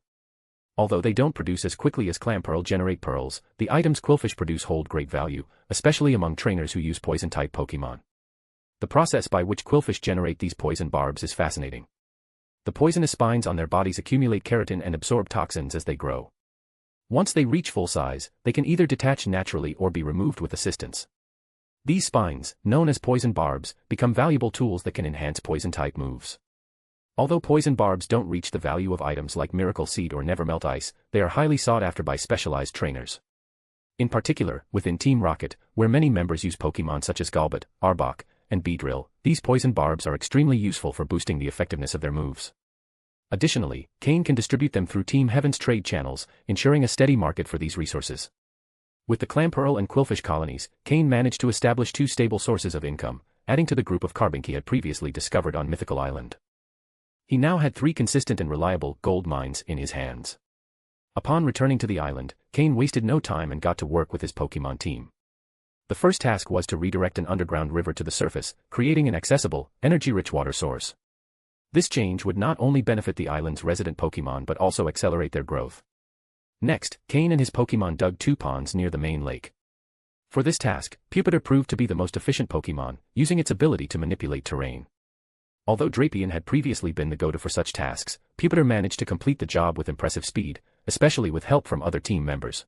C: Although they don't produce as quickly as Clamperl generate pearls, the items quillfish produce hold great value, especially among trainers who use poison-type Pokémon. The process by which quillfish generate these poison barbs is fascinating. The poisonous spines on their bodies accumulate keratin and absorb toxins as they grow. Once they reach full size, they can either detach naturally or be removed with assistance. These spines, known as poison barbs, become valuable tools that can enhance poison-type moves. Although poison barbs don't reach the value of items like Miracle Seed or Nevermelt Ice, they are highly sought after by specialized trainers. In particular, within Team Rocket, where many members use Pokémon such as Golbat, Arbok, and Beedrill, these poison barbs are extremely useful for boosting the effectiveness of their moves. Additionally, Cain can distribute them through Team Heaven's trade channels, ensuring a steady market for these resources. With the Clamperl and quillfish colonies, Cain managed to establish two stable sources of income, adding to the group of carbink he had previously discovered on Mythical Island. He now had 3 consistent and reliable gold mines in his hands. Upon returning to the island, Cain wasted no time and got to work with his Pokémon team. The first task was to redirect an underground river to the surface, creating an accessible, energy-rich water source. This change would not only benefit the island's resident Pokémon but also accelerate their growth. Next, Cain and his Pokémon dug 2 ponds near the main lake. For this task, Pupitar proved to be the most efficient Pokémon, using its ability to manipulate terrain. Although Drapion had previously been the go-to for such tasks, Pupitar managed to complete the job with impressive speed, especially with help from other team members.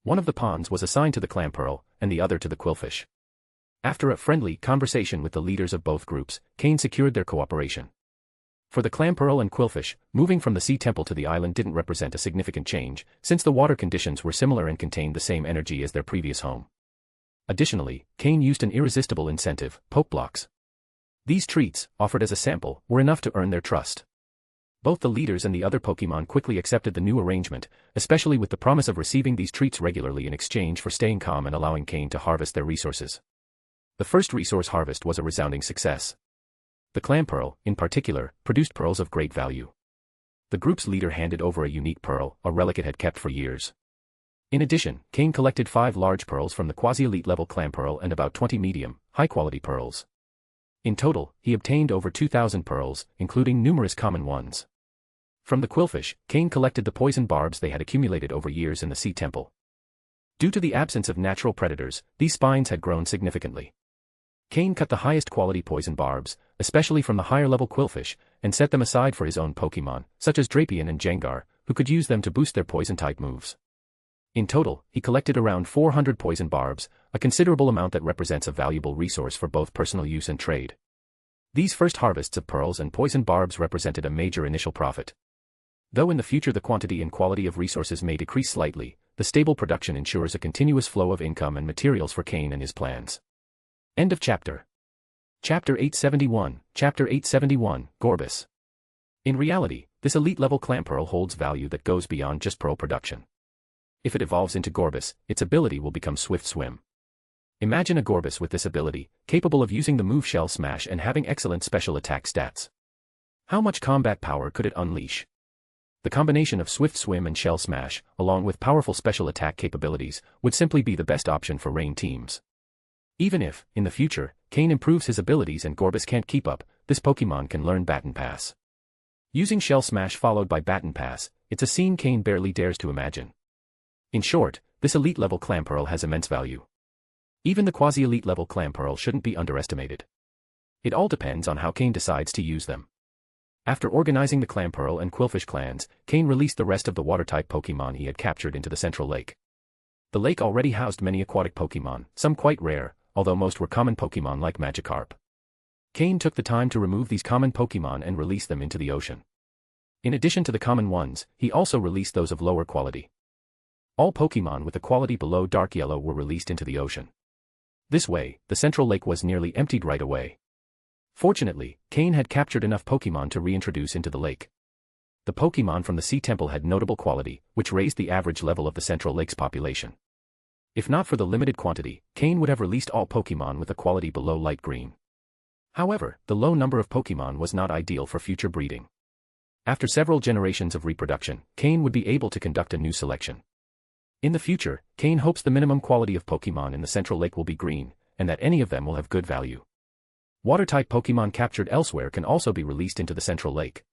C: One of the ponds was assigned to the Clamperl, and the other to the quillfish. After a friendly conversation with the leaders of both groups, Cain secured their cooperation. For the Clamperl and quillfish, moving from the sea temple to the island didn't represent a significant change, since the water conditions were similar and contained the same energy as their previous home. Additionally, Cain used an irresistible incentive, Pokeblocks. These treats, offered as a sample, were enough to earn their trust. Both the leaders and the other Pokémon quickly accepted the new arrangement, especially with the promise of receiving these treats regularly in exchange for staying calm and allowing Cain to harvest their resources. The first resource harvest was a resounding success. The Clamperl, in particular, produced pearls of great value. The group's leader handed over a unique pearl, a relic it had kept for years. In addition, Cain collected 5 large pearls from the quasi-elite level Clamperl and about 20 medium, high-quality pearls. In total, he obtained over 2,000 pearls, including numerous common ones. From the quillfish, Cain collected the poison barbs they had accumulated over years in the sea temple. Due to the absence of natural predators, these spines had grown significantly. Cain cut the highest quality poison barbs, especially from the higher-level quillfish, and set them aside for his own Pokémon, such as Drapion and Jengar, who could use them to boost their poison-type moves. In total, he collected around 400 poison barbs, a considerable amount that represents a valuable resource for both personal use and trade. These first harvests of pearls and poison barbs represented a major initial profit. Though in the future the quantity and quality of resources may decrease slightly, the stable production ensures a continuous flow of income and materials for Cain and his plans. End of chapter. Chapter 871, Gorbis. In reality, this elite-level Clamperl holds value that goes beyond just pearl production. If it evolves into Gorbis, its ability will become Swift Swim. Imagine a Gorbis with this ability, capable of using the move Shell Smash and having excellent special attack stats. How much combat power could it unleash? The combination of Swift Swim and Shell Smash, along with powerful special attack capabilities, would simply be the best option for rain teams. Even if, in the future, Cain improves his abilities and Gorbis can't keep up, this Pokémon can learn Baton Pass. Using Shell Smash followed by Baton Pass, it's a scene Cain barely dares to imagine. In short, this elite-level Clamperl has immense value. Even the quasi-elite level Clamperl shouldn't be underestimated. It all depends on how Cain decides to use them. After organizing the Clamperl and Quillfish clans, Cain released the rest of the water-type Pokémon he had captured into the central lake. The lake already housed many aquatic Pokémon, some quite rare, although most were common Pokémon like Magikarp. Cain took the time to remove these common Pokémon and release them into the ocean. In addition to the common ones, he also released those of lower quality. All Pokémon with a quality below dark yellow were released into the ocean. This way, the central lake was nearly emptied right away. Fortunately, Cain had captured enough Pokémon to reintroduce into the lake. The Pokémon from the Sea Temple had notable quality, which raised the average level of the central lake's population. If not for the limited quantity, Cain would have released all Pokémon with a quality below light green. However, the low number of Pokémon was not ideal for future breeding. After several generations of reproduction, Cain would be able to conduct a new selection. In the future, Cain hopes the minimum quality of Pokémon in the central lake will be green, and that any of them will have good value. Water-type Pokémon captured elsewhere can also be released into the central lake.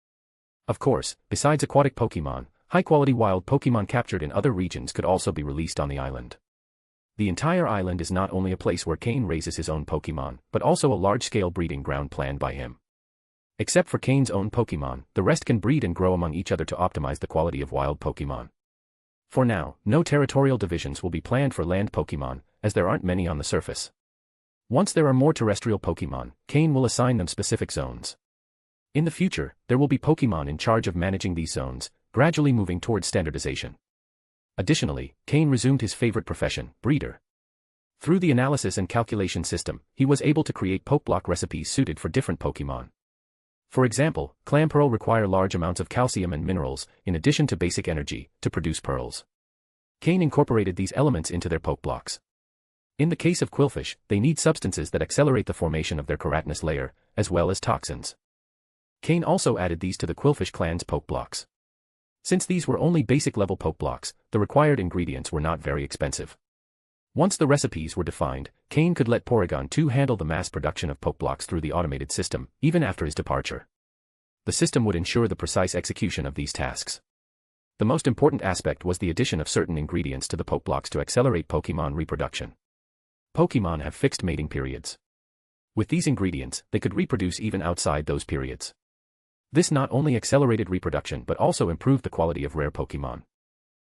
C: Of course, besides aquatic Pokémon, high-quality wild Pokémon captured in other regions could also be released on the island. The entire island is not only a place where Cain raises his own Pokémon, but also a large-scale breeding ground planned by him. Except for Cain's own Pokémon, the rest can breed and grow among each other to optimize the quality of wild Pokémon. For now, no territorial divisions will be planned for land Pokémon, as there aren't many on the surface. Once there are more terrestrial Pokémon, Cain will assign them specific zones. In the future, there will be Pokémon in charge of managing these zones, gradually moving towards standardization. Additionally, Cain resumed his favorite profession, breeder. Through the analysis and calculation system, he was able to create Pokeblock recipes suited for different Pokémon. For example, Clamperl require large amounts of calcium and minerals, in addition to basic energy, to produce pearls. Cain incorporated these elements into their Pokeblocks. In the case of Quillfish, they need substances that accelerate the formation of their keratinous layer, as well as toxins. Cain also added these to the Quillfish clan's Pokeblocks. Since these were only basic-level Pokeblocks, the required ingredients were not very expensive. Once the recipes were defined, Cain could let Porygon 2 handle the mass production of Pokeblocks through the automated system, even after his departure. The system would ensure the precise execution of these tasks. The most important aspect was the addition of certain ingredients to the Pokeblocks to accelerate Pokemon reproduction. Pokemon have fixed mating periods. With these ingredients, they could reproduce even outside those periods. This not only accelerated reproduction but also improved the quality of rare Pokemon.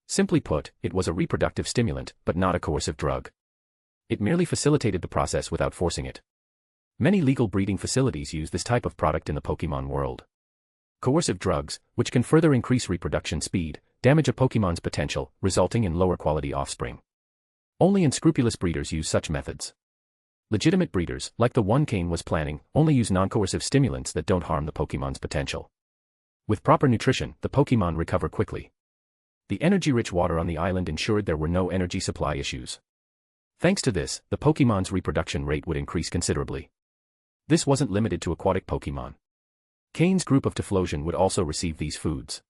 C: Simply put, it was a reproductive stimulant, but not a coercive drug. It merely facilitated the process without forcing it. Many legal breeding facilities use this type of product in the Pokémon world. Coercive drugs, which can further increase reproduction speed, damage a Pokémon's potential, resulting in lower quality offspring. Only unscrupulous breeders use such methods. Legitimate breeders, like the one Cain was planning, only use non-coercive stimulants that don't harm the Pokémon's potential. With proper nutrition, the Pokémon recover quickly. The energy-rich water on the island ensured there were no energy supply issues. Thanks to this, the Pokémon's reproduction rate would increase considerably. This wasn't limited to aquatic Pokémon. Cain's group of Typhlosion would also receive these foods.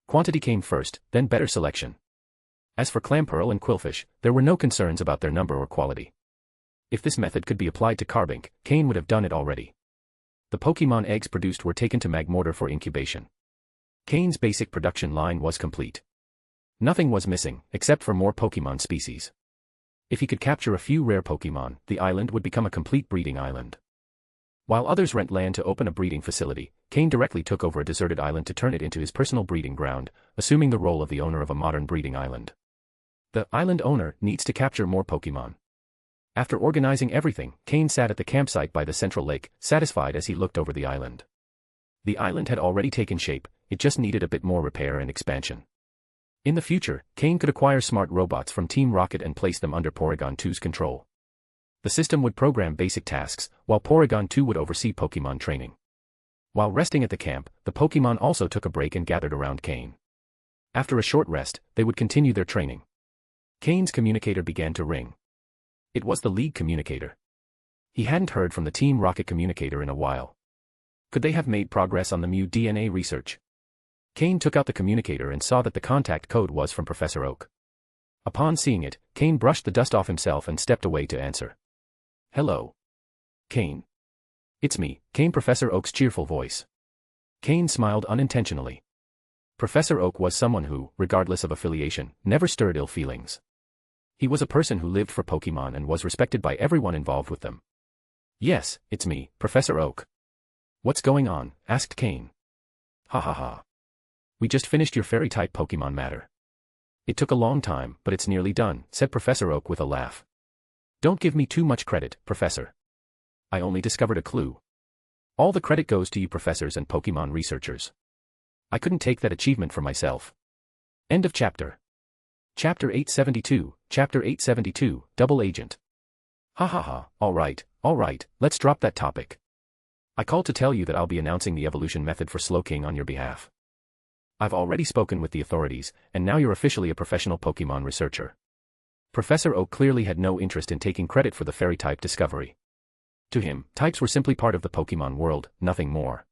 C: Quantity came first, then better selection. As for Clamperl and Quillfish, there were no concerns about their number or quality. If this method could be applied to Carbink, Cain would have done it already. The Pokémon eggs produced were taken to Magmortar for incubation. Cain's basic production line was complete. Nothing was missing, except for more Pokémon species. If he could capture a few rare Pokémon, the island would become a complete breeding island. While others rent land to open a breeding facility, Cain directly took over a deserted island to turn it into his personal breeding ground, assuming the role of the owner of a modern breeding island. The island owner needs to capture more Pokémon. After organizing everything, Cain sat at the campsite by the central lake, satisfied as he looked over the island. The island had already taken shape, it just needed a bit more repair and expansion. In the future, Cain could acquire smart robots from Team Rocket and place them under Porygon 2's control. The system would program basic tasks, while Porygon 2 would oversee Pokémon training. While resting at the camp, the Pokémon also took a break and gathered around Cain. After a short rest, they would continue their training. Cain's communicator began to ring. It was the League communicator. He hadn't heard from the Team Rocket communicator in a while. Could they have made progress on the Mew DNA research? Cain took out the communicator and saw that the contact code was from Professor Oak. Upon seeing it, Cain brushed the dust off himself and stepped away to answer. Hello. Cain. It's me, Cain. Professor Oak's cheerful voice. Cain smiled unintentionally. Professor Oak was someone who, regardless of affiliation, never stirred ill feelings. He was a person who lived for Pokémon and was respected by everyone involved with them. Yes, it's me, Professor Oak. What's going on? Asked Cain. Ha ha ha. We just finished your fairy-type Pokémon matter. It took a long time, but it's nearly done, said Professor Oak with a laugh. Don't give me too much credit, Professor. I only discovered a clue. All the credit goes to you professors and Pokémon researchers. I couldn't take that achievement for myself. End of chapter. Chapter 872, Double Agent. Ha ha ha, alright, let's drop that topic. I called to tell you that I'll be announcing the evolution method for Slowking on your behalf. I've already spoken with the authorities, and now you're officially a professional Pokémon researcher. Professor Oak clearly had no interest in taking credit for the fairy-type discovery. To him, types were simply part of the Pokémon world, nothing more.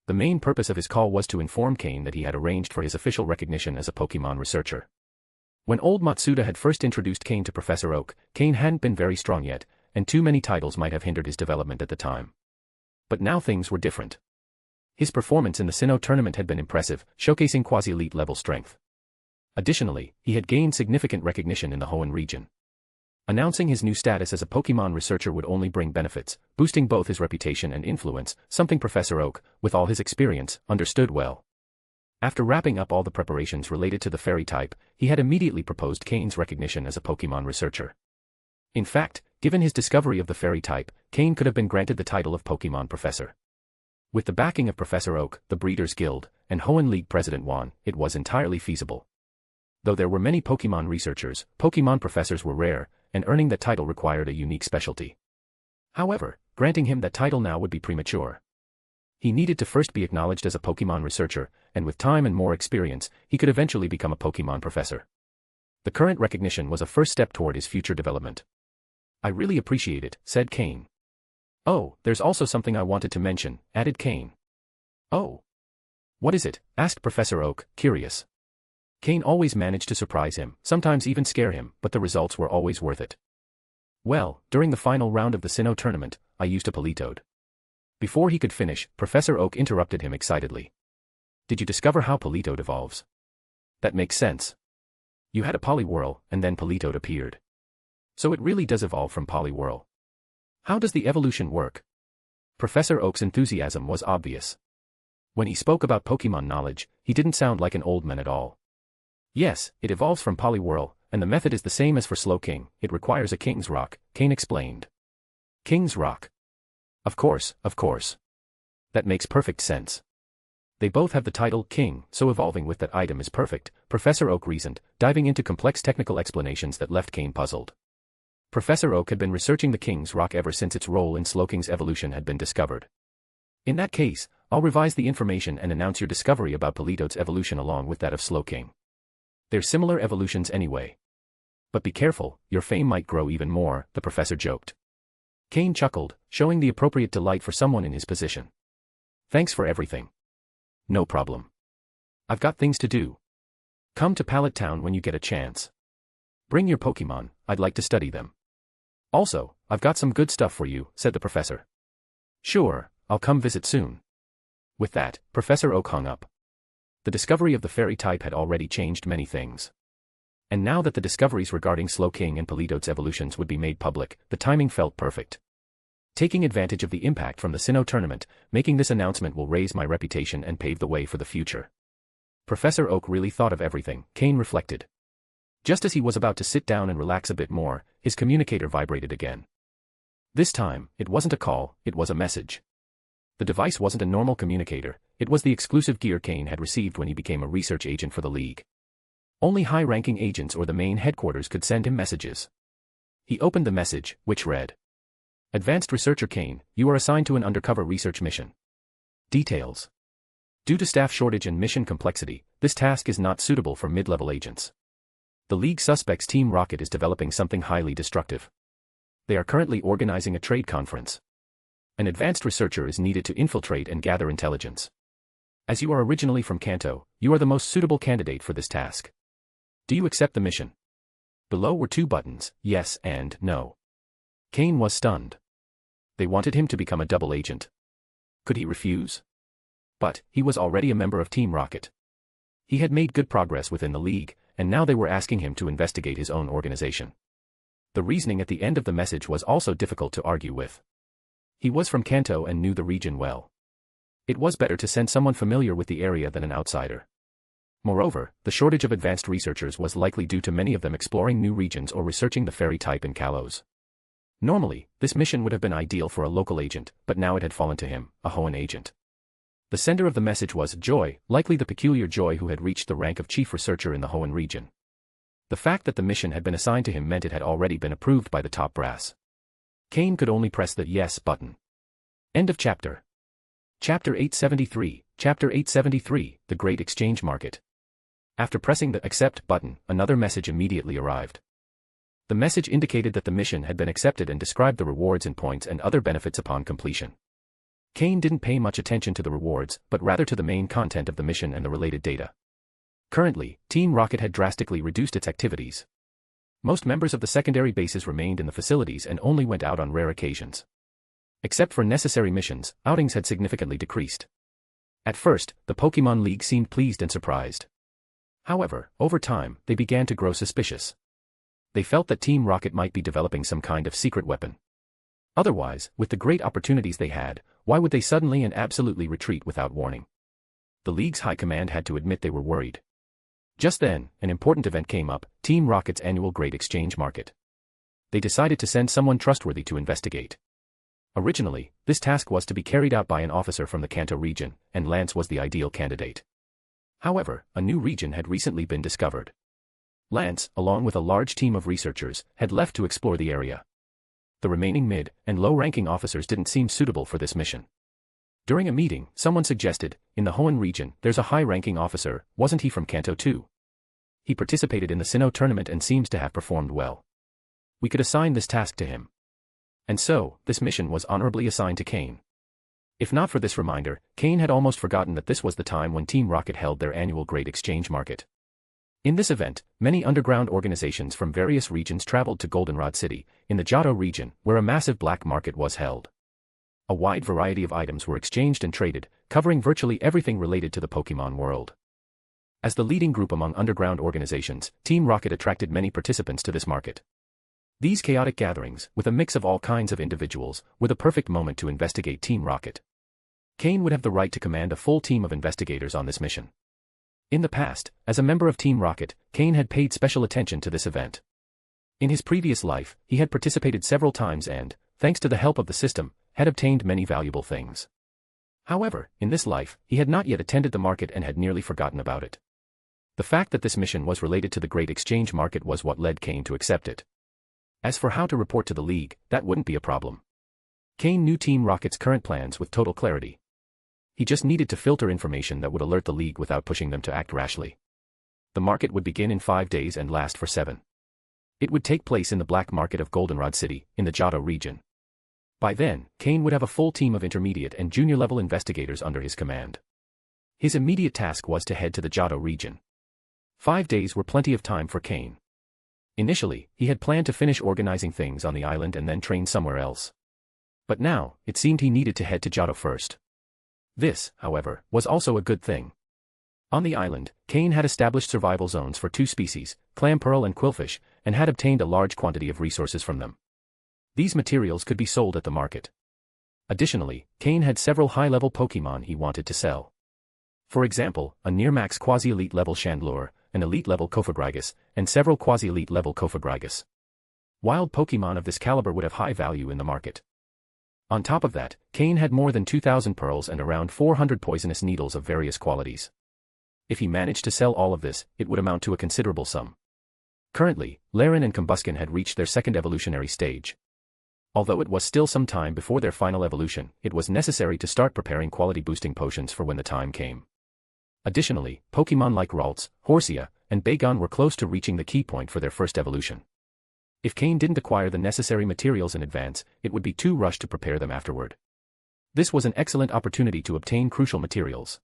C: The main purpose of his call was to inform Cain that he had arranged for his official recognition as a Pokémon researcher. When old Matsuda had first introduced Cain to Professor Oak, Cain hadn't been very strong yet, and too many titles might have hindered his development at the time. But now things were different. His performance in the Sinnoh tournament had been impressive, showcasing quasi-elite level strength. Additionally, he had gained significant recognition in the Hoenn region. Announcing his new status as a Pokémon researcher would only bring benefits, boosting both his reputation and influence, something Professor Oak, with all his experience, understood well. After wrapping up all the preparations related to the fairy type, he had immediately proposed Cain's recognition as a Pokémon researcher. In fact, given his discovery of the fairy type, Cain could have been granted the title of Pokémon Professor. With the backing of Professor Oak, the Breeders' Guild, and Hoenn League President Juan, it was entirely feasible. Though there were many Pokémon researchers, Pokémon professors were rare, and earning that title required a unique specialty. However, granting him that title now would be premature. He needed to first be acknowledged as a Pokémon researcher, and with time and more experience, he could eventually become a Pokémon professor. The current recognition was a first step toward his future development. I really appreciate it, said Cain. Oh, there's also something I wanted to mention, added Cain. Oh. What is it? Asked Professor Oak, curious. Cain always managed to surprise him, sometimes even scare him, but the results were always worth it. Well, during the final round of the Sinnoh tournament, I used a Politoed. Before he could finish, Professor Oak interrupted him excitedly. Did you discover how Politoed evolves? That makes sense. You had a Poliwhirl, and then Politoed appeared. So it really does evolve from Poliwhirl. How does the evolution work? Professor Oak's enthusiasm was obvious. When he spoke about Pokémon knowledge, he didn't sound like an old man at all. Yes, it evolves from Poliwhirl, and the method is the same as for Slowking. It requires a King's Rock, Cain explained. King's Rock. Of course. That makes perfect sense. They both have the title King, so evolving with that item is perfect, Professor Oak reasoned, diving into complex technical explanations that left Cain puzzled. Professor Oak had been researching the King's Rock ever since its role in Slowking's evolution had been discovered. In that case, I'll revise the information and announce your discovery about Politoed's evolution along with that of Slowking. They're similar evolutions anyway. But be careful, your fame might grow even more, the professor joked. Cain chuckled, showing the appropriate delight for someone in his position. Thanks for everything. No problem. I've got things to do. Come to Pallet Town when you get a chance. Bring your Pokémon, I'd like to study them. Also, I've got some good stuff for you, said the professor. Sure, I'll come visit soon. With that, Professor Oak hung up. The discovery of the fairy type had already changed many things. And now that the discoveries regarding Slowking and Politoed's evolutions would be made public, the timing felt perfect. Taking advantage of the impact from the Sinnoh tournament, making this announcement will raise my reputation and pave the way for the future. Professor Oak really thought of everything, Cain reflected. Just as he was about to sit down and relax a bit more, his communicator vibrated again. This time, it wasn't a call, it was a message. The device wasn't a normal communicator, it was the exclusive gear Cain had received when he became a research agent for the League. Only high-ranking agents or the main headquarters could send him messages. He opened the message, which read, Advanced Researcher Cain, you are assigned to an undercover research mission. Details. Due to staff shortage and mission complexity, this task is not suitable for mid-level agents. The League suspects Team Rocket is developing something highly destructive. They are currently organizing a trade conference. An advanced researcher is needed to infiltrate and gather intelligence. As you are originally from Kanto, you are the most suitable candidate for this task. Do you accept the mission? Below were two buttons, yes and no. Cain was stunned. They wanted him to become a double agent. Could he refuse? But he was already a member of Team Rocket. He had made good progress within the League, and now they were asking him to investigate his own organization. The reasoning at the end of the message was also difficult to argue with. He was from Kanto and knew the region well. It was better to send someone familiar with the area than an outsider. Moreover, the shortage of advanced researchers was likely due to many of them exploring new regions or researching the fairy type in Kalos. Normally, this mission would have been ideal for a local agent, but now it had fallen to him, a Hoenn agent. The sender of the message was Joy, likely the peculiar Joy who had reached the rank of chief researcher in the Hoenn region. The fact that the mission had been assigned to him meant it had already been approved by the top brass. Cain could only press the yes button. End of chapter. Chapter 873, Chapter 873, The Great Exchange Market. After pressing the accept button, another message immediately arrived. The message indicated that the mission had been accepted and described the rewards in points and other benefits upon completion. Cain didn't pay much attention to the rewards, but rather to the main content of the mission and the related data. Currently, Team Rocket had drastically reduced its activities. Most members of the secondary bases remained in the facilities and only went out on rare occasions. Except for necessary missions, outings had significantly decreased. At first, the Pokémon League seemed pleased and surprised. However, over time, they began to grow suspicious. They felt that Team Rocket might be developing some kind of secret weapon. Otherwise, with the great opportunities they had, why would they suddenly and absolutely retreat without warning? The League's high command had to admit they were worried. Just then, an important event came up, Team Rocket's annual Great Exchange Market. They decided to send someone trustworthy to investigate. Originally, this task was to be carried out by an officer from the Kanto region, and Lance was the ideal candidate. However, a new region had recently been discovered. Lance, along with a large team of researchers, had left to explore the area. The remaining mid- and low-ranking officers didn't seem suitable for this mission. During a meeting, someone suggested, in the Hoenn region, there's a high-ranking officer, wasn't he from Kanto too? He participated in the Sinnoh tournament and seems to have performed well. We could assign this task to him. And so, this mission was honorably assigned to Cain. If not for this reminder, Cain had almost forgotten that this was the time when Team Rocket held their annual Great Exchange Market. In this event, many underground organizations from various regions traveled to Goldenrod City, in the Johto region, where a massive black market was held. A wide variety of items were exchanged and traded, covering virtually everything related to the Pokémon World. As the leading group among underground organizations, Team Rocket attracted many participants to this market. These chaotic gatherings, with a mix of all kinds of individuals, were the perfect moment to investigate Team Rocket. Cain would have the right to command a full team of investigators on this mission. In the past, as a member of Team Rocket, Cain had paid special attention to this event. In his previous life, he had participated several times and, thanks to the help of the system, had obtained many valuable things. However, in this life, he had not yet attended the market and had nearly forgotten about it. The fact that this mission was related to the Great Exchange Market was what led Cain to accept it. As for how to report to the League, that wouldn't be a problem. Cain knew Team Rocket's current plans with total clarity. He just needed to filter information that would alert the League without pushing them to act rashly. The market would begin in 5 days and last for 7. It would take place in the black market of Goldenrod City, in the Johto region. By then, Cain would have a full team of intermediate and junior-level investigators under his command. His immediate task was to head to the Johto region. 5 days were plenty of time for Cain. Initially, he had planned to finish organizing things on the island and then train somewhere else. But now, it seemed he needed to head to Johto first. This, however, was also a good thing. On the island, Cain had established survival zones for 2 species, clam pearl and quillfish, and had obtained a large quantity of resources from them. These materials could be sold at the market. Additionally, Cain had several high-level Pokémon he wanted to sell. For example, a near-max quasi-elite level Chandelure, an elite-level Cofagrigus, and several quasi-elite level Cofagrigus. Wild Pokémon of this caliber would have high value in the market. On top of that, Cain had more than 2,000 pearls and around 400 poisonous needles of various qualities. If he managed to sell all of this, it would amount to a considerable sum. Currently, Laren and Combuskin had reached their second evolutionary stage. Although it was still some time before their final evolution, it was necessary to start preparing quality-boosting potions for when the time came. Additionally, Pokémon like Ralts, Horsia, and Bagon were close to reaching the key point for their first evolution. If Cain didn't acquire the necessary materials in advance, it would be too rushed to prepare them afterward. This was an excellent opportunity to obtain crucial materials.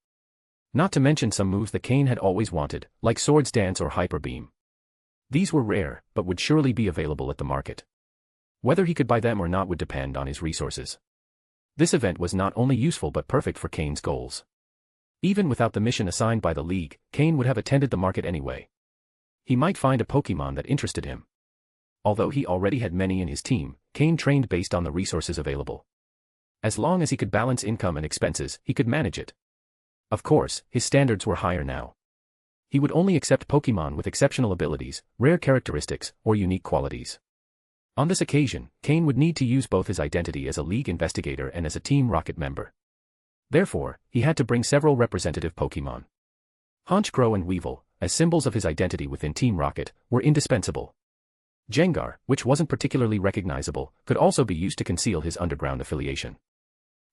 C: Not to mention some moves that Cain had always wanted, like Swords Dance or Hyper Beam. These were rare, but would surely be available at the market. Whether he could buy them or not would depend on his resources. This event was not only useful but perfect for Cain's goals. Even without the mission assigned by the League, Cain would have attended the market anyway. He might find a Pokémon that interested him. Although he already had many in his team, Cain trained based on the resources available. As long as he could balance income and expenses, he could manage it. Of course, his standards were higher now. He would only accept Pokémon with exceptional abilities, rare characteristics, or unique qualities. On this occasion, Cain would need to use both his identity as a League investigator and as a Team Rocket member. Therefore, he had to bring several representative Pokémon. Honchkrow and Weevil, as symbols of his identity within Team Rocket, were indispensable. Jengar, which wasn't particularly recognizable, could also be used to conceal his underground affiliation.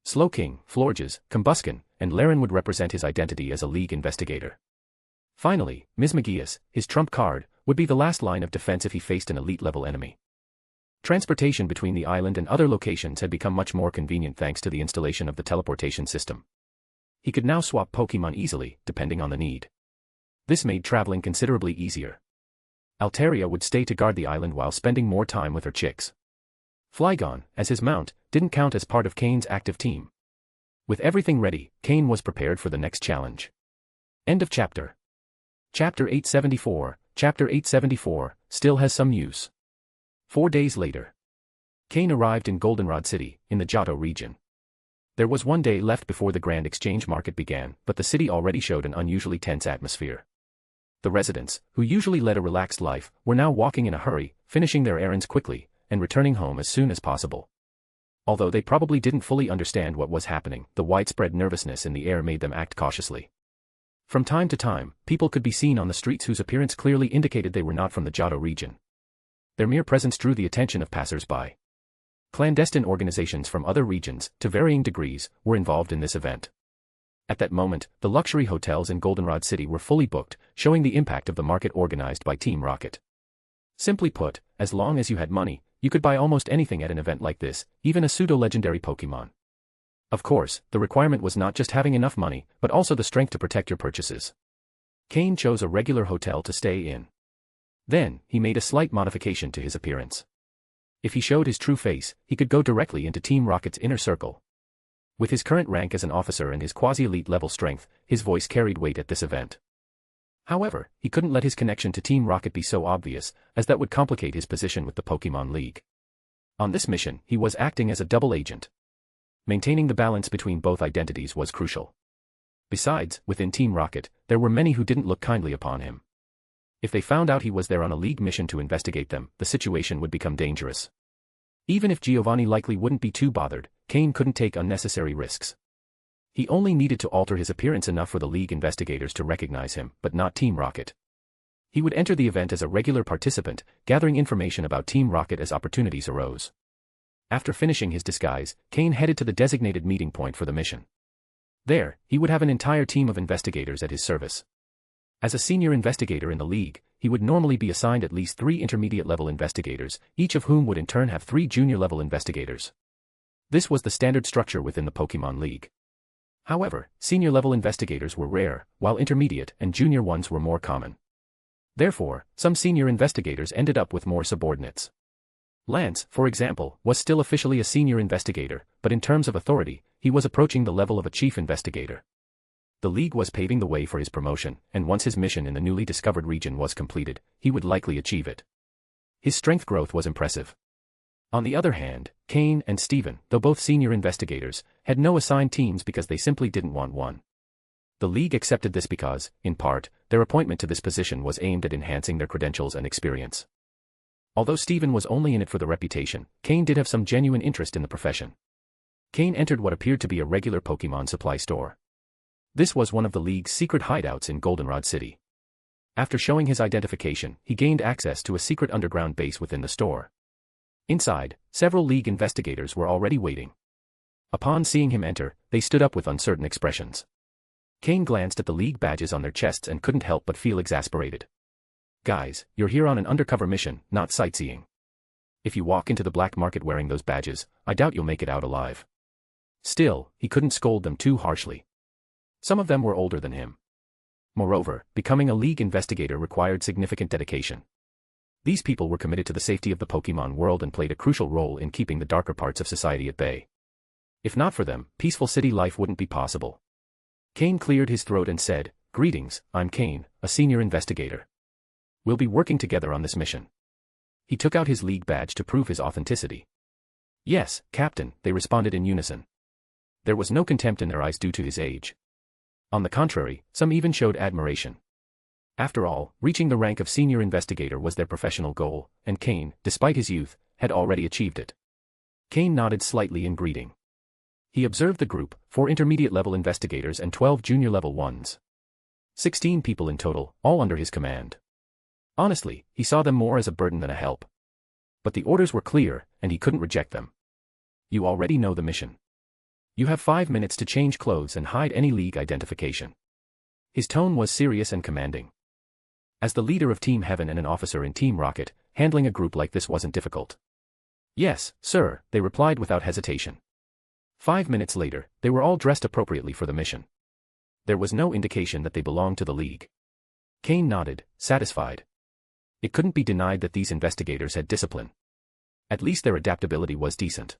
C: Slowking, Florges, Combusken, and Laren would represent his identity as a League investigator. Finally, Mismagius, his trump card, would be the last line of defense if he faced an elite-level enemy. Transportation between the island and other locations had become much more convenient thanks to the installation of the teleportation system. He could now swap Pokémon easily, depending on the need. This made traveling considerably easier. Altaria would stay to guard the island while spending more time with her chicks. Flygon, as his mount, didn't count as part of Cain's active team. With everything ready, Cain was prepared for the next challenge. End of chapter. Chapter 874, Chapter 874, still has some use. 4 days later. Cain arrived in Goldenrod City, in the Johto region. There was 1 day left before the Grand Exchange Market began, but the city already showed an unusually tense atmosphere. The residents, who usually led a relaxed life, were now walking in a hurry, finishing their errands quickly, and returning home as soon as possible. Although they probably didn't fully understand what was happening, the widespread nervousness in the air made them act cautiously. From time to time, people could be seen on the streets whose appearance clearly indicated they were not from the Johto region. Their mere presence drew the attention of passers-by. Clandestine organizations from other regions, to varying degrees, were involved in this event. At that moment, the luxury hotels in Goldenrod City were fully booked, showing the impact of the market organized by Team Rocket. Simply put, as long as you had money, you could buy almost anything at an event like this, even a pseudo-legendary Pokémon. Of course, the requirement was not just having enough money, but also the strength to protect your purchases. Cain chose a regular hotel to stay in. Then, he made a slight modification to his appearance. If he showed his true face, he could go directly into Team Rocket's inner circle. With his current rank as an officer and his quasi-elite level strength, his voice carried weight at this event. However, he couldn't let his connection to Team Rocket be so obvious, as that would complicate his position with the Pokémon League. On this mission, he was acting as a double agent. Maintaining the balance between both identities was crucial. Besides, within Team Rocket, there were many who didn't look kindly upon him. If they found out he was there on a League mission to investigate them, the situation would become dangerous. Even if Giovanni likely wouldn't be too bothered, Cain couldn't take unnecessary risks. He only needed to alter his appearance enough for the League investigators to recognize him, but not Team Rocket. He would enter the event as a regular participant, gathering information about Team Rocket as opportunities arose. After finishing his disguise, Cain headed to the designated meeting point for the mission. There, he would have an entire team of investigators at his service. As a senior investigator in the League, he would normally be assigned at least 3 intermediate-level investigators, each of whom would in turn have 3 junior-level investigators. This was the standard structure within the Pokémon League. However, senior-level investigators were rare, while intermediate and junior ones were more common. Therefore, some senior investigators ended up with more subordinates. Lance, for example, was still officially a senior investigator, but in terms of authority, he was approaching the level of a chief investigator. The League was paving the way for his promotion, and once his mission in the newly discovered region was completed, he would likely achieve it. His strength growth was impressive. On the other hand, Cain and Steven, though both senior investigators, had no assigned teams because they simply didn't want one. The League accepted this because, in part, their appointment to this position was aimed at enhancing their credentials and experience. Although Steven was only in it for the reputation, Cain did have some genuine interest in the profession. Cain entered what appeared to be a regular Pokémon supply store. This was one of the League's secret hideouts in Goldenrod City. After showing his identification, he gained access to a secret underground base within the store. Inside, several League investigators were already waiting. Upon seeing him enter, they stood up with uncertain expressions. Cain glanced at the League badges on their chests and couldn't help but feel exasperated. Guys, you're here on an undercover mission, not sightseeing. If you walk into the black market wearing those badges, I doubt you'll make it out alive. Still, he couldn't scold them too harshly. Some of them were older than him. Moreover, becoming a League investigator required significant dedication. These people were committed to the safety of the Pokémon world and played a crucial role in keeping the darker parts of society at bay. If not for them, peaceful city life wouldn't be possible. Cain cleared his throat and said, "Greetings, I'm Cain, a senior investigator. We'll be working together on this mission." He took out his league badge to prove his authenticity. "Yes, Captain," they responded in unison. There was no contempt in their eyes due to his age. On the contrary, some even showed admiration. After all, reaching the rank of senior investigator was their professional goal, and Cain, despite his youth, had already achieved it. Cain nodded slightly in greeting. He observed the group, 4 intermediate-level investigators and 12 junior-level ones. 16 people in total, all under his command. Honestly, he saw them more as a burden than a help. But the orders were clear, and he couldn't reject them. You already know the mission. You have 5 minutes to change clothes and hide any league identification. His tone was serious and commanding. As the leader of Team Heaven and an officer in Team Rocket, handling a group like this wasn't difficult. "Yes, sir," they replied without hesitation. 5 minutes later, they were all dressed appropriately for the mission. There was no indication that they belonged to the League. Cain nodded, satisfied. It couldn't be denied that these investigators had discipline. At least their adaptability was decent.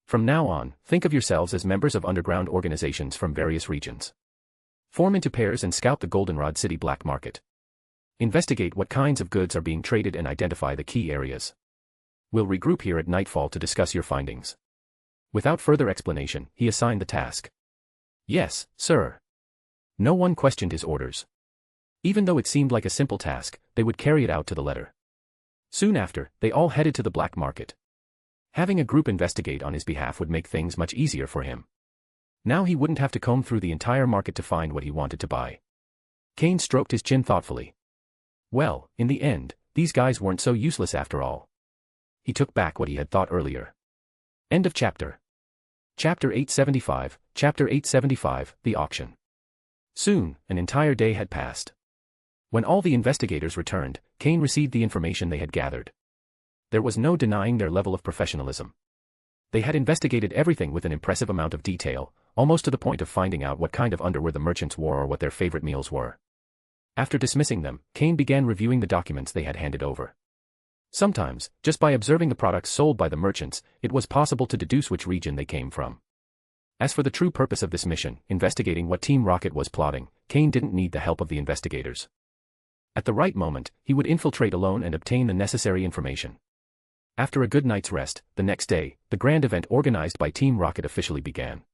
C: From now on, think of yourselves as members of underground organizations from various regions. Form into pairs and scout the Goldenrod City black market. Investigate what kinds of goods are being traded and identify the key areas. We'll regroup here at nightfall to discuss your findings. Without further explanation, he assigned the task. "Yes, sir." No one questioned his orders. Even though it seemed like a simple task, they would carry it out to the letter. Soon after, they all headed to the black market. Having a group investigate on his behalf would make things much easier for him. Now he wouldn't have to comb through the entire market to find what he wanted to buy. Cain stroked his chin thoughtfully. Well, in the end, these guys weren't so useless after all. He took back what he had thought earlier. End of chapter. Chapter 875, Chapter 875, The Auction. Soon, an entire day had passed. When all the investigators returned, Cain received the information they had gathered. There was no denying their level of professionalism. They had investigated everything with an impressive amount of detail, almost to the point of finding out what kind of underwear the merchants wore or what their favorite meals were. After dismissing them, Cain began reviewing the documents they had handed over. Sometimes, just by observing the products sold by the merchants, it was possible to deduce which region they came from. As for the true purpose of this mission, investigating what Team Rocket was plotting, Cain didn't need the help of the investigators. At the right moment, he would infiltrate alone and obtain the necessary information. After a good night's rest, the next day, the grand event organized by Team Rocket officially began.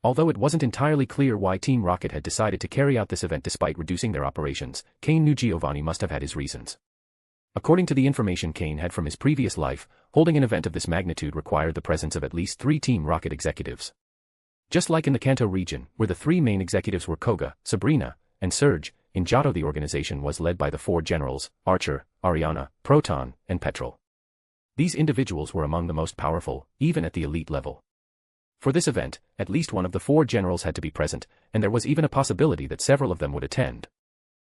C: Although it wasn't entirely clear why Team Rocket had decided to carry out this event despite reducing their operations, Cain knew Giovanni must have had his reasons. According to the information Cain had from his previous life, holding an event of this magnitude required the presence of at least 3 Team Rocket executives. Just like in the Kanto region, where the 3 main executives were Koga, Sabrina, and Serge, in Johto the organization was led by the 4 generals, Archer, Ariana, Proton, and Petrol. These individuals were among the most powerful, even at the elite level. For this event, at least one of the 4 generals had to be present, and there was even a possibility that several of them would attend.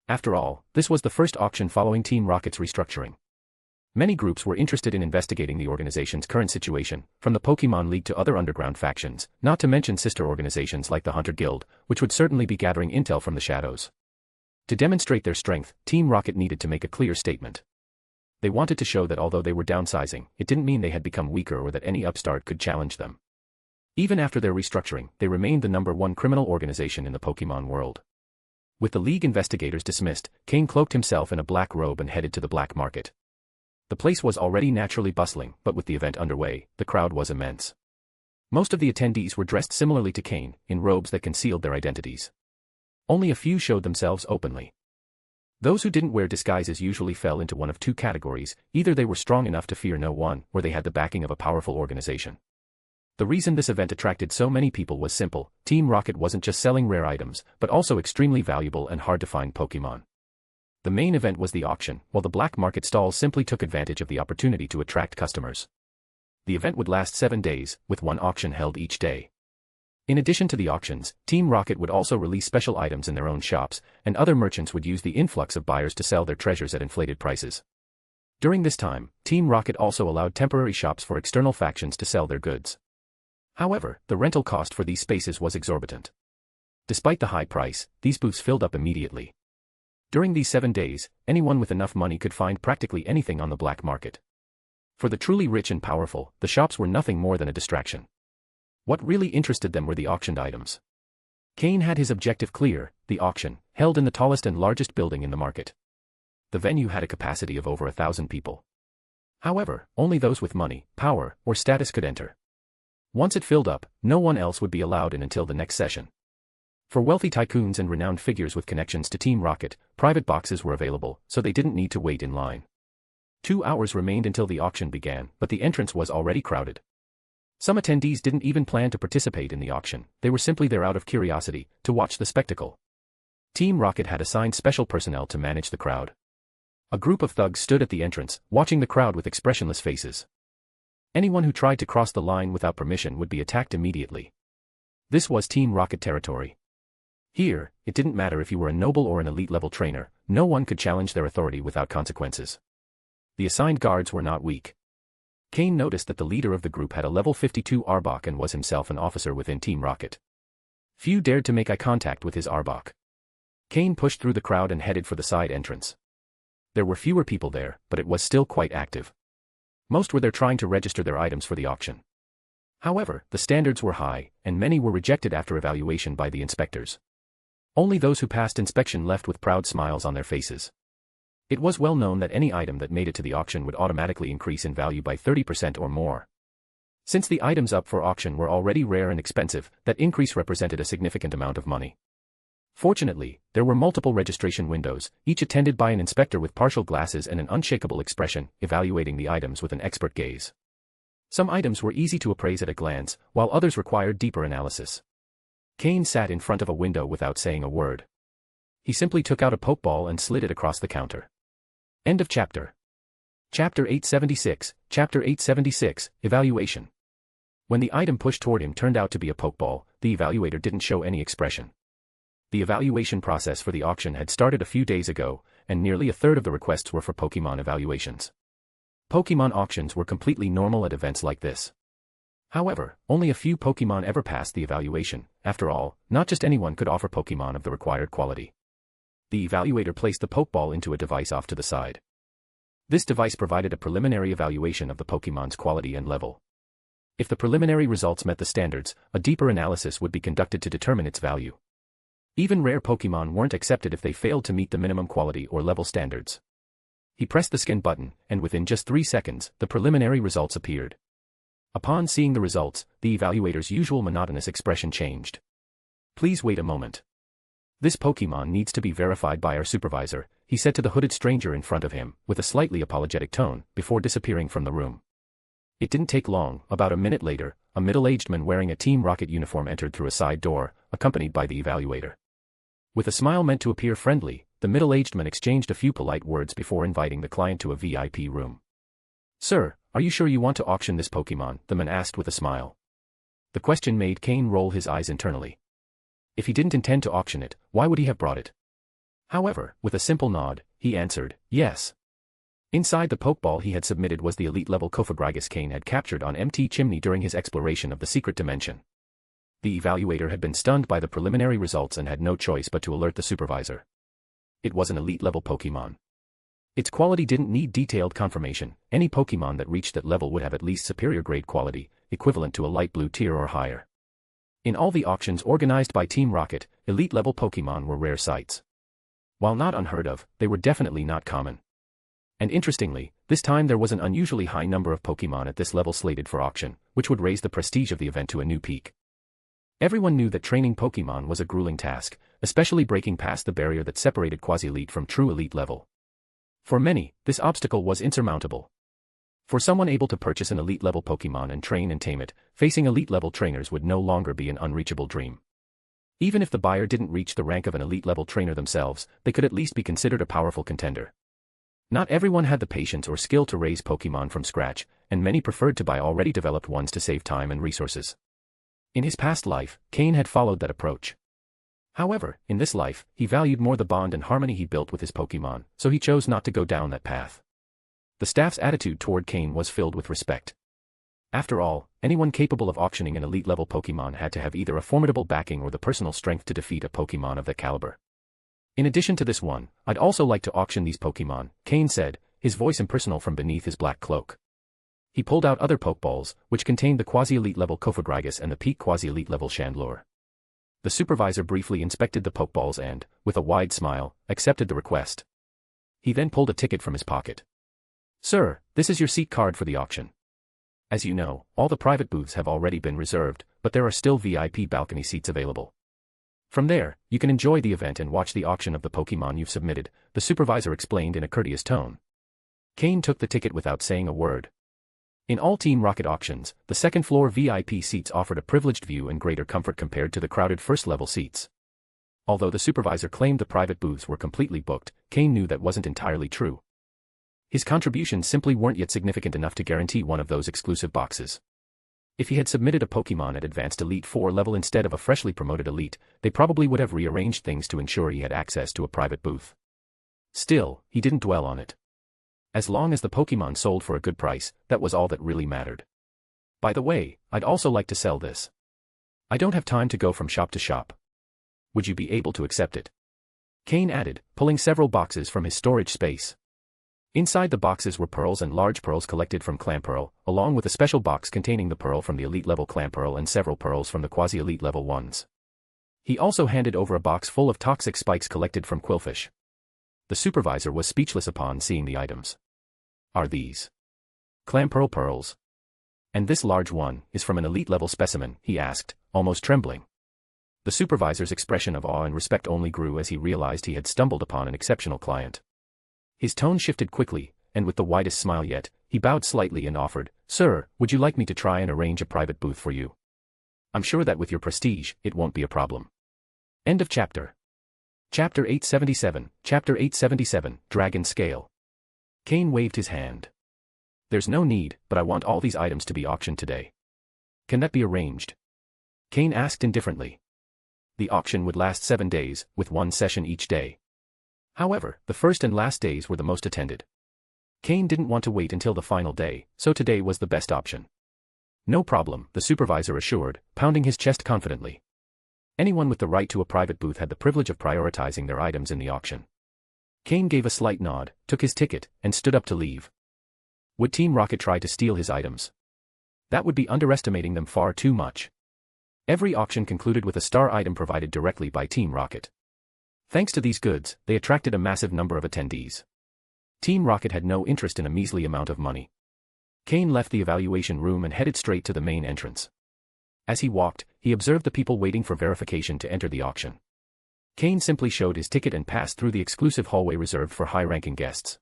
C: After all, this was the first auction following Team Rocket's restructuring. Many groups were interested in investigating the organization's current situation, from the Pokémon League to other underground factions, not to mention sister organizations like the Hunter Guild, which would certainly be gathering intel from the shadows. To demonstrate their strength, Team Rocket needed to make a clear statement. They wanted to show that although they were downsizing, it didn't mean they had become weaker or that any upstart could challenge them. Even after their restructuring, they remained the #1 criminal organization in the Pokémon world. With the League investigators dismissed, Cain cloaked himself in a black robe and headed to the black market. The place was already naturally bustling, but with the event underway, the crowd was immense. Most of the attendees were dressed similarly to Cain, in robes that concealed their identities. Only a few showed themselves openly. Those who didn't wear disguises usually fell into one of 2 categories: either they were strong enough to fear no one, or they had the backing of a powerful organization. The reason this event attracted so many people was simple: Team Rocket wasn't just selling rare items, but also extremely valuable and hard-to-find Pokémon. The main event was the auction, while the black market stalls simply took advantage of the opportunity to attract customers. The event would last 7 days, with 1 auction held each day. In addition to the auctions, Team Rocket would also release special items in their own shops, and other merchants would use the influx of buyers to sell their treasures at inflated prices. During this time, Team Rocket also allowed temporary shops for external factions to sell their goods. However, the rental cost for these spaces was exorbitant. Despite the high price, these booths filled up immediately. During these 7 days, anyone with enough money could find practically anything on the black market. For the truly rich and powerful, the shops were nothing more than a distraction. What really interested them were the auctioned items. Cain had his objective clear: the auction, held in the tallest and largest building in the market. The venue had a capacity of over 1,000 people. However, only those with money, power, or status could enter. Once it filled up, no one else would be allowed in until the next session. For wealthy tycoons and renowned figures with connections to Team Rocket, private boxes were available, so they didn't need to wait in line. 2 hours remained until the auction began, but the entrance was already crowded. Some attendees didn't even plan to participate in the auction, they were simply there out of curiosity, to watch the spectacle. Team Rocket had assigned special personnel to manage the crowd. A group of thugs stood at the entrance, watching the crowd with expressionless faces. Anyone who tried to cross the line without permission would be attacked immediately. This was Team Rocket territory. Here, it didn't matter if you were a noble or an elite-level trainer, no one could challenge their authority without consequences. The assigned guards were not weak. Cain noticed that the leader of the group had a level 52 Arbok and was himself an officer within Team Rocket. Few dared to make eye contact with his Arbok. Cain pushed through the crowd and headed for the side entrance. There were fewer people there, but it was still quite active. Most were there trying to register their items for the auction. However, the standards were high, and many were rejected after evaluation by the inspectors. Only those who passed inspection left with proud smiles on their faces. It was well known that any item that made it to the auction would automatically increase in value by 30% or more. Since the items up for auction were already rare and expensive, that increase represented a significant amount of money. Fortunately, there were multiple registration windows, each attended by an inspector with partial glasses and an unshakable expression, evaluating the items with an expert gaze. Some items were easy to appraise at a glance, while others required deeper analysis. Cain sat in front of a window without saying a word. He simply took out a pokeball and slid it across the counter. End of chapter. Chapter 876, Chapter 876, Evaluation. When the item pushed toward him turned out to be a pokeball, the evaluator didn't show any expression. The evaluation process for the auction had started a few days ago, and nearly a third of the requests were for Pokémon evaluations. Pokémon auctions were completely normal at events like this. However, only a few Pokémon ever passed the evaluation. After all, not just anyone could offer Pokémon of the required quality. The evaluator placed the Pokeball into a device off to the side. This device provided a preliminary evaluation of the Pokémon's quality and level. If the preliminary results met the standards, a deeper analysis would be conducted to determine its value. Even rare Pokémon weren't accepted if they failed to meet the minimum quality or level standards. He pressed the scan button, and within just 3 seconds, the preliminary results appeared. Upon seeing the results, the evaluator's usual monotonous expression changed. "Please wait a moment. This Pokémon needs to be verified by our supervisor," he said to the hooded stranger in front of him, with a slightly apologetic tone, before disappearing from the room. It didn't take long. About a minute later, a middle-aged man wearing a Team Rocket uniform entered through a side door, accompanied by the evaluator. With a smile meant to appear friendly, the middle-aged man exchanged a few polite words before inviting the client to a VIP room. "Sir, are you sure you want to auction this Pokémon?" the man asked with a smile. The question made Cain roll his eyes internally. If he didn't intend to auction it, why would he have brought it? However, with a simple nod, he answered, yes. Inside the Pokeball he had submitted was the elite-level Cofagrigus Cain had captured on MT Chimney during his exploration of the secret dimension. The evaluator had been stunned by the preliminary results and had no choice but to alert the supervisor. It was an elite-level Pokémon. Its quality didn't need detailed confirmation. Any Pokémon that reached that level would have at least superior grade quality, equivalent to a light blue tier or higher. In all the auctions organized by Team Rocket, elite-level Pokémon were rare sights. While not unheard of, they were definitely not common. And interestingly, this time there was an unusually high number of Pokémon at this level slated for auction, which would raise the prestige of the event to a new peak. Everyone knew that training Pokémon was a grueling task, especially breaking past the barrier that separated quasi-elite from true elite level. For many, this obstacle was insurmountable. For someone able to purchase an elite-level Pokémon and train and tame it, facing elite-level trainers would no longer be an unreachable dream. Even if the buyer didn't reach the rank of an elite-level trainer themselves, they could at least be considered a powerful contender. Not everyone had the patience or skill to raise Pokémon from scratch, and many preferred to buy already developed ones to save time and resources. In his past life, Cain had followed that approach. However, in this life, he valued more the bond and harmony he built with his Pokémon, so he chose not to go down that path. The staff's attitude toward Cain was filled with respect. After all, anyone capable of auctioning an elite-level Pokémon had to have either a formidable backing or the personal strength to defeat a Pokémon of that caliber. In addition to this one, I'd also like to auction these Pokémon, Cain said, his voice impersonal from beneath his black cloak. He pulled out other Pokeballs, which contained the quasi-elite level Kofagrigus and the peak quasi-elite level Chandelure. The supervisor briefly inspected the Pokeballs and, with a wide smile, accepted the request. He then pulled a ticket from his pocket. "Sir, this is your seat card for the auction. As you know, all the private booths have already been reserved, but there are still VIP balcony seats available. From there, you can enjoy the event and watch the auction of the Pokémon you've submitted," the supervisor explained in a courteous tone. Cain took the ticket without saying a word. In all Team Rocket auctions, the second-floor VIP seats offered a privileged view and greater comfort compared to the crowded first-level seats. Although the supervisor claimed the private booths were completely booked, Cain knew that wasn't entirely true. His contributions simply weren't yet significant enough to guarantee one of those exclusive boxes. If he had submitted a Pokémon at Advanced Elite 4 level instead of a freshly promoted Elite, they probably would have rearranged things to ensure he had access to a private booth. Still, he didn't dwell on it. As long as the Pokémon sold for a good price, that was all that really mattered. "By the way, I'd also like to sell this. I don't have time to go from shop to shop. Would you be able to accept it?" Cain added, pulling several boxes from his storage space. Inside the boxes were pearls and large pearls collected from Clampearl, along with a special box containing the pearl from the elite-level Clampearl and several pearls from the quasi-elite level ones. He also handed over a box full of toxic spikes collected from Quillfish. The supervisor was speechless upon seeing the items. "Are these Clampearl pearls? And this large one is from an elite-level specimen?" he asked, almost trembling. The supervisor's expression of awe and respect only grew as he realized he had stumbled upon an exceptional client. His tone shifted quickly, and with the widest smile yet, he bowed slightly and offered, "Sir, would you like me to try and arrange a private booth for you? I'm sure that with your prestige, it won't be a problem." End of chapter. Chapter 877, Chapter 877, Dragon Scale. Cain waved his hand. "There's no need, but I want all these items to be auctioned today. Can that be arranged?" Cain asked indifferently. The auction would last 7 days, with one session each day. However, the first and last days were the most attended. Cain didn't want to wait until the final day, so today was the best option. "No problem," the supervisor assured, pounding his chest confidently. Anyone with the right to a private booth had the privilege of prioritizing their items in the auction. Cain gave a slight nod, took his ticket, and stood up to leave. Would Team Rocket try to steal his items? That would be underestimating them far too much. Every auction concluded with a star item provided directly by Team Rocket. Thanks to these goods, they attracted a massive number of attendees. Team Rocket had no interest in a measly amount of money. Cain left the evaluation room and headed straight to the main entrance. As he walked, he observed the people waiting for verification to enter the auction. Cain simply showed his ticket and passed through the exclusive hallway reserved for high-ranking guests.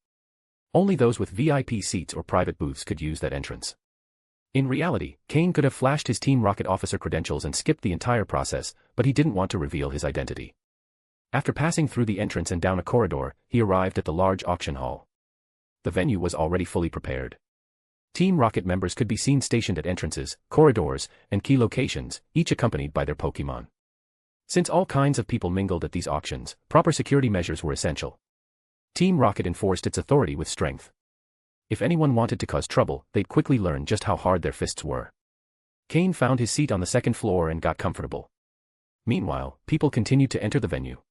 C: Only those with VIP seats or private booths could use that entrance. In reality, Cain could have flashed his Team Rocket officer credentials and skipped the entire process, but he didn't want to reveal his identity. After passing through the entrance and down a corridor, he arrived at the large auction hall. The venue was already fully prepared. Team Rocket members could be seen stationed at entrances, corridors, and key locations, each accompanied by their Pokémon. Since all kinds of people mingled at these auctions, proper security measures were essential. Team Rocket enforced its authority with strength. If anyone wanted to cause trouble, they'd quickly learn just how hard their fists were. Cain found his seat on the second floor and got comfortable. Meanwhile, people continued to enter the venue.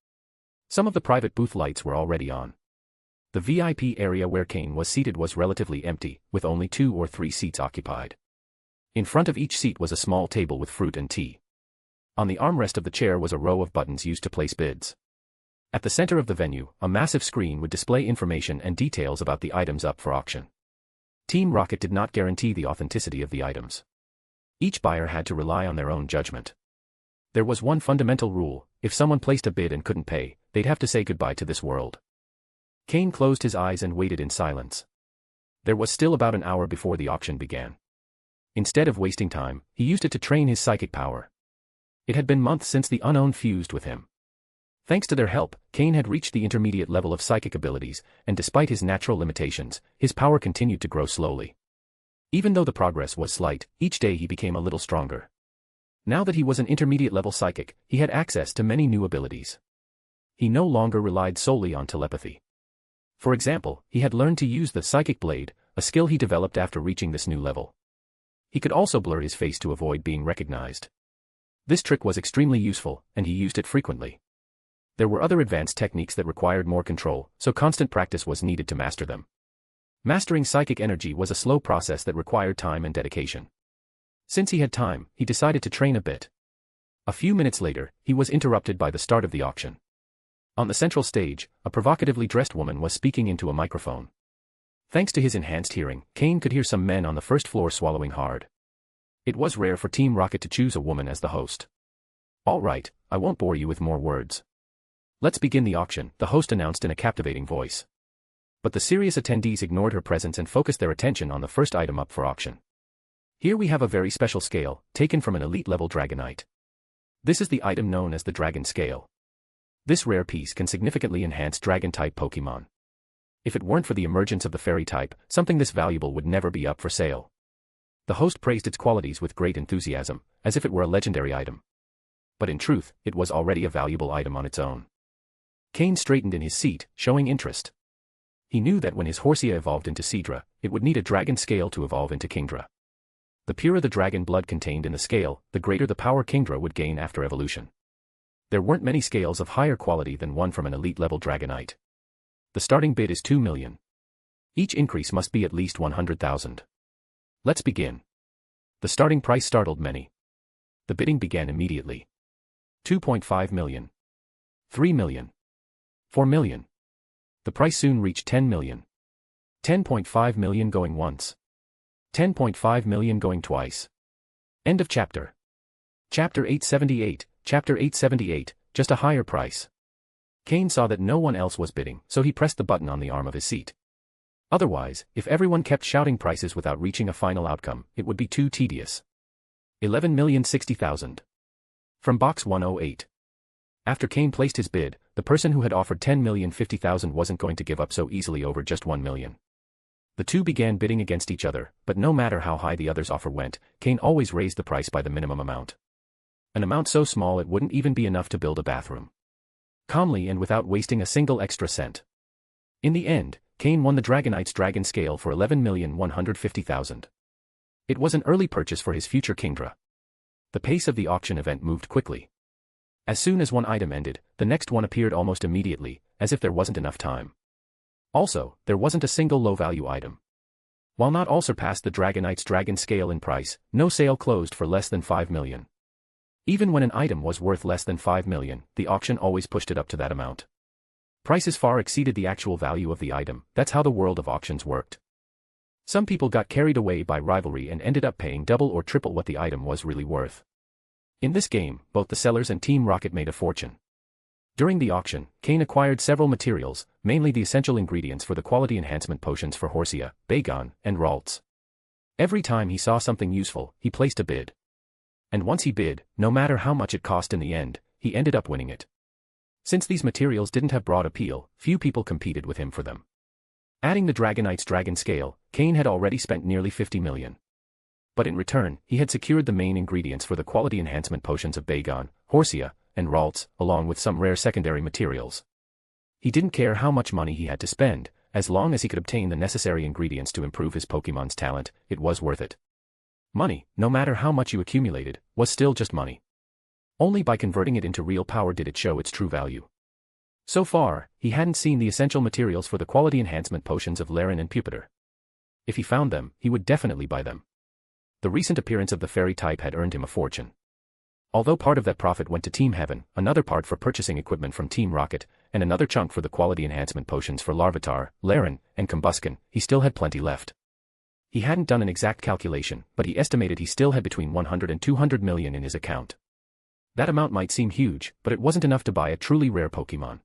C: Some of the private booth lights were already on. The VIP area where Cain was seated was relatively empty, with only 2 or 3 seats occupied. In front of each seat was a small table with fruit and tea. On the armrest of the chair was a row of buttons used to place bids. At the center of the venue, a massive screen would display information and details about the items up for auction. Team Rocket did not guarantee the authenticity of the items. Each buyer had to rely on their own judgment. There was one fundamental rule: if someone placed a bid and couldn't pay, they'd have to say goodbye to this world. Cain closed his eyes and waited in silence. There was still about an hour before the auction began. Instead of wasting time, he used it to train his psychic power. It had been months since the unknown fused with him. Thanks to their help, Cain had reached the intermediate level of psychic abilities, and despite his natural limitations, his power continued to grow slowly. Even though the progress was slight, each day he became a little stronger. Now that he was an intermediate level psychic, he had access to many new abilities. He no longer relied solely on telepathy. For example, he had learned to use the Psychic Blade, a skill he developed after reaching this new level. He could also blur his face to avoid being recognized. This trick was extremely useful, and he used it frequently. There were other advanced techniques that required more control, so constant practice was needed to master them. Mastering psychic energy was a slow process that required time and dedication. Since he had time, he decided to train a bit. A few minutes later, he was interrupted by the start of the auction. On the central stage, a provocatively dressed woman was speaking into a microphone. Thanks to his enhanced hearing, Cain could hear some men on the first floor swallowing hard. It was rare for Team Rocket to choose a woman as the host. All right, I won't bore you with more words. Let's begin the auction, the host announced in a captivating voice. But the serious attendees ignored her presence and focused their attention on the first item up for auction. Here we have a very special scale, taken from an elite-level Dragonite. This is the item known as the Dragon Scale. This rare piece can significantly enhance Dragon-type Pokémon. If it weren't for the emergence of the Fairy type, something this valuable would never be up for sale. The host praised its qualities with great enthusiasm, as if it were a legendary item. But in truth, it was already a valuable item on its own. Cain straightened in his seat, showing interest. He knew that when his Horsia evolved into Seadra, it would need a Dragon Scale to evolve into Kingdra. The purer the dragon blood contained in the scale, the greater the power Kingdra would gain after evolution. There weren't many scales of higher quality than one from an elite-level Dragonite. The starting bid is 2 million. Each increase must be at least 100,000. Let's begin. The starting price startled many. The bidding began immediately. 2.5 million. 3 million. 4 million. The price soon reached 10 million. 10.5 million going once. 10.5 million going twice. End of chapter. Chapter 878, Chapter 878, just a higher price. Cain saw that no one else was bidding, so he pressed the button on the arm of his seat. Otherwise, if everyone kept shouting prices without reaching a final outcome, it would be too tedious. 11,060,000. From box 108. After Cain placed his bid, the person who had offered 10,050,000 wasn't going to give up so easily over just 1 million. The two began bidding against each other, but no matter how high the other's offer went, Cain always raised the price by the minimum amount. An amount so small it wouldn't even be enough to build a bathroom. Calmly and without wasting a single extra cent. In the end, Cain won the Dragonite's Dragon Scale for 11,150,000. It was an early purchase for his future Kingdra. The pace of the auction event moved quickly. As soon as one item ended, the next one appeared almost immediately, as if there wasn't enough time. Also, there wasn't a single low-value item. While not all surpassed the Dragonite's Dragon Scale in price, no sale closed for less than 5 million. Even when an item was worth less than 5 million, the auction always pushed it up to that amount. Prices far exceeded the actual value of the item, that's how the world of auctions worked. Some people got carried away by rivalry and ended up paying double or triple what the item was really worth. In this game, both the sellers and Team Rocket made a fortune. During the auction, Cain acquired several materials, mainly the essential ingredients for the quality enhancement potions for Horsia, Bagon, and Ralts. Every time he saw something useful, he placed a bid. And once he bid, no matter how much it cost in the end, he ended up winning it. Since these materials didn't have broad appeal, few people competed with him for them. Adding the Dragonite's Dragon Scale, Cain had already spent nearly 50 million. But in return, he had secured the main ingredients for the quality enhancement potions of Bagon, Horsia, and Ralts, along with some rare secondary materials. He didn't care how much money he had to spend, as long as he could obtain the necessary ingredients to improve his Pokémon's talent, it was worth it. Money, no matter how much you accumulated, was still just money. Only by converting it into real power did it show its true value. So far, he hadn't seen the essential materials for the quality enhancement potions of Laren and Pupitar. If he found them, he would definitely buy them. The recent appearance of the Fairy type had earned him a fortune. Although part of that profit went to Team Heaven, another part for purchasing equipment from Team Rocket, and another chunk for the quality enhancement potions for Larvitar, Laren, and Combusken, he still had plenty left. He hadn't done an exact calculation, but he estimated he still had between 100 and 200 million in his account. That amount might seem huge, but it wasn't enough to buy a truly rare Pokémon.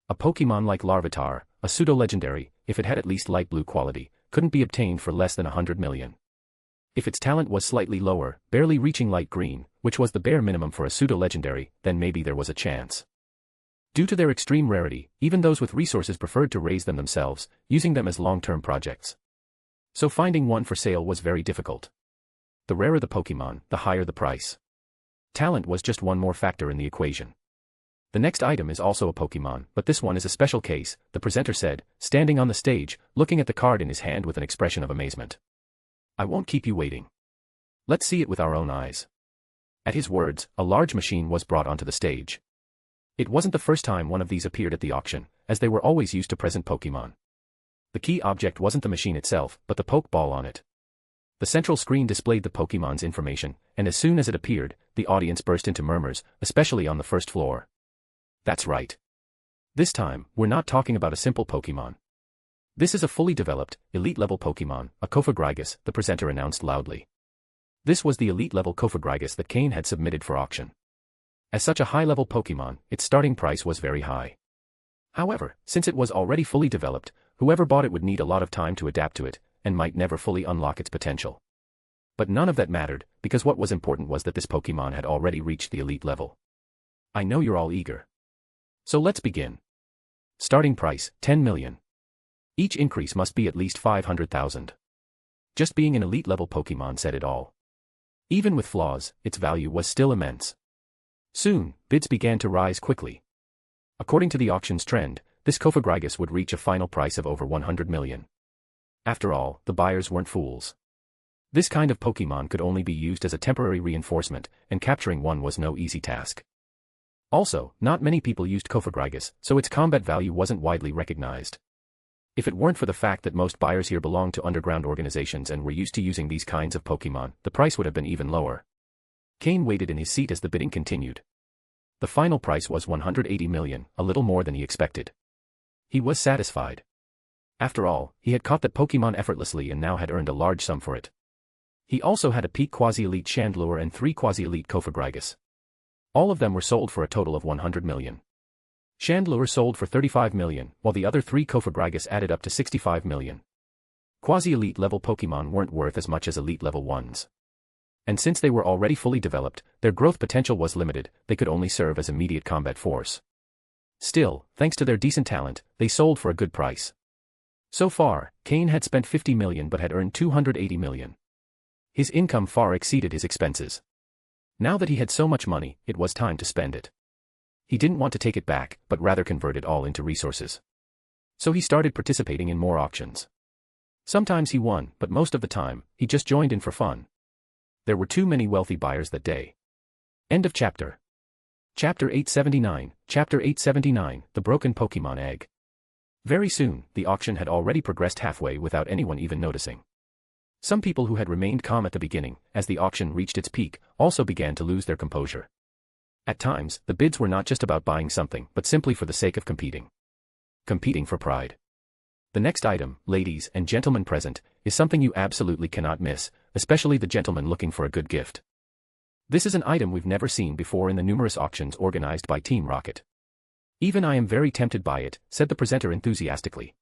C: A Pokémon like Larvitar, a pseudo-legendary, if it had at least light blue quality, couldn't be obtained for less than 100 million. If its talent was slightly lower, barely reaching light green, which was the bare minimum for a pseudo-legendary, then maybe there was a chance. Due to their extreme rarity, even those with resources preferred to raise them themselves, using them as long-term projects. So finding one for sale was very difficult. The rarer the Pokémon, the higher the price. Talent was just one more factor in the equation. The next item is also a Pokémon, but this one is a special case, the presenter said, standing on the stage, looking at the card in his hand with an expression of amazement. I won't keep you waiting. Let's see it with our own eyes. At his words, a large machine was brought onto the stage. It wasn't the first time one of these appeared at the auction, as they were always used to present Pokémon. The key object wasn't the machine itself, but the Pokeball on it. The central screen displayed the Pokemon's information, and as soon as it appeared, the audience burst into murmurs, especially on the first floor. That's right. This time, we're not talking about a simple Pokemon. This is a fully developed, elite-level Pokemon, a Cofagrigus, the presenter announced loudly. This was the elite-level Cofagrigus that Cain had submitted for auction. As such a high-level Pokemon, its starting price was very high. However, since it was already fully developed, whoever bought it would need a lot of time to adapt to it, and might never fully unlock its potential. But none of that mattered, because what was important was that this Pokemon had already reached the elite level. I know you're all eager. So let's begin. Starting price, 10 million. Each increase must be at least 500,000. Just being an elite-level Pokemon said it all. Even with flaws, its value was still immense. Soon, bids began to rise quickly. According to the auction's trend, this Cofagrigus would reach a final price of over 100 million. After all, the buyers weren't fools. This kind of Pokemon could only be used as a temporary reinforcement, and capturing one was no easy task. Also, not many people used Cofagrigus, so its combat value wasn't widely recognized. If it weren't for the fact that most buyers here belonged to underground organizations and were used to using these kinds of Pokemon, the price would have been even lower. Cain waited in his seat as the bidding continued. The final price was 180 million, a little more than he expected. He was satisfied. After all, he had caught that Pokemon effortlessly and now had earned a large sum for it. He also had a peak quasi-elite Chandelure and 3 quasi-elite Cofagrigus. All of them were sold for a total of 100 million. Chandelure sold for 35 million, while the other 3 Cofagrigus added up to 65 million. Quasi-elite level Pokemon weren't worth as much as elite level ones. And since they were already fully developed, their growth potential was limited, they could only serve as immediate combat force. Still, thanks to their decent talent, they sold for a good price. So far, Cain had spent 50 million but had earned 280 million. His income far exceeded his expenses. Now that he had so much money, it was time to spend it. He didn't want to take it back, but rather convert it all into resources. So he started participating in more auctions. Sometimes he won, but most of the time, he just joined in for fun. There were too many wealthy buyers that day. End of chapter. Chapter 879, Chapter 879, The Broken Pokemon Egg. Very soon, the auction had already progressed halfway without anyone even noticing. Some people who had remained calm at the beginning, as the auction reached its peak, also began to lose their composure. At times, the bids were not just about buying something, but simply for the sake of competing. Competing for pride. The next item, ladies and gentlemen present, is something you absolutely cannot miss, especially the gentleman looking for a good gift. This is an item we've never seen before in the numerous auctions organized by Team Rocket. Even I am very tempted by it, said the presenter enthusiastically.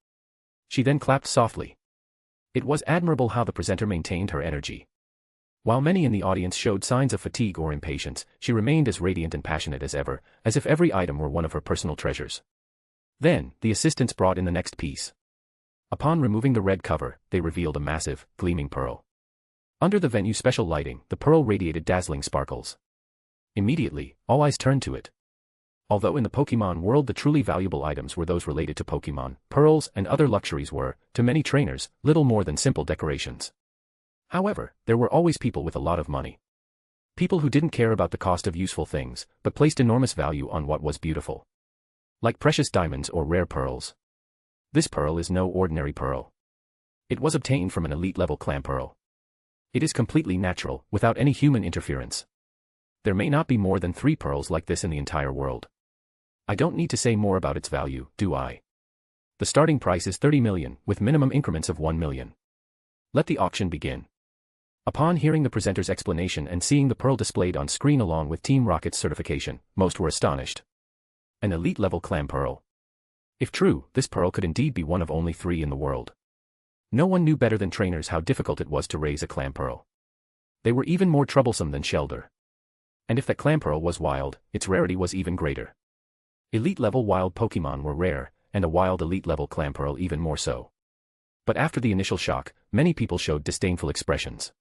C: She then clapped softly. It was admirable how the presenter maintained her energy. While many in the audience showed signs of fatigue or impatience, she remained as radiant and passionate as ever, as if every item were one of her personal treasures. Then, the assistants brought in the next piece. Upon removing the red cover, they revealed a massive, gleaming pearl. Under the venue's special lighting, the pearl radiated dazzling sparkles. Immediately, all eyes turned to it. Although in the Pokémon world the truly valuable items were those related to Pokémon, pearls and other luxuries were, to many trainers, little more than simple decorations. However, there were always people with a lot of money. People who didn't care about the cost of useful things, but placed enormous value on what was beautiful. Like precious diamonds or rare pearls. This pearl is no ordinary pearl. It was obtained from an elite-level clam pearl. It is completely natural, without any human interference. There may not be more than 3 pearls like this in the entire world. I don't need to say more about its value, do I? The starting price is 30 million, with minimum increments of 1 million. Let the auction begin. Upon hearing the presenter's explanation and seeing the pearl displayed on screen along with Team Rocket's certification, most were astonished. An elite-level clam pearl. If true, this pearl could indeed be one of only 3 in the world. No one knew better than trainers how difficult it was to raise a clam pearl. They were even more troublesome than Shelder. And if that clam pearl was wild, its rarity was even greater. Elite-level wild Pokemon were rare, and a wild elite-level clam pearl even more so. But after the initial shock, many people showed disdainful expressions.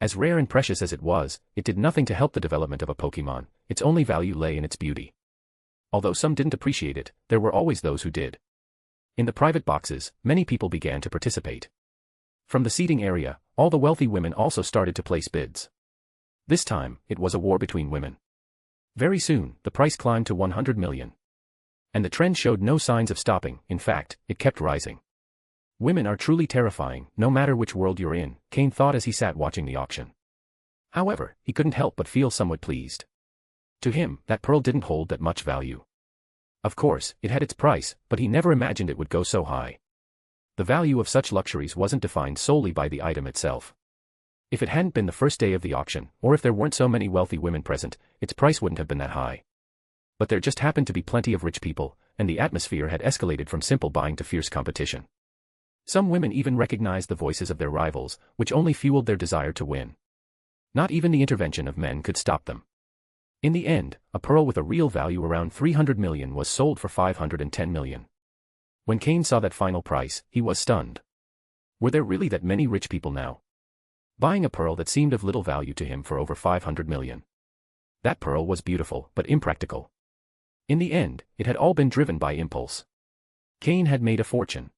C: As rare and precious as it was, it did nothing to help the development of a Pokemon, its only value lay in its beauty. Although some didn't appreciate it, there were always those who did. In the private boxes, many people began to participate. From the seating area, all the wealthy women also started to place bids. This time, it was a war between women. Very soon, the price climbed to 100 million. And the trend showed no signs of stopping, in fact, it kept rising. Women are truly terrifying, no matter which world you're in, Cain thought as he sat watching the auction. However, he couldn't help but feel somewhat pleased. To him, that pearl didn't hold that much value. Of course, it had its price, but he never imagined it would go so high. The value of such luxuries wasn't defined solely by the item itself. If it hadn't been the first day of the auction, or if there weren't so many wealthy women present, its price wouldn't have been that high. But there just happened to be plenty of rich people, and the atmosphere had escalated from simple buying to fierce competition. Some women even recognized the voices of their rivals, which only fueled their desire to win. Not even the intervention of men could stop them. In the end, a pearl with a real value around 300 million was sold for 510 million. When Cain saw that final price, he was stunned. Were there really that many rich people now buying a pearl that seemed of little value to him for over 500 million? That pearl was beautiful, but impractical. In the end, it had all been driven by impulse. Cain had made a fortune.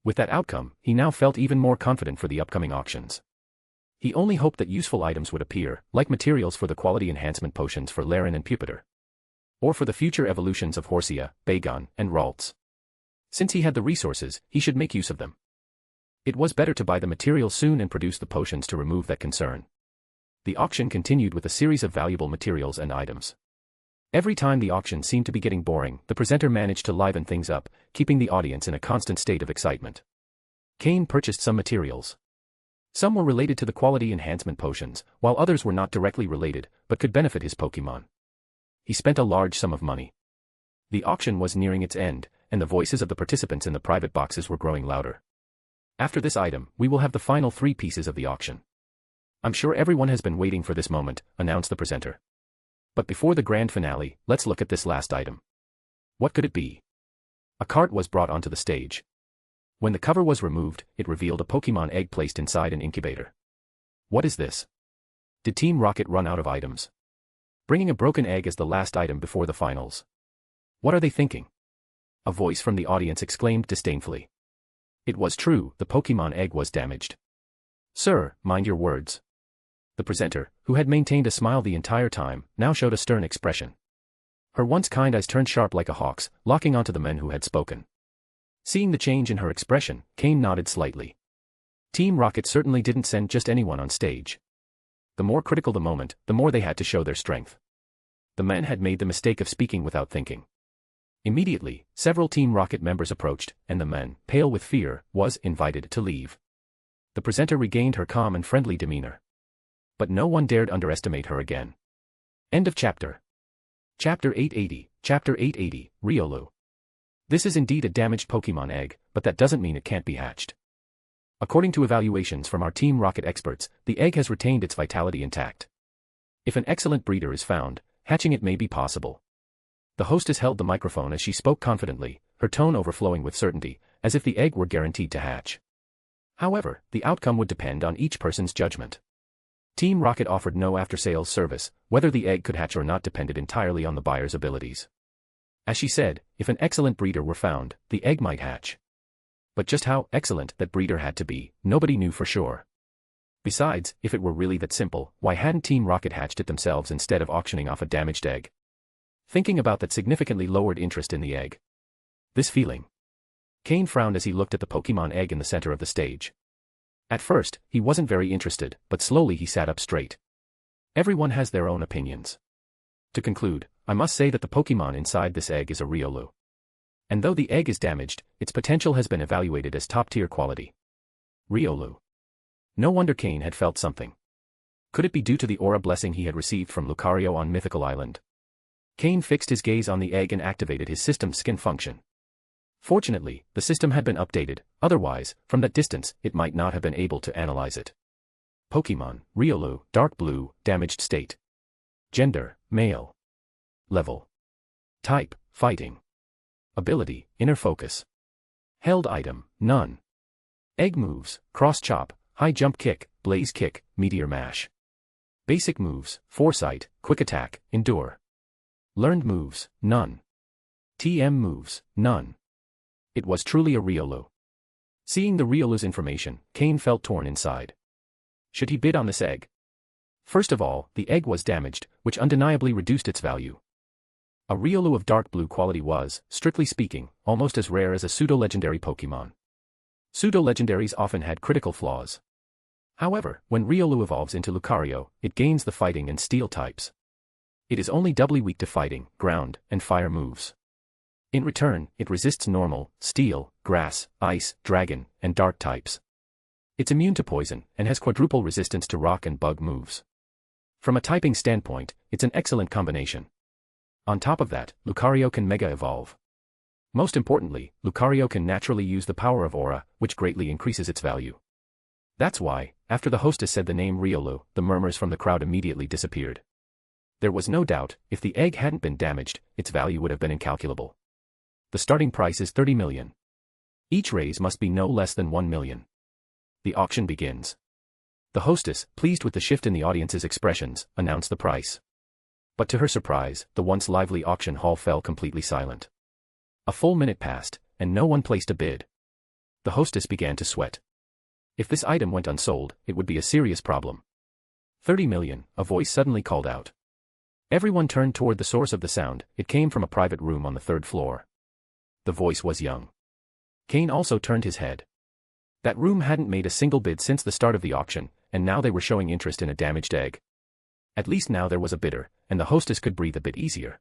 C: With that outcome, he now felt even more confident for the upcoming auctions. He only hoped that useful items would appear, like materials for the quality enhancement potions for Laren and Pupitar. Or for the future evolutions of Horsia, Bagon, and Ralts. Since he had the resources, he should make use of them. It was better to buy the materials soon and produce the potions to remove that concern. The auction continued with a series of valuable materials and items. Every time the auction seemed to be getting boring, the presenter managed to liven things up, keeping the audience in a constant state of excitement. Cain purchased some materials. Some were related to the quality enhancement potions, while others were not directly related, but could benefit his Pokémon. He spent a large sum of money. The auction was nearing its end, and the voices of the participants in the private boxes were growing louder. After this item, we will have the final 3 pieces of the auction. I'm sure everyone has been waiting for this moment, announced the presenter. But before the grand finale, let's look at this last item. What could it be? A cart was brought onto the stage. When the cover was removed, it revealed a Pokémon egg placed inside an incubator. What is this? Did Team Rocket run out of items? Bringing a broken egg as the last item before the finals. What are they thinking? A voice from the audience exclaimed disdainfully. It was true, the Pokémon egg was damaged. Sir, mind your words. The presenter, who had maintained a smile the entire time, now showed a stern expression. Her once kind eyes turned sharp like a hawk's, locking onto the men who had spoken. Seeing the change in her expression, Cain nodded slightly. Team Rocket certainly didn't send just anyone on stage. The more critical the moment, the more they had to show their strength. The men had made the mistake of speaking without thinking. Immediately, several Team Rocket members approached, and the men, pale with fear, was invited to leave. The presenter regained her calm and friendly demeanor. But no one dared underestimate her again. End of chapter. Chapter 880, Chapter 880, Riolu. This is indeed a damaged Pokémon egg, but that doesn't mean it can't be hatched. According to evaluations from our Team Rocket experts, the egg has retained its vitality intact. If an excellent breeder is found, hatching it may be possible. The hostess held the microphone as she spoke confidently, her tone overflowing with certainty, as if the egg were guaranteed to hatch. However, the outcome would depend on each person's judgment. Team Rocket offered no after-sales service, whether the egg could hatch or not depended entirely on the buyer's abilities. As she said, if an excellent breeder were found, the egg might hatch. But just how excellent that breeder had to be, nobody knew for sure. Besides, if it were really that simple, why hadn't Team Rocket hatched it themselves instead of auctioning off a damaged egg? Thinking about that significantly lowered interest in the egg. This feeling. Cain frowned as he looked at the Pokémon egg in the center of the stage. At first, he wasn't very interested, but slowly he sat up straight. Everyone has their own opinions. To conclude, I must say that the Pokémon inside this egg is a Riolu. And though the egg is damaged, its potential has been evaluated as top-tier quality. Riolu. No wonder Cain had felt something. Could it be due to the aura blessing he had received from Lucario on Mythical Island? Cain fixed his gaze on the egg and activated his system's skin function. Fortunately, the system had been updated, otherwise, from that distance, it might not have been able to analyze it. Pokémon, Riolu, dark blue, damaged state. Gender, male. Level. Type, fighting. Ability, inner focus. Held item, none. Egg moves, cross chop, high jump kick, blaze kick, meteor mash. Basic moves, foresight, quick attack, endure. Learned moves, none. TM moves, none. It was truly a Riolu. Seeing the Riolu's information, Cain felt torn inside. Should he bid on this egg? First of all, the egg was damaged, which undeniably reduced its value. A Riolu of dark blue quality was, strictly speaking, almost as rare as a pseudo-legendary Pokémon. Pseudo-legendaries often had critical flaws. However, when Riolu evolves into Lucario, it gains the fighting and steel types. It is only doubly weak to fighting, ground, and fire moves. In return, it resists normal, steel, grass, ice, dragon, and dark types. It's immune to poison, and has quadruple resistance to rock and bug moves. From a typing standpoint, it's an excellent combination. On top of that, Lucario can Mega Evolve. Most importantly, Lucario can naturally use the power of Aura, which greatly increases its value. That's why, after the hostess said the name Riolu, the murmurs from the crowd immediately disappeared. There was no doubt, if the egg hadn't been damaged, its value would have been incalculable. The starting price is 30 million. Each raise must be no less than 1 million. The auction begins. The hostess, pleased with the shift in the audience's expressions, announced the price. But to her surprise, the once lively auction hall fell completely silent. A full minute passed, and no one placed a bid. The hostess began to sweat. If this item went unsold, it would be a serious problem. 30 million, a voice suddenly called out. Everyone turned toward the source of the sound. It came from a private room on the 3rd floor. The voice was young. Cain also turned his head. That room hadn't made a single bid since the start of the auction, and now they were showing interest in a damaged egg. At least now there was a bidder, and the hostess could breathe a bit easier.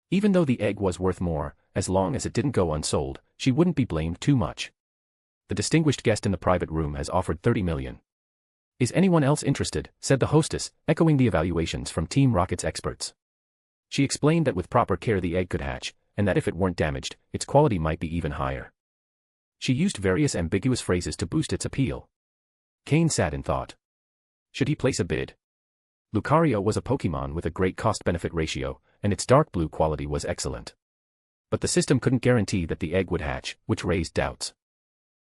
C: Even though the egg was worth more, as long as it didn't go unsold, she wouldn't be blamed too much. The distinguished guest in the private room has offered 30 million. Is anyone else interested? Said the hostess, echoing the evaluations from Team Rocket's experts. She explained that with proper care the egg could hatch, and that if it weren't damaged, its quality might be even higher. She used various ambiguous phrases to boost its appeal. Cain sat in thought. Should he place a bid? Lucario was a Pokémon with a great cost-benefit ratio, and its dark blue quality was excellent. But the system couldn't guarantee that the egg would hatch, which raised doubts.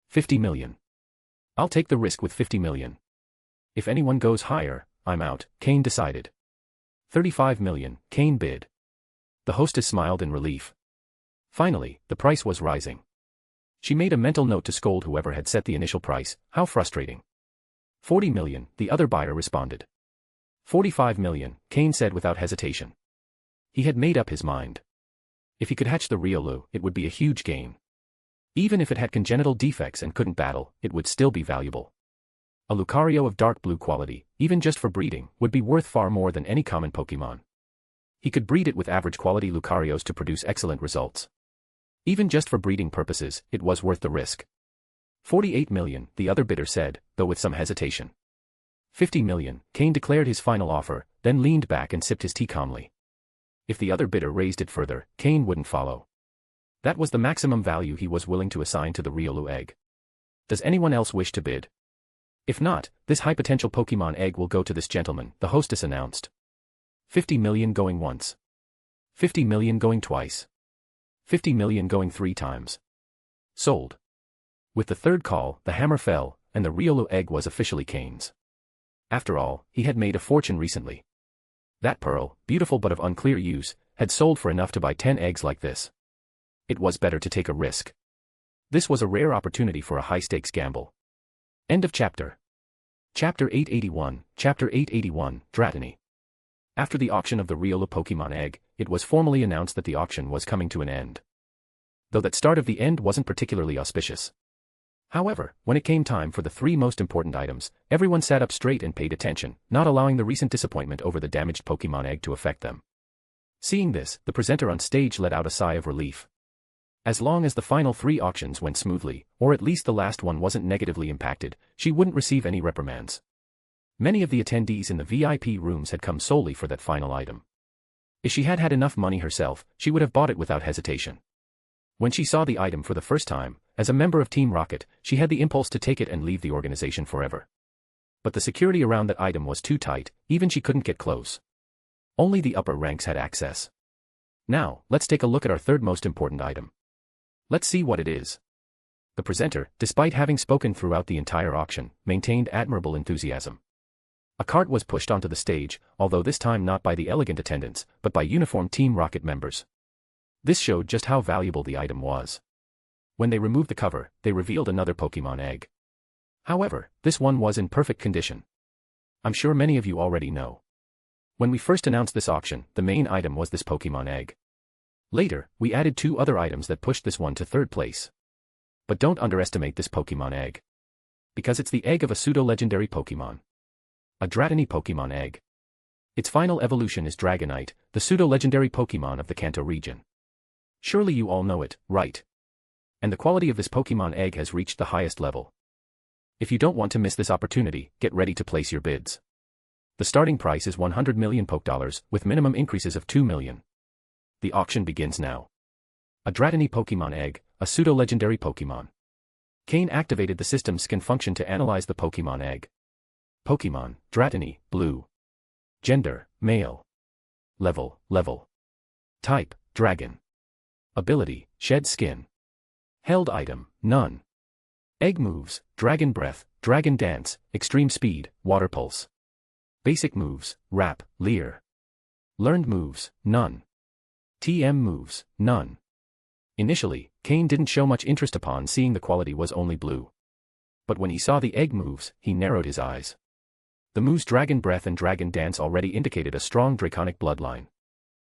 C: 50 million. I'll take the risk with 50 million. If anyone goes higher, I'm out, Cain decided. 35 million, Cain bid. The hostess smiled in relief. Finally, the price was rising. She made a mental note to scold whoever had set the initial price. How frustrating. 40 million, the other buyer responded. 45 million, Cain said without hesitation. He had made up his mind. If he could hatch the Riolu, it would be a huge gain. Even if it had congenital defects and couldn't battle, it would still be valuable. A Lucario of dark blue quality, even just for breeding, would be worth far more than any common Pokémon. He could breed it with average quality Lucarios to produce excellent results. Even just for breeding purposes, it was worth the risk. 48 million, the other bidder said, though with some hesitation. 50 million, Cain declared his final offer, then leaned back and sipped his tea calmly. If the other bidder raised it further, Cain wouldn't follow. That was the maximum value he was willing to assign to the Riolu egg. Does anyone else wish to bid? If not, this high-potential Pokémon egg will go to this gentleman, the hostess announced. 50 million going once. 50 million going twice. 50 million going 3 times. Sold. With the third call, the hammer fell, and the Riolu egg was officially Cain's. After all, he had made a fortune recently. That pearl, beautiful but of unclear use, had sold for enough to buy 10 eggs like this. It was better to take a risk. This was a rare opportunity for a high-stakes gamble. End of chapter. Chapter 881, Chapter 881, Dratini. After the auction of the Riolu Pokémon egg, it was formally announced that the auction was coming to an end. Though that start of the end wasn't particularly auspicious. However, when it came time for the 3 most important items, everyone sat up straight and paid attention, not allowing the recent disappointment over the damaged Pokémon egg to affect them. Seeing this, the presenter on stage let out a sigh of relief. As long as the final 3 auctions went smoothly, or at least the last one wasn't negatively impacted, she wouldn't receive any reprimands. Many of the attendees in the VIP rooms had come solely for that final item. If she had had enough money herself, she would have bought it without hesitation. When she saw the item for the first time, as a member of Team Rocket, she had the impulse to take it and leave the organization forever. But the security around that item was too tight, even she couldn't get close. Only the upper ranks had access. Now, let's take a look at our third most important item. Let's see what it is. The presenter, despite having spoken throughout the entire auction, maintained admirable enthusiasm. A cart was pushed onto the stage, although this time not by the elegant attendants, but by uniformed Team Rocket members. This showed just how valuable the item was. When they removed the cover, they revealed another Pokémon egg. However, this one was in perfect condition. I'm sure many of you already know. When we first announced this auction, the main item was this Pokémon egg. Later, we added 2 other items that pushed this one to 3rd place. But don't underestimate this Pokémon egg. Because it's the egg of a pseudo-legendary Pokémon. A Dratini Pokémon egg. Its final evolution is Dragonite, the pseudo-legendary Pokémon of the Kanto region. Surely you all know it, right? And the quality of this Pokémon egg has reached the highest level. If you don't want to miss this opportunity, get ready to place your bids. The starting price is 100 million Pokédollars, with minimum increases of 2 million. The auction begins now. A Dratini Pokémon egg, a pseudo-legendary Pokémon. Cain activated the system's scan function to analyze the Pokémon egg. Pokémon, Dratini, blue. Gender, male. Level. Type, dragon. Ability, shed skin. Held item, none. Egg moves, Dragon Breath, Dragon Dance, Extreme Speed, Water Pulse. Basic moves, Wrap, Leer. Learned moves, none. TM moves, none. Initially, Cain didn't show much interest upon seeing the quality was only blue. But when he saw the egg moves, he narrowed his eyes. The moves Dragon Breath and Dragon Dance already indicated a strong draconic bloodline.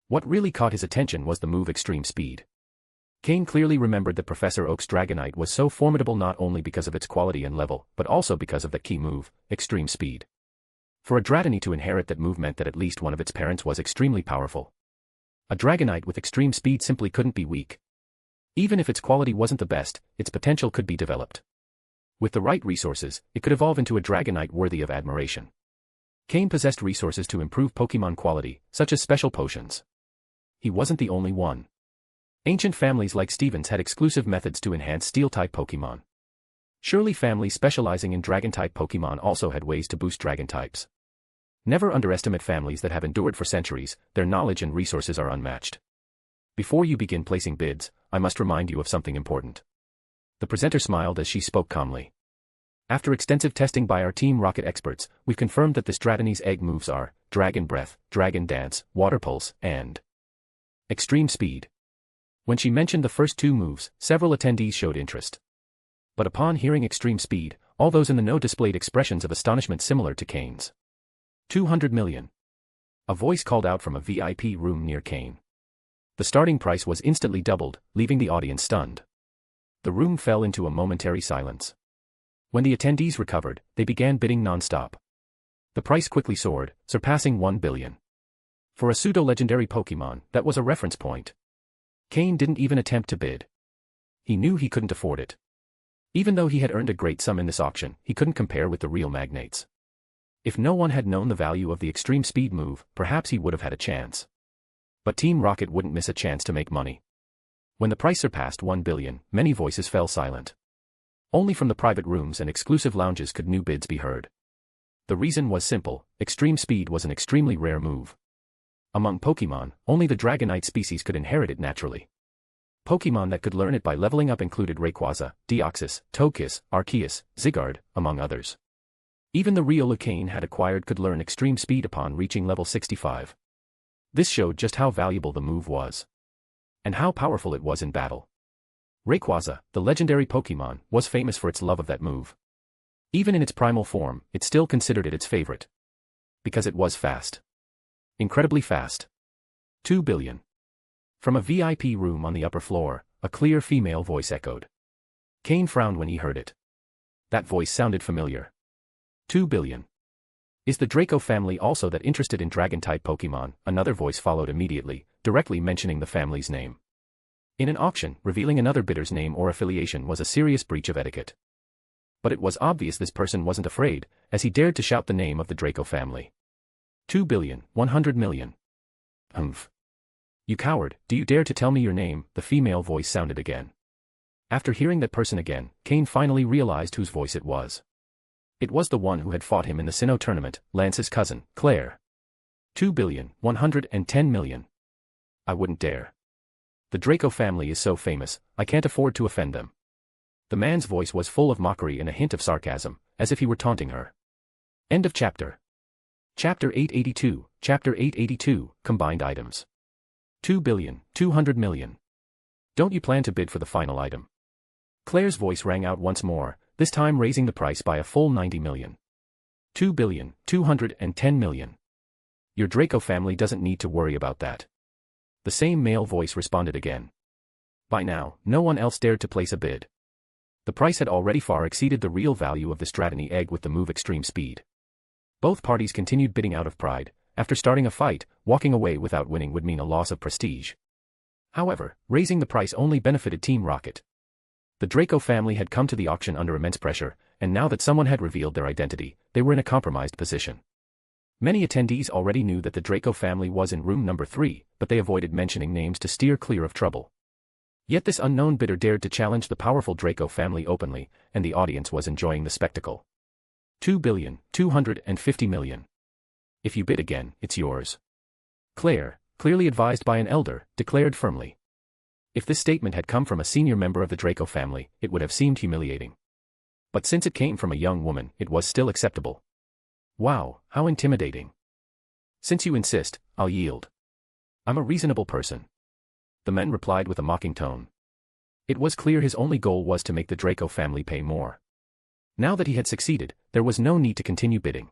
C: What really caught his attention was the move Extreme Speed. Cain clearly remembered that Professor Oak's Dragonite was so formidable not only because of its quality and level, but also because of the key move, Extreme Speed. For a Dratini to inherit that move meant that at least one of its parents was extremely powerful. A Dragonite with Extreme Speed simply couldn't be weak. Even if its quality wasn't the best, its potential could be developed. With the right resources, it could evolve into a Dragonite worthy of admiration. Cain possessed resources to improve Pokémon quality, such as special potions. He wasn't the only one. Ancient families like Stevens had exclusive methods to enhance Steel-type Pokémon. Surely families specializing in Dragon-type Pokémon also had ways to boost Dragon types. Never underestimate families that have endured for centuries, their knowledge and resources are unmatched. Before you begin placing bids, I must remind you of something important. The presenter smiled as she spoke calmly. After extensive testing by our Team Rocket experts, we've confirmed that this Dratini's egg moves are Dragon Breath, Dragon Dance, Water Pulse, and Extreme Speed. When she mentioned the first two moves, several attendees showed interest. But upon hearing Extreme Speed, all those in the know displayed expressions of astonishment similar to Cain's. 200 million. A voice called out from a VIP room near Cain. The starting price was instantly doubled, leaving the audience stunned. The room fell into a momentary silence. When the attendees recovered, they began bidding non-stop. The price quickly soared, surpassing 1 billion. For a pseudo-legendary Pokémon, that was a reference point. Cain didn't even attempt to bid. He knew he couldn't afford it. Even though he had earned a great sum in this auction, he couldn't compare with the real magnates. If no one had known the value of the Extreme Speed move, perhaps he would have had a chance. But Team Rocket wouldn't miss a chance to make money. When the price surpassed 1 billion, many voices fell silent. Only from the private rooms and exclusive lounges could new bids be heard. The reason was simple: Extreme Speed was an extremely rare move. Among Pokémon, only the Dragonite species could inherit it naturally. Pokémon that could learn it by leveling up included Rayquaza, Deoxys, Togekiss, Arceus, Zygarde, among others. Even the Riolu Cain had acquired could learn Extreme Speed upon reaching level 65. This showed just how valuable the move was. And how powerful it was in battle. Rayquaza, the legendary Pokémon, was famous for its love of that move. Even in its primal form, it still considered it its favorite. Because it was fast. Incredibly fast. 2 billion. From a VIP room on the upper floor, a clear female voice echoed. Cain frowned when he heard it. That voice sounded familiar. 2 billion. Is the Draco family also that interested in Dragon-type Pokémon? Another voice followed immediately, directly mentioning the family's name. In an auction, revealing another bidder's name or affiliation was a serious breach of etiquette. But it was obvious this person wasn't afraid, as he dared to shout the name of the Draco family. 2 billion, 100 million. Humph. You coward, do you dare to tell me your name? The female voice sounded again. After hearing that person again, Cain finally realized whose voice it was. It was the one who had fought him in the Sinnoh tournament, Lance's cousin, Claire. 2 billion, 110 million. I wouldn't dare. The Draco family is so famous, I can't afford to offend them. The man's voice was full of mockery and a hint of sarcasm, as if he were taunting her. End of chapter. Chapter 882, Chapter 882, Combined Items. 2 billion, 200 million. Don't you plan to bid for the final item? Claire's voice rang out once more, this time raising the price by a full 90 million. 2 billion, 210 million. Your Draco family doesn't need to worry about that. The same male voice responded again. By now, no one else dared to place a bid. The price had already far exceeded the real value of this Dratini egg with the move extreme speed. Both parties continued bidding out of pride. After starting a fight, walking away without winning would mean a loss of prestige. However, raising the price only benefited Team Rocket. The Draco family had come to the auction under immense pressure, and now that someone had revealed their identity, they were in a compromised position. Many attendees already knew that the Draco family was in room number 3, but they avoided mentioning names to steer clear of trouble. Yet this unknown bidder dared to challenge the powerful Draco family openly, and the audience was enjoying the spectacle. 2,250,000,000. If you bid again, it's yours. Claire, clearly advised by an elder, declared firmly. If this statement had come from a senior member of the Draco family, it would have seemed humiliating. But since it came from a young woman, it was still acceptable. Wow, how intimidating. Since you insist, I'll yield. I'm a reasonable person. The man replied with a mocking tone. It was clear his only goal was to make the Draco family pay more. Now that he had succeeded, there was no need to continue bidding.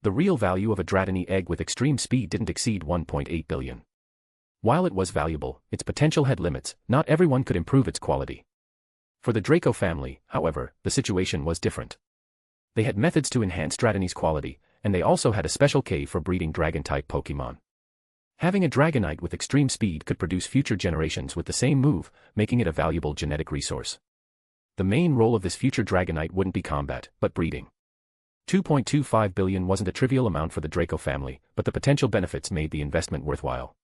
C: The real value of a Dratini egg with extreme speed didn't exceed 1.8 billion. While it was valuable, its potential had limits. Not everyone could improve its quality. For the Draco family, however, the situation was different. They had methods to enhance Dratini's quality, and they also had a special cave for breeding dragon-type Pokémon. Having a Dragonite with extreme speed could produce future generations with the same move, making it a valuable genetic resource. The main role of this future Dragonite wouldn't be combat, but breeding. 2.25 billion wasn't a trivial amount for the Draco family, but the potential benefits made the investment worthwhile.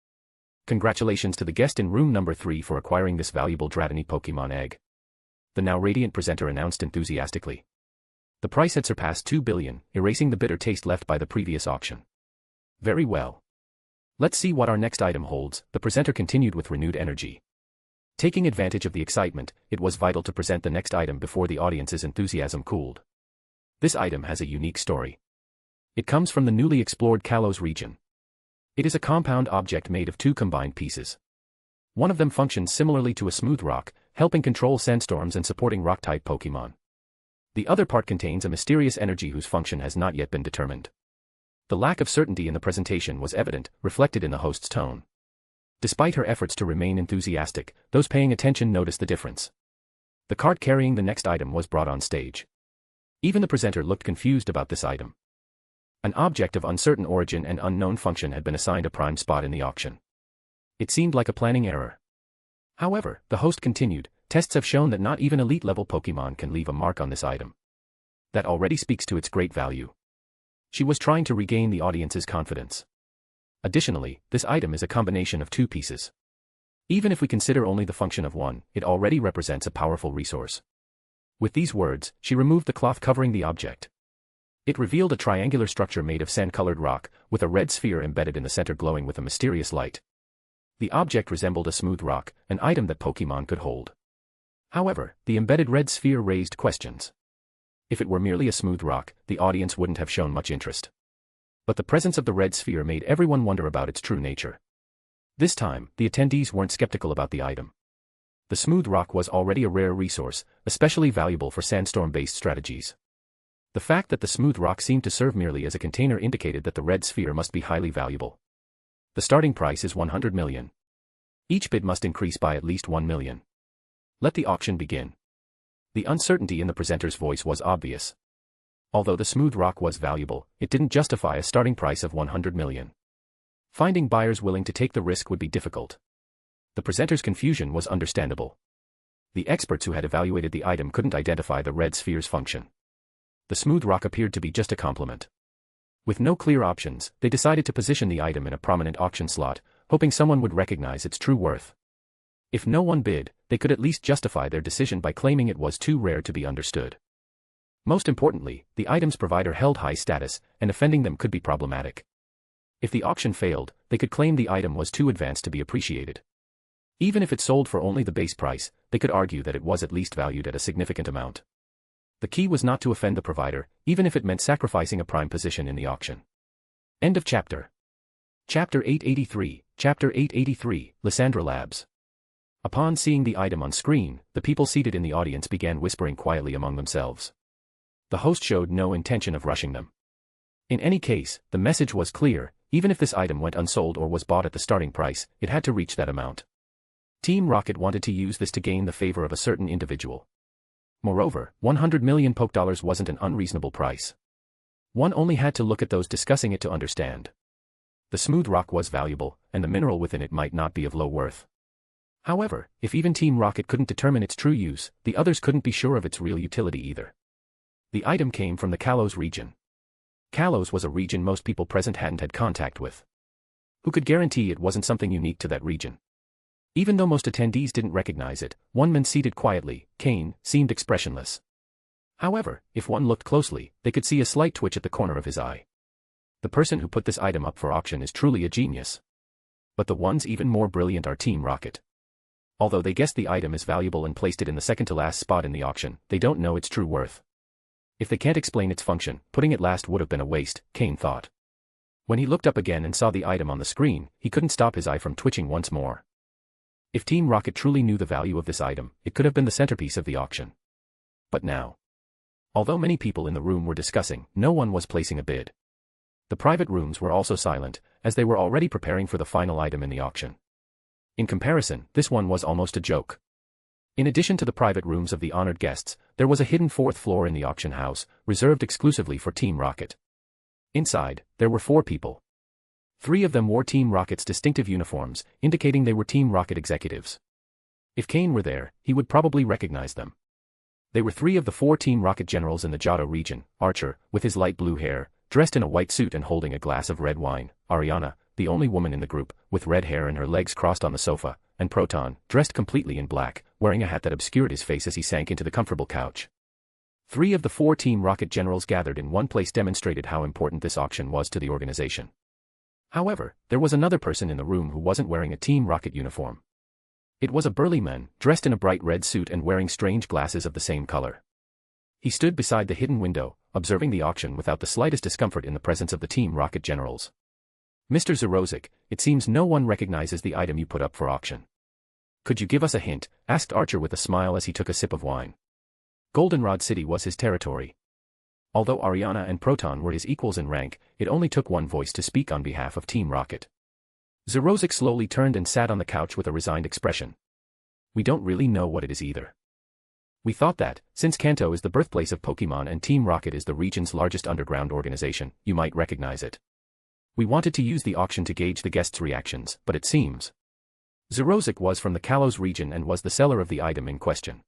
C: Congratulations to the guest in room number 3 for acquiring this valuable Dratini Pokémon egg. The now radiant presenter announced enthusiastically. The price had surpassed 2 billion, erasing the bitter taste left by the previous auction. Very well. Let's see what our next item holds, the presenter continued with renewed energy. Taking advantage of the excitement, it was vital to present the next item before the audience's enthusiasm cooled. This item has a unique story. It comes from the newly explored Kalos region. It is a compound object made of 2 combined pieces. One of them functions similarly to a smooth rock, helping control sandstorms and supporting rock-type Pokémon. The other part contains a mysterious energy whose function has not yet been determined. The lack of certainty in the presentation was evident, reflected in the host's tone. Despite her efforts to remain enthusiastic, those paying attention noticed the difference. The cart carrying the next item was brought on stage. Even the presenter looked confused about this item. An object of uncertain origin and unknown function had been assigned a prime spot in the auction. It seemed like a planning error. However, the host continued, tests have shown that not even elite-level Pokémon can leave a mark on this item. That already speaks to its great value. She was trying to regain the audience's confidence. Additionally, this item is a combination of 2 pieces. Even if we consider only the function of one, it already represents a powerful resource. With these words, she removed the cloth covering the object. It revealed a triangular structure made of sand-colored rock, with a red sphere embedded in the center glowing with a mysterious light. The object resembled a smooth rock, an item that Pokémon could hold. However, the embedded red sphere raised questions. If it were merely a smooth rock, the audience wouldn't have shown much interest. But the presence of the red sphere made everyone wonder about its true nature. This time, the attendees weren't skeptical about the item. The smooth rock was already a rare resource, especially valuable for sandstorm-based strategies. The fact that the smooth rock seemed to serve merely as a container indicated that the red sphere must be highly valuable. The starting price is 100 million. Each bid must increase by at least 1 million. Let the auction begin. The uncertainty in the presenter's voice was obvious. Although the smooth rock was valuable, it didn't justify a starting price of 100 million. Finding buyers willing to take the risk would be difficult. The presenter's confusion was understandable. The experts who had evaluated the item couldn't identify the red sphere's function. The smooth rock appeared to be just a complement. With no clear options, they decided to position the item in a prominent auction slot, hoping someone would recognize its true worth. If no one bid, they could at least justify their decision by claiming it was too rare to be understood. Most importantly, the item's provider held high status, and offending them could be problematic. If the auction failed, they could claim the item was too advanced to be appreciated. Even if it sold for only the base price, they could argue that it was at least valued at a significant amount. The key was not to offend the provider, even if it meant sacrificing a prime position in the auction. End of chapter. Chapter 883, Chapter 883, Lysandra Labs. Upon seeing the item on screen, the people seated in the audience began whispering quietly among themselves. The host showed no intention of rushing them. In any case, the message was clear, even if this item went unsold or was bought at the starting price, it had to reach that amount. Team Rocket wanted to use this to gain the favor of a certain individual. Moreover, 100 million poke dollars wasn't an unreasonable price. One only had to look at those discussing it to understand. The smooth rock was valuable, and the mineral within it might not be of low worth. However, if even Team Rocket couldn't determine its true use, the others couldn't be sure of its real utility either. The item came from the Kalos region. Kalos was a region most people present hadn't had contact with. Who could guarantee it wasn't something unique to that region? Even though most attendees didn't recognize it, one man seated quietly, Cain, seemed expressionless. However, if one looked closely, they could see a slight twitch at the corner of his eye. The person who put this item up for auction is truly a genius. But the ones even more brilliant are Team Rocket. Although they guessed the item is valuable and placed it in the second-to-last spot in the auction, they don't know its true worth. If they can't explain its function, putting it last would have been a waste, Cain thought. When he looked up again and saw the item on the screen, he couldn't stop his eye from twitching once more. If Team Rocket truly knew the value of this item, it could have been the centerpiece of the auction. But now, although many people in the room were discussing, no one was placing a bid. The private rooms were also silent, as they were already preparing for the final item in the auction. In comparison, this one was almost a joke. In addition to the private rooms of the honored guests, there was a hidden fourth floor in the auction house, reserved exclusively for Team Rocket. Inside, there were 4 people. 3 of them wore Team Rocket's distinctive uniforms, indicating they were Team Rocket executives. If Cain were there, he would probably recognize them. They were 3 of the 4 Team Rocket generals in the Johto region: Archer, with his light blue hair, dressed in a white suit and holding a glass of red wine; Ariana, the only woman in the group, with red hair and her legs crossed on the sofa; and Proton, dressed completely in black, wearing a hat that obscured his face as he sank into the comfortable couch. 3 of the 4 Team Rocket generals gathered in one place demonstrated how important this auction was to the organization. However, there was another person in the room who wasn't wearing a Team Rocket uniform. It was a burly man, dressed in a bright red suit and wearing strange glasses of the same color. He stood beside the hidden window, observing the auction without the slightest discomfort in the presence of the Team Rocket generals. Mr. Zerozic, it seems no one recognizes the item you put up for auction. Could you give us a hint? Asked Archer with a smile as he took a sip of wine. Goldenrod City was his territory. Although Ariana and Proton were his equals in rank, it only took one voice to speak on behalf of Team Rocket. Zerozic slowly turned and sat on the couch with a resigned expression. We don't really know what it is either. We thought that, since Kanto is the birthplace of Pokémon and Team Rocket is the region's largest underground organization, you might recognize it. We wanted to use the auction to gauge the guests' reactions, but it seems Zerozic was from the Kalos region and was the seller of the item in question.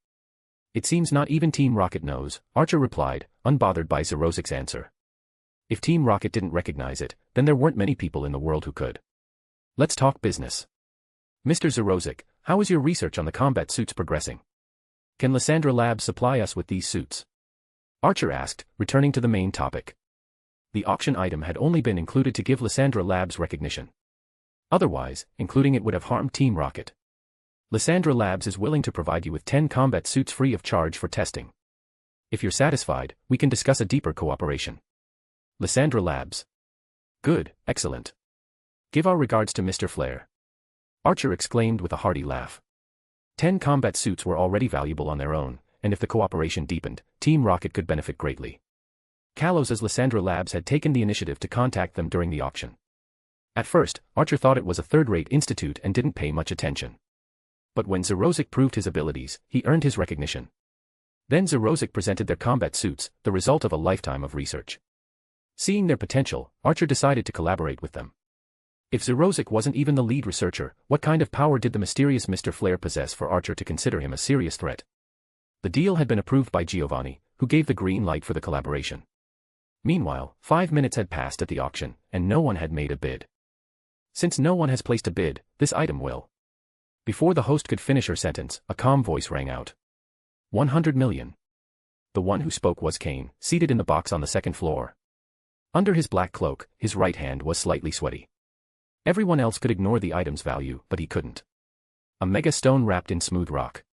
C: It seems not even Team Rocket knows, Archer replied, unbothered by Zerozic's answer. If Team Rocket didn't recognize it, then there weren't many people in the world who could. Let's talk business. Mr. Zerozic, how is your research on the combat suits progressing? Can Lysandra Labs supply us with these suits? Archer asked, returning to the main topic. The auction item had only been included to give Lysandra Labs recognition. Otherwise, including it would have harmed Team Rocket. Lysandra Labs is willing to provide you with 10 combat suits free of charge for testing. If you're satisfied, we can discuss a deeper cooperation. Lysandra Labs. Good, excellent. Give our regards to Mr. Flare. Archer exclaimed with a hearty laugh. 10 combat suits were already valuable on their own, and if the cooperation deepened, Team Rocket could benefit greatly. Kalos' Lysandra Labs had taken the initiative to contact them during the auction. At first, Archer thought it was a third-rate institute and didn't pay much attention. But when Zerozic proved his abilities, he earned his recognition. Then Zerozic presented their combat suits, the result of a lifetime of research. Seeing their potential, Archer decided to collaborate with them. If Zerozic wasn't even the lead researcher, what kind of power did the mysterious Mr. Flare possess for Archer to consider him a serious threat? The deal had been approved by Giovanni, who gave the green light for the collaboration. Meanwhile, 5 minutes had passed at the auction, and no one had made a bid. Since no one has placed a bid, this item will. Before the host could finish her sentence, a calm voice rang out. 100 million. The one who spoke was Cain, seated in the box on the second floor. Under his black cloak, his right hand was slightly sweaty. Everyone else could ignore the item's value, but he couldn't. A mega stone wrapped in smooth rock.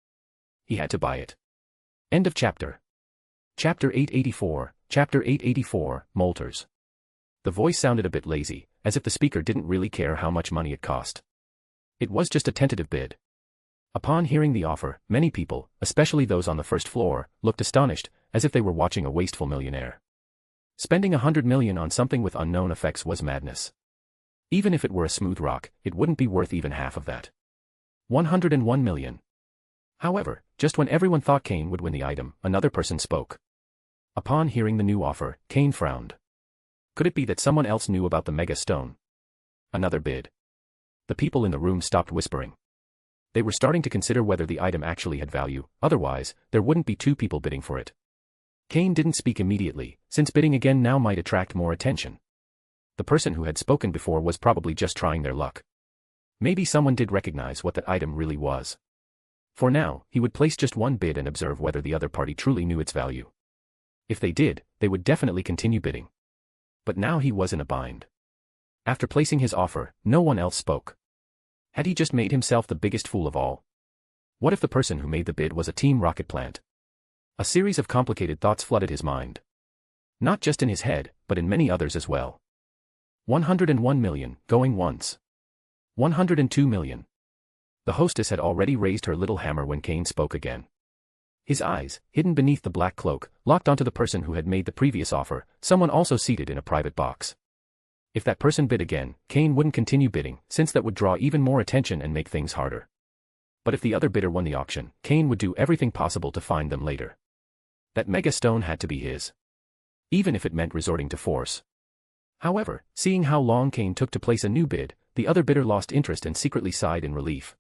C: He had to buy it. End of chapter. Chapter 884, Chapter 884, Molters. The voice sounded a bit lazy, as if the speaker didn't really care how much money it cost. It was just a tentative bid. Upon hearing the offer, many people, especially those on the first floor, looked astonished, as if they were watching a wasteful millionaire. Spending 100 million on something with unknown effects was madness. Even if it were a smooth rock, it wouldn't be worth even half of that. 101 million. However, just when everyone thought Cain would win the item, another person spoke. Upon hearing the new offer, Cain frowned. Could it be that someone else knew about the Mega Stone? Another bid. The people in the room stopped whispering. They were starting to consider whether the item actually had value, otherwise, there wouldn't be two people bidding for it. Cain didn't speak immediately, since bidding again now might attract more attention. The person who had spoken before was probably just trying their luck. Maybe someone did recognize what that item really was. For now, he would place just one bid and observe whether the other party truly knew its value. If they did, they would definitely continue bidding. But now he was in a bind. After placing his offer, no one else spoke. Had he just made himself the biggest fool of all? What if the person who made the bid was a Team Rocket plant? A series of complicated thoughts flooded his mind. Not just in his head, but in many others as well. 101 million, going once. 102 million. The hostess had already raised her little hammer when Cain spoke again. His eyes, hidden beneath the black cloak, locked onto the person who had made the previous offer, someone also seated in a private box. If that person bid again, Cain wouldn't continue bidding, since that would draw even more attention and make things harder. But if the other bidder won the auction, Cain would do everything possible to find them later. That Mega Stone had to be his. Even if it meant resorting to force. However, seeing how long Cain took to place a new bid, the other bidder lost interest and secretly sighed in relief.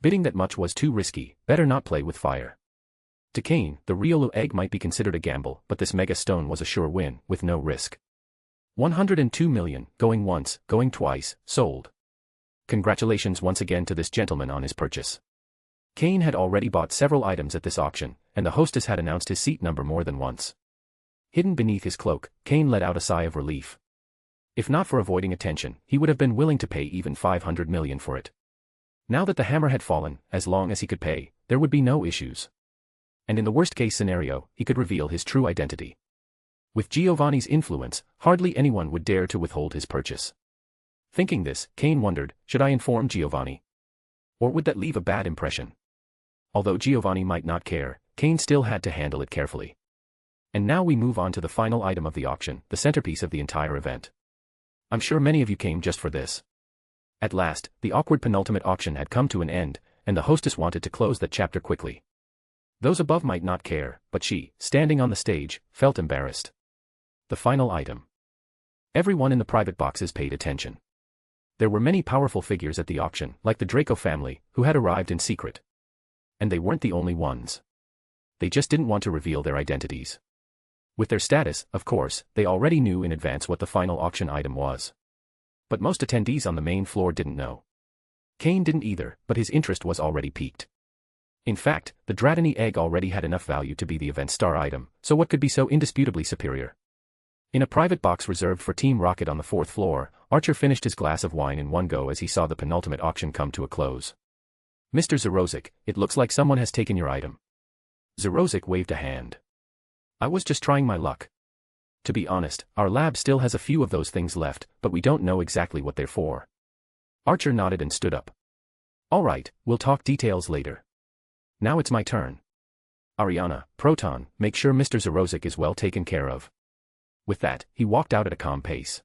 C: Bidding that much was too risky, better not play with fire. To Cain, the Riolu egg might be considered a gamble, but this Mega Stone was a sure win, with no risk. 102 million, going once, going twice, sold. Congratulations once again to this gentleman on his purchase. Cain had already bought several items at this auction, and the hostess had announced his seat number more than once. Hidden beneath his cloak, Cain let out a sigh of relief. If not for avoiding attention, he would have been willing to pay even 500 million for it. Now that the hammer had fallen, as long as he could pay, there would be no issues. And in the worst-case scenario, he could reveal his true identity. With Giovanni's influence, hardly anyone would dare to withhold his purchase. Thinking this, Cain wondered, should I inform Giovanni? Or would that leave a bad impression? Although Giovanni might not care, Cain still had to handle it carefully. And now we move on to the final item of the auction, the centerpiece of the entire event. I'm sure many of you came just for this. At last, the awkward penultimate auction had come to an end, and the hostess wanted to close that chapter quickly. Those above might not care, but she, standing on the stage, felt embarrassed. The final item. Everyone in the private boxes paid attention. There were many powerful figures at the auction, like the Draco family, who had arrived in secret. And they weren't the only ones. They just didn't want to reveal their identities. With their status, of course, they already knew in advance what the final auction item was. But most attendees on the main floor didn't know. Cain didn't either, but his interest was already piqued. In fact, the Dratini egg already had enough value to be the event star item, so what could be so indisputably superior? In a private box reserved for Team Rocket on the 4th floor, Archer finished his glass of wine in one go as he saw the penultimate auction come to a close. Mr. Zerozic, it looks like someone has taken your item. Zerozic waved a hand. I was just trying my luck. To be honest, our lab still has a few of those things left, but we don't know exactly what they're for. Archer nodded and stood up. All right, we'll talk details later. Now it's my turn. Ariana, Proton, make sure Mr. Zerozic is well taken care of. With that, he walked out at a calm pace.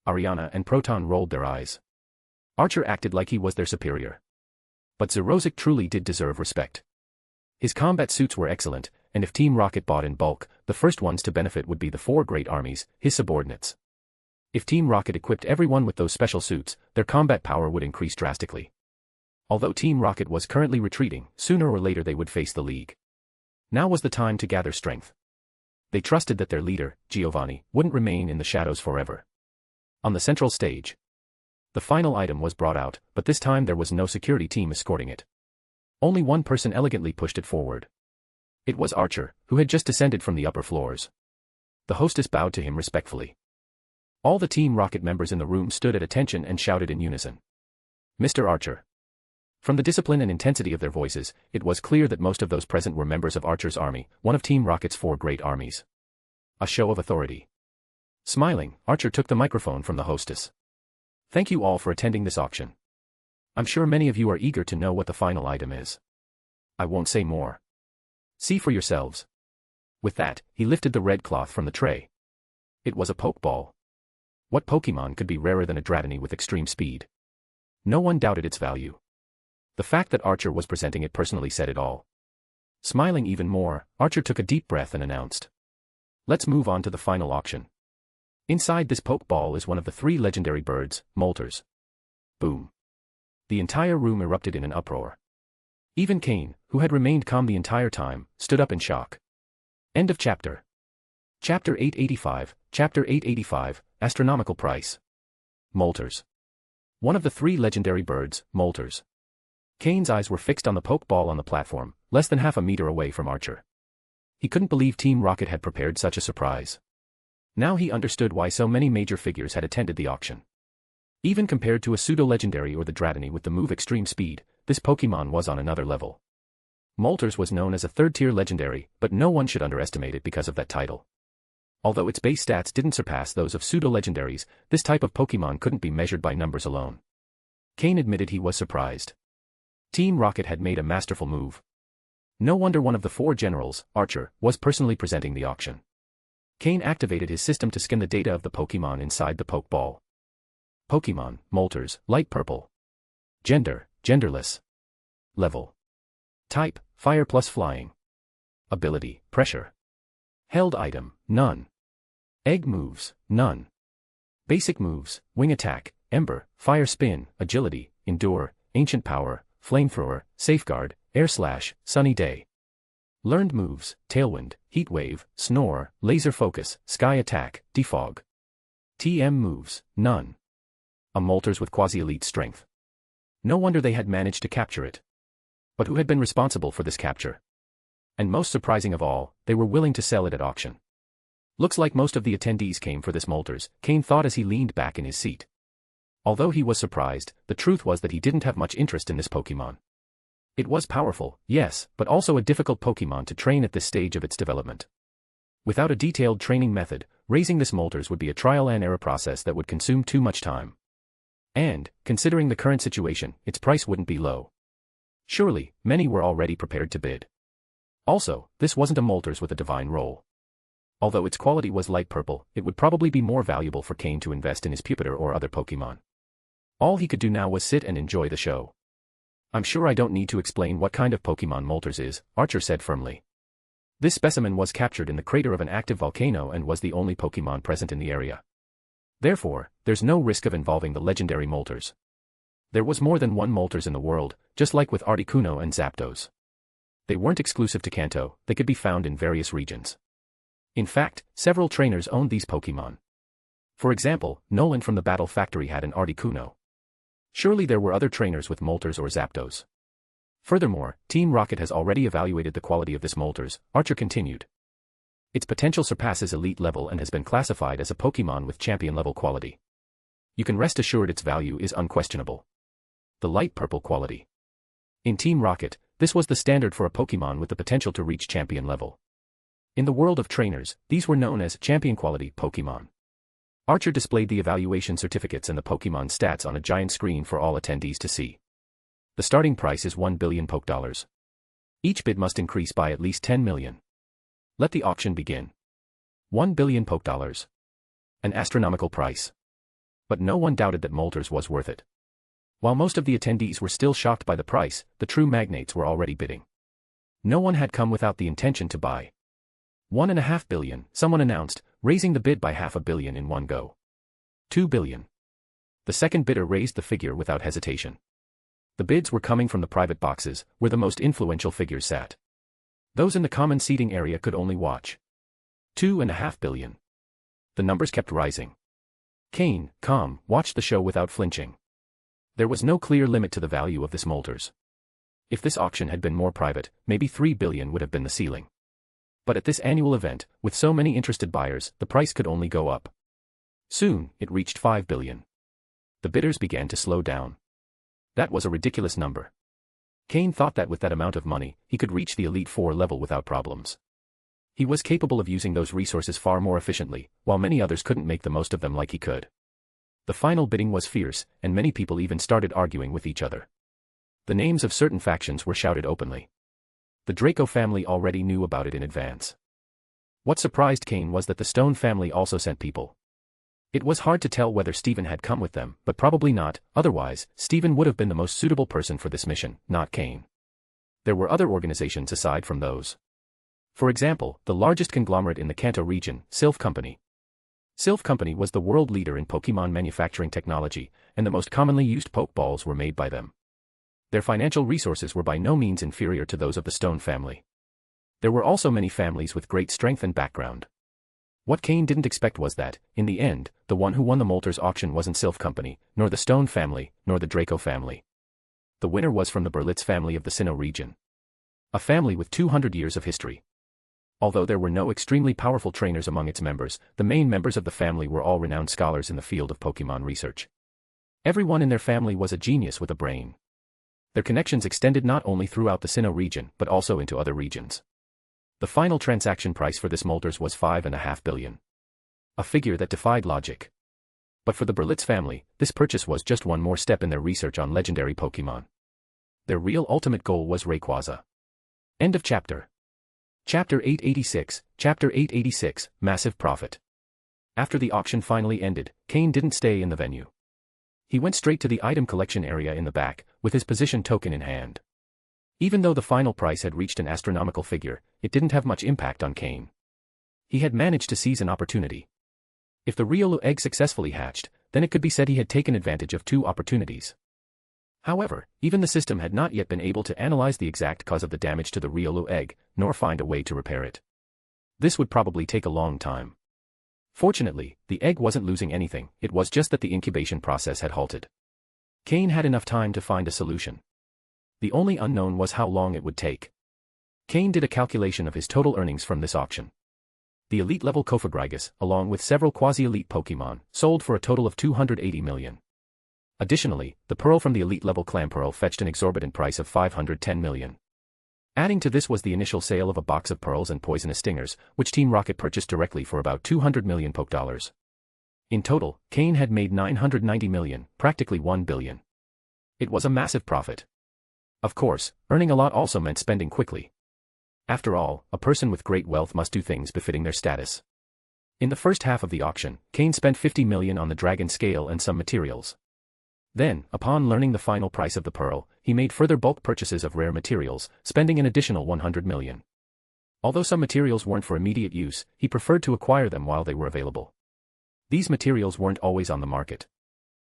C: Ariana and Proton rolled their eyes. Archer acted like he was their superior. But Zerozic truly did deserve respect. His combat suits were excellent, and if Team Rocket bought in bulk, the first ones to benefit would be the 4 great armies, his subordinates. If Team Rocket equipped everyone with those special suits, their combat power would increase drastically. Although Team Rocket was currently retreating, sooner or later they would face the League. Now was the time to gather strength. They trusted that their leader, Giovanni, wouldn't remain in the shadows forever. On the central stage, the final item was brought out, but this time there was no security team escorting it. Only one person elegantly pushed it forward. It was Archer, who had just descended from the upper floors. The hostess bowed to him respectfully. All the Team Rocket members in the room stood at attention and shouted in unison. Mr. Archer. From the discipline and intensity of their voices, it was clear that most of those present were members of Archer's army, one of Team Rocket's 4 great armies. A show of authority. Smiling, Archer took the microphone from the hostess. Thank you all for attending this auction. I'm sure many of you are eager to know what the final item is. I won't say more. See for yourselves. With that, he lifted the red cloth from the tray. It was a Pokeball. What Pokemon could be rarer than a Dratini with extreme speed? No one doubted its value. The fact that Archer was presenting it personally said it all. Smiling even more, Archer took a deep breath and announced, "Let's move on to the final auction." Inside this Pokeball is one of the 3 legendary birds, Moltres. Boom. The entire room erupted in an uproar. Even Cain, who had remained calm the entire time, stood up in shock. End of chapter. Chapter 885, Chapter 885, Astronomical Price. Moltres. One of the 3 legendary birds, Moltres. Cain's eyes were fixed on the Pokeball on the platform, less than half a meter away from Archer. He couldn't believe Team Rocket had prepared such a surprise. Now he understood why so many major figures had attended the auction. Even compared to a pseudo-legendary or the Dratini with the move Extreme Speed, this Pokémon was on another level. Moltres was known as a 3rd-tier legendary, but no one should underestimate it because of that title. Although its base stats didn't surpass those of pseudo-legendaries, this type of Pokémon couldn't be measured by numbers alone. Cain admitted he was surprised. Team Rocket had made a masterful move. No wonder one of the 4 generals, Archer, was personally presenting the auction. Cain activated his system to scan the data of the Pokémon inside the Pokeball. Pokémon, Moltres, light purple. Gender, genderless. Level. Type, fire plus flying. Ability, pressure. Held item, none. Egg moves, none. Basic moves, wing attack, ember, fire spin, agility, endure, ancient power, flamethrower, safeguard, air slash, sunny day. Learned moves, tailwind, heat wave, snore, laser focus, sky attack, defog. TM moves, none. A Moltres with quasi-elite strength. No wonder they had managed to capture it. But who had been responsible for this capture? And most surprising of all, they were willing to sell it at auction. Looks like most of the attendees came for this Moltres, Cain thought as he leaned back in his seat. Although he was surprised, the truth was that he didn't have much interest in this Pokémon. It was powerful, yes, but also a difficult Pokémon to train at this stage of its development. Without a detailed training method, raising this Moltres would be a trial and error process that would consume too much time. And, considering the current situation, its price wouldn't be low. Surely, many were already prepared to bid. Also, this wasn't a Moltres with a divine role. Although its quality was light purple, it would probably be more valuable for Cain to invest in his Pupitar or other Pokémon. All he could do now was sit and enjoy the show. "I'm sure I don't need to explain what kind of Pokémon Moltres is," Archer said firmly. This specimen was captured in the crater of an active volcano and was the only Pokémon present in the area. Therefore, there's no risk of involving the legendary Moltres. There was more than one Moltres in the world, just like with Articuno and Zapdos. They weren't exclusive to Kanto, they could be found in various regions. In fact, several trainers owned these Pokémon. For example, Nolan from the Battle Factory had an Articuno. Surely there were other trainers with Moltres or Zapdos. Furthermore, Team Rocket has already evaluated the quality of this Moltres, Archer continued. Its potential surpasses elite level and has been classified as a Pokémon with champion level quality. You can rest assured its value is unquestionable. The light purple quality. In Team Rocket, this was the standard for a Pokémon with the potential to reach champion level. In the world of trainers, these were known as champion quality Pokémon. Archer displayed the evaluation certificates and the Pokémon stats on a giant screen for all attendees to see. The starting price is 1 billion Pokédollars. Each bid must increase by at least 10 million. Let the auction begin. 1 billion Pokédollars. An astronomical price. But no one doubted that Moltres was worth it. While most of the attendees were still shocked by the price, the true magnates were already bidding. No one had come without the intention to buy. 1.5 billion, someone announced, raising the bid by $500 million in one go. 2 billion. The second bidder raised the figure without hesitation. The bids were coming from the private boxes, where the most influential figures sat. Those in the common seating area could only watch. 2.5 billion. The numbers kept rising. Cain, calm, watched the show without flinching. There was no clear limit to the value of this Moltres. If this auction had been more private, maybe 3 billion would have been the ceiling. But at this annual event, with so many interested buyers, the price could only go up. Soon, it reached 5 billion. The bidders began to slow down. That was a ridiculous number. Cain thought that with that amount of money, he could reach the Elite Four level without problems. He was capable of using those resources far more efficiently, while many others couldn't make the most of them like he could. The final bidding was fierce, and many people even started arguing with each other. The names of certain factions were shouted openly. The Draco family already knew about it in advance. What surprised Cain was that the Stone family also sent people. It was hard to tell whether Stephen had come with them, but probably not, otherwise, Stephen would have been the most suitable person for this mission, not Cain. There were other organizations aside from those. For example, the largest conglomerate in the Kanto region, Sylph Company. Sylph Company was the world leader in Pokémon manufacturing technology, and the most commonly used Pokeballs were made by them. Their financial resources were by no means inferior to those of the Stone family. There were also many families with great strength and background. What Cain didn't expect was that, in the end, the one who won the Moltres auction wasn't Sylph Company, nor the Stone family, nor the Draco family. The winner was from the Berlitz family of the Sinnoh region. A family with 200 years of history. Although there were no extremely powerful trainers among its members, the main members of the family were all renowned scholars in the field of Pokémon research. Everyone in their family was a genius with a brain. Their connections extended not only throughout the Sinnoh region, but also into other regions. The final transaction price for this Moltres was 5.5 billion. A figure that defied logic. But for the Berlitz family, this purchase was just one more step in their research on legendary Pokémon. Their real ultimate goal was Rayquaza. End of chapter. Chapter 886, Chapter 886, Massive Profit. After the auction finally ended, Cain didn't stay in the venue. He went straight to the item collection area in the back, with his position token in hand. Even though the final price had reached an astronomical figure, it didn't have much impact on Cain. He had managed to seize an opportunity. If the Riolu egg successfully hatched, then it could be said he had taken advantage of two opportunities. However, even the system had not yet been able to analyze the exact cause of the damage to the Riolu egg, nor find a way to repair it. This would probably take a long time. Fortunately, the egg wasn't losing anything, it was just that the incubation process had halted. Cain had enough time to find a solution. The only unknown was how long it would take. Cain did a calculation of his total earnings from this auction. The elite-level Kofagrigus, along with several quasi-elite Pokémon, sold for a total of 280 million. Additionally, the pearl from the elite-level Clampearl fetched an exorbitant price of 510 million. Adding to this was the initial sale of a box of pearls and poisonous stingers, which Team Rocket purchased directly for about 200 million Poke dollars. In total, Cain had made 990 million, practically 1 billion. It was a massive profit. Of course, earning a lot also meant spending quickly. After all, a person with great wealth must do things befitting their status. In the first half of the auction, Cain spent 50 million on the dragon scale and some materials. Then, upon learning the final price of the pearl, he made further bulk purchases of rare materials, spending an additional 100 million. Although some materials weren't for immediate use, he preferred to acquire them while they were available. These materials weren't always on the market.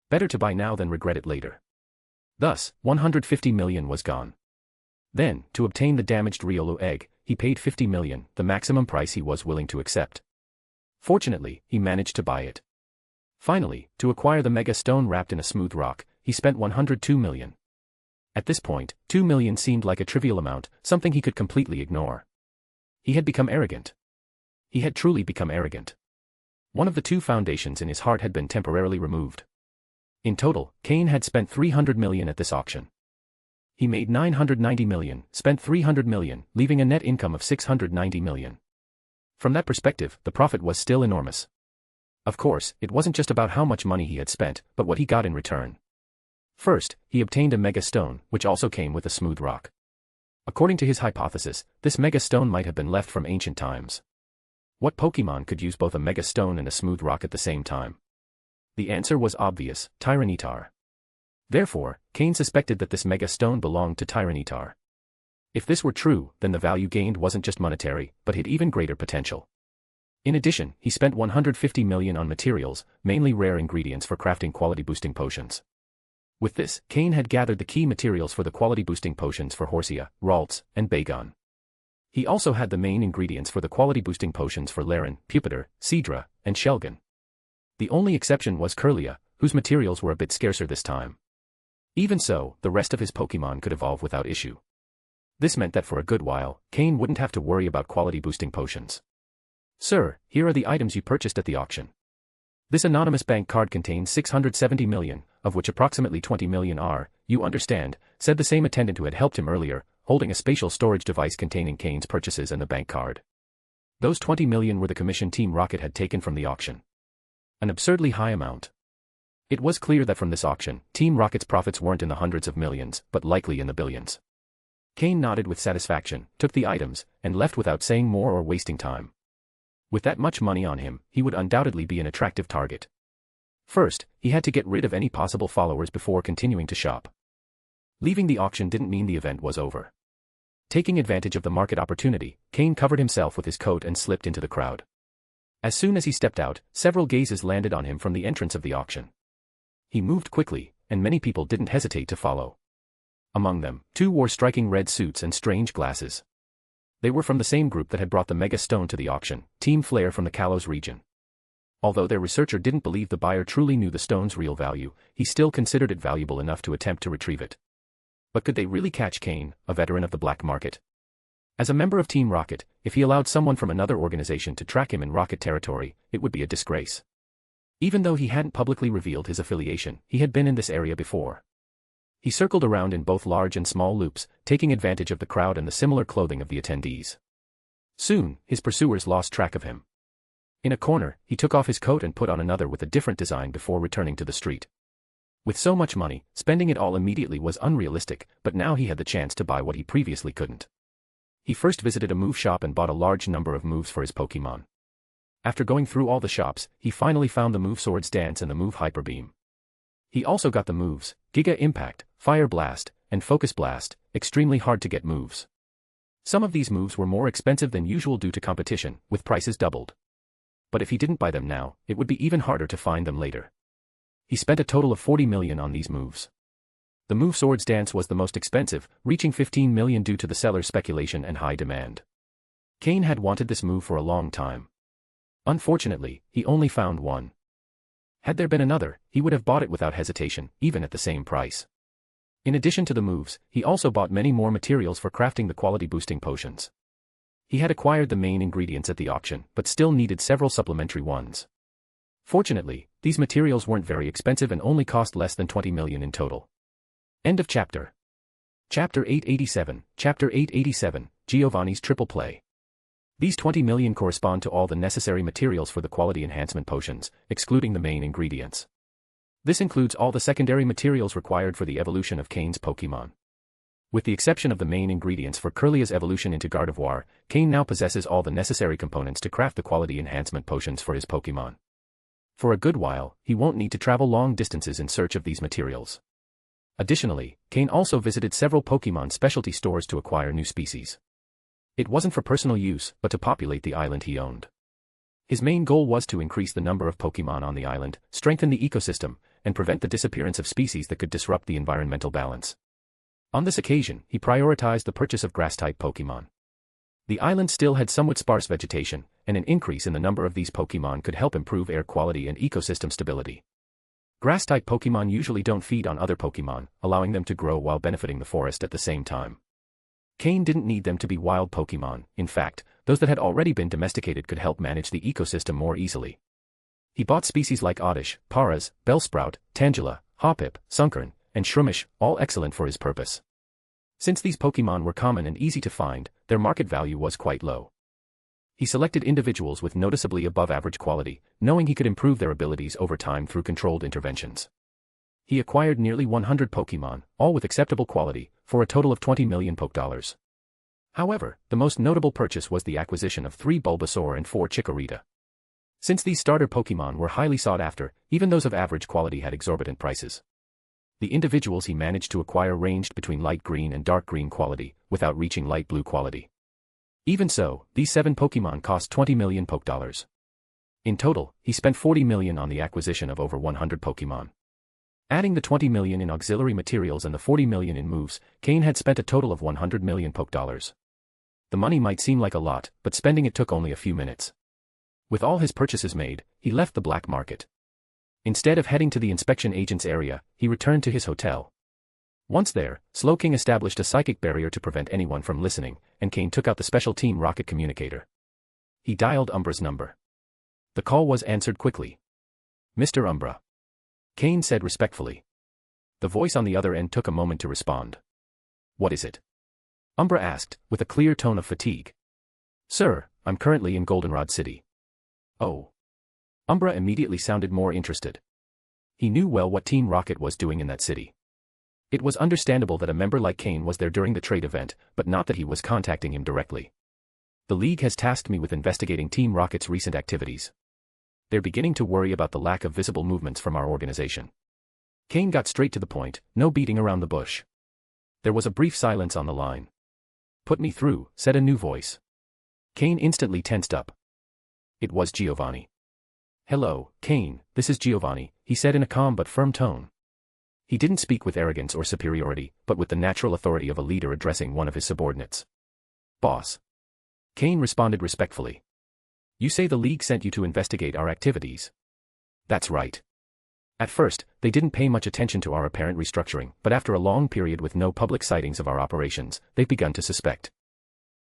C: Better to buy now than regret it later. Thus, 150 million was gone. Then, to obtain the damaged Riolu egg, he paid 50 million, the maximum price he was willing to accept. Fortunately, he managed to buy it. Finally, to acquire the Mega Stone wrapped in a smooth rock, he spent 102 million. At this point, 2 million seemed like a trivial amount, something he could completely ignore. He had become arrogant. He had truly become arrogant. One of the two foundations in his heart had been temporarily removed. In total, Cain had spent 300 million at this auction. He made 990 million, spent 300 million, leaving a net income of 690 million. From that perspective, the profit was still enormous. Of course, it wasn't just about how much money he had spent, but what he got in return. First, he obtained a Mega Stone, which also came with a smooth rock. According to his hypothesis, this Mega Stone might have been left from ancient times. What Pokémon could use both a Mega Stone and a smooth rock at the same time? The answer was obvious, Tyranitar. Therefore, Cain suspected that this Mega Stone belonged to Tyranitar. If this were true, then the value gained wasn't just monetary, but had even greater potential. In addition, he spent 150 million on materials, mainly rare ingredients for crafting quality-boosting potions. With this, Cain had gathered the key materials for the quality-boosting potions for Horsia, Ralts, and Bagon. He also had the main ingredients for the quality-boosting potions for Laren, Pupitar, Seadra, and Shelgon. The only exception was Kirlia, whose materials were a bit scarcer this time. Even so, the rest of his Pokémon could evolve without issue. This meant that for a good while, Cain wouldn't have to worry about quality-boosting potions. Sir, here are the items you purchased at the auction. This anonymous bank card contains 670 million, of which approximately 20 million are, you understand, said the same attendant who had helped him earlier, holding a spatial storage device containing Cain's purchases and the bank card. Those 20 million were the commission Team Rocket had taken from the auction. An absurdly high amount. It was clear that from this auction, Team Rocket's profits weren't in the hundreds of millions, but likely in the billions. Cain nodded with satisfaction, took the items, and left without saying more or wasting time. With that much money on him, he would undoubtedly be an attractive target. First, he had to get rid of any possible followers before continuing to shop. Leaving the auction didn't mean the event was over. Taking advantage of the market opportunity, Cain covered himself with his coat and slipped into the crowd. As soon as he stepped out, several gazes landed on him from the entrance of the auction. He moved quickly, and many people didn't hesitate to follow. Among them, 2 wore striking red suits and strange glasses. They were from the same group that had brought the mega stone to the auction, Team Flare from the Kalos region. Although their researcher didn't believe the buyer truly knew the stone's real value, he still considered it valuable enough to attempt to retrieve it. But could they really catch Cain, a veteran of the black market? As a member of Team Rocket, if he allowed someone from another organization to track him in Rocket territory, it would be a disgrace. Even though he hadn't publicly revealed his affiliation, he had been in this area before. He circled around in both large and small loops, taking advantage of the crowd and the similar clothing of the attendees. Soon, his pursuers lost track of him. In a corner, he took off his coat and put on another with a different design before returning to the street. With so much money, spending it all immediately was unrealistic, but now he had the chance to buy what he previously couldn't. He first visited a move shop and bought a large number of moves for his Pokémon. After going through all the shops, he finally found the move Swords Dance and the move Hyper Beam. He also got the moves Giga Impact, Fire Blast, and Focus Blast, extremely hard to get moves. Some of these moves were more expensive than usual due to competition, with prices doubled. But if he didn't buy them now, it would be even harder to find them later. He spent a total of 40 million on these moves. The move Swords Dance was the most expensive, reaching 15 million due to the seller's speculation and high demand. Cain had wanted this move for a long time. Unfortunately, he only found one. Had there been another, he would have bought it without hesitation, even at the same price. In addition to the moves, he also bought many more materials for crafting the quality-boosting potions. He had acquired the main ingredients at the auction, but still needed several supplementary ones. Fortunately, these materials weren't very expensive and only cost less than 20 million in total. End of chapter. Chapter 887, Chapter 887, Giovanni's Triple Play. These 20 million correspond to all the necessary materials for the quality enhancement potions, excluding the main ingredients. This includes all the secondary materials required for the evolution of Cain's Pokémon. With the exception of the main ingredients for Kirlia's evolution into Gardevoir, Cain now possesses all the necessary components to craft the quality enhancement potions for his Pokémon. For a good while, he won't need to travel long distances in search of these materials. Additionally, Cain also visited several Pokémon specialty stores to acquire new species. It wasn't for personal use, but to populate the island he owned. His main goal was to increase the number of Pokémon on the island, strengthen the ecosystem, and prevent the disappearance of species that could disrupt the environmental balance. On this occasion, he prioritized the purchase of grass-type Pokémon. The island still had somewhat sparse vegetation, and an increase in the number of these Pokémon could help improve air quality and ecosystem stability. Grass-type Pokémon usually don't feed on other Pokémon, allowing them to grow while benefiting the forest at the same time. Cain didn't need them to be wild Pokémon. In fact, those that had already been domesticated could help manage the ecosystem more easily. He bought species like Oddish, Paras, Bellsprout, Tangela, Hoppip, Sunkern, and Shroomish, all excellent for his purpose. Since these Pokémon were common and easy to find, their market value was quite low. He selected individuals with noticeably above-average quality, knowing he could improve their abilities over time through controlled interventions. He acquired nearly 100 Pokémon, all with acceptable quality, for a total of 20 million Poké-dollars. However, the most notable purchase was the acquisition of 3 Bulbasaur and 4 Chikorita. Since these starter Pokémon were highly sought after, even those of average quality had exorbitant prices. The individuals he managed to acquire ranged between light green and dark green quality, without reaching light blue quality. Even so, these 7 Pokémon cost 20 million Poké-dollars. In total, he spent 40 million on the acquisition of over 100 Pokémon. Adding the 20 million in auxiliary materials and the 40 million in moves, Cain had spent a total of 100 million Poké-dollars. The money might seem like a lot, but spending it took only a few minutes. With all his purchases made, he left the black market. Instead of heading to the inspection agent's area, he returned to his hotel. Once there, Slowking established a psychic barrier to prevent anyone from listening, and Cain took out the special Team Rocket communicator. He dialed Umbra's number. The call was answered quickly. "Mr. Umbra," Cain said respectfully. The voice on the other end took a moment to respond. "What is it?" Umbra asked, with a clear tone of fatigue. "Sir, I'm currently in Goldenrod City." "Oh." Umbra immediately sounded more interested. He knew well what Team Rocket was doing in that city. It was understandable that a member like Cain was there during the trade event, but not that he was contacting him directly. "The League has tasked me with investigating Team Rocket's recent activities. They're beginning to worry about the lack of visible movements from our organization. Cain got straight to the point, no beating around the bush. There was a brief silence on the line. "Put me through," said a new voice. Cain instantly tensed up. It was Giovanni. "Hello, Cain, this is Giovanni," he said in a calm but firm tone. He didn't speak with arrogance or superiority, but with the natural authority of a leader addressing one of his subordinates. "Boss." Cain responded respectfully. "You say the League sent you to investigate our activities?" "That's right." At first, they didn't pay much attention to our apparent restructuring, but after a long period with no public sightings of our operations, they've begun to suspect.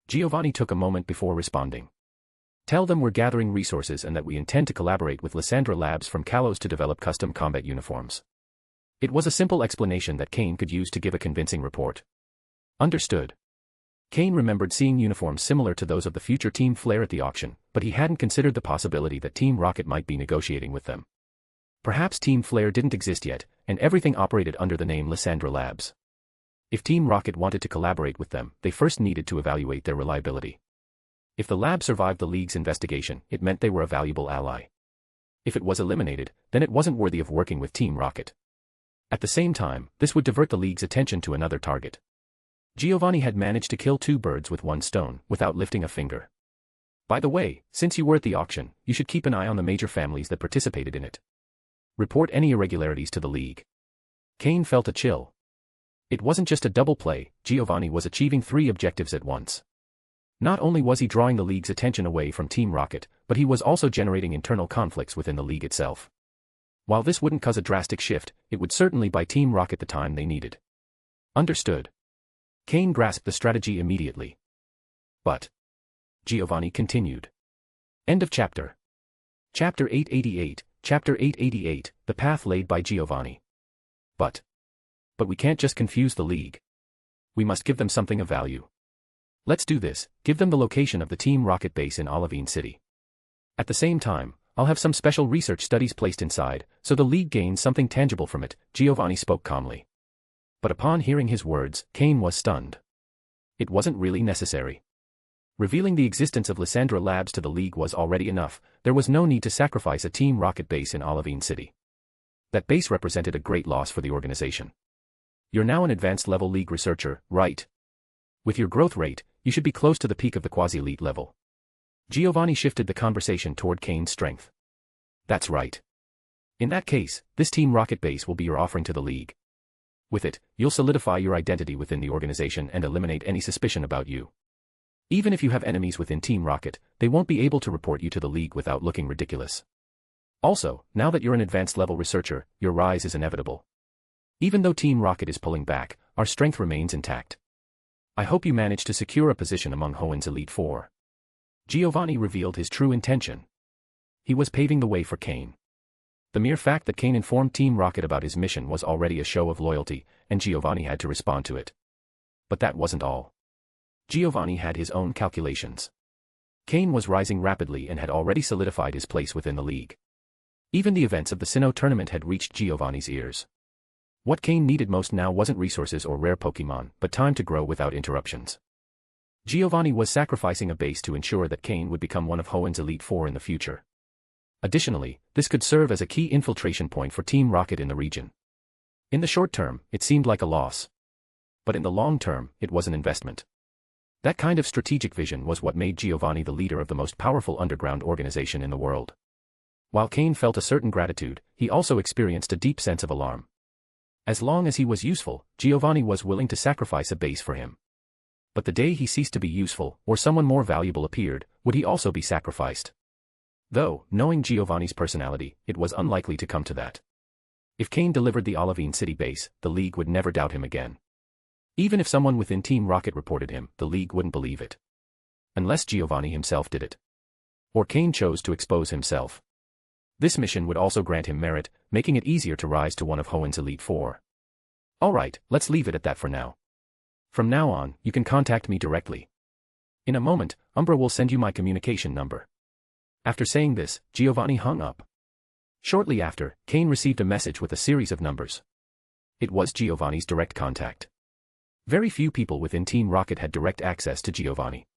C: Giovanni took a moment before responding. "Tell them we're gathering resources and that we intend to collaborate with Lysandra Labs from Kalos to develop custom combat uniforms." It was a simple explanation that Cain could use to give a convincing report. Understood. Cain remembered seeing uniforms similar to those of the future Team Flare at the auction, but he hadn't considered the possibility that Team Rocket might be negotiating with them. Perhaps Team Flare didn't exist yet, and everything operated under the name Lysandra Labs. If Team Rocket wanted to collaborate with them, they first needed to evaluate their reliability. If the lab survived the League's investigation, it meant they were a valuable ally. If it was eliminated, then it wasn't worthy of working with Team Rocket. At the same time, this would divert the League's attention to another target. Giovanni had managed to kill 2 birds with 1 stone, without lifting a finger. By the way, since you were at the auction, you should keep an eye on the major families that participated in it. Report any irregularities to the League. Cain felt a chill. It wasn't just a double play, Giovanni was achieving 3 objectives at once. Not only was he drawing the League's attention away from Team Rocket, but he was also generating internal conflicts within the League itself. While this wouldn't cause a drastic shift, it would certainly buy Team Rocket the time they needed. Understood. Cain grasped the strategy immediately. But Giovanni continued. End of chapter. Chapter 888, Chapter 888, The Path Laid by Giovanni. But we can't just confuse the League. We must give them something of value. Let's do this, give them the location of the Team Rocket base in Olivine City. At the same time, I'll have some special research studies placed inside, so the League gains something tangible from it, Giovanni spoke calmly. But upon hearing his words, Cain was stunned. It wasn't really necessary. Revealing the existence of Lysandra Labs to the League was already enough, there was no need to sacrifice a Team Rocket base in Olivine City. That base represented a great loss for the organization. You're now an advanced level League researcher, right? With your growth rate, you should be close to the peak of the quasi-elite level. Giovanni shifted the conversation toward Cain's strength. That's right. In that case, this Team Rocket base will be your offering to the League. With it, you'll solidify your identity within the organization and eliminate any suspicion about you. Even if you have enemies within Team Rocket, they won't be able to report you to the League without looking ridiculous. Also, now that you're an advanced level researcher, your rise is inevitable. Even though Team Rocket is pulling back, our strength remains intact. I hope you manage to secure a position among Hoen's Elite Four. Giovanni revealed his true intention. He was paving the way for Cain. The mere fact that Cain informed Team Rocket about his mission was already a show of loyalty, and Giovanni had to respond to it. But that wasn't all. Giovanni had his own calculations. Cain was rising rapidly and had already solidified his place within the League. Even the events of the Sinnoh tournament had reached Giovanni's ears. What Cain needed most now wasn't resources or rare Pokémon, but time to grow without interruptions. Giovanni was sacrificing a base to ensure that Cain would become one of Hoen's Elite Four in the future. Additionally, this could serve as a key infiltration point for Team Rocket in the region. In the short term, it seemed like a loss. But in the long term, it was an investment. That kind of strategic vision was what made Giovanni the leader of the most powerful underground organization in the world. While Cain felt a certain gratitude, he also experienced a deep sense of alarm. As long as he was useful, Giovanni was willing to sacrifice a base for him. But the day he ceased to be useful, or someone more valuable appeared, would he also be sacrificed? Though, knowing Giovanni's personality, it was unlikely to come to that. If Cain delivered the Olivine City base, the League would never doubt him again. Even if someone within Team Rocket reported him, the League wouldn't believe it. Unless Giovanni himself did it. Or Cain chose to expose himself. This mission would also grant him merit, making it easier to rise to one of Hoen's Elite Four. Alright, let's leave it at that for now. From now on, you can contact me directly. In a moment, Umbra will send you my communication number. After saying this, Giovanni hung up. Shortly after, Cain received a message with a series of numbers. It was Giovanni's direct contact. Very few people within Team Rocket had direct access to Giovanni.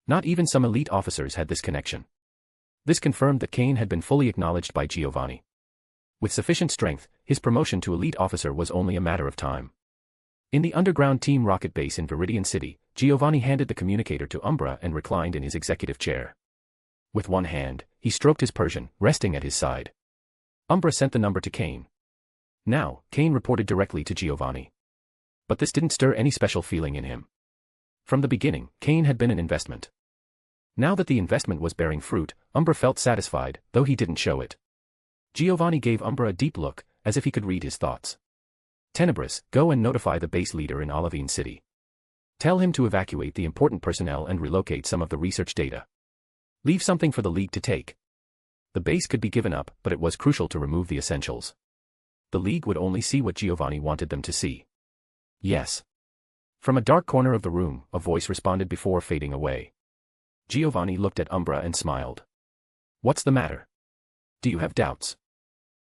C: Not even some elite officers had this connection. This confirmed that Cain had been fully acknowledged by Giovanni. With sufficient strength, his promotion to elite officer was only a matter of time. In the underground Team Rocket base in Viridian City, Giovanni handed the communicator to Umbra and reclined in his executive chair. With one hand, he stroked his Persian, resting at his side. Umbra sent the number to Cain. Now, Cain reported directly to Giovanni. But this didn't stir any special feeling in him. From the beginning, Cain had been an investment. Now that the investment was bearing fruit, Umbra felt satisfied, though he didn't show it. Giovanni gave Umbra a deep look, as if he could read his thoughts. Tenebris, go and notify the base leader in Olivine City. Tell him to evacuate the important personnel and relocate some of the research data. Leave something for the League to take. The base could be given up, but it was crucial to remove the essentials. The League would only see what Giovanni wanted them to see. Yes. From a dark corner of the room, a voice responded before fading away. Giovanni looked at Umbra and smiled. What's the matter? Do you have doubts?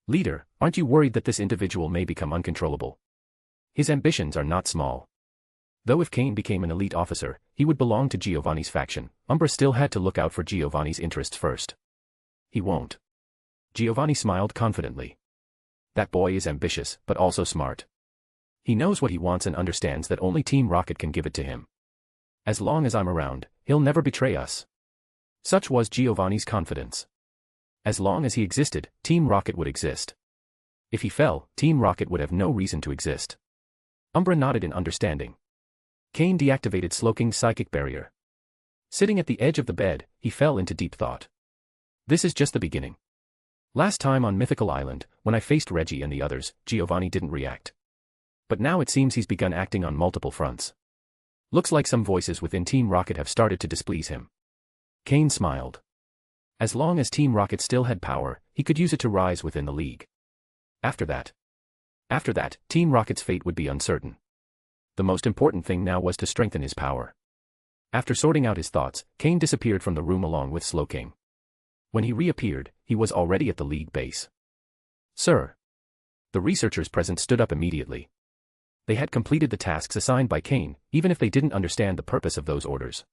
C: Leader, aren't you worried that this individual may become uncontrollable? His ambitions are not small. Though if Cain became an elite officer, he would belong to Giovanni's faction, Umbra still had to look out for Giovanni's interests first. He won't. Giovanni smiled confidently. That boy is ambitious, but also smart. He knows what he wants and understands that only Team Rocket can give it to him. As long as I'm around, he'll never betray us. Such was Giovanni's confidence. As long as he existed, Team Rocket would exist. If he fell, Team Rocket would have no reason to exist. Umbra nodded in understanding. Cain deactivated Sloking's psychic barrier. Sitting at the edge of the bed, he fell into deep thought. This is just the beginning. Last time on Mythical Island, when I faced Reggie and the others, Giovanni didn't react. But now it seems he's begun acting on multiple fronts. Looks like some voices within Team Rocket have started to displease him. Cain smiled. As long as Team Rocket still had power, he could use it to rise within the League. After that, Team Rocket's fate would be uncertain. The most important thing now was to strengthen his power. After sorting out his thoughts, Cain disappeared from the room along with Sloking. When he reappeared, he was already at the League base. Sir. The researchers present stood up immediately. They had completed the tasks assigned by Cain, even if they didn't understand the purpose of those orders.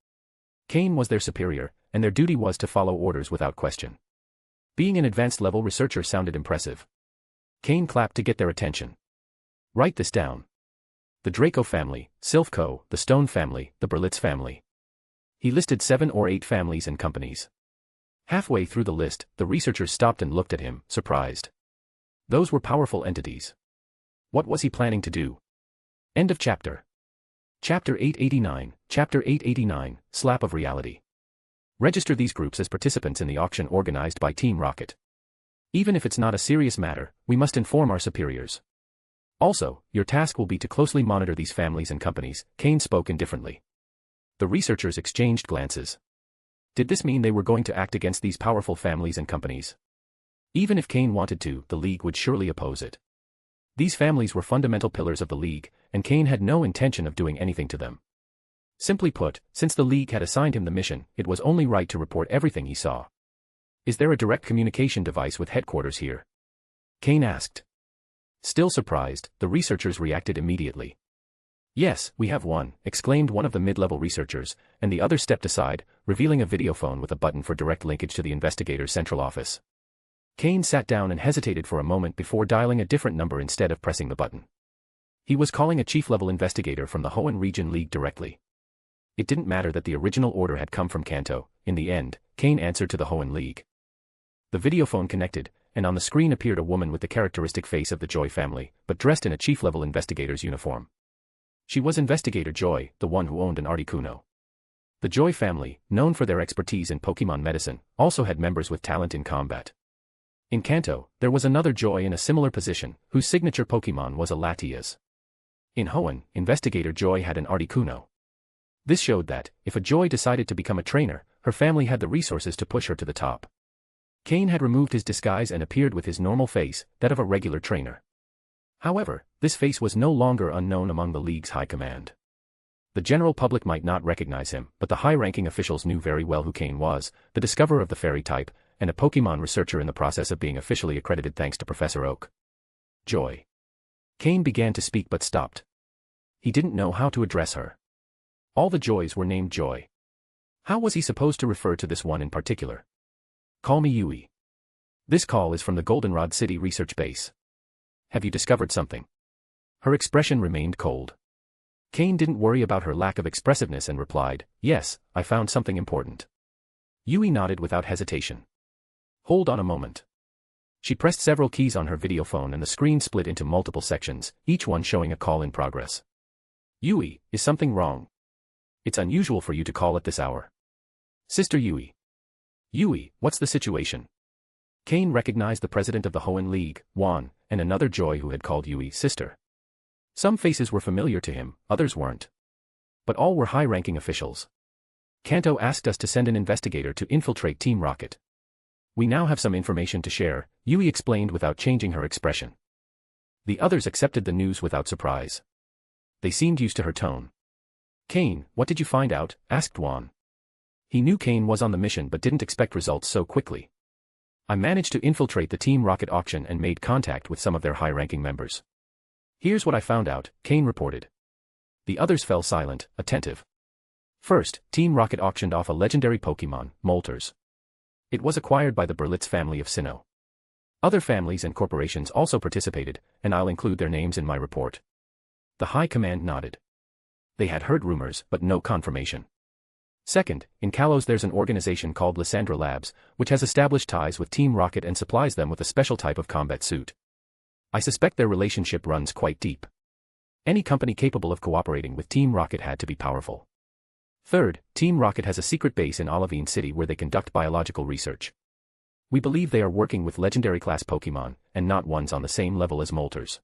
C: Cain was their superior, and their duty was to follow orders without question. Being an advanced-level researcher sounded impressive. Cain clapped to get their attention. Write this down. The Draco family, Silphco, the Stone family, the Berlitz family. He listed 7 or 8 families and companies. Halfway through the list, the researchers stopped and looked at him, surprised. Those were powerful entities. What was he planning to do? End of chapter. Chapter 889, Slap of Reality. Register these groups as participants in the auction organized by Team Rocket. Even if it's not a serious matter, we must inform our superiors. Also, your task will be to closely monitor these families and companies. Cain spoke indifferently. The researchers exchanged glances. Did this mean they were going to act against these powerful families and companies? Even if Cain wanted to, the League would surely oppose it. These families were fundamental pillars of the League, and Cain had no intention of doing anything to them. Simply put, since the League had assigned him the mission, it was only right to report everything he saw. Is there a direct communication device with headquarters here? Cain asked. Still surprised, the researchers reacted immediately. Yes, we have one, exclaimed one of the mid-level researchers, and the other stepped aside, revealing a videophone with a button for direct linkage to the investigator's central office. Cain sat down and hesitated for a moment before dialing a different number instead of pressing the button. He was calling a chief-level investigator from the Hoenn Region League directly. It didn't matter that the original order had come from Kanto. In the end, Cain answered to the Hoenn League. The videophone connected, and on the screen appeared a woman with the characteristic face of the Joy family, but dressed in a chief-level investigator's uniform. She was Investigator Joy, the one who owned an Articuno. The Joy family, known for their expertise in Pokémon medicine, also had members with talent in combat. In Kanto, there was another Joy in a similar position, whose signature Pokémon was a Latias. In Hoenn, Investigator Joy had an Articuno. This showed that, if a Joy decided to become a trainer, her family had the resources to push her to the top. Cain had removed his disguise and appeared with his normal face, that of a regular trainer. However, this face was no longer unknown among the League's high command. The general public might not recognize him, but the high-ranking officials knew very well who Cain was, the discoverer of the fairy type, and a Pokémon researcher in the process of being officially accredited thanks to Professor Oak. Joy. Cain began to speak but stopped. He didn't know how to address her. All the Joys were named Joy. How was he supposed to refer to this one in particular? Call me Yui. This call is from the Goldenrod City Research Base. Have you discovered something? Her expression remained cold. Cain didn't worry about her lack of expressiveness and replied, yes, I found something important. Yui nodded without hesitation. Hold on a moment. She pressed several keys on her video phone and the screen split into multiple sections, each one showing a call in progress. Yui, is something wrong? It's unusual for you to call at this hour. Sister Yui. Yui, what's the situation? Cain recognized the president of the Hoenn League, Juan, and another Joy who had called Yui sister. Some faces were familiar to him, others weren't. But all were high-ranking officials. Kanto asked us to send an investigator to infiltrate Team Rocket. We now have some information to share, Yui explained without changing her expression. The others accepted the news without surprise. They seemed used to her tone. Cain, what did you find out? Asked Juan. He knew Cain was on the mission but didn't expect results so quickly. I managed to infiltrate the Team Rocket auction and made contact with some of their high-ranking members. Here's what I found out, Cain reported. The others fell silent, attentive. First, Team Rocket auctioned off a legendary Pokémon, Moltres. It was acquired by the Berlitz family of Sinnoh. Other families and corporations also participated, and I'll include their names in my report. The High Command nodded. They had heard rumors, but no confirmation. Second, in Kalos there's an organization called Lysandra Labs, which has established ties with Team Rocket and supplies them with a special type of combat suit. I suspect their relationship runs quite deep. Any company capable of cooperating with Team Rocket had to be powerful. Third, Team Rocket has a secret base in Olivine City where they conduct biological research. We believe they are working with legendary-class Pokémon, and not ones on the same level as Moltres.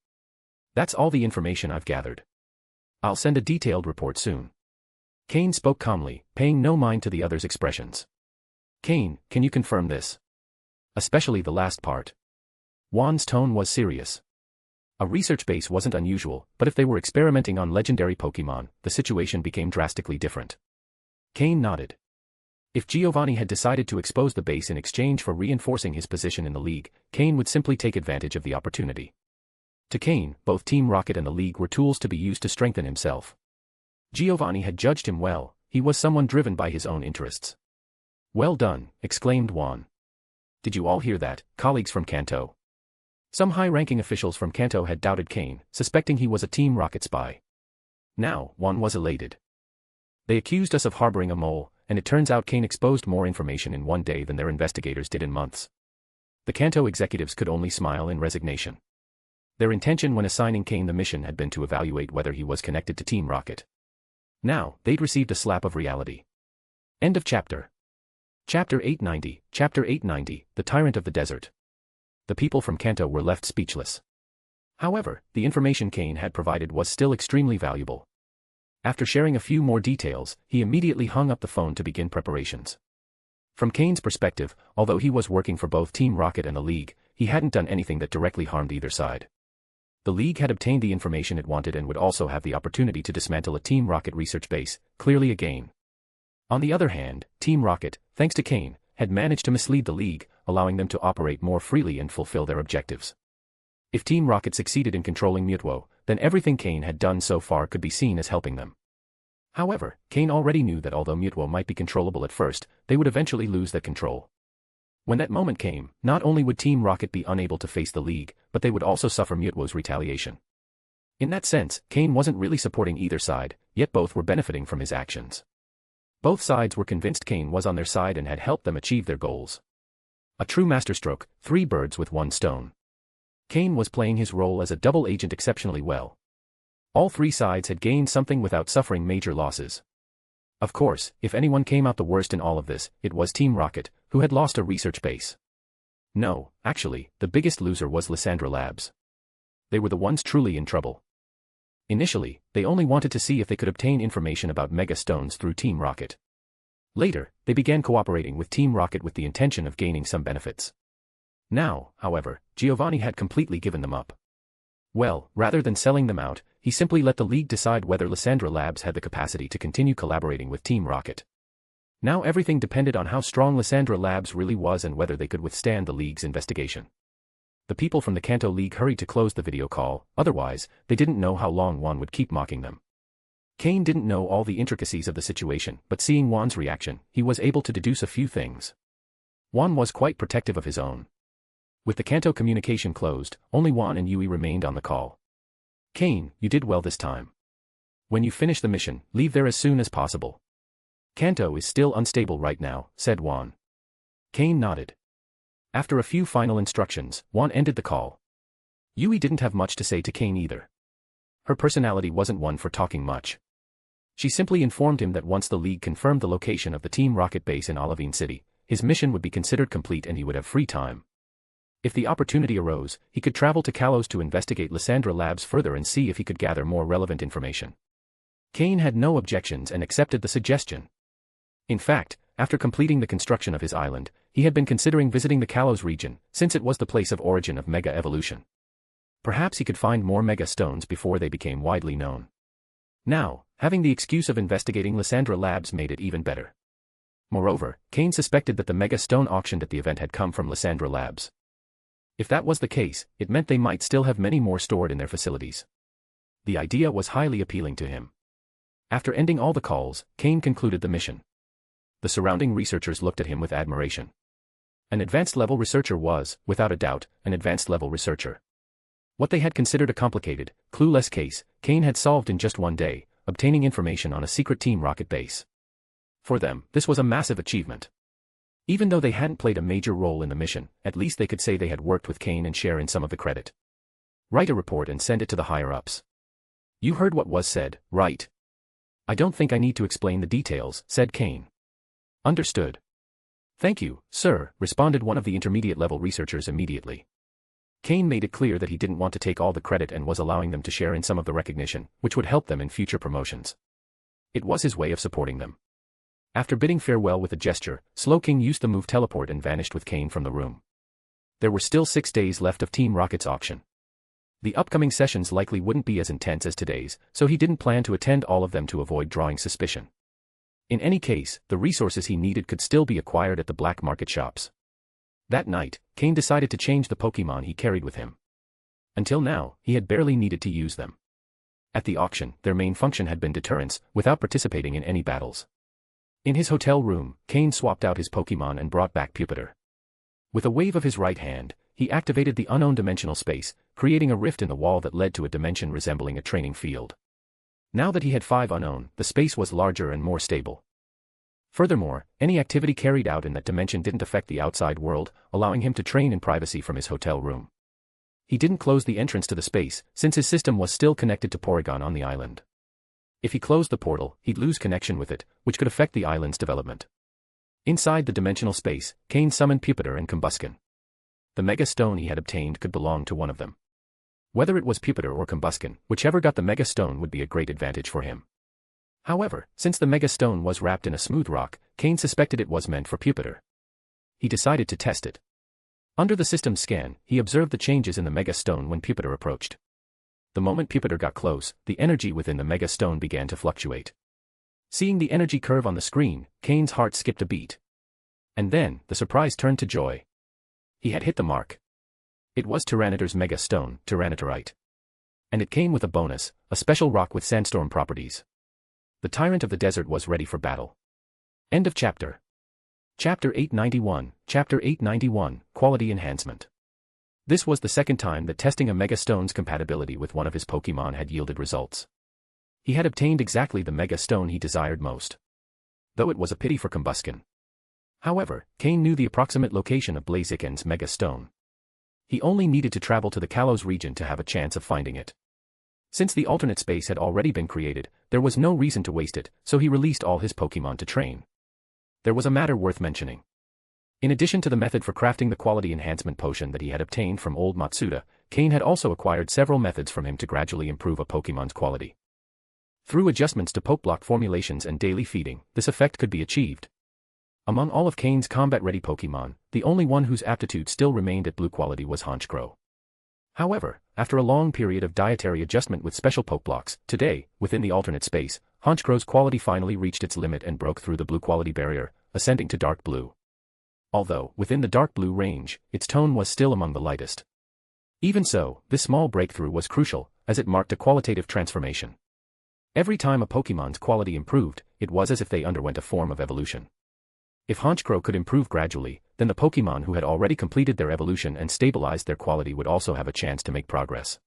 C: That's all the information I've gathered. I'll send a detailed report soon. Cain spoke calmly, paying no mind to the others' expressions. Cain, can you confirm this? Especially the last part. Juan's tone was serious. A research base wasn't unusual, but if they were experimenting on legendary Pokémon, the situation became drastically different. Cain nodded. If Giovanni had decided to expose the base in exchange for reinforcing his position in the League, Cain would simply take advantage of the opportunity. To Cain, both Team Rocket and the League were tools to be used to strengthen himself. Giovanni had judged him well, he was someone driven by his own interests. Well done, exclaimed Juan. Did you all hear that, colleagues from Kanto? Some high-ranking officials from Kanto had doubted Cain, suspecting he was a Team Rocket spy. Now, Juan was elated. They accused us of harboring a mole, and it turns out Cain exposed more information in one day than their investigators did in months. The Kanto executives could only smile in resignation. Their intention when assigning Cain the mission had been to evaluate whether he was connected to Team Rocket. Now, they'd received a slap of reality. End of chapter. Chapter 890, The Tyrant of the Desert. The people from Kanto were left speechless. However, the information Cain had provided was still extremely valuable. After sharing a few more details, he immediately hung up the phone to begin preparations. From Cain's perspective, although he was working for both Team Rocket and the League, he hadn't done anything that directly harmed either side. The League had obtained the information it wanted and would also have the opportunity to dismantle a Team Rocket research base, clearly a gain. On the other hand, Team Rocket, thanks to Cain, had managed to mislead the League, allowing them to operate more freely and fulfill their objectives. If Team Rocket succeeded in controlling Mutwo, then everything Cain had done so far could be seen as helping them. However, Cain already knew that although Mutwo might be controllable at first, they would eventually lose that control. When that moment came, not only would Team Rocket be unable to face the League, but they would also suffer Mutwo's retaliation. In that sense, Cain wasn't really supporting either side, yet both were benefiting from his actions. Both sides were convinced Cain was on their side and had helped them achieve their goals. A true masterstroke, 3 birds with 1 stone. Cain was playing his role as a double agent exceptionally well. All 3 sides had gained something without suffering major losses. Of course, if anyone came out the worst in all of this, it was Team Rocket, who had lost a research base. No, actually, the biggest loser was Lysandra Labs. They were the ones truly in trouble. Initially, they only wanted to see if they could obtain information about Mega Stones through Team Rocket. Later, they began cooperating with Team Rocket with the intention of gaining some benefits. Now, however, Giovanni had completely given them up. Well, rather than selling them out, he simply let the League decide whether Lysandra Labs had the capacity to continue collaborating with Team Rocket. Now everything depended on how strong Lysandra Labs really was and whether they could withstand the League's investigation. The people from the Kanto League hurried to close the video call, otherwise, they didn't know how long Juan would keep mocking them. Cain didn't know all the intricacies of the situation, but seeing Juan's reaction, he was able to deduce a few things. Juan was quite protective of his own. With the Kanto communication closed, only Juan and Yui remained on the call. Cain, you did well this time. When you finish the mission, leave there as soon as possible. Kanto is still unstable right now, said Juan. Cain nodded. After a few final instructions, Juan ended the call. Yui didn't have much to say to Cain either. Her personality wasn't one for talking much. She simply informed him that once the League confirmed the location of the Team Rocket base in Olivine City, his mission would be considered complete and he would have free time. If the opportunity arose, he could travel to Kalos to investigate Lysandra Labs further and see if he could gather more relevant information. Cain had no objections and accepted the suggestion. In fact, after completing the construction of his island, he had been considering visiting the Kalos region, since it was the place of origin of Mega Evolution. Perhaps he could find more Mega Stones before they became widely known. Now, having the excuse of investigating Lysandra Labs made it even better. Moreover, Cain suspected that the Mega Stone auctioned at the event had come from Lysandra Labs. If that was the case, it meant they might still have many more stored in their facilities. The idea was highly appealing to him. After ending all the calls, Cain concluded the mission. The surrounding researchers looked at him with admiration. An advanced-level researcher was, without a doubt, an advanced-level researcher. What they had considered a complicated, clueless case, Cain had solved in just one day, obtaining information on a secret Team Rocket base. For them, this was a massive achievement. Even though they hadn't played a major role in the mission, at least they could say they had worked with Cain and share in some of the credit. Write a report and send it to the higher-ups. You heard what was said, right? I don't think I need to explain the details, said Cain. Understood. Thank you, sir, responded one of the intermediate-level researchers immediately. Cain made it clear that he didn't want to take all the credit and was allowing them to share in some of the recognition, which would help them in future promotions. It was his way of supporting them. After bidding farewell with a gesture, Slowking used the move teleport and vanished with Cain from the room. There were still 6 days left of Team Rocket's auction. The upcoming sessions likely wouldn't be as intense as today's, so he didn't plan to attend all of them to avoid drawing suspicion. In any case, the resources he needed could still be acquired at the black market shops. That night, Cain decided to change the Pokémon he carried with him. Until now, he had barely needed to use them. At the auction, their main function had been deterrence, without participating in any battles. In his hotel room, Cain swapped out his Pokémon and brought back Pupitar. With a wave of his right hand, he activated the unknown dimensional space, creating a rift in the wall that led to a dimension resembling a training field. Now that he had 5 unknown, the space was larger and more stable. Furthermore, any activity carried out in that dimension didn't affect the outside world, allowing him to train in privacy from his hotel room. He didn't close the entrance to the space, since his system was still connected to Porygon on the island. If he closed the portal, he'd lose connection with it, which could affect the island's development. Inside the dimensional space, Cain summoned Pupitar and Combuskin. The Mega Stone he had obtained could belong to one of them. Whether it was Pupitar or Combuskin, whichever got the Mega Stone would be a great advantage for him. However, since the Mega Stone was wrapped in a smooth rock, Cain suspected it was meant for Pupitar. He decided to test it. Under the system's scan, he observed the changes in the Mega Stone when Pupitar approached. The moment Pupitar got close, the energy within the Mega Stone began to fluctuate. Seeing the energy curve on the screen, Cain's heart skipped a beat. And then, the surprise turned to joy. He had hit the mark. It was Tyranitar's Mega Stone, Tyranitarite. And it came with a bonus, a special rock with sandstorm properties. The Tyrant of the Desert was ready for battle. End of chapter. Chapter 891, Quality Enhancement. This was the second time that testing a Mega Stone's compatibility with one of his Pokémon had yielded results. He had obtained exactly the Mega Stone he desired most. Though it was a pity for Combuskin. However, Cain knew the approximate location of Blaziken's Mega Stone. He only needed to travel to the Kalos region to have a chance of finding it. Since the alternate space had already been created, there was no reason to waste it, so he released all his Pokémon to train. There was a matter worth mentioning. In addition to the method for crafting the quality enhancement potion that he had obtained from old Matsuda, Cain had also acquired several methods from him to gradually improve a Pokémon's quality. Through adjustments to Pokeblock formulations and daily feeding, this effect could be achieved. Among all of Cain's combat-ready Pokémon, the only one whose aptitude still remained at blue quality was Honchkrow. However, after a long period of dietary adjustment with special Pokeblocks, today, within the alternate space, Honchkrow's quality finally reached its limit and broke through the blue quality barrier, ascending to dark blue. Although, within the dark blue range, its tone was still among the lightest. Even so, this small breakthrough was crucial, as it marked a qualitative transformation. Every time a Pokémon's quality improved, it was as if they underwent a form of evolution. If Honchkrow could improve gradually, then the Pokémon who had already completed their evolution and stabilized their quality would also have a chance to make progress.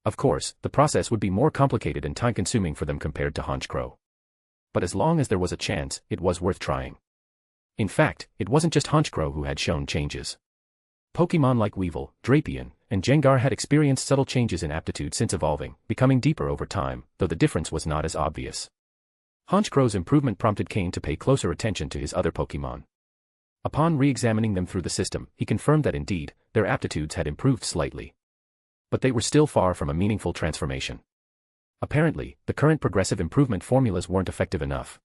C: Of course, the process would be more complicated and time-consuming for them compared to Honchkrow. But as long as there was a chance, it was worth trying. In fact, it wasn't just Honchkrow who had shown changes. Pokémon like Weevil, Drapion, and Gengar had experienced subtle changes in aptitude since evolving, becoming deeper over time, though the difference was not as obvious. Honchkrow's improvement prompted Cain to pay closer attention to his other Pokémon. Upon re-examining them through the system, he confirmed that indeed, their aptitudes had improved slightly. But they were still far from a meaningful transformation. Apparently, the current progressive improvement formulas weren't effective enough.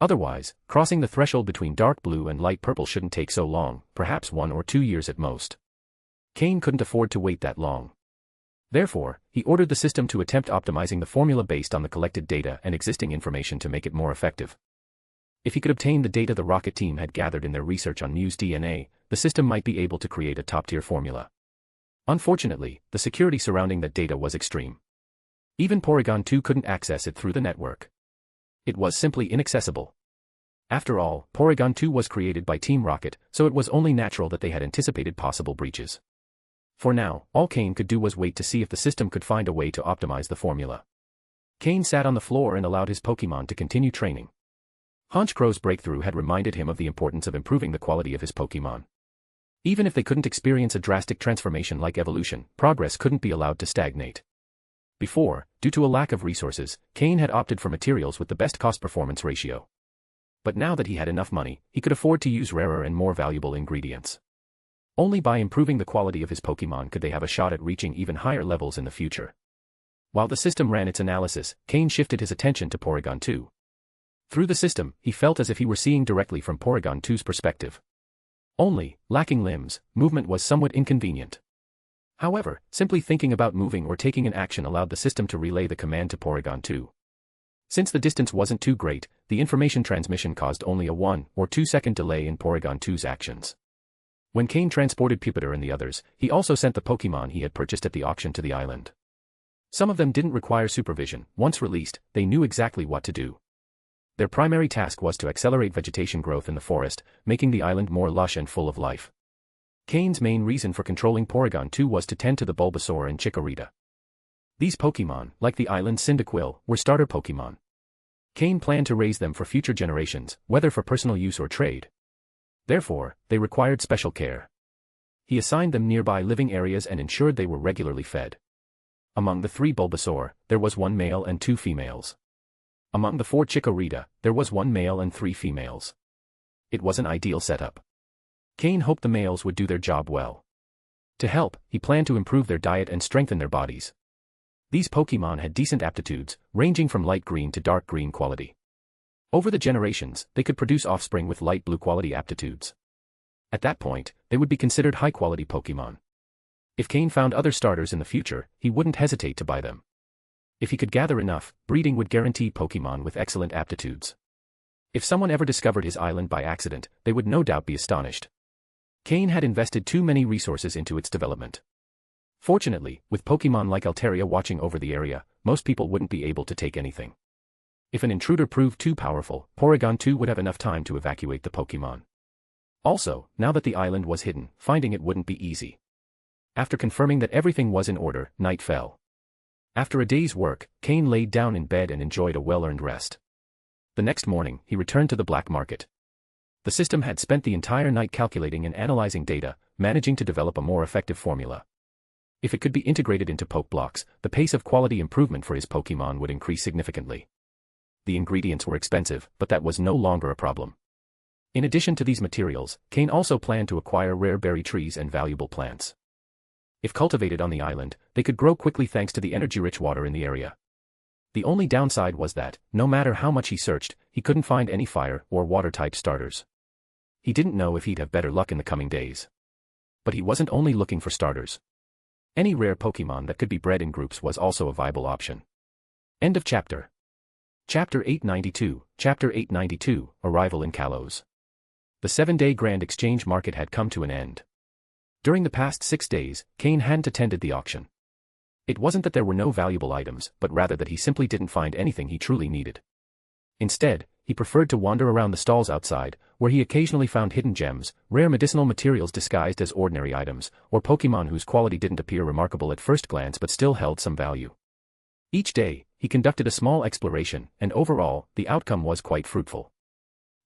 C: Otherwise, crossing the threshold between dark blue and light purple shouldn't take so long, perhaps 1 or 2 years at most. Cain couldn't afford to wait that long. Therefore, he ordered the system to attempt optimizing the formula based on the collected data and existing information to make it more effective. If he could obtain the data the Rocket team had gathered in their research on Mew's DNA, the system might be able to create a top-tier formula. Unfortunately, the security surrounding that data was extreme. Even Porygon 2 couldn't access it through the network. It was simply inaccessible. After all, Porygon 2 was created by Team Rocket, so it was only natural that they had anticipated possible breaches. For now, all Cain could do was wait to see if the system could find a way to optimize the formula. Cain sat on the floor and allowed his Pokémon to continue training. Honchkrow's breakthrough had reminded him of the importance of improving the quality of his Pokémon. Even if they couldn't experience a drastic transformation like evolution, progress couldn't be allowed to stagnate. Before, due to a lack of resources, Cain had opted for materials with the best cost-performance ratio. But now that he had enough money, he could afford to use rarer and more valuable ingredients. Only by improving the quality of his Pokémon could they have a shot at reaching even higher levels in the future. While the system ran its analysis, Cain shifted his attention to Porygon 2. Through the system, he felt as if he were seeing directly from Porygon 2's perspective. Only, lacking limbs, movement was somewhat inconvenient. However, simply thinking about moving or taking an action allowed the system to relay the command to Porygon 2. Since the distance wasn't too great, the information transmission caused only a 1 or 2 second delay in Porygon 2's actions. When Cain transported Pupitar and the others, he also sent the Pokémon he had purchased at the auction to the island. Some of them didn't require supervision. Once released, they knew exactly what to do. Their primary task was to accelerate vegetation growth in the forest, making the island more lush and full of life. Cain's main reason for controlling Porygon 2 was to tend to the Bulbasaur and Chikorita. These Pokémon, like the island's Cyndaquil, were starter Pokémon. Cain planned to raise them for future generations, whether for personal use or trade. Therefore, they required special care. He assigned them nearby living areas and ensured they were regularly fed. Among the 3 Bulbasaur, there was 1 male and 2 females. Among the 4 Chikorita, there was 1 male and 3 females. It was an ideal setup. Cain hoped the males would do their job well. To help, he planned to improve their diet and strengthen their bodies. These Pokémon had decent aptitudes, ranging from light green to dark green quality. Over the generations, they could produce offspring with light blue quality aptitudes. At that point, they would be considered high-quality Pokémon. If Cain found other starters in the future, he wouldn't hesitate to buy them. If he could gather enough, breeding would guarantee Pokémon with excellent aptitudes. If someone ever discovered his island by accident, they would no doubt be astonished. Cain had invested too many resources into its development. Fortunately, with Pokémon like Altaria watching over the area, most people wouldn't be able to take anything. If an intruder proved too powerful, Porygon 2 would have enough time to evacuate the Pokémon. Also, now that the island was hidden, finding it wouldn't be easy. After confirming that everything was in order, night fell. After a day's work, Cain laid down in bed and enjoyed a well-earned rest. The next morning, he returned to the black market. The system had spent the entire night calculating and analyzing data, managing to develop a more effective formula. If it could be integrated into Pokeblocks, the pace of quality improvement for his Pokémon would increase significantly. The ingredients were expensive, but that was no longer a problem. In addition to these materials, Cain also planned to acquire rare berry trees and valuable plants. If cultivated on the island, they could grow quickly thanks to the energy-rich water in the area. The only downside was that, no matter how much he searched, he couldn't find any fire or water-type starters. He didn't know if he'd have better luck in the coming days. But he wasn't only looking for starters. Any rare Pokémon that could be bred in groups was also a viable option. End of chapter. Chapter 892, Chapter 892, Arrival in Kalos. The 7-day Grand Exchange Market had come to an end. During the past 6 days, Cain hadn't attended the auction. It wasn't that there were no valuable items, but rather that he simply didn't find anything he truly needed. Instead, he preferred to wander around the stalls outside, where he occasionally found hidden gems, rare medicinal materials disguised as ordinary items, or Pokémon whose quality didn't appear remarkable at first glance but still held some value. Each day, he conducted a small exploration, and overall, the outcome was quite fruitful.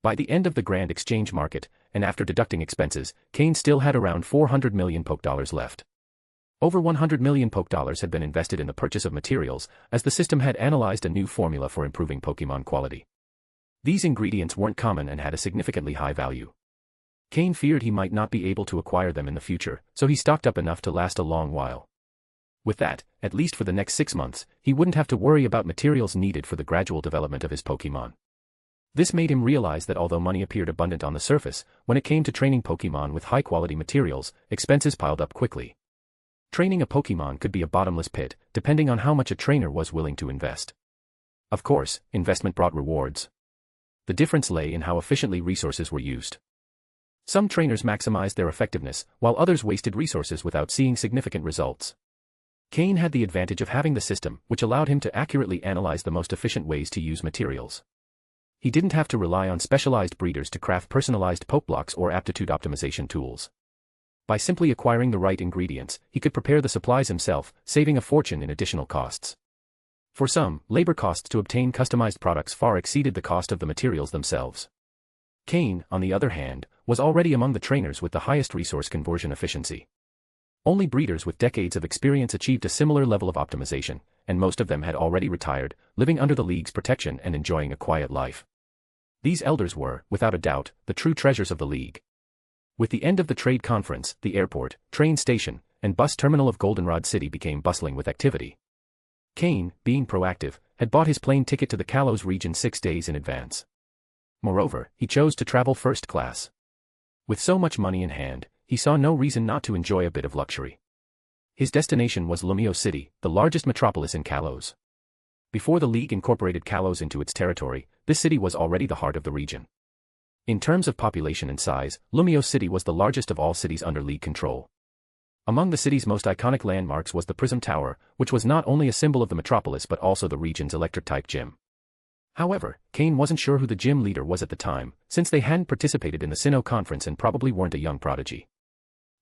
C: By the end of the Grand Exchange Market, and after deducting expenses, Cain still had around 400 million Pokédollars left. Over 100 million Pokédollars had been invested in the purchase of materials, as the system had analyzed a new formula for improving Pokémon quality. These ingredients weren't common and had a significantly high value. Cain feared he might not be able to acquire them in the future, so he stocked up enough to last a long while. With that, at least for the next 6 months, he wouldn't have to worry about materials needed for the gradual development of his Pokémon. This made him realize that although money appeared abundant on the surface, when it came to training Pokémon with high-quality materials, expenses piled up quickly. Training a Pokémon could be a bottomless pit, depending on how much a trainer was willing to invest. Of course, investment brought rewards. The difference lay in how efficiently resources were used. Some trainers maximized their effectiveness, while others wasted resources without seeing significant results. Cain had the advantage of having the system, which allowed him to accurately analyze the most efficient ways to use materials. He didn't have to rely on specialized breeders to craft personalized Pokeblocks or aptitude optimization tools. By simply acquiring the right ingredients, he could prepare the supplies himself, saving a fortune in additional costs. For some, labor costs to obtain customized products far exceeded the cost of the materials themselves. Cain, on the other hand, was already among the trainers with the highest resource conversion efficiency. Only breeders with decades of experience achieved a similar level of optimization, and most of them had already retired, living under the League's protection and enjoying a quiet life. These elders were, without a doubt, the true treasures of the League. With the end of the trade conference, the airport, train station, and bus terminal of Goldenrod City became bustling with activity. Cain, being proactive, had bought his plane ticket to the Kalos region 6 days in advance. Moreover, he chose to travel first class. With so much money in hand, he saw no reason not to enjoy a bit of luxury. His destination was Lumio City, the largest metropolis in Kalos. Before the League incorporated Kalos into its territory, this city was already the heart of the region. In terms of population and size, Lumio City was the largest of all cities under League control. Among the city's most iconic landmarks was the Prism Tower, which was not only a symbol of the metropolis but also the region's electric-type gym. However, Cain wasn't sure who the gym leader was at the time, since they hadn't participated in the Sinnoh conference and probably weren't a young prodigy.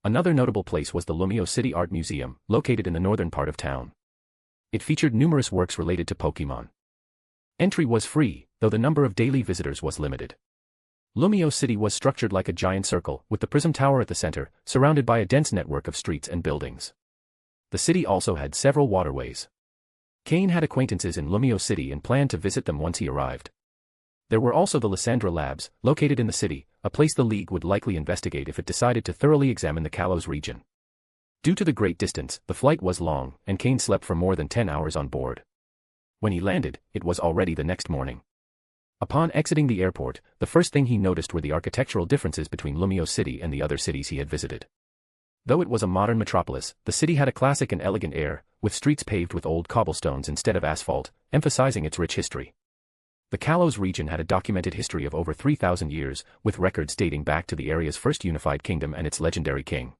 C: Another notable place was the Lumio City Art Museum, located in the northern part of town. It featured numerous works related to Pokémon. Entry was free, though the number of daily visitors was limited. Lumio City was structured like a giant circle, with the Prism Tower at the center, surrounded by a dense network of streets and buildings. The city also had several waterways. Cain had acquaintances in Lumio City and planned to visit them once he arrived. There were also the Lysandra Labs, located in the city, a place the League would likely investigate if it decided to thoroughly examine the Kalos region. Due to the great distance, the flight was long, and Cain slept for more than 10 hours on board. When he landed, it was already the next morning. Upon exiting the airport, the first thing he noticed were the architectural differences between Lumio City and the other cities he had visited. Though it was a modern metropolis, the city had a classic and elegant air, with streets paved with old cobblestones instead of asphalt, emphasizing its rich history. The Kalos region had a documented history of over 3,000 years, with records dating back to the area's first unified kingdom and its legendary king.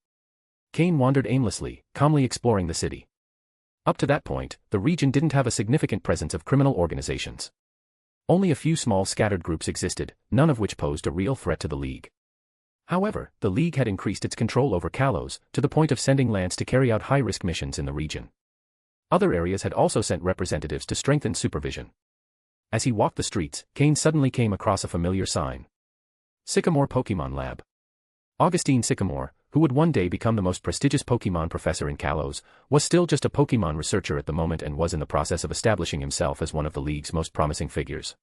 C: Cain wandered aimlessly, calmly exploring the city. Up to that point, the region didn't have a significant presence of criminal organizations. Only a few small scattered groups existed, none of which posed a real threat to the League. However, the League had increased its control over Kalos, to the point of sending Lance to carry out high-risk missions in the region. Other areas had also sent representatives to strengthen supervision. As he walked the streets, Cain suddenly came across a familiar sign. Sycamore Pokémon Lab. Augustine Sycamore, who would one day become the most prestigious Pokémon professor in Kalos, was still just a Pokémon researcher at the moment and was in the process of establishing himself as one of the League's most promising figures.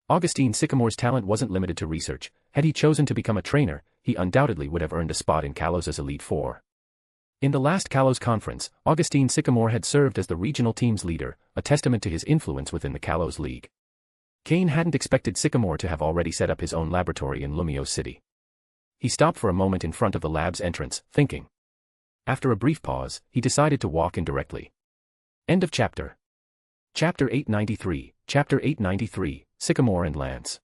C: Augustine Sycamore's talent wasn't limited to research. Had he chosen to become a trainer, he undoubtedly would have earned a spot in Kalos' Elite Four. In the last Kalos conference, Augustine Sycamore had served as the regional team's leader, a testament to his influence within the Kalos League. Cain hadn't expected Sycamore to have already set up his own laboratory in Lumio City. He stopped for a moment in front of the lab's entrance, thinking. After a brief pause, he decided to walk in directly. End of chapter. Chapter 893, Sycamore and Lance.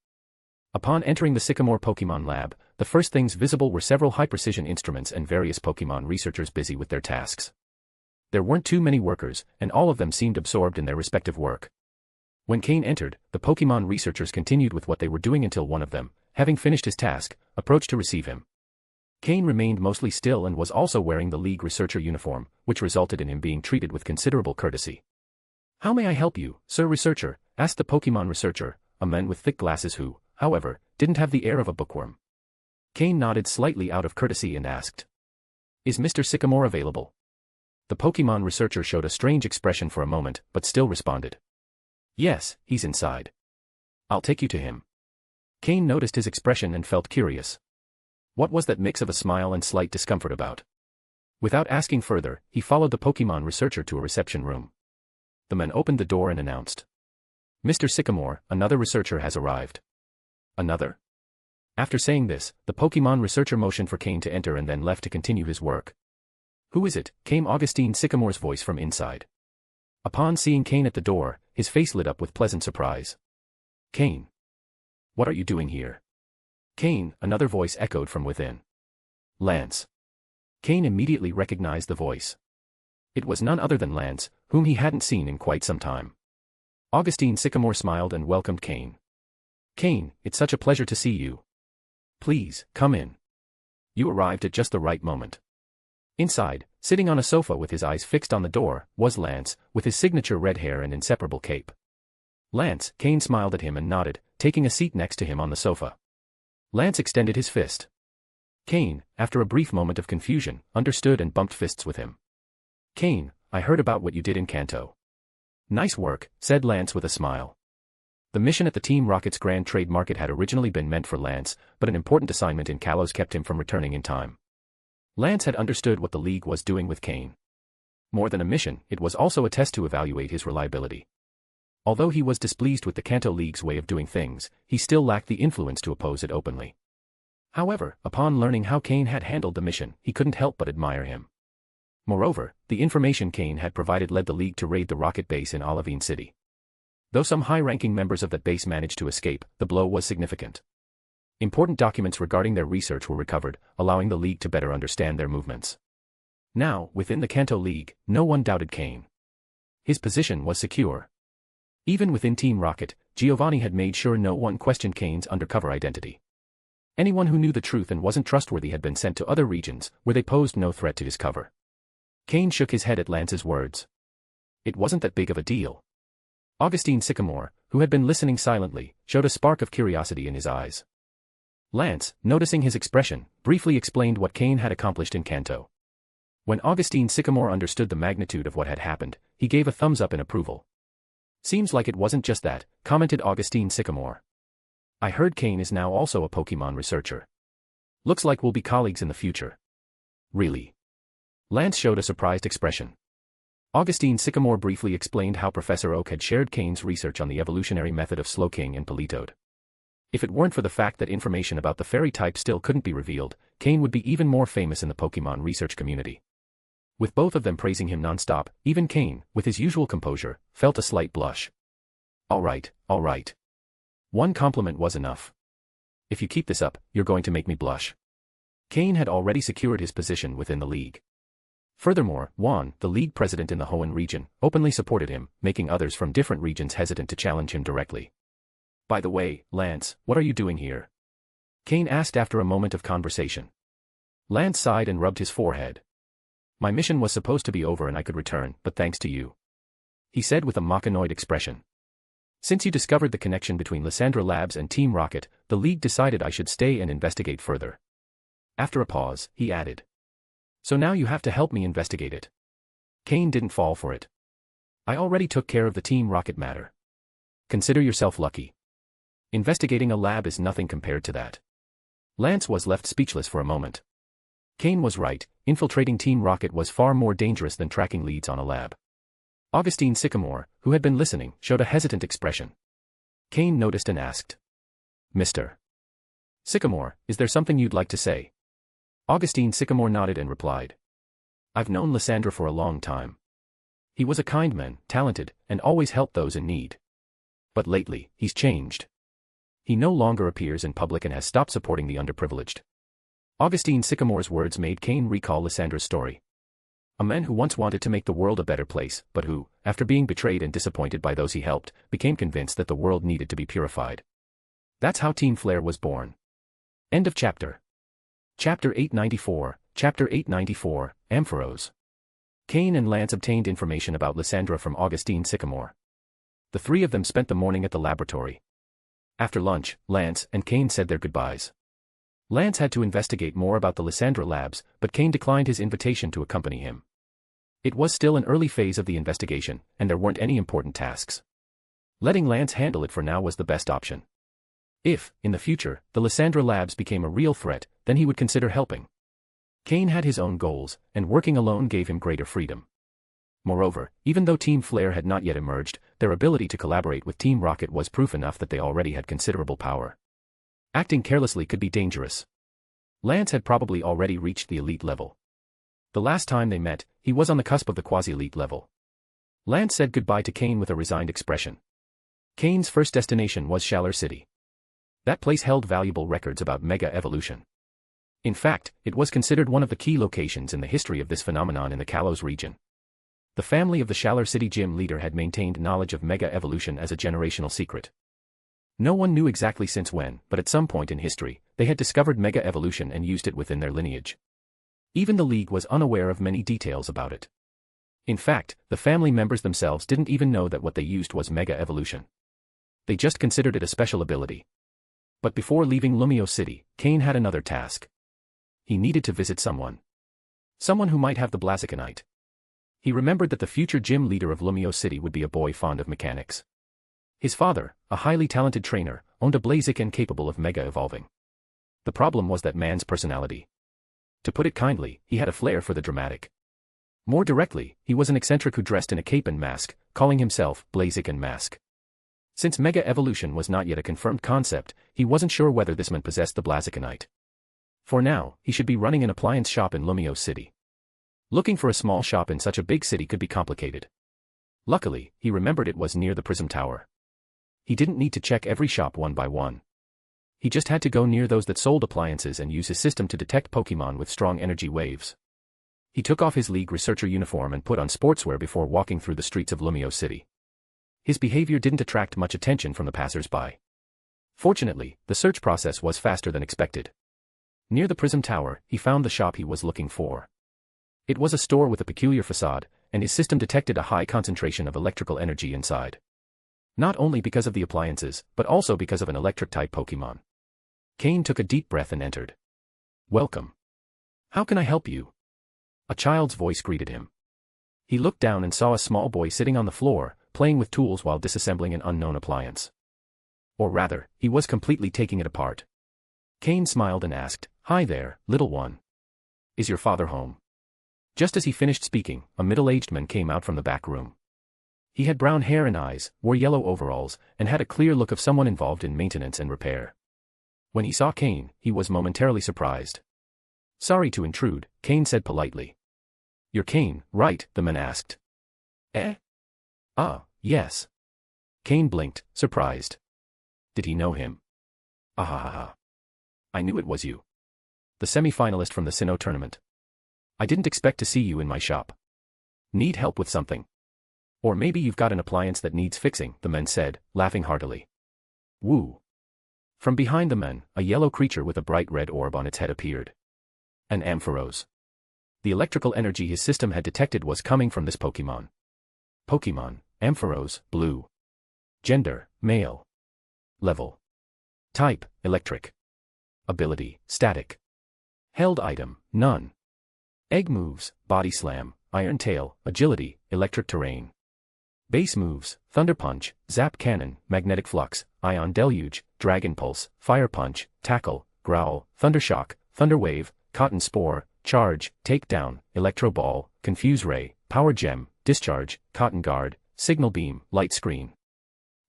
C: Upon entering the Sycamore Pokémon Lab, the first things visible were several high-precision instruments and various Pokémon researchers busy with their tasks. There weren't too many workers, and all of them seemed absorbed in their respective work. When Cain entered, the Pokémon researchers continued with what they were doing until one of them, having finished his task, approached to receive him. Cain remained mostly still and was also wearing the League researcher uniform, which resulted in him being treated with considerable courtesy. "How may I help you, Sir Researcher?" asked the Pokémon researcher, a man with thick glasses who, however, didn't have the air of a bookworm. Cain nodded slightly out of courtesy and asked, "Is Mr. Sycamore available?" The Pokémon researcher showed a strange expression for a moment, but still responded, "Yes, he's inside. I'll take you to him." Cain noticed his expression and felt curious. What was that mix of a smile and slight discomfort about? Without asking further, he followed the Pokémon researcher to a reception room. The man opened the door and announced, "Mr. Sycamore, another researcher has arrived." "Another?" After saying this, the Pokémon researcher motioned for Cain to enter and then left to continue his work. "Who is it?" came Augustine Sycamore's voice from inside. Upon seeing Cain at the door, his face lit up with pleasant surprise. "Cain. What are you doing here?" "Cain," another voice echoed from within. "Lance." Cain immediately recognized the voice. It was none other than Lance, whom he hadn't seen in quite some time. Augustine Sycamore smiled and welcomed Cain. "Cain, it's such a pleasure to see you. Please, come in. You arrived at just the right moment." Inside, sitting on a sofa with his eyes fixed on the door, was Lance, with his signature red hair and inseparable cape. "Lance," Cain smiled at him and nodded, taking a seat next to him on the sofa. Lance extended his fist. Cain, after a brief moment of confusion, understood and bumped fists with him. "Cain, I heard about what you did in Kanto." "Nice work," said Lance with a smile. The mission at the Team Rocket's Grand Trade Market had originally been meant for Lance, but an important assignment in Kalos kept him from returning in time. Lance had understood what the League was doing with Cain. More than a mission, it was also a test to evaluate his reliability. Although he was displeased with the Kanto League's way of doing things, he still lacked the influence to oppose it openly. However, upon learning how Cain had handled the mission, he couldn't help but admire him. Moreover, the information Cain had provided led the League to raid the rocket base in Olivine City. Though some high-ranking members of that base managed to escape, the blow was significant. Important documents regarding their research were recovered, allowing the League to better understand their movements. Now, within the Kanto League, no one doubted Cain. His position was secure. Even within Team Rocket, Giovanni had made sure no one questioned Cain's undercover identity. Anyone who knew the truth and wasn't trustworthy had been sent to other regions, where they posed no threat to his cover. Cain shook his head at Lance's words. It wasn't that big of a deal. Augustine Sycamore, who had been listening silently, showed a spark of curiosity in his eyes. Lance, noticing his expression, briefly explained what Cain had accomplished in Kanto. When Augustine Sycamore understood the magnitude of what had happened, he gave a thumbs up in approval. "Seems like it wasn't just that," commented Augustine Sycamore. "I heard Cain is now also a Pokémon researcher. Looks like we'll be colleagues in the future." "Really?" Lance showed a surprised expression. Augustine Sycamore briefly explained how Professor Oak had shared Cain's research on the evolutionary method of Slowking and Politoed. If it weren't for the fact that information about the fairy type still couldn't be revealed, Cain would be even more famous in the Pokémon research community. With both of them praising him non-stop, even Cain, with his usual composure, felt a slight blush. All right. One compliment was enough. If you keep this up, you're going to make me blush." Cain had already secured his position within the League. Furthermore, Juan, the League president in the Hoenn region, openly supported him, making others from different regions hesitant to challenge him directly. "By the way, Lance, what are you doing here?" Cain asked after a moment of conversation. Lance sighed and rubbed his forehead. "My mission was supposed to be over and I could return, but thanks to you," he said with a mock-annoyed expression. "Since you discovered the connection between Lysandra Labs and Team Rocket, the League decided I should stay and investigate further." After a pause, he added, "So now you have to help me investigate it." Cain didn't fall for it. "I already took care of the Team Rocket matter. Consider yourself lucky. Investigating a lab is nothing compared to that." Lance was left speechless for a moment. Cain was right, infiltrating Team Rocket was far more dangerous than tracking leads on a lab. Augustine Sycamore, who had been listening, showed a hesitant expression. Cain noticed and asked, "Mr. Sycamore, is there something you'd like to say?" Augustine Sycamore nodded and replied, "I've known Lysandra for a long time. He was a kind man, talented, and always helped those in need. But lately, he's changed. He no longer appears in public and has stopped supporting the underprivileged." Augustine Sycamore's words made Cain recall Lysandra's story. A man who once wanted to make the world a better place, but who, after being betrayed and disappointed by those he helped, became convinced that the world needed to be purified. That's how Team Flare was born. End of chapter. Chapter 894, Chapter 894, Ampharos. Cain and Lance obtained information about Lysandra from Augustine Sycamore. The three of them spent the morning at the laboratory. After lunch, Lance and Cain said their goodbyes. Lance had to investigate more about the Lysandra labs, but Cain declined his invitation to accompany him. It was still an early phase of the investigation, and there weren't any important tasks. Letting Lance handle it for now was the best option. If, in the future, the Lysandra labs became a real threat, then he would consider helping. Cain had his own goals, and working alone gave him greater freedom. Moreover, even though Team Flare had not yet emerged, their ability to collaborate with Team Rocket was proof enough that they already had considerable power. Acting carelessly could be dangerous. Lance had probably already reached the elite level. The last time they met, he was on the cusp of the quasi-elite level. Lance said goodbye to Cain with a resigned expression. Cain's first destination was Shalar City. That place held valuable records about mega evolution. In fact, it was considered one of the key locations in the history of this phenomenon in the Kalos region. The family of the Shalar City gym leader had maintained knowledge of mega evolution as a generational secret. No one knew exactly since when, but at some point in history, they had discovered mega evolution and used it within their lineage. Even the League was unaware of many details about it. In fact, the family members themselves didn't even know that what they used was mega evolution. They just considered it a special ability. But before leaving Lumio City, Cain had another task. He needed to visit someone. Someone who might have the Blazikenite. He remembered that the future gym leader of Lumio City would be a boy fond of mechanics. His father, a highly talented trainer, owned a Blaziken capable of mega evolving. The problem was that man's personality. To put it kindly, he had a flair for the dramatic. More directly, he was an eccentric who dressed in a cape and mask, calling himself Blaziken Mask. Since mega evolution was not yet a confirmed concept, he wasn't sure whether this man possessed the Blazikenite. For now, he should be running an appliance shop in Lumio City. Looking for a small shop in such a big city could be complicated. Luckily, he remembered it was near the Prism Tower. He didn't need to check every shop one by one. He just had to go near those that sold appliances and use his system to detect Pokémon with strong energy waves. He took off his League researcher uniform and put on sportswear before walking through the streets of Lumio City. His behavior didn't attract much attention from the passers-by. Fortunately, the search process was faster than expected. Near the Prism Tower, he found the shop he was looking for. It was a store with a peculiar facade, and his system detected a high concentration of electrical energy inside. Not only because of the appliances, but also because of an electric-type Pokémon. Cain took a deep breath and entered. "Welcome. How can I help you?" A child's voice greeted him. He looked down and saw a small boy sitting on the floor, playing with tools while disassembling an unknown appliance. Or rather, he was completely taking it apart. Cain smiled and asked, "Hi there, little one. Is your father home?" Just as he finished speaking, a middle-aged man came out from the back room. He had brown hair and eyes, wore yellow overalls, and had a clear look of someone involved in maintenance and repair. When he saw Cain, he was momentarily surprised. "Sorry to intrude," Cain said politely. "You're Cain, right?" the man asked. "Eh? Ah, yes." Cain blinked, surprised. Did he know him? "Ahahaha. I knew it was you. The semi-finalist from the Sinnoh tournament. I didn't expect to see you in my shop. Need help with something? Or maybe you've got an appliance that needs fixing," the man said, laughing heartily. "Woo." From behind the man, a yellow creature with a bright red orb on its head appeared. An Ampharos. The electrical energy his system had detected was coming from this Pokémon. Pokémon, Ampharos, blue. Gender, male. Level. Type, electric. Ability, static. Held item, none. Egg moves, body slam, iron tail, agility, electric terrain. Base moves, thunder punch, zap cannon, magnetic flux, ion deluge, dragon pulse, fire punch, tackle, growl, thunder shock, thunder wave, cotton spore, charge, takedown, electro ball, confuse ray, power gem, discharge, cotton guard, signal beam, light screen.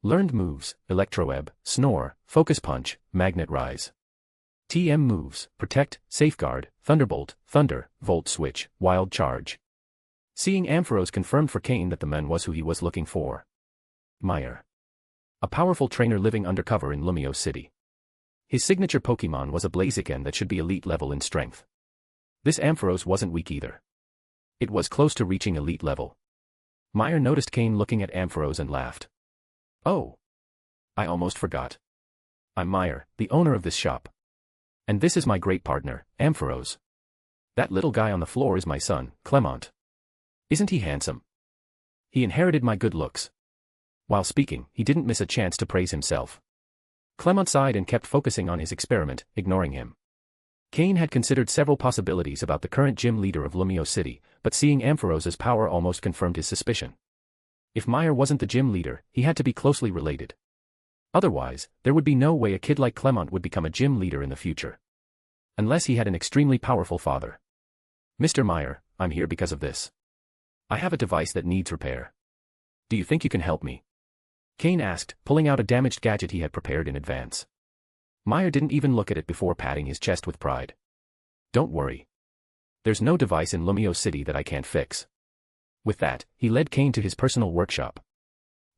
C: Learned moves, electroweb, snore, focus punch, magnet rise. TM moves, protect, safeguard, thunderbolt, thunder, volt switch, wild charge. Seeing Ampharos confirmed for Cain that the man was who he was looking for. Meyer. A powerful trainer living undercover in Lumio City. His signature Pokémon was a Blaziken that should be elite level in strength. This Ampharos wasn't weak either. It was close to reaching elite level. Meyer noticed Cain looking at Ampharos and laughed. Oh. I almost forgot. I'm Meyer, the owner of this shop. And this is my great partner, Ampharos. That little guy on the floor is my son, Clement. Isn't he handsome? He inherited my good looks. While speaking, he didn't miss a chance to praise himself. Clement sighed and kept focusing on his experiment, ignoring him. Cain had considered several possibilities about the current gym leader of Lumio City, but seeing Ampharos's power almost confirmed his suspicion. If Meyer wasn't the gym leader, he had to be closely related. Otherwise, there would be no way a kid like Clement would become a gym leader in the future. Unless he had an extremely powerful father. Mr. Meyer, I'm here because of this. I have a device that needs repair. Do you think you can help me? Cain asked, pulling out a damaged gadget he had prepared in advance. Meyer didn't even look at it before patting his chest with pride. Don't worry. There's no device in Lumio City that I can't fix. With that, he led Cain to his personal workshop.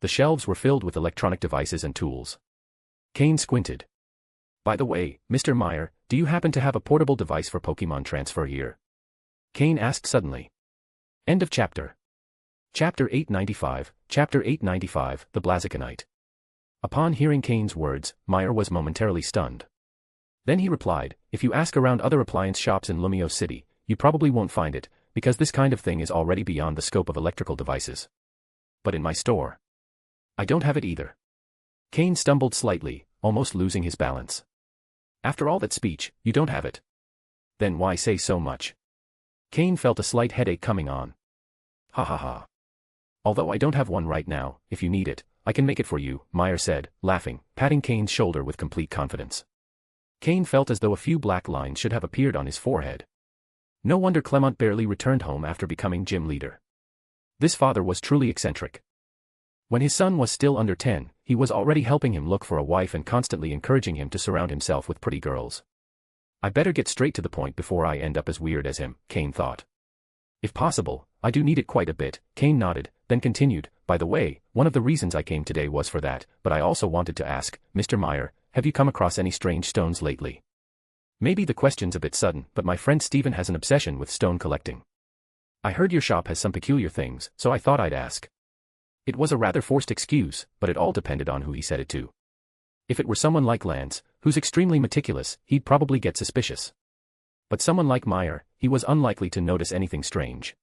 C: The shelves were filled with electronic devices and tools. Cain squinted. By the way, Mr. Meyer, do you happen to have a portable device for Pokémon transfer here? Cain asked suddenly. End of chapter. Chapter 895, Chapter 895, The Blazikenite. Upon hearing Cain's words, Meyer was momentarily stunned. Then he replied, if you ask around other appliance shops in Lumio City, you probably won't find it, because this kind of thing is already beyond the scope of electrical devices. But in my store, I don't have it either. Cain stumbled slightly, almost losing his balance. After all that speech, you don't have it? Then why say so much? Cain felt a slight headache coming on. Ha ha ha. Although I don't have one right now, if you need it, I can make it for you, Meyer said, laughing, patting Cain's shoulder with complete confidence. Cain felt as though a few black lines should have appeared on his forehead. No wonder Clement barely returned home after becoming gym leader. This father was truly eccentric. When his son was still under 10, he was already helping him look for a wife and constantly encouraging him to surround himself with pretty girls. I better get straight to the point before I end up as weird as him, Cain thought. If possible, I do need it quite a bit, Cain nodded, then continued, by the way, one of the reasons I came today was for that, but I also wanted to ask, Mr. Meyer, have you come across any strange stones lately? Maybe the question's a bit sudden, but my friend Steven has an obsession with stone collecting. I heard your shop has some peculiar things, so I thought I'd ask. It was a rather forced excuse, but it all depended on who he said it to. If it were someone like Lance, who's extremely meticulous, he'd probably get suspicious. But someone like Meyer, he was unlikely to notice anything strange.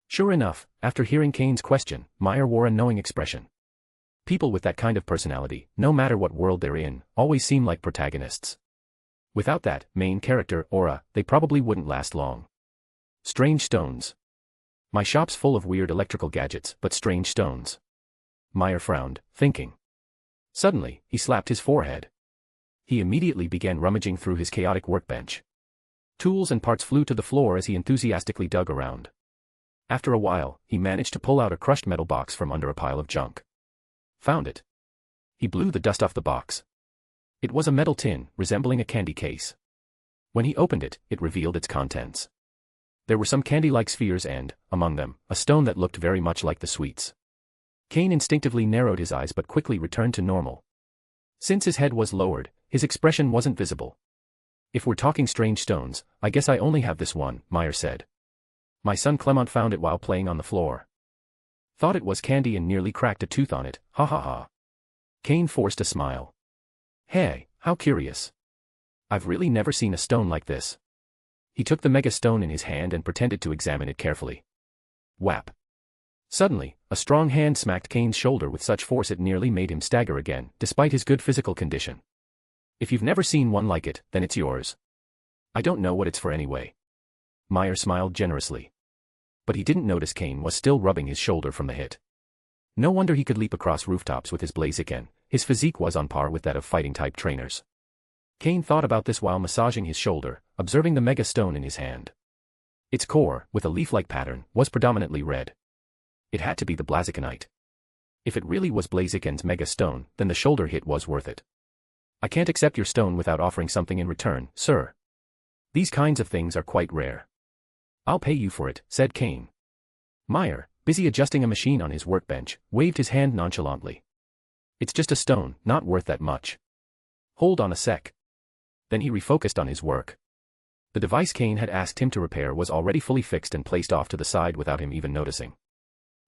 C: Sure enough, after hearing Cain's question, Meyer wore a knowing expression. People with that kind of personality, no matter what world they're in, always seem like protagonists. Without that main character aura, they probably wouldn't last long. Strange stones. My shop's full of weird electrical gadgets, but strange stones. Meyer frowned, thinking. Suddenly, he slapped his forehead. He immediately began rummaging through his chaotic workbench. Tools and parts flew to the floor as he enthusiastically dug around. After a while, he managed to pull out a crushed metal box from under a pile of junk. Found it. He blew the dust off the box. It was a metal tin, resembling a candy case. When he opened it, it revealed its contents. There were some candy-like spheres and, among them, a stone that looked very much like the sweets. Cain instinctively narrowed his eyes but quickly returned to normal. Since his head was lowered, his expression wasn't visible. If we're talking strange stones, I guess I only have this one, Meyer said. My son Clement found it while playing on the floor. Thought it was candy and nearly cracked a tooth on it, ha ha ha. Cain forced a smile. Hey, how curious. I've really never seen a stone like this. He took the mega stone in his hand and pretended to examine it carefully. Whap. Suddenly, a strong hand smacked Cain's shoulder with such force it nearly made him stagger again, despite his good physical condition. If you've never seen one like it, then it's yours. I don't know what it's for anyway. Meyer smiled generously. But he didn't notice Cain was still rubbing his shoulder from the hit. No wonder he could leap across rooftops with his Blaziken, his physique was on par with that of fighting-type trainers. Cain thought about this while massaging his shoulder, observing the mega stone in his hand. Its core, with a leaf-like pattern, was predominantly red. It had to be the Blazikenite. If it really was Blaziken's mega stone, then the shoulder hit was worth it. I can't accept your stone without offering something in return, sir. These kinds of things are quite rare. I'll pay you for it, said Cain. Meyer, busy adjusting a machine on his workbench, waved his hand nonchalantly. It's just a stone, not worth that much. Hold on a sec. Then he refocused on his work. The device Cain had asked him to repair was already fully fixed and placed off to the side without him even noticing.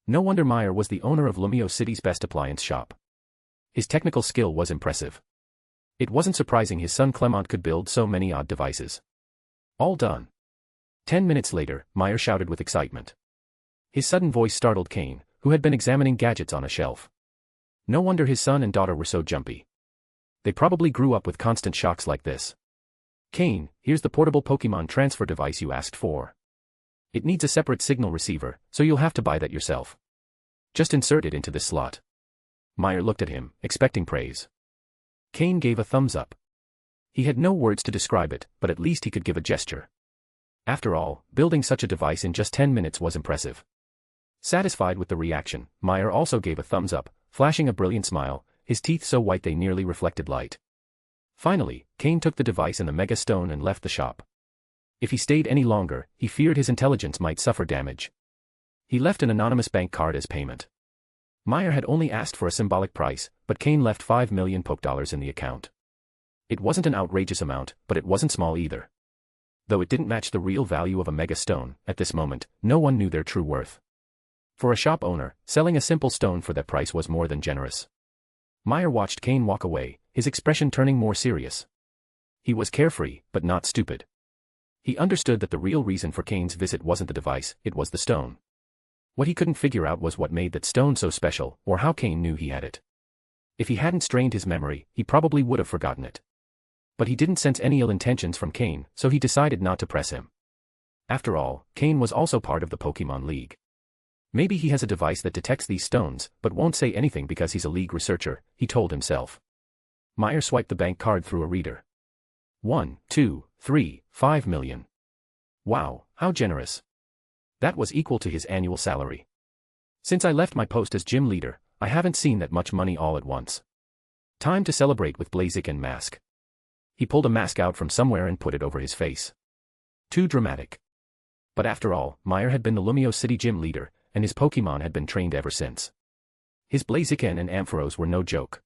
C: No wonder Meyer was the owner of Lumio City's best appliance shop. His technical skill was impressive. It wasn't surprising his son Clement could build so many odd devices. All done. 10 minutes later, Meyer shouted with excitement. His sudden voice startled Cain, who had been examining gadgets on a shelf. No wonder his son and daughter were so jumpy. They probably grew up with constant shocks like this. Cain, here's the portable Pokémon transfer device you asked for. It needs a separate signal receiver, so you'll have to buy that yourself. Just insert it into this slot. Meyer looked at him, expecting praise. Cain gave a thumbs up. He had no words to describe it, but at least he could give a gesture. After all, building such a device in just 10 minutes was impressive. Satisfied with the reaction, Meyer also gave a thumbs up, flashing a brilliant smile, his teeth so white they nearly reflected light. Finally, Cain took the device and the Mega Stone and left the shop. If he stayed any longer, he feared his intelligence might suffer damage. He left an anonymous bank card as payment. Meyer had only asked for a symbolic price, but Cain left 5 million Poké in the account. It wasn't an outrageous amount, but it wasn't small either. Though it didn't match the real value of a Mega Stone, at this moment, no one knew their true worth. For a shop owner, selling a simple stone for that price was more than generous. Meyer watched Cain walk away, his expression turning more serious. He was carefree, but not stupid. He understood that the real reason for Cain's visit wasn't the device, it was the stone. What he couldn't figure out was what made that stone so special, or how Cain knew he had it. If he hadn't strained his memory, he probably would have forgotten it. But he didn't sense any ill intentions from Cain, so he decided not to press him. After all, Cain was also part of the Pokémon League. Maybe he has a device that detects these stones, but won't say anything because he's a League researcher, he told himself. Meyer swiped the bank card through a reader. 1, 2, 3, 5 million. Wow, how generous. That was equal to his annual salary. Since I left my post as gym leader, I haven't seen that much money all at once. Time to celebrate with Blaziken mask. He pulled a mask out from somewhere and put it over his face. Too dramatic. But after all, Meyer had been the Lumio City gym leader, and his Pokémon had been trained ever since. His Blaziken and Ampharos were no joke.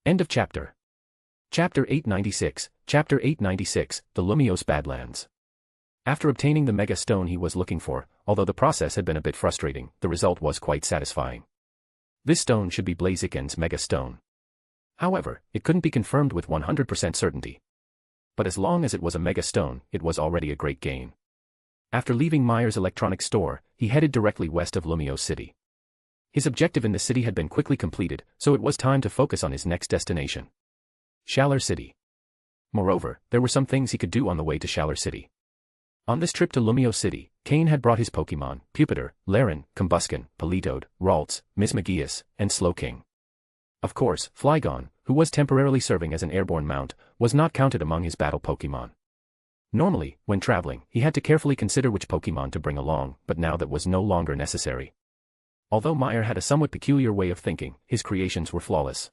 C: End of chapter. Chapter 896, Chapter 896, The Lumiose Badlands. After obtaining the Mega Stone he was looking for, although the process had been a bit frustrating, the result was quite satisfying. This stone should be Blaziken's Mega Stone. However, it couldn't be confirmed with 100% certainty. But as long as it was a Mega Stone, it was already a great gain. After leaving Meyer's electronics store, he headed directly west of Lumio City. His objective in the city had been quickly completed, so it was time to focus on his next destination. Shalar City. Moreover, there were some things he could do on the way to Shalar City. On this trip to Lumio City, Cain had brought his Pokémon, Pupitar, Laren, Combusken, Politoed, Ralts, Mismagius, and Slowking. Of course, Flygon, who was temporarily serving as an airborne mount, was not counted among his battle Pokémon. Normally, when traveling, he had to carefully consider which Pokémon to bring along, but now that was no longer necessary. Although Meyer had a somewhat peculiar way of thinking, his creations were flawless.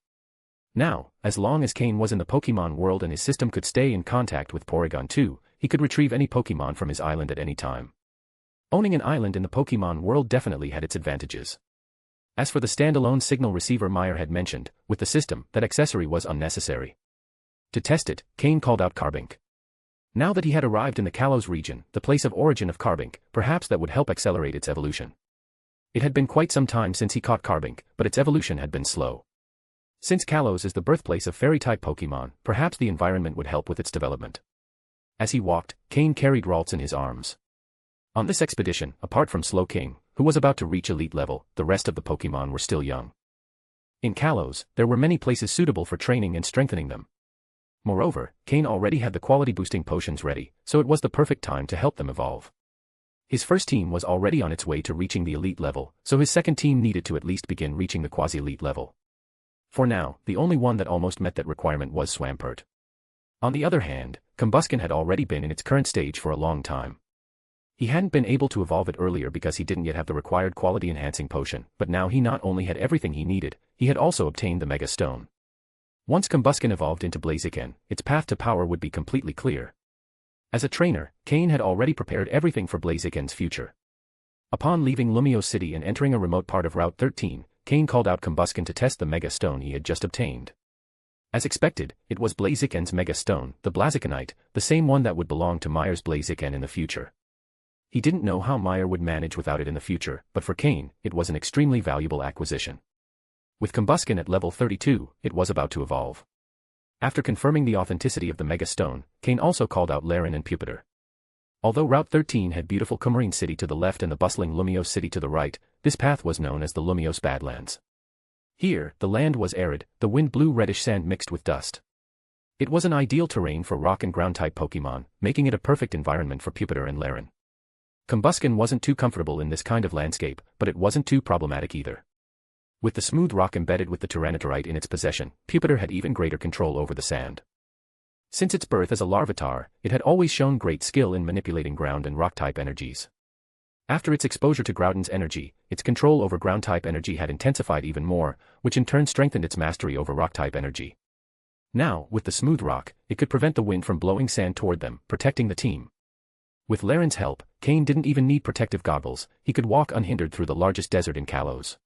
C: Now, as long as Cain was in the Pokémon world and his system could stay in contact with Porygon 2, he could retrieve any Pokémon from his island at any time. Owning an island in the Pokémon world definitely had its advantages. As for the standalone signal receiver Meyer had mentioned, with the system, that accessory was unnecessary. To test it, Cain called out Carbink. Now that he had arrived in the Kalos region, the place of origin of Carbink, perhaps that would help accelerate its evolution. It had been quite some time since he caught Carbink, but its evolution had been slow. Since Kalos is the birthplace of fairy-type Pokémon, perhaps the environment would help with its development. As he walked, Cain carried Ralts in his arms. On this expedition, apart from Slowking, who was about to reach elite level, the rest of the Pokémon were still young. In Kalos, there were many places suitable for training and strengthening them. Moreover, Cain already had the quality-boosting potions ready, so it was the perfect time to help them evolve. His first team was already on its way to reaching the elite level, so his second team needed to at least begin reaching the quasi-elite level. For now, the only one that almost met that requirement was Swampert. On the other hand, Combusken had already been in its current stage for a long time. He hadn't been able to evolve it earlier because he didn't yet have the required quality-enhancing potion, but now he not only had everything he needed, he had also obtained the Mega Stone. Once Combusken evolved into Blaziken, its path to power would be completely clear. As a trainer, Cain had already prepared everything for Blaziken's future. Upon leaving Lumio City and entering a remote part of Route 13, Cain called out Combusken to test the Mega Stone he had just obtained. As expected, it was Blaziken's Mega Stone, the Blazikenite, the same one that would belong to Meyer's Blaziken in the future. He didn't know how Meyer would manage without it in the future, but for Cain, it was an extremely valuable acquisition. With Combusken at level 32, it was about to evolve. After confirming the authenticity of the Mega Stone, Cain also called out Laren and Pupitar. Although Route 13 had beautiful Coumarine City to the left and the bustling Lumiose City to the right, this path was known as the Lumiose Badlands. Here, the land was arid, the wind blew reddish sand mixed with dust. It was an ideal terrain for rock and ground-type Pokémon, making it a perfect environment for Pupitar and Laren. Combusken wasn't too comfortable in this kind of landscape, but it wasn't too problematic either. With the smooth rock embedded with the Tyranitarite in its possession, Pupitar had even greater control over the sand. Since its birth as a Larvitar, it had always shown great skill in manipulating ground and rock-type energies. After its exposure to Groudon's energy, its control over ground-type energy had intensified even more, which in turn strengthened its mastery over rock-type energy. Now, with the smooth rock, it could prevent the wind from blowing sand toward them, protecting the team. With Laren's help, Cain didn't even need protective goggles, he could walk unhindered through the largest desert in Kalos.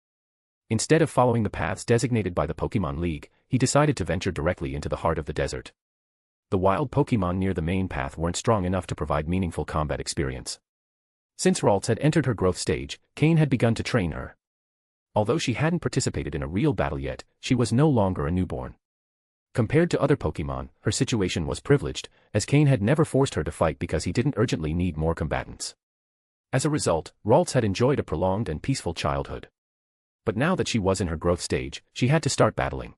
C: Instead of following the paths designated by the Pokémon League, he decided to venture directly into the heart of the desert. The wild Pokémon near the main path weren't strong enough to provide meaningful combat experience. Since Ralts had entered her growth stage, Cain had begun to train her. Although she hadn't participated in a real battle yet, she was no longer a newborn. Compared to other Pokémon, her situation was privileged, as Cain had never forced her to fight because he didn't urgently need more combatants. As a result, Ralts had enjoyed a prolonged and peaceful childhood. But now that she was in her growth stage, she had to start battling.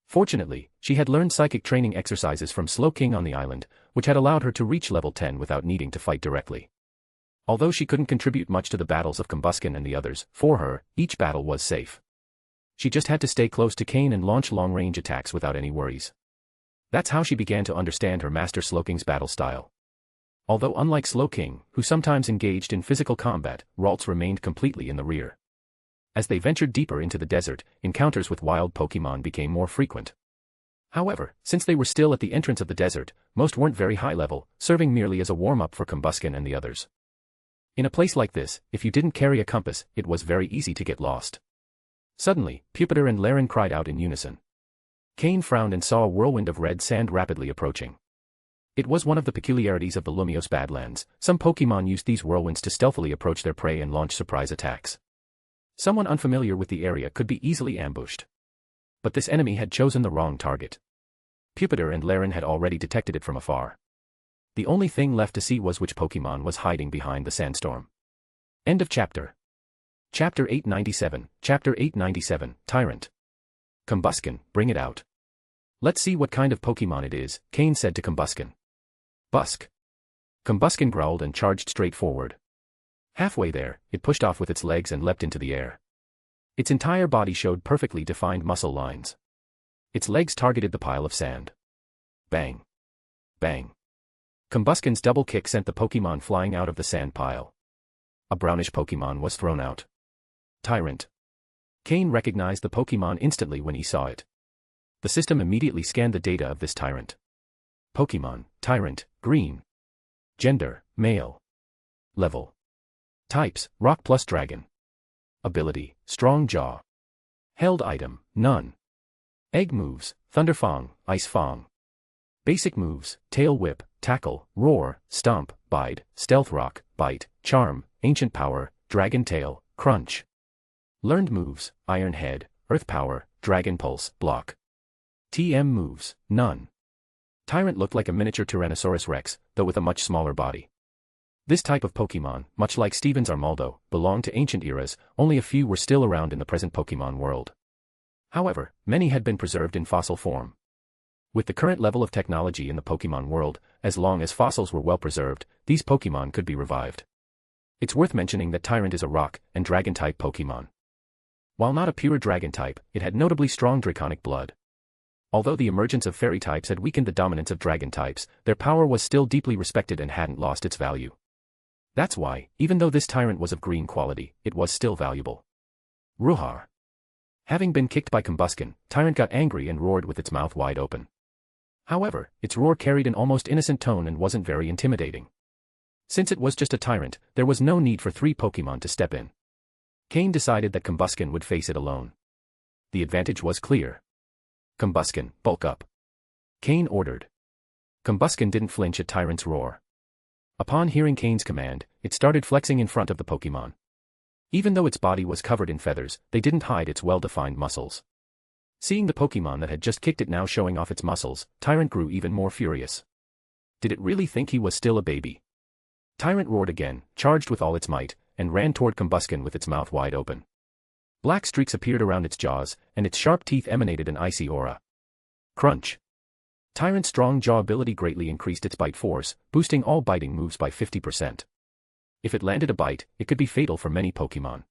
C: Fortunately, she had learned psychic training exercises from Slowking on the island, which had allowed her to reach level 10 without needing to fight directly. Although she couldn't contribute much to the battles of Combusken and the others, for her, each battle was safe. She just had to stay close to Cain and launch long-range attacks without any worries. That's how she began to understand her master Slowking's battle style. Although unlike Slowking, who sometimes engaged in physical combat, Ralts remained completely in the rear. As they ventured deeper into the desert, encounters with wild Pokémon became more frequent. However, since they were still at the entrance of the desert, most weren't very high level, serving merely as a warm-up for Combusken and the others. In a place like this, if you didn't carry a compass, it was very easy to get lost. Suddenly, Pupitar and Laren cried out in unison. Cain frowned and saw a whirlwind of red sand rapidly approaching. It was one of the peculiarities of the Lumiose Badlands. Some Pokémon used these whirlwinds to stealthily approach their prey and launch surprise attacks. Someone unfamiliar with the area could be easily ambushed. But this enemy had chosen the wrong target. Pupitar and Laren had already detected it from afar. The only thing left to see was which Pokémon was hiding behind the sandstorm. End of chapter. Chapter 897, Chapter 897, Tyrant. Combusken, bring it out. Let's see what kind of Pokémon it is, Cain said to Combusken. Busk. Combusken growled and charged straight forward. Halfway there, it pushed off with its legs and leapt into the air. Its entire body showed perfectly defined muscle lines. Its legs targeted the pile of sand. Bang. Bang. Combusken's double kick sent the Pokémon flying out of the sand pile. A brownish Pokémon was thrown out. Tyrant. Cain recognized the Pokémon instantly when he saw it. The system immediately scanned the data of this Tyrant. Pokémon, Tyrant, green. Gender, male. Level. Types, Rock plus Dragon. Ability, Strong Jaw. Held item, none. Egg moves, Thunder Fang, Ice Fang. Basic moves, Tail Whip, Tackle, Roar, Stomp, Bide, Stealth Rock, Bite, Charm, Ancient Power, Dragon Tail, Crunch. Learned moves, Iron Head, Earth Power, Dragon Pulse, Block. TM moves, none. Tyrant looked like a miniature Tyrannosaurus Rex, though with a much smaller body. This type of Pokémon, much like Steven's Armaldo, belonged to ancient eras, only a few were still around in the present Pokémon world. However, many had been preserved in fossil form. With the current level of technology in the Pokémon world, as long as fossils were well preserved, these Pokémon could be revived. It's worth mentioning that Tyrant is a rock and dragon-type Pokémon. While not a pure dragon type, it had notably strong draconic blood. Although the emergence of fairy types had weakened the dominance of dragon types, their power was still deeply respected and hadn't lost its value. That's why, even though this Tyrant was of green quality, it was still valuable. Ruhar. Having been kicked by Combusken, Tyrant got angry and roared with its mouth wide open. However, its roar carried an almost innocent tone and wasn't very intimidating. Since it was just a Tyrant, there was no need for 3 Pokémon to step in. Cain decided that Combusken would face it alone. The advantage was clear. Combusken, bulk up. Cain ordered. Combusken didn't flinch at Tyrant's roar. Upon hearing Cain's command, it started flexing in front of the Pokémon. Even though its body was covered in feathers, they didn't hide its well-defined muscles. Seeing the Pokémon that had just kicked it now showing off its muscles, Tyrant grew even more furious. Did it really think he was still a baby? Tyrant roared again, charged with all its might, and ran toward Combusken with its mouth wide open. Black streaks appeared around its jaws, and its sharp teeth emanated an icy aura. Crunch. Tyrant's strong jaw ability greatly increased its bite force, boosting all biting moves by 50%. If it landed a bite, it could be fatal for many Pokémon.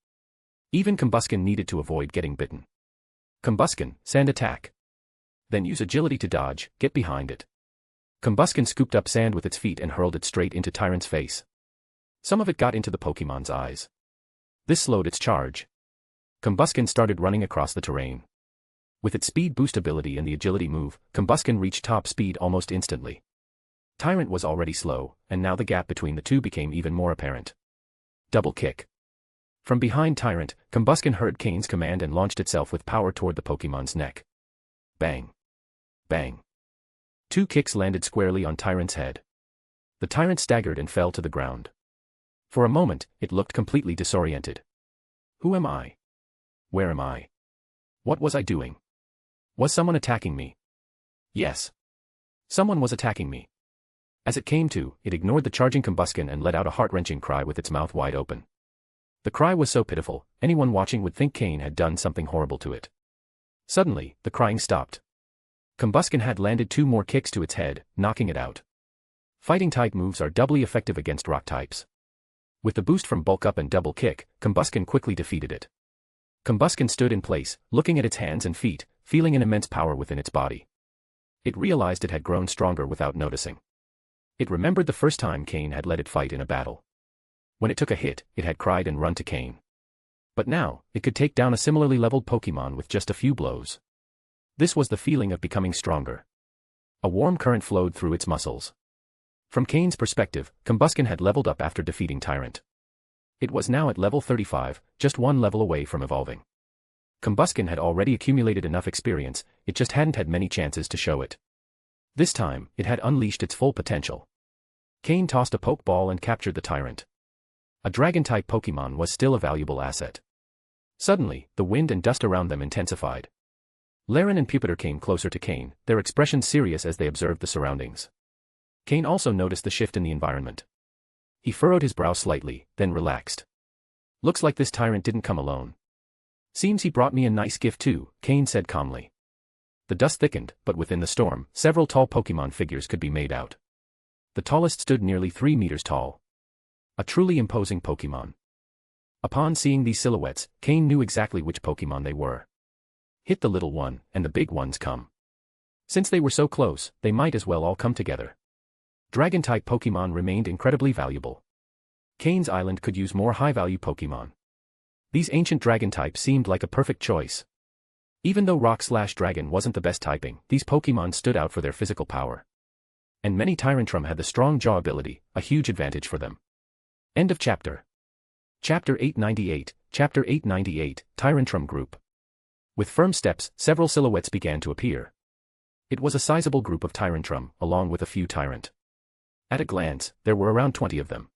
C: Even Combusken needed to avoid getting bitten. Combusken, sand attack. Then use agility to dodge, get behind it. Combusken scooped up sand with its feet and hurled it straight into Tyrant's face. Some of it got into the Pokémon's eyes. This slowed its charge. Combusken started running across the terrain. With its speed boost ability and the agility move, Combusken reached top speed almost instantly. Tyrant was already slow, and now the gap between the two became even more apparent. Double kick. From behind Tyrant, Combusken heard Cain's command and launched itself with power toward the Pokémon's neck. Bang. Bang. 2 kicks landed squarely on Tyrant's head. The Tyrant staggered and fell to the ground. For a moment, it looked completely disoriented. Who am I? Where am I? What was I doing? Was someone attacking me? Yes. Someone was attacking me. As it came to, it ignored the charging Combusken and let out a heart-wrenching cry with its mouth wide open. The cry was so pitiful, anyone watching would think Cain had done something horrible to it. Suddenly, the crying stopped. Combusken had landed 2 more kicks to its head, knocking it out. Fighting-type moves are doubly effective against rock types. With the boost from bulk up and double kick, Combusken quickly defeated it. Combusken stood in place, looking at its hands and feet, feeling an immense power within its body. It realized it had grown stronger without noticing. It remembered the first time Cain had let it fight in a battle. When it took a hit, it had cried and run to Cain. But now, it could take down a similarly leveled Pokémon with just a few blows. This was the feeling of becoming stronger. A warm current flowed through its muscles. From Cain's perspective, Combusken had leveled up after defeating Tyrant. It was now at level 35, just 1 level away from evolving. Combusken had already accumulated enough experience, it just hadn't had many chances to show it. This time, it had unleashed its full potential. Cain tossed a Pokeball and captured the Tyrant. A Dragon-type Pokémon was still a valuable asset. Suddenly, the wind and dust around them intensified. Laren and Pupitar came closer to Cain, their expressions serious as they observed the surroundings. Cain also noticed the shift in the environment. He furrowed his brow slightly, then relaxed. Looks like this Tyrant didn't come alone. Seems he brought me a nice gift too, Cain said calmly. The dust thickened, but within the storm, several tall Pokémon figures could be made out. The tallest stood nearly 3 meters tall. A truly imposing Pokémon. Upon seeing these silhouettes, Cain knew exactly which Pokémon they were. Hit the little one, and the big ones come. Since they were so close, they might as well all come together. Dragon-type Pokémon remained incredibly valuable. Cain's island could use more high-value Pokémon. These ancient dragon types seemed like a perfect choice. Even though Rock/Dragon wasn't the best typing, these Pokémon stood out for their physical power. And many Tyrantrum had the strong jaw ability, a huge advantage for them. End of chapter. Chapter 898, Chapter 898, Tyrantrum Group. With firm steps, several silhouettes began to appear. It was a sizable group of Tyrantrum, along with a few Tyrant. At a glance, there were around 20 of them.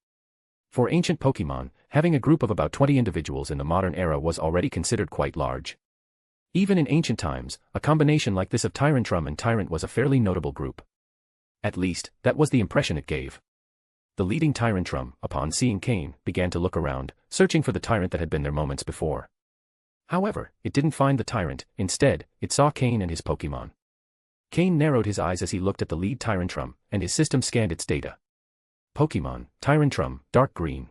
C: For ancient Pokémon, having a group of about 20 individuals in the modern era was already considered quite large. Even in ancient times, a combination like this of Tyrantrum and Tyrant was a fairly notable group. At least, that was the impression it gave. The leading Tyrantrum, upon seeing Cain, began to look around, searching for the Tyrant that had been there moments before. However, it didn't find the Tyrant, instead, it saw Cain and his Pokémon. Cain narrowed his eyes as he looked at the lead Tyrantrum, and his system scanned its data. Pokémon, Tyrantrum, dark green.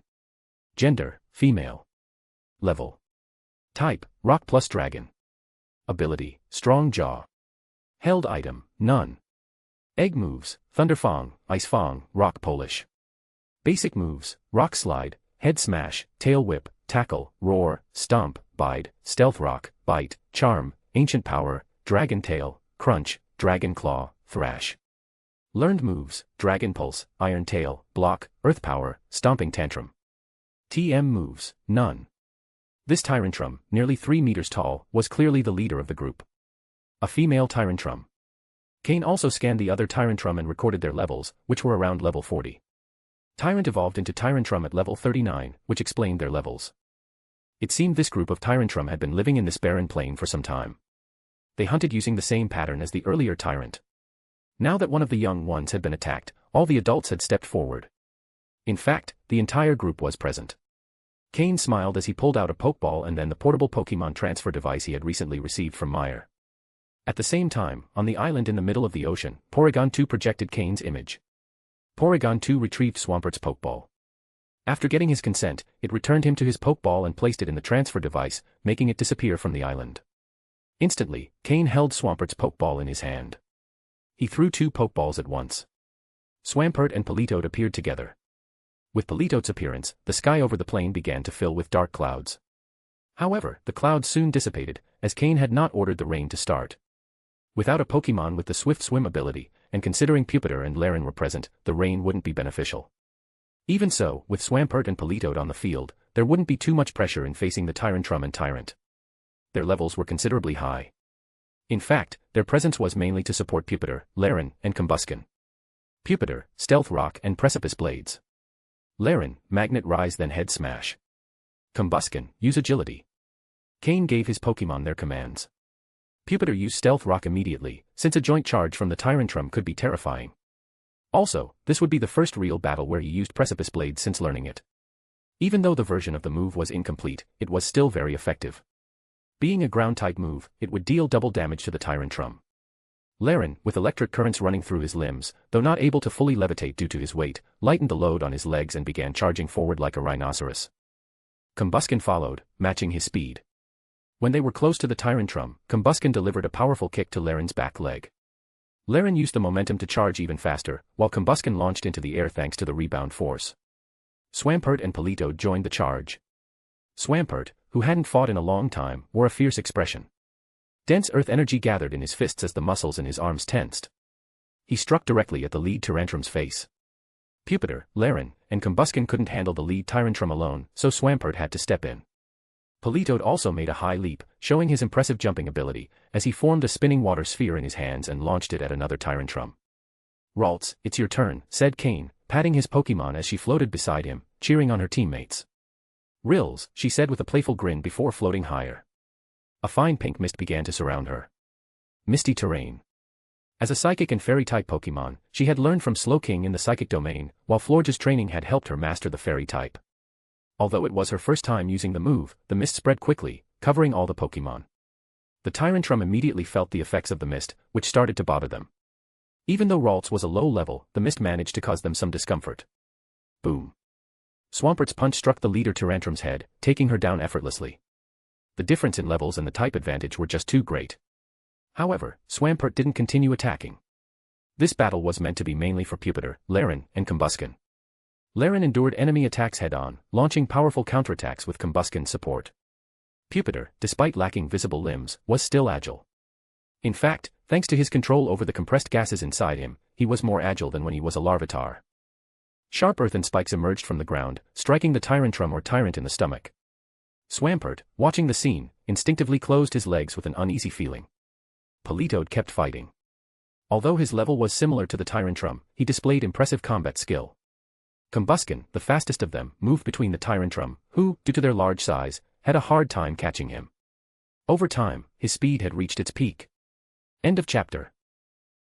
C: Gender, female. Level. Type, rock plus dragon. Ability, strong jaw. Held item, none. Egg moves, Thunder Fang, Ice Fang, Rock Polish. Basic moves, Rock Slide, Head Smash, Tail Whip, Tackle, Roar, Stomp, Bide, Stealth Rock, Bite, Charm, Ancient Power, Dragon Tail, Crunch, Dragon Claw, Thrash. Learned moves, Dragon Pulse, Iron Tail, Block, Earth Power, Stomping Tantrum. TM moves, none. This Tyrantrum, nearly 3 meters tall, was clearly the leader of the group. A female Tyrantrum. Cain also scanned the other Tyrantrum and recorded their levels, which were around level 40. Tyrant evolved into Tyrantrum at level 39, which explained their levels. It seemed this group of Tyrantrum had been living in this barren plain for some time. They hunted using the same pattern as the earlier Tyrant. Now that one of the young ones had been attacked, all the adults had stepped forward. In fact, the entire group was present. Cain smiled as he pulled out a Pokeball and then the portable Pokemon transfer device he had recently received from Meyer. At the same time, on the island in the middle of the ocean, Porygon 2 projected Cain's image. Porygon 2 retrieved Swampert's Pokeball. After getting his consent, it returned him to his Pokeball and placed it in the transfer device, making it disappear from the island. Instantly, Cain held Swampert's Pokeball in his hand. He threw 2 Pokeballs at once. Swampert and Politoed appeared together. With Politoed's appearance, the sky over the plain began to fill with dark clouds. However, the clouds soon dissipated, as Cain had not ordered the rain to start. Without a Pokemon with the swift swim ability, and considering Pupitar and Laren were present, the rain wouldn't be beneficial. Even so, with Swampert and Politoed on the field, there wouldn't be too much pressure in facing the Tyrantrum and Tyrant. Their levels were considerably high. In fact, their presence was mainly to support Pupitar, Laren, and Combusken. Pupitar, Stealth Rock and Precipice Blades. Laren, Magnet Rise then Head Smash. Combusken, use Agility. Cain gave his Pokemon their commands. Pupitar used Stealth Rock immediately, since a joint charge from the Tyrantrum could be terrifying. Also, this would be the first real battle where he used Precipice Blades since learning it. Even though the version of the move was incomplete, it was still very effective. Being a ground-type move, it would deal double damage to the Tyrantrum. Laren, with electric currents running through his limbs, though not able to fully levitate due to his weight, lightened the load on his legs and began charging forward like a rhinoceros. Combusken followed, matching his speed. When they were close to the Tyrantrum, Combusken delivered a powerful kick to Laren's back leg. Laren used the momentum to charge even faster, while Combusken launched into the air thanks to the rebound force. Swampert and Politoed joined the charge. Swampert, who hadn't fought in a long time, wore a fierce expression. Dense earth energy gathered in his fists as the muscles in his arms tensed. He struck directly at the lead Tyrantrum's face. Pupitar, Laren, and Combusken couldn't handle the lead Tyrantrum alone, so Swampert had to step in. Politoed also made a high leap, showing his impressive jumping ability, as he formed a spinning water sphere in his hands and launched it at another Tyrantrum. Ralts, it's your turn, said Cain, patting his Pokemon as she floated beside him, cheering on her teammates. Rills, she said with a playful grin before floating higher. A fine pink mist began to surround her. Misty Terrain. As a Psychic and Fairy-type Pokemon, she had learned from Slowking in the Psychic domain, while Florge's training had helped her master the Fairy type. Although it was her first time using the move, the mist spread quickly, covering all the Pokemon. The Tyrantrum immediately felt the effects of the mist, which started to bother them. Even though Ralts was a low level, the mist managed to cause them some discomfort. Boom. Swampert's punch struck the leader Tyrantrum's head, taking her down effortlessly. The difference in levels and the type advantage were just too great. However, Swampert didn't continue attacking. This battle was meant to be mainly for Pupitar, Laren, and Combusken. Laren endured enemy attacks head-on, launching powerful counterattacks with Combusken's support. Pupitar, despite lacking visible limbs, was still agile. In fact, thanks to his control over the compressed gases inside him, he was more agile than when he was a Larvitar. Sharp earthen spikes emerged from the ground, striking the Tyrantrum or Tyrant in the stomach. Swampert, watching the scene, instinctively closed his legs with an uneasy feeling. Politoed kept fighting. Although his level was similar to the Tyrantrum, he displayed impressive combat skill. Combusken, the fastest of them, moved between the Tyrantrum, who, due to their large size, had a hard time catching him. Over time, his speed had reached its peak. End of chapter.